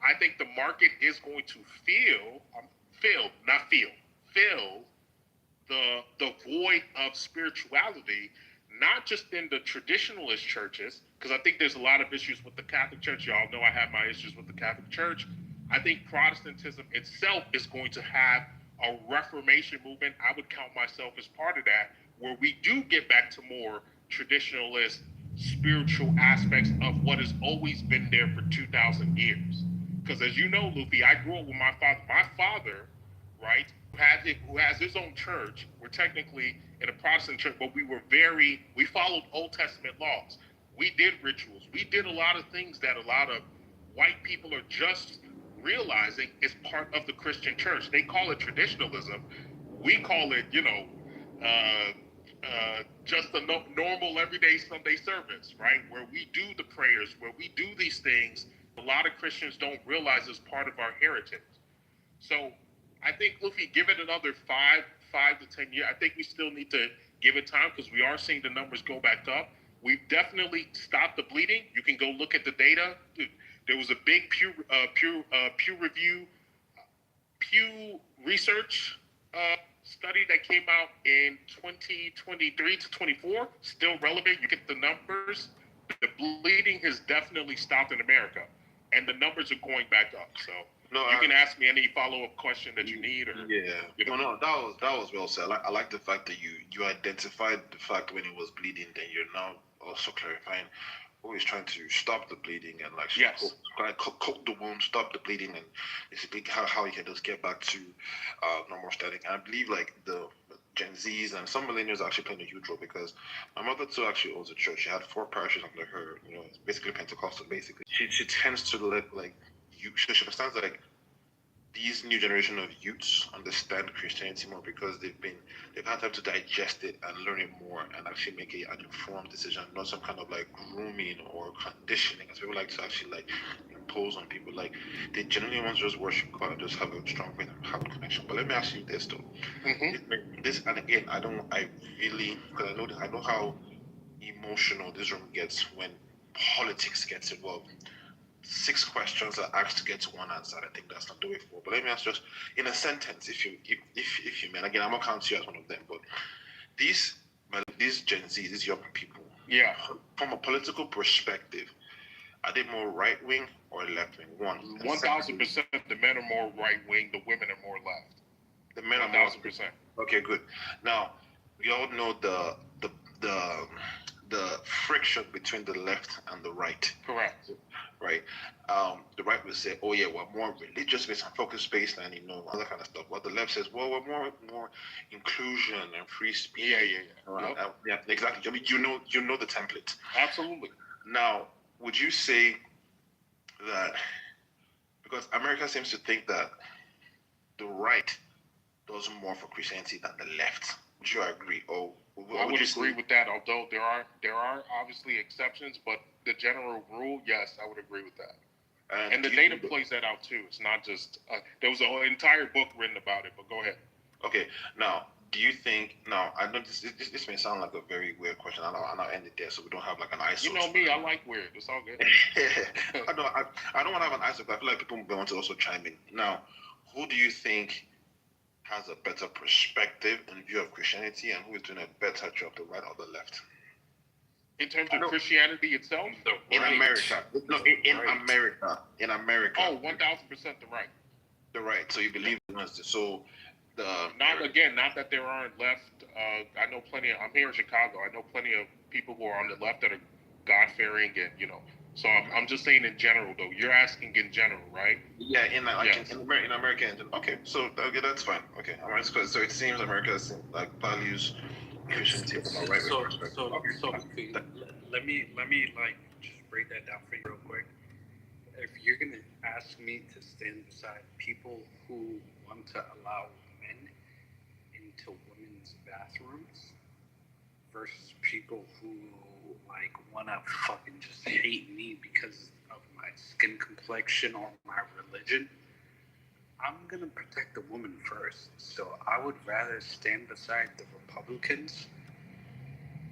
I think the market is going to fill the void of spirituality, not just in the traditionalist churches, because I think there's a lot of issues with the Catholic Church. Y'all know I have my issues with the Catholic Church. I think Protestantism itself is going to have a Reformation movement. I would count myself as part of that, where we do get back to more traditionalist spiritual aspects of what has always been there for 2,000 years. Because as you know, Luffy, I grew up with my father. My father, right, who has his own church. We're technically in a Protestant church, but we followed Old Testament laws. We did rituals. We did a lot of things that a lot of white people are just realizing is part of the Christian church. They call it traditionalism. We call it, just a normal everyday Sunday service, right? Where we do the prayers, where we do these things. A lot of Christians don't realize it's part of our heritage. So I think, Luffy, give it another 5 to 10 years. I think we still need to give it time because we are seeing the numbers go back up. We've definitely stopped the bleeding. You can go look at the data. There was a big Pew Research study that came out in 2023 to 24. Still relevant. You get the numbers. The bleeding has definitely stopped in America, and the numbers are going back up. So you can ask me any follow-up question that you need. Or, No, that was well said. I like the fact that you identified the fact when it was bleeding, then you're now also clarifying, always trying to stop the bleeding and coat the wound, stop the bleeding, and basically how you can just get back to normal static. And I believe like the Gen Zs and some millennials actually playing a huge role because my mother too actually owns a church. She had 4 parishes under her. It's basically Pentecostal. Basically, she tends to let she understands that these new generation of youths understand Christianity more because they've had time to digest it and learn it more and actually make an informed decision, not some kind of grooming or conditioning, as people like to actually impose on people. They genuinely want to just worship God and just have a strong faith and have a connection. But let me ask you this though. This, and again, I know how emotional this room gets when politics gets involved. 6 questions are asked to get to one answer. I think that's not the way forward. But let me ask just in a sentence, if you may. Again, I'm not counting you as one of them, but these Gen Z, these young people, from a political perspective, are they more right wing or left wing? 1,000%. The men are more right wing. The women are more left. The men are 1,000%. Okay, good. Now we all know the friction between the left and the right. Correct. Right. The right will say, "Oh yeah, we're more religious based and focus based, and all that kind of stuff." While the left says, "Well, we're more inclusion and free speech." Yeah, exactly. I mean, you know the template. Absolutely. Now, would you say that because America seems to think that the right does more for Christianity than the left? Would you agree? Or I would agree with that. Although there are obviously exceptions, but the general rule, yes, I would agree with that. And the data plays that out too. It's not just there was an entire book written about it. But go ahead. Okay. Now, do you think? Now, I know this may sound like a very weird question. I'll end it there so we don't have an ISO. You know me, I like weird. It's all good. I don't want to have an ISO, but I feel like people want to also chime in. Now, who do you think has a better perspective and view of Christianity, and who is doing a better job, the right or the left? In terms of Christianity itself? In America. No, in America. Oh, 1,000% the right. The right. So you believe so not that there aren't left. I know plenty I'm here in Chicago. I know plenty of people who are on the left that are God-fearing and, So I'm just saying in general, though. You're asking in general, right? Yeah, in America. Okay, so that's fine. Okay, all right. So it seems America values Christianity from a right wing perspective. So let me just break that down for you real quick. If you're gonna ask me to stand beside people who want to allow men into women's bathrooms versus people who wanna fucking just hate me because of my skin complexion or my religion, I'm gonna protect the woman first. So I would rather stand beside the Republicans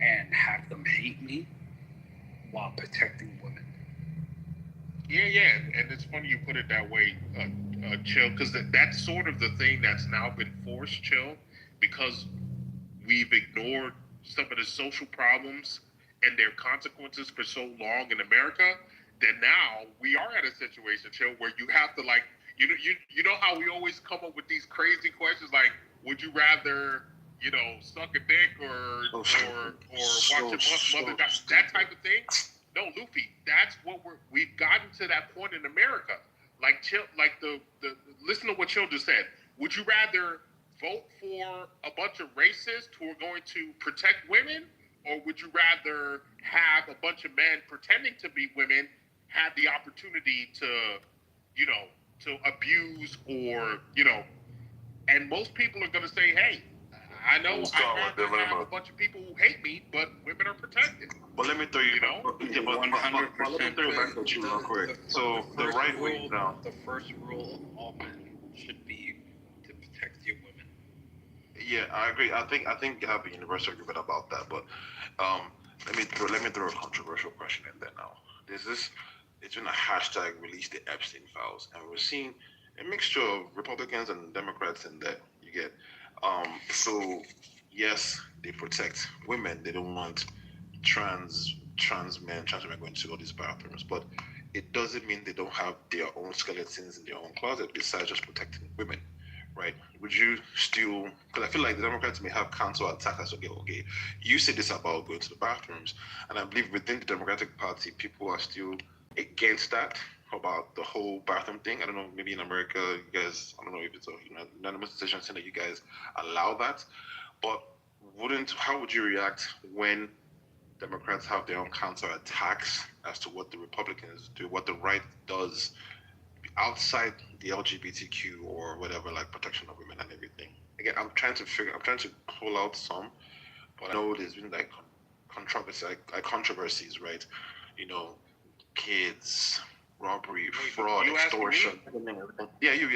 and have them hate me while protecting women. Yeah, and it's funny you put it that way, Chill, because that's sort of the thing that's now been forced, Chill, because we've ignored some of the social problems and their consequences for so long in America that now we are at a situation, Chill, where you have to like, you know how we always come up with these crazy questions like, would you rather, suck a dick or watch your mother die, that type of thing? No, Luffy, that's what we've gotten to that point in America. Like Chill, like the listen to what Chill just said. Would you rather vote for a bunch of racists who are going to protect women, or would you rather have a bunch of men pretending to be women have the opportunity to, to abuse or, and most people are going to say, hey, I know I'd rather have a bunch of people who hate me, but women are protected. But let me throw you, but let me throw you back to you real quick. So the right way now. The first rule of all men should be to protect your women. Yeah, I agree. I think you have a universal agreement about that. But let me throw a controversial question in there now. It's been a hashtag release the Epstein files, and we're seeing a mixture of Republicans and Democrats in there. You get so yes, they protect women. They don't want trans women going to all these bathrooms, but it doesn't mean they don't have their own skeletons in their own closet besides just protecting women, right? Would you still? Because I feel like the Democrats may have counter attackers. Okay, you say this about going to the bathrooms, and I believe within the Democratic Party, people are still against that about the whole bathroom thing. I don't know, maybe in America, you guys, I don't know if it's a unanimous decision saying that you guys allow that, but how would you react when Democrats have their own counter attacks as to what the Republicans do, what the right does outside the LGBTQ or whatever, like protection of women and everything? Again, I'm trying to pull out some, but I know there's been like controversies, right? Kids, robbery, fraud, extortion. Yeah, you.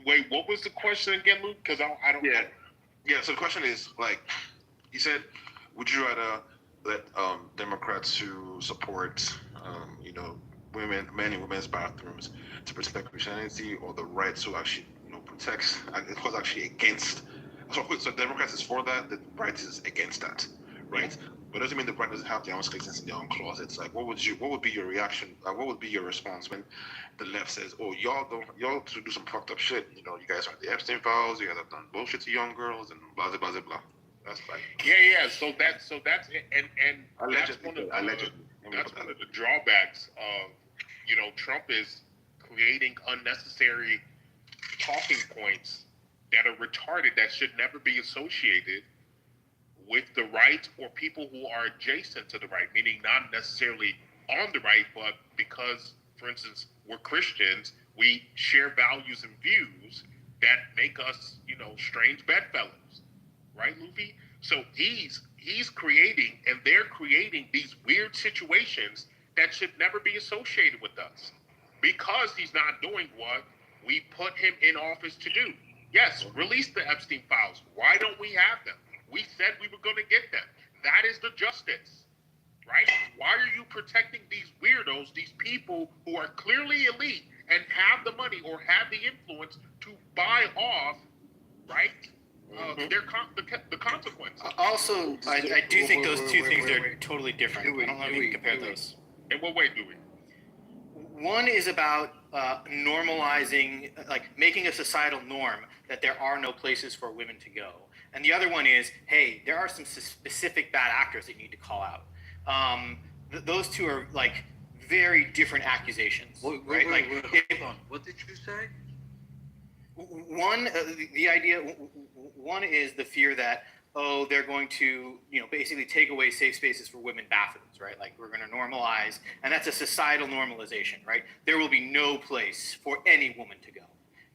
Wait, what was the question again, Luke? Because I don't. Yeah. So the question is like, you said, would you rather let Democrats who support, men in women's bathrooms to protect Christianity, or the right to actually, protects? It was actually against. So Democrats is for that. The right is against that, right? But it doesn't mean the right doesn't have their own skeletons in their own closets. Like, what would be your reaction? What would be your response when the left says, "Oh, y'all should do some fucked up shit. You guys are the Epstein files. You guys have done bullshit to young girls and blah blah blah blah." That's like So that's it. And that's one of the drawbacks of Trump is creating unnecessary talking points that are retarded that should never be associated with the right or people who are adjacent to the right, meaning not necessarily on the right, but because, for instance, we're Christians, we share values and views that make us, strange bedfellows, right, Luffy? So he's creating, and they're creating these weird situations that should never be associated with us because he's not doing what we put him in office to do. Yes, release the Epstein files. Why don't we have them? We said we were going to get them. That is the justice, right? Why are you protecting these weirdos, these people who are clearly elite and have the money or have the influence to buy off, right? The consequences. Also, I do think those two things are totally different. I don't know if you can compare those. In what way do we? One is about normalizing, like making a societal norm that there are no places for women to go. And the other one is, hey, there are some specific bad actors that you need to call out. Those two are like very different accusations, right? Hold on. What did you say? One, the idea. One is the fear that they're going to basically take away safe spaces for women bathrooms, right? Like we're going to normalize, and that's a societal normalization, right? There will be no place for any woman to go,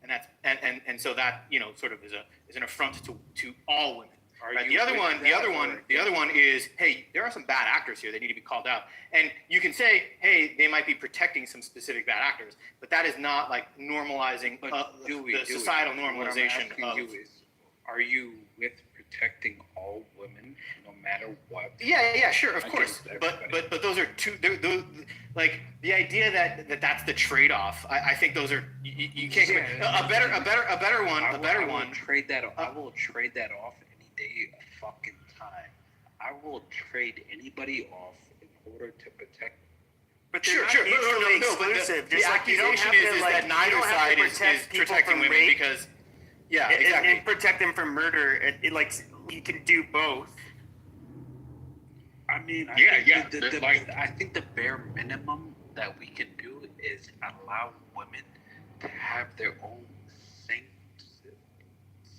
and that's and so that sort of is an affront to all women. Right? The other one is, hey, there are some bad actors here that need to be called out, and you can say, hey, they might be protecting some specific bad actors, but that is not like normalizing the societal normalization of. Are you with protecting all women, no matter what? Yeah, sure, of course. But those are two. like the idea that that's the trade-off. I think those are you can't a better one. I will trade that off any day of fucking time. I will trade anybody off in order to protect. But they're not mutually exclusive. The accusation is that neither side is protecting women rape, because exactly. and protect them from murder. Like you can do both. I mean, I think the bare minimum that we can do is allow women to have their own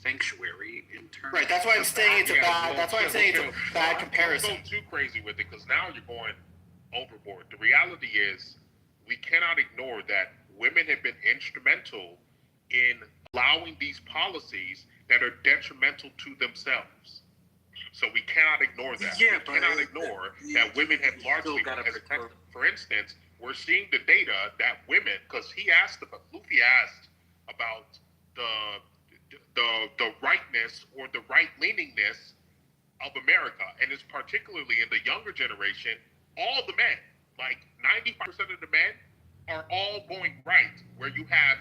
sanctuary in terms. Right. That's why I'm saying it's a bad. That's why I'm saying it's a bad comparison. Don't go too crazy with it because now you're going overboard. The reality is we cannot ignore that women have been instrumental in allowing these policies that are detrimental to themselves. So we cannot ignore that. Yeah, we cannot ignore that women have largely, for instance, we're seeing the data that women, because Luffy asked about the rightness or the right-leaningness of America, and it's particularly in the younger generation, all the men, like 95% of the men are all going right, where you have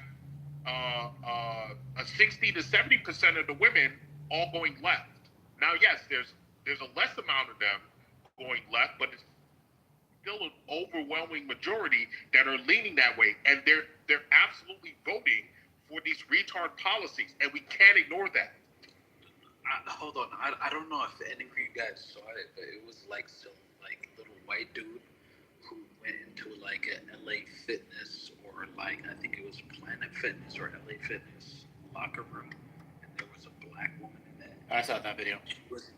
a 60 to 70% of the women all going left. Now, yes, there's a less amount of them going left, but it's still an overwhelming majority that are leaning that way, and they're absolutely voting for these retard policies, and we can't ignore that. Hold on, I don't know if any of you guys saw it, but it was like some like little white dude who went into like a LA Fitness or like I think it was Planet Fitness or LA Fitness locker room, and there was a black woman in that. I saw that video.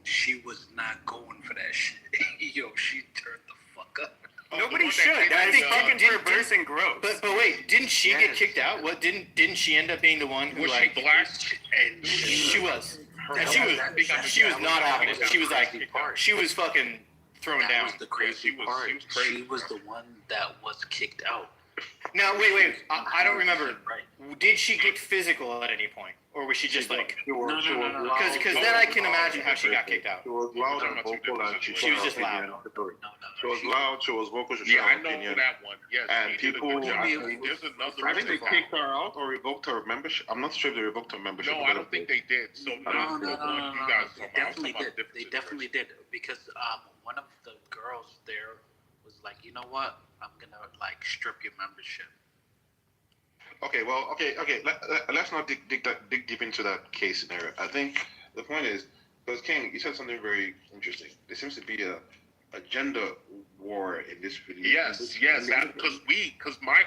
She was not going for that shit. Yo, she turned the fuck up. Nobody should. I think fucking perverse and gross. But wait, didn't she get kicked out? What didn't she end up being the one who was like she black? And she was. And she was not having it. She was like she was fucking thrown down. Was the crazy part. She was the one that was kicked out. Now wait. I don't remember. Did she get physical at any point, or was she just like? No. Because then I can imagine how she got kicked out. She was loud and vocal, and she was just loud. She was loud. She was vocal. She I know opinion. that one. Yes, and people. There's another. I think they kicked her out or revoked her membership. I'm not sure if they revoked her membership. No, I don't think they did. So no. They definitely did because one of the girls there was like, you know what? I'm gonna like strip your membership. Okay. Let's not dig deep into that case scenario. I think the point is, because King, you said something very interesting. There seems to be a gender war in this video. Yes, because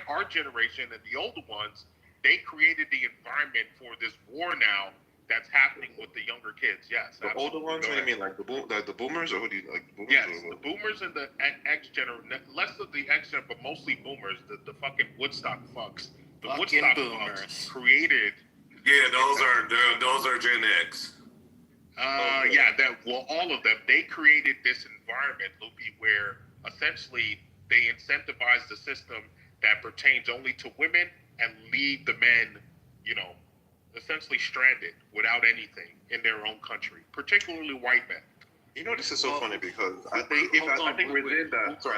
our generation and the older ones, they created the environment for this war now that's happening with the younger kids. Yes, the older ones. What do you mean, like the boomers, or who do you like? Boomers yes, the boomers and the X generation. Less of the X generation, but mostly boomers. The fucking Woodstock fucks. The fucking Woodstock boomers fucks created. Yeah, those are Gen X. All of them. They created this environment, Loopy, where essentially they incentivize the system that pertains only to women and leave the men, essentially stranded without anything in their own country, particularly white men. This is so funny because I think within that. Sorry,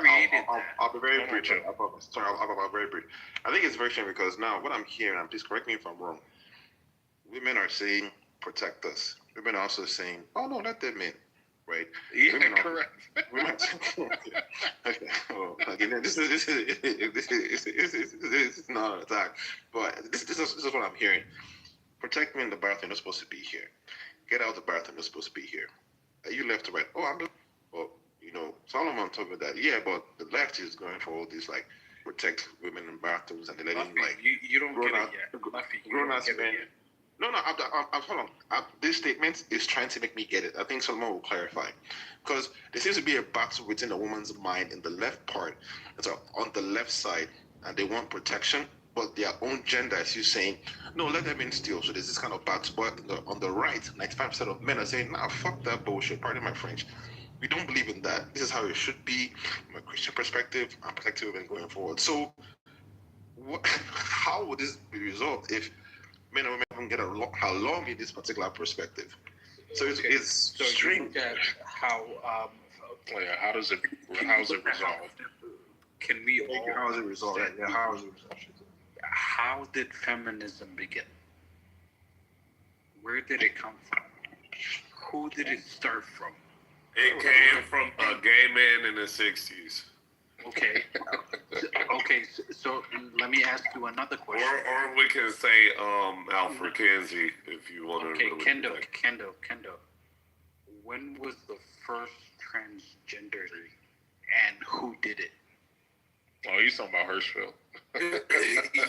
I'll be very brief. I promise. Sorry, I'll be very brief. I think it's very strange because now what I'm hearing, please correct me if I'm wrong. Women are saying protect us. Women are also saying, oh no, let them in, right? Yeah, women correct. Okay. Well, again, this is not an attack, but this is what I'm hearing. Protect me in the bathroom. You're supposed to be here. Get out of the bathroom. You're supposed to be here. Are you left or right? Oh, I'm. Well, Solomon told me that. Yeah, but the left is going for all these like protect women in bathrooms and they're letting you don't get it yet. Grown-ass men. No, I'm hold on. This statement is trying to make me get it. I think Solomon will clarify. Because there seems to be a battle within a woman's mind in the left part. So on the left side, and they want protection, but their own gender is you saying, no, let them in still. So there's this kind of battle. But on the right, 95% of men are saying, nah, fuck that bullshit. Pardon my French. We don't believe in that. This is how it should be from a Christian perspective. I'm protective women going forward. So how would this be resolved if men and women don't get along in this particular perspective? So it's strange. Look at how how is it resolved? can we all How was it resolved? understand Yeah, how was it resolved? how did feminism begin? Where did it come from? Who did it start from? It came from a gay man in the 60s. Okay. Okay. So let me ask you another question. Or we can say Alfred Kinsey if you want to. Okay, really Kendo. When was the first transgender and who did it? Oh, you talking about Hirschfeld?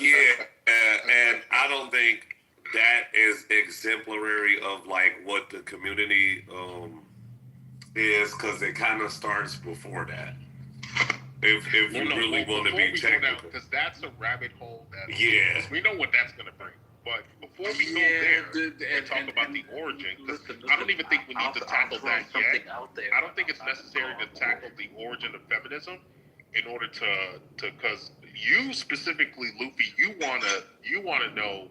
Yeah, and I don't think that is exemplary of like what the community is, because it kind of starts before that. If you really want to be technical, because that's a rabbit hole. Yeah. We know what that's going to bring. But before we go there and talk about the origin, because I don't even think we need to tackle that yet. I don't think it's necessary to tackle the origin of feminism in order to because you specifically, Luffy, you wanna know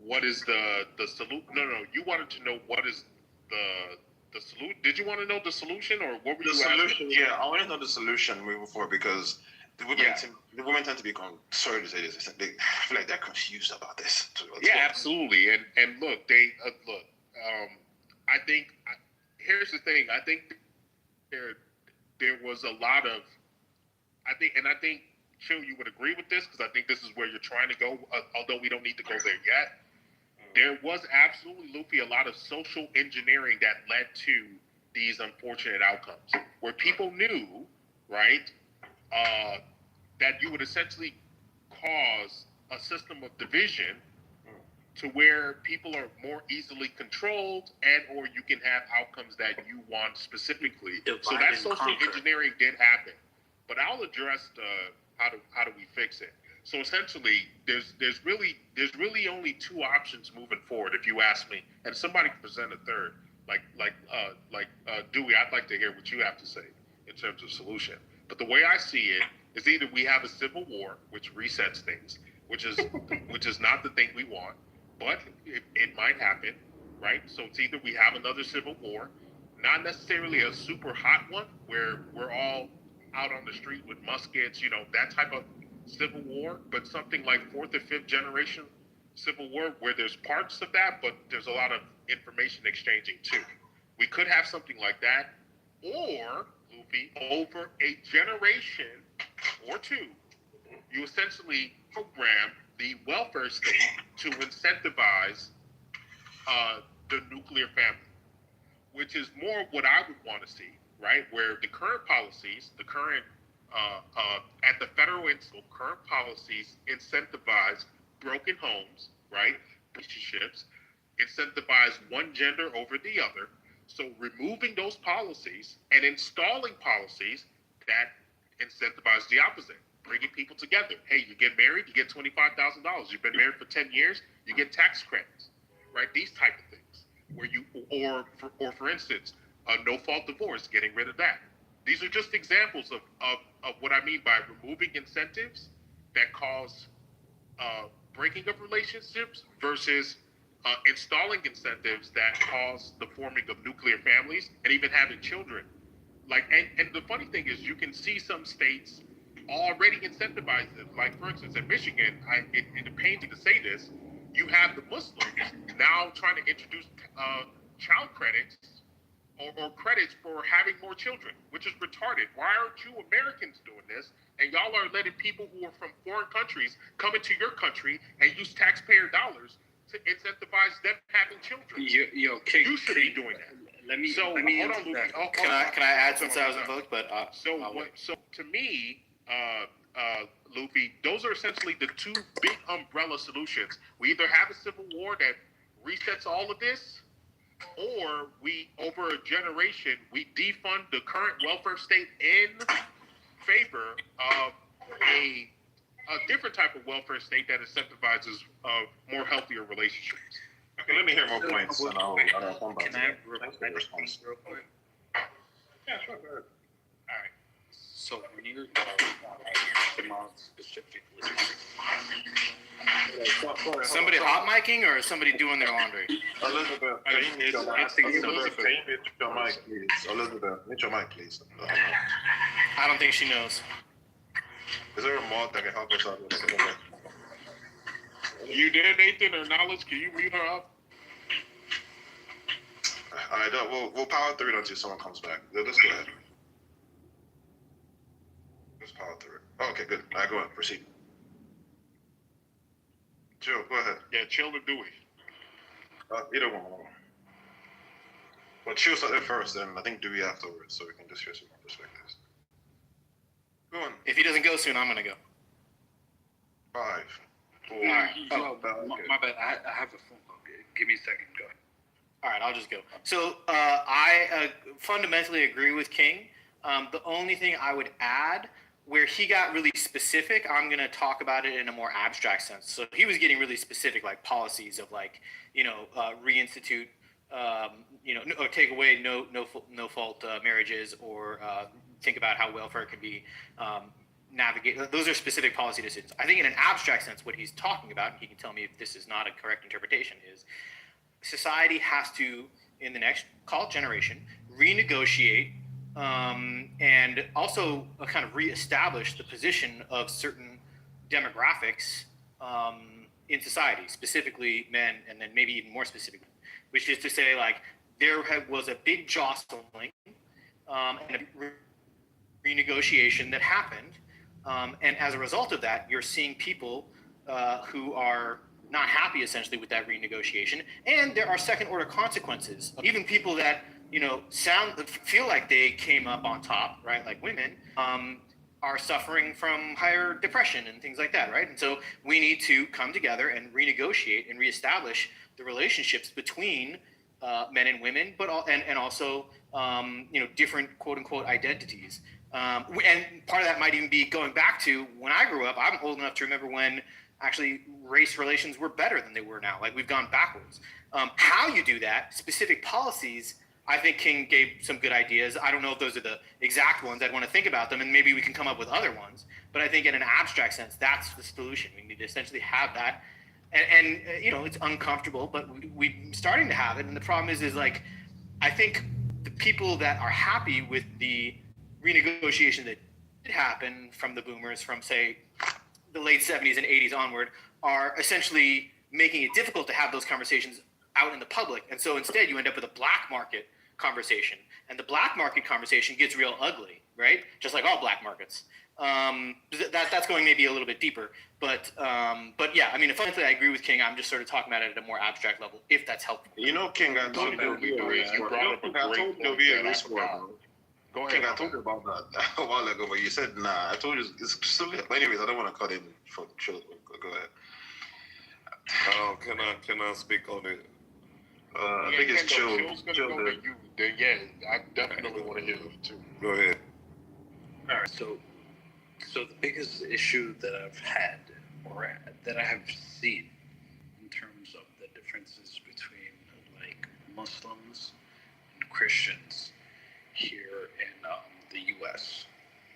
what is the solution? No, you wanted to know what is the solution. Did you want to know the solution, or what were The you solution, asking? yeah, I want to know the solution moving forward because the women tend to be sorry to say this. They feel like they're confused about this. Yeah, absolutely. And look, I think here's the thing. I think there was a lot of I think Chill, you would agree with this because I think this is where you're trying to go. Although we don't need to go there yet. There was absolutely, Luffy, a lot of social engineering that led to these unfortunate outcomes where people knew, right, that you would essentially cause a system of division to where people are more easily controlled and or you can have outcomes that you want specifically. So that social engineering did happen. But I'll address how do we fix it. So essentially, there's really only two options moving forward, if you ask me, and somebody can present a third. Like Dewey, I'd like to hear what you have to say in terms of solution. But the way I see it is either we have a civil war, which resets things, which is not the thing we want, but it might happen, right? So it's either we have another civil war, not necessarily a super hot one where we're all out on the street with muskets, that type of civil war, but something like fourth or fifth generation civil war where there's parts of that, but there's a lot of information exchanging too. We could have something like that, or, Luffy, over a generation or two, you essentially program the welfare state to incentivize the nuclear family, which is more what I would want to see, right? Where the current policies, at the federal and state, current policies incentivize broken homes, right? Relationships, incentivize one gender over the other. So removing those policies and installing policies that incentivize the opposite, bringing people together. Hey, you get married, you get $25,000. You've been married for 10 years, you get tax credits, right? These type of things. Where you, or for instance, a no-fault divorce, getting rid of that. These are just examples of what I mean by removing incentives that cause breaking of relationships versus installing incentives that cause the forming of nuclear families and even having children. And the funny thing is, you can see some states already incentivize it. Like, for instance, in Michigan, it pains me to say this, you have the Muslims now trying to introduce child credits or credits for having more children, which is retarded. Why aren't you Americans doing this? And y'all are letting people who are from foreign countries come into your country and use taxpayer dollars to incentivize them having children. You should be doing that. Let me hold on, Luffy. Can I add since I was invoked? But so to me, Luffy, those are essentially the two big umbrella solutions. We either have a civil war that resets all of this, or we, over a generation, we defund the current welfare state in favor of a different type of welfare state that incentivizes more healthier relationships. Okay, let me hear more points, and I'll come back. Can I response real quick? Yeah, sure. Go ahead. All right. So when you're talking about specifically, somebody hot micing or somebody doing their laundry? Elizabeth, can you mute your mic, please? Elizabeth, mute your mic, please. I don't think she knows. Is there a mod that can help us out with it? You there, Nathan, or Knowledge? Can you mute her up? Alright, we'll power through it until someone comes back. Let's go ahead. Let's power through it. Oh, okay, good. Alright, go ahead. Proceed. Chill, go ahead. Yeah, Chill or Dewey. Either one. But Chill started first, and I think Dewey afterwards, so we can just hear some more perspectives. Go on. If he doesn't go soon, I'm gonna go. 5, 4. All right. Oh, My bad. I have a phone call. Give me a second. Go ahead. All right, I'll just go. So I fundamentally agree with King. The only thing I would add, where he got really specific, I'm going to talk about it in a more abstract sense. So he was getting really specific, like policies of like, reinstitute, or take away no fault marriages, or think about how welfare can be navigate. Those are specific policy decisions. I think in an abstract sense, what he's talking about, and he can tell me if this is not a correct interpretation, is society has to, in the next, call it generation, renegotiate and also kind of reestablish the position of certain demographics in society, specifically men, and then maybe even more specifically, which is to say, like, there was a big jostling and a renegotiation that happened. And as a result of that, you're seeing people who are not happy essentially with that renegotiation, and there are second order consequences. Even people that feel like they came up on top, right, like women, are suffering from higher depression and things like that, right? And so we need to come together and renegotiate and reestablish the relationships between men and women, but also different quote unquote identities. And part of that might even be going back to when I grew up. I'm old enough to remember when actually race relations were better than they were now. Like, we've gone backwards. How you do that, specific policies, I think King gave some good ideas. I don't know if those are the exact ones. I'd want to think about them, and maybe we can come up with other ones. But I think in an abstract sense, that's the solution. We need to essentially have that. And it's uncomfortable, but we're starting to have it. And the problem is like, I think the people that are happy with the renegotiation that did happen from the boomers, from, say, the late 70s and 80s onward, are essentially making it difficult to have those conversations out in the public. And so instead you end up with a black market conversation, and the black market conversation gets real ugly, right? Just like all black markets. That's going maybe a little bit deeper, but yeah, I mean, fundamentally I agree with King. I'm just sort of talking about it at a more abstract level, if that's helpful. King, I told you there'll be a race war, bro. Go ahead. King, I told you about that a while ago, but you said nah. I told you it's still. Anyways, I don't want to cut in for chill. Go ahead. Can I speak on it? I think it's chill. Yeah, I definitely want to hear them too. Go ahead. All right. So the biggest issue that I've had, or that I have seen, in terms of the differences between like Muslims and Christians here in the U.S.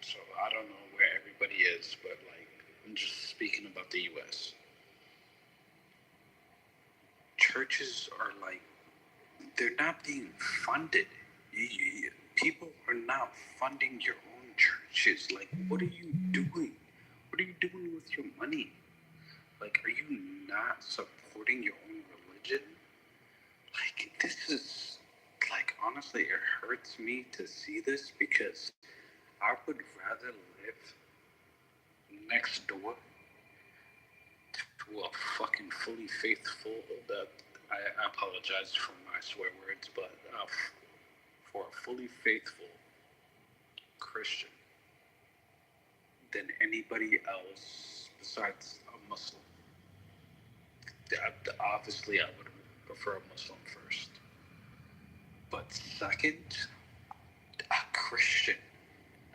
So I don't know where everybody is, but like, I'm just speaking about the U.S. Churches are like, they're not being funded. People are not funding your own churches. Like, what are you doing? What are you doing with your money? Like, are you not supporting your own religion? Like, this is, like, honestly, it hurts me to see this, because I would rather live next door to a fucking fully faithful, that I apologize for my swear words, but for a fully faithful Christian than anybody else besides a Muslim. Obviously, I would prefer a Muslim first. But second, a Christian.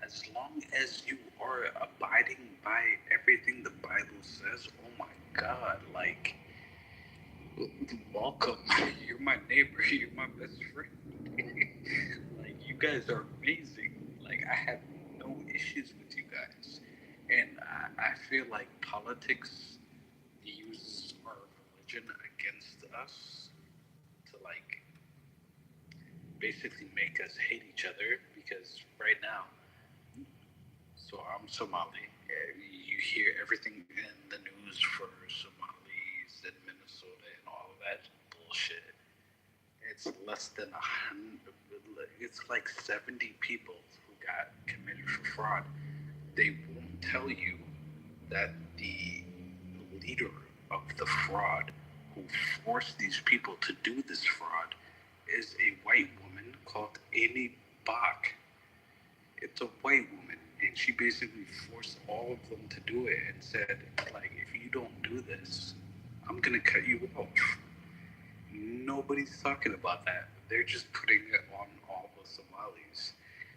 As long as you are abiding by everything the Bible says, oh my God, like, welcome. You're my neighbor. You're my best friend. Like, you guys are amazing. Like, I have no issues with you guys. And I feel like politics uses our religion against us to, like, basically make us hate each other, because right now, So I'm Somali. You hear everything in the news for Somalis in Minnesota and all of that bullshit. It's less than 100. It's like 70 people who got committed for fraud. They won't tell you that the leader of the fraud who forced these people to do this fraud is a white woman called Amy Bach. It's a white woman, and she basically forced all of them to do it and said, like, if you don't do this, I'm gonna cut you off. Nobody's talking about that. They're just putting it on all the Somalis.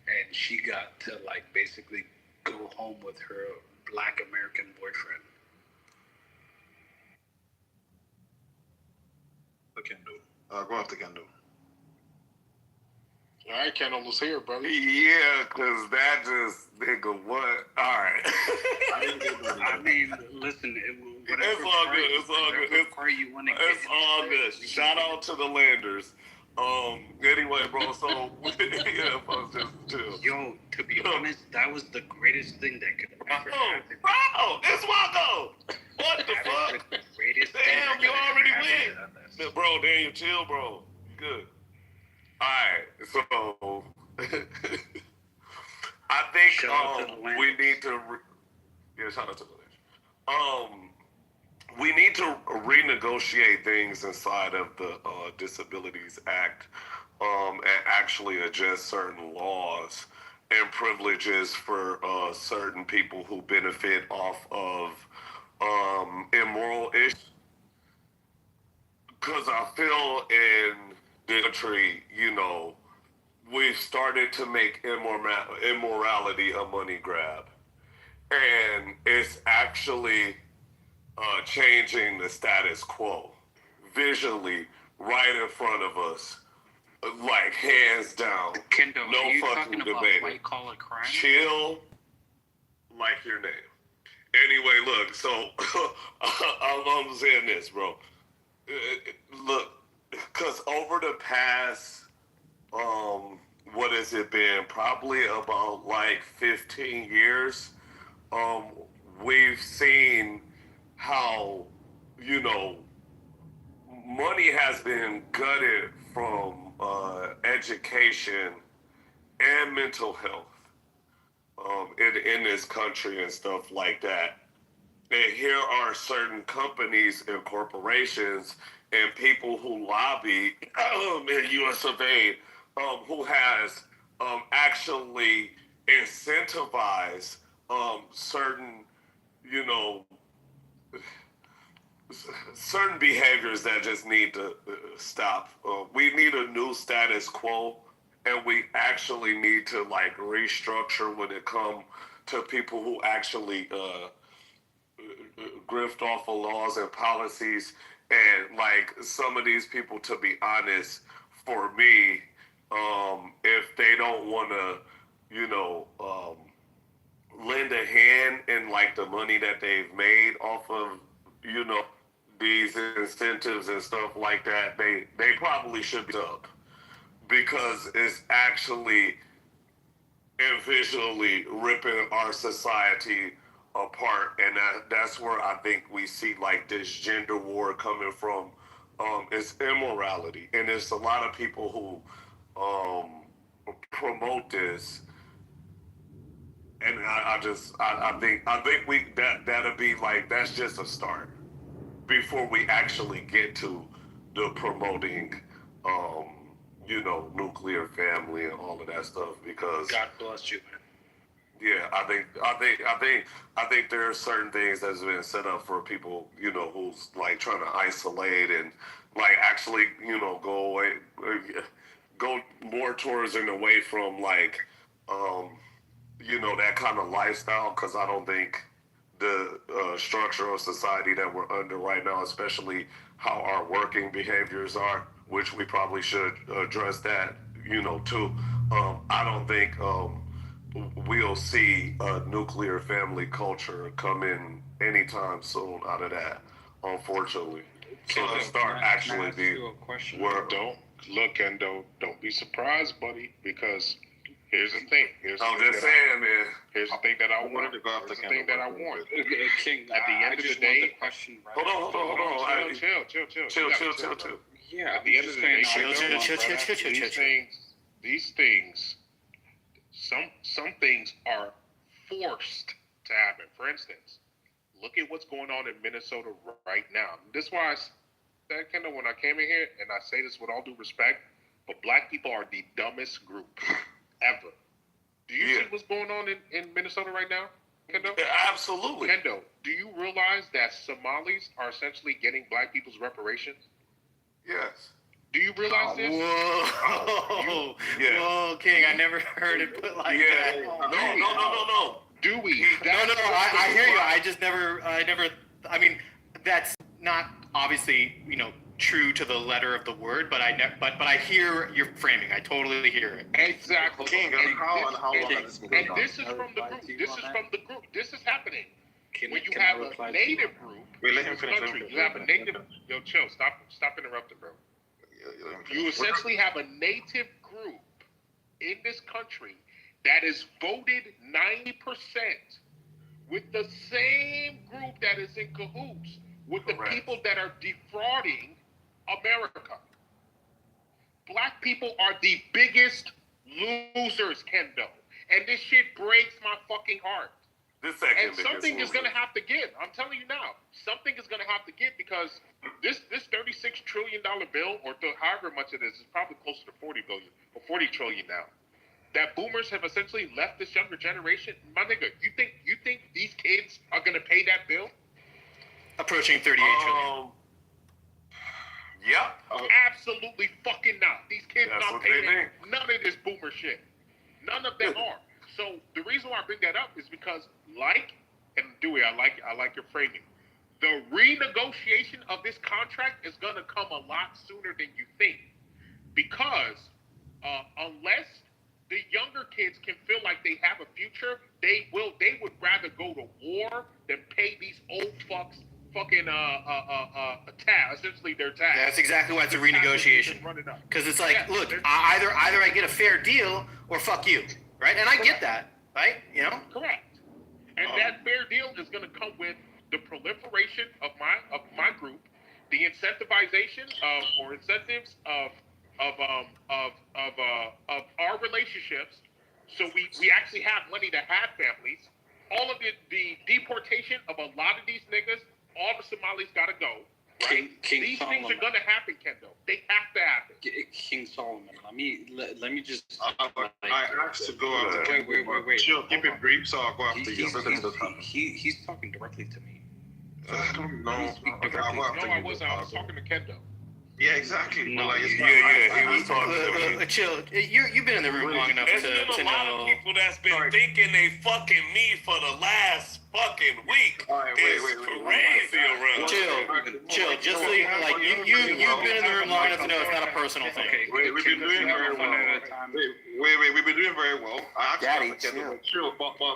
And she got to, like, basically go home with her black American boyfriend. Go after Kendo. All right, Kendall, let's hear it, brother. Yeah, because that just, nigga, what? All right. I mean, listen, It's all good. It's all good. It's all good. Shout out to the Landers. Anyway, bro, so, yeah, folks, just chill. Yo, to be honest, that was the greatest thing that could ever happen. Bro, it's Waco. What the fuck? Damn, you already win. Bro, Daniel, chill, bro. Good. All right, so I think we need to. Yeah, shout out to the Landers. We need to renegotiate things inside of the Disabilities Act and actually adjust certain laws and privileges for certain people who benefit off of immoral issues. Because I feel in the country, we've started to make immorality a money grab. And it's actually changing the status quo visually right in front of us, like hands down. Kendall, no are you fucking talking about debate. white collar crime? Chill like your name. Anyway, look, so I'm saying this, bro. Look, because over the past, what has it been? Probably about like 15 years, we've seen how, money has been gutted from education and mental health in this country and stuff like that. And here are certain companies and corporations and people who lobby in U.S. of A. Who has actually incentivized certain, certain behaviors that just need to stop. We need a new status quo, and we actually need to like restructure when it comes to people who actually grift off of laws and policies. And like some of these people, to be honest, for me, if they don't want to, lend a hand in like the money that they've made off of, these incentives and stuff like that, they probably should be up, because it's actually and visually ripping our society apart. And that's where I think we see like this gender war coming from. It's immorality, and there's a lot of people who promote this. And I think that'll be like, that's just a start before we actually get to the promoting, nuclear family and all of that stuff. Because God bless you, man. Yeah, I think there are certain things that's been set up for people, who's like trying to isolate and like actually, go away, go more towards and away from like, that kind of lifestyle. Because I don't think the structure of society that we're under right now, especially how our working behaviors are, which we probably should address that, too. I don't think we'll see a nuclear family culture come in anytime soon out of that, unfortunately. So to start actually be Well, don't be surprised, buddy, because Here's the thing. I'm just saying, man. Here's the thing that I want. to go after Here's the thing that I want. King, At the end of the day, question right hold on. Chill. Yeah, At the end of the day, Chill. these things, some things are forced to happen. For instance, look at what's going on in Minnesota right now. This is why I said, Kendall, when I came in here, and I say this with all due respect, but black people are the dumbest group ever. Do you see what's going on in Minnesota right now, Kendall? Yeah, absolutely. Kendall, do you realize that Somalis are essentially getting black people's reparations? Yes. Do you realize this? Whoa, King, I never heard it put like that. No. Do we? No, I hear you. I mean, that's not obviously, true to the letter of the word, but I hear your framing. I totally hear it. Exactly. King, how long has this been going on? This is from the group. This is happening. When you can have I a reply to native you? group Wait, let in him this finish, country, you have a native. Yo, chill. Stop interrupting, bro. You essentially have a native group in this country that is voted 90% with the same group that is in cahoots with the people that are defrauding America. Black people are the biggest losers, Kendo. And this shit breaks my fucking heart. And something is going to have to give. I'm telling you now, something is going to have to give, because this $36 trillion bill, or however much it is probably closer to 40 billion or 40 trillion now. That boomers have essentially left this younger generation. My nigga, you think these kids are going to pay that bill? Approaching 38 trillion. Yep. Absolutely fucking not. These kids not paying none of this boomer shit. None of them are. So the reason why I bring that up is because, Dewey, I like your framing. The renegotiation of this contract is going to come a lot sooner than you think, because unless the younger kids can feel like they have a future, they would rather go to war than pay these old fucks fucking essentially their tax. Yeah, that's exactly why it's a renegotiation. Because it's like, look, either I get a fair deal or fuck you, right? And I get that, right? Correct. And that fair deal is going to come with the proliferation of my group, the incentivization or incentives of our relationships, so we actually have money to have families. All of the deportation of a lot of these niggas, all the Somalis got to go. Right? These things are gonna happen, Kendo. They have to happen. King Solomon, let me just. I asked to go after. Wait. Chill, keep it brief, so I'll go after you. He's talking directly to me. No, I wasn't. I was talking to Kendo. Yeah, exactly. No, he was talking to me. Chill. You've been in the room long enough to know. There's been a lot of people that's been thinking they fucking me for the last fucking week. It's crazy around. Chill. Just so you've been in the room long enough to know it's not a personal thing. We've been doing very well. We've been doing very well. I actually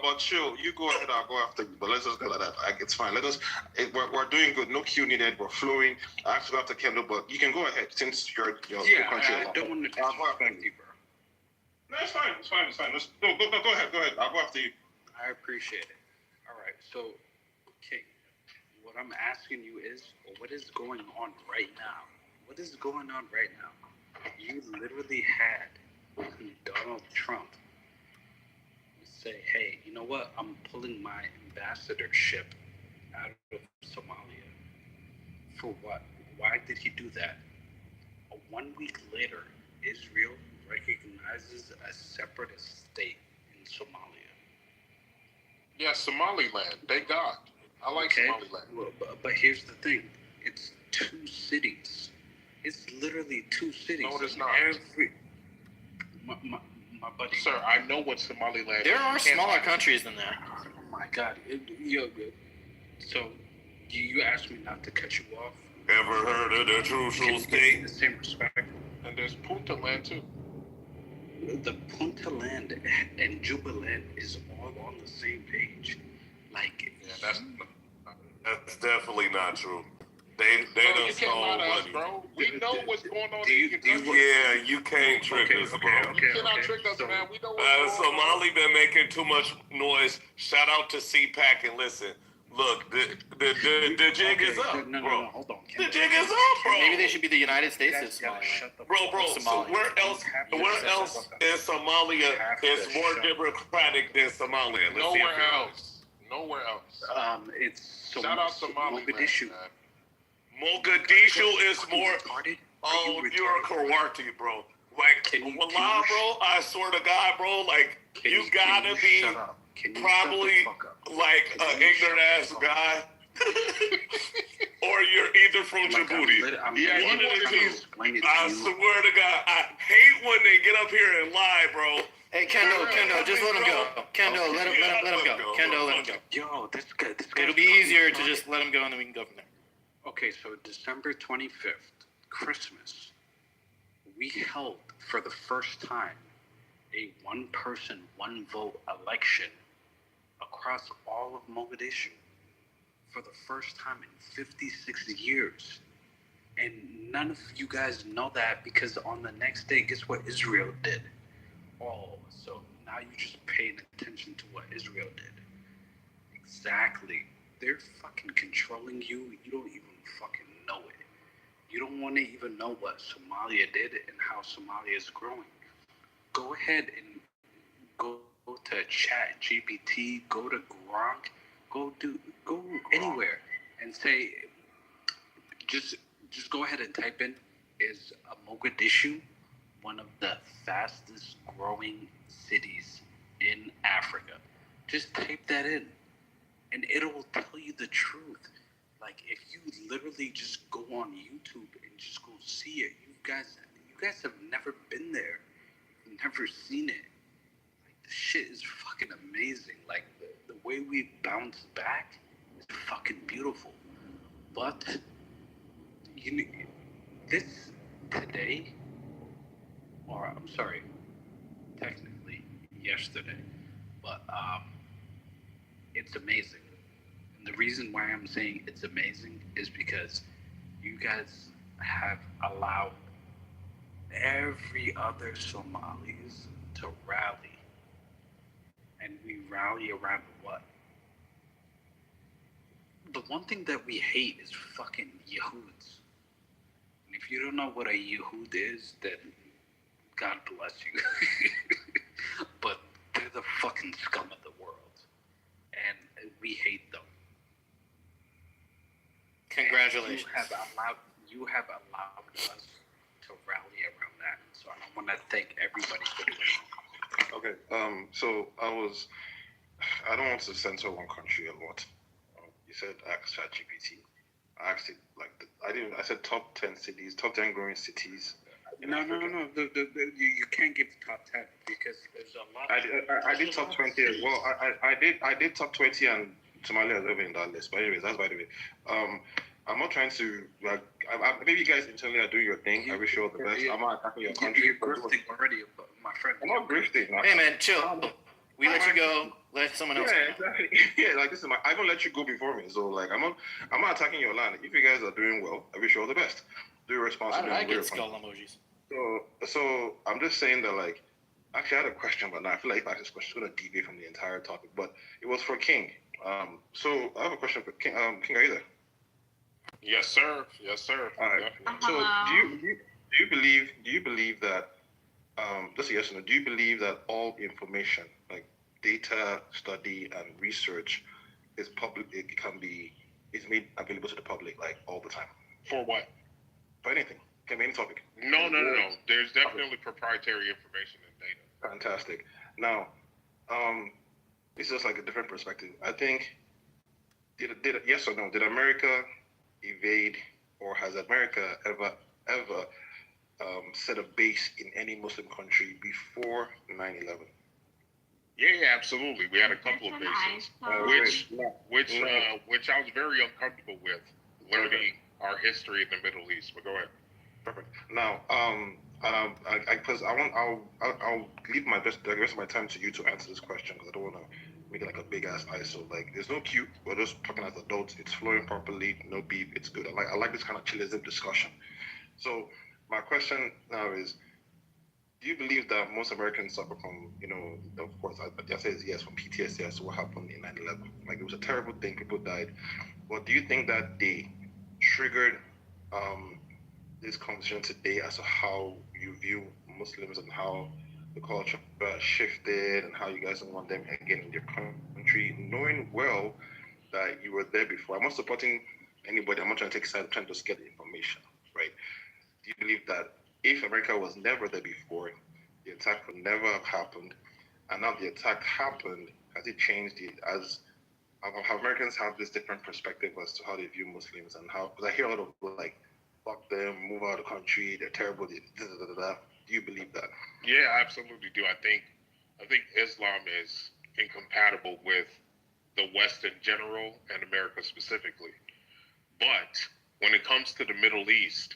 but chill. You go ahead, I'll go after you. But let's just go like that. It's fine. We're doing good. No cue needed. We're flowing. I actually go after Kendall, but you can go ahead since you're country. I don't want to disrespect you, bro. No, it's fine. Let's go ahead. I'll go after you. I appreciate it. All right, so, King, what I'm asking you is, what is going on right now? What is going on right now? You literally had Donald Trump say, hey, you know what? I'm pulling my ambassadorship out of Somalia. For what? Why did he do that? 1 week later, Israel recognizes a separatist state in Somalia. Yeah, Somaliland. Thank God. I like Somaliland. Well, but here's the thing. It's 2 cities. It's literally 2 cities. No, it is not. My buddy. Sir, I know what Somaliland is. There are smaller countries than that. Oh my God. So, you asked me not to cut you off. Ever heard of the true state? The same respect. And there's Punta Land too. The Punta Land and Jubaland is all on the same page. That's definitely not true. They Bro, done you can't stole lie to us, money. bro. We know what's going on Do in you- your do you- country. Yeah, you can't trick us, bro. You cannot trick us, man. We know what's going on. Somali been making too much noise. Shout out to CPAC and listen. Look, the jig is up, bro. Hold on. The jig is up, bro. Maybe they should be the United States of Somalia. Bro. So where else in Somalia is more democratic than Somalia? Let's see if Nowhere it else. Nowhere else. It's Shout out Somaliland, Mogadishu. man. Mogadishu is more. Oh, you're a Kawati, bro. Like, wallah, bro. I swear to God, bro. Like, you gotta be probably like an ignorant ass guy, or you're either from Djibouti. One of the two. I swear to God, I hate when they get up here and lie, bro. Hey, Kendo, just let him go. Kendo, let him go. Kendo, let him go. Yo, this guy. It'll be easier to just let him go and then we can go from there. Okay, so December 25th, Christmas, we held for the first time a one-person, one-vote election across all of Mogadishu for the first time in 56 years. And none of you guys know that because on the next day, guess what Israel did? Oh, so now you're just paying attention to what Israel did. Exactly. They're fucking controlling you. You don't even fucking know it. You don't want to even know what Somalia did and how Somalia is growing. Go ahead and go to Chat GPT, go to Gronk, go anywhere and say, just go ahead and type in, is Mogadishu one of the fastest growing cities in Africa? Just type that in and it'll tell you the truth. Like, if you literally just go on YouTube and just go see it, you guys have never been there, you've never seen it. Like, the shit is fucking amazing. Like, the way we bounce back is fucking beautiful. But this today, or I'm sorry, technically yesterday, but it's amazing. And the reason why I'm saying it's amazing is because you guys have allowed every other Somalis to rally. And we rally around what? The one thing that we hate is fucking Yehoods. And if you don't know what a Yehood is, then God bless you. But they're the fucking scum of the world. And we hate them. Congratulations. You have allowed us to rally around that. So I want to thank everybody for doing it. Okay, so I don't want to censor one country a lot. You said ask ChatGPT. I asked it I said top 10 cities, top 10 growing cities. No. You can't give the top 10 because there's a lot. I did top 20 as well. I did top 20 and Somalia is over in that list. But anyways, that's by the way. I'm not trying to maybe you guys internally are doing your thing. I wish you all the best. I'm not attacking your country. You're grifting already, my friend. I'm not grifting. Hey man, chill. We let you go. Let someone else Yeah, go. exactly. Yeah, like this is I don't let you go before me. So like I'm not attacking your land. If you guys are doing well, I wish you all the best. Do your responsibility. I get skull emojis. So I'm just saying that like actually I had a question, but now I feel like if I ask this question, it's gonna deviate from the entire topic. But it was for King. So I have a question for King. King, are you there? Yes, sir. All right. So do you believe that just a yes or no, do you believe that all information like data, study, and research is public? Is made available to the public like all the time? For what? For anything. Can be any topic. No. There's definitely proprietary information and data. Fantastic. Now, this is just like a different perspective. I think, did yes or no? Did America evade, or has America ever set a base in any Muslim country before 9/11? Yeah, absolutely. We had a couple of bases, which I was very uncomfortable with learning our history in the Middle East. But go ahead. Perfect. Now, because I'll leave the rest of my time to you to answer this question because I don't want to make it like a big ass ISO. Like there's no cute. We're just talking as adults. It's flowing properly. No beef. It's good. I like this kind of chillism discussion. So my question now is, do you believe that most Americans suffer from, of course, I say yes, from PTSD as to what happened in 9/11? Like, it was a terrible thing, people died. But do you think that they triggered this conversation today as to how you view Muslims and how the culture shifted and how you guys don't want them again in your country, knowing well that you were there before? I'm not supporting anybody. I'm not trying to take side. I'm trying to just get the information, right? Do you believe that if America was never there before, the attack would never have happened, and now the attack happened, has it changed how Americans have this different perspective as to how they view Muslims and how, because I hear a lot of people like, fuck them, move out of the country, they're terrible, Do you believe that? Yeah, I absolutely do. I think Islam is incompatible with the West in general and America specifically. But when it comes to the Middle East,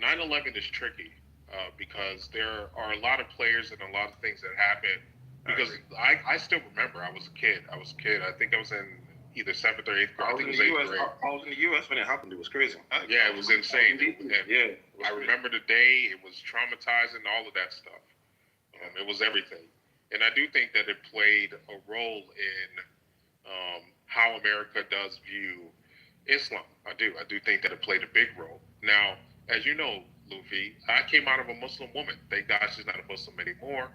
9/11 is tricky because there are a lot of players and a lot of things that happen. Because I still remember, I was a kid. I think I was in either 7th or 8th grade. I was in the U.S. when it happened. It was crazy. Yeah, it was insane. I remember the day. It was traumatizing, all of that stuff. It was everything. And I do think that it played a role in how America does view Islam. I do think that it played a big role. Now, as you know, Luffy, I came out of a Muslim woman. Thank God she's not a Muslim anymore.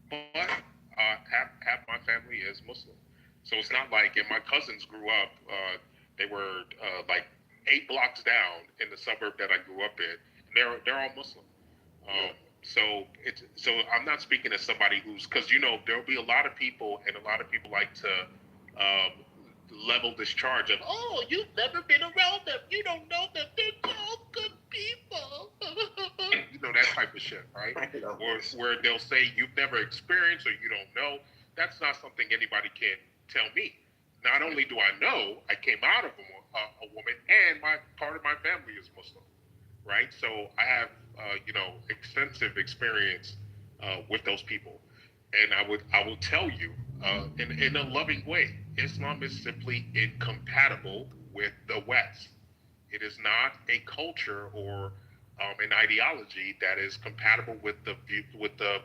But half my family is Muslim. So it's not like, and my cousins grew up, they were like 8 blocks down in the suburb that I grew up in. They're all Muslim. So I'm not speaking as somebody who's, because there'll be a lot of people, and a lot of people like to level this charge of, oh, you've never been around them, you don't know them, they're all good people. That type of shit, right? Where they'll say you've never experienced or you don't know. That's not something anybody can tell me. Not only do I know, I came out of a woman, and part of my family is Muslim, right? So I have extensive experience with those people, and I will tell you in a loving way, Islam is simply incompatible with the West. It is not a culture or an ideology that is compatible with the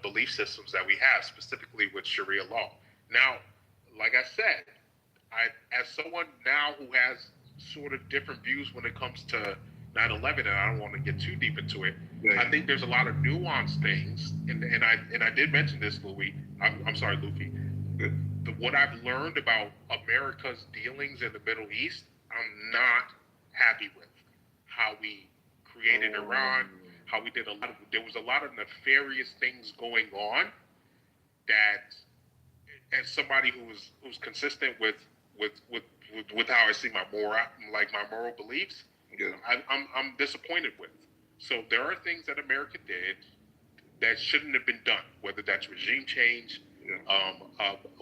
belief systems that we have, specifically with Sharia law. Now, like I said, as someone now who has sort of different views when it comes to 9/11, and I don't want to get too deep into it, I think there's a lot of nuanced things, and I did mention this, Louis. I'm sorry, Luffy. What I've learned about America's dealings in the Middle East, I'm not happy with how we created Iran, how we did there was a lot of nefarious things going on that, as somebody who's consistent with how I see my moral beliefs, I'm disappointed with. So there are things that America did that shouldn't have been done, whether that's regime change.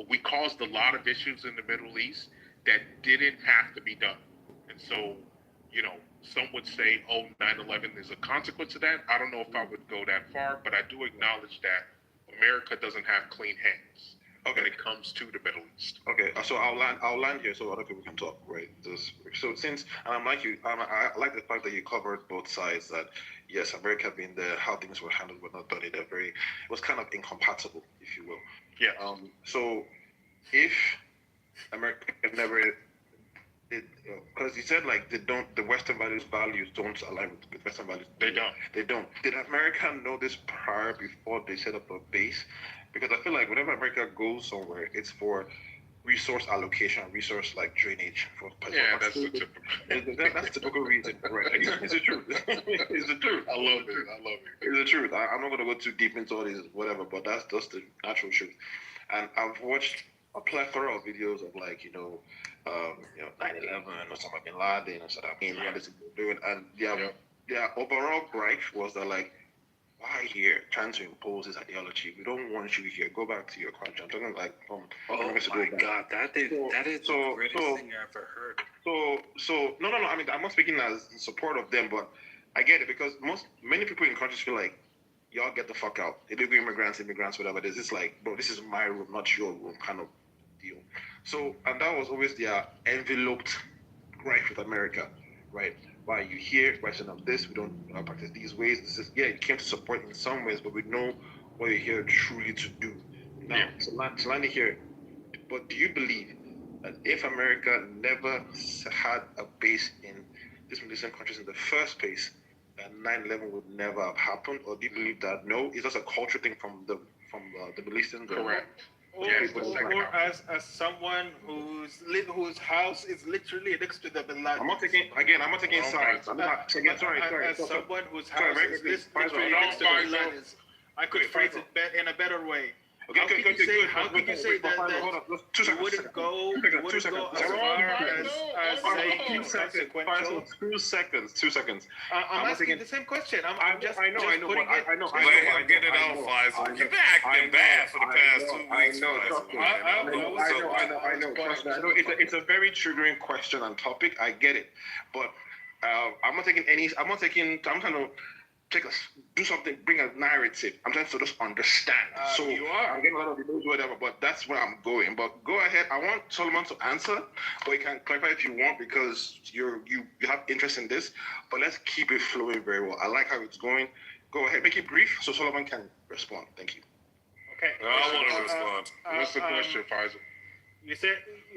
We caused a lot of issues in the Middle East that didn't have to be done. And so, some would say, 9/11 is a consequence of that. I don't know if I would go that far, but I do acknowledge that America doesn't have clean hands when it comes to the Middle East. Okay, so I'll land here so other people can talk, right? So since, and I'm like you, I like the fact that you covered both sides, that yes, America being there, how things were handled were not done in it was kind of incompatible, if you will. Yeah. So if America never did, because you said like the Western values don't align with Western values. They don't. Did America know this prior, before they set up a base? Because I feel like whenever America goes somewhere, it's for resource allocation, resource like drainage. That's the typical. That's the typical reason, right? It's the truth. It's the truth. I love it. It's the truth. I'm not gonna go too deep into all this, whatever, but that's just the natural truth. And I've watched a plethora of videos of 9/11, Osama bin Laden, and Saddam Hussein, what is it doing, and their overall gripe was that why here trying to impose this ideology? We don't want you here. Go back to your country. I'm talking oh my God, that is the greatest thing I ever heard. So no. I'm not speaking as in support of them, but I get it, because many people in countries feel like y'all get the fuck out. Illegal immigrants, whatever. There's this like, bro, this is my room, not your room kind of deal. So, and that was always their enveloped gripe with America, right? Why you here? Why should not this? We don't practice these ways. This is, yeah, you came to support in some ways, but we know what you're here truly to do. Now, Solani here, but do you believe that if America never had a base in these Middle Eastern countries in the first place, that 9/11 would never have happened? Or do you believe that no, it's just a culture thing from the Middle Eastern? Correct. Or as someone whose house is literally next to the Bin Laden. I'm not taking sides. I'm not sorry. As someone whose house is literally next to the Bin Laden, I could phrase it in a better way. How can you say that you wouldn't go as far as saying consequential? 2 seconds. I'm asking the same question. I'm just I know. putting it. I know. Get it out, Faisal. You've been acting bad for the past 2 weeks. I know. Trust me. I know it's a very triggering question and topic. I get it, but I'm not taking any. I'm trying to do something, bring a narrative. I'm trying to just understand. You are. I'm getting a lot of the news, whatever, but that's where I'm going. But go ahead. I want Solomon to answer, but you can clarify if you want because you have interest in this. But let's keep it flowing very well. I like how it's going. Go ahead, make it brief so Solomon can respond. Thank you. Okay. I want to respond. What's the question, Faisal? You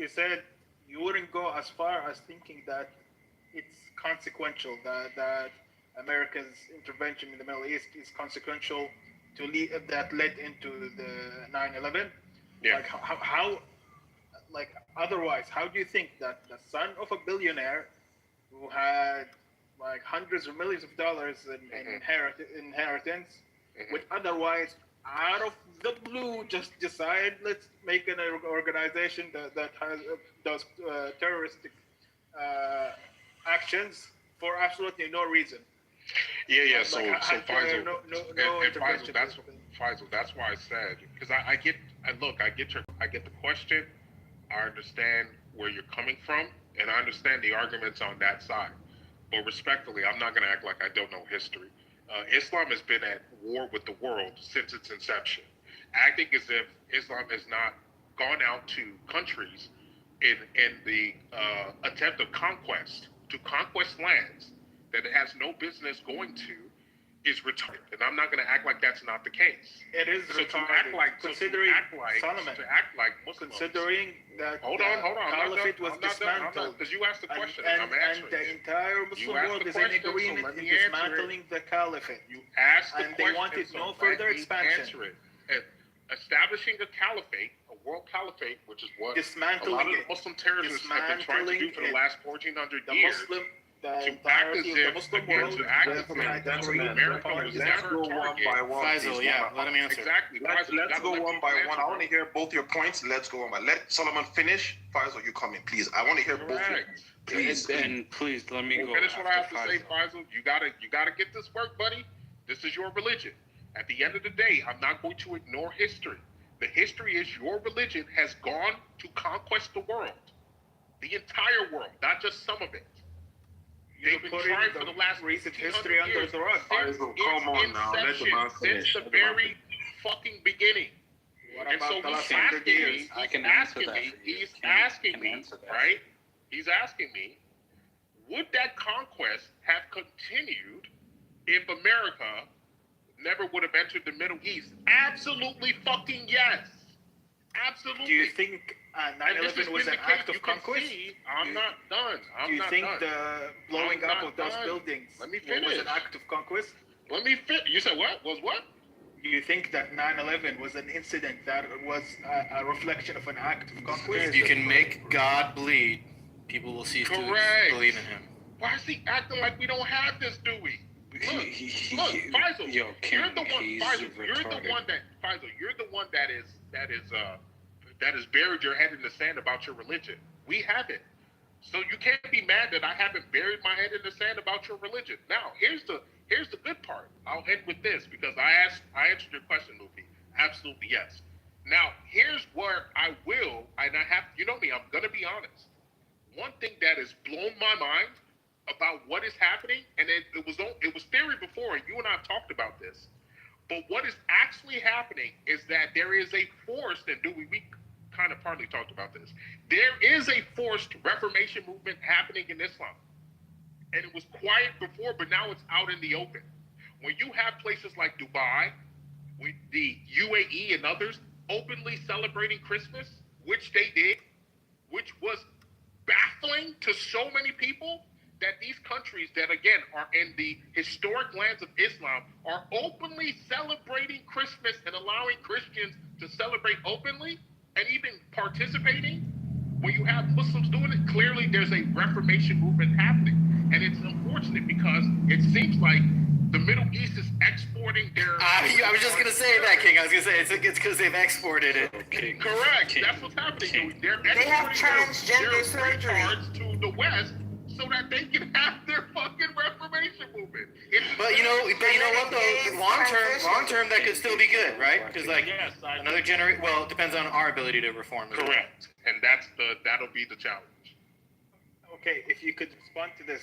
said you wouldn't go as far as thinking that it's consequential, that America's intervention in the Middle East is consequential that led into the 9/11. Yeah. Like how like otherwise, how do you think that the son of a billionaire who had like hundreds of millions of dollars in inheritance would otherwise out of the blue just decide let's make an organization that does terroristic actions for absolutely no reason? Yeah. So Faisal, no intervention. Faisal. That's why I said because I get the question. I understand where you're coming from, and I understand the arguments on that side. But respectfully, I'm not going to act like I don't know history. Islam has been at war with the world since its inception. Acting as if Islam has not gone out to countries in the attempt of conquest to conquest lands that it has no business going to is retarded, and I'm not going to act like that's not the case. It is so retarded. Considering Muslims, considering that hold on, Caliphate was dismantled, because you asked the question, and I'm answering. And the entire Muslim world is in agreement in dismantling the Caliphate. You asked the and question, they wanted so no further expansion. Answer it. Establishing a caliphate, a world caliphate, which is what dismantling a lot of the Muslim terrorists have been trying to do for the last 1,400 years. The entirety of the Muslim world to act as if America was never go one by one. Faisal, let him answer. Exactly. Let's go one by one. I want to hear both your points. Let's go one by. Let Solomon finish. Faisal, you come in, please. I want to hear both. Please let me go. Finish what I have to say, Faisal. You gotta get this work, buddy. This is your religion. At the end of the day, I'm not going to ignore history. The history is your religion has gone to conquest the world, the entire world, not just some of it. They've been trying for the last recent history under the rug. Come on now, let the man finish. Since the very fucking beginning. And so he's asking me, right? He's asking me, would that conquest have continued if America never would have entered the Middle East? Absolutely fucking yes. Absolutely. Do you think 9/11 was an act of conquest? I'm not done. Do you think the blowing up of those buildings was an act of conquest? Let me finish. You said what? Was what? Do you think that 9/11 was an incident that was a reflection of an act of conquest? If you can make God bleed, people will cease to believe in him. Why is he acting like we don't have this, do we? Look, Faisal, you're the one that has buried your head in the sand about your religion. We haven't. So you can't be mad that I haven't buried my head in the sand about your religion. Now, here's the good part. I'll end with this because I answered your question, Luffy. Absolutely yes. Now, here's where I will, and I have, you know me, I'm gonna be honest. One thing that has blown my mind about what is happening, and it was theory before, and you and I have talked about this, But what is actually happening is that there is a forced, and we kind of partly talked about this. There is a forced Reformation movement happening in Islam. And it was quiet before, but now it's out in the open. When you have places like Dubai, with the UAE and others openly celebrating Christmas, which they did, which was baffling to so many people, that these countries that, again, are in the historic lands of Islam are openly celebrating Christmas and allowing Christians to celebrate openly and even participating. When you have Muslims doing it, clearly there's a Reformation movement happening. And it's unfortunate because it seems like the Middle East is exporting their... I was just going to say that, King. I was going to say it's because they've exported it. Correct. That's what's happening. They're They have exporting transgender their surgery. retards to the West so that they can have their fucking Reformation movement. But you know what though? Long term, that could still be good, right? Because like another generation. Well, it depends on our ability to reform. Correct. And that'll be the challenge. Okay, if you could respond to this,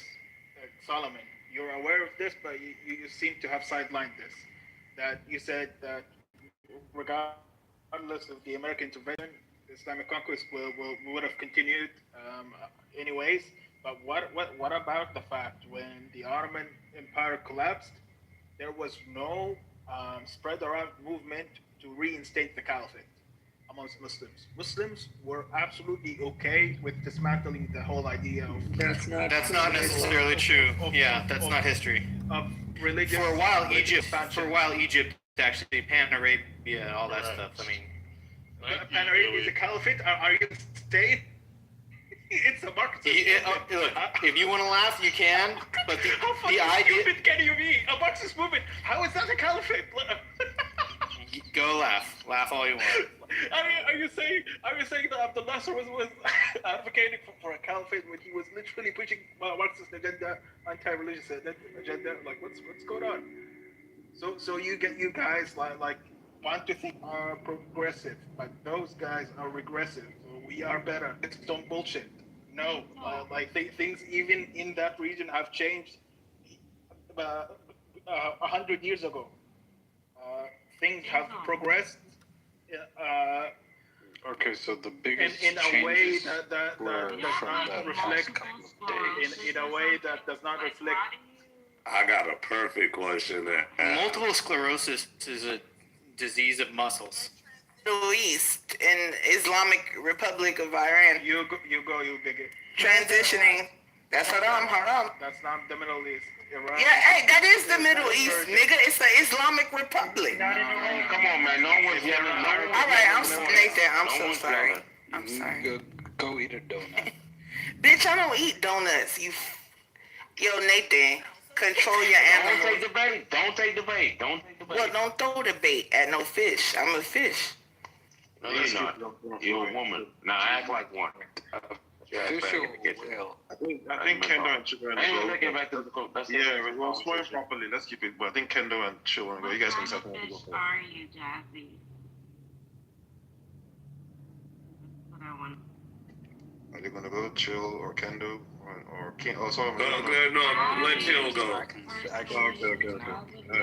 Solomon, you're aware of this, but you seem to have sidelined this. That you said that regardless of the American intervention, Islamic conquest would have continued anyways. But what about the fact when the Ottoman Empire collapsed, there was no spread around movement to reinstate the caliphate amongst Muslims. Muslims were absolutely okay with dismantling the whole idea of... That's not necessarily true. Yeah, that's not history. Of religion. For a while, Egypt actually, Pan-Arabia, all that stuff. I mean... Pan-Arabia is a caliphate? Are you saying... It's a Marxist movement. Look, if you want to laugh, you can, but the idea... stupid can you be? A Marxist movement? How is that a caliphate? Go laugh all you want. I mean, are you saying that Abdul Nasser was advocating for a caliphate when he was literally pushing Marxist agenda, anti-religious agenda? Like, what's going on? So you guys like want to think are progressive, but those guys are regressive. So we are better. It's some bullshit. No, things even in that region have changed 100 years ago. Things have progressed. Okay, so the biggest in a way changes that does were from not the reflect last couple of days. in a way that does not reflect. I got a perfect question. Multiple sclerosis is a disease of muscles. Middle East in Islamic Republic of Iran. You bigot. Transitioning. That's haram. That's not the Middle East. Iran. Yeah, hey, that is the Middle East, nigga. It's the Islamic Republic. Come on, man. No one's yelling. All right, Nathan. I'm so sorry. I'm sorry. Go eat a donut. Bitch, I don't eat donuts. Yo, Nathan, control your animal. Don't take the bait. Well, don't throw the bait at no fish. I'm a fish. No, you're not. You're a woman. Now act like one. Fish or whale? I think Kendo and Chico and Joe. We'll swear properly. Let's keep it. But I think Kendo and Chico and you guys can settle it. Are you, Jazzy? That's what I want. Are they gonna go Chill or Kendo or King? Oh, sorry. No, let Chill go. Okay.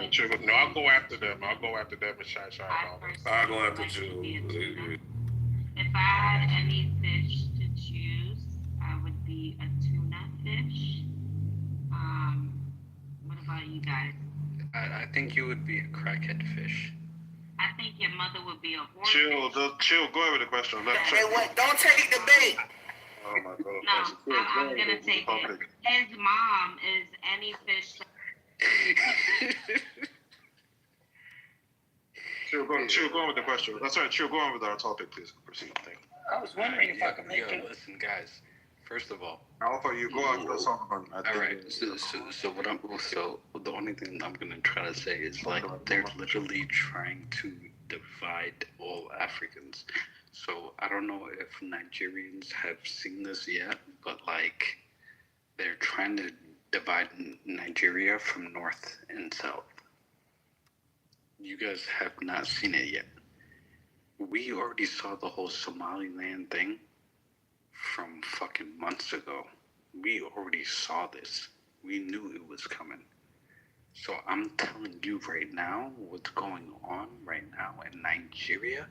Chill. No, I'll go after them. And Shy. I'll go after Chill. If I had any fish to choose, I would be a tuna fish. What about you guys? I think you would be a crackhead fish. I think your mother would be a horse. Chill. Go ahead with the question. Hey, what? Don't take the bait. Oh my God. No, I'm gonna take it. His mom is any fish. Chill, go on with the question. That's right. Chill, go on with our topic, please. Proceed. Thank you. I was wondering if I could make it. Listen, guys. First of all, Alpha, you go after Solomon. all right. So the only thing I'm gonna try to say is like they're literally trying to divide all Africans. So I don't know if Nigerians have seen this yet, but like they're trying to divide Nigeria from north and south. You guys have not seen it yet. We already saw the whole Somaliland thing from fucking months ago. We already saw this. We knew it was coming. So I'm telling you right now, what's going on right now in Nigeria,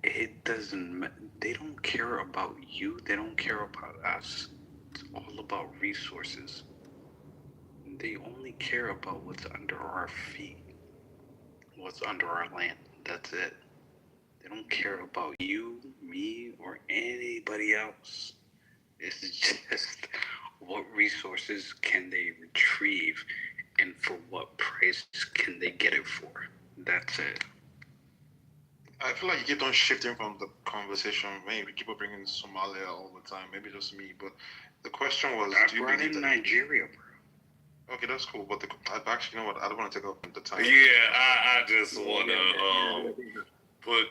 it doesn't, they don't care about you, they don't care about us. It's all about resources. They only care about what's under our feet, what's under our land. That's it. They don't care about you, me, or anybody else. It's just what resources can they retrieve and for what price can they get it for. That's it. I feel like you keep on shifting from the conversation. Maybe we keep on bringing Somalia all the time. Maybe just me, but the question was, I do you brought believe in that? Nigeria, bro. Okay, that's cool. But actually, you know what? I don't want to take up the time. Yeah, I just want to put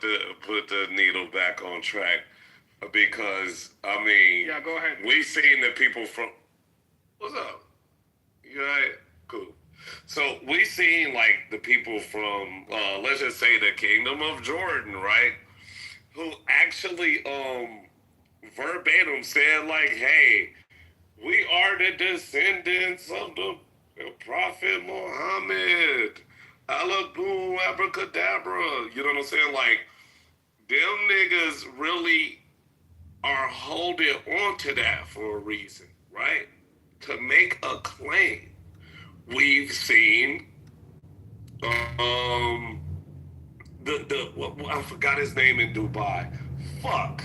the needle back on track because I mean, Yeah, go ahead. we seen the people from. What's up? You all right? Cool. So we seen like the people from let's just say the Kingdom of Jordan, right? Who actually verbatim said like, hey, we are the descendants of the Prophet Muhammad. Alagoon abracadabra. You know what I'm saying? Like, them niggas really are holding on to that for a reason, right? To make a claim. We've seen I forgot his name in Dubai. Fuck.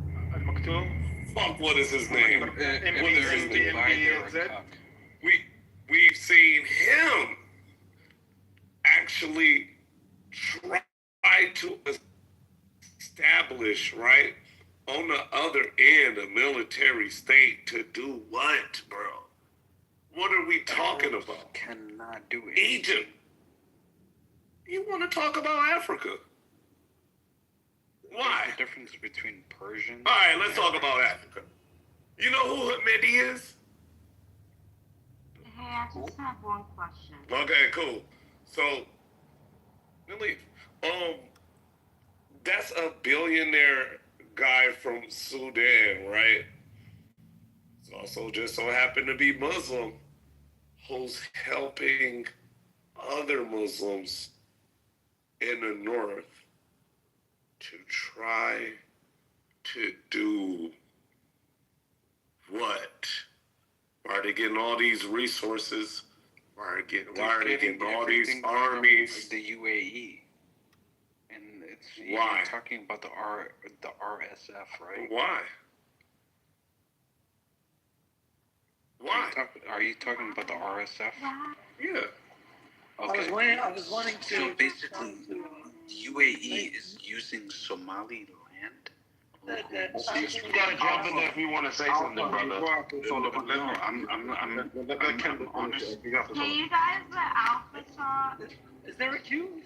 Maktoum. Fuck, what is his name? What is his name? MBZ. We've seen him actually try to establish, right, on the other end, a military state to do what, bro? What are we talking about? Cannot do it. Egypt. You want to talk about Africa? Why? What's the difference between Persian? All right, let's talk about Africa. You know who Hamidi is? Hey, I just have one question. Okay, cool. So, really, that's a billionaire guy from Sudan, right? It's also just so happened to be Muslim, who's helping other Muslims in the north to try to do what? Why are they getting all these resources? Why are they getting all these armies? The UAE, and it's Why? You're talking about the RSF, right? Why? Why? Are you talking about the RSF? Yeah. Okay. I was wanting to. So basically, UAE is using Somali land. You gotta jump in there if you want to say something, brother. No, I'm honest. Can you guys let Alpha talk? Is there a queue?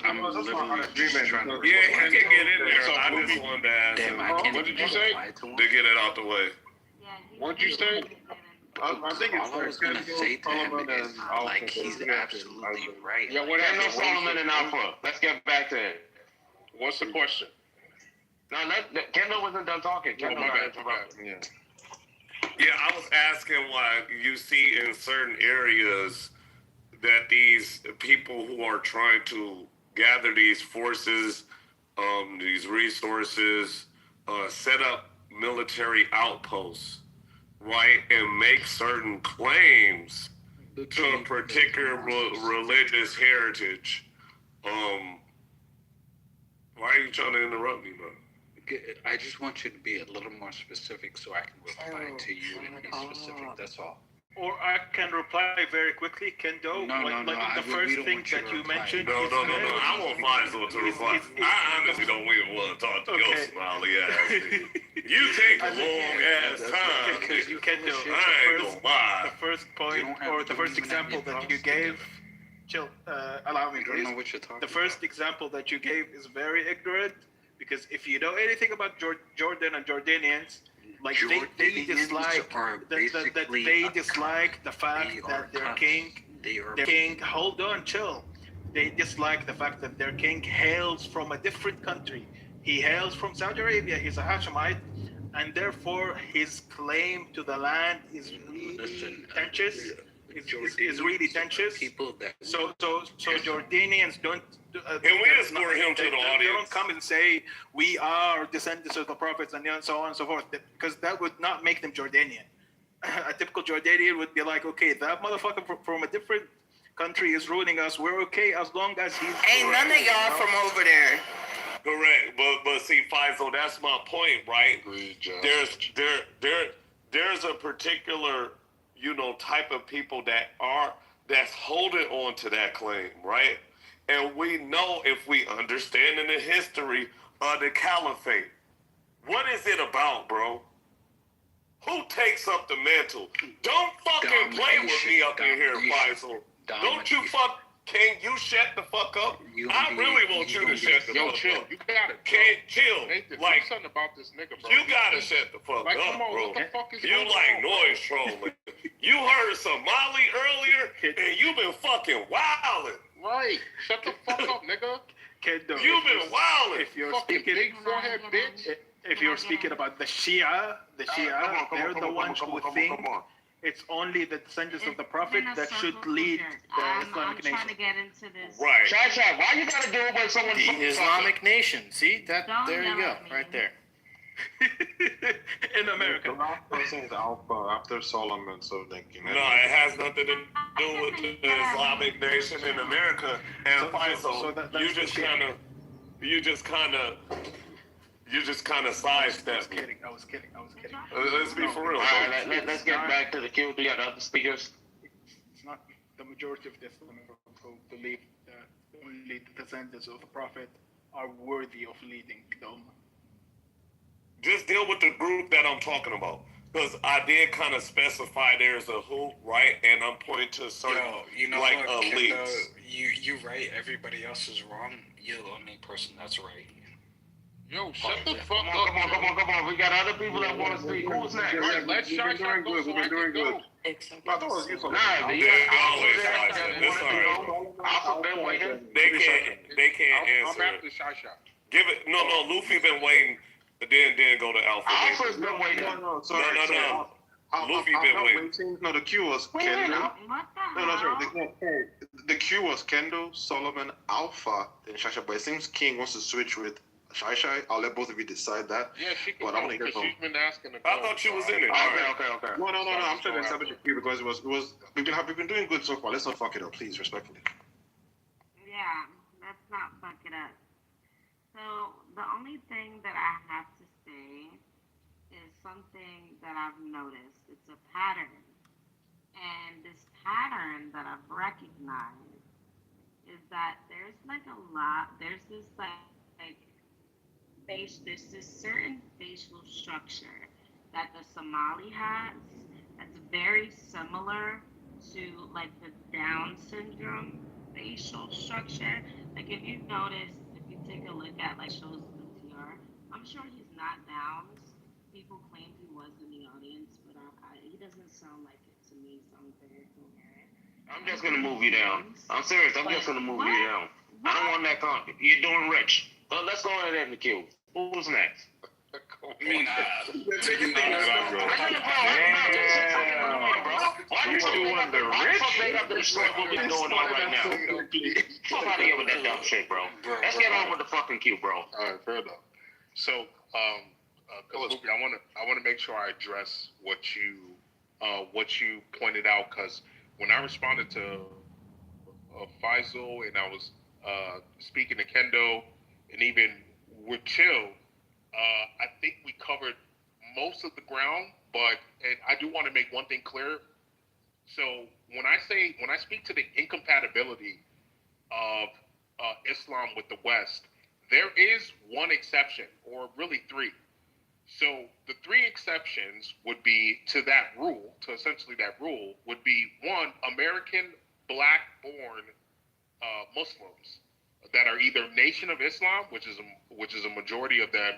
I'm literally just trying to. Yeah, he can get in there. I just wanted to ask him. Damn, I can't What did you even say? reply to him. To get it out the way. What'd you say? I think it's All I was gonna say to him is, like, he's absolutely right. Yeah, what Kendall, happened? Solomon, and Alpha. Let's get back to it. What's the question? No, Kendall wasn't done talking. Kendall got interrupted. Yeah, I was asking why you see in certain areas that these people who are trying to gather these forces, these resources, set up military outposts, right, and make certain claims to a particular religious heritage. Why are you trying to interrupt me, bro? I just want you to be a little more specific so I can reply to you and be specific. That's all. Or I can reply very quickly, Kendo. The first thing that you mentioned. No. I won't find someone to reply. I honestly don't even want to talk to your smiley ass. You take a long ass time. Because you Kendo. I ain't gonna lie. The first point or the first example that you gave. Chill. Allow me, I don't please. know what you're talking The first example that you gave is very ignorant. Because if you know anything about Jordan and Jordanians, like they dislike they dislike the fact that their king. Hold on, chill. They dislike the fact that their king hails from a different country. He hails from Saudi Arabia. He's a Hashemite, and therefore his claim to the land is really contentious. is really tensions. People that So Jordanians don't. And we escort him to the They audience. don't come and say we are descendants of the prophets and so on and so forth, because that would not make them Jordanian. A typical Jordanian would be like, okay, that motherfucker from a different country is ruling us. We're okay as long as he's. Ain't none of y'all from over there. Correct, but see, Faisal, that's my point, right? There's a particular, type of people that's holding on to that claim, right? And we know, if we understand in the history of the caliphate, what is it about, bro? Who takes up the mantle? Don't fucking play with me up in here, Faisal. Don't you can you shut the fuck up? I really want you to shut the fuck chill. up. You got it. Can't chill. Nathan, Like, do something about this nigga, bro. you gotta shut the fuck Like, up, come on, bro. what the fuck is You going like on, noise trolling. You heard Somali earlier, and you been fucking wilding. Right. Shut the fuck up, nigga. Kendo, You been wilding. If you're Fucking speaking, big forehead, bitch. if you're speaking about the Shia, they're the ones who think it's only the descendants of the prophet that should lead the Islamic I'm trying nation. to get into this. Right. Shai, why you gotta do it when someone? The Islamic nation. See that? Don't There you yell go, at me. right there. In America. The last person is Alpha after Solomon, so thinking. No, it has nothing to do with the Islamic nation in America. And Faisal, you just kind of sidestepped me. I was kidding. Let's be for real. All right, let's get back to the queue. We got other speakers. It's not the majority of the Islamic who believe that only the descendants of the prophet are worthy of leading the Ummah. Just deal with the group that I'm talking about. Because I did kind of specify there's a who, right? And I'm pointing to certain, you know like, what, elites. Kendo, you right. Everybody else is wrong. You're the only person that's right. Yo, shut the fuck up. Come on. We got other people that want to speak. Who's next? Let's Shai go. We've been doing good. They always sidestep. It's all right. They can't I'm answer after it. Shai. Give it. No, Luffy been waiting. Then go to Alpha. Alpha's been waiting. No. Luffy I'm been not waiting. No, the queue was Kendo. The queue was Kendo, Solomon, Alpha, then Shasha. But it seems King wants to switch with Shai. I'll let both of you decide that. Yeah, she can But go I want to hear because from. she's been asking to go. I thought you was in it. Okay. No. I'm trying to establish the queue because it was. We've been doing good so far. Let's not fuck it up, please, respectfully. Yeah, let's not fuck it up. So the only thing that I have to say is something that I've noticed. It's a pattern. And this pattern that I've recognized is that there's this certain facial structure that the Somali has that's very similar to like the Down syndrome facial structure. Like if you notice, if you take a look at like shows PTR, I'm sure he's not Downs. People claim he was in the audience, but he doesn't sound like it to me, so I'm very coherent. I'm just gonna move you down. I'm serious. I'm just gonna move you down. I don't want that content. You're doing rich. Well, let's go ahead and queue. Who's next? Why you fuck they got to destroy what we're doing on right now? Fuck out of here with that dumb shit, bro. Let's get on with the fucking queue, bro. All right, fair enough. So, Luffy, I want to make sure I address what you pointed out, because when I responded to Faisal and I was speaking to Kendo and even with Chill, I think we covered most of the ground, and I do want to make one thing clear. So when I speak to the incompatibility of Islam with the West, there is one exception, or really three. So the three exceptions would be to essentially that rule, would be one, American black-born Muslims that are either Nation of Islam, which is a majority of them,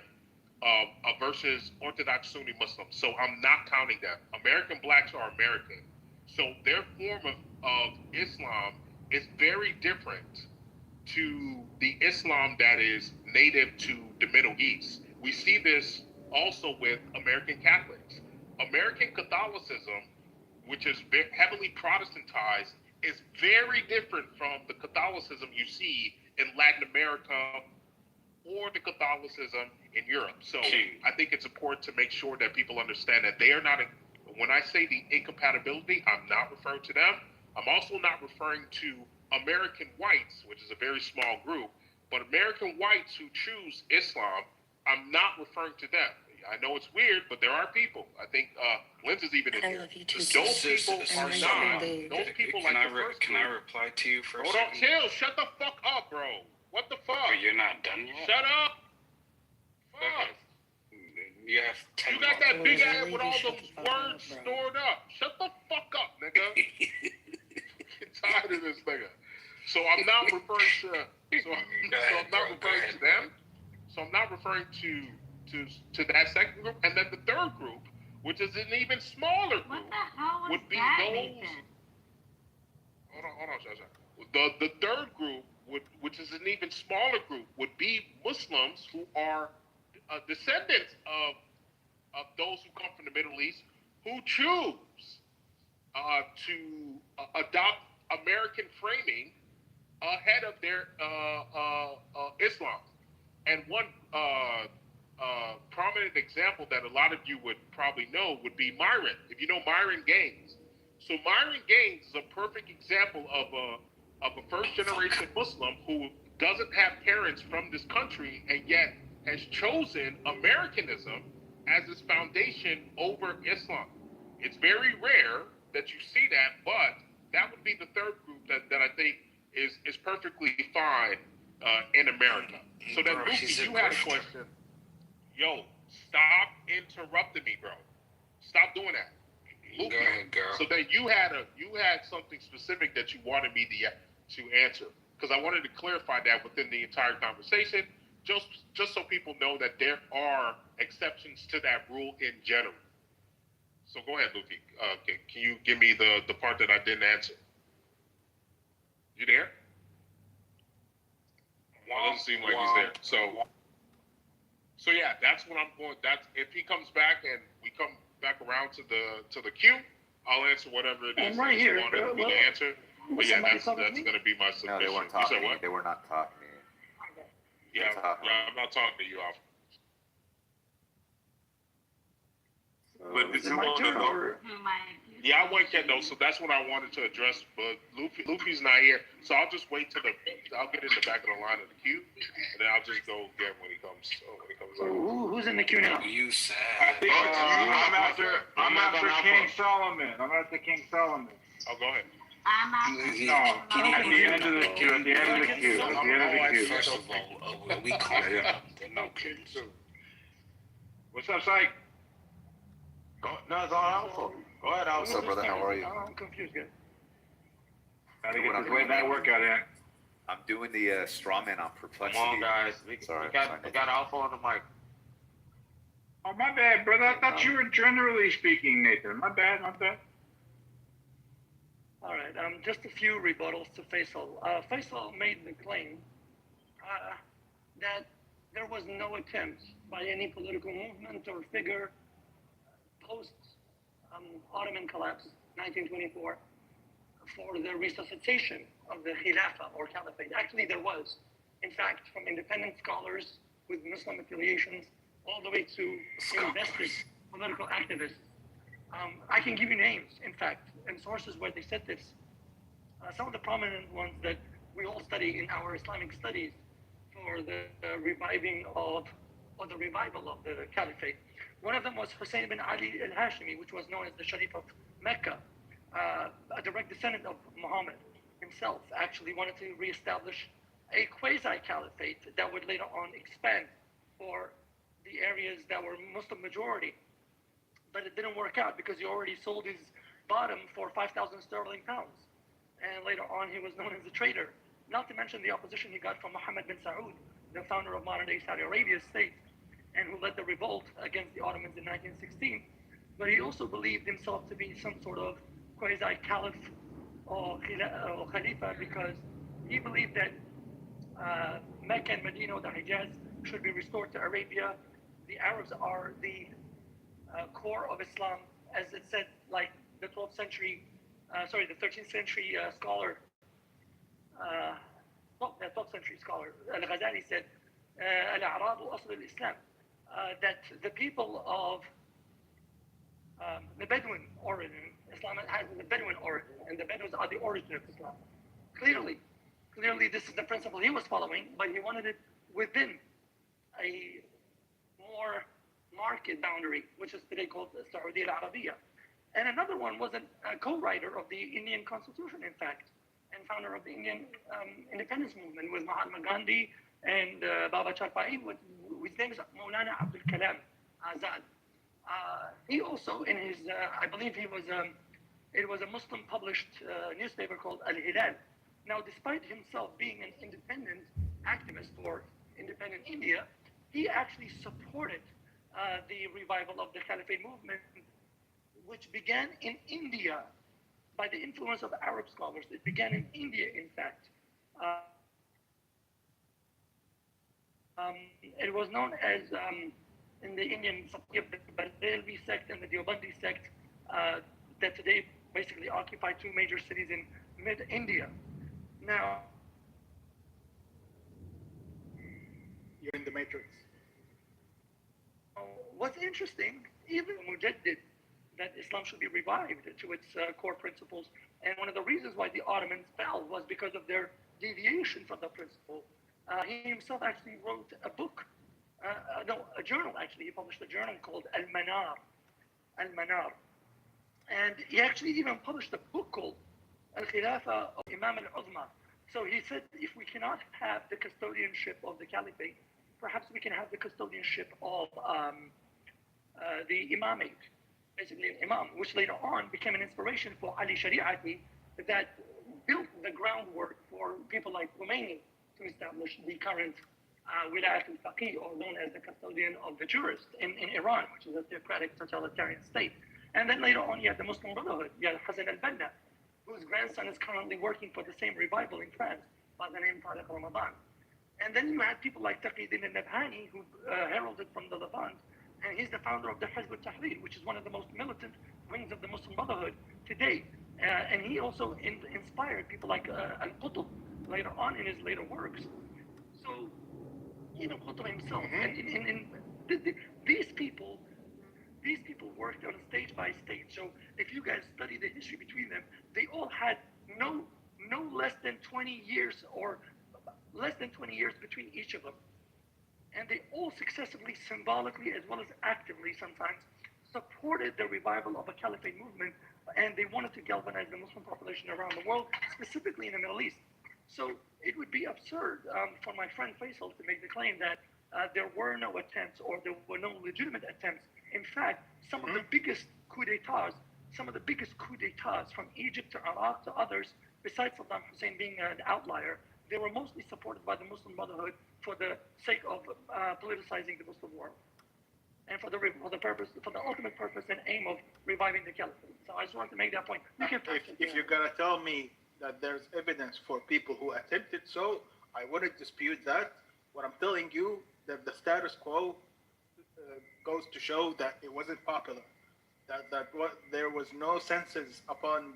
versus Orthodox Sunni Muslims. So I'm not counting them. American blacks are American. So their form of Islam is very different to the Islam that is native to the Middle East. We see this also with American Catholics. American Catholicism which is heavily Protestantized, is very different from the Catholicism you see in Latin America or the Catholicism in Europe. So I think it's important to make sure that people understand that they are not, when I say the incompatibility, I'm not referring to them. I'm also not referring to American whites, which is a very small group, but American whites who choose Islam, I'm not referring to them. I know it's weird, but there are people. I think Linz is even in here. Those people are not. Those people like the first Can I reply to you first? Hold on, chill. Shut the fuck up, bro. What the fuck? But you're not done yet. Shut up. Fuck. You have 10 You got that big ass with all those words stored up. Shut the fuck up, nigga. Get tired of this nigga. So I'm not referring to. So I'm not referring to them. So I'm not referring to that second group, and then the third group, which is an even smaller group, What the hell was would be that, those. Nathan? Hold on, The third group, which is an even smaller group, would be Muslims who are descendants of those who come from the Middle East, who choose to adopt American framing ahead of their Islam. And one prominent example that a lot of you would probably know would be Myron. If you know Myron Gaines. So Myron Gaines is a perfect example of a first-generation Muslim who doesn't have parents from this country and yet has chosen Americanism as its foundation over Islam. It's very rare that you see that, but that would be the third group that I think is perfectly fine in America. So then, Lucy, you had a question. Yo, stop interrupting me, bro. Stop doing that. Lucy, Go ahead, girl. so then you had something specific that you wanted me to answer, because I wanted to clarify that within the entire conversation, just so people know that there are exceptions to that rule in general. So go ahead, Lucy. Can you give me the part that I didn't answer? You there? Well, it doesn't seem like he's there. So yeah, that's what I'm going. That's if he comes back and we come back around to the queue, I'll answer whatever it is I'm right that here. you wanted me to answer. But yeah, that's going to be my submission. No, they weren't You talking said to me. what? They were not talking to me. Yeah, I'm not talking to you, Alpha. But if you want to know, yeah, I went Kendo, so that's what I wanted to address. But Luffy's not here, so I'll just wait till I'll get in the back of the line of the queue, and then I'll just go get when he comes. Who's in the queue now? You said. I think I'm after King Solomon. I'm after King Solomon. Oh, go ahead. I'm No, at the end of the queue. At the end of the queue. At the end of the queue. First of all, we call it up. They're no kids. What's up, Syke? No, it's all Alpha. Go ahead, Alpha. What's up, brother? How are you? I'm confused, guys. Gotta get this late night workout in. I'm doing the straw man on perplexity. Come on, guys. We got Alpha on the mic. Oh, my bad, brother. I thought you were generally speaking, Nathan. My bad. All right, just a few rebuttals to Faisal. Faisal made the claim that there was no attempt by any political movement or figure post Ottoman collapse, 1924, for the resuscitation of the Khilafah or Caliphate. Actually, there was. In fact, from independent scholars with Muslim affiliations all the way to invested political activists. I can give you names, in fact, and sources where they said this. Some of the prominent ones that we all study in our Islamic studies for the reviving of, or the revival of the Caliphate. One of them was Hussein bin Ali al-Hashimi, which was known as the Sharif of Mecca, a direct descendant of Muhammad himself, actually wanted to reestablish a quasi-caliphate that would later on expand for the areas that were Muslim majority. But it didn't work out because he already sold his bottom for 5,000 sterling pounds. And later on, he was known as a traitor. Not to mention the opposition he got from Mohammed bin Saud, the founder of modern-day Saudi Arabia state, and who led the revolt against the Ottomans in 1916. But he also believed himself to be some sort of quasi-caliph or khalifa because he believed that Mecca and Medina, the Hijaz, should be restored to Arabia. The Arabs are the core of Islam, as it said, like the 12th century, the 13th century scholar, the 12th century scholar Al-Ghazali said, "Al-A'rab asl al-Islam," that the people of the Bedouin origin, Islam has the Bedouin origin, and the Bedouins are the origin of Islam. Clearly, this is the principle he was following, but he wanted it within a more market boundary, which is today called the Saudi al-Arabiya. And another one was a co-writer of the Indian Constitution, in fact, and founder of the Indian independence movement with Mahatma Gandhi and Baba Charpai, his name is Maulana Abdul Kalam Azad. He also, in his, I believe it was a Muslim published newspaper called Al-Hilal. Now, despite himself being an independent activist for independent India, he actually supported the revival of the Caliphate movement, which began in India by the influence of Arab scholars. It began in India, in fact. It was known as, in the Indian, the Barelvi sect and the Deobandi sect that today basically occupy two major cities in mid-India. Now, you're in the matrix. What's interesting, even Mujaddid, that Islam should be revived to its core principles, and one of the reasons why the Ottomans fell was because of their deviation from the principle. He himself actually wrote a book, a journal actually. He published a journal called Al-Manar. And he actually even published a book called Al-Khilafa of Imam al-Uzma. So he said, if we cannot have the custodianship of the caliphate, perhaps we can have the custodianship of the imamate, basically an imam, which later on became an inspiration for Ali Shari'ati that built the groundwork for people like Khomeini to establish the current Wilayat al-Faqih, or known as the custodian of the jurist in Iran, which is a theocratic totalitarian state. And then later on, you had the Muslim Brotherhood, you had Hassan al-Banna, whose grandson is currently working for the same revival in France by the name Tariq Ramadan. And then you had people like Taqiyuddin al-Nabhani, who heralded from the Levant, and he's the founder of the Hizb al-Tahrir, which is one of the most militant wings of the Muslim Brotherhood today. And he also inspired people like al-Qutb later on in his later works. So, Qutb himself, and these people worked on stage by stage. So if you guys study the history between them, they all had no less than 20 years or less than 20 years between each of them. And they all successively, symbolically, as well as actively sometimes, supported the revival of a caliphate movement, and they wanted to galvanize the Muslim population around the world, specifically in the Middle East. So it would be absurd for my friend Faisal to make the claim that there were no attempts or there were no legitimate attempts. In fact, some of the biggest coups d'etats, from Egypt to Iraq to others, besides Saddam Hussein being an outlier, they were mostly supported by the Muslim Brotherhood for the sake of politicizing the Muslim world, and for the ultimate purpose and aim of reviving the caliphate. So I just wanted to make that point. If you're gonna tell me that there's evidence for people who attempted so, I wouldn't dispute that. What I'm telling you, that the status quo goes to show that it wasn't popular. There was no census upon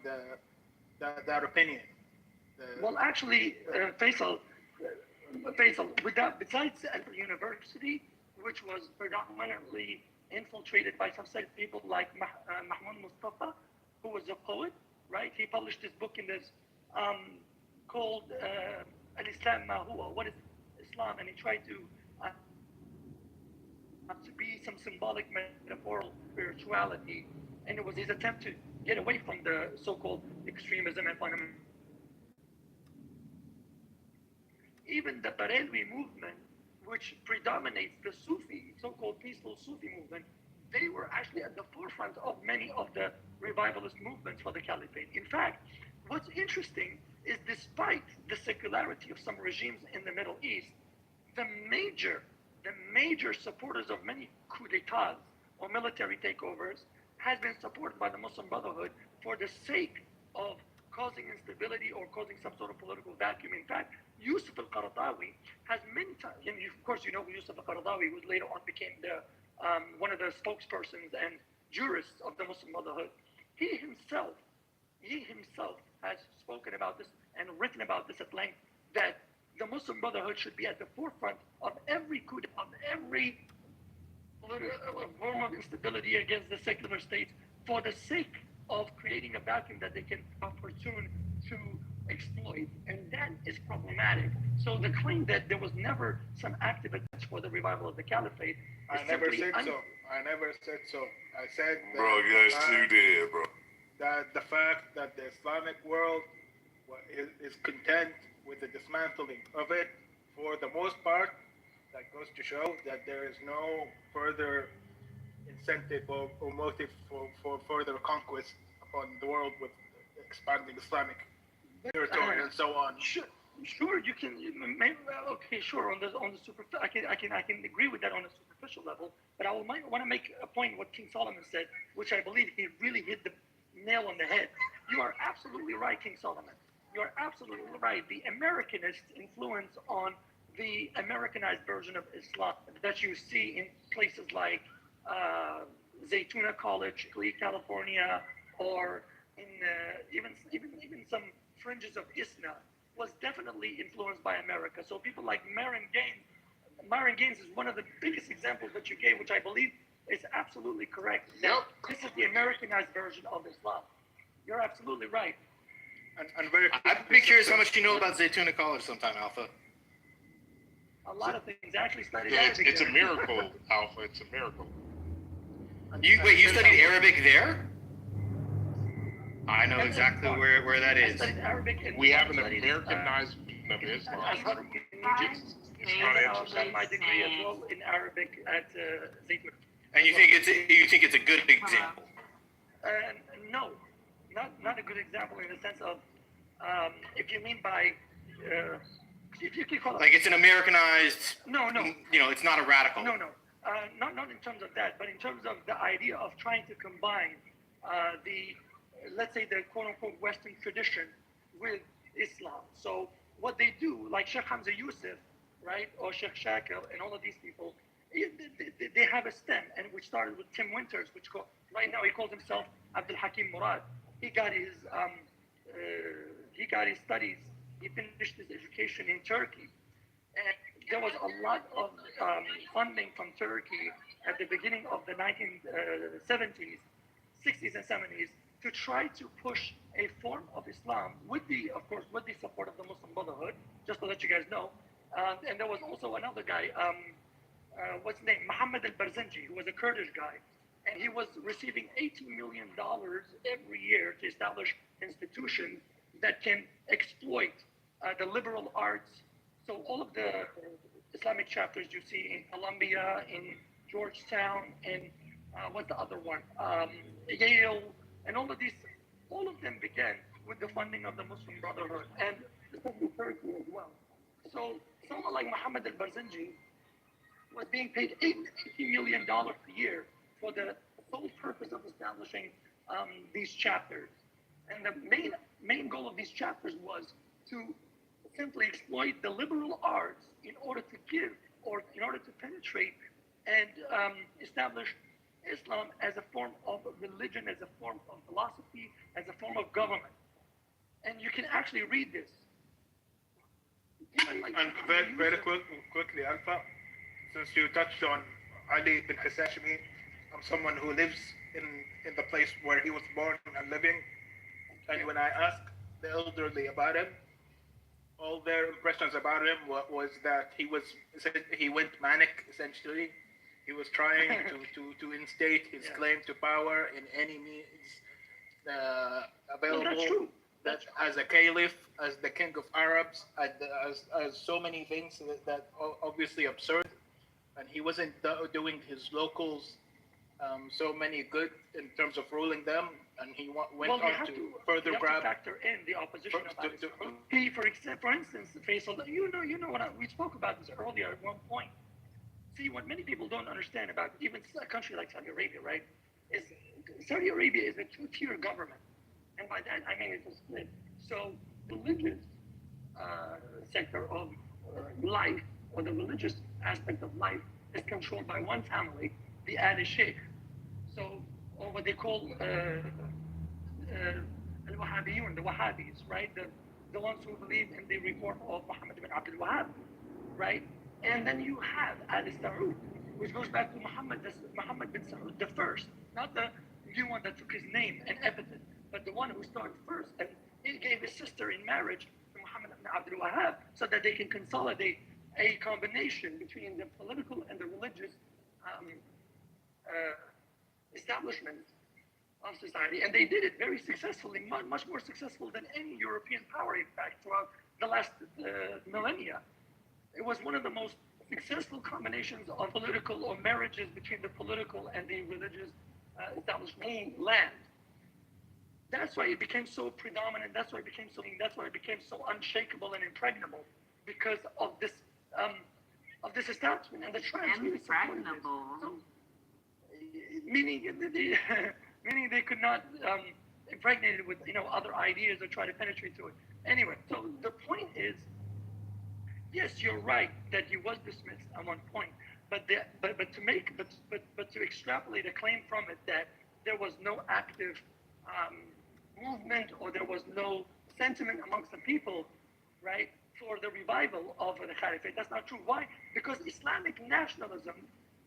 that opinion. Well, actually, Faisal, besides Al University, which was predominantly infiltrated by some set people like Mahmoud Mustafa, who was a poet, right? He published this book in this called Al-Islam Ma Huwa, What is Islam? And he tried to be some symbolic metaphorical spirituality, and it was his attempt to get away from the so-called extremism and fundamental. Even the Barelvi movement, which predominates the Sufi, so-called peaceful Sufi movement, they were actually at the forefront of many of the revivalist movements for the caliphate. In fact, what's interesting is despite the secularity of some regimes in the Middle East, the major supporters of many coups d'etats or military takeovers has been supported by the Muslim Brotherhood for the sake of causing instability or causing some sort of political vacuum. In fact, Yusuf al-Qaradawi has many times, and of course you know Yusuf al-Qaradawi, who later on became one of the spokespersons and jurists of the Muslim Brotherhood. He himself has spoken about this and written about this at length, that the Muslim Brotherhood should be at the forefront of every of every form of instability against the secular states, for the sake of creating a vacuum that they can opportune to exploit, and that is problematic. So the claim that there was never some active attempt for the revival of the caliphate, I never said so. I never said so. I said that, bro, yes, you did, bro. That the fact that the Islamic world is content with the dismantling of it, for the most part, that goes to show that there is no further incentive or motive for further conquest upon the world with expanding Islamic territory and so on. Sure, you can. Maybe, okay, sure. On the superficial, I can agree with that on a superficial level. But I want to make a point what King Solomon said, which I believe he really hit the nail on the head. You are absolutely right, King Solomon. You are absolutely right. The Americanist influence on the Americanized version of Islam that you see in places like Zaytuna College, California, or in even some fringes of ISNA, was definitely influenced by America. So people like Myron Gaines is one of the biggest examples that you gave, which I believe is absolutely correct. Yep. This is the Americanized version of Islam. You're absolutely right. I'd be curious how much you know about Zaytuna College sometime, Alpha. A lot of things. I actually studied Yeah, Arabic it's a there. miracle, Alpha. It's a miracle. You studied Arabic there? I know exactly where that is. I studied Arabic and We have an studied, Americanized version of Islam. I studied in Egypt. I got my degree as well in Arabic at Zaytuna. And you think it's a good example? No, not a good example in the sense of if you mean by if you can call it Like it's an Americanized. No. You know, it's not a radical. No. Not in terms of that, but in terms of the idea of trying to combine the, let's say, the quote-unquote Western tradition with Islam. So what they do, like Sheikh Hamza Yusuf, right, or Sheikh Shakir, and all of these people, they have a stem, and which started with Tim Winters, right now he calls himself Abdul Hakim Murad. He got his studies. He finished his education in Turkey, and there was a lot of funding from Turkey at the beginning of the 1970s, 60s, and 70s to try to push a form of Islam with the support of the Muslim Brotherhood. Just to let you guys know, and there was also another guy, what's his name, Mohammed al-Barzanji, who was a Kurdish guy, and he was receiving $18 million every year to establish institutions that can exploit the liberal arts. So all of the Islamic chapters you see in Columbia, in Georgetown, and what's the other one? Yale, and all of them began with the funding of the Muslim Brotherhood, and especially Turkey as well. So someone like Mohammed al-Barzanji was being paid $80 million a year for the sole purpose of establishing these chapters. And the main goal of these chapters was to simply exploit the liberal arts in order to penetrate and establish Islam as a form of religion, as a form of philosophy, as a form of government. And you can actually read this. And very quickly, Alpha, since you touched on Ali bin Hashimi, I'm someone who lives in the place where he was born and living. And when I ask the elderly about him, all their impressions about him was that he went manic, essentially. He was trying to instate his claim to power in any means available. Well, that's true. As a caliph, as the king of Arabs, as so many things that obviously absurd. And he wasn't doing his locals so many good in terms of ruling them, and he went on to further grab. To factor in the opposition of for instance, Faisal, you know what we spoke about this earlier at one point. See, what many people don't understand about even a country like Saudi Arabia, right, is Saudi Arabia is a two-tier government, and by that I mean it's a split. So the religious sector of life, or the religious aspect of life, is controlled by one family, the Al Sheikh. So, or what they call al-Wahhabiyun, the Wahhabis, right? The ones who believe in the report of Muhammad ibn Abdul Wahhab, right? And then you have Al Saud, which goes back to Muhammad bin Saud the first, not the new one that took his name and epithet, but the one who started first. And he gave his sister in marriage to Muhammad ibn Abdul Wahhab so that they can consolidate a combination between the political and the religious um, establishment of society. And they did it very successfully, much more successful than any European power, in fact, throughout the last millennia. It was one of the most successful combinations of political or marriages between the political and the religious establishment land. That's why it became so predominant. That's why it became so unshakable and impregnable, because of this establishment and the tribes. Impregnable. Meaning they could not impregnate it with other ideas or try to penetrate to it. Anyway, so the point is, yes, you're right that he was dismissed at one point, but to extrapolate a claim from it that there was no active movement or there was no sentiment amongst the people, right, for the revival of the Caliphate. That's not true. Why? Because Islamic nationalism,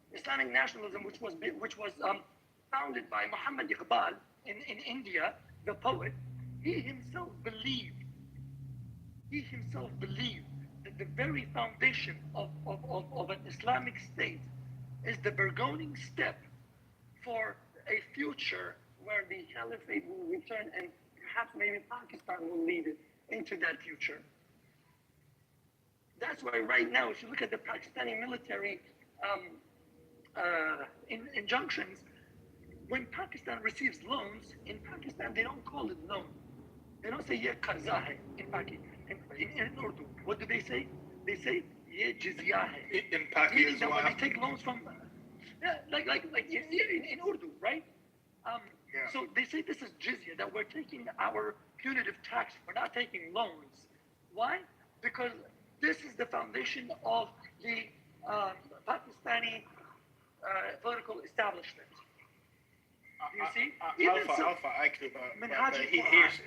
which was founded by Muhammad Iqbal in India, the poet, he himself believed that the very foundation of an Islamic state is the burgeoning step for a future where the Caliphate will return and perhaps maybe Pakistan will lead it into that future. That's why right now, if you look at the Pakistani military injunctions, when Pakistan receives loans, in Pakistan they don't call it loan. They don't say ye qarza hai in Urdu. What do they say? They say ye jizya hai. In Pakistan as that well. when they take loans from, in Urdu, right? So they say this is jizya, that we're taking our punitive tax. We're not taking loans. Why? Because this is the foundation of the Pakistani political establishment. You see? Alpha IQ.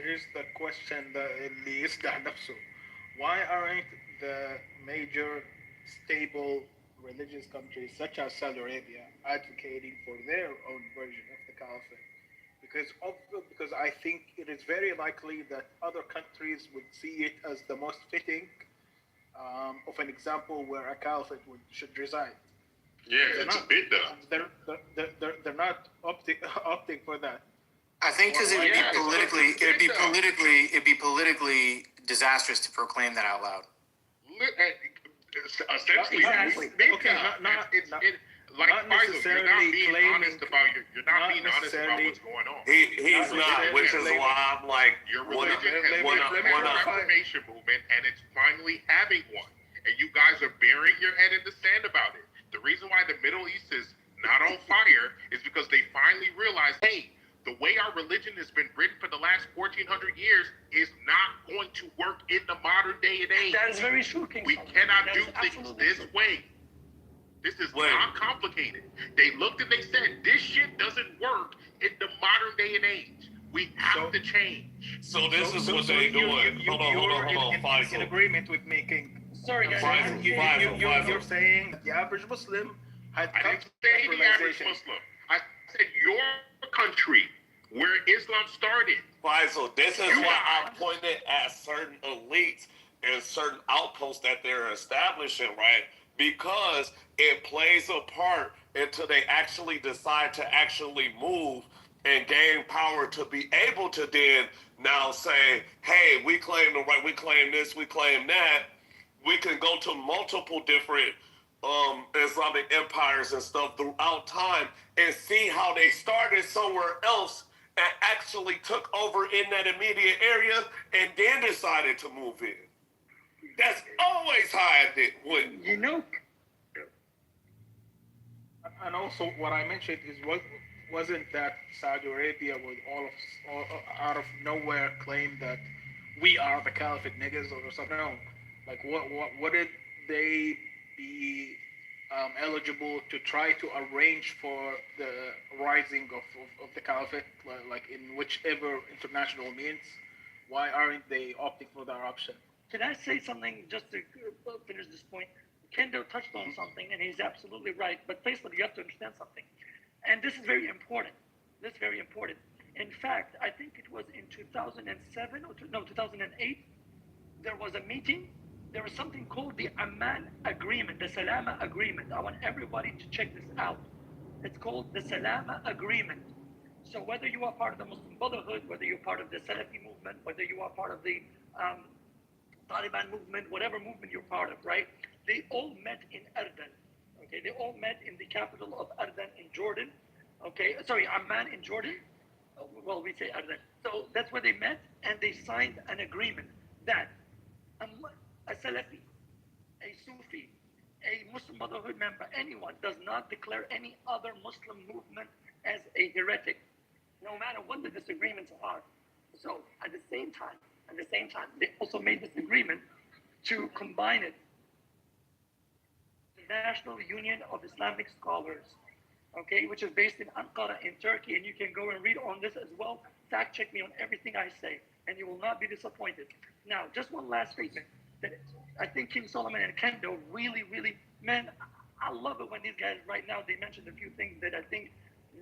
Here's the question اللي يصدع نفسه. Why aren't the major stable religious countries such as Saudi Arabia advocating for their own version of the caliphate? Because I think it is very likely that other countries would see it as the most fitting of an example where a caliphate should reside. Yeah, it's a bit though. They're not opting for that. I think because it'd be politically disastrous to proclaim that out loud. Essentially, okay, not necessarily being honest about what's going on. He's not, which is why I'm like, your religion has been a reformation movement, and it's finally having one. And you guys are burying your head in the sand about it. The reason why the Middle East is not on fire is because they finally realized, hey, the way our religion has been written for the last 1,400 years is not going to work in the modern day and age. That's very true, King. We cannot do things this way. This is not complicated. They looked and they said, this shit doesn't work in the modern day and age. We have to change. So this is what they're doing. Hold on, Faisal. In agreement with me, King. Sorry, guys. You're saying the average Muslim had I didn't say the average Muslim. I said your country, where Islam started. Faisal, this is why I pointed at certain elites and certain outposts that they're establishing, right? Because it plays a part until they actually decide to actually move and gain power to be able to then now say, hey, we claim the right, we claim this, we claim that. We can go to multiple different Islamic empires and stuff throughout time and see how they started somewhere else and actually took over in that immediate area and then decided to move in. That's always how I did. You know. And also, what I mentioned is wasn't that Saudi Arabia would all out of nowhere claim that we are the caliphate niggas or something? No. Like what would they be eligible to try to arrange for the rising of the caliphate, like in whichever international means? Why aren't they opting for that option? Can I say something just to finish this point? Kendo touched on something, and he's absolutely right. But Faisal, you have to understand something, and this is very important. This is very important. In fact, I think it was in 2007 or 2008. There was a meeting. There was something called the Amman Agreement, the Salama Agreement. I want everybody to check this out. It's called the Salama Agreement. So whether you are part of the Muslim Brotherhood, whether you're part of the Salafi movement, whether you are part of the Taliban movement, whatever movement you're part of, right? They all met in Ardan. Okay, they all met in the capital of Ardan in Jordan. Okay, sorry, Amman in Jordan. Well, we say Ardan. So that's where they met, and they signed an agreement that a Salafi, a Sufi, a Muslim Brotherhood member, anyone does not declare any other Muslim movement as a heretic, no matter what the disagreements are. So at the same time, they also made this agreement to combine it. The National Union of Islamic Scholars, okay, which is based in Ankara in Turkey, and you can go and read on this as well. Fact check me on everything I say, and you will not be disappointed. Now, just one last statement that I think King Solomon and Kendo really, man, I love it when these guys right now, they mentioned a few things that I think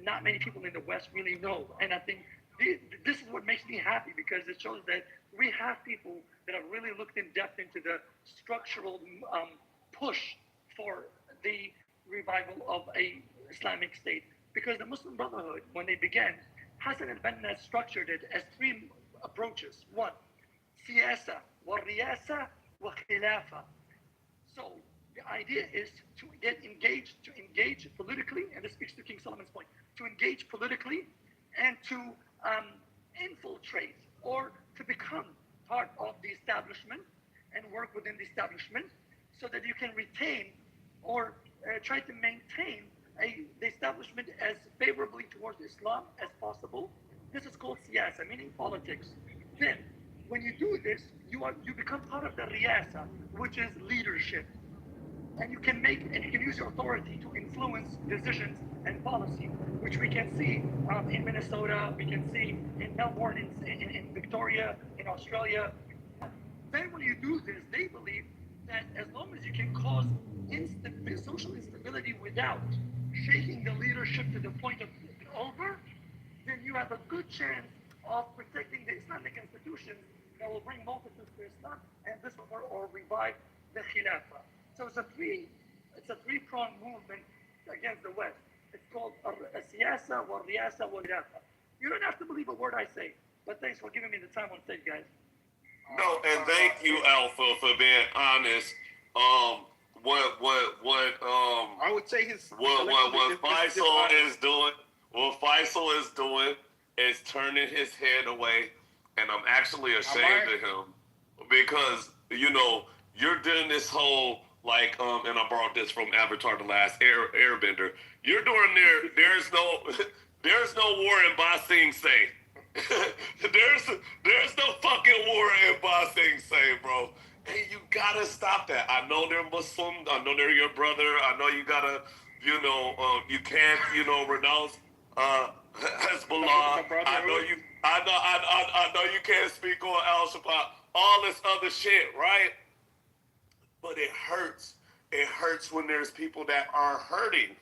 not many people in the West really know. And I think this is what makes me happy, because it shows that we have people that have really looked in depth into the structural push for the revival of a Islamic State. Because the Muslim Brotherhood, when they began, Hassan al-Banna structured it as three approaches. One, siyasa, wa riyasa, wa khilafa. So the idea is to get engaged, to engage politically, and this speaks to King Solomon's point, to engage politically and to infiltrate or to become part of the establishment and work within the establishment so that you can retain or try to maintain the establishment as favorably towards Islam as possible. This is called siyasa, meaning politics. Then, when you do this, you become part of the riyasa, which is leadership. And you can use your authority to influence decisions and policy, which we can see in Minnesota, we can see in Melbourne, in Victoria, in Australia. Then when you do this, they believe that as long as you can cause social instability without shaking the leadership to the point of over, then you have a good chance of protecting the Islamic institutions that will bring multitudes to Islam and this or revive the Khilafah. So it's a three-pronged movement against the West. It's called siyasa, wa riyasa, wa khilafa. You don't have to believe a word I say, but thanks for giving me the time on stage, guys. No, and thank you, Alpha, for being honest. I would say what Faisal is doing is turning his head away, and I'm actually ashamed of him because you're doing this whole and I borrowed this from Avatar: The Last Airbender. You're doing there's no war in Ba Sing Se. there's no fucking war in Ba Sing Se, bro. Hey, you gotta stop that. I know they're Muslim. I know they're your brother. I know you gotta, you can't, renounce Hezbollah. I know you can't speak on Al Shabaab. All this other shit, right? But it hurts. It hurts when there's people that are hurting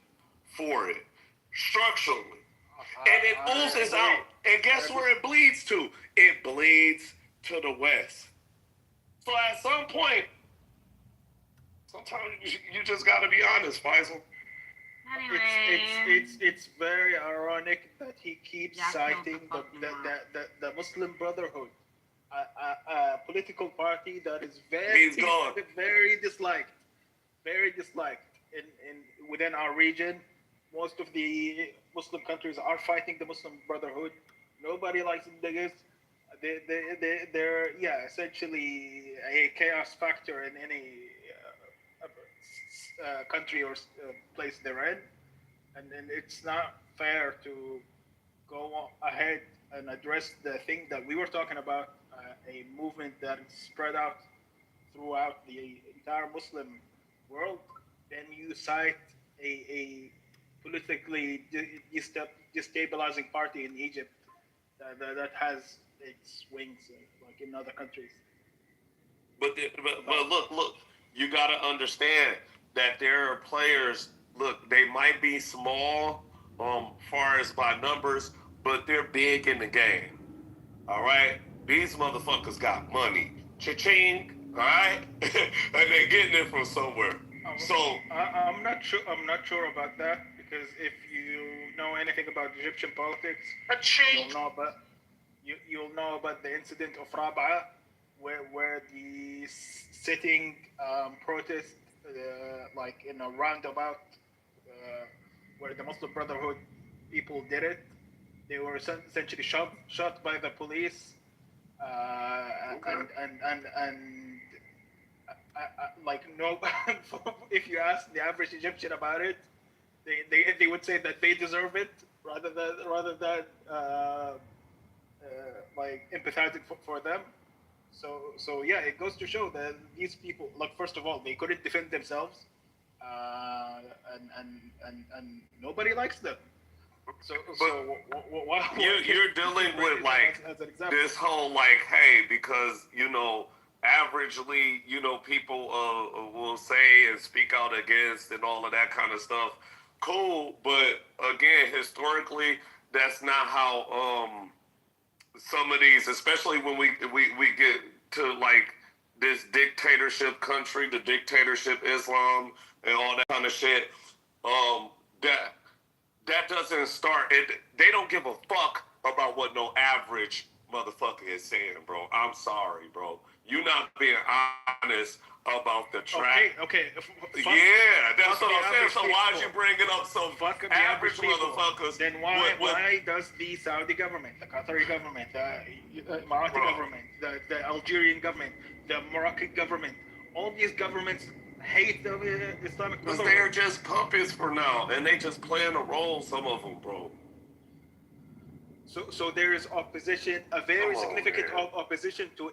for it structurally, and it oozes out. And guess where it bleeds to? It bleeds to the West. So at some point, sometimes you just got to be honest, Faisal. It's very ironic that he keeps citing the Muslim Brotherhood, a political party that is very disliked in within our region. Most of the Muslim countries are fighting the Muslim Brotherhood. Nobody likes the niggas. They're essentially a chaos factor in any country or place they're in, and it's not fair to go ahead and address the thing that we were talking about, a movement that is spread out throughout the entire Muslim world, then you cite a politically destabilizing party in Egypt that has its wings like in other countries. But look, you got to understand that there are players. Look, they might be small, far as by numbers, but they're big in the game. All right, these motherfuckers got money, cha-ching. All right, and they're getting it from somewhere. So I'm not sure. I'm not sure about that because if you know anything about Egyptian politics, you'll know about the incident of Rabaa, where the sitting protest, like in a roundabout, where the Muslim Brotherhood people did it. They were essentially shot by the police, and like no, if you ask the average Egyptian about it, they would say that they deserve it rather than like empathizing for them. So yeah, it goes to show that these people, like first of all, they couldn't defend themselves, and nobody likes them. You're dealing with like this whole like, hey, because averagely, people will say and speak out against and all of that kind of stuff. Cool, but again, historically, that's not how some of these, especially when we get to like this dictatorship country, the dictatorship Islam and all that kind of shit. That doesn't start. They don't give a fuck about what no average motherfucker is saying, bro. I'm sorry, bro. You're not being honest about the track. Okay. Yeah, that's what I'm saying. So why'd you bring it up so average motherfuckers? Then why does the Saudi government, the Qatari government, the Emirati government, the Algerian government, the Moroccan government, all these governments hate the Islamic because Brotherhood? they're just puppets for now, and they just playing a role. Some of them, bro. So there is opposition, a very significant opposition to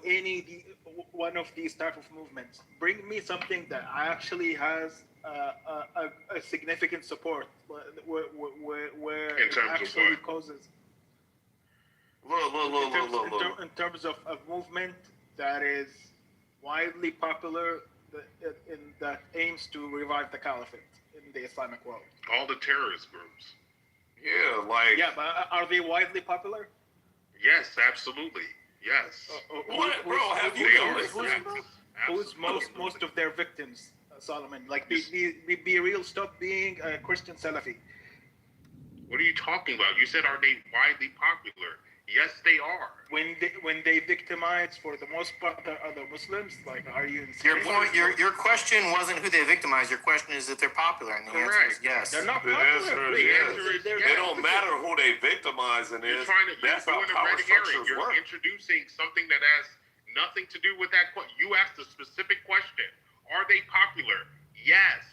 one of these type of movements. Bring me something that actually has a significant support, where it actually causes. Look. In terms of a movement that is widely popular, that aims to revive the caliphate in the Islamic world. All the terrorist groups. Yeah, like. Yeah, but are they widely popular? Yes, absolutely. Yes. What, bro? Have you noticed? Who's most of their victims, Solomon? Like, be real. Stop being a Christian Salafi. What are you talking about? You said, are they widely popular? Yes, they are. When they victimize, for the most part, the other Muslims, like, are you insane? Your question wasn't who they victimize. Your question is if they're popular, and the answer is yes. They're not The popular. answer is yes. It don't matter who they victimizing is. That's how power structures You're work. introducing something that has nothing to do with that question. You asked a specific question. Are they popular? Yes.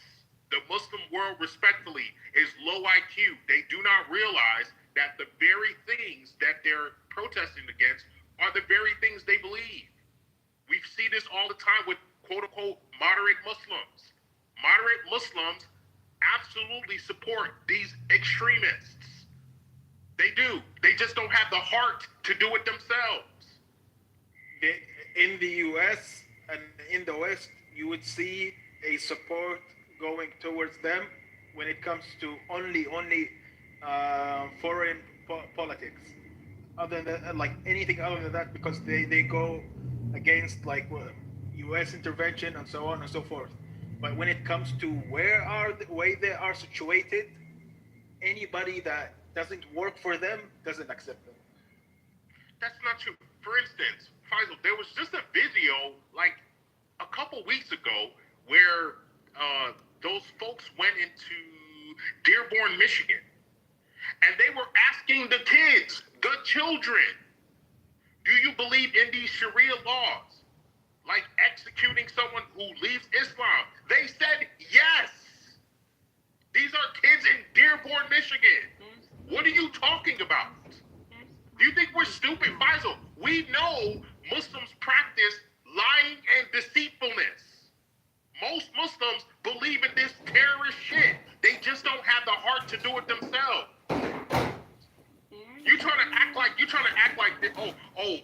The Muslim world, respectfully, is low IQ. They do not realize that the very things that they're protesting against are the very things they believe. We see this all the time with quote-unquote moderate Muslims. Moderate Muslims absolutely support these extremists. They do. They just don't have the heart to do it themselves. In the U.S. and in the West, you would see a support going towards them when it comes to only foreign politics, other than like anything other than that, because they go against like U.S. intervention and so on and so forth. But when it comes to where they are situated, anybody that doesn't work for them doesn't accept them. That's not true. For instance, Faisal, there was just a video like a couple weeks ago where those folks went into Dearborn, Michigan, and they were asking the kids, the children, do you believe in these Sharia laws? Like executing someone who leaves Islam. They said yes. These are kids in Dearborn, Michigan. What are you talking about? Do you think we're stupid, Faisal? We know Muslims practice lying and deceitfulness. Most Muslims believe in this to do it themselves. You trying to act like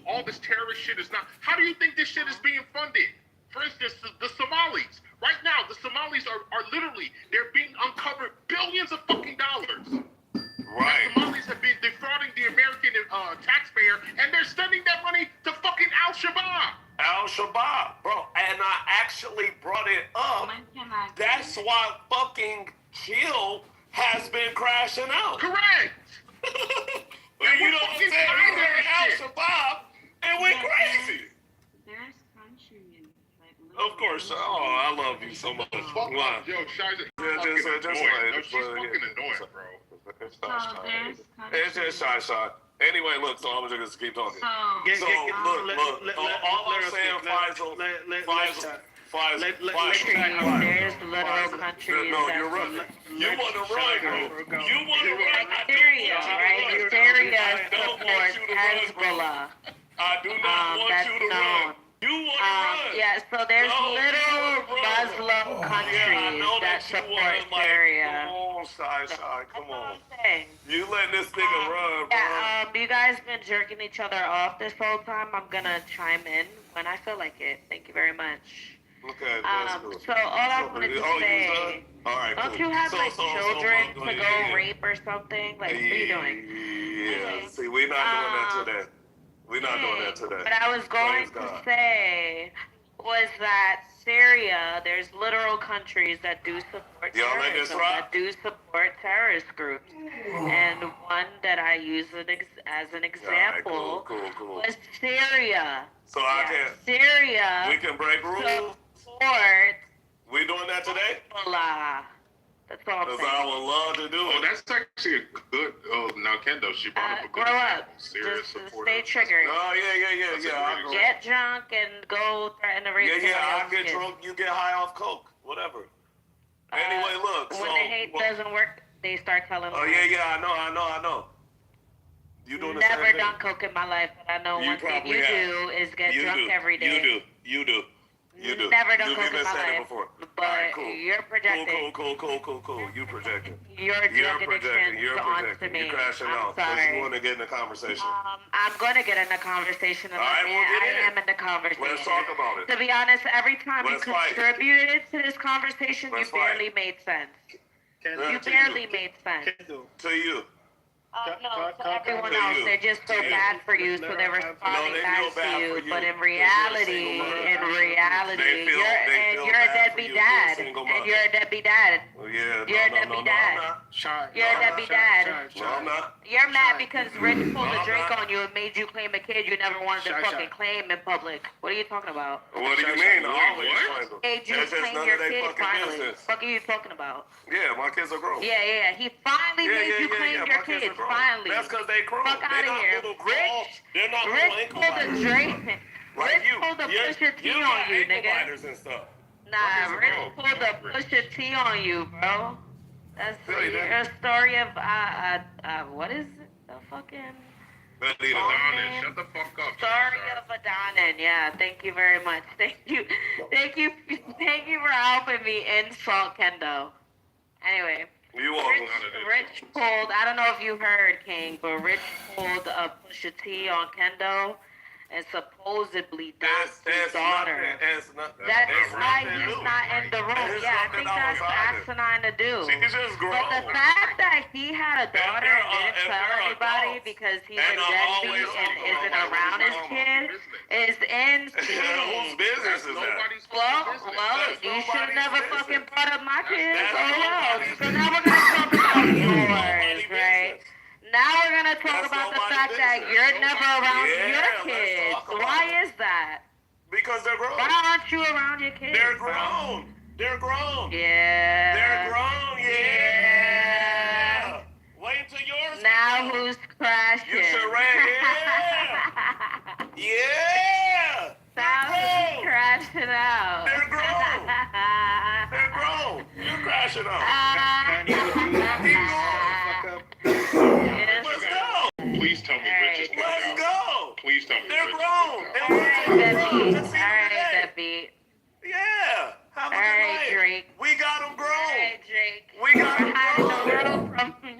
all this terrorist shit is not. How do you think this shit is being funded? For instance, the Somalis. Right now, the Somalis are literally they're being uncovered billions of fucking dollars. Right. The Somalis have been defrauding the American taxpayer, and they're sending that money to fucking Al-Shabaab. Al-Shabaab, bro. And I actually brought it up. That's why fucking Kill has been crashing out. Correct. Well, you know what I'm saying? We heard Al-Shabaab and went crazy. There's countries like Of course. Oh, I love you so much. Why? Yo, Shiza, Just she's fucking annoying, bro. It's just shy. Anyway, look, so I'm just keep talking. So, look. All I'm saying, Faisal, there's literal countries no, you're right. You want to run, bro. You want to run. Syria, right? Syria supports Hezbollah. I do not want you to run. You want to run. Yeah, so there's literal Muslim countries that support Syria. Come on. You letting this nigga run, bro. Yeah, you guys been jerking each other off this whole time. I'm gonna chime in when I feel like it. Thank you very much. Okay, that's cool. So all I wanted to say, don't you have like children to go rape or something? Like, what are you doing? Yeah, see, we're not doing that today. We're not doing that today. But I was going to say was that Syria, there's literal countries that do support terrorism, that do support terrorist groups. And one that I use as an example was Syria. So I can. Syria. We can break rules. Support. We doing that today? Hezbollah. That's all I'm saying. I would love to do it. Oh, that's actually a good. Oh, now Kendo, she brought up a good grow up. Serious Just support. stay triggered. Oh yeah. Get drunk and go threaten to rape somebody I else's get kids. drunk. You get high off coke. Whatever. Anyway, look. When the hate doesn't work, they start telling. Oh yeah. I know. You doing the same Never thing? done coke in my life, but I know one thing you do is get drunk every day. You do. Never done coke in my said it life. before. But cool. You're projecting. Cool. You projecting. Your drug addiction You're onto projecting. me. You're crashing I'm out. sorry. You want to get in the conversation. I'm going to get in the conversation. All right, we'll get in. I am in the conversation. Let's talk about it. To be honest, every time Let's you fight. contributed to this conversation, Let's you barely made sense. You barely made sense. To you. No, to everyone else, they're just so bad for you, so they're responding back to you. But in reality, you're a deadbeat dad, and you're a deadbeat dad. You're a deadbeat dad. You're a deadbeat dad. No, I'm not. You're mad because Rich pulled a drink on you and made you claim a kid you never wanted to fucking claim in public. What are you talking about? What do you mean? Always. Made you claim your kid finally. What the fuck are you talking about? Yeah, my kids are grown. Yeah. He finally made you claim your kids. Finally. That's because they grown. Fuck out of here. They're not Rich pulled a drink. Rich pulled a Pusha T on you, nigga. And stuff. Nah, Rich pulled a Pusha T on you, bro. That's a story of what is it? The fucking Shut the fuck up. story of Adonin. Yeah, thank you very much. Thank you for helping me insult Kendo. Anyway. Rich pulled, I don't know if you heard, King, but Rich pulled a Pusha T on Kendo and supposedly doxed his daughter. That's why he's not in the room. Yeah, I think that's asinine to do. But the fact that he had a daughter and didn't tell anybody because he's a deadbeat and isn't around his kid is insane. Whose business is that? Well, you should never fucking brought up my kids. So now we're gonna talk about yours, right? Now we're gonna talk about the fact that you're never around your kids. Why is that? Because they're grown. Why aren't you around your kids? They're grown. They're grown. Yeah. They're grown. Yeah. Wait till yours. Now who's crashing? You should yeah. Yeah. Now who's crashing out? They're grown. They're grown. You're crashing out. Let's go. Please tell me Rich is Let's go. Please tell me they're Rich grown. All right, Debbie. Yeah. Have a good All right, night. Drake. We got them grown. All right, Drake. We got them grown. Hiding a little from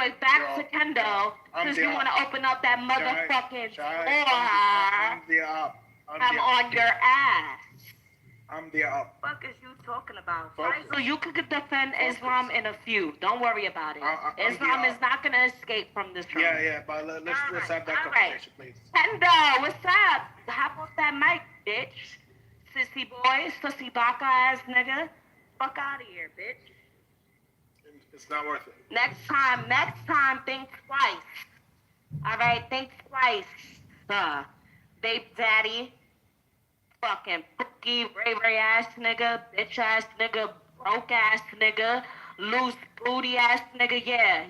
Anyway, back to Kendall, since you want to open up that motherfucking door. I'm on your ass. I'm the fuck is you talking about? Focus. Faisal, you could defend Islam in a few. Don't worry about it. Islam is not gonna escape from this room. Yeah, but let's have that conversation, please. Pendo, what's up? Hop off that mic, bitch. Sissy boy, sussy baka ass nigga. Fuck out of here, bitch. It's not worth it. Next time, think twice. All right, think twice. Babe daddy. Fucking pookie, ray ass nigga, bitch ass nigga, broke ass nigga, loose booty ass nigga, yeah,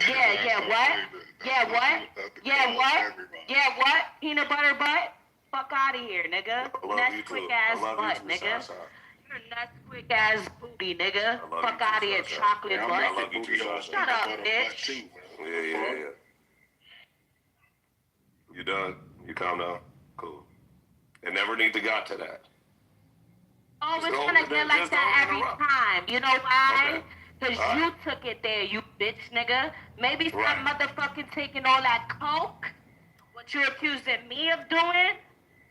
what? Peanut butter butt? Fuck out of here, nigga. Nesquik ass butt, nigga. You're a Nesquik ass booty, nigga. Fuck out of here, chocolate butt. Shut up, bitch. Yeah. You done? You calm down? Cool. It never need to got to that. Oh, it's gonna get like that every time. You know why? Because you took it there, you bitch nigga. Maybe stop motherfucking taking all that coke. What you're accusing me of doing?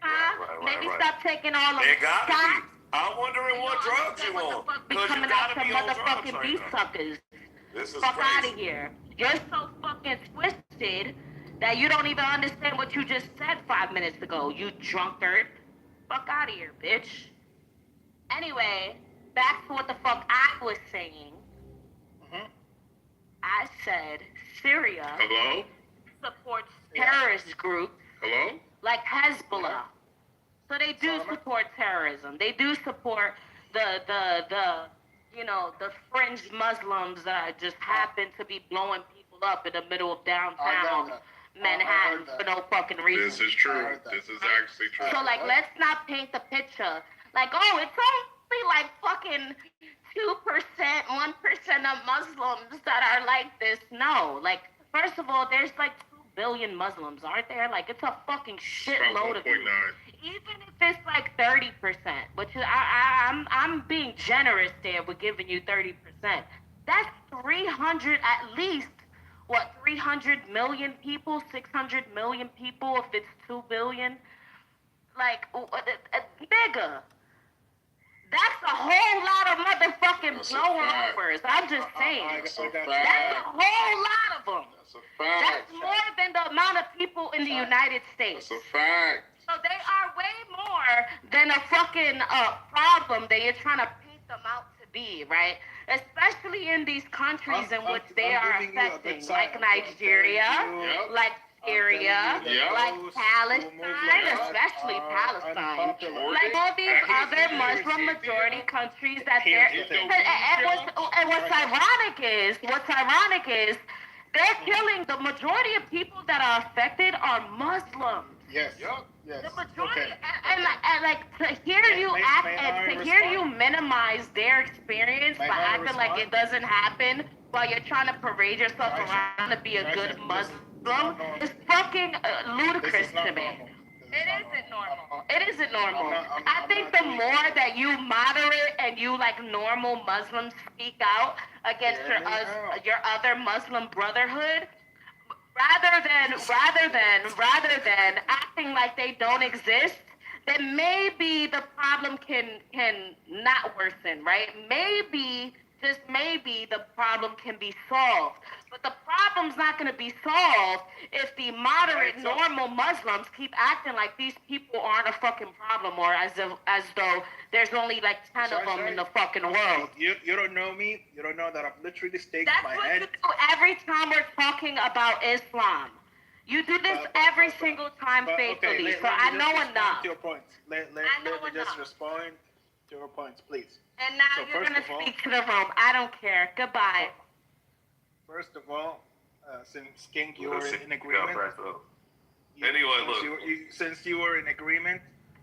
Huh? Maybe stop taking all of it gotta shots. be. I'm wondering what drugs you on. Because you gotta be on drugs right now. Suckers. This is fuck crazy. out of here. You're so fucking twisted that you don't even understand what you just said 5 minutes ago, you drunkard. Fuck out of here, bitch. Anyway, back to what the fuck I was saying. I said Syria supports terrorist groups like Hezbollah. So they do support terrorism. They do support the fringe Muslims that just happen to be blowing people up in the middle of downtown Manhattan for no fucking reason. This is true. This is actually true. So like, let's not paint the picture like, oh, it's only like fucking 2%, 1% of Muslims that are like this. No, like, first of all, there's like 2 billion Muslims, aren't there? Like, it's a fucking shitload of you. Even if it's like 30%, which I'm being generous there with giving you 30%. That's 300 at least. What, 300 million people, 600 million people if it's 2 billion? Like, nigga. That's a whole lot of motherfucking blowovers. I'm just saying. That's a whole lot of them. That's more than the amount of people in the United States. That's a fact. So they are way more than a fucking problem that you're trying to paint them out to be, right? Especially in these countries in which they are affecting, like Nigeria, like Syria, like Palestine, especially Palestine, like all these other Muslim majority countries that they're. And what's ironic is, they're killing the majority of people that are affected are Muslims. Yes. Yes. The majority, and like to hear you act and to hear you minimize their experience by acting like it doesn't happen while you're trying to parade yourself around to be a good Muslim is fucking ludicrous to me. It isn't normal. I think the more that you moderate and you like normal Muslims speak out against your other Muslim brotherhood, rather than acting like they don't exist, then maybe the problem can not worsen, right? Maybe, just maybe, the problem can be solved. But the problem's not going to be solved if the moderate, normal Muslims keep acting like these people aren't a fucking problem, or as though there's only like 10 of them in the fucking world. You don't know me. You don't know that I've literally staked my head. That's what you do every time we're talking about Islam. You do this every single time faithfully, so I know enough. To your points. Let me just respond to your points, please. And now you're going to speak to the room. I don't care. Goodbye. First of all, since King, you were in agreement. Since you were in agreement,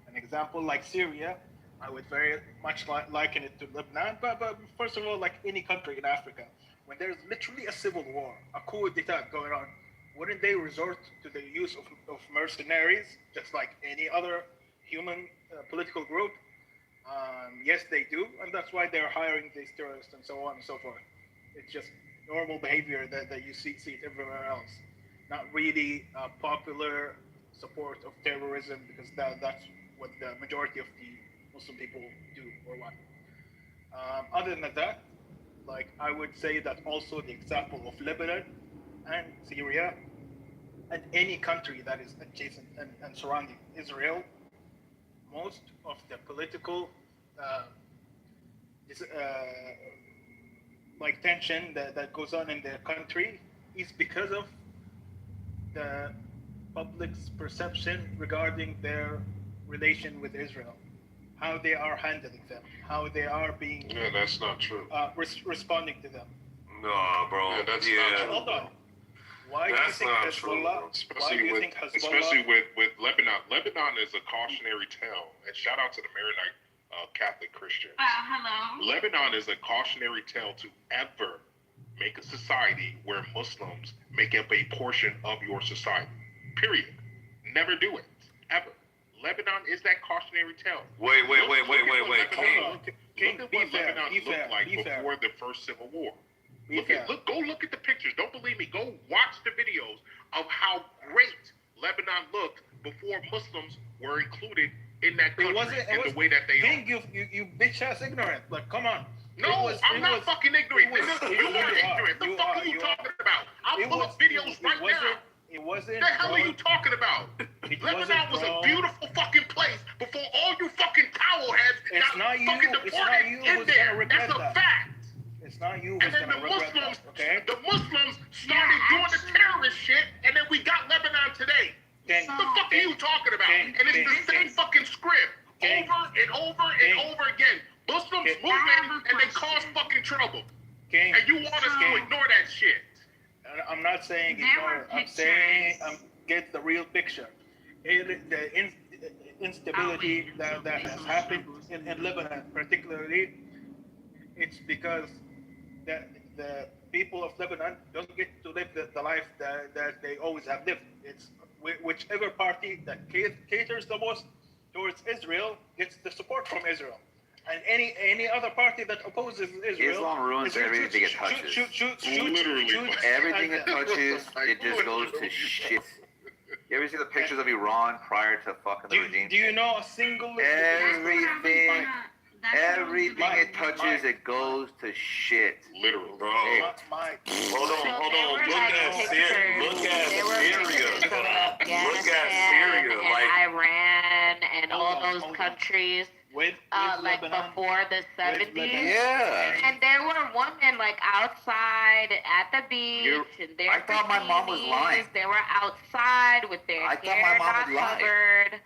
an example like Syria, I would very much liken it to Lebanon. But first of all, like any country in Africa, when there's literally a civil war, a coup d'etat going on, wouldn't they resort to the use of mercenaries, just like any other human political group? Yes, they do, and that's why they're hiring these terrorists and so on and so forth. It's just normal behavior that you see it everywhere else. Not really popular support of terrorism, because that's what the majority of the Muslim people do or what. Other than that, like I would say that also the example of Lebanon and Syria and any country that is adjacent and surrounding Israel, most of the political is, like tension that goes on in their country is because of the public's perception regarding their relation with Israel, how they are handling them, how they are being Yeah, that's not true. Responding to them. No, bro. Yeah, that's yeah. not true. Hold on. Why That's do you think not true, Hezbollah? bro. Why do you think Hezbollah? Especially with Lebanon. Lebanon is a cautionary tale. And shout out to the Maronite Catholic Christians. Hello. Lebanon is a cautionary tale to ever make a society where Muslims make up a portion of your society. Period. Never do it. Ever. Lebanon is that cautionary tale. Wait. King, look at what Lebanon looked like before the first Civil War. Go look at the pictures. Don't believe me. Go watch the videos of how great Lebanon looked before Muslims were included in that country the way that they King, you bitch ass ignorant. Like, come on. No, I'm not fucking ignorant. You are ignorant. The fuck are you talking about? I'll pull up videos right now. It wasn't. The hell are you talking about? Lebanon was a beautiful fucking place before all you fucking towel heads got fucking deported in there. That's a fact. It's not you. And then the Muslims started doing the terrorist shit, and then we got Lebanon today. What the fuck are you talking about? And it's the same fucking script over and over and over again. Muslims move in and they cause fucking trouble. And you want us to ignore that shit. I'm not saying ignore. I'm saying get the real picture. The instability that has happened in Lebanon, particularly, it's because the people of Lebanon don't get to live the life that they always have lived. It's whichever party that caters the most towards Israel gets the support from Israel. And any other party that opposes Israel, Islam ruins everything it touches. Everything it touches, it just goes to shit. You ever see the pictures of Iran prior to fucking the regime? Do you know a single? Everything it touches, it goes to shit. Literally, bro. Hey. Hold on. Look at Syria. Look at Syria. And Iran and all those countries. Like before the 70s. Yeah. And there were women like outside at the beach in their I thought my mom was lying. They were outside with their hair not covered.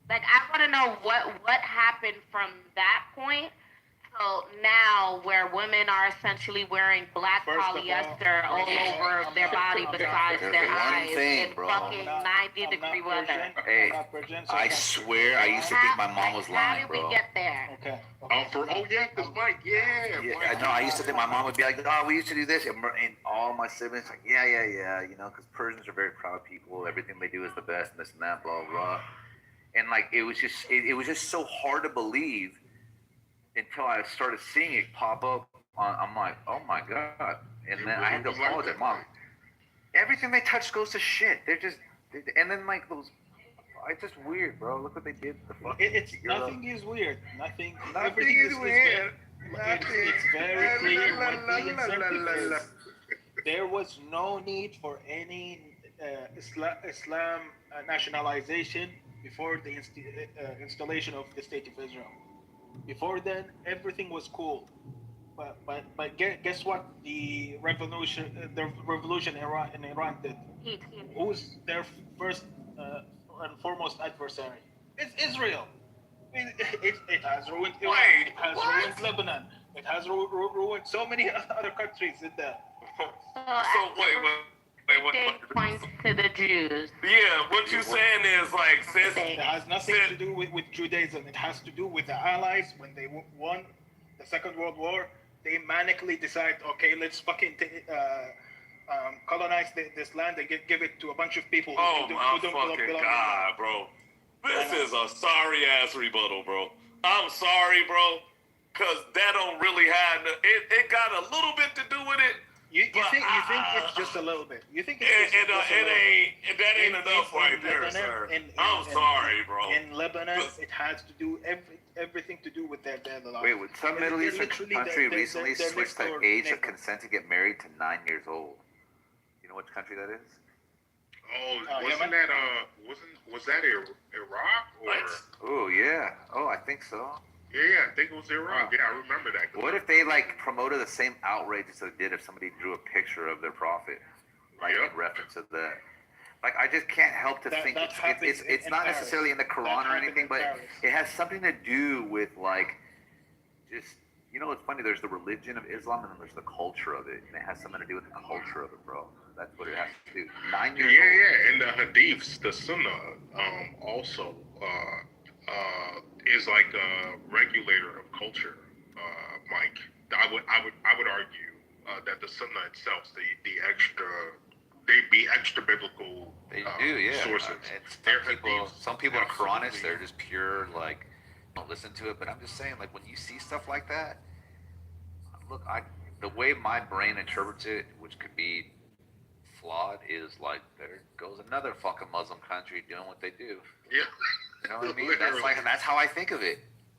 Like, I want to know what happened from that point till now, where women are essentially wearing black polyester all over their body besides their eyes in fucking 90-degree weather. Hey, I swear I used to think my mom was lying, bro. How did we get there? Okay. Because Mike, I know. I used to think my mom would be like, "Oh, we used to do this," and all my siblings like, "Yeah, you know," because Persians are very proud people. Everything they do is the best, and this and that, blah blah. And like it was just so hard to believe until I started seeing it pop up. I'm like, oh my god! And then I had to apologize, Mom. Everything they touch goes to shit. And then like those, it's just weird, bro. Look what they did. Nothing is weird. Nothing is weird. It's very clear. There was no need for any Islam nationalization before the installation of the State of Israel. Before then, everything was cool. But guess what? The revolution in Iran did. Who's their first and foremost adversary? It's Israel. It has ruined Iraq. It has ruined Lebanon. It has ruined so many other countries in there. Wait. Points to the Jews. Yeah, what you saying is like, since it has nothing to do with Judaism. It has to do with the Allies when they won the Second World War. They manically decide, okay, let's fucking colonize this land and give it to a bunch of people. Oh my fucking god, bro! This is a sorry ass rebuttal, bro. I'm sorry, bro, cause that don't really have it got a little bit to do with it. You think it's just a little bit. You think it's just a little bit. That ain't enough right there, Lebanon, sir. I'm sorry, bro. In Lebanon, it has to do everything to do with their laws. Wait, with some Middle They're Eastern literally- country they're recently next switched the door age of neighbor. consent to get married to 9 years old. You know which country that is? Wasn't that was that Iraq or? Oh yeah. Oh, I think so. Yeah, I think it was Iraq. Yeah, I remember that. What if they like promoted the same outrage as they did if somebody drew a picture of their prophet, like in reference to that? Like I just can't help to think it's not necessarily in the Quran or anything, but it has something to do with like just it's funny. There's the religion of Islam and then there's the culture of it, and it has something to do with the culture of it, bro. That's what it has to do. 9 years old. Yeah, and the hadiths, the sunnah, also is like a regulator of culture, Mike. I would argue that the sunnah itself, the extra, they'd be extra biblical. They do, yeah. Sources. Some people are Quranists. They're just pure like don't listen to it. But I'm just saying, like when you see stuff like that, look, the way my brain interprets it, which could be flawed, is like there goes another fucking Muslim country doing what they do. Yeah. You know what I mean? That's how I think of it.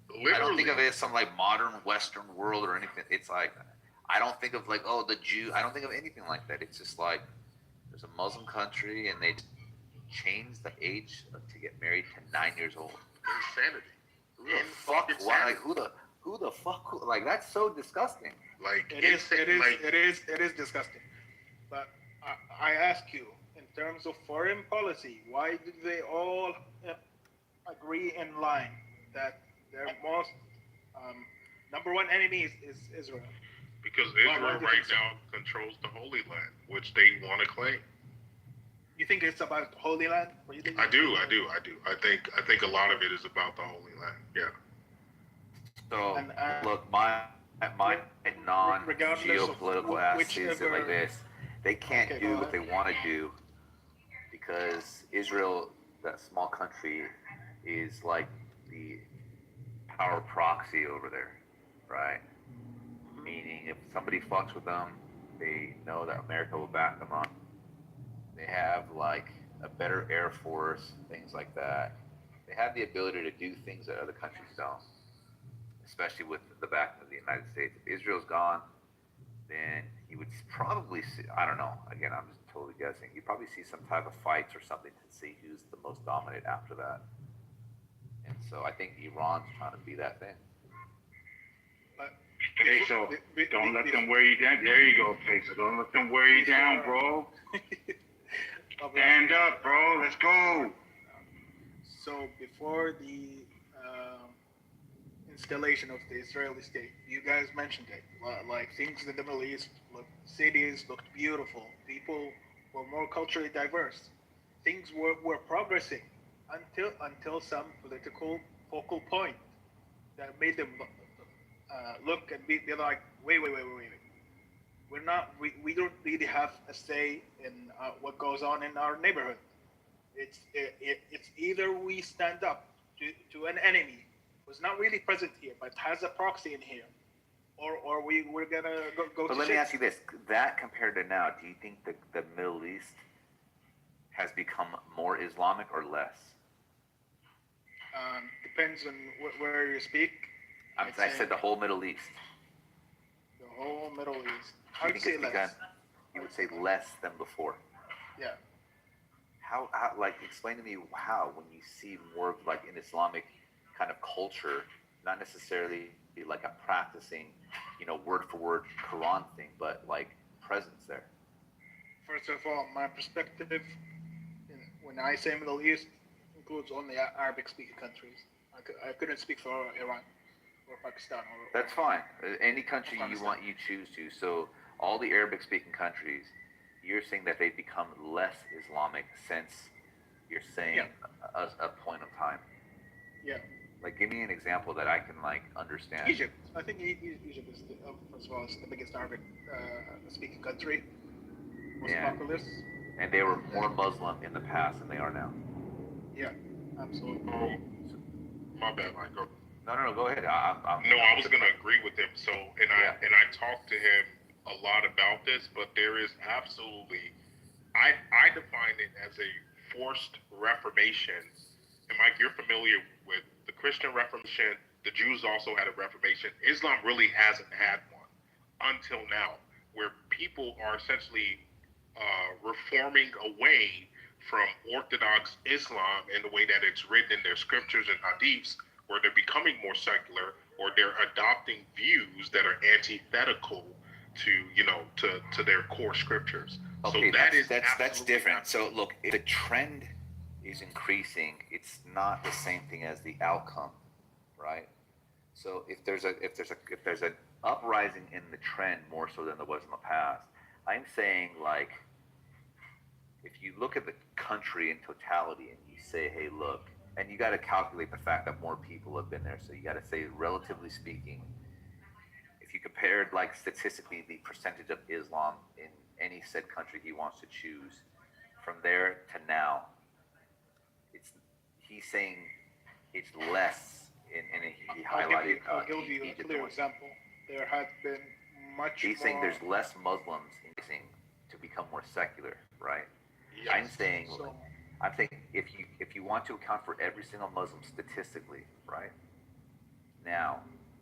Literally. I don't think of it as some like modern Western world or anything. It's like I don't think of like the Jew. I don't think of anything like that. It's just like there's a Muslim country and they changed the age to get married to 9 years old. Insanity. Who the fuck? Why? Like who the fuck? Like that's so disgusting. Like it is disgusting. But I ask you, in terms of foreign policy, why do they all agree in line that their most number one enemy is Israel? Because Israel right now controls the Holy Land, which they want to claim. You think it's about the Holy Land? What do you think? I do. I think a lot of it is about the Holy Land. Yeah. So look, my non-geopolitical ass sees it like this. They can't do what they want to do because Israel, that small country, is like the power proxy over there, right? Meaning if somebody fucks with them, they know that America will back them up. They have like a better air force, things like that. They have the ability to do things that other countries don't, especially with the backing of the United States. If Israel's gone, then you would probably see, I don't know, again, I'm just totally guessing, you'd probably see some type of fights or something to see who's the most dominant after that. And so I think Iran's trying to be that thing. Hey, so don't let them wear you down. There you go, Pacer. Don't let them wear you down, bro. Stand up, bro. Let's go. So before the installation of the Israeli state, you guys mentioned it. Like things in the Middle East, cities looked beautiful. People were more culturally diverse. Things were progressing until some political focal point that made them look and be like, wait. We don't really have a say in what goes on in our neighborhood. It's either we stand up to an enemy who's not really present here but has a proxy in here, or we're gonna go. But let me ask you this: that compared to now, do you think the Middle East has become more Islamic or less? Depends on where you speak. I said the whole Middle East. The whole Middle East. I would say less. You would say less than before. Yeah. How like explain to me how when you see more of like an Islamic kind of culture, not necessarily like a practicing, word for word Quran thing, but like presence there. First of all, my perspective, when I say Middle East, includes only Arabic-speaking countries. I couldn't speak for Iran or Pakistan. That's fine. Any country you want, you choose to. So all the Arabic-speaking countries, you're saying that they've become less Islamic since you're saying a point of time. Yeah. Like, give me an example that I can like understand. Egypt. I think Egypt is first of all, it's the biggest Arabic-speaking country. Most populous. And they were more Muslim in the past than they are now. Yeah, absolutely. My bad, Michael. No, go ahead. I was gonna agree with him. So, I talked to him a lot about this, but there is absolutely, I define it as a forced reformation. And Mike, you're familiar with the Christian Reformation. The Jews also had a Reformation. Islam really hasn't had one until now, where people are essentially reforming away from Orthodox Islam in the way that it's written in their scriptures and hadiths, where they're becoming more secular, or they're adopting views that are antithetical to, to their core scriptures. Okay, so that's different. So look, if the trend is increasing, it's not the same thing as the outcome, right? So if there's an uprising in the trend more so than there was in the past, I'm saying, like, if you look at the country in totality and you say, hey, look, and you got to calculate the fact that more people have been there. So you got to say, relatively speaking, if you compared, like, statistically the percentage of Islam in any said country he wants to choose, from there to now, he's saying it's less. He highlighted I'll give you a Egypt. clear example. There has been much He's more. saying there's less Muslims increasing to become more secular, right? Yes. I'm saying if you want to account for every single Muslim statistically, right, now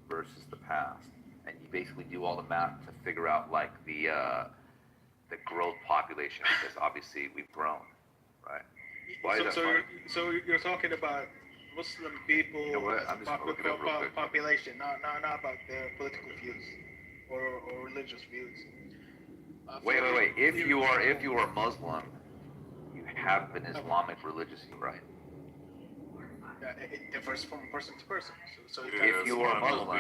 versus the past, and you basically do all the math to figure out, like, the growth population, because obviously we've grown, right? Why is that funny? So you're talking about Muslim people, You know what? I'm just gonna look it up real quick. population, not about their political views or religious views. Wait. If you are Muslim, you have an Islamic religious view, right? It differs from person to person. So if you are Muslim,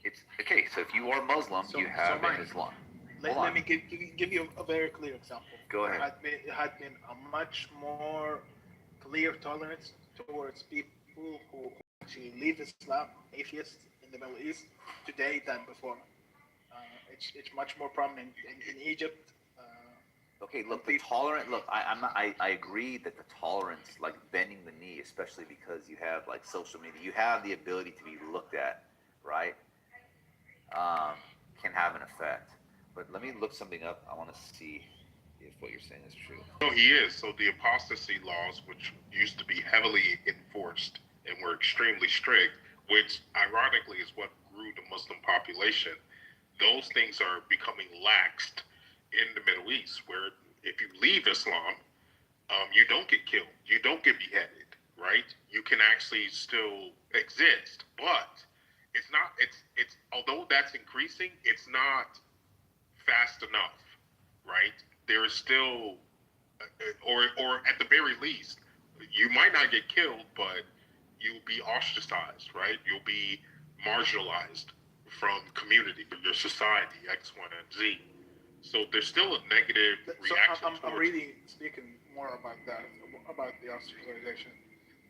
it's okay. So if you are Muslim, you have an Islam. Let me give you a very clear example. Go ahead. There had been a much more clear tolerance towards people who actually leave Islam, atheists in the Middle East today than before. It's much more prominent in Egypt. Okay, look, the tolerant. Look, I agree that the tolerance, like bending the knee, especially because you have, like, social media, you have the ability to be looked at, right? Can have an effect. But let me look something up. I want to see if what you're saying is true. No, he is. So the apostasy laws, which used to be heavily enforced and were extremely strict, which ironically is what grew the Muslim population, those things are becoming laxed in the Middle East, where if you leave Islam, you don't get killed, you don't get beheaded, right? You can actually still exist, but it's not. It's although that's increasing, it's not fast enough, right? There is still, or at the very least, you might not get killed, but you'll be ostracized, right? You'll be marginalized from community, from your society, X, Y, and Z. So there's still a negative reaction. I'm really speaking more about that, about the ostracization.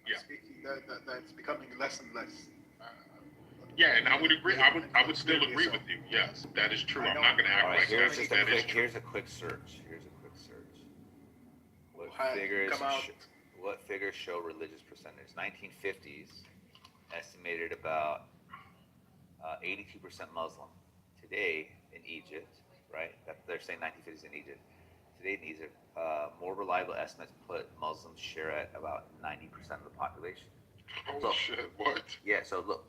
Yeah. Speaking that's becoming less and less. Yeah, and I would agree. I would still agree with you. Yes, that is true. I'm not going to act like that is true. Here's a quick search. What figures show religious percentage? 1950s estimated about 82% Muslim. Today in Egypt, right? They're saying 1950s in Egypt. Today in Egypt, more reliable estimates put Muslims share at about 90% of the population. Oh shit! What? Yeah. So look.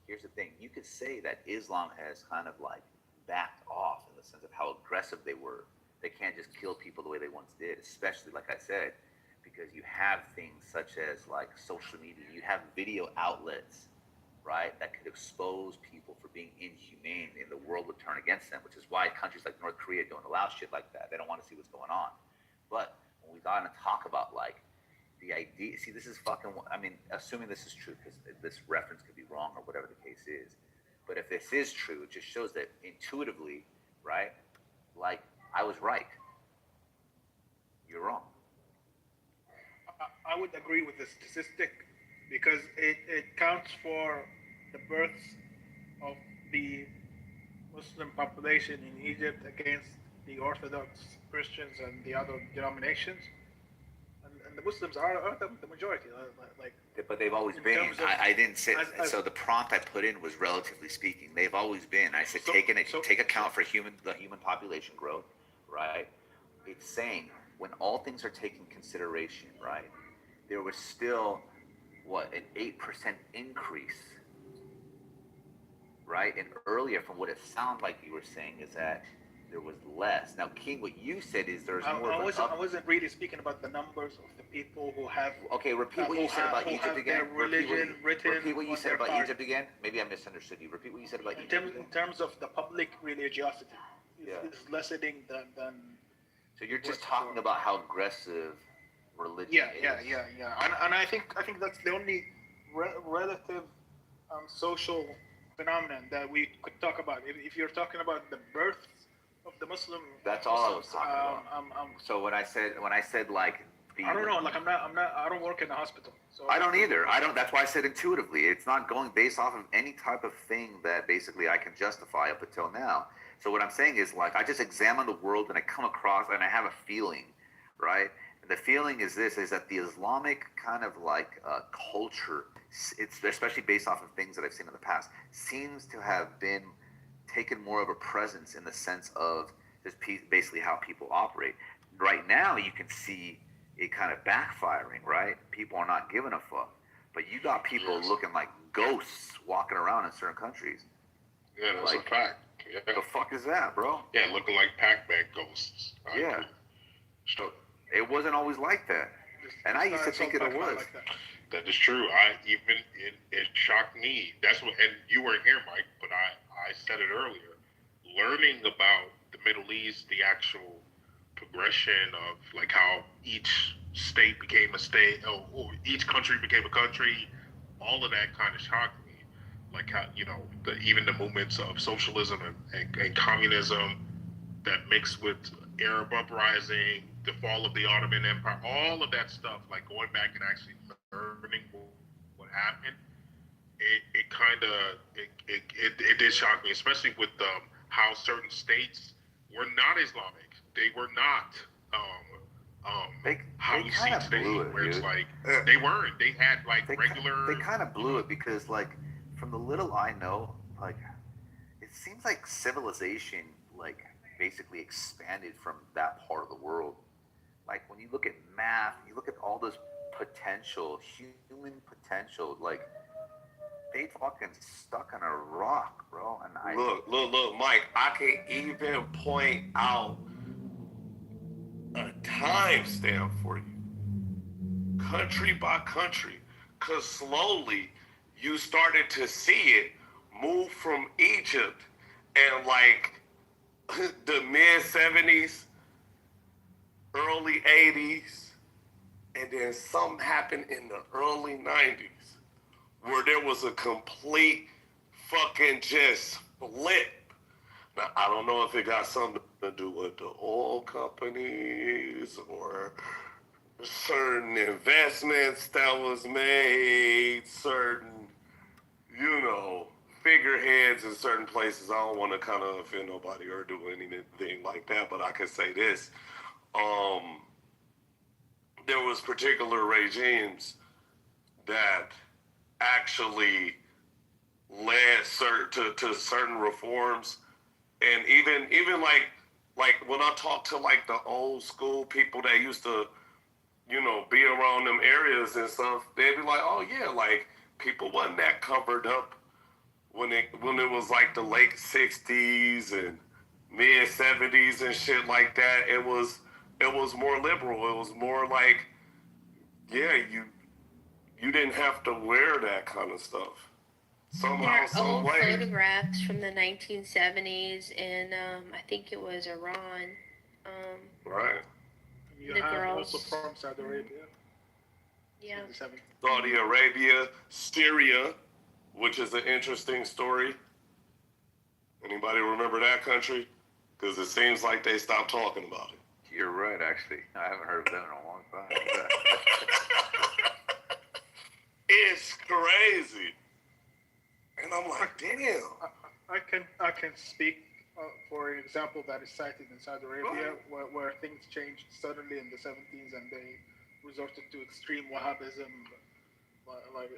Here's the thing. You could say that Islam has kind of, like, backed off in the sense of how aggressive they were. They can't just kill people the way they once did, especially, like I said, because you have things such as, like, social media. You have video outlets, right, that could expose people for being inhumane, and the world would turn against them, which is why countries like North Korea don't allow shit like that. They don't want to see what's going on. But when we got to talk about, like, the idea, see, this is fucking, I mean, assuming this is true, because this reference could be wrong or whatever the case is, but if this is true, it just shows that intuitively, right, like, I was right. You're wrong. I would agree with the statistic because it counts for the births of the Muslim population in Egypt against the Orthodox Christians and the other denominations. and the Muslims are the majority. Like, But they've always in been. terms of- I didn't say. I- So the prompt I put in was relatively speaking. They've always been. I said take account for the human population growth, right? It's saying when all things are taken consideration, right? There was still an 8% increase, right? And earlier, from what it sounded like you were saying, is that there was less. Now, King, what you said is there's more. I wasn't really speaking about the numbers of the people who have. Okay, repeat what you said about Egypt again. Religion Repeat what you said about Egypt again. Maybe I misunderstood you. Repeat what you said about Egypt. In terms of the public religiosity, Yeah. it's lessening than. So you're just talking about how aggressive religion is. Yeah. And I think that's the only relative social phenomenon that we could talk about. If you're talking about the birth of the Muslim, that's all I was talking about. So when I said like, I don't know. Like I don't work in a hospital. So I don't either. That's why I said intuitively. It's not going based off of any type of thing that basically I can justify up until now. So what I'm saying is like I just examine the world and I come across and I have a feeling, right? And the feeling is that the Islamic kind of like culture, it's especially based off of things that I've seen in the past, seems to have been taken more of a presence in the sense of just basically how people operate. Right now, you can see it kind of backfiring, right? People are not giving a fuck. But you got people looking like ghosts walking around in certain countries. Yeah, that's like, a fact. Yeah. The fuck is that, bro? Yeah, looking like Pac-Man ghosts. Yeah. So it wasn't always like that. And I used to think it was. That is true. It shocked me. That's what, and you weren't here, Mike, but I said it earlier. Learning about the Middle East, the actual progression of like how each state became a state, or each country became a country, all of that kind of shocked me. Like how, even the movements of socialism and communism that mixed with Arab uprising, the fall of the Ottoman Empire, all of that stuff, like going back and actually learning what happened, it did shock me, especially with how certain states were not Islamic. They were not how we see today, where it's like they weren't. They had like regular. They kind of blew it because like from the little I know, like it seems like civilization like basically expanded from that part of the world. Like when you look at math, you look at all this potential, human potential, like they fucking stuck on a rock, bro. And Look, Mike, I can even point out a timestamp for you, country by country, because slowly you started to see it move from Egypt and like the mid 70s, early 80s, and then something happened in the early 90s where there was a complete fucking just flip. Now, I don't know if it got something to do with the oil companies or certain investments that was made, certain, figureheads in certain places. I don't want to kind of offend nobody or do anything like that, but I can say this. There was particular regimes that actually led to certain reforms, and even like when I talk to like the old school people that used to be around them areas and stuff, they'd be like, oh yeah, like people wasn't that covered up when it was like the late 60s and mid 70s and shit like that. It was more liberal. It was more like, yeah, you didn't have to wear that kind of stuff. Somehow, There are old some way. photographs from the 1970s in, I think it was Iran. Right. You the have girls. also from Saudi Arabia. Yeah. In the 70s. Saudi Arabia, Syria, which is an interesting story. Anybody remember that country? Because it seems like they stopped talking about it. You're right, actually. I haven't heard of them in a long time. It's crazy. And I'm like, damn. I can speak for an example that is cited in Saudi Arabia, where things changed suddenly in the 70s, and resorted to extreme Wahhabism, like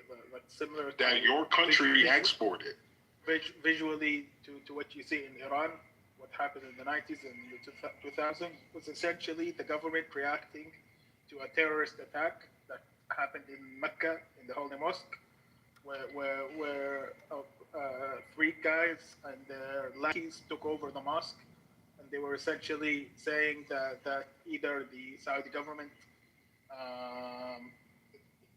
similar to That your country exported. Visually to what you see in Iran, what happened in the 90s and the 2000s was essentially the government reacting to a terrorist attack that happened in Mecca, in the Holy Mosque, where three guys and their lackeys took over the mosque, and they were essentially saying that either the Saudi government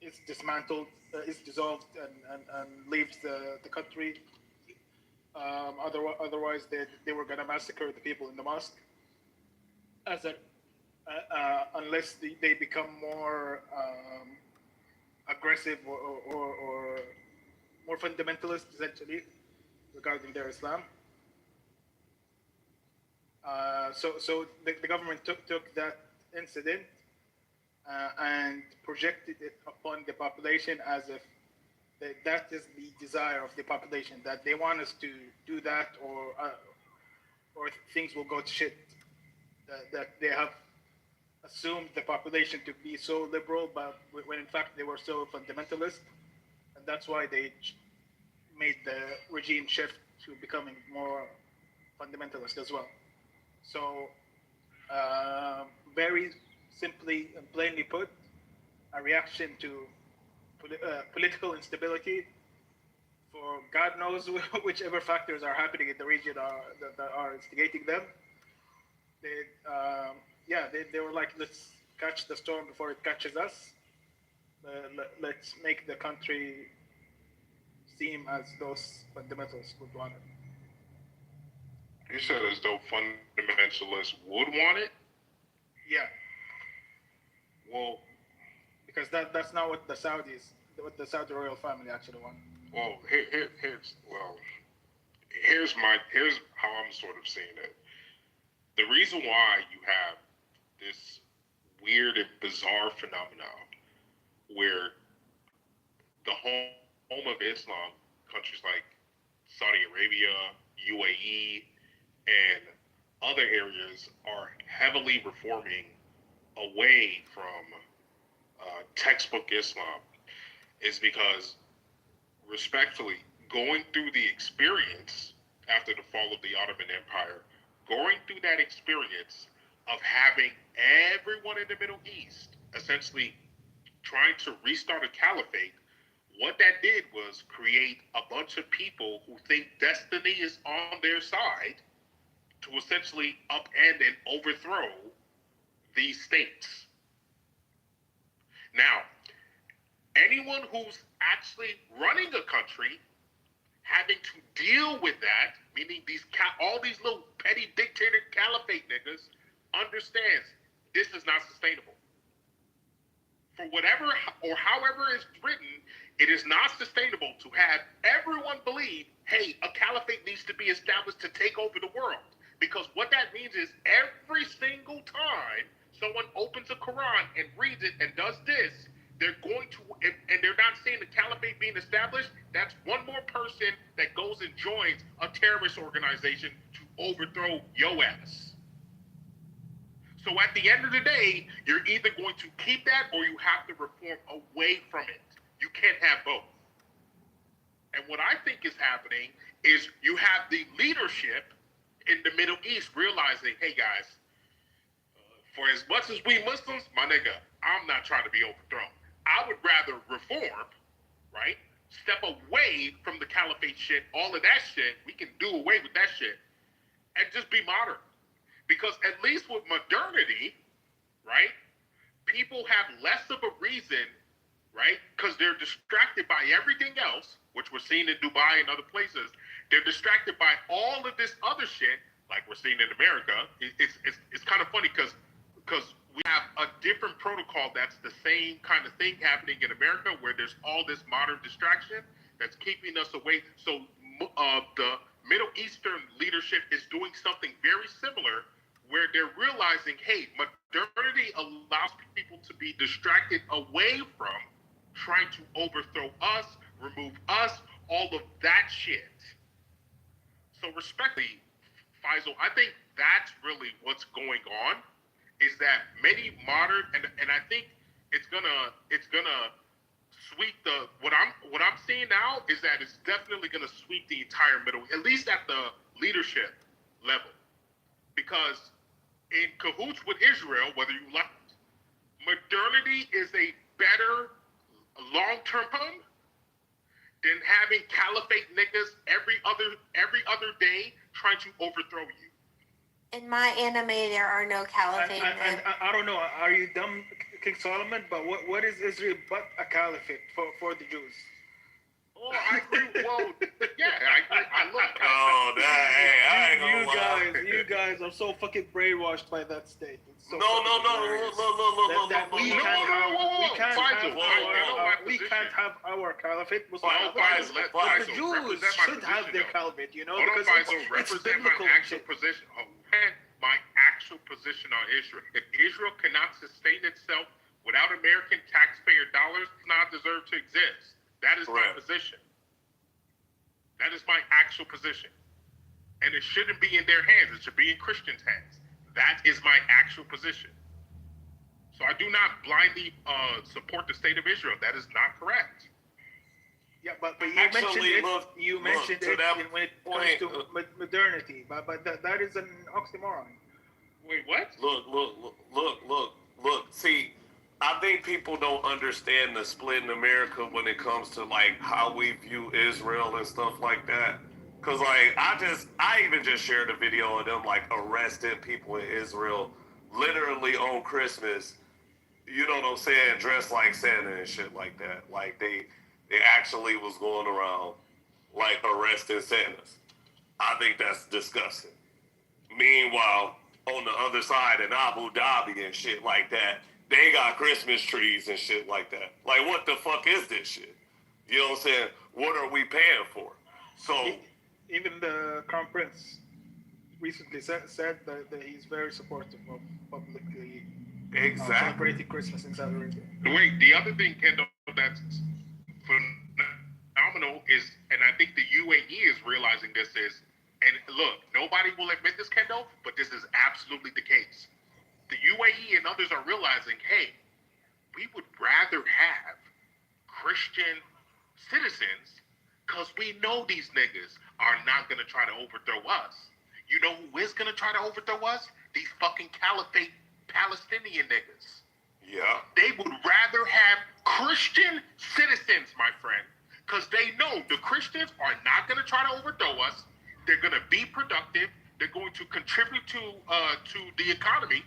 is dismantled, is dissolved, and leaves the country. Otherwise, they were going to massacre the people in the mosque, unless they become more aggressive or more fundamentalist, essentially, regarding their Islam. So the government took that incident and projected it upon the population as if that is the desire of the population, that they want us to do that, or things will go to shit. That they have assumed the population to be so liberal, but when in fact they were so fundamentalist, and that's why they made the regime shift to becoming more fundamentalist as well. So, very simply and plainly put, a reaction to political instability for God knows whichever factors are happening in the region that are instigating them. They were like, let's catch the storm before it catches us. Let's make the country seem as those fundamentalists would want it. You said as though fundamentalists would want it? Yeah. Well, because that's not what the Saudi royal family actually want. Well, here's how I'm sort of seeing it. The reason why you have this weird and bizarre phenomenon where the home of Islam, countries like Saudi Arabia, UAE, and other areas are heavily reforming away from textbook Islam, is because, respectfully, going through the experience after the fall of the Ottoman Empire, going through that experience of having everyone in the Middle East essentially trying to restart a caliphate, what that did was create a bunch of people who think destiny is on their side to essentially upend and overthrow these states. Now, anyone who's actually running a country having to deal with that, meaning all these little petty dictator caliphate niggas, understands this is not sustainable. For whatever or however it's written, it is not sustainable to have everyone believe, hey, a caliphate needs to be established to take over the world. Because what that means is every single time someone opens a Quran and reads it and does this, they're going to, and they're not seeing the caliphate being established, that's one more person that goes and joins a terrorist organization to overthrow your ass. So at the end of the day, you're either going to keep that or you have to reform away from it. You can't have both. And what I think is happening is you have the leadership in the Middle East realizing, hey guys, for as much as we Muslims, my nigga, I'm not trying to be overthrown. I would rather reform, right? Step away from the caliphate shit, all of that shit, we can do away with that shit, and just be modern. Because at least with modernity, right, people have less of a reason, right, because they're distracted by everything else, which we're seeing in Dubai and other places. They're distracted by all of this other shit, like we're seeing in America. It's kind of funny because we have a different protocol that's the same kind of thing happening in America, where there's all this modern distraction that's keeping us away. So the Middle Eastern leadership is doing something very similar, where they're realizing, hey, modernity allows people to be distracted away from trying to overthrow us, remove us, all of that shit. So respectfully, Faisal, I think that's really what's going on, is that many modern, and I think it's gonna sweep the what I'm seeing now is that it's definitely gonna sweep the entire Middle, at least at the leadership level, because in cahoots with Israel, whether you like it, modernity is a better long-term home than having caliphate niggas every other day trying to overthrow you. In my anime, there are no caliphate. I don't know. Are you dumb, King Solomon? But what is Israel but a caliphate for the Jews? Oh, I agree. Well, yeah, I agree. I ain't gonna lie. You guys are so fucking brainwashed by that statement. So No. We can't have our caliphate. But the Jews should have their caliphate, because it's biblical. My actual position on Israel. If Israel cannot sustain itself without American taxpayer dollars, it does not deserve to exist. That is my position. That is my actual position. And it shouldn't be in their hands. It should be in Christians' hands. That is my actual position. So I do not blindly support the state of Israel. That is not correct. Yeah, but you mentioned it when it comes to modernity. But that is an oxymoron. Wait, what? Look. See, I think people don't understand the split in America when it comes to like how we view Israel and stuff like that. Cause like I even just shared a video of them like arresting people in Israel literally on Christmas. You know what I'm saying? Dressed like Santa and shit like that. Like they actually was going around like arresting Santas. I think that's disgusting. Meanwhile, on the other side in Abu Dhabi and shit like that, they got Christmas trees and shit like that. Like, what the fuck is this shit? You know what I'm saying? What are we paying for? So, even the Crown Prince recently said that he's very supportive of publicly celebrating Christmas in Saudi Arabia. Wait, the other thing, Kendall, that's phenomenal is, and I think the UAE is realizing this is, and look, nobody will admit this, Kendall, but this is absolutely the case. The UAE and others are realizing, hey, we would rather have Christian citizens because we know these niggas are not going to try to overthrow us. You know who is going to try to overthrow us? These fucking caliphate Palestinian niggas. Yeah. They would rather have Christian citizens, my friend, because they know the Christians are not going to try to overthrow us. They're going to be productive. They're going to contribute to the economy.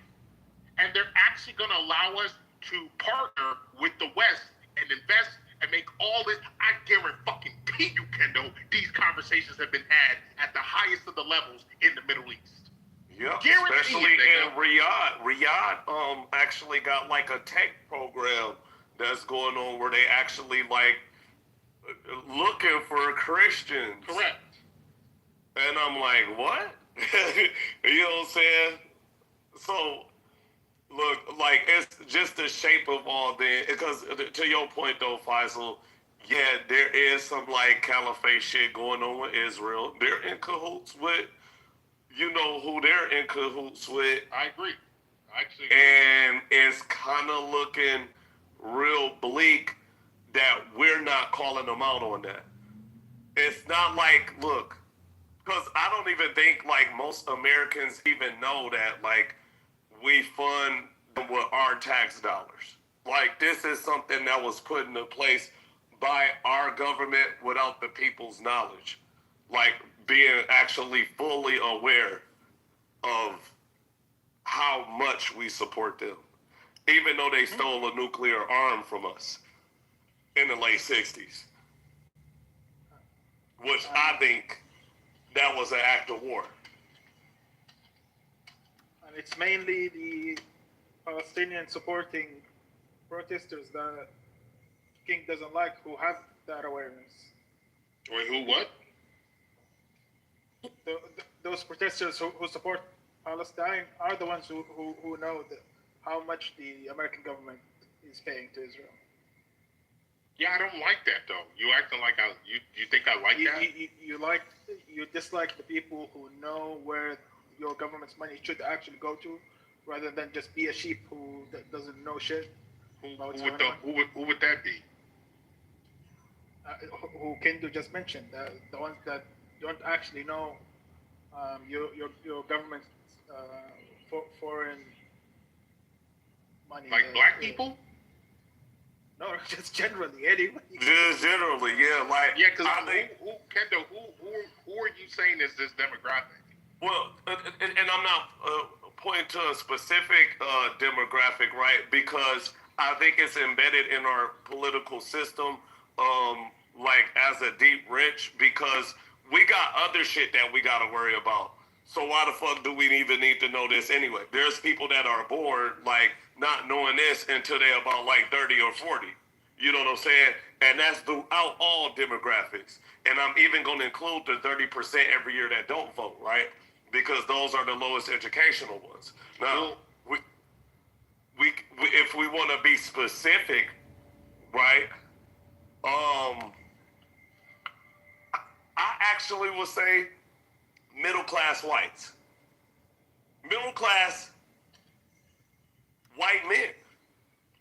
And they're actually going to allow us to partner with the West and invest and make all this. I guarantee you, Kendall, these conversations have been had at the highest of the levels in the Middle East. Yeah, especially in Riyadh. Riyadh actually got like a tech program that's going on where they actually like looking for Christians. Correct. And I'm like, what? You know what I'm saying? So, look, like, it's just the shape of all the, because to your point though, Faisal, yeah, there is some like caliphate shit going on with Israel. They're in cahoots with, you know who they're in cahoots with. I agree. And it's kind of looking real bleak that we're not calling them out on that. It's not like, look, because I don't even think like most Americans even know that like we fund them with our tax dollars. Like this is something that was put into place by our government without the people's knowledge. Like being actually fully aware of how much we support them. Even though they stole a nuclear arm from us in the late 60s. Which I think that was an act of war. And it's mainly the Palestinian supporting protesters that King doesn't like who have that awareness. Wait, who what? Those protesters who support Palestine are the ones who know how much the American government is paying to Israel. Yeah, I don't like that though. You acting like you think I like that? You dislike the people who know where your government's money should actually go to, rather than just be a sheep who doesn't know shit. Who would that be? Who Kendo just mentioned, the ones that don't actually know your government's foreign money. Like black people? No, just generally, Eddie. Just generally, yeah. Like, yeah, because Kendo, who are you saying is this demographic? Well, and I'm not pointing to a specific demographic, right? Because I think it's embedded in our political system, like as a deep rich, because we got other shit that we got to worry about. So why the fuck do we even need to know this anyway? There's people that are born like not knowing this until they're about like 30 or 40. You know what I'm saying? And that's throughout all demographics. And I'm even going to include the 30% every year that don't vote, right? Because those are the lowest educational ones. Now, we if we want to be specific, right? I actually would say middle class whites. Middle class white men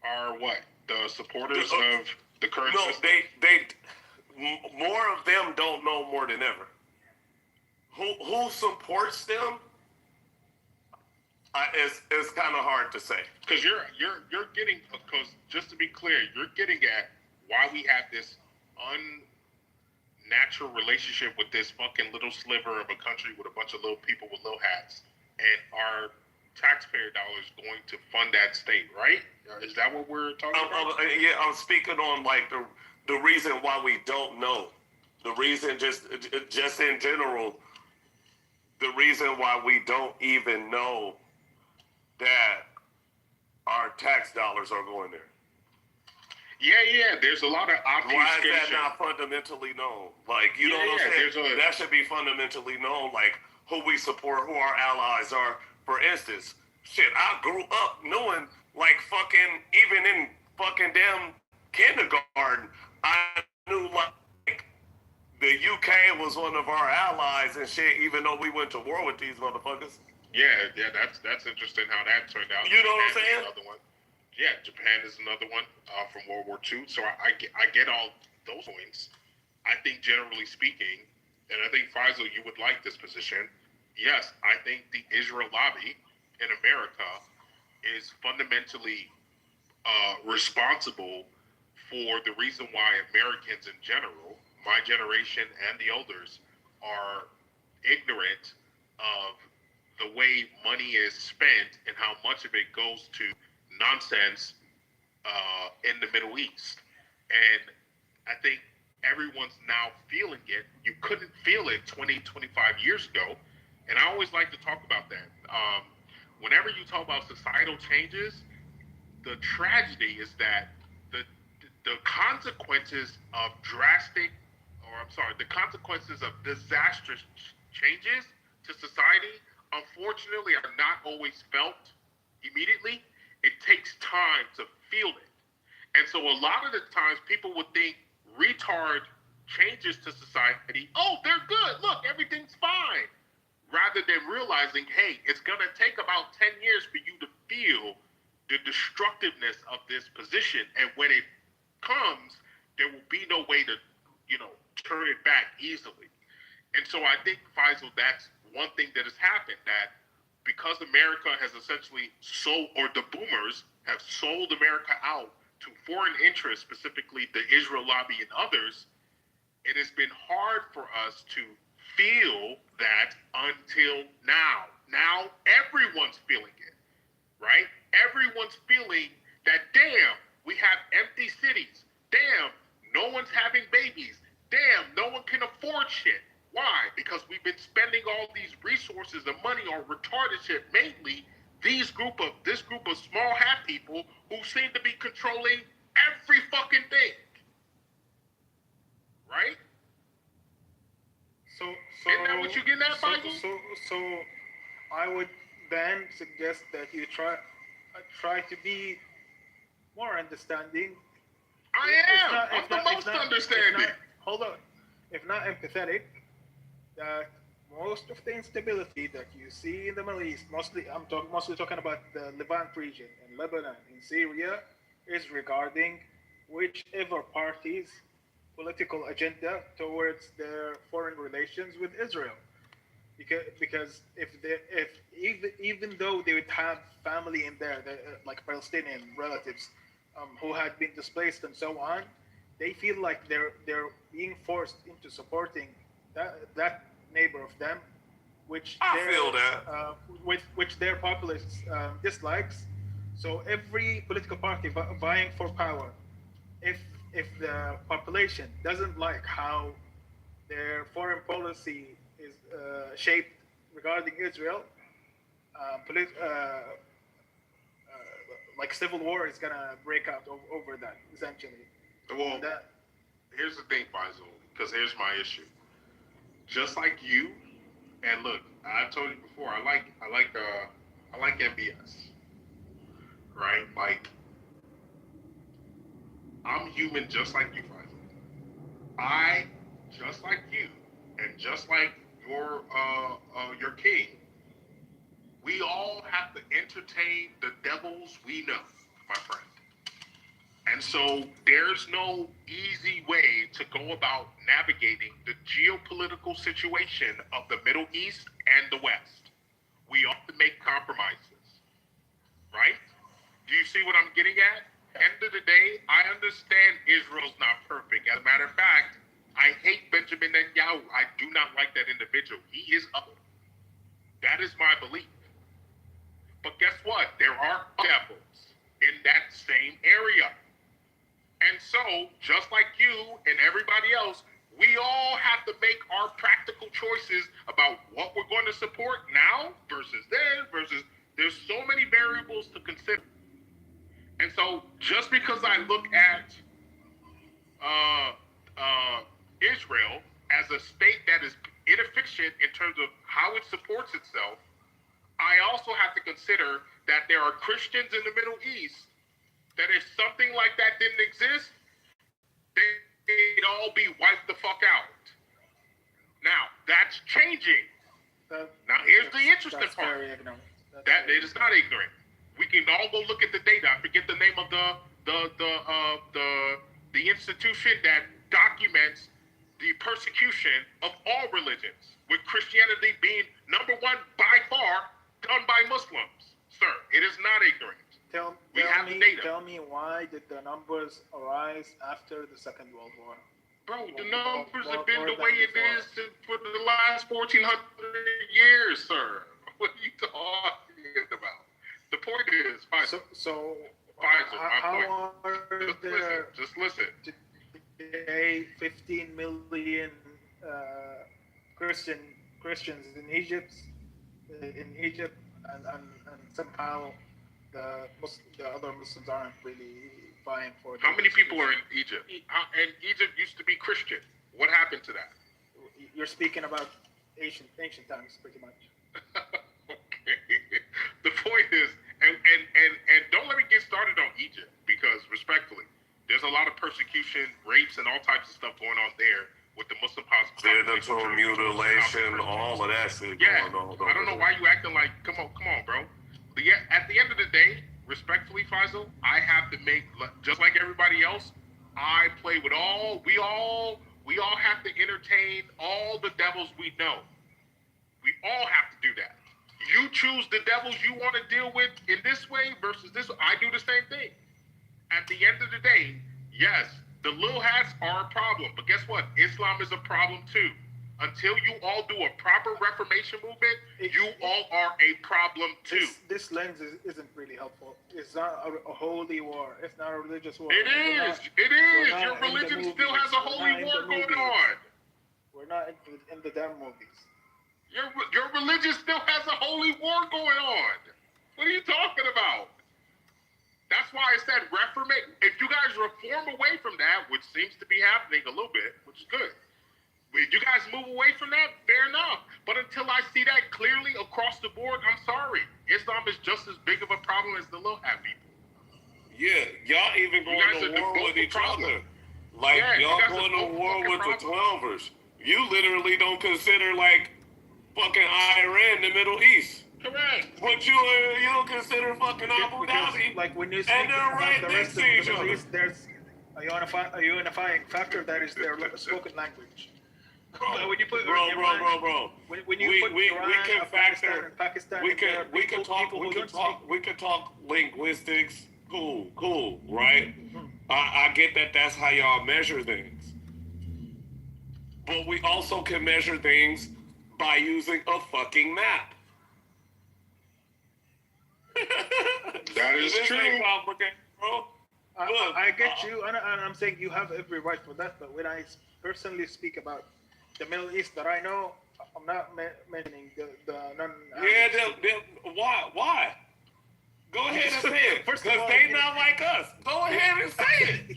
are what? The supporters of the current system? More of them don't know more than ever. Who supports them? It's kind of hard to say. Because you're getting, because just to be clear, you're getting at why we have this unnatural relationship with this fucking little sliver of a country with a bunch of little people with little hats, and our taxpayer dollars going to fund that state, right? Is that what we're talking about? Yeah, I'm speaking on like the reason why we don't know. The reason just in general, the reason why we don't even know that our tax dollars are going there. Yeah. There's a lot of obfuscation. Why is that not fundamentally known? Like, you know what I'm saying? That should be fundamentally known, like who we support, who our allies are. For instance, shit, I grew up knowing, like, fucking, even in fucking damn kindergarten, I knew, like, the UK was one of our allies and shit, even though we went to war with these motherfuckers. Yeah, that's interesting how that turned out. You know what I'm saying? Another one. Yeah, Japan is another one from World War II. So I get all those points. I think generally speaking, and I think Faisal, you would like this position. Yes, I think the Israel lobby in America is fundamentally responsible for the reason why Americans in general, my generation and the elders, are ignorant of the way money is spent and how much of it goes to nonsense in the Middle East. And I think everyone's now feeling it. You couldn't feel it 20, 25 years ago. And I always like to talk about that. Whenever you talk about societal changes, the tragedy is that the consequences of the consequences of disastrous changes to society, unfortunately, are not always felt immediately. It takes time to feel it. And so a lot of the times people would think retard changes to society, oh, they're good, look, everything's fine. Rather than realizing, hey, it's going to take about 10 years for you to feel the destructiveness of this position. And when it comes, there will be no way to, turn it back easily. And so I think, Faisal, that's one thing that has happened, that because America has essentially or the boomers have sold America out to foreign interests, specifically the Israel lobby and others, it has been hard for us to feel that until now. Now everyone's feeling it, right? Everyone's feeling that, damn, we have empty cities. Damn, no one's having babies. Damn, no one can afford shit. Why? Because we've been spending all these resources and money on retarded shit, mainly this group of small hat people who seem to be controlling every fucking thing. Right? So isn't that what you're getting at, Faisal? So I would then suggest that you try to be more understanding. I'm the most understanding. Hold on. If not empathetic, that most of the instability that you see in the Middle East, mostly talking about the Levant region, in Lebanon, in Syria, is regarding whichever party's political agenda towards their foreign relations with Israel. Because if even though they would have family in there, like Palestinian relatives who had been displaced and so on, they feel like they're being forced into supporting that neighbor of them, which which their populace dislikes. So every political party vying for power, if the population doesn't like how their foreign policy is shaped regarding Israel, like civil war is gonna break out over that essentially. Well, here's the thing, Faisal, because here's my issue. Just like you, and look, I told you before, I like MBS, right? Like, I'm human just like you, Faisal. I, just like you, and just like your king, we all have to entertain the devils we know, my friend. And so there's no easy way to go about navigating the geopolitical situation of the Middle East and the West. We have to make compromises, right? Do you see what I'm getting at? End of the day, I understand Israel's not perfect. As a matter of fact, I hate Benjamin Netanyahu. I do not like that individual. He is ugly. That is my belief. But guess what? There are devils in that same area. And so, just like you and everybody else, we all have to make our practical choices about what we're going to support now versus then versus there's so many variables to consider. And so, just because I look at Israel as a state that is inefficient in terms of how it supports itself, I also have to consider that there are Christians in the Middle East that if something like that didn't exist, they'd all be wiped the fuck out. Now, that's changing. Now, here's the interesting part. That it is not ignorant. We can all go look at the data. I forget the name of the institution that documents the persecution of all religions, with Christianity being number one by far done by Muslims. Sir, it is not ignorant. Tell me why did the numbers arise after the Second World War? Bro, the numbers have been the way it is for the last 1,400 years, sir. What are you talking about? The point is, Faisal. How are there just listen. Today 15 million Christians in Egypt, and somehow the other Muslims aren't really vying for. How many people are in Egypt? And Egypt used to be Christian. What happened to that? You're speaking about ancient times, pretty much. Okay. The point is, and don't let me get started on Egypt, because respectfully, there's a lot of persecution, rapes, and all types of stuff going on there with the Muslim population. Genital mutilation, all of that shit going on. I don't know why you acting like, come on, bro. But yeah, at the end of the day, respectfully, Faisal, I have to make, just like everybody else, I play with we all have to entertain all the devils we know. We all have to do that. You choose the devils you want to deal with in this way versus this. I do the same thing. At the end of the day, yes, the little hats are a problem, but guess what? Islam is a problem too. Until you all do a proper Reformation movement, you all are a problem too. This lens isn't really helpful. It's not a holy war. It's not a religious war. It is. Your religion still has a holy war going on. We're not in the damn movies. Your religion still has a holy war going on. What are you talking about? That's why I said reformate. If you guys reform away from that, which seems to be happening a little bit, which is good. If you guys move away from that, fair enough. But until I see that clearly across the board, I'm sorry. Islam is just as big of a problem as the little hat people. Yeah, y'all even going to war with each other. Like, y'all going to war with the 12ers. You literally don't consider, like, fucking Iran the Middle East. Correct. But you don't consider fucking Abu Dhabi. Like when you speak And they're about right the next rest of to the each Middle other. East, there's a unifying factor that is their spoken language. But when you put Bro. when you put Iran, can Afghanistan, factor. and Pakistan, We and there are can talk linguistics. Cool, right? I get that. That's how y'all measure things. But we also can measure things by using a fucking map. That is This true. ain't complicated, bro. I get you, and I'm saying you have every right for that. But when I personally speak about the Middle East that I know, I'm not mentioning the non. Yeah, why? Go ahead and say it. Because they not like us. Go ahead and say it.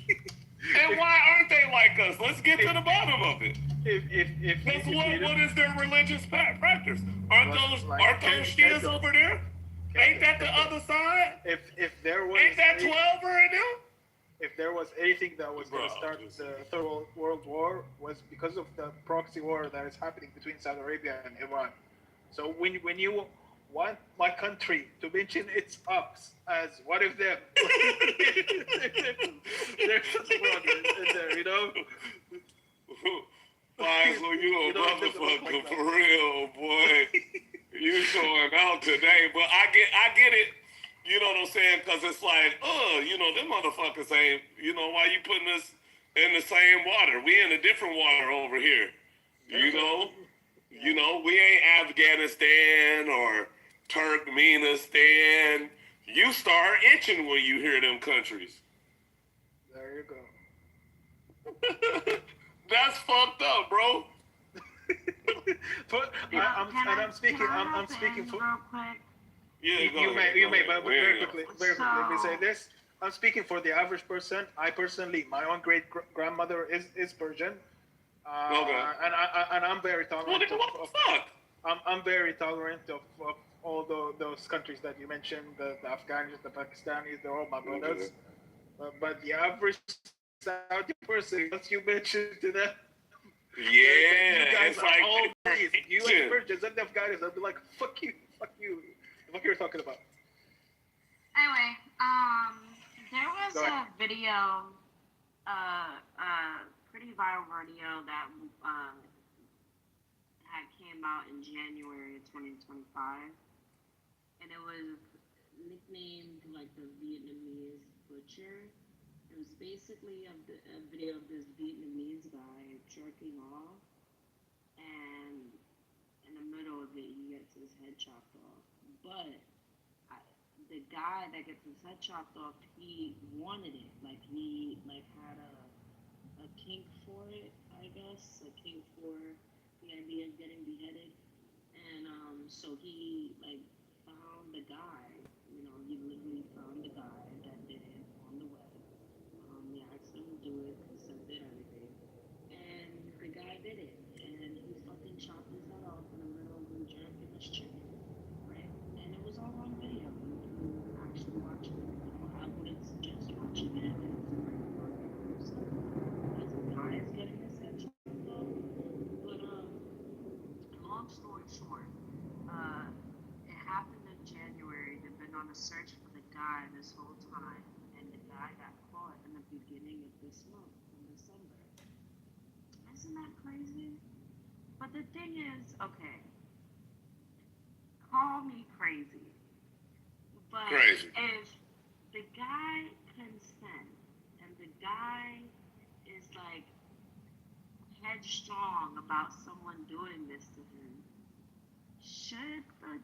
And why aren't they like us? Let's get to the bottom of it. Because what is their religious practice? Aren't those Shias over there? Ain't that the other side? If there was Ain't that 12 right now? If there was anything that was going to start the Third World War, was because of the proxy war that is happening between Saudi Arabia and Iran. So when you want my country to mention its ups as one of them, there's something wrong in there, you know. Faisal, you a motherfucker for real, boy. You showing out today, but I get it. You know what I'm saying? Because it's like, them motherfuckers ain't, why you putting us in the same water? We in a different water over here. You know, we ain't Afghanistan or Turkmenistan. You start itching when you hear them countries. There you go. That's fucked up, bro. But I'm speaking for. Real quick. Yeah, you may, but very quickly, let me say this. I'm speaking for the average person. I personally, my own great grandmother is Persian, and I'm very tolerant. I'm very tolerant of all those countries that you mentioned, the Afghans, the Pakistanis. They're all my brothers. But the average Saudi person, once you mention to them, you guys are like, all these. You and Persians and the Afghans, I'll be like, fuck you. What you're talking about? Anyway, there was a video, pretty viral video that had came out in January of 2025, and it was nicknamed like the Vietnamese butcher. It was basically a video of this Vietnamese guy jerking off, and in the middle of it, he gets his head chopped off. But the guy that gets his head chopped off, he wanted it. Like he had a kink for it, I guess, a kink for the idea of getting beheaded. And so he found the guy. He literally found the guy that did it on the web. He asked him to do it, consented, everything, and the guy did it. And he fucking chopped his head off in the middle of him jerking his chicken. And it was all on video. You can actually watch it. I wouldn't suggest watching it. It's very because the guy is getting his head chopped off. But long story short, it happened in January. They've been on a search for the guy this whole time, and the guy got caught in the beginning of this month, in December. Isn't that crazy? But the thing is, okay. Call me crazy, but if the guy consents and the guy is like headstrong about someone doing this to him, should the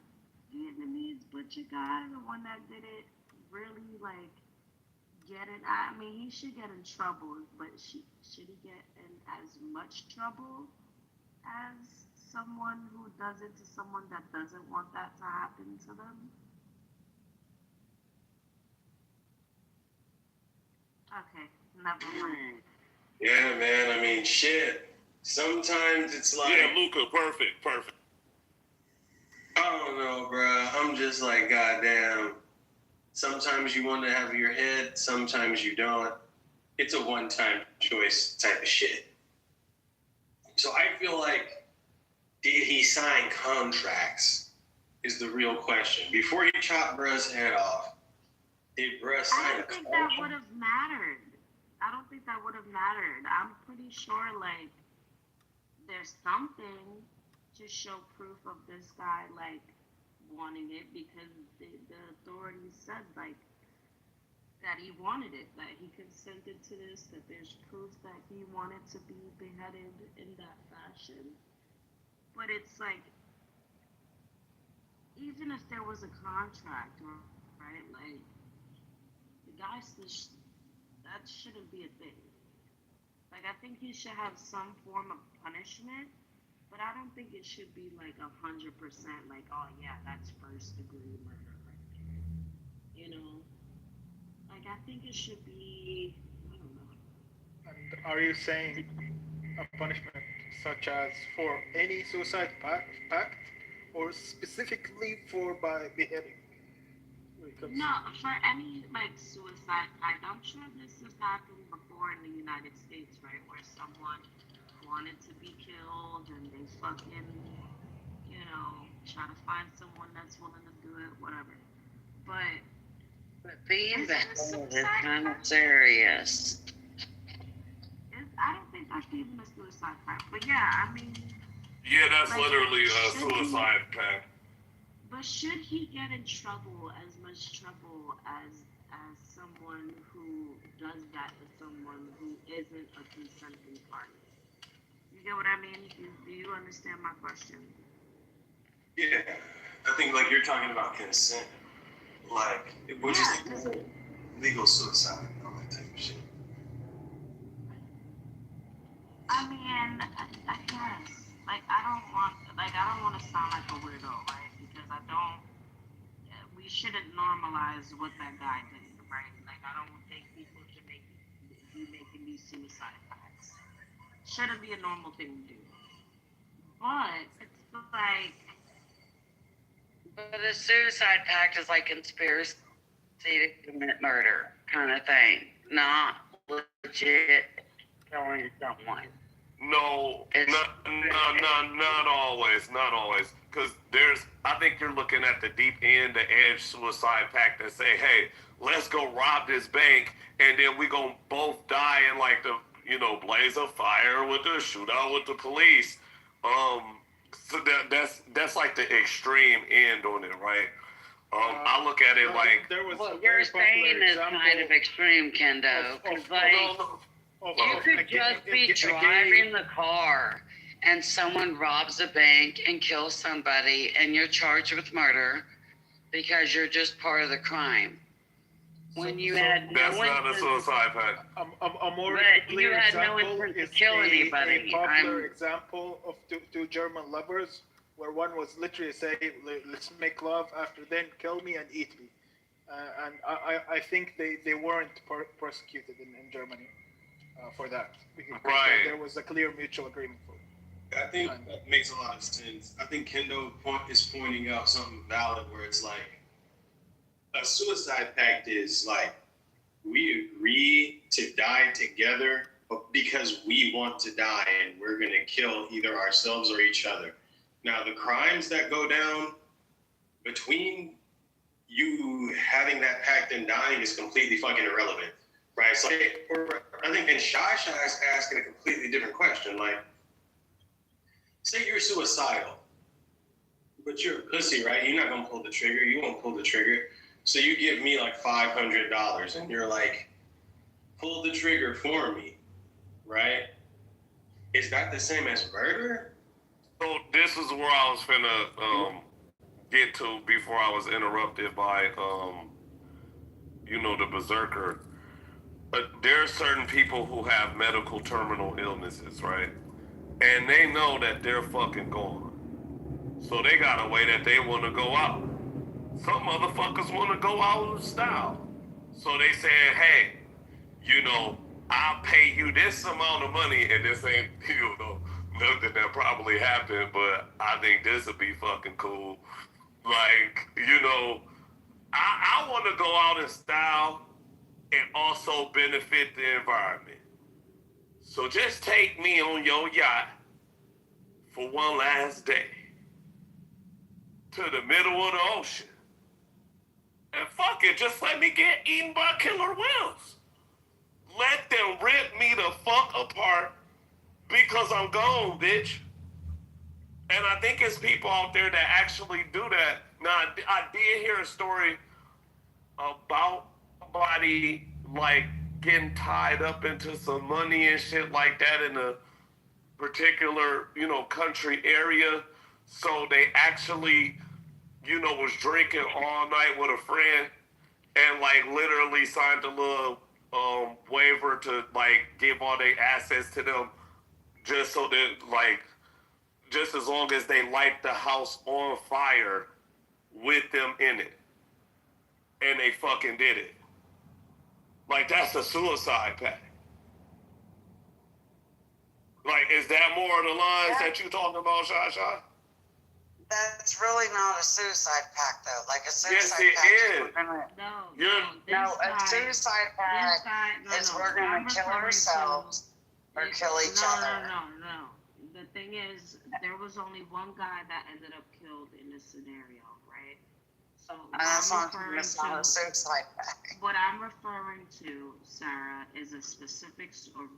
Vietnamese butcher guy, the one that did it, really get it? I mean, he should get in trouble, but should he get in as much trouble as someone who does it to someone that doesn't want that to happen to them? Okay, never mind. Yeah, man. I mean, shit. Sometimes it's like. Yeah, Luca, perfect. I don't know, bro. I'm just like, goddamn. Sometimes you want to have your head, sometimes you don't. It's a one-time choice type of shit. So I feel like, did he sign contracts? is the real question. Before you chop bruh's head off, did bruh I sign a don't think that contract? would have mattered. I don't think that would have mattered. I'm pretty sure, like, there's something to show proof of this guy, like, wanting it because the authorities said, like, that he wanted it, that he consented to this, that there's proof that he wanted to be beheaded in that fashion. But it's like, even if there was a contract, right, like, the guy says that shouldn't be a thing. Like, I think he should have some form of punishment, but I don't think it should be like 100% like, oh yeah, that's first degree murder. Like, you know, like I think it should be, I don't know. And are you saying a punishment such as for any suicide pact or specifically for by beheading? Because No, for any like suicide pact, I'm sure this has happened before in the United States, right? Where someone wanted to be killed and they fucking, you know, try to find someone that's willing to do it, whatever. But being is it a beheaded is suicide kind of pact? serious. I don't think that's even a suicide pact. But yeah, I mean, Yeah, that's like, literally a should he? suicide pact. But should he get in trouble as much trouble as someone who does that to someone who isn't a consenting party? You get what I mean? Do you understand my question? Yeah, I think like you're talking about consent, like which is legal suicide and all that type of shit. I mean, I guess. Like, I don't want to sound like a weirdo, right? Because I don't. We shouldn't normalize what that guy did, right? Like, I don't think people should be making these suicide pacts. Shouldn't be a normal thing to do. But it's like, But a suicide pact is like conspiracy to commit murder kind of thing, not legit killing someone. No, not always, not always. Because I think you're looking at the deep end, the edge suicide pact that say, hey, let's go rob this bank, and then we gonna both die in like the, blaze of fire with the shootout with the police. So that's like the extreme end on it, right? I look at it like What you're saying is kind of extreme, Kendo. Because you could just be driving the car and someone robs a bank and kills somebody and you're charged with murder because you're just part of the crime. When you had no that's not a suicide pact. A more But clear you had no example intent to is kill anybody. a popular example of two German lovers where one was literally saying, let's make love, after then kill me and eat me. And I think they weren't prosecuted in Germany for that. Because there was a clear mutual agreement for it. I think that makes a lot of sense. I think Kendo is pointing out something valid where it's like a suicide pact is like we agree to die together because we want to die and we're going to kill either ourselves or each other. Now, the crimes that go down between you having that pact and dying is completely fucking irrelevant, right? So I think, and Shy is asking a completely different question. Like, say you're suicidal, but you're a pussy, right? You're not gonna pull the trigger. You won't pull the trigger. So you give me like $500, and you're like, pull the trigger for me, right? Is that the same as murder? So this is where I was finna get to before I was interrupted by the berserker. There are certain people who have medical terminal illnesses, right? And they know that they're fucking gone. So they got a way that they want to go out. Some motherfuckers want to go out in style. So they say, hey, I'll pay you this amount of money, and this ain't, nothing that probably happened, but I think this would be fucking cool. Like, I want to go out in style and also benefit the environment. So just take me on your yacht for one last day to the middle of the ocean. And fuck it, just let me get eaten by killer whales. Let them rip me the fuck apart because I'm gone, bitch. And I think it's people out there that actually do that. Now, I did hear a story about somebody like getting tied up into some money and shit like that in a particular, country area. So they actually, was drinking all night with a friend and like literally signed a little waiver to like give all their assets to them just so that like just as long as they light the house on fire with them in it. And they fucking did it. Like, that's a suicide pact. Like, is that more of the lines that you talking about, Sha? That's really not a suicide pact, though. Like a suicide yes, pact. it is. A suicide pact is we're gonna kill ourselves or kill each other. No. The thing is, there was only one guy that ended up killed in this scenario, right? So that's not a suicide pact. What I'm referring to, Sarah, is a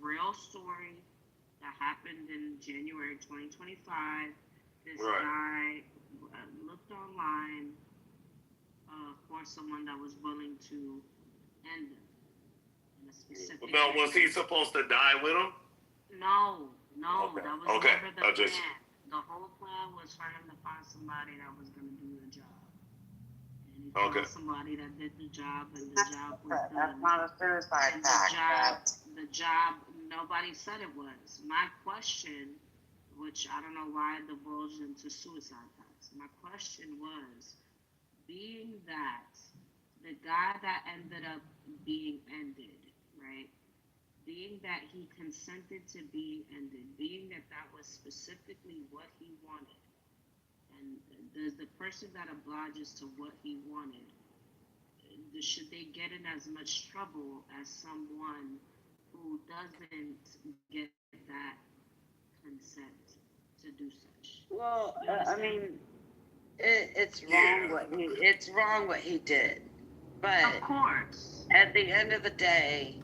real story that happened in January 2025. This guy looked online for someone that was willing to end him in a specific. Now, was he supposed to die with him? No, Okay. that was Okay. never the plan. The whole plan was for him to find somebody that was going to do the job. And he found somebody that did the job, and the job was done. That's not a suicide pact. The job, nobody said it was. My question, which I don't know why I divulged into suicide pacts. My question was, being that the guy that ended up being ended, right? Being that he consented to being ended, being that that was specifically what he wanted, and does the person that obliges to what he wanted, should they get in as much trouble as someone who doesn't get that consent to do such? Well, I mean, it's wrong what he did, but of course, at the end of the day,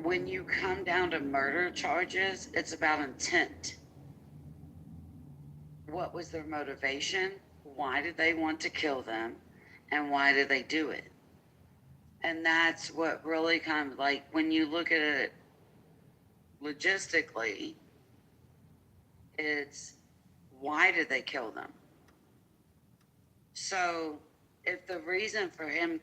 when you come down to murder charges, it's about intent. What was their motivation? Why did they want to kill them? And why did they do it? And that's what really kind of like, when you look at it logistically, it's why did they kill them? So if the reason for him